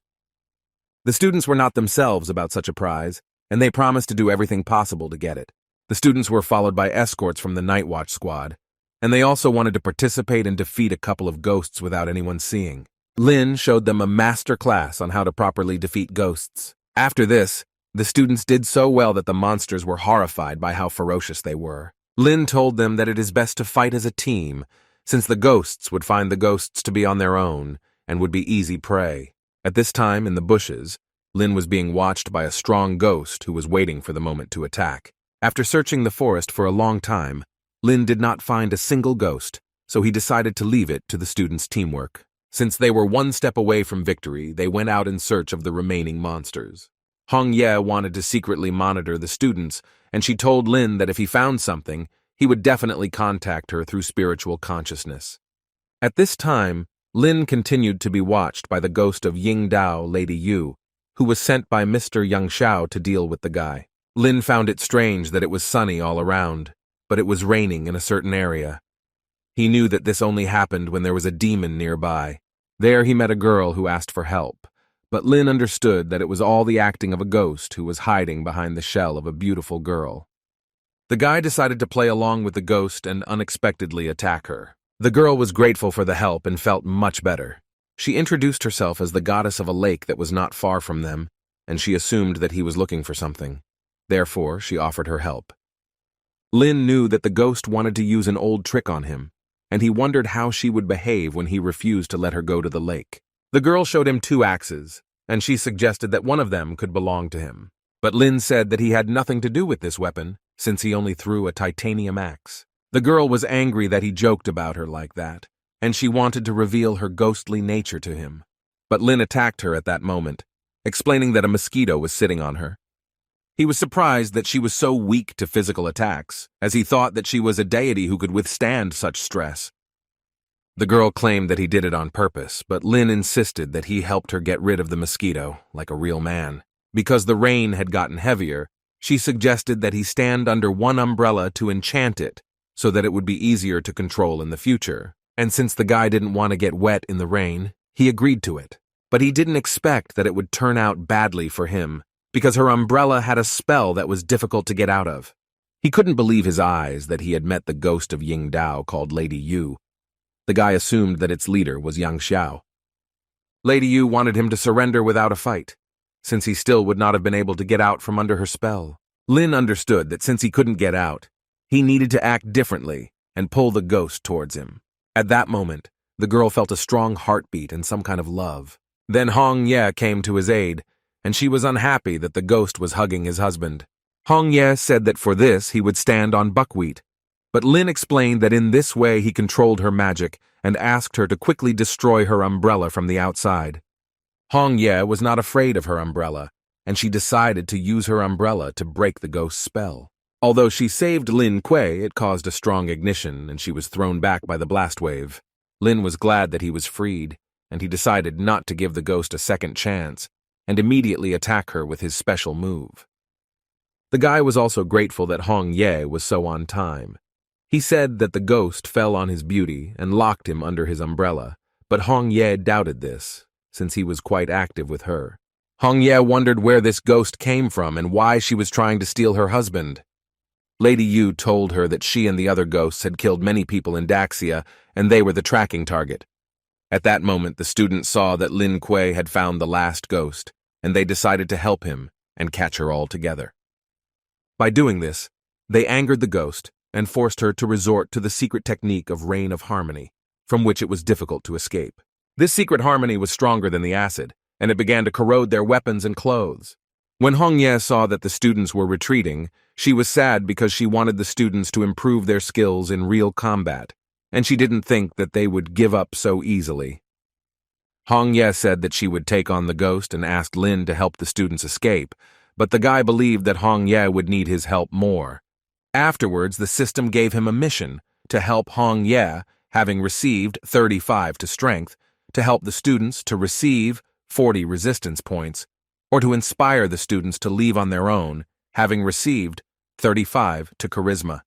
The students were not themselves about such a prize, and they promised to do everything possible to get it. The students were followed by escorts from the Night Watch squad, and they also wanted to participate and defeat a couple of ghosts without anyone seeing. Lin showed them a master class on how to properly defeat ghosts. After this, the students did so well that the monsters were horrified by how ferocious they were. Lin told them that it is best to fight as a team, since the ghosts would find the ghosts to be on their own and would be easy prey. At this time, in the bushes, Lin was being watched by a strong ghost who was waiting for the moment to attack. After searching the forest for a long time, Lin did not find a single ghost, so he decided to leave it to the students' teamwork. Since they were one step away from victory, they went out in search of the remaining monsters. Hong Ye wanted to secretly monitor the students, and she told Lin that if he found something, he would definitely contact her through spiritual consciousness. At this time, Lin continued to be watched by the ghost of Ying Dao, Lady Yu, who was sent by Mr. Yang Xiao to deal with the guy. Lin found it strange that it was sunny all around, but it was raining in a certain area. He knew that this only happened when there was a demon nearby. There he met a girl who asked for help, but Lin understood that it was all the acting of a ghost who was hiding behind the shell of a beautiful girl. The guy decided to play along with the ghost and unexpectedly attack her. The girl was grateful for the help and felt much better. She introduced herself as the goddess of a lake that was not far from them, and she assumed that he was looking for something. Therefore, she offered her help. Lin knew that the ghost wanted to use an old trick on him, and he wondered how she would behave when he refused to let her go to the lake. The girl showed him 2 axes, and she suggested that one of them could belong to him. But Lin said that he had nothing to do with this weapon, since he only threw a titanium axe. The girl was angry that he joked about her like that, and she wanted to reveal her ghostly nature to him. But Lin attacked her at that moment, explaining that a mosquito was sitting on her. He was surprised that she was so weak to physical attacks, as he thought that she was a deity who could withstand such stress. The girl claimed that he did it on purpose, but Lin insisted that he helped her get rid of the mosquito, like a real man. Because the rain had gotten heavier, she suggested that he stand under one umbrella to enchant it, so that it would be easier to control in the future. And since the guy didn't want to get wet in the rain, he agreed to it. But he didn't expect that it would turn out badly for him, because her umbrella had a spell that was difficult to get out of. He couldn't believe his eyes that he had met the ghost of Ying Dao called Lady Yu. The guy assumed that its leader was Yang Xiao. Lady Yu wanted him to surrender without a fight, since he still would not have been able to get out from under her spell. Lin understood that since he couldn't get out, he needed to act differently and pull the ghost towards him. At that moment, the girl felt a strong heartbeat and some kind of love. Then Hong Ye came to his aid, and she was unhappy that the ghost was hugging his husband. Hong Ye said that for this he would stand on buckwheat, but Lin explained that in this way he controlled her magic and asked her to quickly destroy her umbrella from the outside. Hong Ye was not afraid of her umbrella, and she decided to use her umbrella to break the ghost's spell. Although she saved Lin Kuei, it caused a strong ignition, and she was thrown back by the blast wave. Lin was glad that he was freed, and he decided not to give the ghost a second chance, and immediately attack her with his special move. The guy was also grateful that Hong Ye was so on time. He said that the ghost fell on his beauty and locked him under his umbrella, but Hong Ye doubted this, since he was quite active with her. Hong Ye wondered where this ghost came from and why she was trying to steal her husband. Lady Yu told her that she and the other ghosts had killed many people in Daxia, and they were the tracking target. At that moment, the students saw that Lin Kuei had found the last ghost, and they decided to help him and catch her all together. By doing this, they angered the ghost and forced her to resort to the secret technique of Rain of Harmony, from which it was difficult to escape. This secret harmony was stronger than the acid, and it began to corrode their weapons and clothes. When Hong Ye saw that the students were retreating, she was sad because she wanted the students to improve their skills in real combat, and she didn't think that they would give up so easily. Hong Ye said that she would take on the ghost and asked Lin to help the students escape, but the guy believed that Hong Ye would need his help more. Afterwards, the system gave him a mission to help Hong Ye, having received 35 to strength, to help the students to receive 40 resistance points, or to inspire the students to leave on their own, having received 35 to charisma.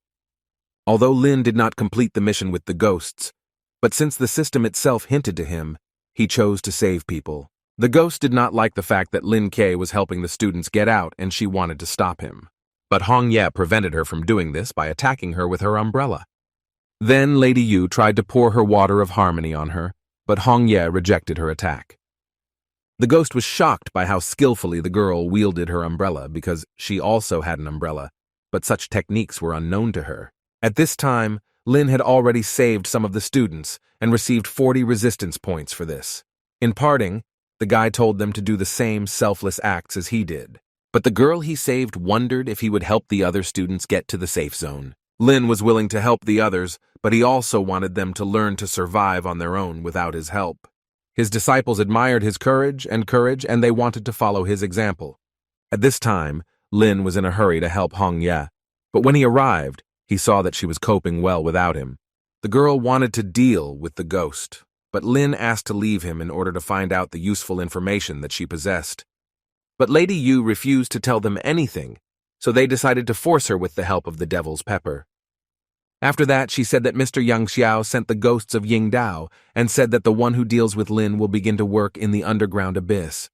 Although Lin did not complete the mission with the ghosts, but since the system itself hinted to him, he chose to save people. The ghost did not like the fact that Lin Kuei was helping the students get out, and she wanted to stop him. But Hong Ye prevented her from doing this by attacking her with her umbrella. Then Lady Yu tried to pour her water of harmony on her, but Hong Ye rejected her attack. The ghost was shocked by how skillfully the girl wielded her umbrella because she also had an umbrella, but such techniques were unknown to her. At this time, Lin had already saved some of the students and received 40 resistance points for this. In parting, the guy told them to do the same selfless acts as he did. But the girl he saved wondered if he would help the other students get to the safe zone. Lin was willing to help the others, but he also wanted them to learn to survive on their own without his help. His disciples admired his courage, and they wanted to follow his example. At this time, Lin was in a hurry to help Hong Ye, but when he arrived, he saw that she was coping well without him. The girl wanted to deal with the ghost, but Lin asked to leave him in order to find out the useful information that she possessed. But Lady Yu refused to tell them anything, so they decided to force her with the help of the devil's pepper. After that, she said that Mr. Yang Xiao sent the ghosts of Ying Dao and said that the one who deals with Lin will begin to work in the underground abyss.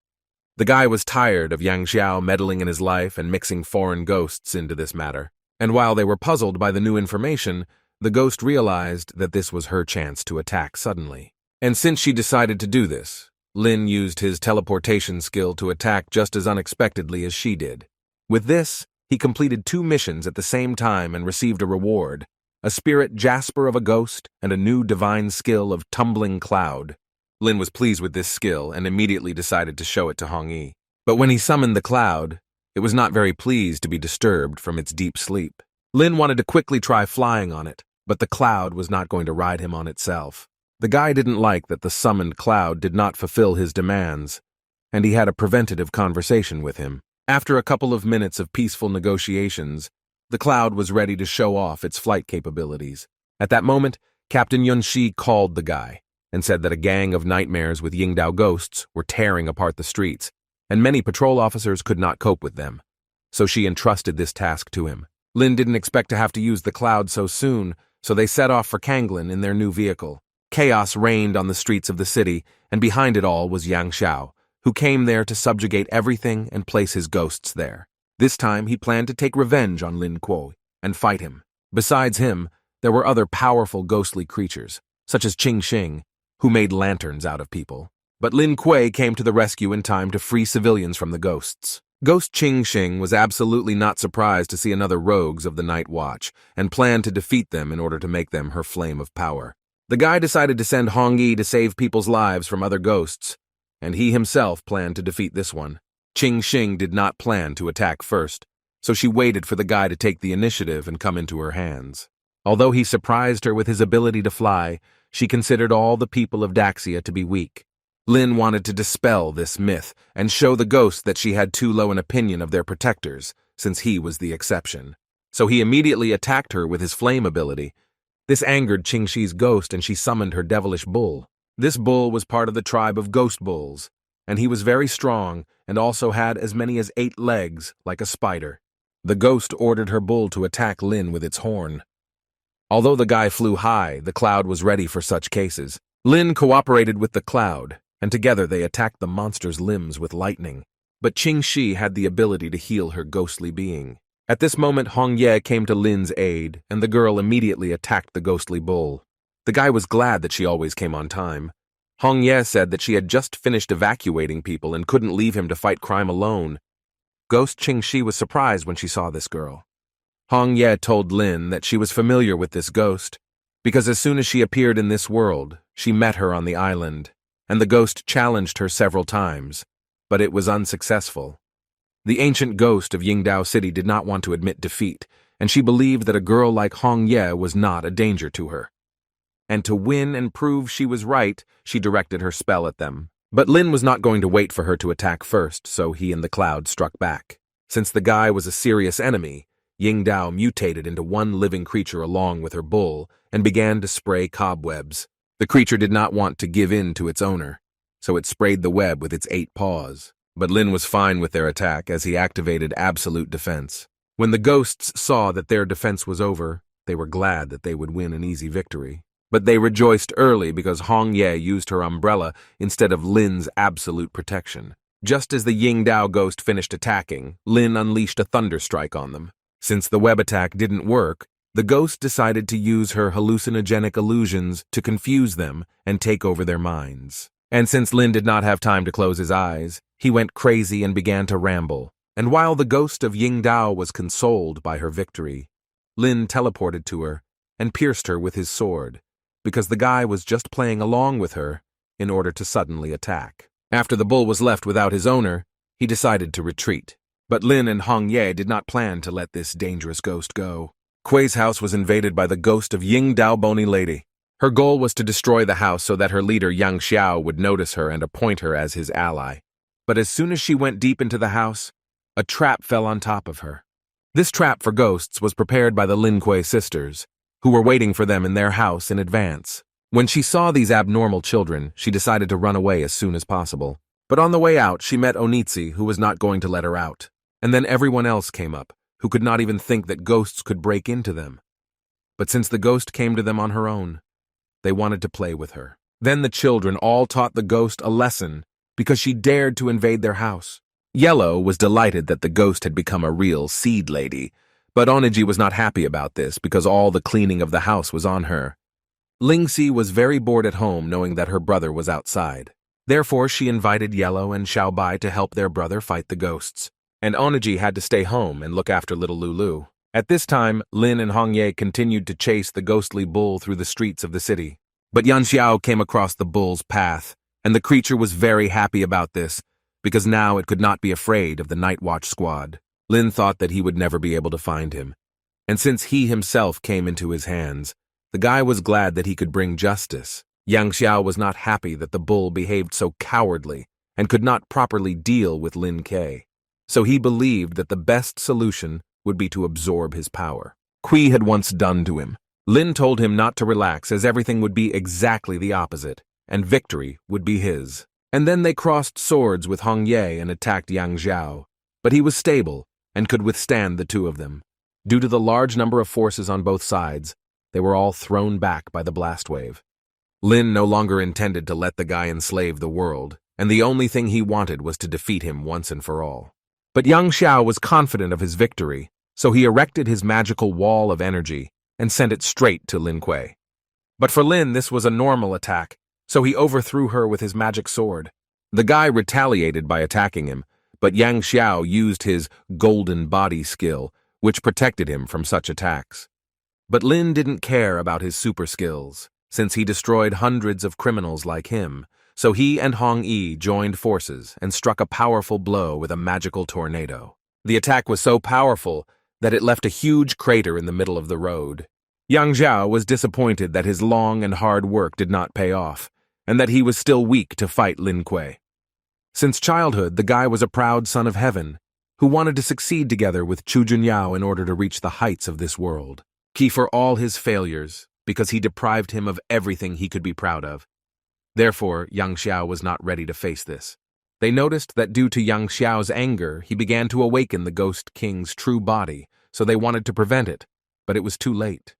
The guy was tired of Yang Xiao meddling in his life and mixing foreign ghosts into this matter, and while they were puzzled by the new information, the ghost realized that this was her chance to attack suddenly. And since she decided to do this, Lin used his teleportation skill to attack just as unexpectedly as she did. With this, he completed 2 missions at the same time and received a reward, a spirit jasper of a ghost and a new divine skill of tumbling cloud. Lin was pleased with this skill and immediately decided to show it to Hong Yi. But when he summoned the cloud, it was not very pleased to be disturbed from its deep sleep. Lin wanted to quickly try flying on it, but the cloud was not going to ride him on itself. The guy didn't like that the summoned cloud did not fulfill his demands, and he had a preventative conversation with him. After a couple of minutes of peaceful negotiations, the cloud was ready to show off its flight capabilities. At that moment, Captain Yunxi called the guy and said that a gang of nightmares with Yingdao ghosts were tearing apart the streets, and many patrol officers could not cope with them. So she entrusted this task to him. Lin didn't expect to have to use the cloud so soon, so they set off for Kanglin in their new vehicle. Chaos reigned on the streets of the city, and behind it all was Yang Xiao, who came there to subjugate everything and place his ghosts there. This time he planned to take revenge on Lin Kuo and fight him. Besides him, there were other powerful ghostly creatures, such as Qing Xing, who made lanterns out of people. But Lin Kuei came to the rescue in time to free civilians from the ghosts. Ghost Qing Xing was absolutely not surprised to see another rogues of the Night Watch and planned to defeat them in order to make them her flame of power. The guy decided to send Hong Yi to save people's lives from other ghosts, and he himself planned to defeat this one. Qing Xing did not plan to attack first, so she waited for the guy to take the initiative and come into her hands. Although he surprised her with his ability to fly, she considered all the people of Daxia to be weak. Lin wanted to dispel this myth and show the ghosts that she had too low an opinion of their protectors, since he was the exception. So he immediately attacked her with his flame ability. This angered Qing Shi's ghost and she summoned her devilish bull. This bull was part of the tribe of ghost bulls, and he was very strong and also had as many as 8 legs, like a spider. The ghost ordered her bull to attack Lin with its horn. Although the guy flew high, the cloud was ready for such cases. Lin cooperated with the cloud, and together they attacked the monster's limbs with lightning. But Qing Shi had the ability to heal her ghostly being. At this moment, Hong Ye came to Lin's aid, and the girl immediately attacked the ghostly bull. The guy was glad that she always came on time. Hong Ye said that she had just finished evacuating people and couldn't leave him to fight crime alone. Ghost Qing Shi was surprised when she saw this girl. Hong Ye told Lin that she was familiar with this ghost, because as soon as she appeared in this world, she met her on the island, and the ghost challenged her several times, but it was unsuccessful. The ancient ghost of Yingdao City did not want to admit defeat, and she believed that a girl like Hong Ye was not a danger to her. And to win and prove she was right, she directed her spell at them. But Lin was not going to wait for her to attack first, so he and the cloud struck back. Since the guy was a serious enemy, Yingdao mutated into one living creature along with her bull and began to spray cobwebs. The creature did not want to give in to its owner, so it sprayed the web with its 8 paws. But Lin was fine with their attack as he activated absolute defense. When the ghosts saw that their defense was over, they were glad that they would win an easy victory. But they rejoiced early because Hong Ye used her umbrella instead of Lin's absolute protection. Just as the Yingdao ghost finished attacking, Lin unleashed a thunderstrike on them. Since the web attack didn't work, the ghost decided to use her hallucinogenic illusions to confuse them and take over their minds. And since Lin did not have time to close his eyes, he went crazy and began to ramble. And while the ghost of Yingdao was consoled by her victory, Lin teleported to her and pierced her with his sword, because the guy was just playing along with her in order to suddenly attack. After the bull was left without his owner, he decided to retreat. But Lin and Hong Ye did not plan to let this dangerous ghost go. Kuei's house was invaded by the ghost of Yingdao Bony Lady. Her goal was to destroy the house so that her leader Yang Xiao would notice her and appoint her as his ally. But as soon as she went deep into the house, a trap fell on top of her. This trap for ghosts was prepared by the Lin Kuei sisters, who were waiting for them in their house in advance. When she saw these abnormal children, she decided to run away as soon as possible. But on the way out, she met Onitsi, who was not going to let her out. And then everyone else came up, who could not even think that ghosts could break into them. But since the ghost came to them on her own, they wanted to play with her. Then the children all taught the ghost a lesson because she dared to invade their house. Yellow was delighted that the ghost had become a real seed lady, but Oniji was not happy about this because all the cleaning of the house was on her. Lingxi was very bored at home knowing that her brother was outside. Therefore, she invited Yellow and Xiaobai to help their brother fight the ghosts. And Oniji had to stay home and look after little Lulu. At this time, Lin and Hongye continued to chase the ghostly bull through the streets of the city. But Yan Xiao came across the bull's path, and the creature was very happy about this, because now it could not be afraid of the Night Watch squad. Lin thought that he would never be able to find him. And since he himself came into his hands, the guy was glad that he could bring justice. Yang Xiao was not happy that the bull behaved so cowardly and could not properly deal with Lin Ke. So he believed that the best solution would be to absorb his power. Kui had once done to him. Lin told him not to relax as everything would be exactly the opposite, and victory would be his. And then they crossed swords with Hongye and attacked Yang Xiao, but he was stable and could withstand the two of them. Due to the large number of forces on both sides, they were all thrown back by the blast wave. Lin no longer intended to let the guy enslave the world, and the only thing he wanted was to defeat him once and for all. But Yang Xiao was confident of his victory, so he erected his magical wall of energy and sent it straight to Lin Kuei. But for Lin, this was a normal attack, so he overthrew her with his magic sword. The guy retaliated by attacking him, but Yang Xiao used his golden body skill, which protected him from such attacks. But Lin didn't care about his super skills, since he destroyed hundreds of criminals like him, so he and Hong Yi joined forces and struck a powerful blow with a magical tornado. The attack was so powerful that it left a huge crater in the middle of the road. Yang Xiao was disappointed that his long and hard work did not pay off, and that he was still weak to fight Lin Kuei. Since childhood, the guy was a proud son of heaven, who wanted to succeed together with Chu Junyao in order to reach the heights of this world. Key for all his failures, because he deprived him of everything he could be proud of. Therefore, Yang Xiao was not ready to face this. They noticed that due to Yang Xiao's anger, he began to awaken the Ghost King's true body, so they wanted to prevent it, but it was too late.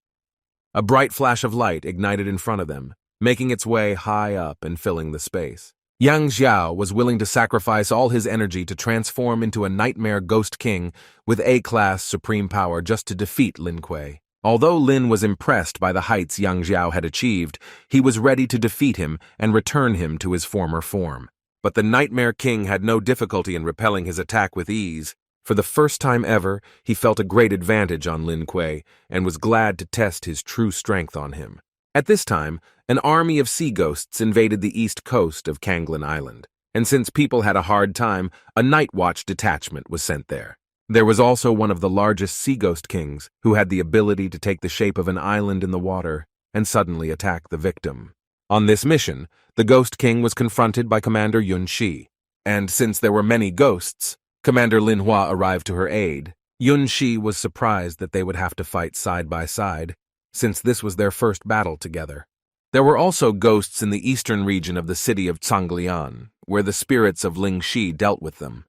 A bright flash of light ignited in front of them, making its way high up and filling the space. Yang Xiao was willing to sacrifice all his energy to transform into a nightmare Ghost King with A-class supreme power just to defeat Lin Kuei. Although Lin was impressed by the heights Yang Xiao had achieved, he was ready to defeat him and return him to his former form. But the Nightmare King had no difficulty in repelling his attack with ease. For the first time ever, he felt a great advantage on Lin Kuei and was glad to test his true strength on him. At this time, an army of sea ghosts invaded the east coast of Kanglin Island, and since people had a hard time, a Night Watch detachment was sent there. There was also one of the largest sea ghost kings, who had the ability to take the shape of an island in the water and suddenly attack the victim. On this mission, the Ghost King was confronted by Commander Yun Shi, and since there were many ghosts, Commander Lin Hua arrived to her aid. Yun Shi was surprised that they would have to fight side by side, since this was their first battle together. There were also ghosts in the eastern region of the city of Canglian, where the spirits of Ling Shi dealt with them.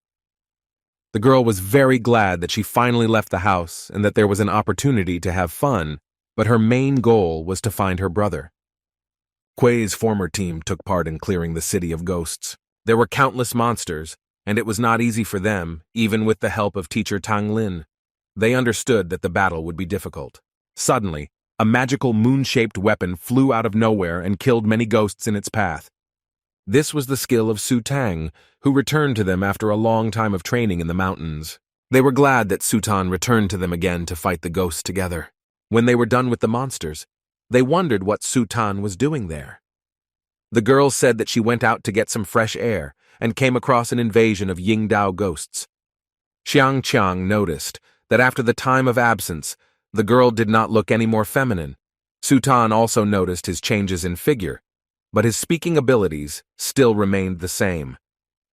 The girl was very glad that she finally left the house and that there was an opportunity to have fun, but her main goal was to find her brother. Kuei's former team took part in clearing the city of ghosts. There were countless monsters, and it was not easy for them, even with the help of teacher Tang Lin. They understood that the battle would be difficult. Suddenly, a magical moon-shaped weapon flew out of nowhere and killed many ghosts in its path. This was the skill of Su Tang, who returned to them after a long time of training in the mountains. They were glad that Su Tan returned to them again to fight the ghosts together. When they were done with the monsters, they wondered what Su Tan was doing there. The girl said that she went out to get some fresh air and came across an invasion of Yingdao ghosts. Xiang Qiang noticed that after the time of absence, the girl did not look any more feminine. Su Tan also noticed his changes in figure, but his speaking abilities still remained the same.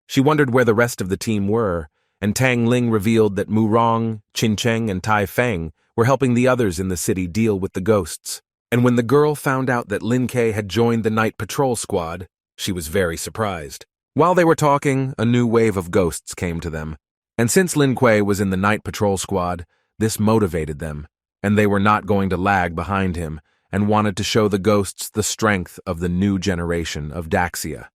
She wondered where the rest of the team were, and Tang Ling revealed that Mu Rong, Qin Cheng, and Tai Feng were helping the others in the city deal with the ghosts. And when the girl found out that Lin Kuei had joined the night patrol squad, she was very surprised. While they were talking, a new wave of ghosts came to them. And since Lin Kuei was in the night patrol squad, this motivated them, and they were not going to lag behind him and wanted to show the ghosts the strength of the new generation of Daxia.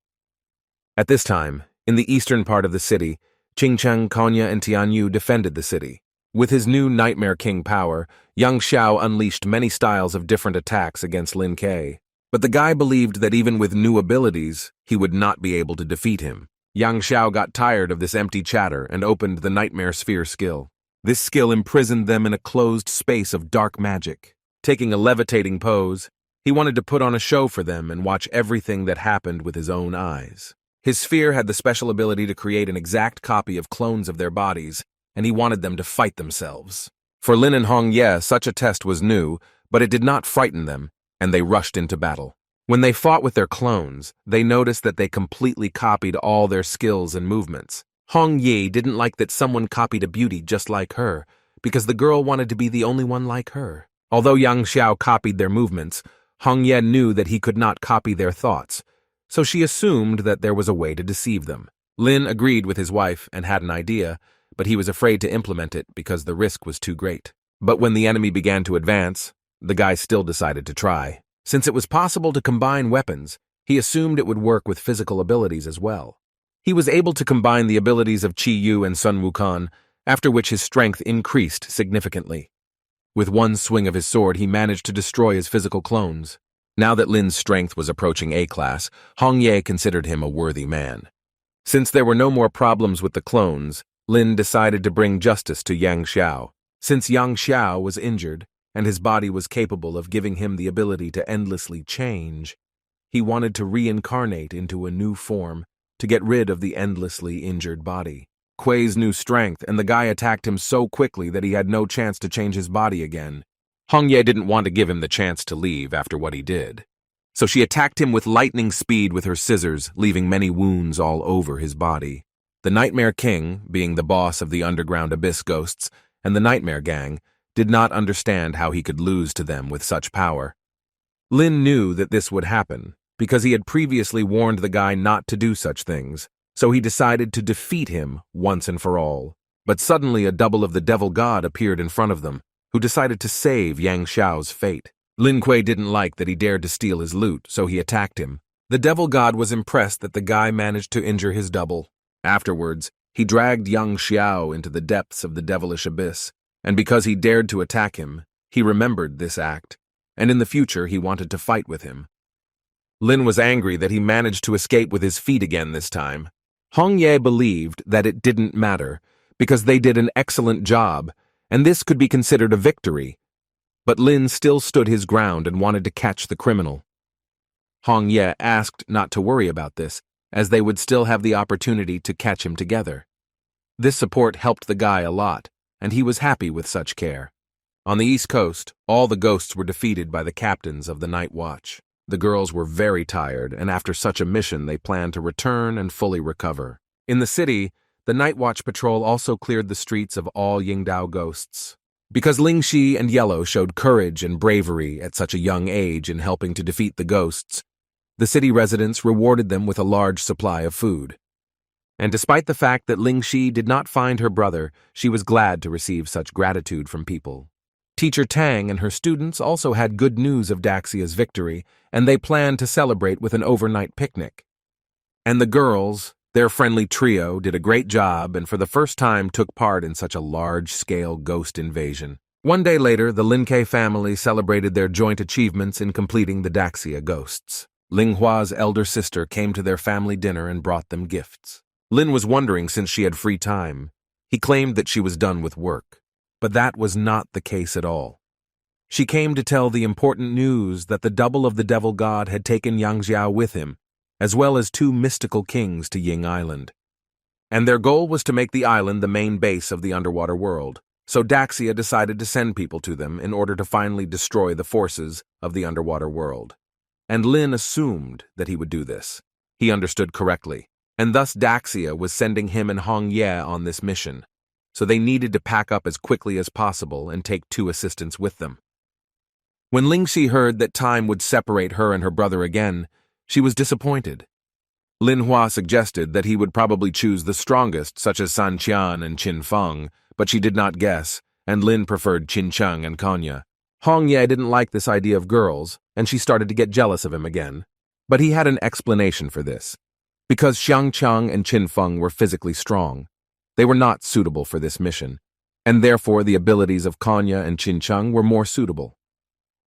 At this time, in the eastern part of the city, Qingcheng, Konya, and Tianyu defended the city. With his new Nightmare King power, Yang Xiao unleashed many styles of different attacks against Lin Kuei. But the guy believed that even with new abilities, he would not be able to defeat him. Yang Xiao got tired of this empty chatter and opened the Nightmare Sphere skill. This skill imprisoned them in a closed space of dark magic. Taking a levitating pose, he wanted to put on a show for them and watch everything that happened with his own eyes. His sphere had the special ability to create an exact copy of clones of their bodies, and he wanted them to fight themselves. For Lin and Hong Ye, such a test was new, but it did not frighten them, and they rushed into battle. When they fought with their clones, they noticed that they completely copied all their skills and movements. Hong Ye didn't like that someone copied a beauty just like her, because the girl wanted to be the only one like her. Although Yang Xiao copied their movements, Hong Ye knew that he could not copy their thoughts, so she assumed that there was a way to deceive them. Lin agreed with his wife and had an idea, but he was afraid to implement it because the risk was too great. But when the enemy began to advance, the guy still decided to try. Since it was possible to combine weapons, he assumed it would work with physical abilities as well. He was able to combine the abilities of Qi Yu and Sun Wukong, after which his strength increased significantly. With one swing of his sword, he managed to destroy his physical clones. Now that Lin's strength was approaching A-class, Hong Ye considered him a worthy man. Since there were no more problems with the clones, Lin decided to bring justice to Yang Xiao. Since Yang Xiao was injured, and his body was capable of giving him the ability to endlessly change, he wanted to reincarnate into a new form to get rid of the endlessly injured body. Kuei's new strength, and the guy attacked him so quickly that he had no chance to change his body again. Hong Ye didn't want to give him the chance to leave after what he did. So she attacked him with lightning speed with her scissors, leaving many wounds all over his body. The Nightmare King, being the boss of the underground abyss ghosts, and the Nightmare Gang, did not understand how he could lose to them with such power. Lin knew that this would happen, because he had previously warned the guy not to do such things, so he decided to defeat him once and for all. But suddenly a double of the Devil God appeared in front of them, who decided to save Yang Xiao's fate. Lin Kuei didn't like that he dared to steal his loot, so he attacked him. The Devil God was impressed that the guy managed to injure his double. Afterwards, he dragged Yang Xiao into the depths of the devilish abyss, and because he dared to attack him, he remembered this act, and in the future he wanted to fight with him. Lin was angry that he managed to escape with his feet again this time. Hong Ye believed that it didn't matter, because they did an excellent job, and this could be considered a victory. But Lin still stood his ground and wanted to catch the criminal. Hong Ye asked not to worry about this, as they would still have the opportunity to catch him together. This support helped the guy a lot, and he was happy with such care. On the East Coast, all the ghosts were defeated by the captains of the Night Watch. The girls were very tired, and after such a mission they planned to return and fully recover. In the city, the Night Watch patrol also cleared the streets of all Yingdao ghosts. Because Ling Shi and Yellow showed courage and bravery at such a young age in helping to defeat the ghosts, the city residents rewarded them with a large supply of food. And despite the fact that Ling Shi did not find her brother, she was glad to receive such gratitude from people. Teacher Tang and her students also had good news of Daxia's victory, and they planned to celebrate with an overnight picnic. And the girls, their friendly trio, did a great job and for the first time took part in such a large-scale ghost invasion. One day later, the Lin Kuei family celebrated their joint achievements in completing the Daxia ghosts. Ling Hua's elder sister came to their family dinner and brought them gifts. Lin was wondering since she had free time. He claimed that she was done with work, but that was not the case at all. She came to tell the important news that the double of the Devil God had taken Yang Xiao with him, as well as 2 mystical kings to Ying Island. And their goal was to make the island the main base of the underwater world, so Daxia decided to send people to them in order to finally destroy the forces of the underwater world. And Lin assumed that he would do this. He understood correctly, and thus Daxia was sending him and Hong Ye on this mission, so they needed to pack up as quickly as possible and take 2 assistants with them. When Lingxi heard that time would separate her and her brother again, she was disappointed. Manhua suggested that he would probably choose the strongest, such as San Qian and Qin Feng, but she did not guess, and Lin preferred Qin Cheng and Konya. Hong Ye didn't like this idea of girls, and she started to get jealous of him again. But he had an explanation for this. Because Xiang Cheng and Qin Feng were physically strong, they were not suitable for this mission, and therefore the abilities of Konya and Qin Cheng were more suitable.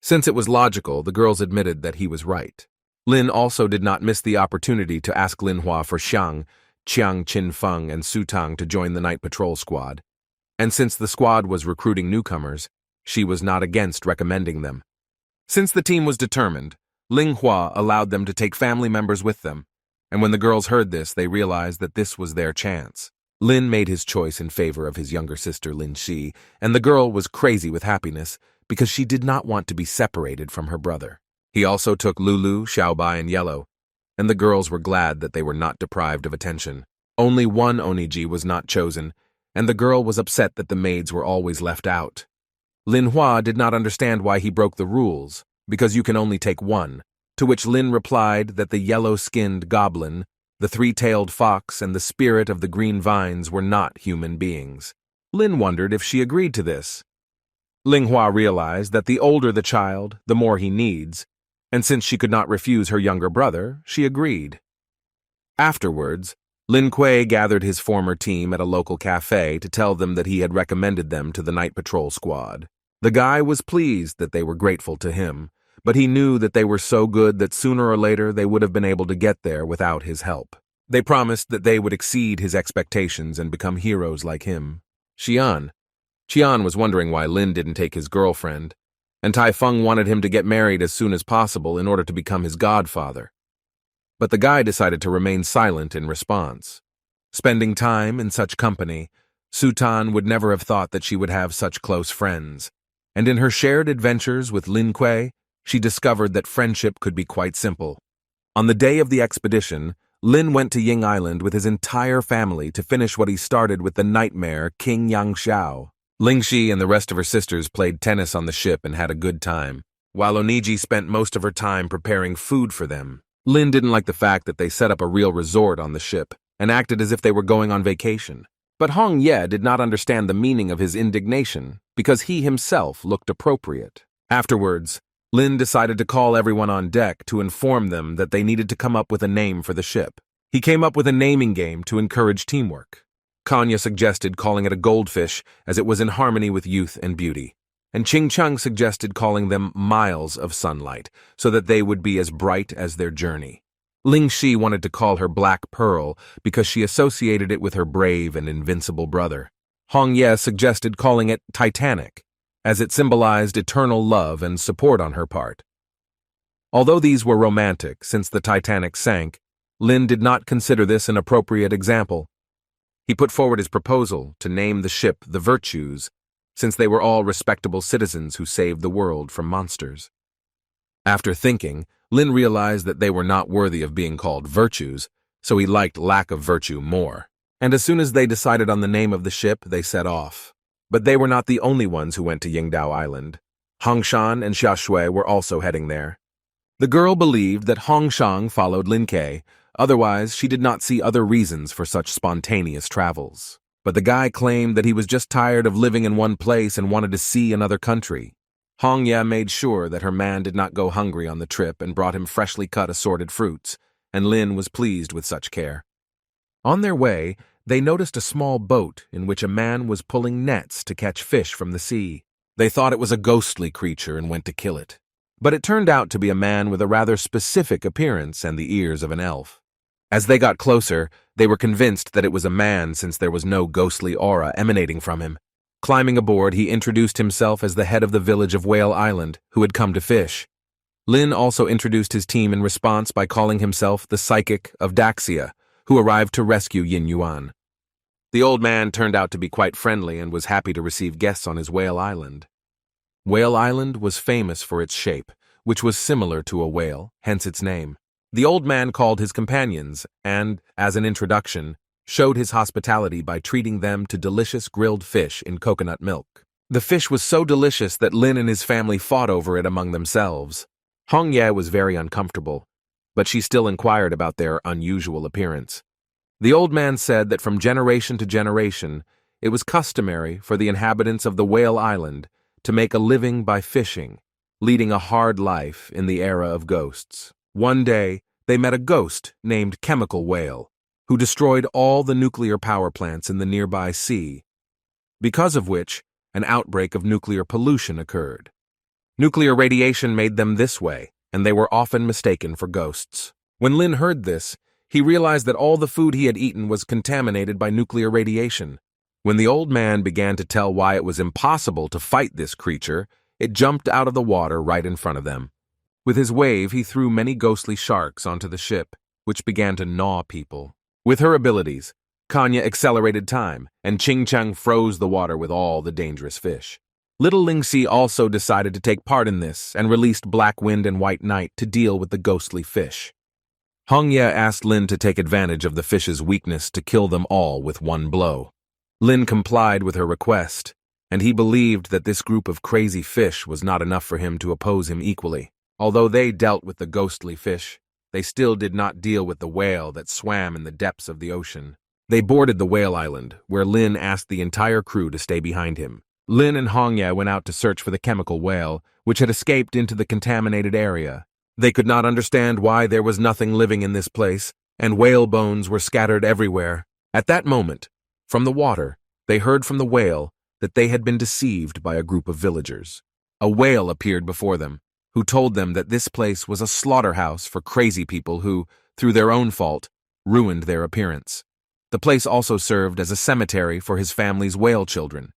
Since it was logical, the girls admitted that he was right. Lin also did not miss the opportunity to ask Manhua for Xiang, Qiang, Qin Feng, and Su Tang to join the night patrol squad. And since the squad was recruiting newcomers, she was not against recommending them. Since the team was determined, Manhua allowed them to take family members with them, and when the girls heard this, they realized that this was their chance. Lin made his choice in favor of his younger sister Lin Shi, and the girl was crazy with happiness because she did not want to be separated from her brother. He also took Lulu, Xiaobai, and Yellow, and the girls were glad that they were not deprived of attention. Only one Oniji was not chosen, and the girl was upset that the maids were always left out. Manhua did not understand why he broke the rules, because you can only take one, to which Lin replied that the yellow-skinned goblin, the three-tailed fox, and the spirit of the green vines were not human beings. Lin wondered if she agreed to this. Manhua realized that the older the child, the more he needs, and since she could not refuse her younger brother, she agreed. Afterwards, Lin Kuei gathered his former team at a local cafe to tell them that he had recommended them to the night patrol squad. The guy was pleased that they were grateful to him, but he knew that they were so good that sooner or later they would have been able to get there without his help. They promised that they would exceed his expectations and become heroes like him. Qian was wondering why Lin didn't take his girlfriend, and Tai Feng wanted him to get married as soon as possible in order to become his godfather. But the guy decided to remain silent in response. Spending time in such company, Su Tan would never have thought that she would have such close friends, and in her shared adventures with Lin Kuei, she discovered that friendship could be quite simple. On the day of the expedition, Lin went to Ying Island with his entire family to finish what he started with the nightmare King Yangxiao. Lingxi and the rest of her sisters played tennis on the ship and had a good time, while Oniji spent most of her time preparing food for them. Lin didn't like the fact that they set up a real resort on the ship and acted as if they were going on vacation. But Hong Ye did not understand the meaning of his indignation because he himself looked appropriate. Afterwards, Lin decided to call everyone on deck to inform them that they needed to come up with a name for the ship. He came up with a naming game to encourage teamwork. Konya suggested calling it a goldfish as it was in harmony with youth and beauty, and Qing Cheng suggested calling them miles of sunlight so that they would be as bright as their journey. Ling Shi wanted to call her Black Pearl because she associated it with her brave and invincible brother. Hong Ye suggested calling it Titanic, as it symbolized eternal love and support on her part. Although these were romantic since the Titanic sank, Lin did not consider this an appropriate example. He put forward his proposal to name the ship the Virtues, since they were all respectable citizens who saved the world from monsters. After thinking, Lin realized that they were not worthy of being called virtues, so he liked lack of virtue more. And as soon as they decided on the name of the ship, they set off. But they were not the only ones who went to Yingdao Island. Hongshan and Xiaoshui were also heading there. The girl believed that Hongshan followed Lin Kuei, otherwise she did not see other reasons for such spontaneous travels. But the guy claimed that he was just tired of living in one place and wanted to see another country. Hong Ye made sure that her man did not go hungry on the trip and brought him freshly cut assorted fruits, and Lin was pleased with such care. On their way, they noticed a small boat in which a man was pulling nets to catch fish from the sea. They thought it was a ghostly creature and went to kill it. But it turned out to be a man with a rather specific appearance and the ears of an elf. As they got closer, they were convinced that it was a man since there was no ghostly aura emanating from him. Climbing aboard, he introduced himself as the head of the village of Whale Island, who had come to fish. Lin also introduced his team in response by calling himself the Psychic of Daxia, who arrived to rescue Yin Yuan. The old man turned out to be quite friendly and was happy to receive guests on his Whale Island. Whale Island was famous for its shape, which was similar to a whale, hence its name. The old man called his companions and, as an introduction, showed his hospitality by treating them to delicious grilled fish in coconut milk. The fish was so delicious that Lin and his family fought over it among themselves. Hong Ye was very uncomfortable, but she still inquired about their unusual appearance. The old man said that from generation to generation, it was customary for the inhabitants of the Whale Island to make a living by fishing, leading a hard life in the era of ghosts. One day, they met a ghost named Chemical Whale, who destroyed all the nuclear power plants in the nearby sea, because of which an outbreak of nuclear pollution occurred. Nuclear radiation made them this way, and they were often mistaken for ghosts. When Lin heard this, he realized that all the food he had eaten was contaminated by nuclear radiation. When the old man began to tell why it was impossible to fight this creature, it jumped out of the water right in front of them. With his wave, he threw many ghostly sharks onto the ship, which began to gnaw people. With her abilities, Kanya accelerated time, and Ching Chang froze the water with all the dangerous fish. Little Lingxi also decided to take part in this and released Black Wind and White Night to deal with the ghostly fish. Hong Ye asked Lin to take advantage of the fish's weakness to kill them all with one blow. Lin complied with her request, and he believed that this group of crazy fish was not enough for him to oppose him equally. Although they dealt with the ghostly fish, they still did not deal with the whale that swam in the depths of the ocean. They boarded the Whale Island, where Lin asked the entire crew to stay behind him. Lin and Hong Ye went out to search for the chemical whale, which had escaped into the contaminated area. They could not understand why there was nothing living in this place, and whale bones were scattered everywhere. At that moment, from the water, they heard from the whale that they had been deceived by a group of villagers. A whale appeared before them, who told them that this place was a slaughterhouse for crazy people who, through their own fault, ruined their appearance. The place also served as a cemetery for his family's whale children.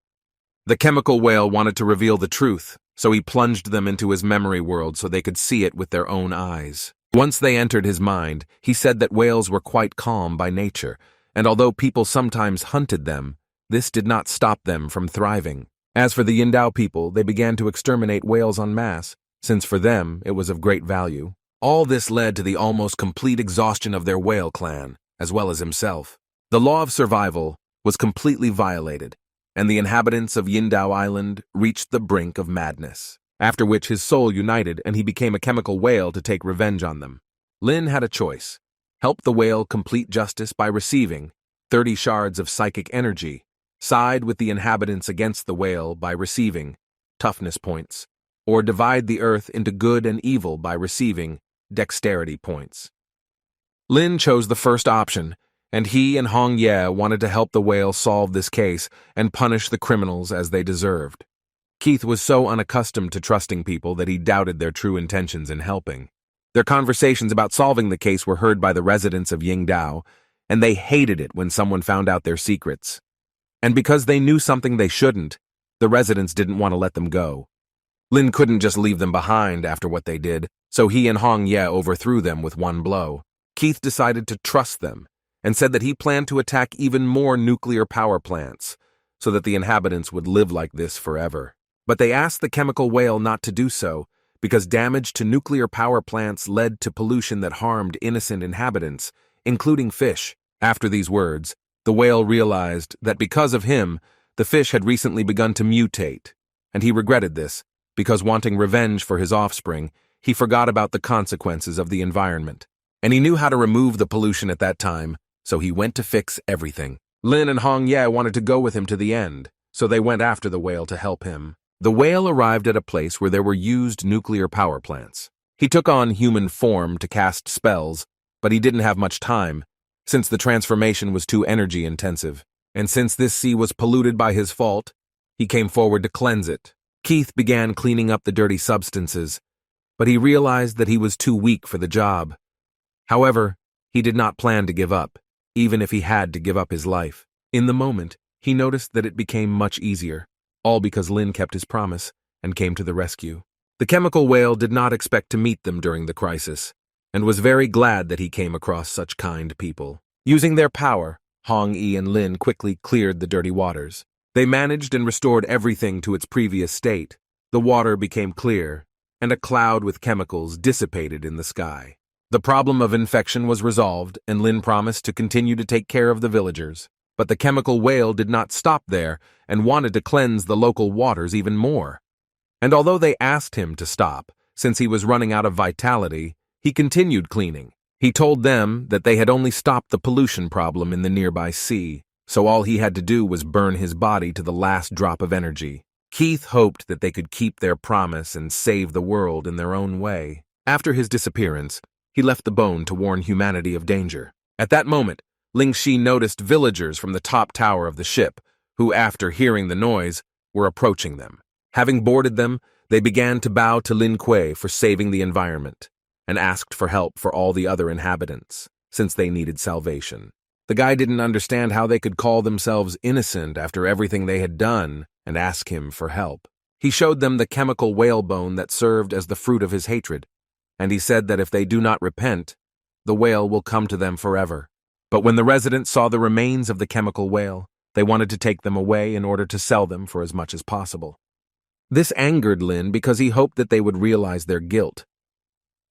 The chemical whale wanted to reveal the truth, so he plunged them into his memory world so they could see it with their own eyes. Once they entered his mind, he said that whales were quite calm by nature, and although people sometimes hunted them, this did not stop them from thriving. As for the Yindao people, they began to exterminate whales en masse, since for them it was of great value. All this led to the almost complete exhaustion of their whale clan, as well as himself. The law of survival was completely violated, and the inhabitants of Yindao Island reached the brink of madness, after which his soul united and he became a chemical whale to take revenge on them. Lin had a choice: help the whale complete justice by receiving 30 shards of psychic energy, side with the inhabitants against the whale by receiving toughness points, or divide the earth into good and evil by receiving dexterity points. Lin chose the first option, and he and Hong Ye wanted to help the whale solve this case and punish the criminals as they deserved. Keith was so unaccustomed to trusting people that he doubted their true intentions in helping. Their conversations about solving the case were heard by the residents of Yingdao, and they hated it when someone found out their secrets. And because they knew something they shouldn't, the residents didn't want to let them go. Lin couldn't just leave them behind after what they did, so he and Hong Ye overthrew them with one blow. Keith decided to trust them, and said that he planned to attack even more nuclear power plants, so that the inhabitants would live like this forever. But they asked the chemical whale not to do so, because damage to nuclear power plants led to pollution that harmed innocent inhabitants, including fish. After these words, the whale realized that because of him, the fish had recently begun to mutate, and he regretted this, because wanting revenge for his offspring, he forgot about the consequences of the environment. And he knew how to remove the pollution at that time, so he went to fix everything. Lin and Hong Ye wanted to go with him to the end, so they went after the whale to help him. The whale arrived at a place where there were used nuclear power plants. He took on human form to cast spells, but he didn't have much time, since the transformation was too energy-intensive. And since this sea was polluted by his fault, he came forward to cleanse it. Keith began cleaning up the dirty substances, but he realized that he was too weak for the job. However, he did not plan to give up, even if he had to give up his life. In the moment, he noticed that it became much easier, all because Lin kept his promise and came to the rescue. The chemical whale did not expect to meet them during the crisis, and was very glad that he came across such kind people. Using their power, Hong Yi and Lin quickly cleared the dirty waters. They managed and restored everything to its previous state. The water became clear, and a cloud with chemicals dissipated in the sky. The problem of infection was resolved, and Lin promised to continue to take care of the villagers. But the chemical whale did not stop there and wanted to cleanse the local waters even more. And although they asked him to stop, since he was running out of vitality, he continued cleaning. He told them that they had only stopped the pollution problem in the nearby sea, so all he had to do was burn his body to the last drop of energy. Keith hoped that they could keep their promise and save the world in their own way. After his disappearance, he left the bone to warn humanity of danger. At that moment, Ling Shi noticed villagers from the top tower of the ship, who, after hearing the noise, were approaching them. Having boarded them, they began to bow to Lin Kuei for saving the environment, and asked for help for all the other inhabitants, since they needed salvation. The guy didn't understand how they could call themselves innocent after everything they had done and ask him for help. He showed them the chemical whalebone that served as the fruit of his hatred, and he said that if they do not repent, the whale will come to them forever. But when the residents saw the remains of the chemical whale, they wanted to take them away in order to sell them for as much as possible. This angered Lin because he hoped that they would realize their guilt.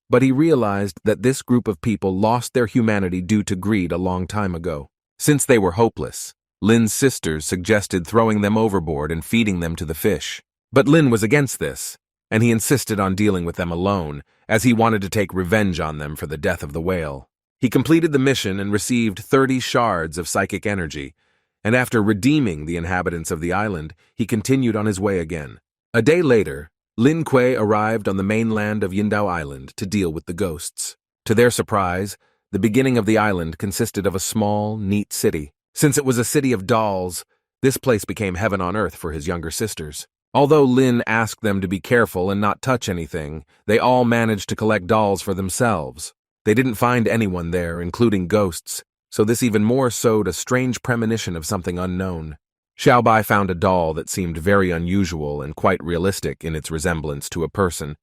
But he realized that this group of people lost their humanity due to greed a long time ago. Since they were hopeless, Lin's sisters suggested throwing them overboard and feeding them to the fish. But Lin was against this, and he insisted on dealing with them alone, as he wanted to take revenge on them for the death of the whale. He completed the mission and received 30 shards of psychic energy, and after redeeming the inhabitants of the island, he continued on his way again. A day later, Lin Kuei arrived on the mainland of Yindao Island to deal with the ghosts. To their surprise, the beginning of the island consisted of a small, neat city. Since it was a city of dolls, this place became heaven on earth for his younger sisters. Although Lin asked them to be careful and not touch anything, they all managed to collect dolls for themselves. They didn't find anyone there, including ghosts, so this even more sowed a strange premonition of something unknown. Xiaobai found a doll that seemed very unusual and quite realistic in its resemblance to a person.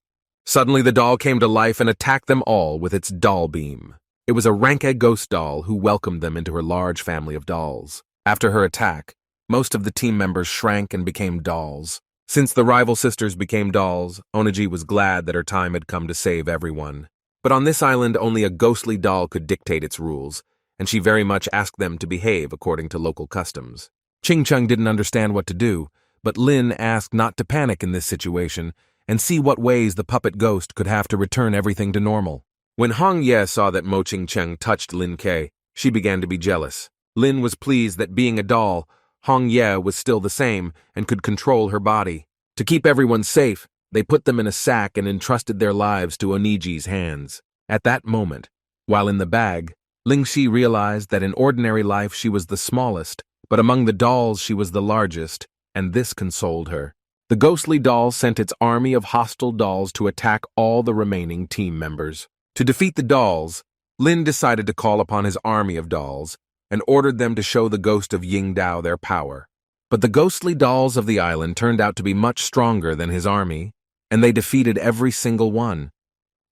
Suddenly the doll came to life and attacked them all with its doll beam. It was a Ranke ghost doll who welcomed them into her large family of dolls. After her attack, most of the team members shrank and became dolls. Since the rival sisters became dolls, Onaji was glad that her time had come to save everyone. But on this island, only a ghostly doll could dictate its rules, and she very much asked them to behave according to local customs. Ching-Chung didn't understand what to do, but Lin asked not to panic in this situation and see what ways the puppet ghost could have to return everything to normal. When Hong Ye saw that Mo Ching-Cheng touched Lin Kei, she began to be jealous. Lin was pleased that being a doll, Hong Ye was still the same and could control her body. To keep everyone safe, they put them in a sack and entrusted their lives to Oniji's hands. At that moment, while in the bag, Ling Shi realized that in ordinary life she was the smallest, but among the dolls she was the largest, and this consoled her. The ghostly doll sent its army of hostile dolls to attack all the remaining team members. To defeat the dolls, Lin decided to call upon his army of dolls and ordered them to show the ghost of Yingdao their power. But the ghostly dolls of the island turned out to be much stronger than his army, and they defeated every single one.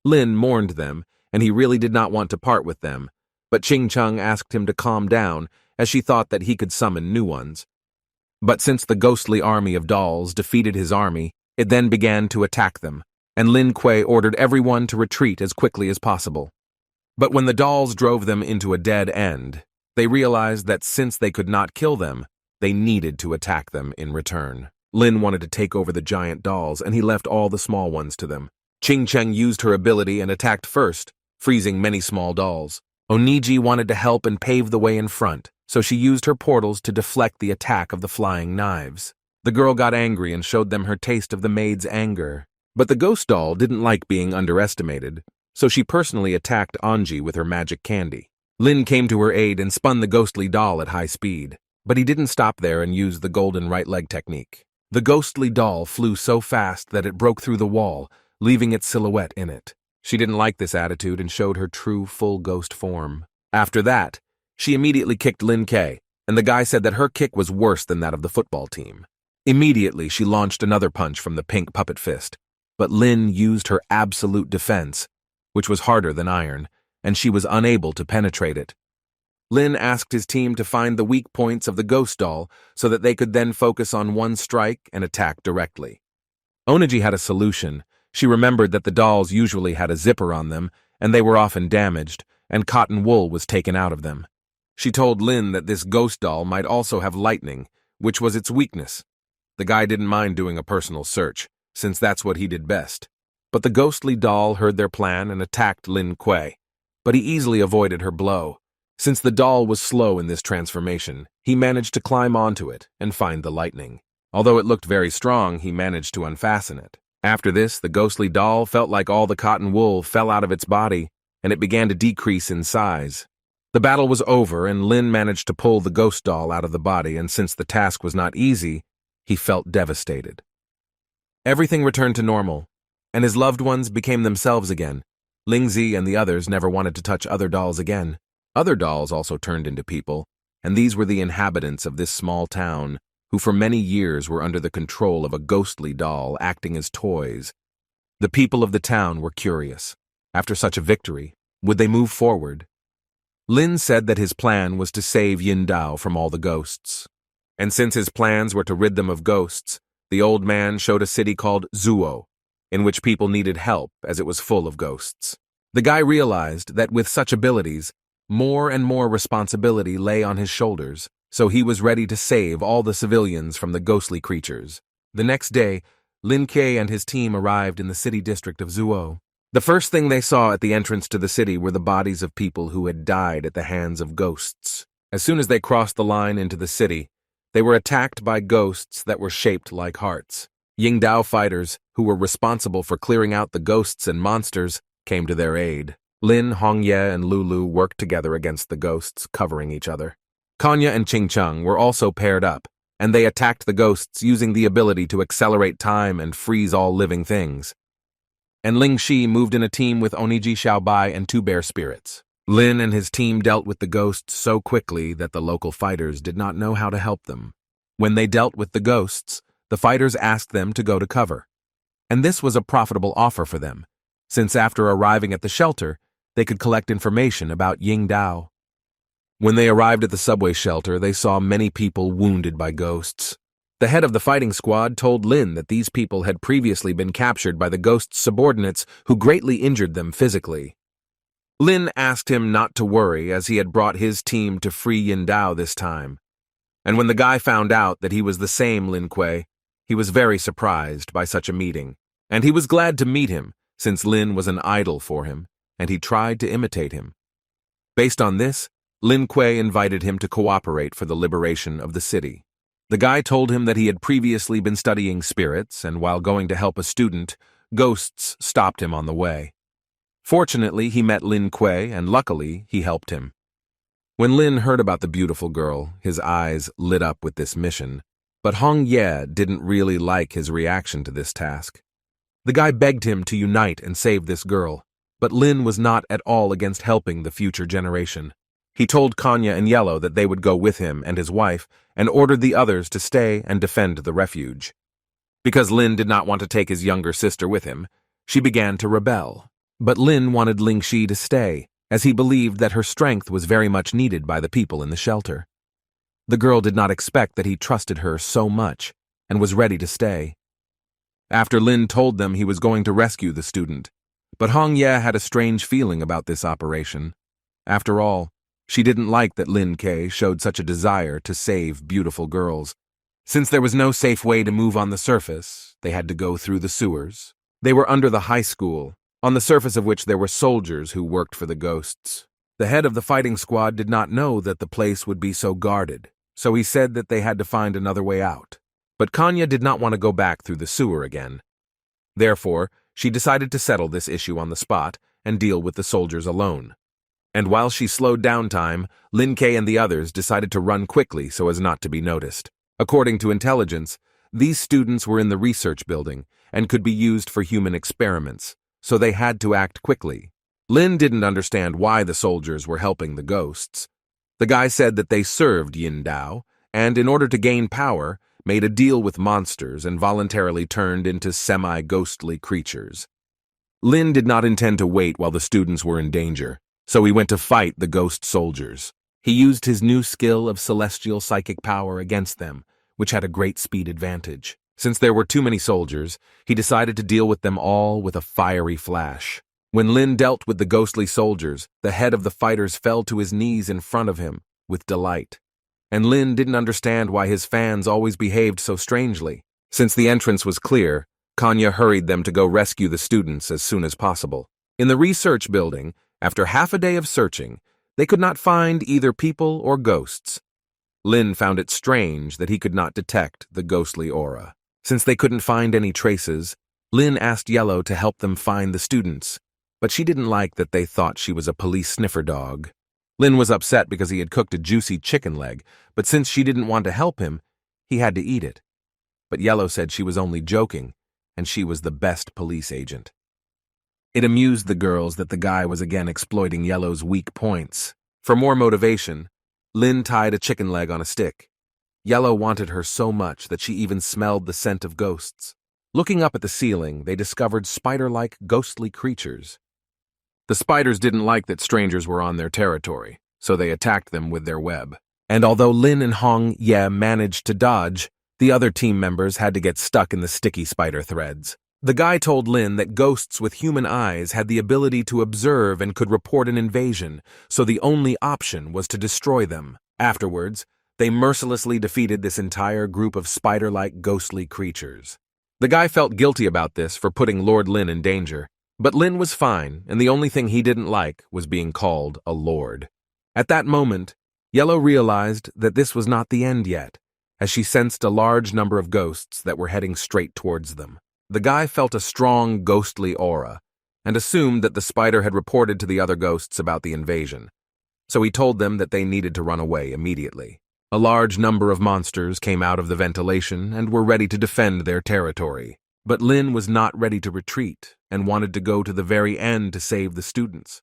Lin mourned them, and he really did not want to part with them, but Ching-Chung asked him to calm down, as she thought that he could summon new ones. But since the ghostly army of dolls defeated his army, it then began to attack them, and Lin Kuei ordered everyone to retreat as quickly as possible. But when the dolls drove them into a dead end, they realized that since they could not kill them, they needed to attack them in return. Lin wanted to take over the giant dolls, and he left all the small ones to them. Ching-Cheng used her ability and attacked first, freezing many small dolls. Oniji wanted to help and pave the way in front, so she used her portals to deflect the attack of the flying knives. The girl got angry and showed them her taste of the maid's anger. But the ghost doll didn't like being underestimated, so she personally attacked Anji with her magic candy. Lin came to her aid and spun the ghostly doll at high speed, but he didn't stop there and used the golden right leg technique. The ghostly doll flew so fast that it broke through the wall, leaving its silhouette in it. She didn't like this attitude and showed her true full ghost form. After that, she immediately kicked Lin Kei, and the guy said that her kick was worse than that of the football team. Immediately, she launched another punch from the pink puppet fist, but Lin used her absolute defense, which was harder than iron, and she was unable to penetrate it. Lin asked his team to find the weak points of the ghost doll so that they could then focus on one strike and attack directly. Oniji had a solution. She remembered that the dolls usually had a zipper on them, and they were often damaged, and cotton wool was taken out of them. She told Lin that this ghost doll might also have lightning, which was its weakness. The guy didn't mind doing a personal search, since that's what he did best. But the ghostly doll heard their plan and attacked Lin Kuei, but he easily avoided her blow. Since the doll was slow in this transformation, he managed to climb onto it and find the lightning. Although it looked very strong, he managed to unfasten it. After this, the ghostly doll felt like all the cotton wool fell out of its body, and it began to decrease in size. The battle was over, and Lin managed to pull the ghost doll out of the body, and since the task was not easy, he felt devastated. Everything returned to normal, and his loved ones became themselves again. Lingzi and the others never wanted to touch other dolls again. Other dolls also turned into people, and these were the inhabitants of this small town, who for many years were under the control of a ghostly doll acting as toys. The people of the town were curious. After such a victory, would they move forward? Lin said that his plan was to save Yindao from all the ghosts. And since his plans were to rid them of ghosts, the old man showed a city called Zuo, in which people needed help as it was full of ghosts. The guy realized that with such abilities, more and more responsibility lay on his shoulders, so he was ready to save all the civilians from the ghostly creatures. The next day, Lin Kuei and his team arrived in the city district of Zuo. The first thing they saw at the entrance to the city were the bodies of people who had died at the hands of ghosts. As soon as they crossed the line into the city, they were attacked by ghosts that were shaped like hearts. Yingdao fighters, who were responsible for clearing out the ghosts and monsters, came to their aid. Lin, Hongye, and Lulu worked together against the ghosts, covering each other. Kanya and Qingcheng were also paired up, and they attacked the ghosts using the ability to accelerate time and freeze all living things. And Ling Shi moved in a team with Oniji Xiaobai and two bear spirits. Lin and his team dealt with the ghosts so quickly that the local fighters did not know how to help them. When they dealt with the ghosts, the fighters asked them to go to cover. And this was a profitable offer for them, since after arriving at the shelter, they could collect information about Yingdao. When they arrived at the subway shelter, they saw many people wounded by ghosts. The head of the fighting squad told Lin that these people had previously been captured by the ghost's subordinates who greatly injured them physically. Lin asked him not to worry as he had brought his team to free Yindao this time. And when the guy found out that he was the same Lin Kuei, he was very surprised by such a meeting, and he was glad to meet him since Lin was an idol for him, and he tried to imitate him. Based on this, Lin Kuei invited him to cooperate for the liberation of the city. The guy told him that he had previously been studying spirits, and while going to help a student, ghosts stopped him on the way. Fortunately, he met Lin Kuei, and luckily, he helped him. When Lin heard about the beautiful girl, his eyes lit up with this mission, but Hong Ye didn't really like his reaction to this task. The guy begged him to unite and save this girl, but Lin was not at all against helping the future generation. He told Kanya and Yellow that they would go with him and his wife, and ordered the others to stay and defend the refuge. Because Lin did not want to take his younger sister with him, she began to rebel. But Lin wanted Ling Shi to stay, as he believed that her strength was very much needed by the people in the shelter. The girl did not expect that he trusted her so much, and was ready to stay. After Lin told them he was going to rescue the student, but Hong Ye had a strange feeling about this operation. After all, she didn't like that Lin Kuei showed such a desire to save beautiful girls. Since there was no safe way to move on the surface, they had to go through the sewers. They were under the high school, on the surface of which there were soldiers who worked for the ghosts. The head of the fighting squad did not know that the place would be so guarded, so he said that they had to find another way out. But Kanya did not want to go back through the sewer again. Therefore, she decided to settle this issue on the spot and deal with the soldiers alone. And while she slowed down time, Lin Kuei and the others decided to run quickly so as not to be noticed. According to intelligence, these students were in the research building and could be used for human experiments, so they had to act quickly. Lin didn't understand why the soldiers were helping the ghosts. The guy said that they served Yindao, and in order to gain power, made a deal with monsters and voluntarily turned into semi-ghostly creatures. Lin did not intend to wait while the students were in danger, so he went to fight the ghost soldiers. He used his new skill of celestial psychic power against them, which had a great speed advantage. Since there were too many soldiers, he decided to deal with them all with a fiery flash. When Lin dealt with the ghostly soldiers, the head of the fighters fell to his knees in front of him, with delight. And Lin didn't understand why his fans always behaved so strangely. Since the entrance was clear, Kanya hurried them to go rescue the students as soon as possible. In the research building, after half a day of searching, they could not find either people or ghosts. Lin found it strange that he could not detect the ghostly aura. Since they couldn't find any traces, Lin asked Yellow to help them find the students, but she didn't like that they thought she was a police sniffer dog. Lin was upset because he had cooked a juicy chicken leg, but since she didn't want to help him, he had to eat it. But Yellow said she was only joking, and she was the best police agent. It amused the girls that the guy was again exploiting Yellow's weak points. For more motivation, Lin tied a chicken leg on a stick. Yellow wanted her so much that she even smelled the scent of ghosts. Looking up at the ceiling, they discovered spider-like ghostly creatures. The spiders didn't like that strangers were on their territory, so they attacked them with their web. And although Lin and Hong Ye managed to dodge, the other team members had to get stuck in the sticky spider threads. The guy told Lin that ghosts with human eyes had the ability to observe and could report an invasion, so the only option was to destroy them. Afterwards, they mercilessly defeated this entire group of spider-like ghostly creatures. The guy felt guilty about this for putting Lord Lin in danger, but Lin was fine, and the only thing he didn't like was being called a lord. At that moment, Yellow realized that this was not the end yet, as she sensed a large number of ghosts that were heading straight towards them. The guy felt a strong ghostly aura, and assumed that the spider had reported to the other ghosts about the invasion, so he told them that they needed to run away immediately. A large number of monsters came out of the ventilation and were ready to defend their territory. But Lin was not ready to retreat and wanted to go to the very end to save the students.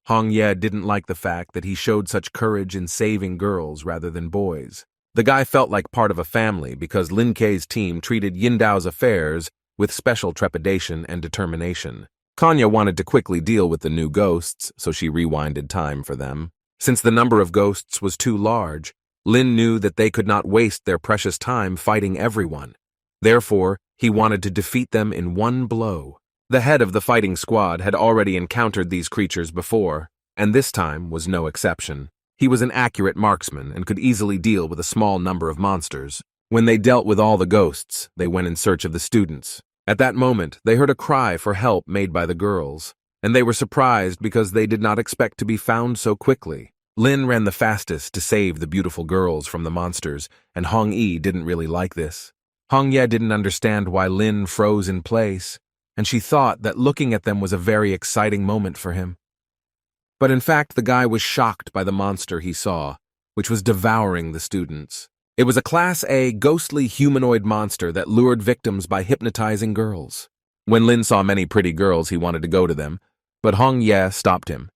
Hong Ye didn't like the fact that he showed such courage in saving girls rather than boys. The guy felt like part of a family because Lin Kei's team treated Yindao's affairs with special trepidation and determination. Kanya wanted to quickly deal with the new ghosts, so she rewinded time for them. Since the number of ghosts was too large, Lin knew that they could not waste their precious time fighting everyone. Therefore, he wanted to defeat them in one blow. The head of the fighting squad had already encountered these creatures before, and this time was no exception. He was an accurate marksman and could easily deal with a small number of monsters. When they dealt with all the ghosts, they went in search of the students. At that moment, they heard a cry for help made by the girls, and they were surprised because they did not expect to be found so quickly. Lin ran the fastest to save the beautiful girls from the monsters, and Hong Yi didn't really like this. Hong Ye didn't understand why Lin froze in place, and she thought that looking at them was a very exciting moment for him. But in fact, the guy was shocked by the monster he saw, which was devouring the students. It was a Class A ghostly humanoid monster that lured victims by hypnotizing girls. When Lin saw many pretty girls, he wanted to go to them, but Hong Ye stopped him.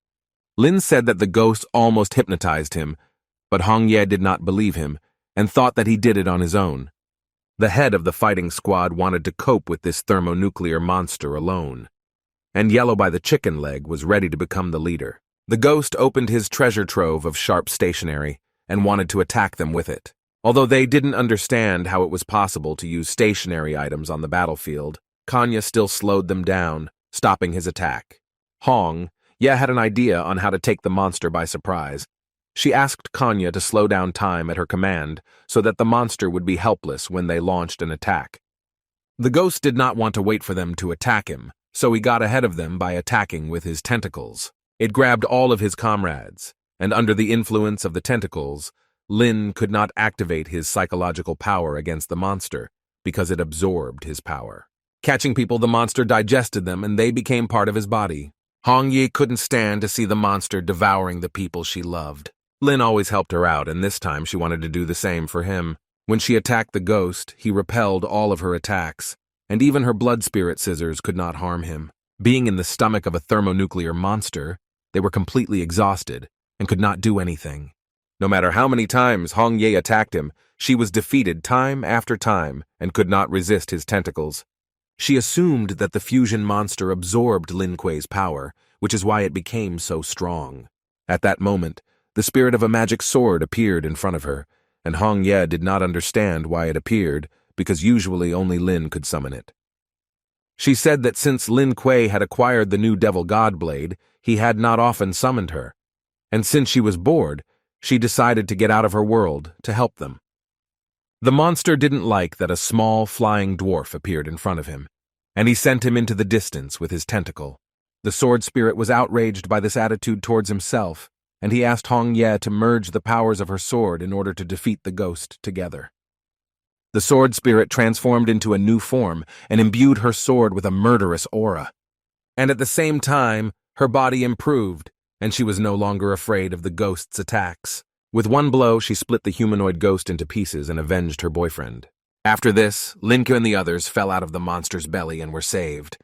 Lin said that the ghost almost hypnotized him, but Hong Ye did not believe him and thought that he did it on his own. The head of the fighting squad wanted to cope with this thermonuclear monster alone, and Yellow by the chicken leg was ready to become the leader. The ghost opened his treasure trove of sharp stationery and wanted to attack them with it. Although they didn't understand how it was possible to use stationary items on the battlefield, Kanya still slowed them down, stopping his attack. Hong Ye had an idea on how to take the monster by surprise. She asked Kanya to slow down time at her command so that the monster would be helpless when they launched an attack. The ghost did not want to wait for them to attack him, so he got ahead of them by attacking with his tentacles. It grabbed all of his comrades, and under the influence of the tentacles, Lin could not activate his psychological power against the monster because it absorbed his power. Catching people, the monster digested them and they became part of his body. Hong Yi couldn't stand to see the monster devouring the people she loved. Lin always helped her out, and this time she wanted to do the same for him. When she attacked the ghost, he repelled all of her attacks, and even her blood spirit scissors could not harm him. Being in the stomach of a thermonuclear monster, they were completely exhausted and could not do anything. No matter how many times Hong Ye attacked him, she was defeated time after time and could not resist his tentacles. She assumed that the fusion monster absorbed Lin Kuei's power, which is why it became so strong. At that moment, the spirit of a magic sword appeared in front of her, and Hong Ye did not understand why it appeared, because usually only Lin could summon it. She said that since Lin Kuei had acquired the new Devil God Blade, he had not often summoned her, and since she was bored, She decided to get out of her world to help them. The monster didn't like that a small, flying dwarf appeared in front of him, and he sent him into the distance with his tentacle. The sword spirit was outraged by this attitude towards himself, and he asked Hong Ye to merge the powers of her sword in order to defeat the ghost together. The sword spirit transformed into a new form and imbued her sword with a murderous aura. And at the same time, her body improved, and she was no longer afraid of the ghost's attacks. With one blow, she split the humanoid ghost into pieces and avenged her boyfriend. After this, Linke and the others fell out of the monster's belly and were saved.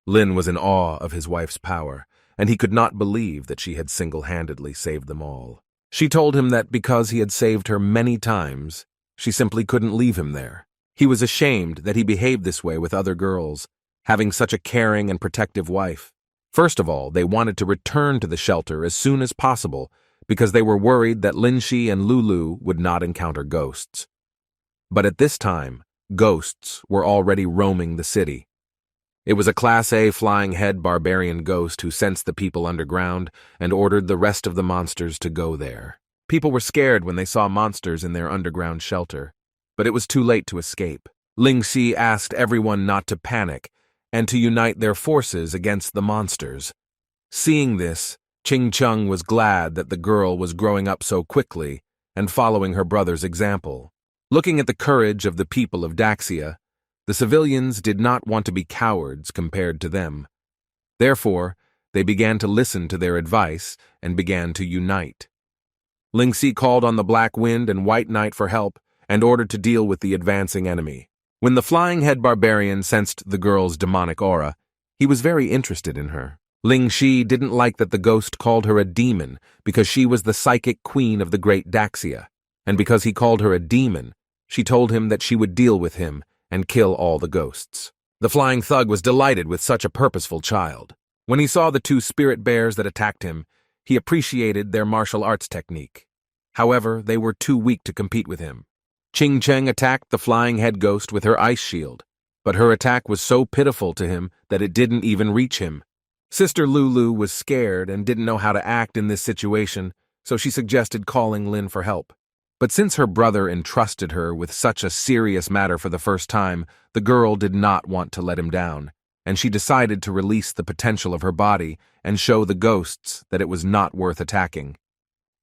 Lin was in awe of his wife's power, and he could not believe that she had single-handedly saved them all. She told him that because he had saved her many times, she simply couldn't leave him there. He was ashamed that he behaved this way with other girls, having such a caring and protective wife. First of all, they wanted to return to the shelter as soon as possible because they were worried that Linshi and Lulu would not encounter ghosts. But at this time, ghosts were already roaming the city. It was a Class A flying head barbarian ghost who sensed the people underground and ordered the rest of the monsters to go there. People were scared when they saw monsters in their underground shelter, but it was too late to escape. Lingxi asked everyone not to panic and to unite their forces against the monsters. Seeing this, Ching Chung was glad that the girl was growing up so quickly and following her brother's example. Looking at the courage of the people of Daxia, the civilians did not want to be cowards compared to them. Therefore, they began to listen to their advice and began to unite. Lingxi called on the Black Wind and White Knight for help and ordered to deal with the advancing enemy. When the flying head barbarian sensed the girl's demonic aura, he was very interested in her. Lingxi didn't like that the ghost called her a demon because she was the psychic queen of the great Daxia, and because he called her a demon, she told him that she would deal with him and kill all the ghosts. The flying thug was delighted with such a purposeful child. When he saw the two spirit bears that attacked him, he appreciated their martial arts technique. However, they were too weak to compete with him. Ching Cheng attacked the flying head ghost with her ice shield, but her attack was so pitiful to him that it didn't even reach him. Sister Lulu was scared and didn't know how to act in this situation, so she suggested calling Lin for help. But since her brother entrusted her with such a serious matter for the first time, the girl did not want to let him down, and she decided to release the potential of her body and show the ghosts that it was not worth attacking.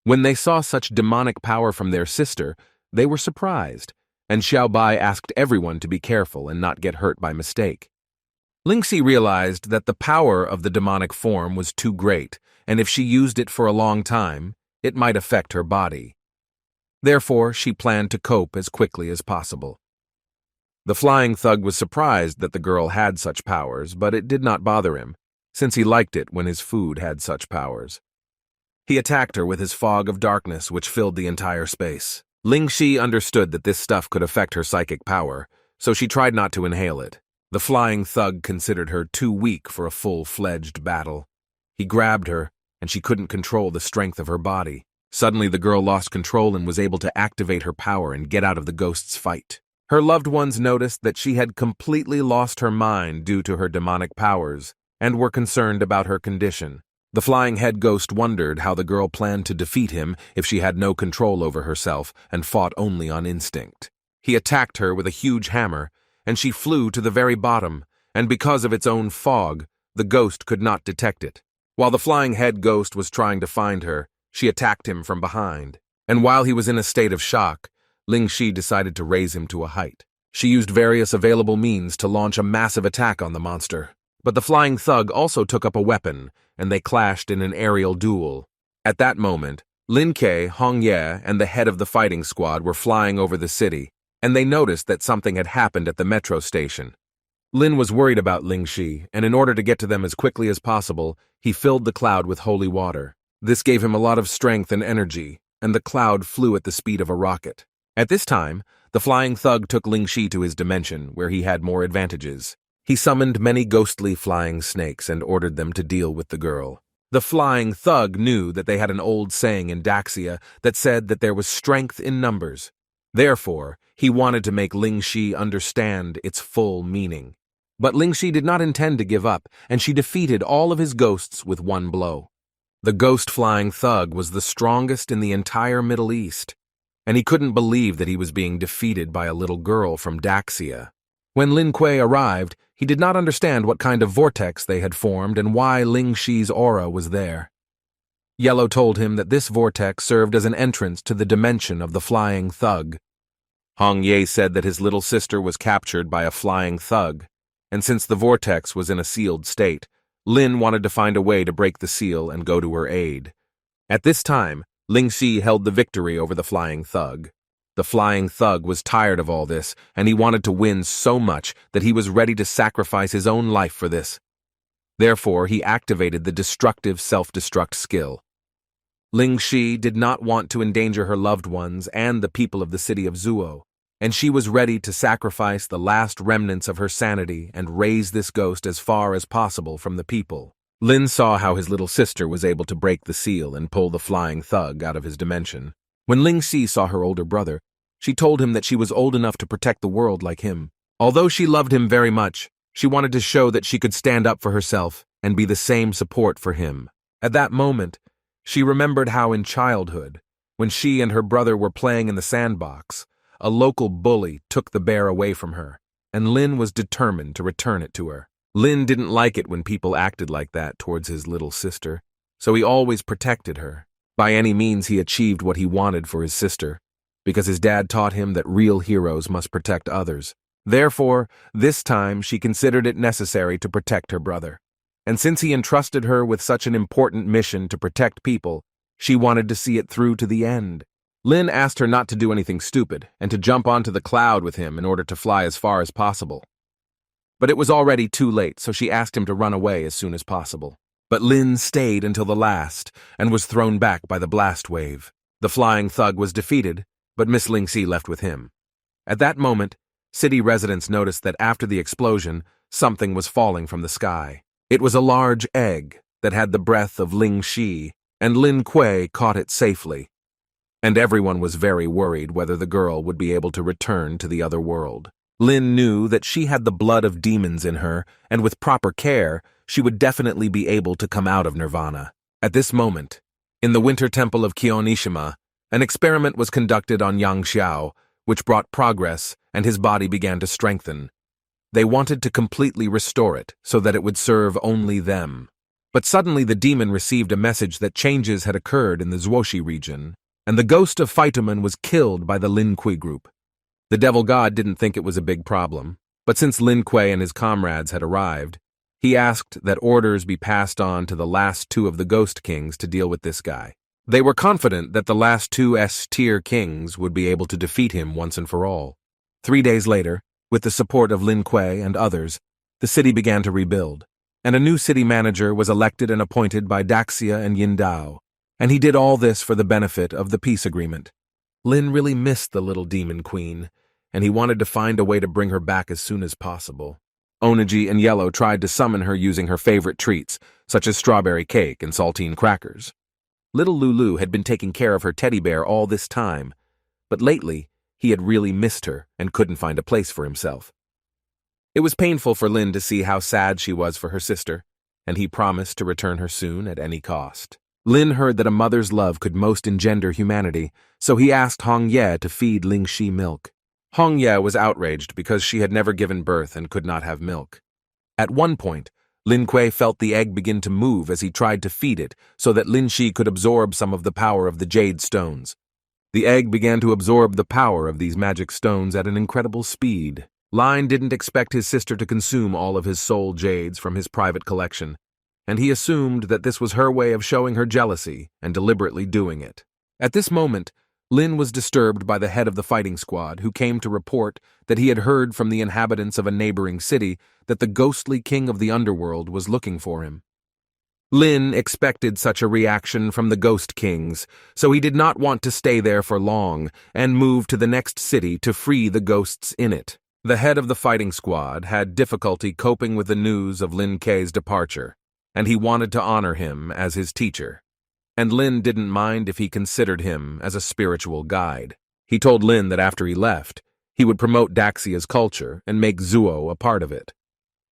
When they saw such demonic power from their sister, they were surprised, and Xiaobai asked everyone to be careful and not get hurt by mistake. Lingxi realized that the power of the demonic form was too great, and if she used it for a long time, it might affect her body. Therefore, she planned to cope as quickly as possible. The flying thug was surprised that the girl had such powers, but it did not bother him, since he liked it when his food had such powers. He attacked her with his fog of darkness, which filled the entire space. Lingxi understood that this stuff could affect her psychic power, so she tried not to inhale it. The flying thug considered her too weak for a full-fledged battle. He grabbed her, and she couldn't control the strength of her body. Suddenly, the girl lost control and was able to activate her power and get out of the ghost's fight. Her loved ones noticed that she had completely lost her mind due to her demonic powers and were concerned about her condition. The flying head ghost wondered how the girl planned to defeat him if she had no control over herself and fought only on instinct. He attacked her with a huge hammer, and she flew to the very bottom, and because of its own fog, the ghost could not detect it. While the flying head ghost was trying to find her, she attacked him from behind, and while he was in a state of shock, Lingxi decided to raise him to a height. She used various available means to launch a massive attack on the monster, but the flying thug also took up a weapon, and they clashed in an aerial duel. At that moment, Lin Ke, Hong Ye, and the head of the fighting squad were flying over the city, and they noticed that something had happened at the metro station. Lin was worried about Lingxi, and in order to get to them as quickly as possible, he filled the cloud with holy water. This gave him a lot of strength and energy, and the cloud flew at the speed of a rocket. At this time, the flying thug took Lingxi to his dimension, where he had more advantages. He summoned many ghostly flying snakes and ordered them to deal with the girl. The flying thug knew that they had an old saying in Daxia that said that there was strength in numbers. Therefore, he wanted to make Lingxi understand its full meaning. But Lingxi did not intend to give up, and she defeated all of his ghosts with one blow. The ghost flying thug was the strongest in the entire Middle East, and he couldn't believe that he was being defeated by a little girl from Daxia. When Lin Kuei arrived, he did not understand what kind of vortex they had formed and why Ling Shi's aura was there. Yellow told him that this vortex served as an entrance to the dimension of the flying thug. Hong Ye said that his little sister was captured by a flying thug, and since the vortex was in a sealed state, Lin wanted to find a way to break the seal and go to her aid. At this time, Ling Shi held the victory over the flying thug. The flying thug was tired of all this, and he wanted to win so much that he was ready to sacrifice his own life for this. Therefore, he activated the destructive self-destruct skill. Ling Shi did not want to endanger her loved ones and the people of the city of Zuo, and she was ready to sacrifice the last remnants of her sanity and raise this ghost as far as possible from the people. Lin saw how his little sister was able to break the seal and pull the flying thug out of his dimension. When Ling Shi saw her older brother, she told him that she was old enough to protect the world like him. Although she loved him very much, she wanted to show that she could stand up for herself and be the same support for him. At that moment, she remembered how in childhood, when she and her brother were playing in the sandbox, a local bully took the bear away from her, and Lin was determined to return it to her. Lin didn't like it when people acted like that towards his little sister, so he always protected her. By any means he achieved what he wanted for his sister, because his dad taught him that real heroes must protect others. Therefore, this time she considered it necessary to protect her brother. And since he entrusted her with such an important mission to protect people, she wanted to see it through to the end. Lin asked her not to do anything stupid and to jump onto the cloud with him in order to fly as far as possible. But it was already too late, so she asked him to run away as soon as possible. But Lin stayed until the last and was thrown back by the blast wave. The flying thug was defeated, but Miss Ling Xi left with him. At that moment, city residents noticed that after the explosion, something was falling from the sky. It was a large egg that had the breath of Ling Shi, and Lin Kuei caught it safely. And everyone was very worried whether the girl would be able to return to the other world. Lin knew that she had the blood of demons in her, and with proper care, she would definitely be able to come out of nirvana. At this moment, in the winter temple of Kionishima, an experiment was conducted on Yang Xiao, which brought progress, and his body began to strengthen. They wanted to completely restore it so that it would serve only them. But suddenly the demon received a message that changes had occurred in the Zuoshi region, and the ghost of Phytoman was killed by the Lin Kuei group. The devil god didn't think it was a big problem, but since Lin Kuei and his comrades had arrived, he asked that orders be passed on to the last two of the ghost kings to deal with this guy. They were confident that the last two S-tier kings would be able to defeat him once and for all. 3 days later, with the support of Lin Kuei and others, the city began to rebuild, and a new city manager was elected and appointed by Daxia and Yindao, and he did all this for the benefit of the peace agreement. Lin really missed the little demon queen, and he wanted to find a way to bring her back as soon as possible. Onaji and Yellow tried to summon her using her favorite treats, such as strawberry cake and saltine crackers. Little Lulu had been taking care of her teddy bear all this time, but lately he had really missed her and couldn't find a place for himself. It was painful for Lin to see how sad she was for her sister, and he promised to return her soon at any cost. Lin heard that a mother's love could most engender humanity, so he asked Hong Ye to feed Ling Shi milk. Hong Ye was outraged because she had never given birth and could not have milk. At one point, Lin Kuei felt the egg begin to move as he tried to feed it so that Lin Shi could absorb some of the power of the jade stones. The egg began to absorb the power of these magic stones at an incredible speed. Lin didn't expect his sister to consume all of his soul jades from his private collection, and he assumed that this was her way of showing her jealousy and deliberately doing it. At this moment, Lin was disturbed by the head of the fighting squad, who came to report that he had heard from the inhabitants of a neighboring city that the ghostly king of the underworld was looking for him. Lin expected such a reaction from the ghost kings, so he did not want to stay there for long and moved to the next city to free the ghosts in it. The head of the fighting squad had difficulty coping with the news of Lin Kuei's departure, and he wanted to honor him as his teacher. And Lin didn't mind if he considered him as a spiritual guide. He told Lin that after he left, he would promote Daxia's culture and make Zuo a part of it.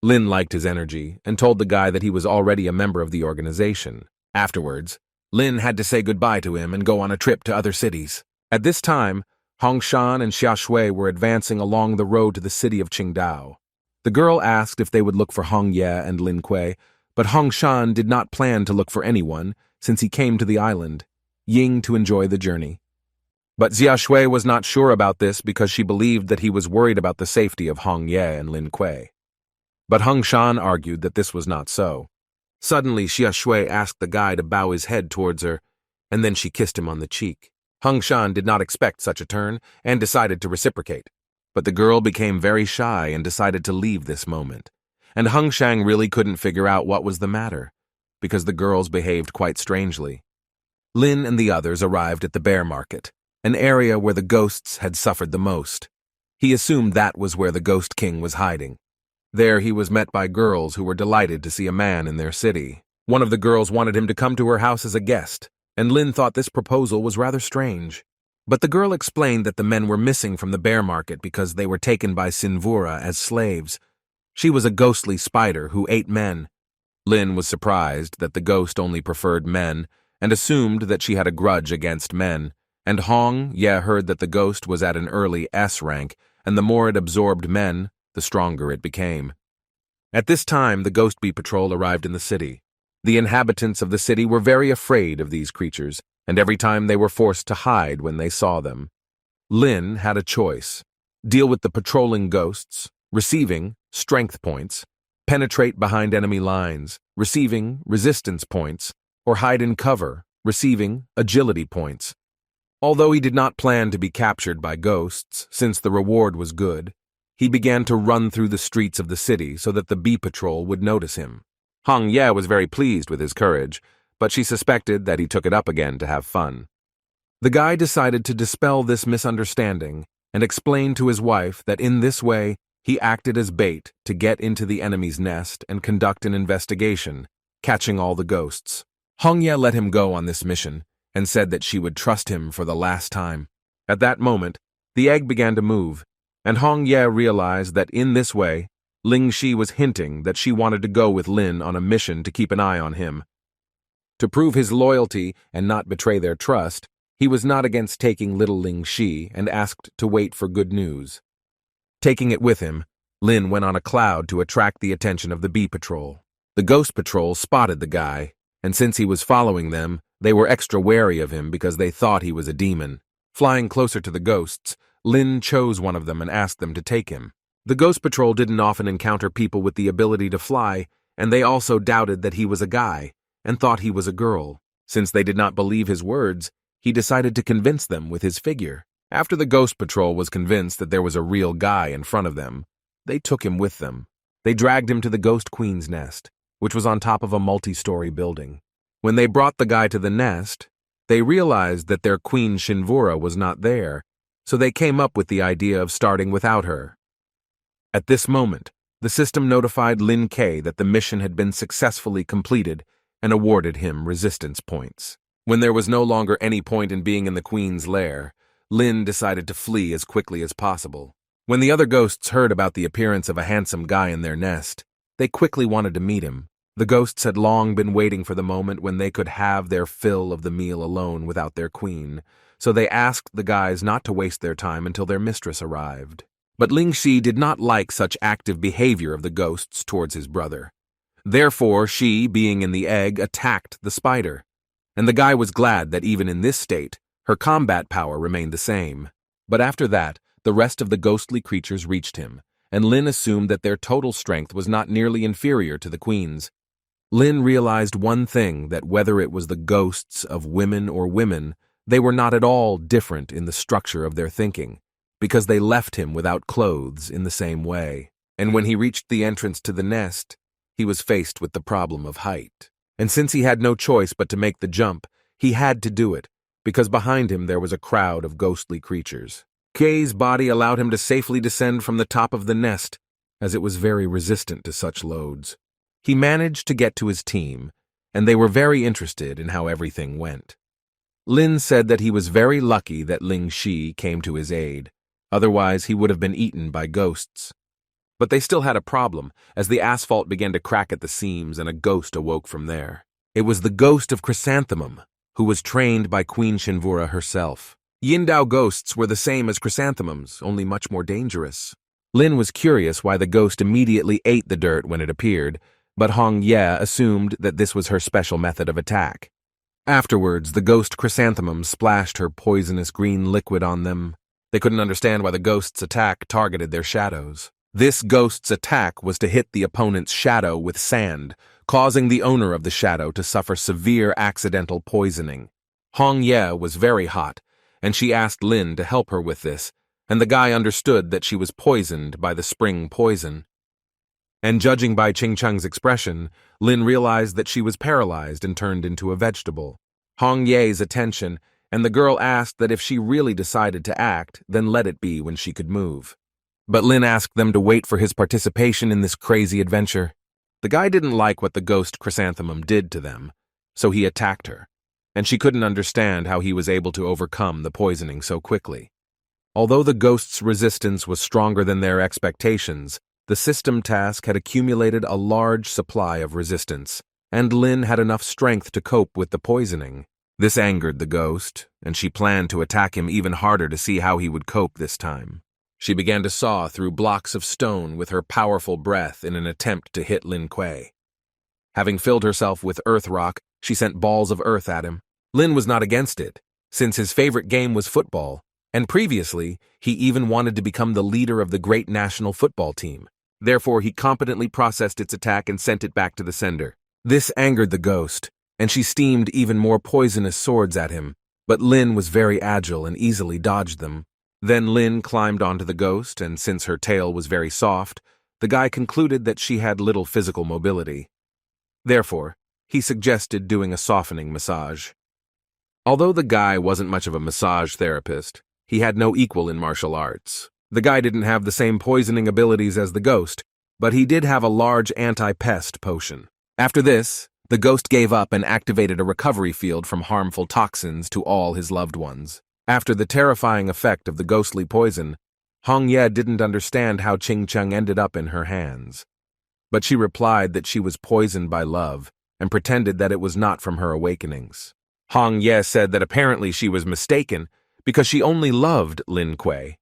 Lin liked his energy and told the guy that he was already a member of the organization. Afterwards, Lin had to say goodbye to him and go on a trip to other cities. At this time, Hongshan and Xiaoshui were advancing along the road to the city of Qingdao. The girl asked if they would look for Hong Ye and Lin Kuei, but Hongshan did not plan to look for anyone since he came to the island, Ying to enjoy the journey. But Xiaoshui was not sure about this because she believed that he was worried about the safety of Hong Ye and Lin Kuei. But Hongshan argued that this was not so. Suddenly, Xiaoshui asked the guy to bow his head towards her, and then she kissed him on the cheek. Hongshan did not expect such a turn and decided to reciprocate. But the girl became very shy and decided to leave this moment. And Hongshan really couldn't figure out what was the matter, because the girls behaved quite strangely. Lin and the others arrived at the bear market, an area where the ghosts had suffered the most. He assumed that was where the Ghost King was hiding. There he was met by girls who were delighted to see a man in their city. One of the girls wanted him to come to her house as a guest, and Lin thought this proposal was rather strange. But the girl explained that the men were missing from the bear market because they were taken by Sinvura as slaves. She was a ghostly spider who ate men. Lin was surprised that the ghost only preferred men and assumed that she had a grudge against men. And Hong Ye heard that the ghost was at an early S rank, and the more it absorbed men, the stronger it became. At this time, the Ghost Bee Patrol arrived in the city. The inhabitants of the city were very afraid of these creatures, and every time they were forced to hide when they saw them. Lin had a choice: deal with the patrolling ghosts, receiving strength points, penetrate behind enemy lines, receiving resistance points, or hide in cover, receiving agility points. Although he did not plan to be captured by ghosts, since the reward was good, he began to run through the streets of the city so that the bee patrol would notice him. Hong Ye was very pleased with his courage, but she suspected that he took it up again to have fun. The guy decided to dispel this misunderstanding and explain to his wife that in this way he acted as bait to get into the enemy's nest and conduct an investigation, catching all the ghosts. Hong Ye let him go on this mission and said that she would trust him for the last time. At that moment, the egg began to move, and Hong Ye realized that in this way, Ling Shi was hinting that she wanted to go with Lin on a mission to keep an eye on him. To prove his loyalty and not betray their trust, he was not against taking little Ling Shi and asked to wait for good news. Taking it with him, Lin went on a cloud to attract the attention of the bee patrol. The ghost patrol spotted the guy, and since he was following them, they were extra wary of him because they thought he was a demon. Flying closer to the ghosts, Lin chose one of them and asked them to take him. The ghost patrol didn't often encounter people with the ability to fly, and they also doubted that he was a guy and thought he was a girl. Since they did not believe his words, he decided to convince them with his figure. After the ghost patrol was convinced that there was a real guy in front of them, they took him with them. They dragged him to the Ghost Queen's nest, which was on top of a multi-story building. When they brought the guy to the nest, they realized that their queen Shinvura was not there, so they came up with the idea of starting without her. At this moment, the system notified Lin Kuei that the mission had been successfully completed and awarded him resistance points. When there was no longer any point in being in the queen's lair, Lin decided to flee as quickly as possible. When the other ghosts heard about the appearance of a handsome guy in their nest, they quickly wanted to meet him. The ghosts had long been waiting for the moment when they could have their fill of the meal alone without their queen, so they asked the guys not to waste their time until their mistress arrived. But Ling Shi did not like such active behavior of the ghosts towards his brother. Therefore, she, being in the egg, attacked the spider. And the guy was glad that even in this state, her combat power remained the same. But after that, the rest of the ghostly creatures reached him, and Lin assumed that their total strength was not nearly inferior to the queen's. Lin realized one thing, that whether it was the ghosts of women or women, they were not at all different in the structure of their thinking, because they left him without clothes in the same way. And when he reached the entrance to the nest, he was faced with the problem of height. And since he had no choice but to make the jump, he had to do it, because behind him there was a crowd of ghostly creatures. Kuei's body allowed him to safely descend from the top of the nest, as it was very resistant to such loads. He managed to get to his team, and they were very interested in how everything went. Lin said that he was very lucky that Ling Shi came to his aid, otherwise he would have been eaten by ghosts. But they still had a problem, as the asphalt began to crack at the seams and a ghost awoke from there. It was the ghost of Chrysanthemum, who was trained by Queen Shinvura herself. Yindao ghosts were the same as chrysanthemums, only much more dangerous. Lin was curious why the ghost immediately ate the dirt when it appeared, but Hong Ye assumed that this was her special method of attack. Afterwards, the ghost chrysanthemum splashed her poisonous green liquid on them. They couldn't understand why the ghost's attack targeted their shadows. This ghost's attack was to hit the opponent's shadow with sand, causing the owner of the shadow to suffer severe accidental poisoning. Hong Ye was very hot, and she asked Lin to help her with this, and the guy understood that she was poisoned by the spring poison. And judging by Ching Chung's expression, Lin realized that she was paralyzed and turned into a vegetable. Hong Ye's attention, and the girl asked that if she really decided to act, then let it be when she could move. But Lin asked them to wait for his participation in this crazy adventure. The guy didn't like what the ghost chrysanthemum did to them, so he attacked her, and she couldn't understand how he was able to overcome the poisoning so quickly. Although the ghost's resistance was stronger than their expectations, the system task had accumulated a large supply of resistance, and Lin had enough strength to cope with the poisoning. This angered the ghost, and she planned to attack him even harder to see how he would cope this time. She began to saw through blocks of stone with her powerful breath in an attempt to hit Lin Kuei. Having filled herself with earth rock, she sent balls of earth at him. Lin was not against it, since his favorite game was football, and previously, he even wanted to become the leader of the great national football team. Therefore, he competently processed its attack and sent it back to the sender. This angered the ghost, and she steamed even more poisonous swords at him, but Lin was very agile and easily dodged them. Then Lin climbed onto the ghost, and since her tail was very soft, the guy concluded that she had little physical mobility. Therefore, he suggested doing a softening massage. Although the guy wasn't much of a massage therapist, he had no equal in martial arts. The guy didn't have the same poisoning abilities as the ghost, but he did have a large anti-pest potion. After this, the ghost gave up and activated a recovery field from harmful toxins to all his loved ones. After the terrifying effect of the ghostly poison, Hong Ye didn't understand how Ching Chung ended up in her hands. But she replied that she was poisoned by love and pretended that it was not from her awakenings. Hong Ye said that apparently she was mistaken because she only loved Lin Kuei.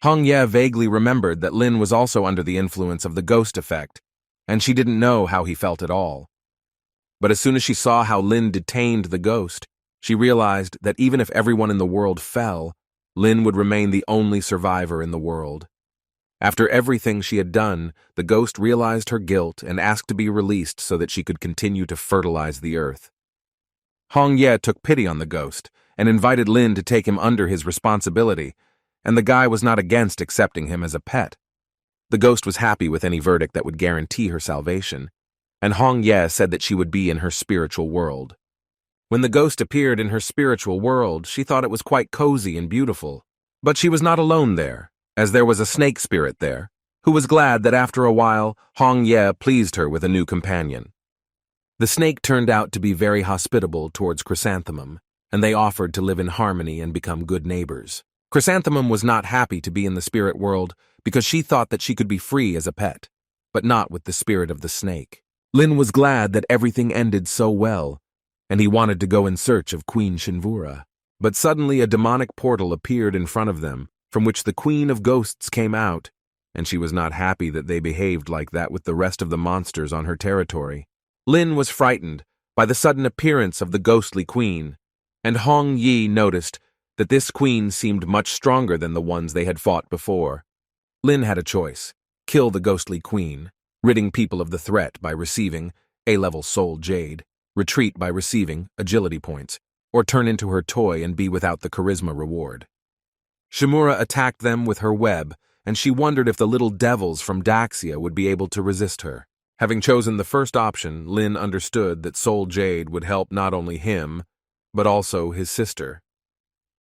Hong Ye vaguely remembered that Lin was also under the influence of the ghost effect, and she didn't know how he felt at all. But as soon as she saw how Lin detained the ghost, she realized that even if everyone in the world fell, Lin would remain the only survivor in the world. After everything she had done, the ghost realized her guilt and asked to be released so that she could continue to fertilize the earth. Hong Ye took pity on the ghost and invited Lin to take him under his responsibility, and the guy was not against accepting him as a pet. The ghost was happy with any verdict that would guarantee her salvation, and Hong Ye said that she would be in her spiritual world. When the ghost appeared in her spiritual world, she thought it was quite cozy and beautiful. But she was not alone there, as there was a snake spirit there, who was glad that after a while, Hong Ye pleased her with a new companion. The snake turned out to be very hospitable towards Chrysanthemum, and they offered to live in harmony and become good neighbors. Chrysanthemum was not happy to be in the spirit world because she thought that she could be free as a pet, but not with the spirit of the snake. Lin was glad that everything ended so well, and he wanted to go in search of Queen Shinvura. But suddenly a demonic portal appeared in front of them, from which the Queen of Ghosts came out, and she was not happy that they behaved like that with the rest of the monsters on her territory. Lin was frightened by the sudden appearance of the ghostly queen, and Hong Yi noticed that this queen seemed much stronger than the ones they had fought before. Lin had a choice: kill the ghostly queen, ridding people of the threat by receiving A-level soul jade, retreat by receiving agility points, or turn into her toy and be without the charisma reward. Shimura attacked them with her web, and she wondered if the little devils from Daxia would be able to resist her. Having chosen the first option, Lin understood that soul jade would help not only him, but also his sister.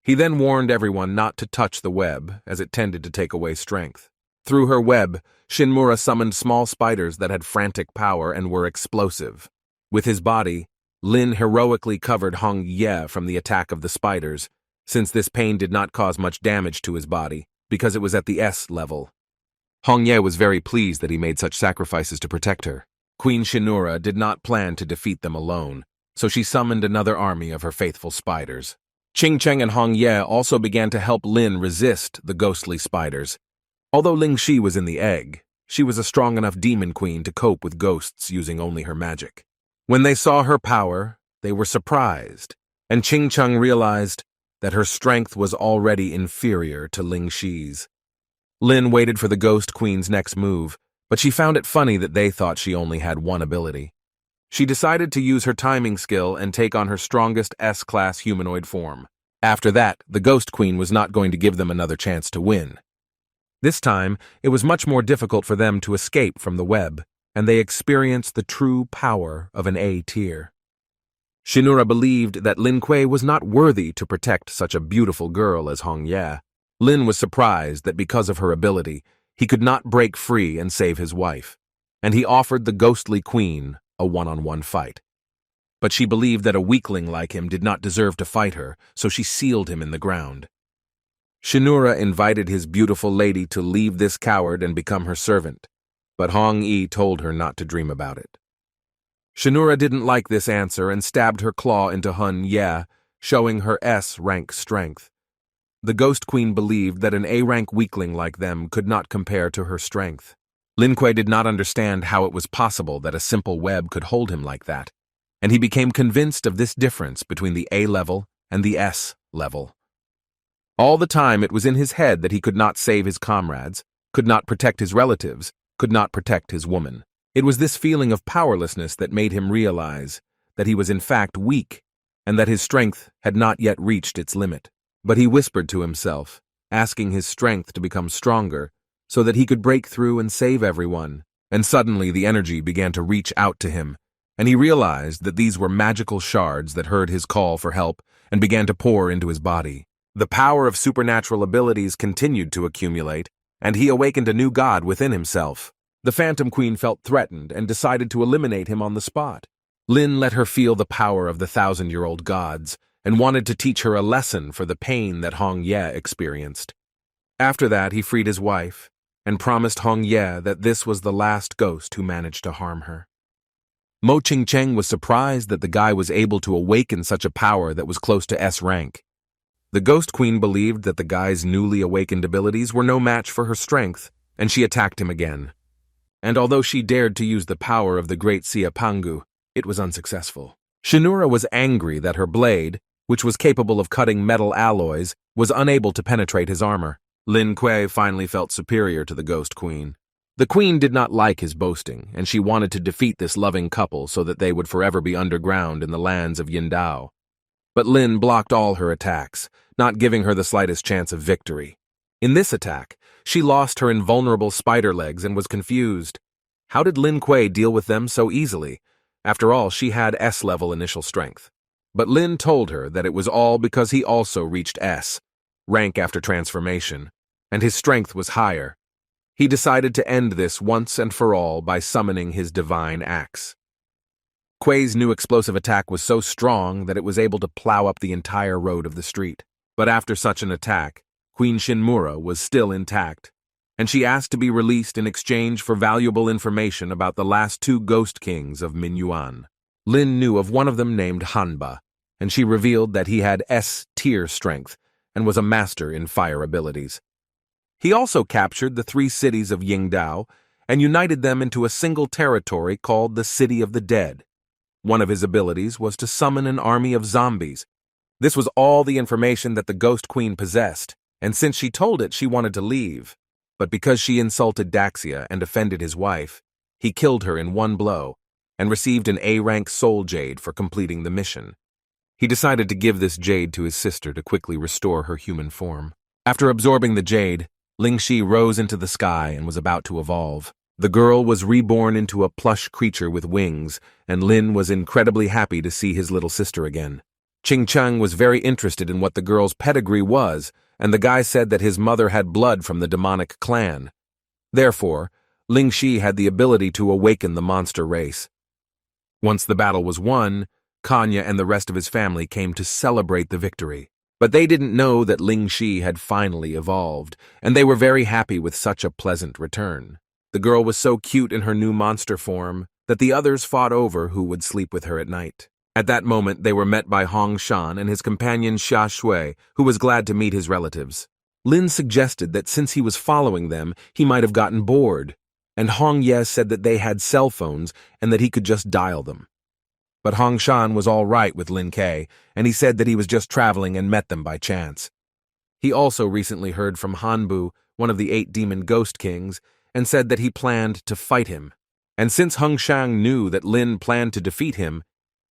He then warned everyone not to touch the web, as it tended to take away strength. Through her web, Shinmura summoned small spiders that had frantic power and were explosive. With his body, Lin heroically covered Hong Ye from the attack of the spiders, since this pain did not cause much damage to his body, because it was at the S level. Hong Ye was very pleased that he made such sacrifices to protect her. Queen Shinura did not plan to defeat them alone, so she summoned another army of her faithful spiders. Qing Cheng and Hong Ye also began to help Lin resist the ghostly spiders. Although Ling Shi was in the egg, she was a strong enough demon queen to cope with ghosts using only her magic. When they saw her power, they were surprised, and Qing Cheng realized that her strength was already inferior to Ling Shi's. Lin waited for the Ghost Queen's next move, but she found it funny that they thought she only had one ability. She decided to use her timing skill and take on her strongest S-class humanoid form. After that, the Ghost Queen was not going to give them another chance to win. This time, it was much more difficult for them to escape from the web, and they experienced the true power of an A tier. Shinura believed that Lin Kuei was not worthy to protect such a beautiful girl as Hong Ye. Lin was surprised that because of her ability, he could not break free and save his wife, and he offered the ghostly queen a one-on-one fight. But she believed that a weakling like him did not deserve to fight her, so she sealed him in the ground. Shinura invited his beautiful lady to leave this coward and become her servant, but Hong Yi told her not to dream about it. Shinura didn't like this answer and stabbed her claw into Hun Ye, showing her S-rank strength. The Ghost Queen believed that an A-rank weakling like them could not compare to her strength. Lin Kuei did not understand how it was possible that a simple web could hold him like that, and he became convinced of this difference between the A level and the S level. All the time it was in his head that he could not save his comrades, could not protect his relatives, could not protect his woman. It was this feeling of powerlessness that made him realize that he was in fact weak and that his strength had not yet reached its limit. But he whispered to himself, asking his strength to become stronger so that he could break through and save everyone. And suddenly the energy began to reach out to him, and he realized that these were magical shards that heard his call for help and began to pour into his body. The power of supernatural abilities continued to accumulate, and he awakened a new god within himself. The Phantom Queen felt threatened and decided to eliminate him on the spot. Lin let her feel the power of the 1,000-year-old gods, and wanted to teach her a lesson for the pain that Hong Ye experienced. After that, he freed his wife, and promised Hong Ye that this was the last ghost who managed to harm her. Mo Qing Cheng was surprised that the guy was able to awaken such a power that was close to S rank. The Ghost Queen believed that the guy's newly awakened abilities were no match for her strength, and she attacked him again. And although she dared to use the power of the great Siapangu, it was unsuccessful. Shinura was angry that her blade, which was capable of cutting metal alloys, was unable to penetrate his armor. Lin Kuei finally felt superior to the Ghost Queen. The queen did not like his boasting, and she wanted to defeat this loving couple so that they would forever be underground in the lands of Yindao. But Lin blocked all her attacks, not giving her the slightest chance of victory. In this attack, she lost her invulnerable spider legs and was confused. How did Lin Kuei deal with them so easily? After all, she had S-level initial strength. But Lin told her that it was all because he also reached S, rank after transformation, and his strength was higher. He decided to end this once and for all by summoning his divine axe. Kuei's new explosive attack was so strong that it was able to plow up the entire road of the street. But after such an attack, Queen Shinmura was still intact, and she asked to be released in exchange for valuable information about the last 2 ghost kings of Minyuan. Lin knew of one of them named Hanba, and she revealed that he had S-tier strength and was a master in fire abilities. He also captured the 3 cities of Yingdao and united them into a single territory called the City of the Dead. One of his abilities was to summon an army of zombies. This was all the information that the Ghost Queen possessed, and since she told it, she wanted to leave. But because she insulted Daxia and offended his wife, he killed her in one blow and received an A-rank soul jade for completing the mission. He decided to give this jade to his sister to quickly restore her human form. After absorbing the jade, Ling Shi rose into the sky and was about to evolve. The girl was reborn into a plush creature with wings, and Lin was incredibly happy to see his little sister again. Qing Cheng was very interested in what the girl's pedigree was, and the guy said that his mother had blood from the demonic clan. Therefore, Ling Shi had the ability to awaken the monster race. Once the battle was won, Kanya and the rest of his family came to celebrate the victory. But they didn't know that Ling Shi had finally evolved, and they were very happy with such a pleasant return. The girl was so cute in her new monster form that the others fought over who would sleep with her at night. At that moment, they were met by Hong Shan and his companion Xia Shui, who was glad to meet his relatives. Lin suggested that since he was following them, he might have gotten bored, and Hong Ye said that they had cell phones and that he could just dial them. But Hong Shan was all right with Lin Kuei, and he said that he was just traveling and met them by chance. He also recently heard from Hanbu, one of the 8 demon ghost kings, and said that he planned to fight him. And since Hong Shang knew that Lin planned to defeat him,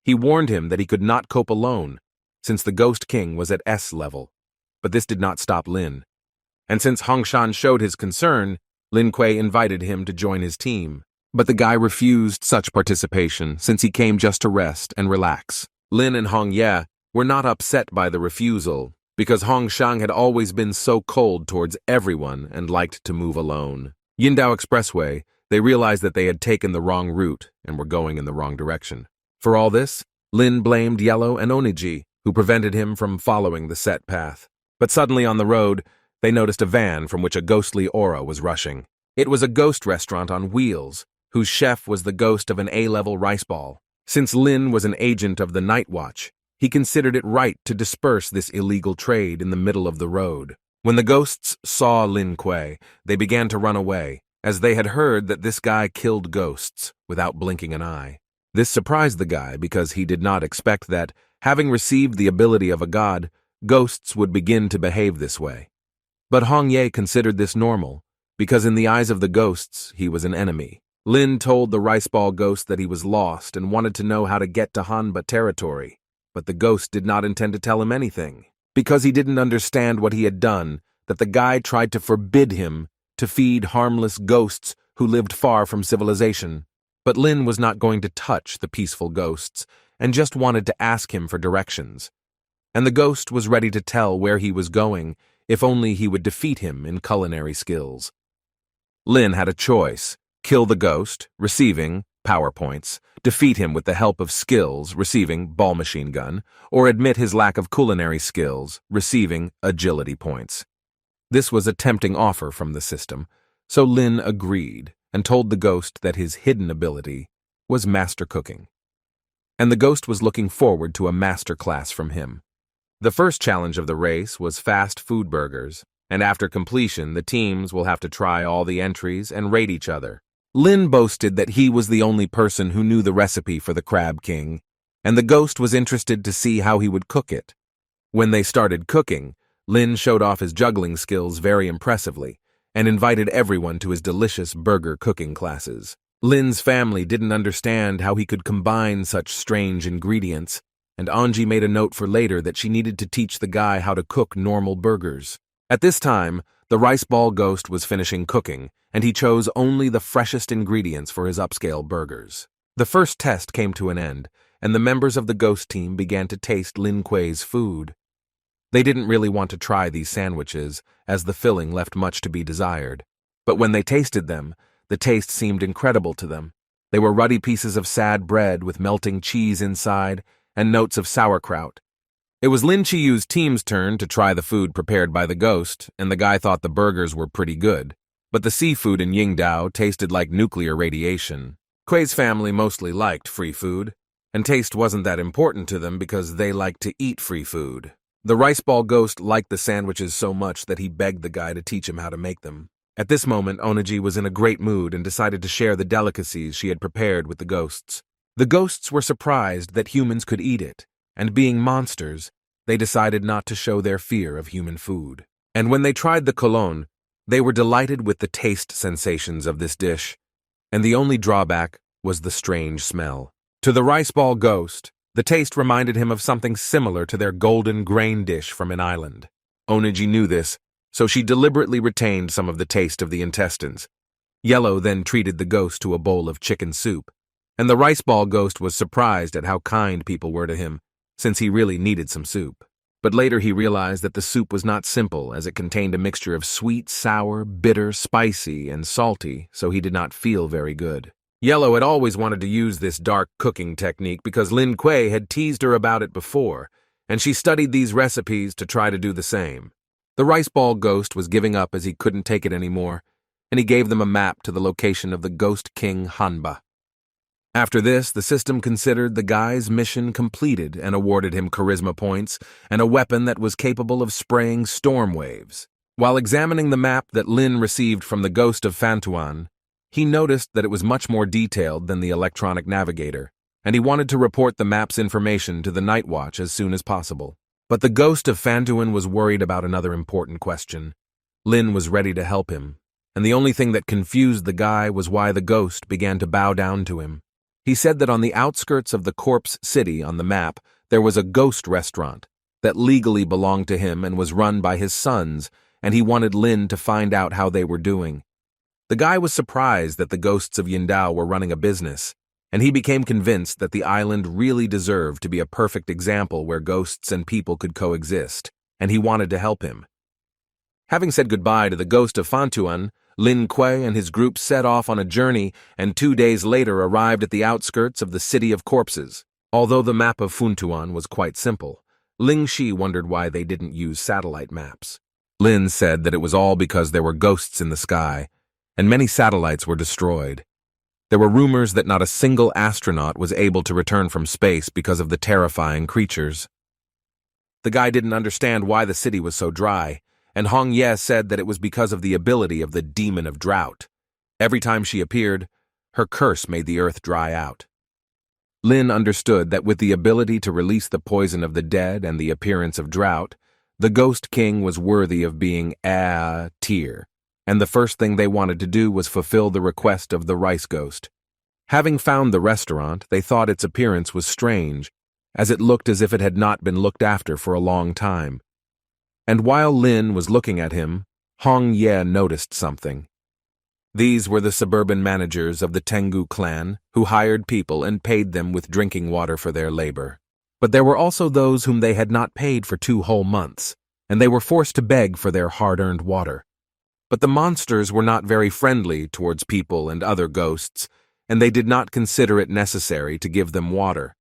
he warned him that he could not cope alone, since the Ghost King was at S level. But this did not stop Lin. And since Hong Shan showed his concern, Lin Kuei invited him to join his team. But the guy refused such participation, since he came just to rest and relax. Lin and Hong Ye were not upset by the refusal, because Hong Shang had always been so cold towards everyone and liked to move alone. Yindao Expressway, they realized that they had taken the wrong route and were going in the wrong direction. For all this, Lin blamed Yellow and Oniji, who prevented him from following the set path. But suddenly on the road, they noticed a van from which a ghostly aura was rushing. It was a ghost restaurant on wheels, whose chef was the ghost of an A-level rice ball. Since Lin was an agent of the Night Watch, he considered it right to disperse this illegal trade in the middle of the road. When the ghosts saw Lin Kuei, they began to run away, as they had heard that this guy killed ghosts without blinking an eye. This surprised the guy because he did not expect that, having received the ability of a god, ghosts would begin to behave this way. But Hong Ye considered this normal, because in the eyes of the ghosts, he was an enemy. Lin told the rice ball ghost that he was lost and wanted to know how to get to Hanba territory, but the ghost did not intend to tell him anything, because he didn't understand what he had done, that the guy tried to forbid him to feed harmless ghosts who lived far from civilization. But Lin was not going to touch the peaceful ghosts, and just wanted to ask him for directions. And the ghost was ready to tell where he was going, if only he would defeat him in culinary skills. Lin had a choice: kill the ghost, receiving power points, defeat him with the help of skills, receiving ball machine gun, or admit his lack of culinary skills, receiving agility points. This was a tempting offer from the system, so Lin agreed and told the ghost that his hidden ability was master cooking. And the ghost was looking forward to a master class from him. The first challenge of the race was fast food burgers, and after completion, the teams will have to try all the entries and rate each other. Lin boasted that he was the only person who knew the recipe for the Crab King, and the ghost was interested to see how he would cook it. When they started cooking, Lin showed off his juggling skills very impressively, and invited everyone to his delicious burger cooking classes. Lin's family didn't understand how he could combine such strange ingredients, and Anji made a note for later that she needed to teach the guy how to cook normal burgers. At this time, the rice ball ghost was finishing cooking, and he chose only the freshest ingredients for his upscale burgers. The first test came to an end, and the members of the ghost team began to taste Lin Kuei's food. They didn't really want to try these sandwiches, as the filling left much to be desired. But when they tasted them, the taste seemed incredible to them. They were ruddy pieces of sad bread with melting cheese inside and notes of sauerkraut. It was Lin Chiyu's team's turn to try the food prepared by the ghost, and the guy thought the burgers were pretty good. But the seafood in Yingdao tasted like nuclear radiation. Kuei's family mostly liked free food, and taste wasn't that important to them because they liked to eat free food. The rice ball ghost liked the sandwiches so much that he begged the guy to teach him how to make them. At this moment, Oniji was in a great mood and decided to share the delicacies she had prepared with the ghosts. The ghosts were surprised that humans could eat it, and being monsters, they decided not to show their fear of human food. And when they tried the cologne, they were delighted with the taste sensations of this dish, and the only drawback was the strange smell. To the rice ball ghost, the taste reminded him of something similar to their golden grain dish from an island. Oniji knew this, so she deliberately retained some of the taste of the intestines. Yellow then treated the ghost to a bowl of chicken soup, and the rice ball ghost was surprised at how kind people were to him, since he really needed some soup. But later he realized that the soup was not simple, as it contained a mixture of sweet, sour, bitter, spicy, and salty, so he did not feel very good. Yellow had always wanted to use this dark cooking technique because Lin Kuei had teased her about it before, and she studied these recipes to try to do the same. The rice ball ghost was giving up as he couldn't take it anymore, and he gave them a map to the location of the Ghost King Hanba. After this, the system considered the guy's mission completed and awarded him charisma points and a weapon that was capable of spraying storm waves. While examining the map that Lin received from the ghost of Fantuan, he noticed that it was much more detailed than the electronic navigator, and he wanted to report the map's information to the Night Watch as soon as possible. But the ghost of Fantuan was worried about another important question. Lin was ready to help him, and the only thing that confused the guy was why the ghost began to bow down to him. He said that on the outskirts of the corpse city on the map, there was a ghost restaurant that legally belonged to him and was run by his sons, and he wanted Lin to find out how they were doing. The guy was surprised that the ghosts of Yindao were running a business, and he became convinced that the island really deserved to be a perfect example where ghosts and people could coexist, and he wanted to help him. Having said goodbye to the ghost of Fantuan, Lin Kuei and his group set off on a journey and 2 days later arrived at the outskirts of the City of Corpses. Although the map of Funtuan was quite simple, Ling Shi wondered why they didn't use satellite maps. Lin said that it was all because there were ghosts in the sky, and many satellites were destroyed. There were rumors that not a single astronaut was able to return from space because of the terrifying creatures. The guy didn't understand why the city was so dry, and Hong Ye said that it was because of the ability of the demon of drought. Every time she appeared, her curse made the earth dry out. Lin understood that with the ability to release the poison of the dead and the appearance of drought, the Ghost King was worthy of being a tier, and the first thing they wanted to do was fulfill the request of the rice ghost. Having found the restaurant, they thought its appearance was strange, as it looked as if it had not been looked after for a long time. And while Lin was looking at him, Hong Ye noticed something. These were the suburban managers of the Tengu clan who hired people and paid them with drinking water for their labor. But there were also those whom they had not paid for 2 whole months, and they were forced to beg for their hard-earned water. But the monsters were not very friendly towards people and other ghosts, and they did not consider it necessary to give them water.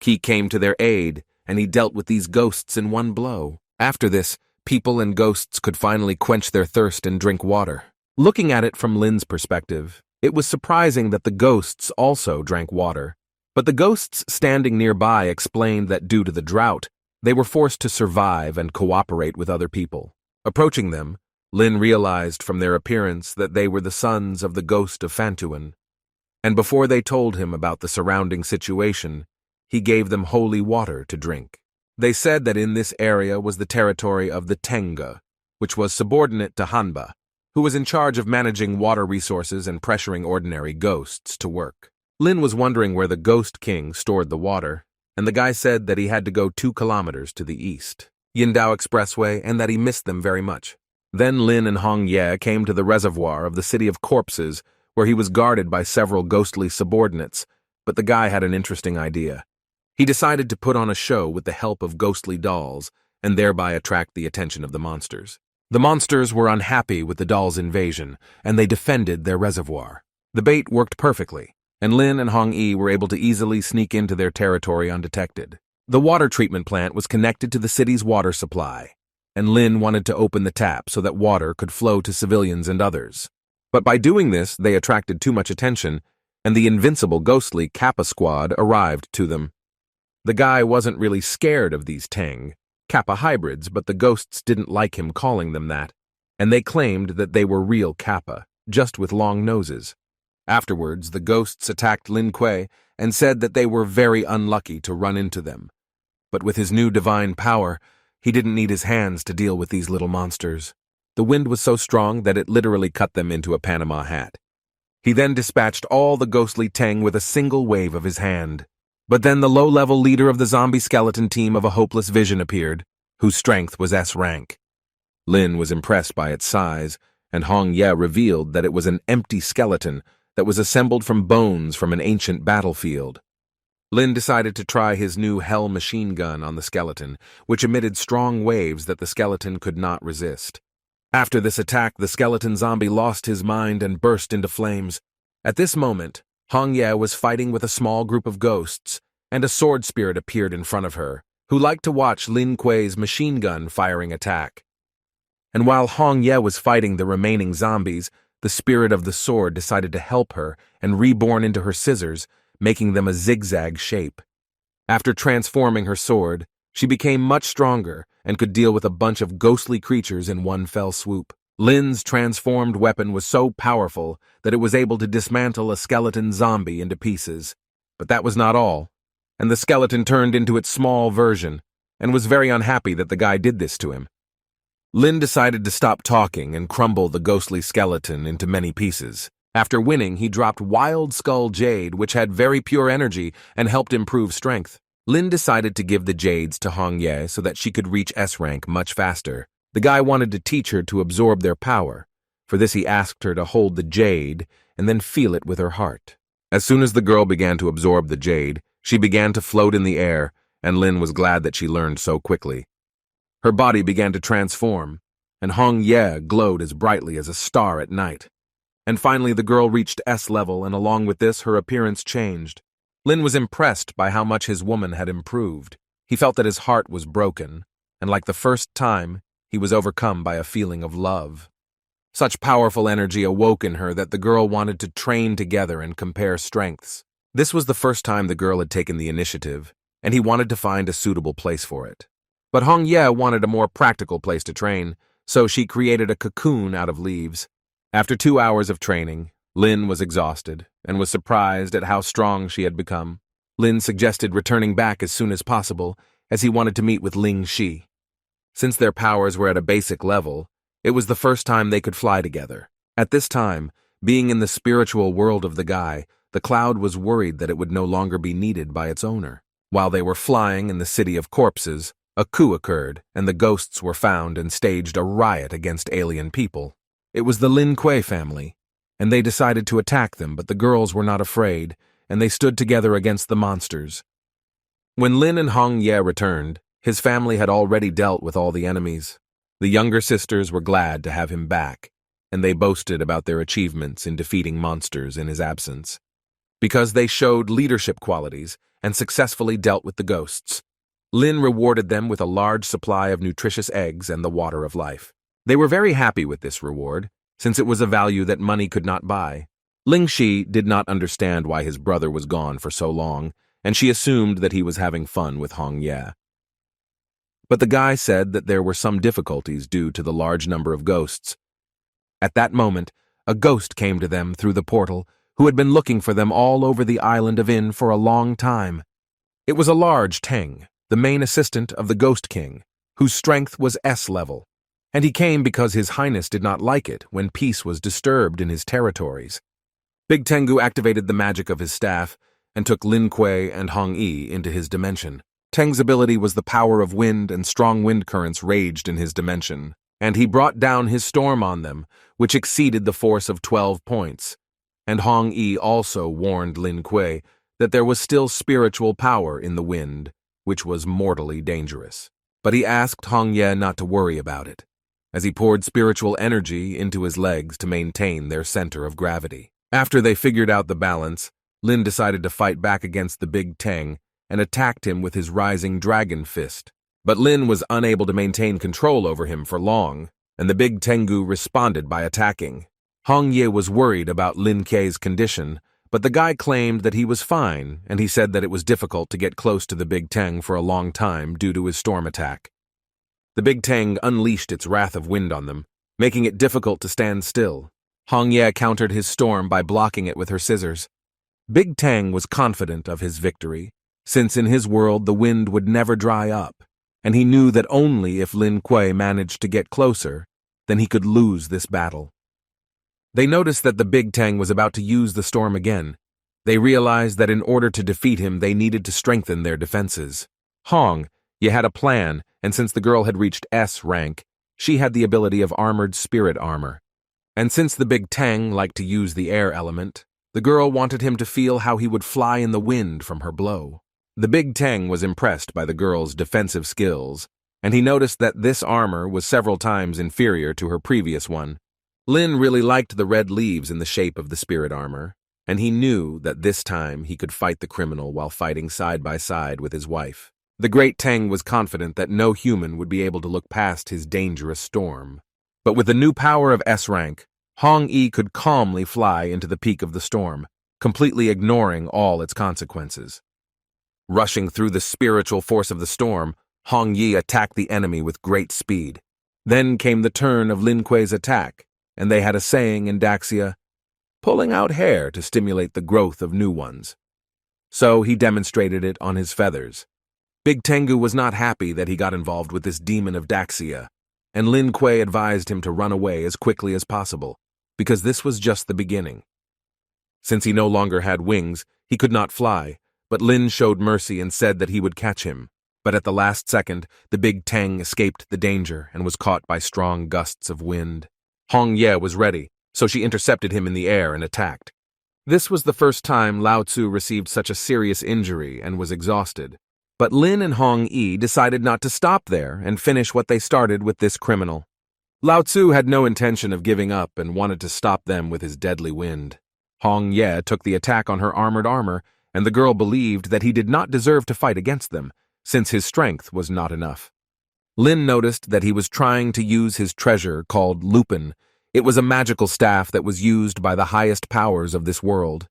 He came to their aid, and he dealt with these ghosts in one blow. After this, people and ghosts could finally quench their thirst and drink water. Looking at it from Lin's perspective, it was surprising that the ghosts also drank water. But the ghosts standing nearby explained that due to the drought, they were forced to survive and cooperate with other people. Approaching them, Lin realized from their appearance that they were the sons of the ghost of Fantuan. And before they told him about the surrounding situation, he gave them holy water to drink. They said that in this area was the territory of the Tenga, which was subordinate to Hanba, who was in charge of managing water resources and pressuring ordinary ghosts to work. Lin was wondering where the Ghost King stored the water, and the guy said that he had to go 2 kilometers to the east, Yindao Expressway, and that he missed them very much. Then Lin and Hong Ye came to the reservoir of the City of Corpses, where he was guarded by several ghostly subordinates, but the guy had an interesting idea. He decided to put on a show with the help of ghostly dolls and thereby attract the attention of the monsters. The monsters were unhappy with the dolls' invasion, and they defended their reservoir. The bait worked perfectly, and Lin and Hong Yi were able to easily sneak into their territory undetected. The water treatment plant was connected to the city's water supply, and Lin wanted to open the tap so that water could flow to civilians and others. But by doing this, they attracted too much attention, and the invincible ghostly Kappa squad arrived to them. The guy wasn't really scared of these Tang, Kappa hybrids, but the ghosts didn't like him calling them that, and they claimed that they were real Kappa, just with long noses. Afterwards, the ghosts attacked Lin Kuei and said that they were very unlucky to run into them. But with his new divine power, he didn't need his hands to deal with these little monsters. The wind was so strong that it literally cut them into a Panama hat. He then dispatched all the ghostly Tang with a single wave of his hand. But then the low-level leader of the zombie skeleton team of a hopeless vision appeared, whose strength was S rank. Lin was impressed by its size, and Hong Ye revealed that it was an empty skeleton that was assembled from bones from an ancient battlefield. Lin decided to try his new Hell machine gun on the skeleton, which emitted strong waves that the skeleton could not resist. After this attack, the skeleton zombie lost his mind and burst into flames. At this moment, Hong Ye was fighting with a small group of ghosts, and a sword spirit appeared in front of her, who liked to watch Lin Kuei's machine gun firing attack. And while Hong Ye was fighting the remaining zombies, the spirit of the sword decided to help her and reborn into her scissors, making them a zigzag shape. After transforming her sword, she became much stronger and could deal with a bunch of ghostly creatures in one fell swoop. Lin's transformed weapon was so powerful that it was able to dismantle a skeleton zombie into pieces. But that was not all, and the skeleton turned into its small version and was very unhappy that the guy did this to him. Lin decided to stop talking and crumble the ghostly skeleton into many pieces. After winning, he dropped Wild Skull Jade, which had very pure energy and helped improve strength. Lin decided to give the jades to Hong Ye so that she could reach S rank much faster. The guy wanted to teach her to absorb their power. For this, he asked her to hold the jade and then feel it with her heart. As soon as the girl began to absorb the jade, she began to float in the air, and Lin was glad that she learned so quickly. Her body began to transform, and Hong Ye glowed as brightly as a star at night. And finally the girl reached S level, and along with this her appearance changed. Lin was impressed by how much his woman had improved. He felt that his heart was broken, and like the first time, he was overcome by a feeling of love. Such powerful energy awoke in her that the girl wanted to train together and compare strengths. This was the first time the girl had taken the initiative, and he wanted to find a suitable place for it. But Hong Ye wanted a more practical place to train, so she created a cocoon out of leaves. After 2 hours of training, Lin was exhausted and was surprised at how strong she had become. Lin suggested returning back as soon as possible, as he wanted to meet with Ling Shi. Since their powers were at a basic level, it was the first time they could fly together. At this time, being in the spiritual world of the guy, the cloud was worried that it would no longer be needed by its owner. While they were flying in the city of corpses, a coup occurred, and the ghosts were found and staged a riot against alien people. It was the Lin Kuei family, and they decided to attack them, but the girls were not afraid, and they stood together against the monsters. When Lin and Hong Ye returned, his family had already dealt with all the enemies. The younger sisters were glad to have him back, and they boasted about their achievements in defeating monsters in his absence. Because they showed leadership qualities and successfully dealt with the ghosts, Lin rewarded them with a large supply of nutritious eggs and the water of life. They were very happy with this reward, since it was a value that money could not buy. Ling Shi did not understand why his brother was gone for so long, and she assumed that he was having fun with Hong Ye. But the guy said that there were some difficulties due to the large number of ghosts. At that moment, a ghost came to them through the portal, who had been looking for them all over the island of In for a long time. It was a large Teng, the main assistant of the Ghost King, whose strength was S level, and he came because His Highness did not like it when peace was disturbed in his territories. Big Tengu activated the magic of his staff and took Lin Kuei and Hong Yi into his dimension. Teng's ability was the power of wind, and strong wind currents raged in his dimension, and he brought down his storm on them, which exceeded the force of 12 points. And Hong Yi also warned Lin Kuei that there was still spiritual power in the wind, which was mortally dangerous. But he asked Hong Ye not to worry about it, as he poured spiritual energy into his legs to maintain their center of gravity. After they figured out the balance, Lin decided to fight back against the Big Teng and attacked him with his rising dragon fist. But Lin was unable to maintain control over him for long, and the Big Tengu responded by attacking. Hong Ye was worried about Lin Kuei's condition, but the guy claimed that he was fine, and he said that it was difficult to get close to the Big Teng for a long time due to his storm attack. The Big Teng unleashed its wrath of wind on them, making it difficult to stand still. Hong Ye countered his storm by blocking it with her scissors. Big Teng was confident of his victory, since in his world the wind would never dry up, and he knew that only if Lin Kuei managed to get closer, then he could lose this battle. They noticed that the Big Teng was about to use the storm again. They realized that in order to defeat him, they needed to strengthen their defenses. Hong Ye had a plan, and since the girl had reached S rank, she had the ability of armored spirit armor. And since the Big Teng liked to use the air element, the girl wanted him to feel how he would fly in the wind from her blow. The Big Teng was impressed by the girl's defensive skills, and he noticed that this armor was several times inferior to her previous one. Lin really liked the red leaves in the shape of the spirit armor, and he knew that this time he could fight the criminal while fighting side by side with his wife. The Great Teng was confident that no human would be able to look past his dangerous storm. But with the new power of S rank, Hong Yi could calmly fly into the peak of the storm. completely ignoring all its consequences. Rushing through the spiritual force of the storm, Hong Yi attacked the enemy with great speed. Then came the turn of Lin Kuei's attack, and they had a saying in Daxia, pulling out hair to stimulate the growth of new ones. So he demonstrated it on his feathers. Big Tengu was not happy that he got involved with this demon of Daxia, and Lin Kuei advised him to run away as quickly as possible, because this was just the beginning. Since he no longer had wings, he could not fly, but Lin showed mercy and said that he would catch him. But at the last second, the big Tang escaped the danger and was caught by strong gusts of wind. Hong Ye was ready, so she intercepted him in the air and attacked. This was the first time Lao Tzu received such a serious injury and was exhausted. But Lin and Hong Yi decided not to stop there and finish what they started with this criminal. Lao Tzu had no intention of giving up and wanted to stop them with his deadly wind. Hong Ye took the attack on her armored armor, and the girl believed that he did not deserve to fight against them, since his strength was not enough. Lin noticed that he was trying to use his treasure called Lupin. It was a magical staff that was used by the highest powers of this world.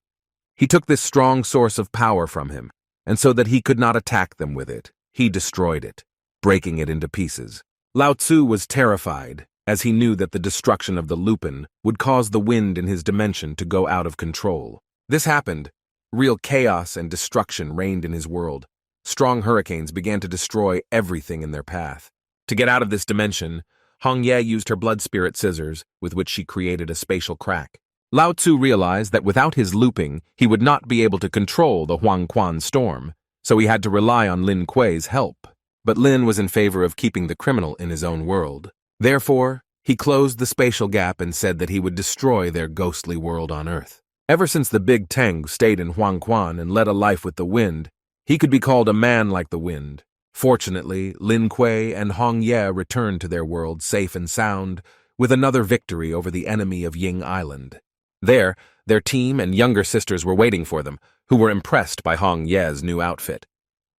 He took this strong source of power from him, and so that he could not attack them with it, he destroyed it, breaking it into pieces. Lao Tzu was terrified, as he knew that the destruction of the Lupin would cause the wind in his dimension to go out of control. This happened. Real chaos and destruction reigned in his world. Strong hurricanes began to destroy everything in their path. To get out of this dimension, Hong Ye used her blood spirit scissors, with which she created a spatial crack. Lao Tzu realized that without his looping, he would not be able to control the Huangquan storm, so he had to rely on Lin Kuei's help. But Lin was in favor of keeping the criminal in his own world. Therefore, he closed the spatial gap and said that he would destroy their ghostly world on Earth. Ever since the Big Teng stayed in Huangquan and led a life with the wind, he could be called a man like the wind. Fortunately, Lin Kuei and Hong Ye returned to their world safe and sound, with another victory over the enemy of Ying Island. There, their team and younger sisters were waiting for them, who were impressed by Hong Ye's new outfit.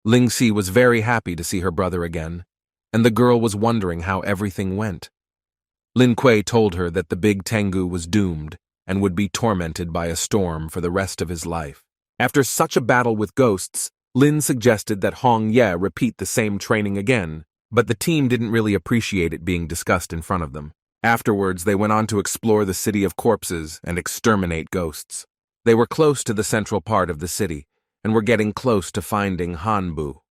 Ling Si was very happy to see her brother again, and the girl was wondering how everything went. Lin Kuei told her that the Big Tengu was doomed and would be tormented by a storm for the rest of his life. After such a battle with ghosts, Lin suggested that Hong Ye repeat the same training again, but the team didn't really appreciate it being discussed in front of them. Afterwards, they went on to explore the city of corpses and exterminate ghosts. They were close to the central part of the city, and were getting close to finding Hanbu.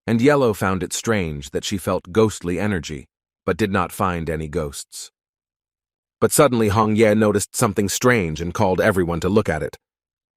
And Yellow found it strange that she felt ghostly energy, but did not find any ghosts. But suddenly Hong Ye noticed something strange and called everyone to look at it.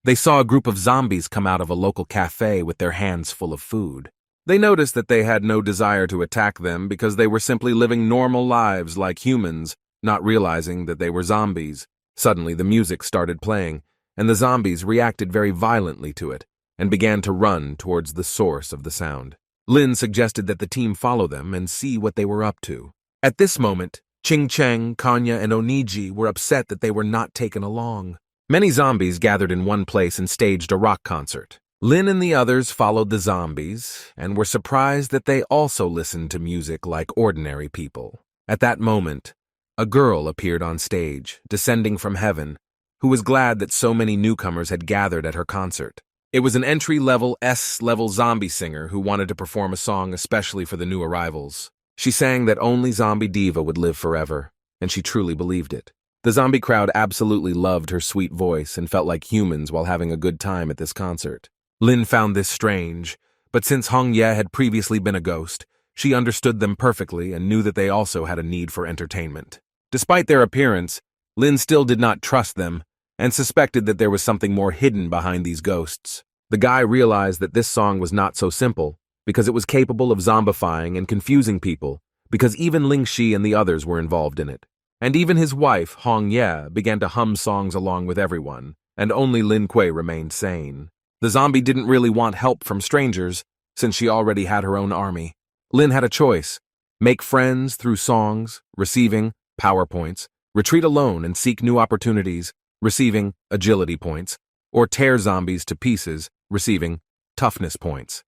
They saw a group of zombies come out of a local cafe with their hands full of food. They noticed that they had no desire to attack them because they were simply living normal lives like humans, not realizing that they were zombies. Suddenly the music started playing, and the zombies reacted very violently to it and began to run towards the source of the sound. Lin suggested that the team follow them and see what they were up to. At this moment, Ching Cheng, Kanya, and Oniji were upset that they were not taken along. Many zombies gathered in one place and staged a rock concert. Lin and the others followed the zombies and were surprised that they also listened to music like ordinary people. At that moment, a girl appeared on stage, descending from heaven, who was glad that so many newcomers had gathered at her concert. It was an entry-level S-level zombie singer who wanted to perform a song especially for the new arrivals. She sang that only Zombie Diva would live forever, and she truly believed it. The zombie crowd absolutely loved her sweet voice and felt like humans while having a good time at this concert. Lin found this strange, but since Hong Ye had previously been a ghost, she understood them perfectly and knew that they also had a need for entertainment. Despite their appearance, Lin still did not trust them and suspected that there was something more hidden behind these ghosts. The guy realized that this song was not so simple, because it was capable of zombifying and confusing people, because even Ling Shi and the others were involved in it. And even his wife, Hong Ye, began to hum songs along with everyone, and only Lin Kuei remained sane. The zombie didn't really want help from strangers, since she already had her own army. Lin had a choice: make friends through songs, receiving power points, retreat alone and seek new opportunities, receiving agility points, or tear zombies to pieces, receiving toughness points.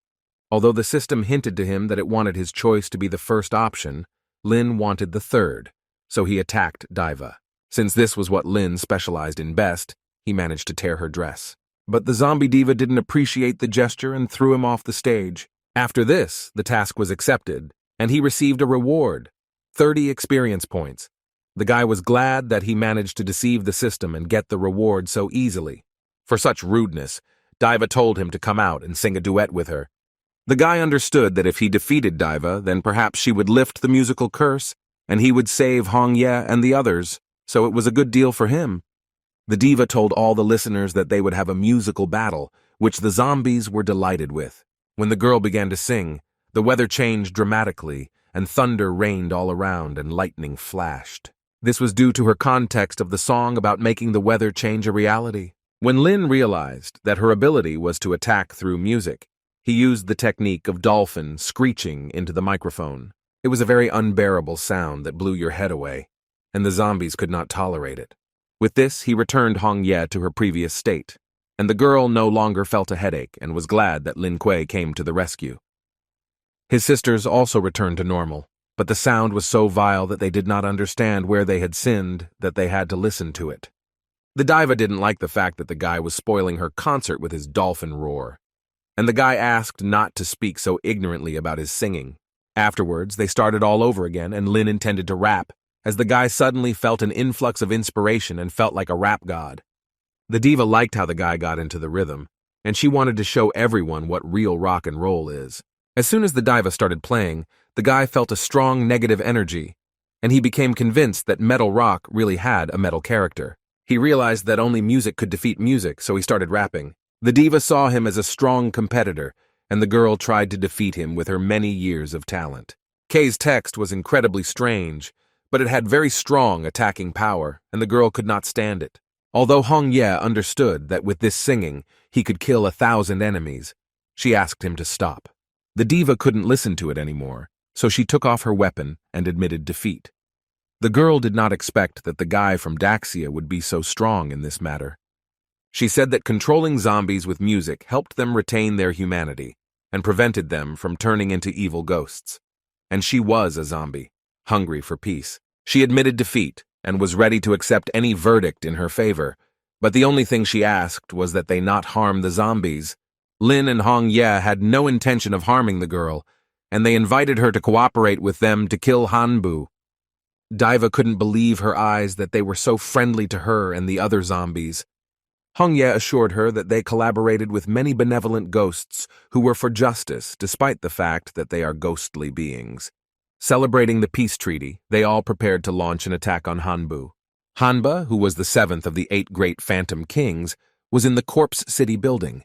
Although the system hinted to him that it wanted his choice to be the first option, Lin wanted the third, so he attacked Diva. Since this was what Lin specialized in best, he managed to tear her dress. But the zombie diva didn't appreciate the gesture and threw him off the stage. After this, the task was accepted, and he received a reward, 30 experience points. The guy was glad that he managed to deceive the system and get the reward so easily. For such rudeness, Diva told him to come out and sing a duet with her. The guy understood that if he defeated Diva, then perhaps she would lift the musical curse, and he would save Hong Ye and the others, so it was a good deal for him. The diva told all the listeners that they would have a musical battle, which the zombies were delighted with. When the girl began to sing, the weather changed dramatically, and thunder rained all around and lightning flashed. This was due to her context of the song about making the weather change a reality. When Lin realized that her ability was to attack through music, he used the technique of dolphin screeching into the microphone. It was a very unbearable sound that blew your head away, and the zombies could not tolerate it. With this, he returned Hong Ye to her previous state, and the girl no longer felt a headache and was glad that Lin Kuei came to the rescue. His sisters also returned to normal, but the sound was so vile that they did not understand where they had sinned that they had to listen to it. The diva didn't like the fact that the guy was spoiling her concert with his dolphin roar, and the guy asked not to speak so ignorantly about his singing. Afterwards, they started all over again, and Lin intended to rap, as the guy suddenly felt an influx of inspiration and felt like a rap god. The diva liked how the guy got into the rhythm, and she wanted to show everyone what real rock and roll is. As soon as the diva started playing, the guy felt a strong negative energy, and he became convinced that metal rock really had a metal character. He realized that only music could defeat music, so he started rapping. The diva saw him as a strong competitor, and the girl tried to defeat him with her many years of talent. Kay's text was incredibly strange, but it had very strong attacking power, and the girl could not stand it. Although Hong Ye understood that with this singing, he could kill 1,000 enemies, she asked him to stop. The diva couldn't listen to it anymore, so she took off her weapon and admitted defeat. The girl did not expect that the guy from Daxia would be so strong in this matter. She said that controlling zombies with music helped them retain their humanity and prevented them from turning into evil ghosts. And she was a zombie, hungry for peace. She admitted defeat and was ready to accept any verdict in her favor, but the only thing she asked was that they not harm the zombies. Lin and Hong Ye had no intention of harming the girl, and they invited her to cooperate with them to kill Hanbu. Diva couldn't believe her eyes that they were so friendly to her and the other zombies. Hong Ye assured her that they collaborated with many benevolent ghosts who were for justice despite the fact that they are ghostly beings. Celebrating the peace treaty, they all prepared to launch an attack on Hanbu. Hanba, who was the 7th of the 8 great phantom kings, was in the Corpse City building.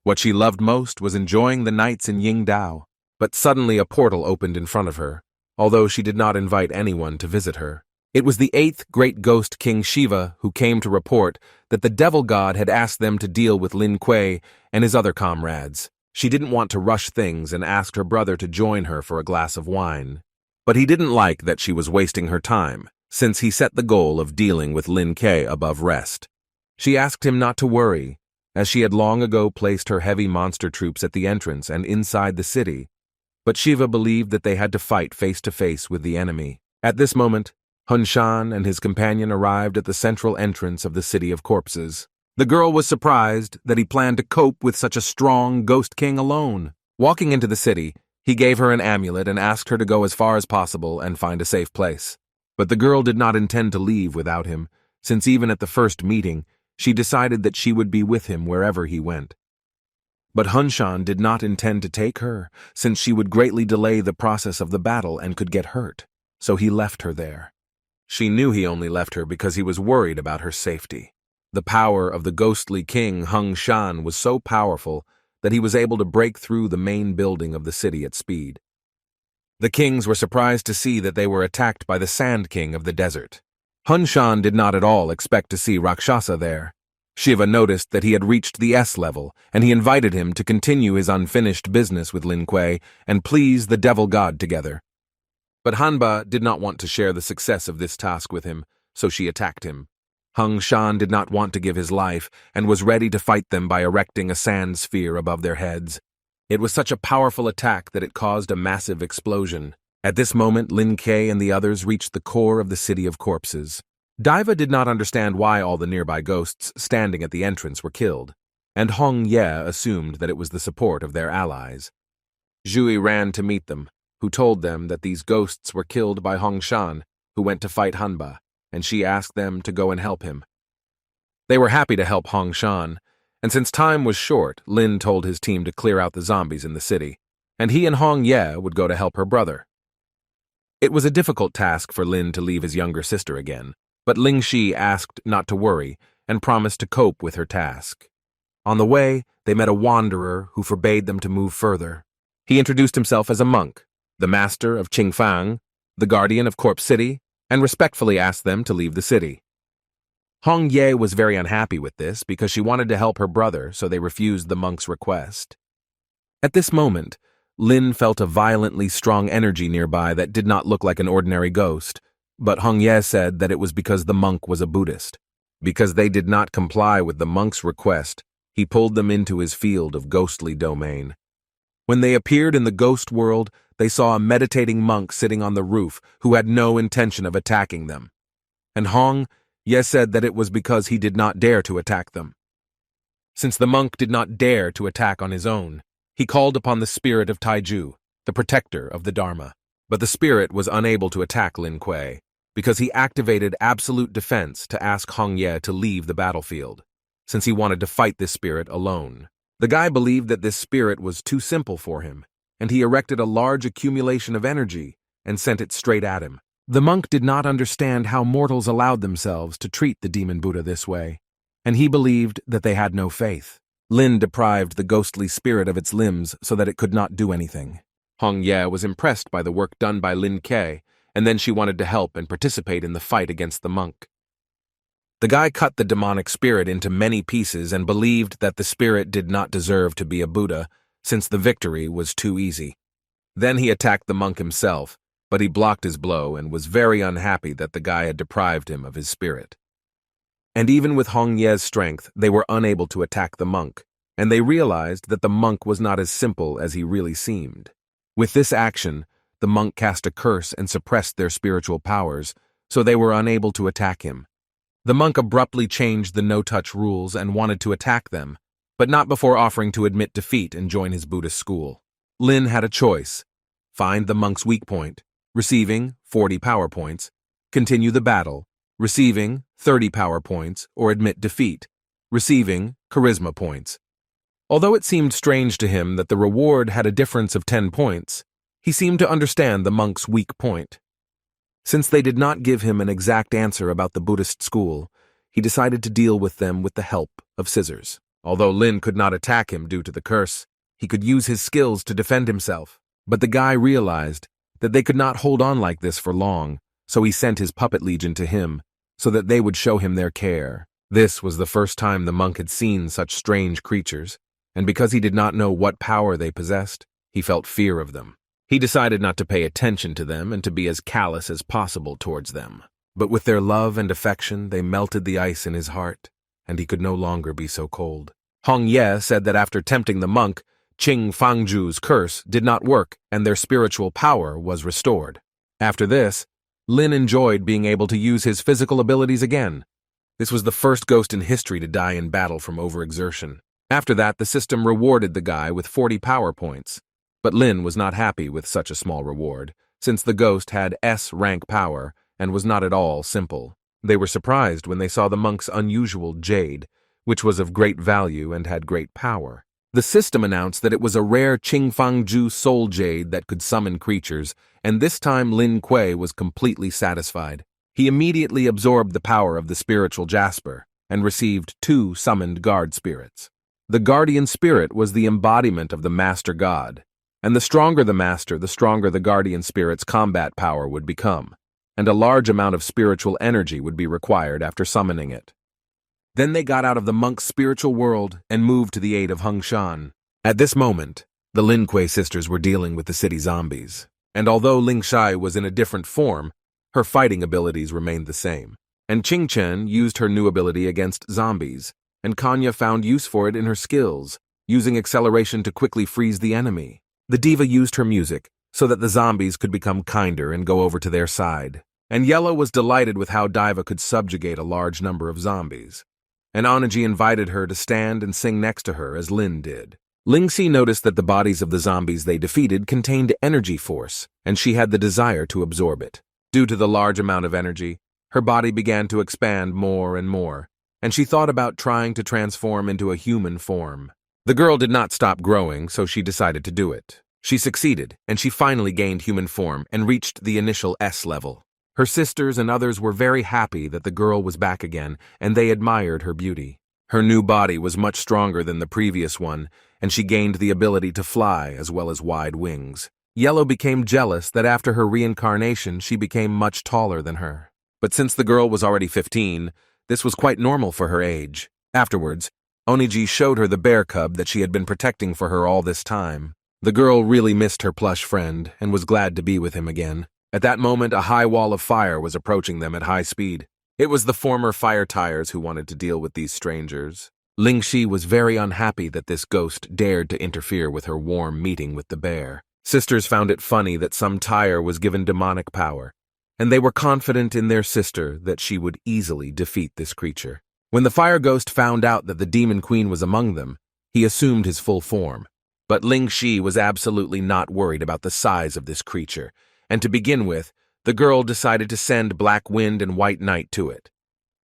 What she loved most was enjoying the nights in Yingdao, but suddenly a portal opened in front of her, although she did not invite anyone to visit her. It was the 8th great ghost King Shiva who came to report that the devil god had asked them to deal with Lin Kuei and his other comrades. She didn't want to rush things and asked her brother to join her for a glass of wine. But he didn't like that she was wasting her time, since he set the goal of dealing with Lin Kuei above rest. She asked him not to worry, as she had long ago placed her heavy monster troops at the entrance and inside the city, but Shiva believed that they had to fight face to face with the enemy. At this moment, Hun Shan and his companion arrived at the central entrance of the City of Corpses. The girl was surprised that he planned to cope with such a strong ghost king alone. Walking into the city, he gave her an amulet and asked her to go as far as possible and find a safe place. But the girl did not intend to leave without him, since even at the first meeting, she decided that she would be with him wherever he went. But Hun Shan did not intend to take her, since she would greatly delay the process of the battle and could get hurt, so he left her there. She knew he only left her because he was worried about her safety. The power of the ghostly king Hung Shan was so powerful that he was able to break through the main building of the city at speed. The kings were surprised to see that they were attacked by the Sand King of the desert. Hun Shan did not at all expect to see Rakshasa there. Shiva noticed that he had reached the S level, and he invited him to continue his unfinished business with Lin Kuei and please the devil god together. But Hanba did not want to share the success of this task with him, so she attacked him. Hung Shan did not want to give his life and was ready to fight them by erecting a sand sphere above their heads. It was such a powerful attack that it caused a massive explosion. At this moment, Lin Kuei and the others reached the core of the City of Corpses. Diva did not understand why all the nearby ghosts standing at the entrance were killed, and Hong Ye assumed that it was the support of their allies. Zhui ran to meet them, who told them that these ghosts were killed by Hong Shan, who went to fight Hanba, and she asked them to go and help him. They were happy to help Hong Shan, and since time was short, Lin told his team to clear out the zombies in the city, and he and Hong Ye would go to help her brother. It was a difficult task for Lin to leave his younger sister again, but Ling Shi asked not to worry and promised to cope with her task. On the way, they met a wanderer who forbade them to move further. He introduced himself as a monk, the master of Qingfang, the guardian of Corpse City, and respectfully asked them to leave the city. Hong Ye was very unhappy with this because she wanted to help her brother, so they refused the monk's request. At this moment, Lin felt a violently strong energy nearby that did not look like an ordinary ghost, but Hong Ye said that it was because the monk was a Buddhist. Because they did not comply with the monk's request, he pulled them into his field of ghostly domain. When they appeared in the ghost world, they saw a meditating monk sitting on the roof who had no intention of attacking them. And Hong Ye said that it was because he did not dare to attack them. Since the monk did not dare to attack on his own, he called upon the spirit of Taiju, the protector of the Dharma. But the spirit was unable to attack Lin Kuei, because he activated absolute defense to ask Hong Ye to leave the battlefield, since he wanted to fight this spirit alone. The guy believed that this spirit was too simple for him, and he erected a large accumulation of energy and sent it straight at him. The monk did not understand how mortals allowed themselves to treat the demon Buddha this way, and he believed that they had no faith. Lin deprived the ghostly spirit of its limbs so that it could not do anything. Hong Ye was impressed by the work done by Lin Kuei, and then she wanted to help and participate in the fight against the monk. The guy cut the demonic spirit into many pieces and believed that the spirit did not deserve to be a Buddha, since the victory was too easy. Then he attacked the monk himself, but he blocked his blow and was very unhappy that the guy had deprived him of his spirit. And even with Hong Ye's strength, they were unable to attack the monk, and they realized that the monk was not as simple as he really seemed. With this action, the monk cast a curse and suppressed their spiritual powers, so they were unable to attack him. The monk abruptly changed the no-touch rules and wanted to attack them, but not before offering to admit defeat and join his Buddhist school. Lin had a choice: find the monk's weak point, receiving 40 power points, continue the battle, receiving 30 power points, or admit defeat, receiving charisma points. Although it seemed strange to him that the reward had a difference of 10 points, he seemed to understand the monk's weak point. Since they did not give him an exact answer about the Buddhist school, he decided to deal with them with the help of scissors. Although Lin could not attack him due to the curse, he could use his skills to defend himself. But the guy realized that they could not hold on like this for long, so he sent his puppet legion to him, so that they would show him their care. This was the first time the monk had seen such strange creatures, and because he did not know what power they possessed, he felt fear of them. He decided not to pay attention to them and to be as callous as possible towards them. But with their love and affection, they melted the ice in his heart, and he could no longer be so cold. Hong Ye said that after tempting the monk, Qing Fangzhu's curse did not work and their spiritual power was restored. After this, Lin enjoyed being able to use his physical abilities again. This was the first ghost in history to die in battle from overexertion. After that, the system rewarded the guy with 40 power points. But Lin was not happy with such a small reward, since the ghost had S-rank power and was not at all simple. They were surprised when they saw the monk's unusual jade, which was of great value and had great power. The system announced that it was a rare Qingfangzhu soul jade that could summon creatures, and this time Lin Kuei was completely satisfied. He immediately absorbed the power of the spiritual Jasper and received 2 summoned guard spirits. The guardian spirit was the embodiment of the master god, and the stronger the master, the stronger the guardian spirit's combat power would become, and a large amount of spiritual energy would be required after summoning it. Then they got out of the monk's spiritual world and moved to the aid of Hung Shan. At this moment, the Lin Kuei sisters were dealing with the city zombies, and although Ling Shai was in a different form, her fighting abilities remained the same. And Qing Chen used her new ability against zombies, and Kanya found use for it in her skills, using acceleration to quickly freeze the enemy. The diva used her music so that the zombies could become kinder and go over to their side. And Yellow was delighted with how Diva could subjugate a large number of zombies. And Oniji invited her to stand and sing next to her as Lin did. Lingxi noticed that the bodies of the zombies they defeated contained energy force, and she had the desire to absorb it. Due to the large amount of energy, her body began to expand more and more, and she thought about trying to transform into a human form. The girl did not stop growing, so she decided to do it. She succeeded, and she finally gained human form and reached the initial S level. Her sisters and others were very happy that the girl was back again, and they admired her beauty. Her new body was much stronger than the previous one, and she gained the ability to fly as well as wide wings. Yellow became jealous that after her reincarnation she became much taller than her. But since the girl was already 15, this was quite normal for her age. Afterwards, Oniji showed her the bear cub that she had been protecting for her all this time. The girl really missed her plush friend and was glad to be with him again. At that moment, a high wall of fire was approaching them at high speed. It was the former fire tires who wanted to deal with these strangers. Lingxi was very unhappy that this ghost dared to interfere with her warm meeting with the bear. Sisters found it funny that some tire was given demonic power, and they were confident in their sister that she would easily defeat this creature. When the fire ghost found out that the demon queen was among them, he assumed his full form. But Lingxi was absolutely not worried about the size of this creature, and to begin with, the girl decided to send Black Wind and White Night to it.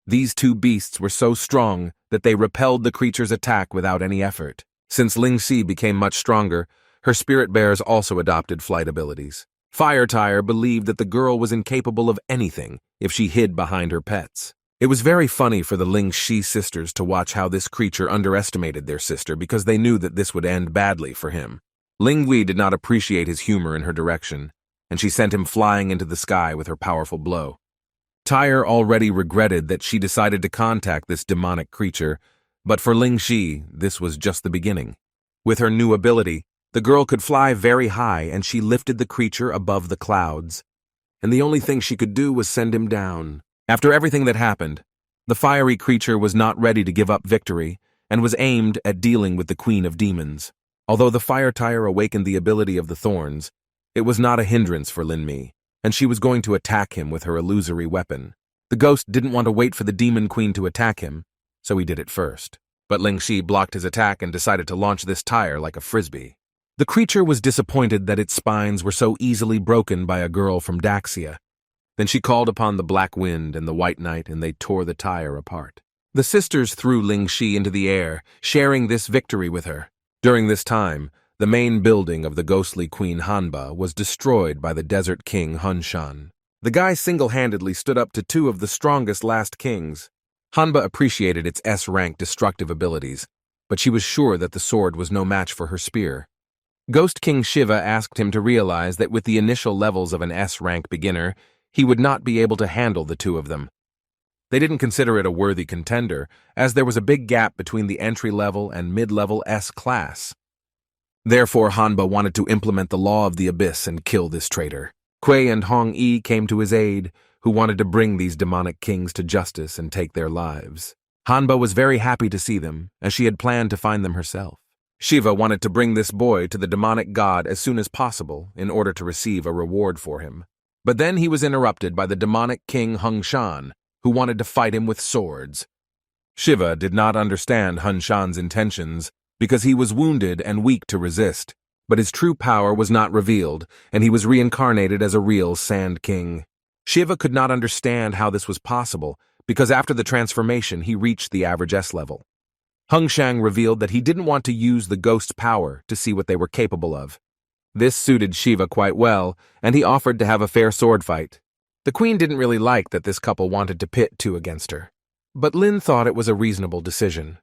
These two beasts were so strong that they repelled the creature's attack without any effort. Since Lingxi became much stronger, her spirit bears also adopted flight abilities. Fire Tire believed that the girl was incapable of anything if she hid behind her pets. It was very funny for the Lingxi sisters to watch how this creature underestimated their sister because they knew that this would end badly for him. Linghui did not appreciate his humor in her direction, and she sent him flying into the sky with her powerful blow. Tyre already regretted that she decided to contact this demonic creature, but for Lingxi, this was just the beginning. With her new ability, the girl could fly very high, and she lifted the creature above the clouds. And the only thing she could do was send him down. After everything that happened, the fiery creature was not ready to give up victory, and was aimed at dealing with the Queen of Demons. Although the fire tire awakened the ability of the thorns, it was not a hindrance for Linmi, and she was going to attack him with her illusory weapon. The ghost didn't want to wait for the demon queen to attack him, so he did it first. But Lingxi blocked his attack and decided to launch this tire like a frisbee. The creature was disappointed that its spines were so easily broken by a girl from Daxia. Then she called upon the Black Wind and the White Night, and they tore the tire apart. The sisters threw Lingxi into the air, sharing this victory with her. During this time, the main building of the ghostly Queen Hanba was destroyed by the Desert King Hunshan. The guy single-handedly stood up to two of the strongest last kings. Hanba appreciated its S-rank destructive abilities, but she was sure that the sword was no match for her spear. Ghost King Shiva asked him to realize that with the initial levels of an S-rank beginner, he would not be able to handle the two of them. They didn't consider it a worthy contender, as there was a big gap between the entry-level and mid-level S-class. Therefore, Hanba wanted to implement the law of the abyss and kill this traitor. Kuei and Hong Yi came to his aid, who wanted to bring these demonic kings to justice and take their lives. Hanba was very happy to see them, as she had planned to find them herself. Shiva wanted to bring this boy to the demonic god as soon as possible in order to receive a reward for him. But then he was interrupted by the demonic king Hunshan, who wanted to fight him with swords. Shiva did not understand Hunshan's intentions because he was wounded and weak to resist, but his true power was not revealed, and he was reincarnated as a real Sand King. Shiva could not understand how this was possible because after the transformation he reached the average S level. Hunshan revealed that he didn't want to use the ghost's power to see what they were capable of. This suited Shiva quite well, and he offered to have a fair sword fight. The queen didn't really like that this couple wanted to pit two against her, but Lin thought it was a reasonable decision.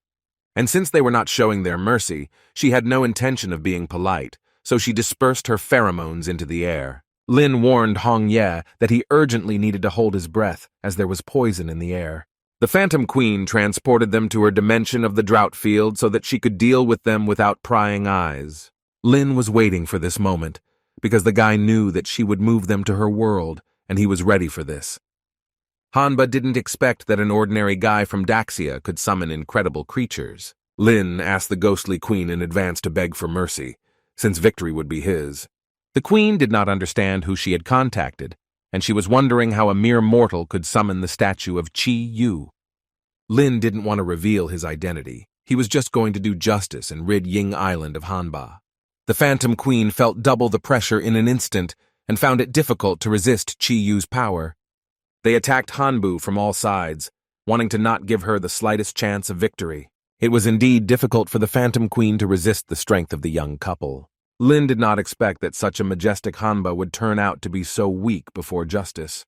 And since they were not showing their mercy, she had no intention of being polite, so she dispersed her pheromones into the air. Lin warned Hong Ye that he urgently needed to hold his breath, as there was poison in the air. The Phantom Queen transported them to her dimension of the drought field so that she could deal with them without prying eyes. Lin was waiting for this moment, because the guy knew that she would move them to her world, and he was ready for this. Hanba didn't expect that an ordinary guy from Daxia could summon incredible creatures. Lin asked the ghostly queen in advance to beg for mercy, since victory would be his. The queen did not understand who she had contacted, and she was wondering how a mere mortal could summon the statue of Qi Yu. Lin didn't want to reveal his identity. He was just going to do justice and rid Ying Island of Hanba. The Phantom Queen felt double the pressure in an instant and found it difficult to resist Qi Yu's power. They attacked Hanbu from all sides, wanting to not give her the slightest chance of victory. It was indeed difficult for the Phantom Queen to resist the strength of the young couple. Lin did not expect that such a majestic Hanba would turn out to be so weak before justice.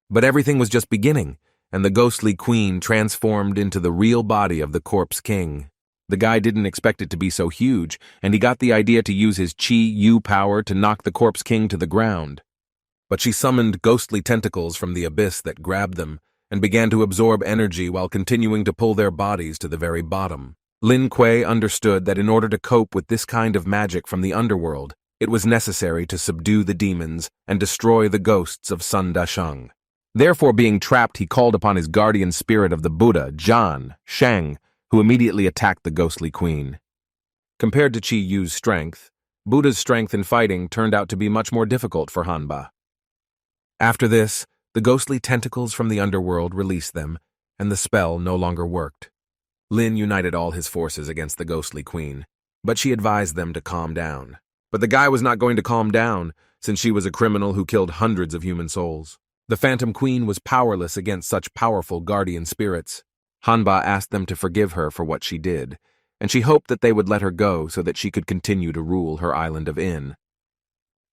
But everything was just beginning, and the ghostly queen transformed into the real body of the corpse king. The guy didn't expect it to be so huge, and he got the idea to use his Qi Yu power to knock the corpse king to the ground. But she summoned ghostly tentacles from the abyss that grabbed them, and began to absorb energy while continuing to pull their bodies to the very bottom. Lin Kuei understood that in order to cope with this kind of magic from the underworld, it was necessary to subdue the demons and destroy the ghosts of Sun Dasheng. Therefore, being trapped, he called upon his guardian spirit of the Buddha, Zhan Sheng, who immediately attacked the ghostly queen. Compared to Qi Yu's strength, Buddha's strength in fighting turned out to be much more difficult for Hanba. After this, the ghostly tentacles from the underworld released them, and the spell no longer worked. Lin united all his forces against the ghostly queen, but she advised them to calm down. But the guy was not going to calm down, since she was a criminal who killed hundreds of human souls. The Phantom Queen was powerless against such powerful guardian spirits. Hanba asked them to forgive her for what she did, and she hoped that they would let her go so that she could continue to rule her island of In.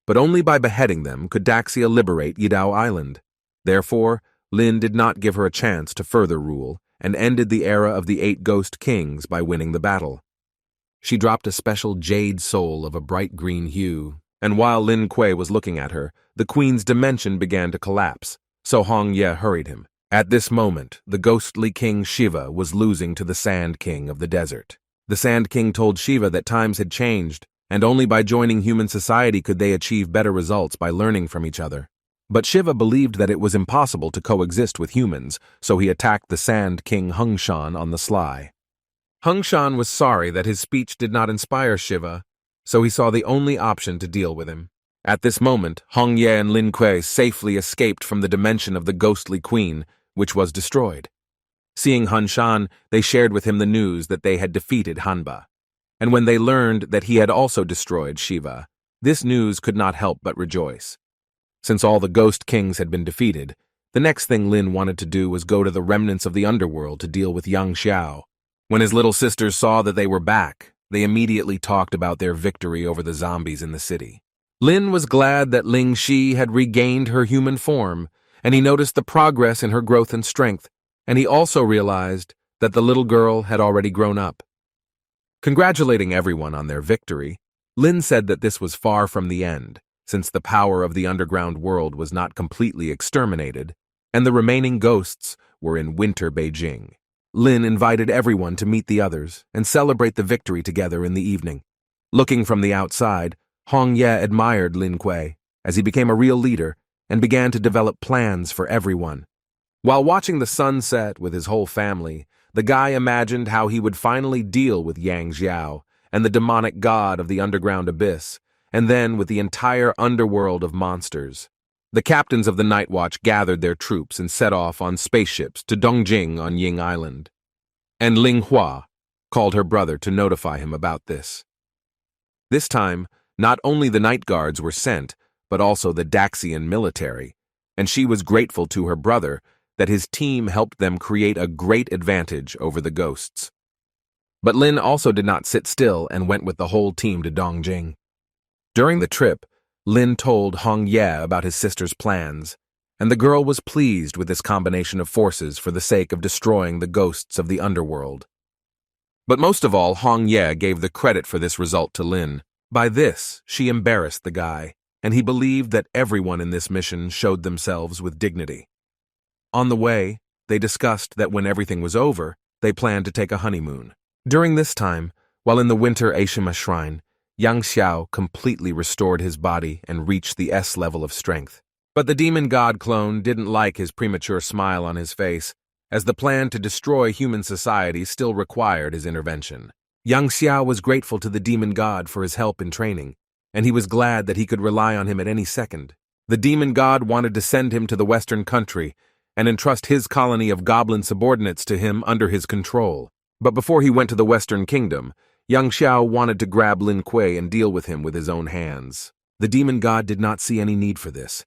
But only by beheading them could Daxia liberate Yidao Island. Therefore, Lin did not give her a chance to further rule, and ended the era of the 8 ghost kings by winning the battle. She dropped a special jade soul of a bright green hue, and while Lin Kuei was looking at her, the queen's dimension began to collapse, so Hong Ye hurried him. At this moment, the ghostly king Shiva was losing to the Sand King of the desert. The Sand King told Shiva that times had changed, and only by joining human society could they achieve better results by learning from each other. But Shiva believed that it was impossible to coexist with humans, so he attacked the Sand King Hengshan on the sly. Hengshan was sorry that his speech did not inspire Shiva, so he saw the only option to deal with him. At this moment, Hong Ye and Lin Kuei safely escaped from the dimension of the ghostly queen, which was destroyed. Seeing Hengshan, they shared with him the news that they had defeated Hanba. And when they learned that he had also destroyed Shiva, this news could not help but rejoice. Since all the ghost kings had been defeated, the next thing Lin wanted to do was go to the remnants of the underworld to deal with Yang Xiao. When his little sisters saw that they were back, they immediately talked about their victory over the zombies in the city. Lin was glad that Ling Shi had regained her human form, and he noticed the progress in her growth and strength, and he also realized that the little girl had already grown up. Congratulating everyone on their victory, Lin said that this was far from the end, since the power of the underground world was not completely exterminated, and the remaining ghosts were in Winter Beijing. Lin invited everyone to meet the others and celebrate the victory together in the evening. Looking from the outside, Hong Ye admired Lin Kuei as he became a real leader and began to develop plans for everyone. While watching the sun set with his whole family, the guy imagined how he would finally deal with Yang Xiao and the demonic god of the underground abyss, and then with the entire underworld of monsters. The captains of the Night Watch gathered their troops and set off on spaceships to Dongjing on Ying Island. And Ling Hua called her brother to notify him about this. This time, not only the night guards were sent, but also the Daxian military, and she was grateful to her brother that his team helped them create a great advantage over the ghosts. But Lin also did not sit still and went with the whole team to Dongjing. During the trip, Lin told Hong Ye about his sister's plans, and the girl was pleased with this combination of forces for the sake of destroying the ghosts of the underworld. But most of all, Hong Ye gave the credit for this result to Lin. By this, she embarrassed the guy, and he believed that everyone in this mission showed themselves with dignity. On the way, they discussed that when everything was over, they planned to take a honeymoon. During this time, while in the Winter Ashima Shrine, Yang Xiao completely restored his body and reached the S level of strength. But the demon god clone didn't like his premature smile on his face, as the plan to destroy human society still required his intervention. Yang Xiao was grateful to the demon god for his help in training, and he was glad that he could rely on him at any second. The demon god wanted to send him to the western country and entrust his colony of goblin subordinates to him under his control. But before he went to the western kingdom, Yang Xiao wanted to grab Lin Kuei and deal with him with his own hands. The demon god did not see any need for this,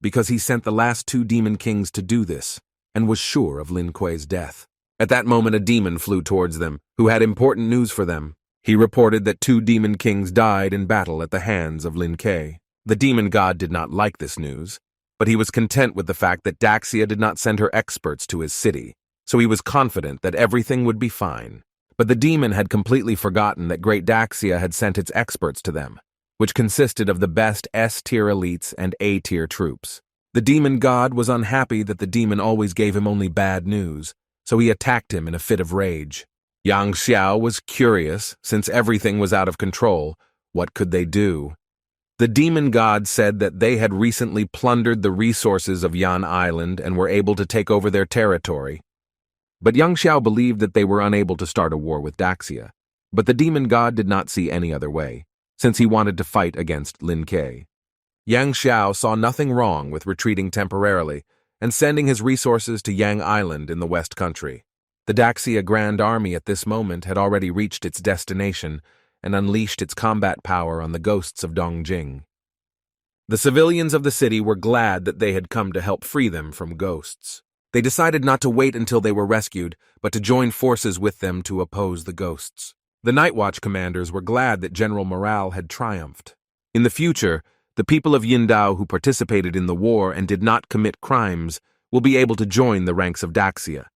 because he sent the last 2 demon kings to do this, and was sure of Lin Kuei's death. At that moment a demon flew towards them, who had important news for them. He reported that 2 demon kings died in battle at the hands of Lin Kuei. The demon god did not like this news, but he was content with the fact that Daxia did not send her experts to his city, so he was confident that everything would be fine. But the demon had completely forgotten that Great Daxia had sent its experts to them, which consisted of the best S-tier elites and A-tier troops. The demon god was unhappy that the demon always gave him only bad news, so he attacked him in a fit of rage. Yang Xiao was curious, since everything was out of control. What could they do? The demon god said that they had recently plundered the resources of Yan Island and were able to take over their territory. But Yang Xiao believed that they were unable to start a war with Daxia. But the demon god did not see any other way, since he wanted to fight against Lin Kuei. Yang Xiao saw nothing wrong with retreating temporarily and sending his resources to Yang Island in the West Country. The Daxia Grand Army at this moment had already reached its destination and unleashed its combat power on the ghosts of Dongjing. The civilians of the city were glad that they had come to help free them from ghosts. They decided not to wait until they were rescued, but to join forces with them to oppose the ghosts. The Night Watch commanders were glad that General Morale had triumphed. In the future, the people of Yindao who participated in the war and did not commit crimes will be able to join the ranks of Daxia.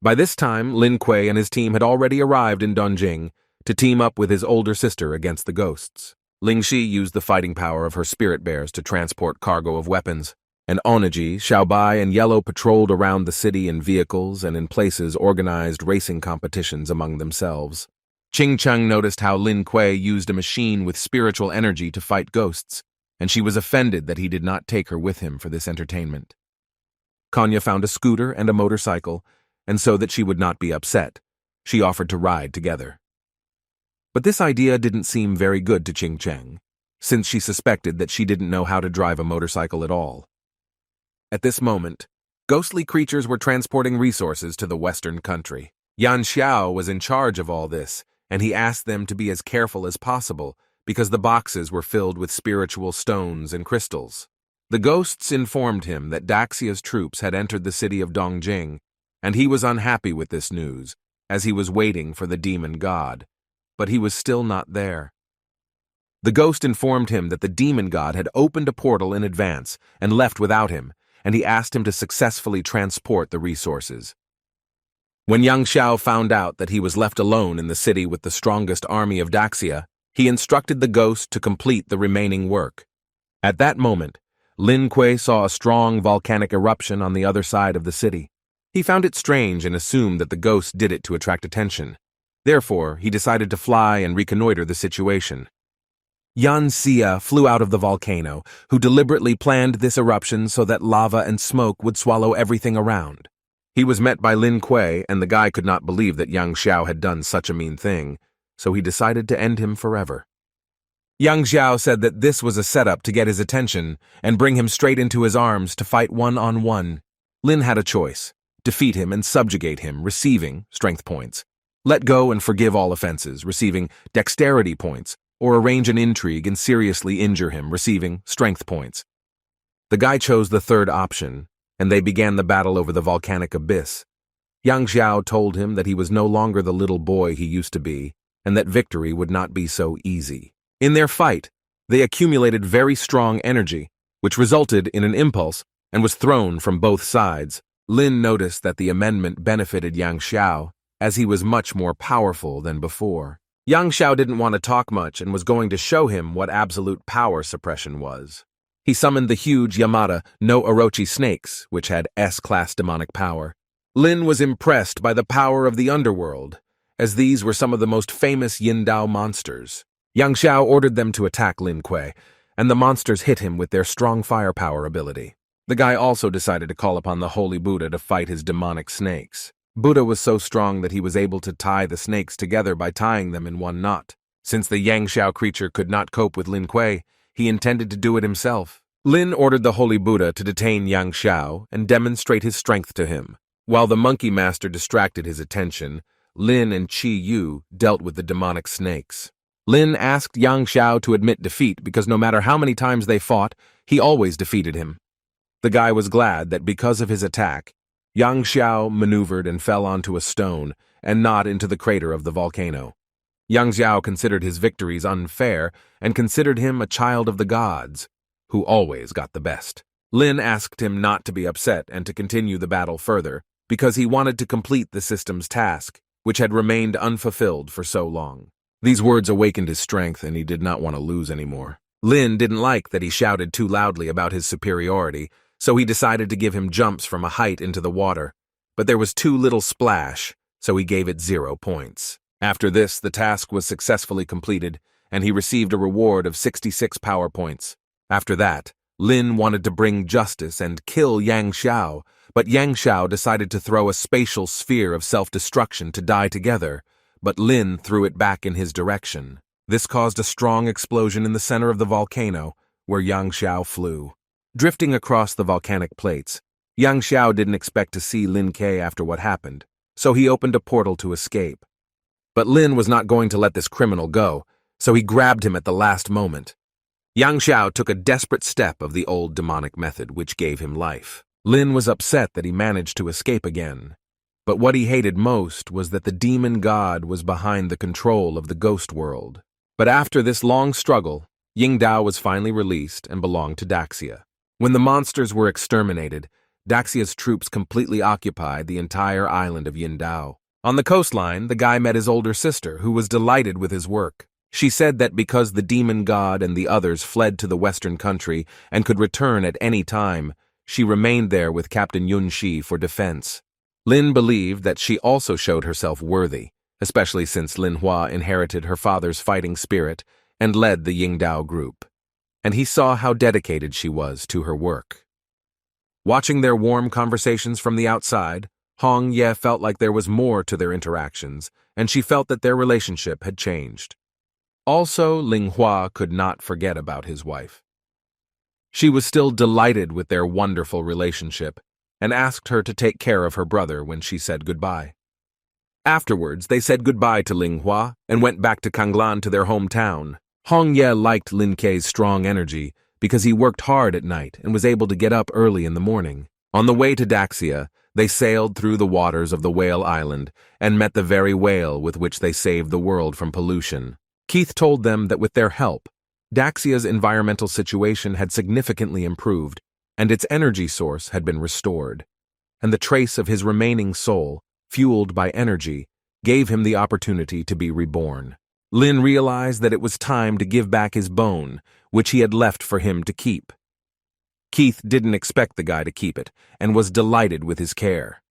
By this time, Lin Kuei and his team had already arrived in Dongjing to team up with his older sister against the ghosts. Ling Shi used the fighting power of her spirit bears to transport cargo of weapons, and Onaji, Xiaobai, and Yellow patrolled around the city in vehicles and in places organized racing competitions among themselves. Qing Cheng noticed how Lin Kuei used a machine with spiritual energy to fight ghosts, and she was offended that he did not take her with him for this entertainment. Kanya found a scooter and a motorcycle, and so that she would not be upset, she offered to ride together. But this idea didn't seem very good to Qing Cheng, since she suspected that she didn't know how to drive a motorcycle at all. At this moment, ghostly creatures were transporting resources to the western country. Yan Xiao was in charge of all this, and he asked them to be as careful as possible because the boxes were filled with spiritual stones and crystals. The ghosts informed him that Daxia's troops had entered the city of Dongjing, and he was unhappy with this news, as he was waiting for the demon god. But he was still not there. The ghost informed him that the demon god had opened a portal in advance and left without him, and he asked him to successfully transport the resources. When Yang Xiao found out that he was left alone in the city with the strongest army of Daxia, he instructed the ghost to complete the remaining work. At that moment, Lin Kuei saw a strong volcanic eruption on the other side of the city. He found it strange and assumed that the ghost did it to attract attention. Therefore, he decided to fly and reconnoiter the situation. Yan Xia flew out of the volcano, who deliberately planned this eruption so that lava and smoke would swallow everything around. He was met by Lin Kuei, and the guy could not believe that Yang Xiao had done such a mean thing, so he decided to end him forever. Yang Xiao said that this was a setup to get his attention and bring him straight into his arms to fight one-on-one. Lin had a choice: defeat him and subjugate him, receiving strength points; let go and forgive all offenses, receiving dexterity points; or arrange an intrigue and seriously injure him, receiving strength points. The guy chose the third option, and they began the battle over the volcanic abyss. Yang Xiao told him that he was no longer the little boy he used to be, and that victory would not be so easy. In their fight, they accumulated very strong energy, which resulted in an impulse and was thrown from both sides. Lin noticed that the amendment benefited Yang Xiao, as he was much more powerful than before. Yang Xiao didn't want to talk much and was going to show him what absolute power suppression was. He summoned the huge Yamada no Orochi snakes, which had S-class demonic power. Lin was impressed by the power of the underworld, as these were some of the most famous Yindao monsters. Yang Xiao ordered them to attack Lin Kuei, and the monsters hit him with their strong firepower ability. The guy also decided to call upon the Holy Buddha to fight his demonic snakes. Buddha was so strong that he was able to tie the snakes together by tying them in one knot. Since the Yang Xiao creature could not cope with Lin Kuei, he intended to do it himself. Lin ordered the Holy Buddha to detain Yang Xiao and demonstrate his strength to him. While the monkey master distracted his attention, Lin and Qi Yu dealt with the demonic snakes. Lin asked Yang Xiao to admit defeat because no matter how many times they fought, he always defeated him. The guy was glad that because of his attack, Yang Xiao maneuvered and fell onto a stone and not into the crater of the volcano. Yang Xiao considered his victories unfair and considered him a child of the gods, who always got the best. Lin asked him not to be upset and to continue the battle further, because he wanted to complete the system's task, which had remained unfulfilled for so long. These words awakened his strength, and he did not want to lose anymore. Lin didn't like that he shouted too loudly about his superiority, so he decided to give him jumps from a height into the water. But there was too little splash, so he gave it 0 points. After this, the task was successfully completed, and he received a reward of 66 power points. After that, Lin wanted to bring justice and kill Yang Xiao, but Yang Xiao decided to throw a spatial sphere of self-destruction to die together, but Lin threw it back in his direction. This caused a strong explosion in the center of the volcano, where Yang Xiao flew. Drifting across the volcanic plates, Yang Xiao didn't expect to see Lin Ke after what happened, so he opened a portal to escape. But Lin was not going to let this criminal go, so he grabbed him at the last moment. Yang Xiao took a desperate step of the old demonic method, which gave him life. Lin was upset that he managed to escape again. But what he hated most was that the demon god was behind the control of the ghost world. But after this long struggle, Yingdao was finally released and belonged to Daxia. When the monsters were exterminated, Daxia's troops completely occupied the entire island of Yingdao. On the coastline, the guy met his older sister, who was delighted with his work. She said that because the demon god and the others fled to the western country and could return at any time, she remained there with Captain Yun Shi for defense. Lin believed that she also showed herself worthy, especially since Lin Hua inherited her father's fighting spirit and led the Yingdao group, and he saw how dedicated she was to her work. Watching their warm conversations from the outside, Hong Ye felt like there was more to their interactions, and she felt that their relationship had changed. Also, Ling Hua could not forget about his wife. She was still delighted with their wonderful relationship and asked her to take care of her brother when she said goodbye. Afterwards, they said goodbye to Ling Hua and went back to Kanglan to their hometown. Hong Ye liked Lin Ke's strong energy because he worked hard at night and was able to get up early in the morning. On the way to Daxia, they sailed through the waters of the Whale Island and met the very whale with which they saved the world from pollution. Keith told them that with their help, Daxia's environmental situation had significantly improved, and its energy source had been restored. And the trace of his remaining soul, fueled by energy, gave him the opportunity to be reborn. Lin realized that it was time to give back his bone, which he had left for him to keep. Keith didn't expect the guy to keep it, and was delighted with his care.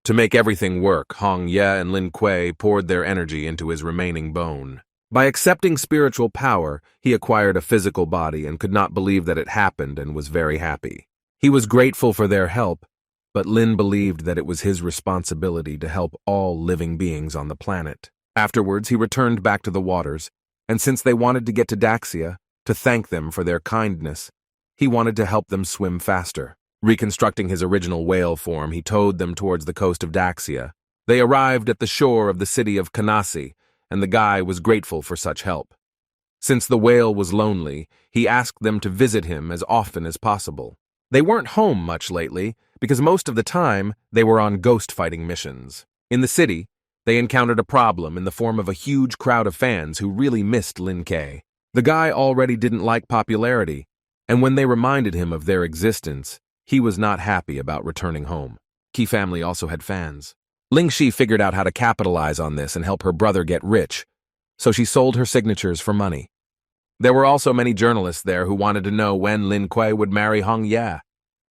To make everything work, Hong Ye and Lin Kuei poured their energy into his remaining bone. By accepting spiritual power, he acquired a physical body and could not believe that it happened and was very happy. He was grateful for their help, but Lin believed that it was his responsibility to help all living beings on the planet. Afterwards, he returned back to the waters, and since they wanted to get to Daxia, to thank them for their kindness, he wanted to help them swim faster. Reconstructing his original whale form, he towed them towards the coast of Daxia. They arrived at the shore of the city of Kanasi, and the guy was grateful for such help. Since the whale was lonely, he asked them to visit him as often as possible. They weren't home much lately, because most of the time they were on ghost-fighting missions. In the city, they encountered a problem in the form of a huge crowd of fans who really missed Lin Ke. The guy already didn't like popularity, and when they reminded him of their existence, he was not happy about returning home. Ki family also had fans. Ling Shi figured out how to capitalize on this and help her brother get rich, so she sold her signatures for money. There were also many journalists there who wanted to know when Lin Kuei would marry Hong Ye.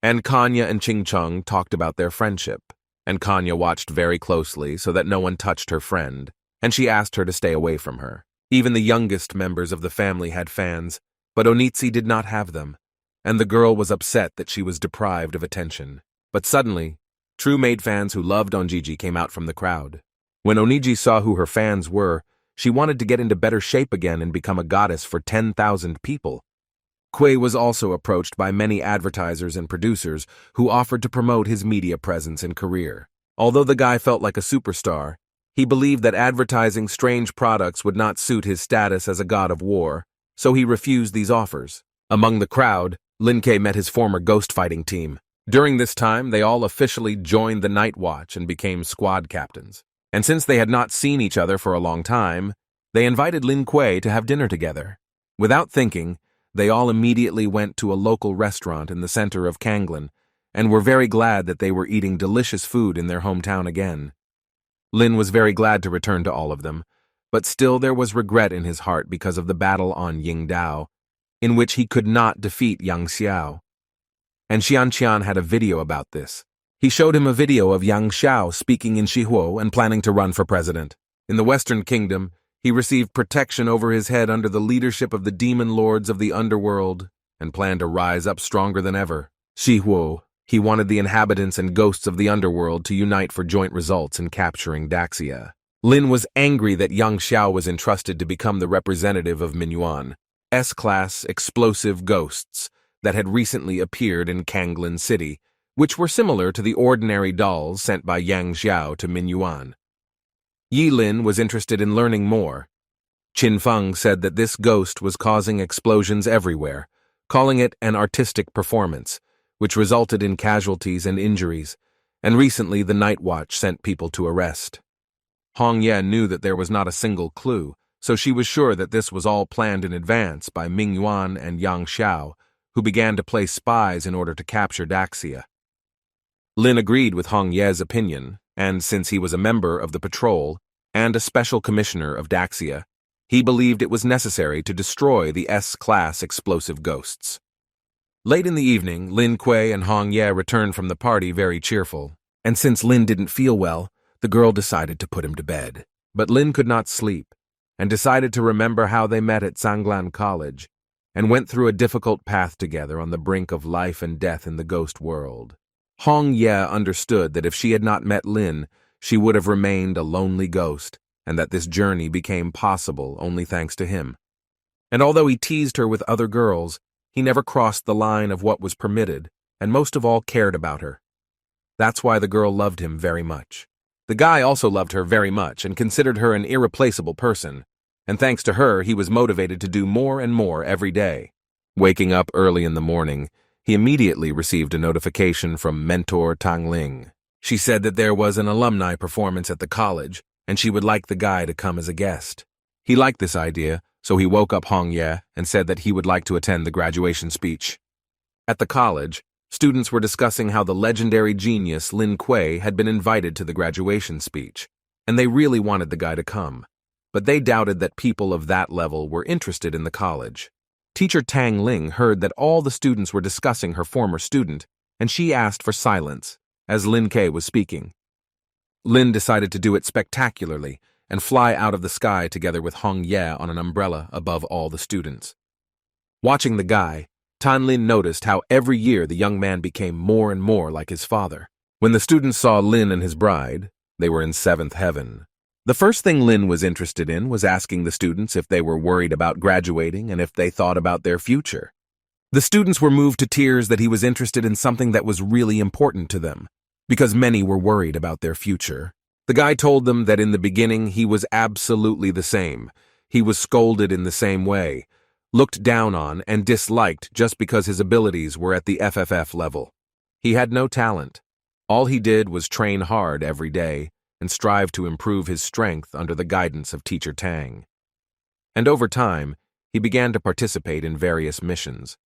And Kanya and Ching Chung talked about their friendship, and Kanya watched very closely so that no one touched her friend, and she asked her to stay away from her. Even the youngest members of the family had fans, but Onitsi did not have them, and the girl was upset that she was deprived of attention. But suddenly, true maid fans who loved Onjiji came out from the crowd. When Oniji saw who her fans were, she wanted to get into better shape again and become a goddess for 10,000 people. Kuei was also approached by many advertisers and producers who offered to promote his media presence and career. Although the guy felt like a superstar, he believed that advertising strange products would not suit his status as a god of war, so he refused these offers. Among the crowd, Lin Kuei met his former ghost fighting team. During this time, they all officially joined the Night Watch and became squad captains. And since they had not seen each other for a long time, they invited Lin Kuei to have dinner together. Without thinking, they all immediately went to a local restaurant in the center of Kanglan and were very glad that they were eating delicious food in their hometown again. Lin was very glad to return to all of them, but still there was regret in his heart because of the battle on Yingdao, in which he could not defeat Yang Xiao. And Xianqian had a video about this. He showed him a video of Yang Xiao speaking in Shihuo and planning to run for president. In the Western Kingdom, he received protection over his head under the leadership of the demon lords of the underworld and planned to rise up stronger than ever. Shihuo, he wanted the inhabitants and ghosts of the underworld to unite for joint results in capturing Daxia. Lin was angry that Yang Xiao was entrusted to become the representative of Mingyuan, S-class explosive ghosts that had recently appeared in Kanglan City, which were similar to the ordinary dolls sent by Yang Xiao to Mingyuan. Yi Lin was interested in learning more. Qin Feng said that this ghost was causing explosions everywhere, calling it an artistic performance, which resulted in casualties and injuries, and recently the Night Watch sent people to arrest. Hong Ye knew that there was not a single clue, so she was sure that this was all planned in advance by Mingyuan and Yang Xiao, who began to play spies in order to capture Daxia. Lin agreed with Hong Ye's opinion, and since he was a member of the patrol and a special commissioner of Daxia, he believed it was necessary to destroy the S-class explosive ghosts. Late in the evening, Lin Kuei and Hong Ye returned from the party very cheerful, and since Lin didn't feel well, the girl decided to put him to bed. But Lin could not sleep, and decided to remember how they met at Sanglan College, and went through a difficult path together on the brink of life and death in the ghost world. Hong Ye understood that if she had not met Lin, she would have remained a lonely ghost, and that this journey became possible only thanks to him. And although he teased her with other girls, he never crossed the line of what was permitted, and most of all cared about her. That's why the girl loved him very much. The guy also loved her very much and considered her an irreplaceable person, and thanks to her, he was motivated to do more and more every day. Waking up early in the morning, he immediately received a notification from mentor Tang Ling. She said that there was an alumni performance at the college, and she would like the guy to come as a guest. He liked this idea, so he woke up Hong Ye and said that he would like to attend the graduation speech. At the college, students were discussing how the legendary genius Lin Kuei had been invited to the graduation speech, and they really wanted the guy to come. But they doubted that people of that level were interested in the college. Teacher Tang Ling heard that all the students were discussing her former student, and she asked for silence, as Lin Kuei was speaking. Lin decided to do it spectacularly and fly out of the sky together with Hong Ye on an umbrella above all the students. Watching the guy, Tan Lin noticed how every year the young man became more and more like his father. When the students saw Lin and his bride, they were in seventh heaven. The first thing Lin was interested in was asking the students if they were worried about graduating and if they thought about their future. The students were moved to tears that he was interested in something that was really important to them, because many were worried about their future. The guy told them that in the beginning he was absolutely the same. He was scolded in the same way, looked down on and disliked just because his abilities were at the FFF level. He had no talent. All he did was train hard every day and strive to improve his strength under the guidance of Teacher Tang. And over time, he began to participate in various missions.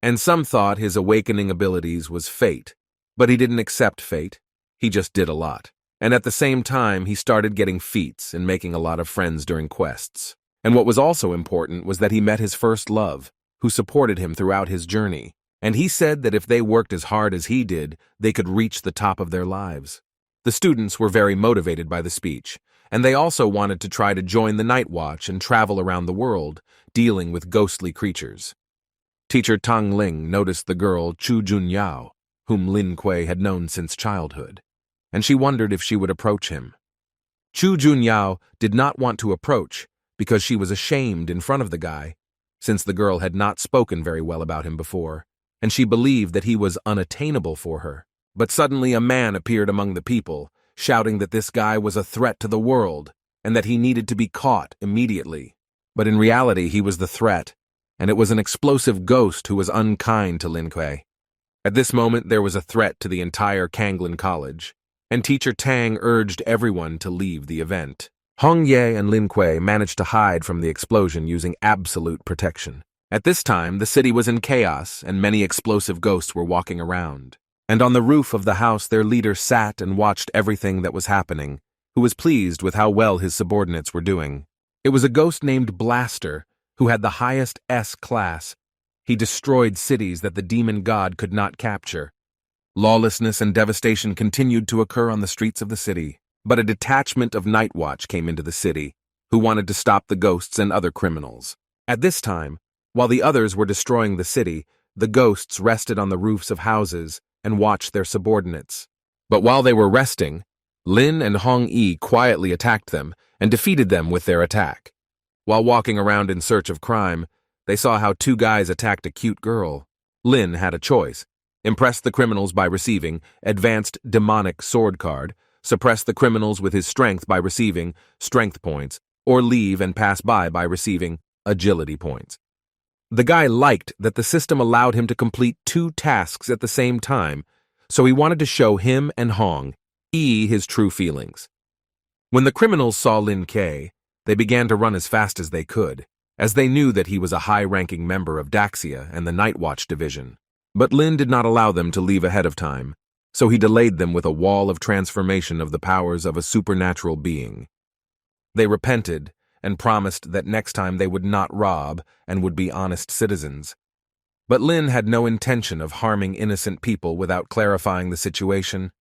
And some thought his awakening abilities was fate, but he didn't accept fate. He just did a lot. And at the same time, he started getting feats and making a lot of friends during quests. And what was also important was that he met his first love, who supported him throughout his journey. And he said that if they worked as hard as he did, they could reach the top of their lives. The students were very motivated by the speech, and they also wanted to try to join the Night Watch and travel around the world, dealing with ghostly creatures. Teacher Tang Ling noticed the girl Chu Junyao, whom Lin Kuei had known since childhood, and she wondered if she would approach him. Chu Junyao did not want to approach because she was ashamed in front of the guy, since the girl had not spoken very well about him before, and she believed that he was unattainable for her. But suddenly a man appeared among the people, shouting that this guy was a threat to the world, and that he needed to be caught immediately. But in reality, he was the threat, and it was an explosive ghost who was unkind to Lin Kuei. At this moment, there was a threat to the entire Kanglin College, and Teacher Tang urged everyone to leave the event. Hong Ye and Lin Kuei managed to hide from the explosion using absolute protection. At this time, the city was in chaos, and many explosive ghosts were walking around. And on the roof of the house, their leader sat and watched everything that was happening, who was pleased with how well his subordinates were doing. It was a ghost named Blaster, who had the highest S class. He destroyed cities that the demon god could not capture. Lawlessness and devastation continued to occur on the streets of the city, but a detachment of Night Watch came into the city, who wanted to stop the ghosts and other criminals. At this time, while the others were destroying the city, the ghosts rested on the roofs of houses and watched their subordinates. But while they were resting, Lin and Hong Yi quietly attacked them and defeated them with their attack. While walking around in search of crime, they saw how two guys attacked a cute girl. Lin had a choice: impress the criminals by receiving Advanced Demonic Sword card, suppress the criminals with his strength by receiving Strength points, or leave and pass by receiving Agility points. The guy liked that the system allowed him to complete two tasks at the same time, so he wanted to show him and Hong Yi his true feelings. When the criminals saw Lin Kuei, they began to run as fast as they could, as they knew that he was a high-ranking member of Daxia and the Night Watch division. But Lin did not allow them to leave ahead of time, so he delayed them with a wall of transformation of the powers of a supernatural being. They repented and promised that next time they would not rob and would be honest citizens. But Lin had no intention of harming innocent people without clarifying the situation.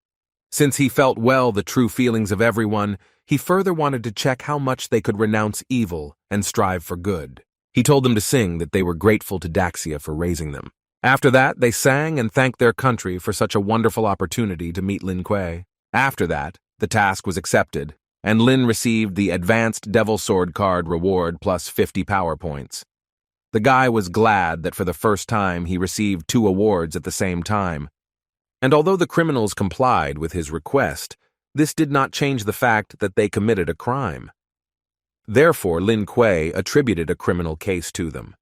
Since he felt well the true feelings of everyone, he further wanted to check how much they could renounce evil and strive for good. He told them to sing that they were grateful to Daxia for raising them. After that, they sang and thanked their country for such a wonderful opportunity to meet Lin Kuei. After that, the task was accepted, and Lin received the Advanced Devil Sword card reward plus 50 power points. The guy was glad that for the first time he received 2 awards at the same time. And although the criminals complied with his request, this did not change the fact that they committed a crime. Therefore, Lin Kuei attributed a criminal case to them.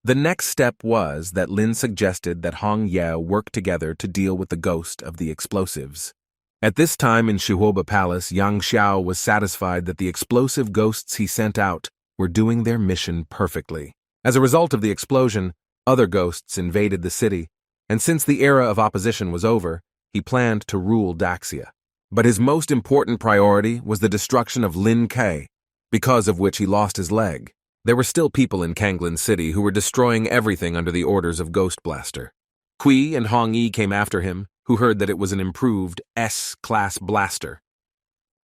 The next step was that Lin suggested that Hong Ye work together to deal with the ghost of the explosives. At this time in Shuoba Palace, Yang Xiao was satisfied that the explosive ghosts he sent out were doing their mission perfectly. As a result of the explosion, other ghosts invaded the city, and since the era of opposition was over, he planned to rule Daxia. But his most important priority was the destruction of Lin Kuei, because of which he lost his leg. There were still people in Kanglin City who were destroying everything under the orders of Ghost Blaster. Kui and Hong Yi came after him, who heard that it was an improved S-class blaster.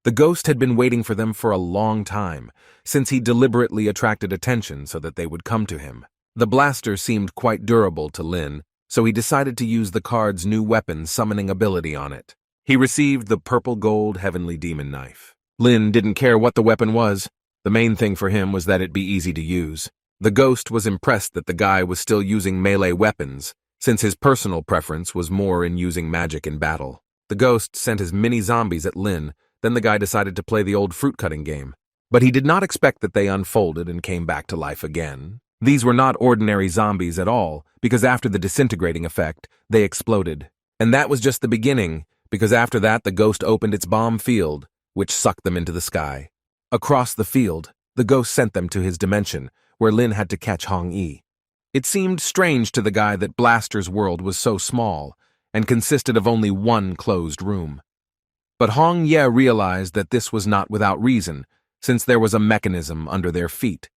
The ghost had been waiting for them for a long time, since he deliberately attracted attention so that they would come to him. The blaster seemed quite durable to Lin, so he decided to use the card's new weapon summoning ability on it. He received the purple gold heavenly demon knife. Lin didn't care what the weapon was. The main thing for him was that it be easy to use. The ghost was impressed that the guy was still using melee weapons, since his personal preference was more in using magic in battle. The ghost sent his mini zombies at Lin, then the guy decided to play the old fruit-cutting game. But he did not expect that they unfolded and came back to life again. These were not ordinary zombies at all, because after the disintegrating effect, they exploded. And that was just the beginning, because after that the ghost opened its bomb field, which sucked them into the sky. Across the field, the ghost sent them to his dimension, where Lin had to catch Hong Yi. It seemed strange to the guy that Blaster's world was so small, and consisted of only one closed room. But Hong Ye realized that this was not without reason, since there was a mechanism under their feet.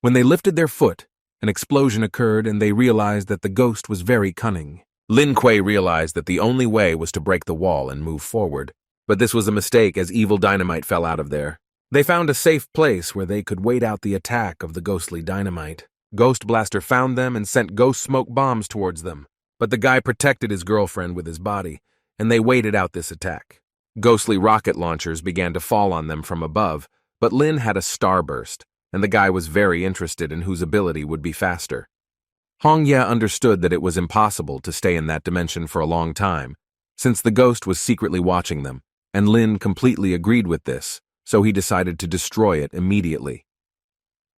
When they lifted their foot, an explosion occurred and they realized that the ghost was very cunning. Lin Kuei realized that the only way was to break the wall and move forward, but this was a mistake as evil dynamite fell out of there. They found a safe place where they could wait out the attack of the ghostly dynamite. Ghost Blaster found them and sent ghost smoke bombs towards them, but the guy protected his girlfriend with his body, and they waited out this attack. Ghostly rocket launchers began to fall on them from above, but Lin had a starburst, and the guy was very interested in whose ability would be faster. Hong Ye understood that it was impossible to stay in that dimension for a long time, since the ghost was secretly watching them, and Lin completely agreed with this, so he decided to destroy it immediately.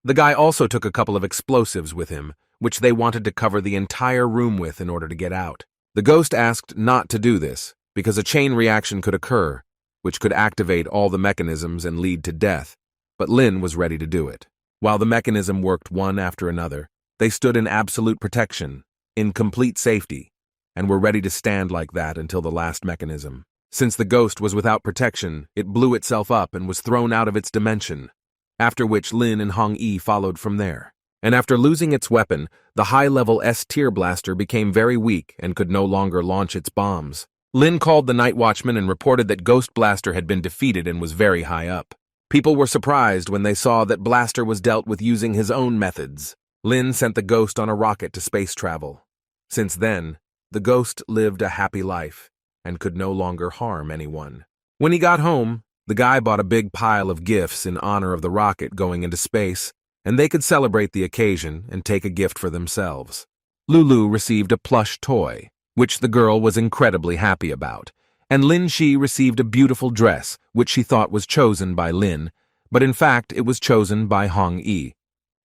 The guy also took a couple of explosives with him, which they wanted to cover the entire room with in order to get out. The ghost asked not to do this, because a chain reaction could occur, which could activate all the mechanisms and lead to death, but Lin was ready to do it. While the mechanism worked one after another, they stood in absolute protection, in complete safety, and were ready to stand like that until the last mechanism. Since the ghost was without protection, it blew itself up and was thrown out of its dimension, after which Lin and Hong Yi followed from there. And after losing its weapon, the high-level S-tier blaster became very weak and could no longer launch its bombs. Lin called the night watchman and reported that Ghost Blaster had been defeated and was very high up. People were surprised when they saw that Blaster was dealt with using his own methods. Lin sent the ghost on a rocket to space travel. Since then, the ghost lived a happy life and could no longer harm anyone. When he got home, the guy bought a big pile of gifts in honor of the rocket going into space, and they could celebrate the occasion and take a gift for themselves. Lulu received a plush toy, which the girl was incredibly happy about, and Lin Shi received a beautiful dress, which she thought was chosen by Lin, but in fact it was chosen by Hong Yi.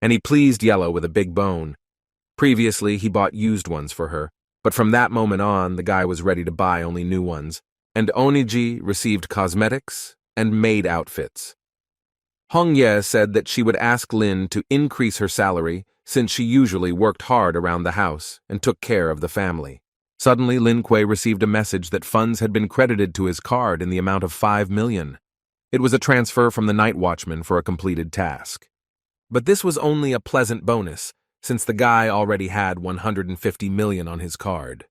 And he pleased Yellow with a big bone. Previously, he bought used ones for her, but from that moment on, the guy was ready to buy only new ones, and Oniji received cosmetics and maid outfits. Hong Ye said that she would ask Lin to increase her salary since she usually worked hard around the house and took care of the family. Suddenly, Lin Kuei received a message that funds had been credited to his card in the amount of 5 million. It was a transfer from the night watchman for a completed task. But this was only a pleasant bonus, since the guy already had 150 million on his card.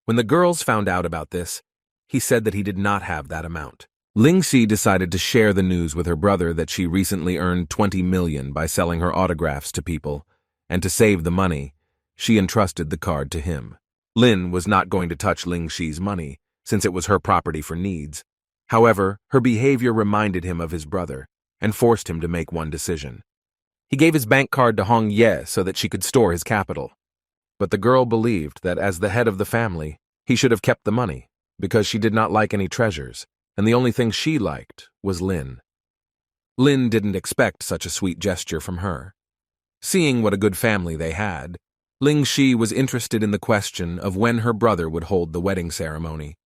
When the girls found out about this, he said that he did not have that amount. Ling Xi decided to share the news with her brother that she recently earned 20 million by selling her autographs to people, and to save the money, she entrusted the card to him. Lin was not going to touch Ling Xi's money, since it was her property for needs. However, her behavior reminded him of his brother, and forced him to make one decision. He gave his bank card to Hong Ye so that she could store his capital. But the girl believed that as the head of the family, he should have kept the money, because she did not like any treasures, and the only thing she liked was Lin. Lin didn't expect such a sweet gesture from her. Seeing what a good family they had, Ling Shi was interested in the question of when her brother would hold the wedding ceremony,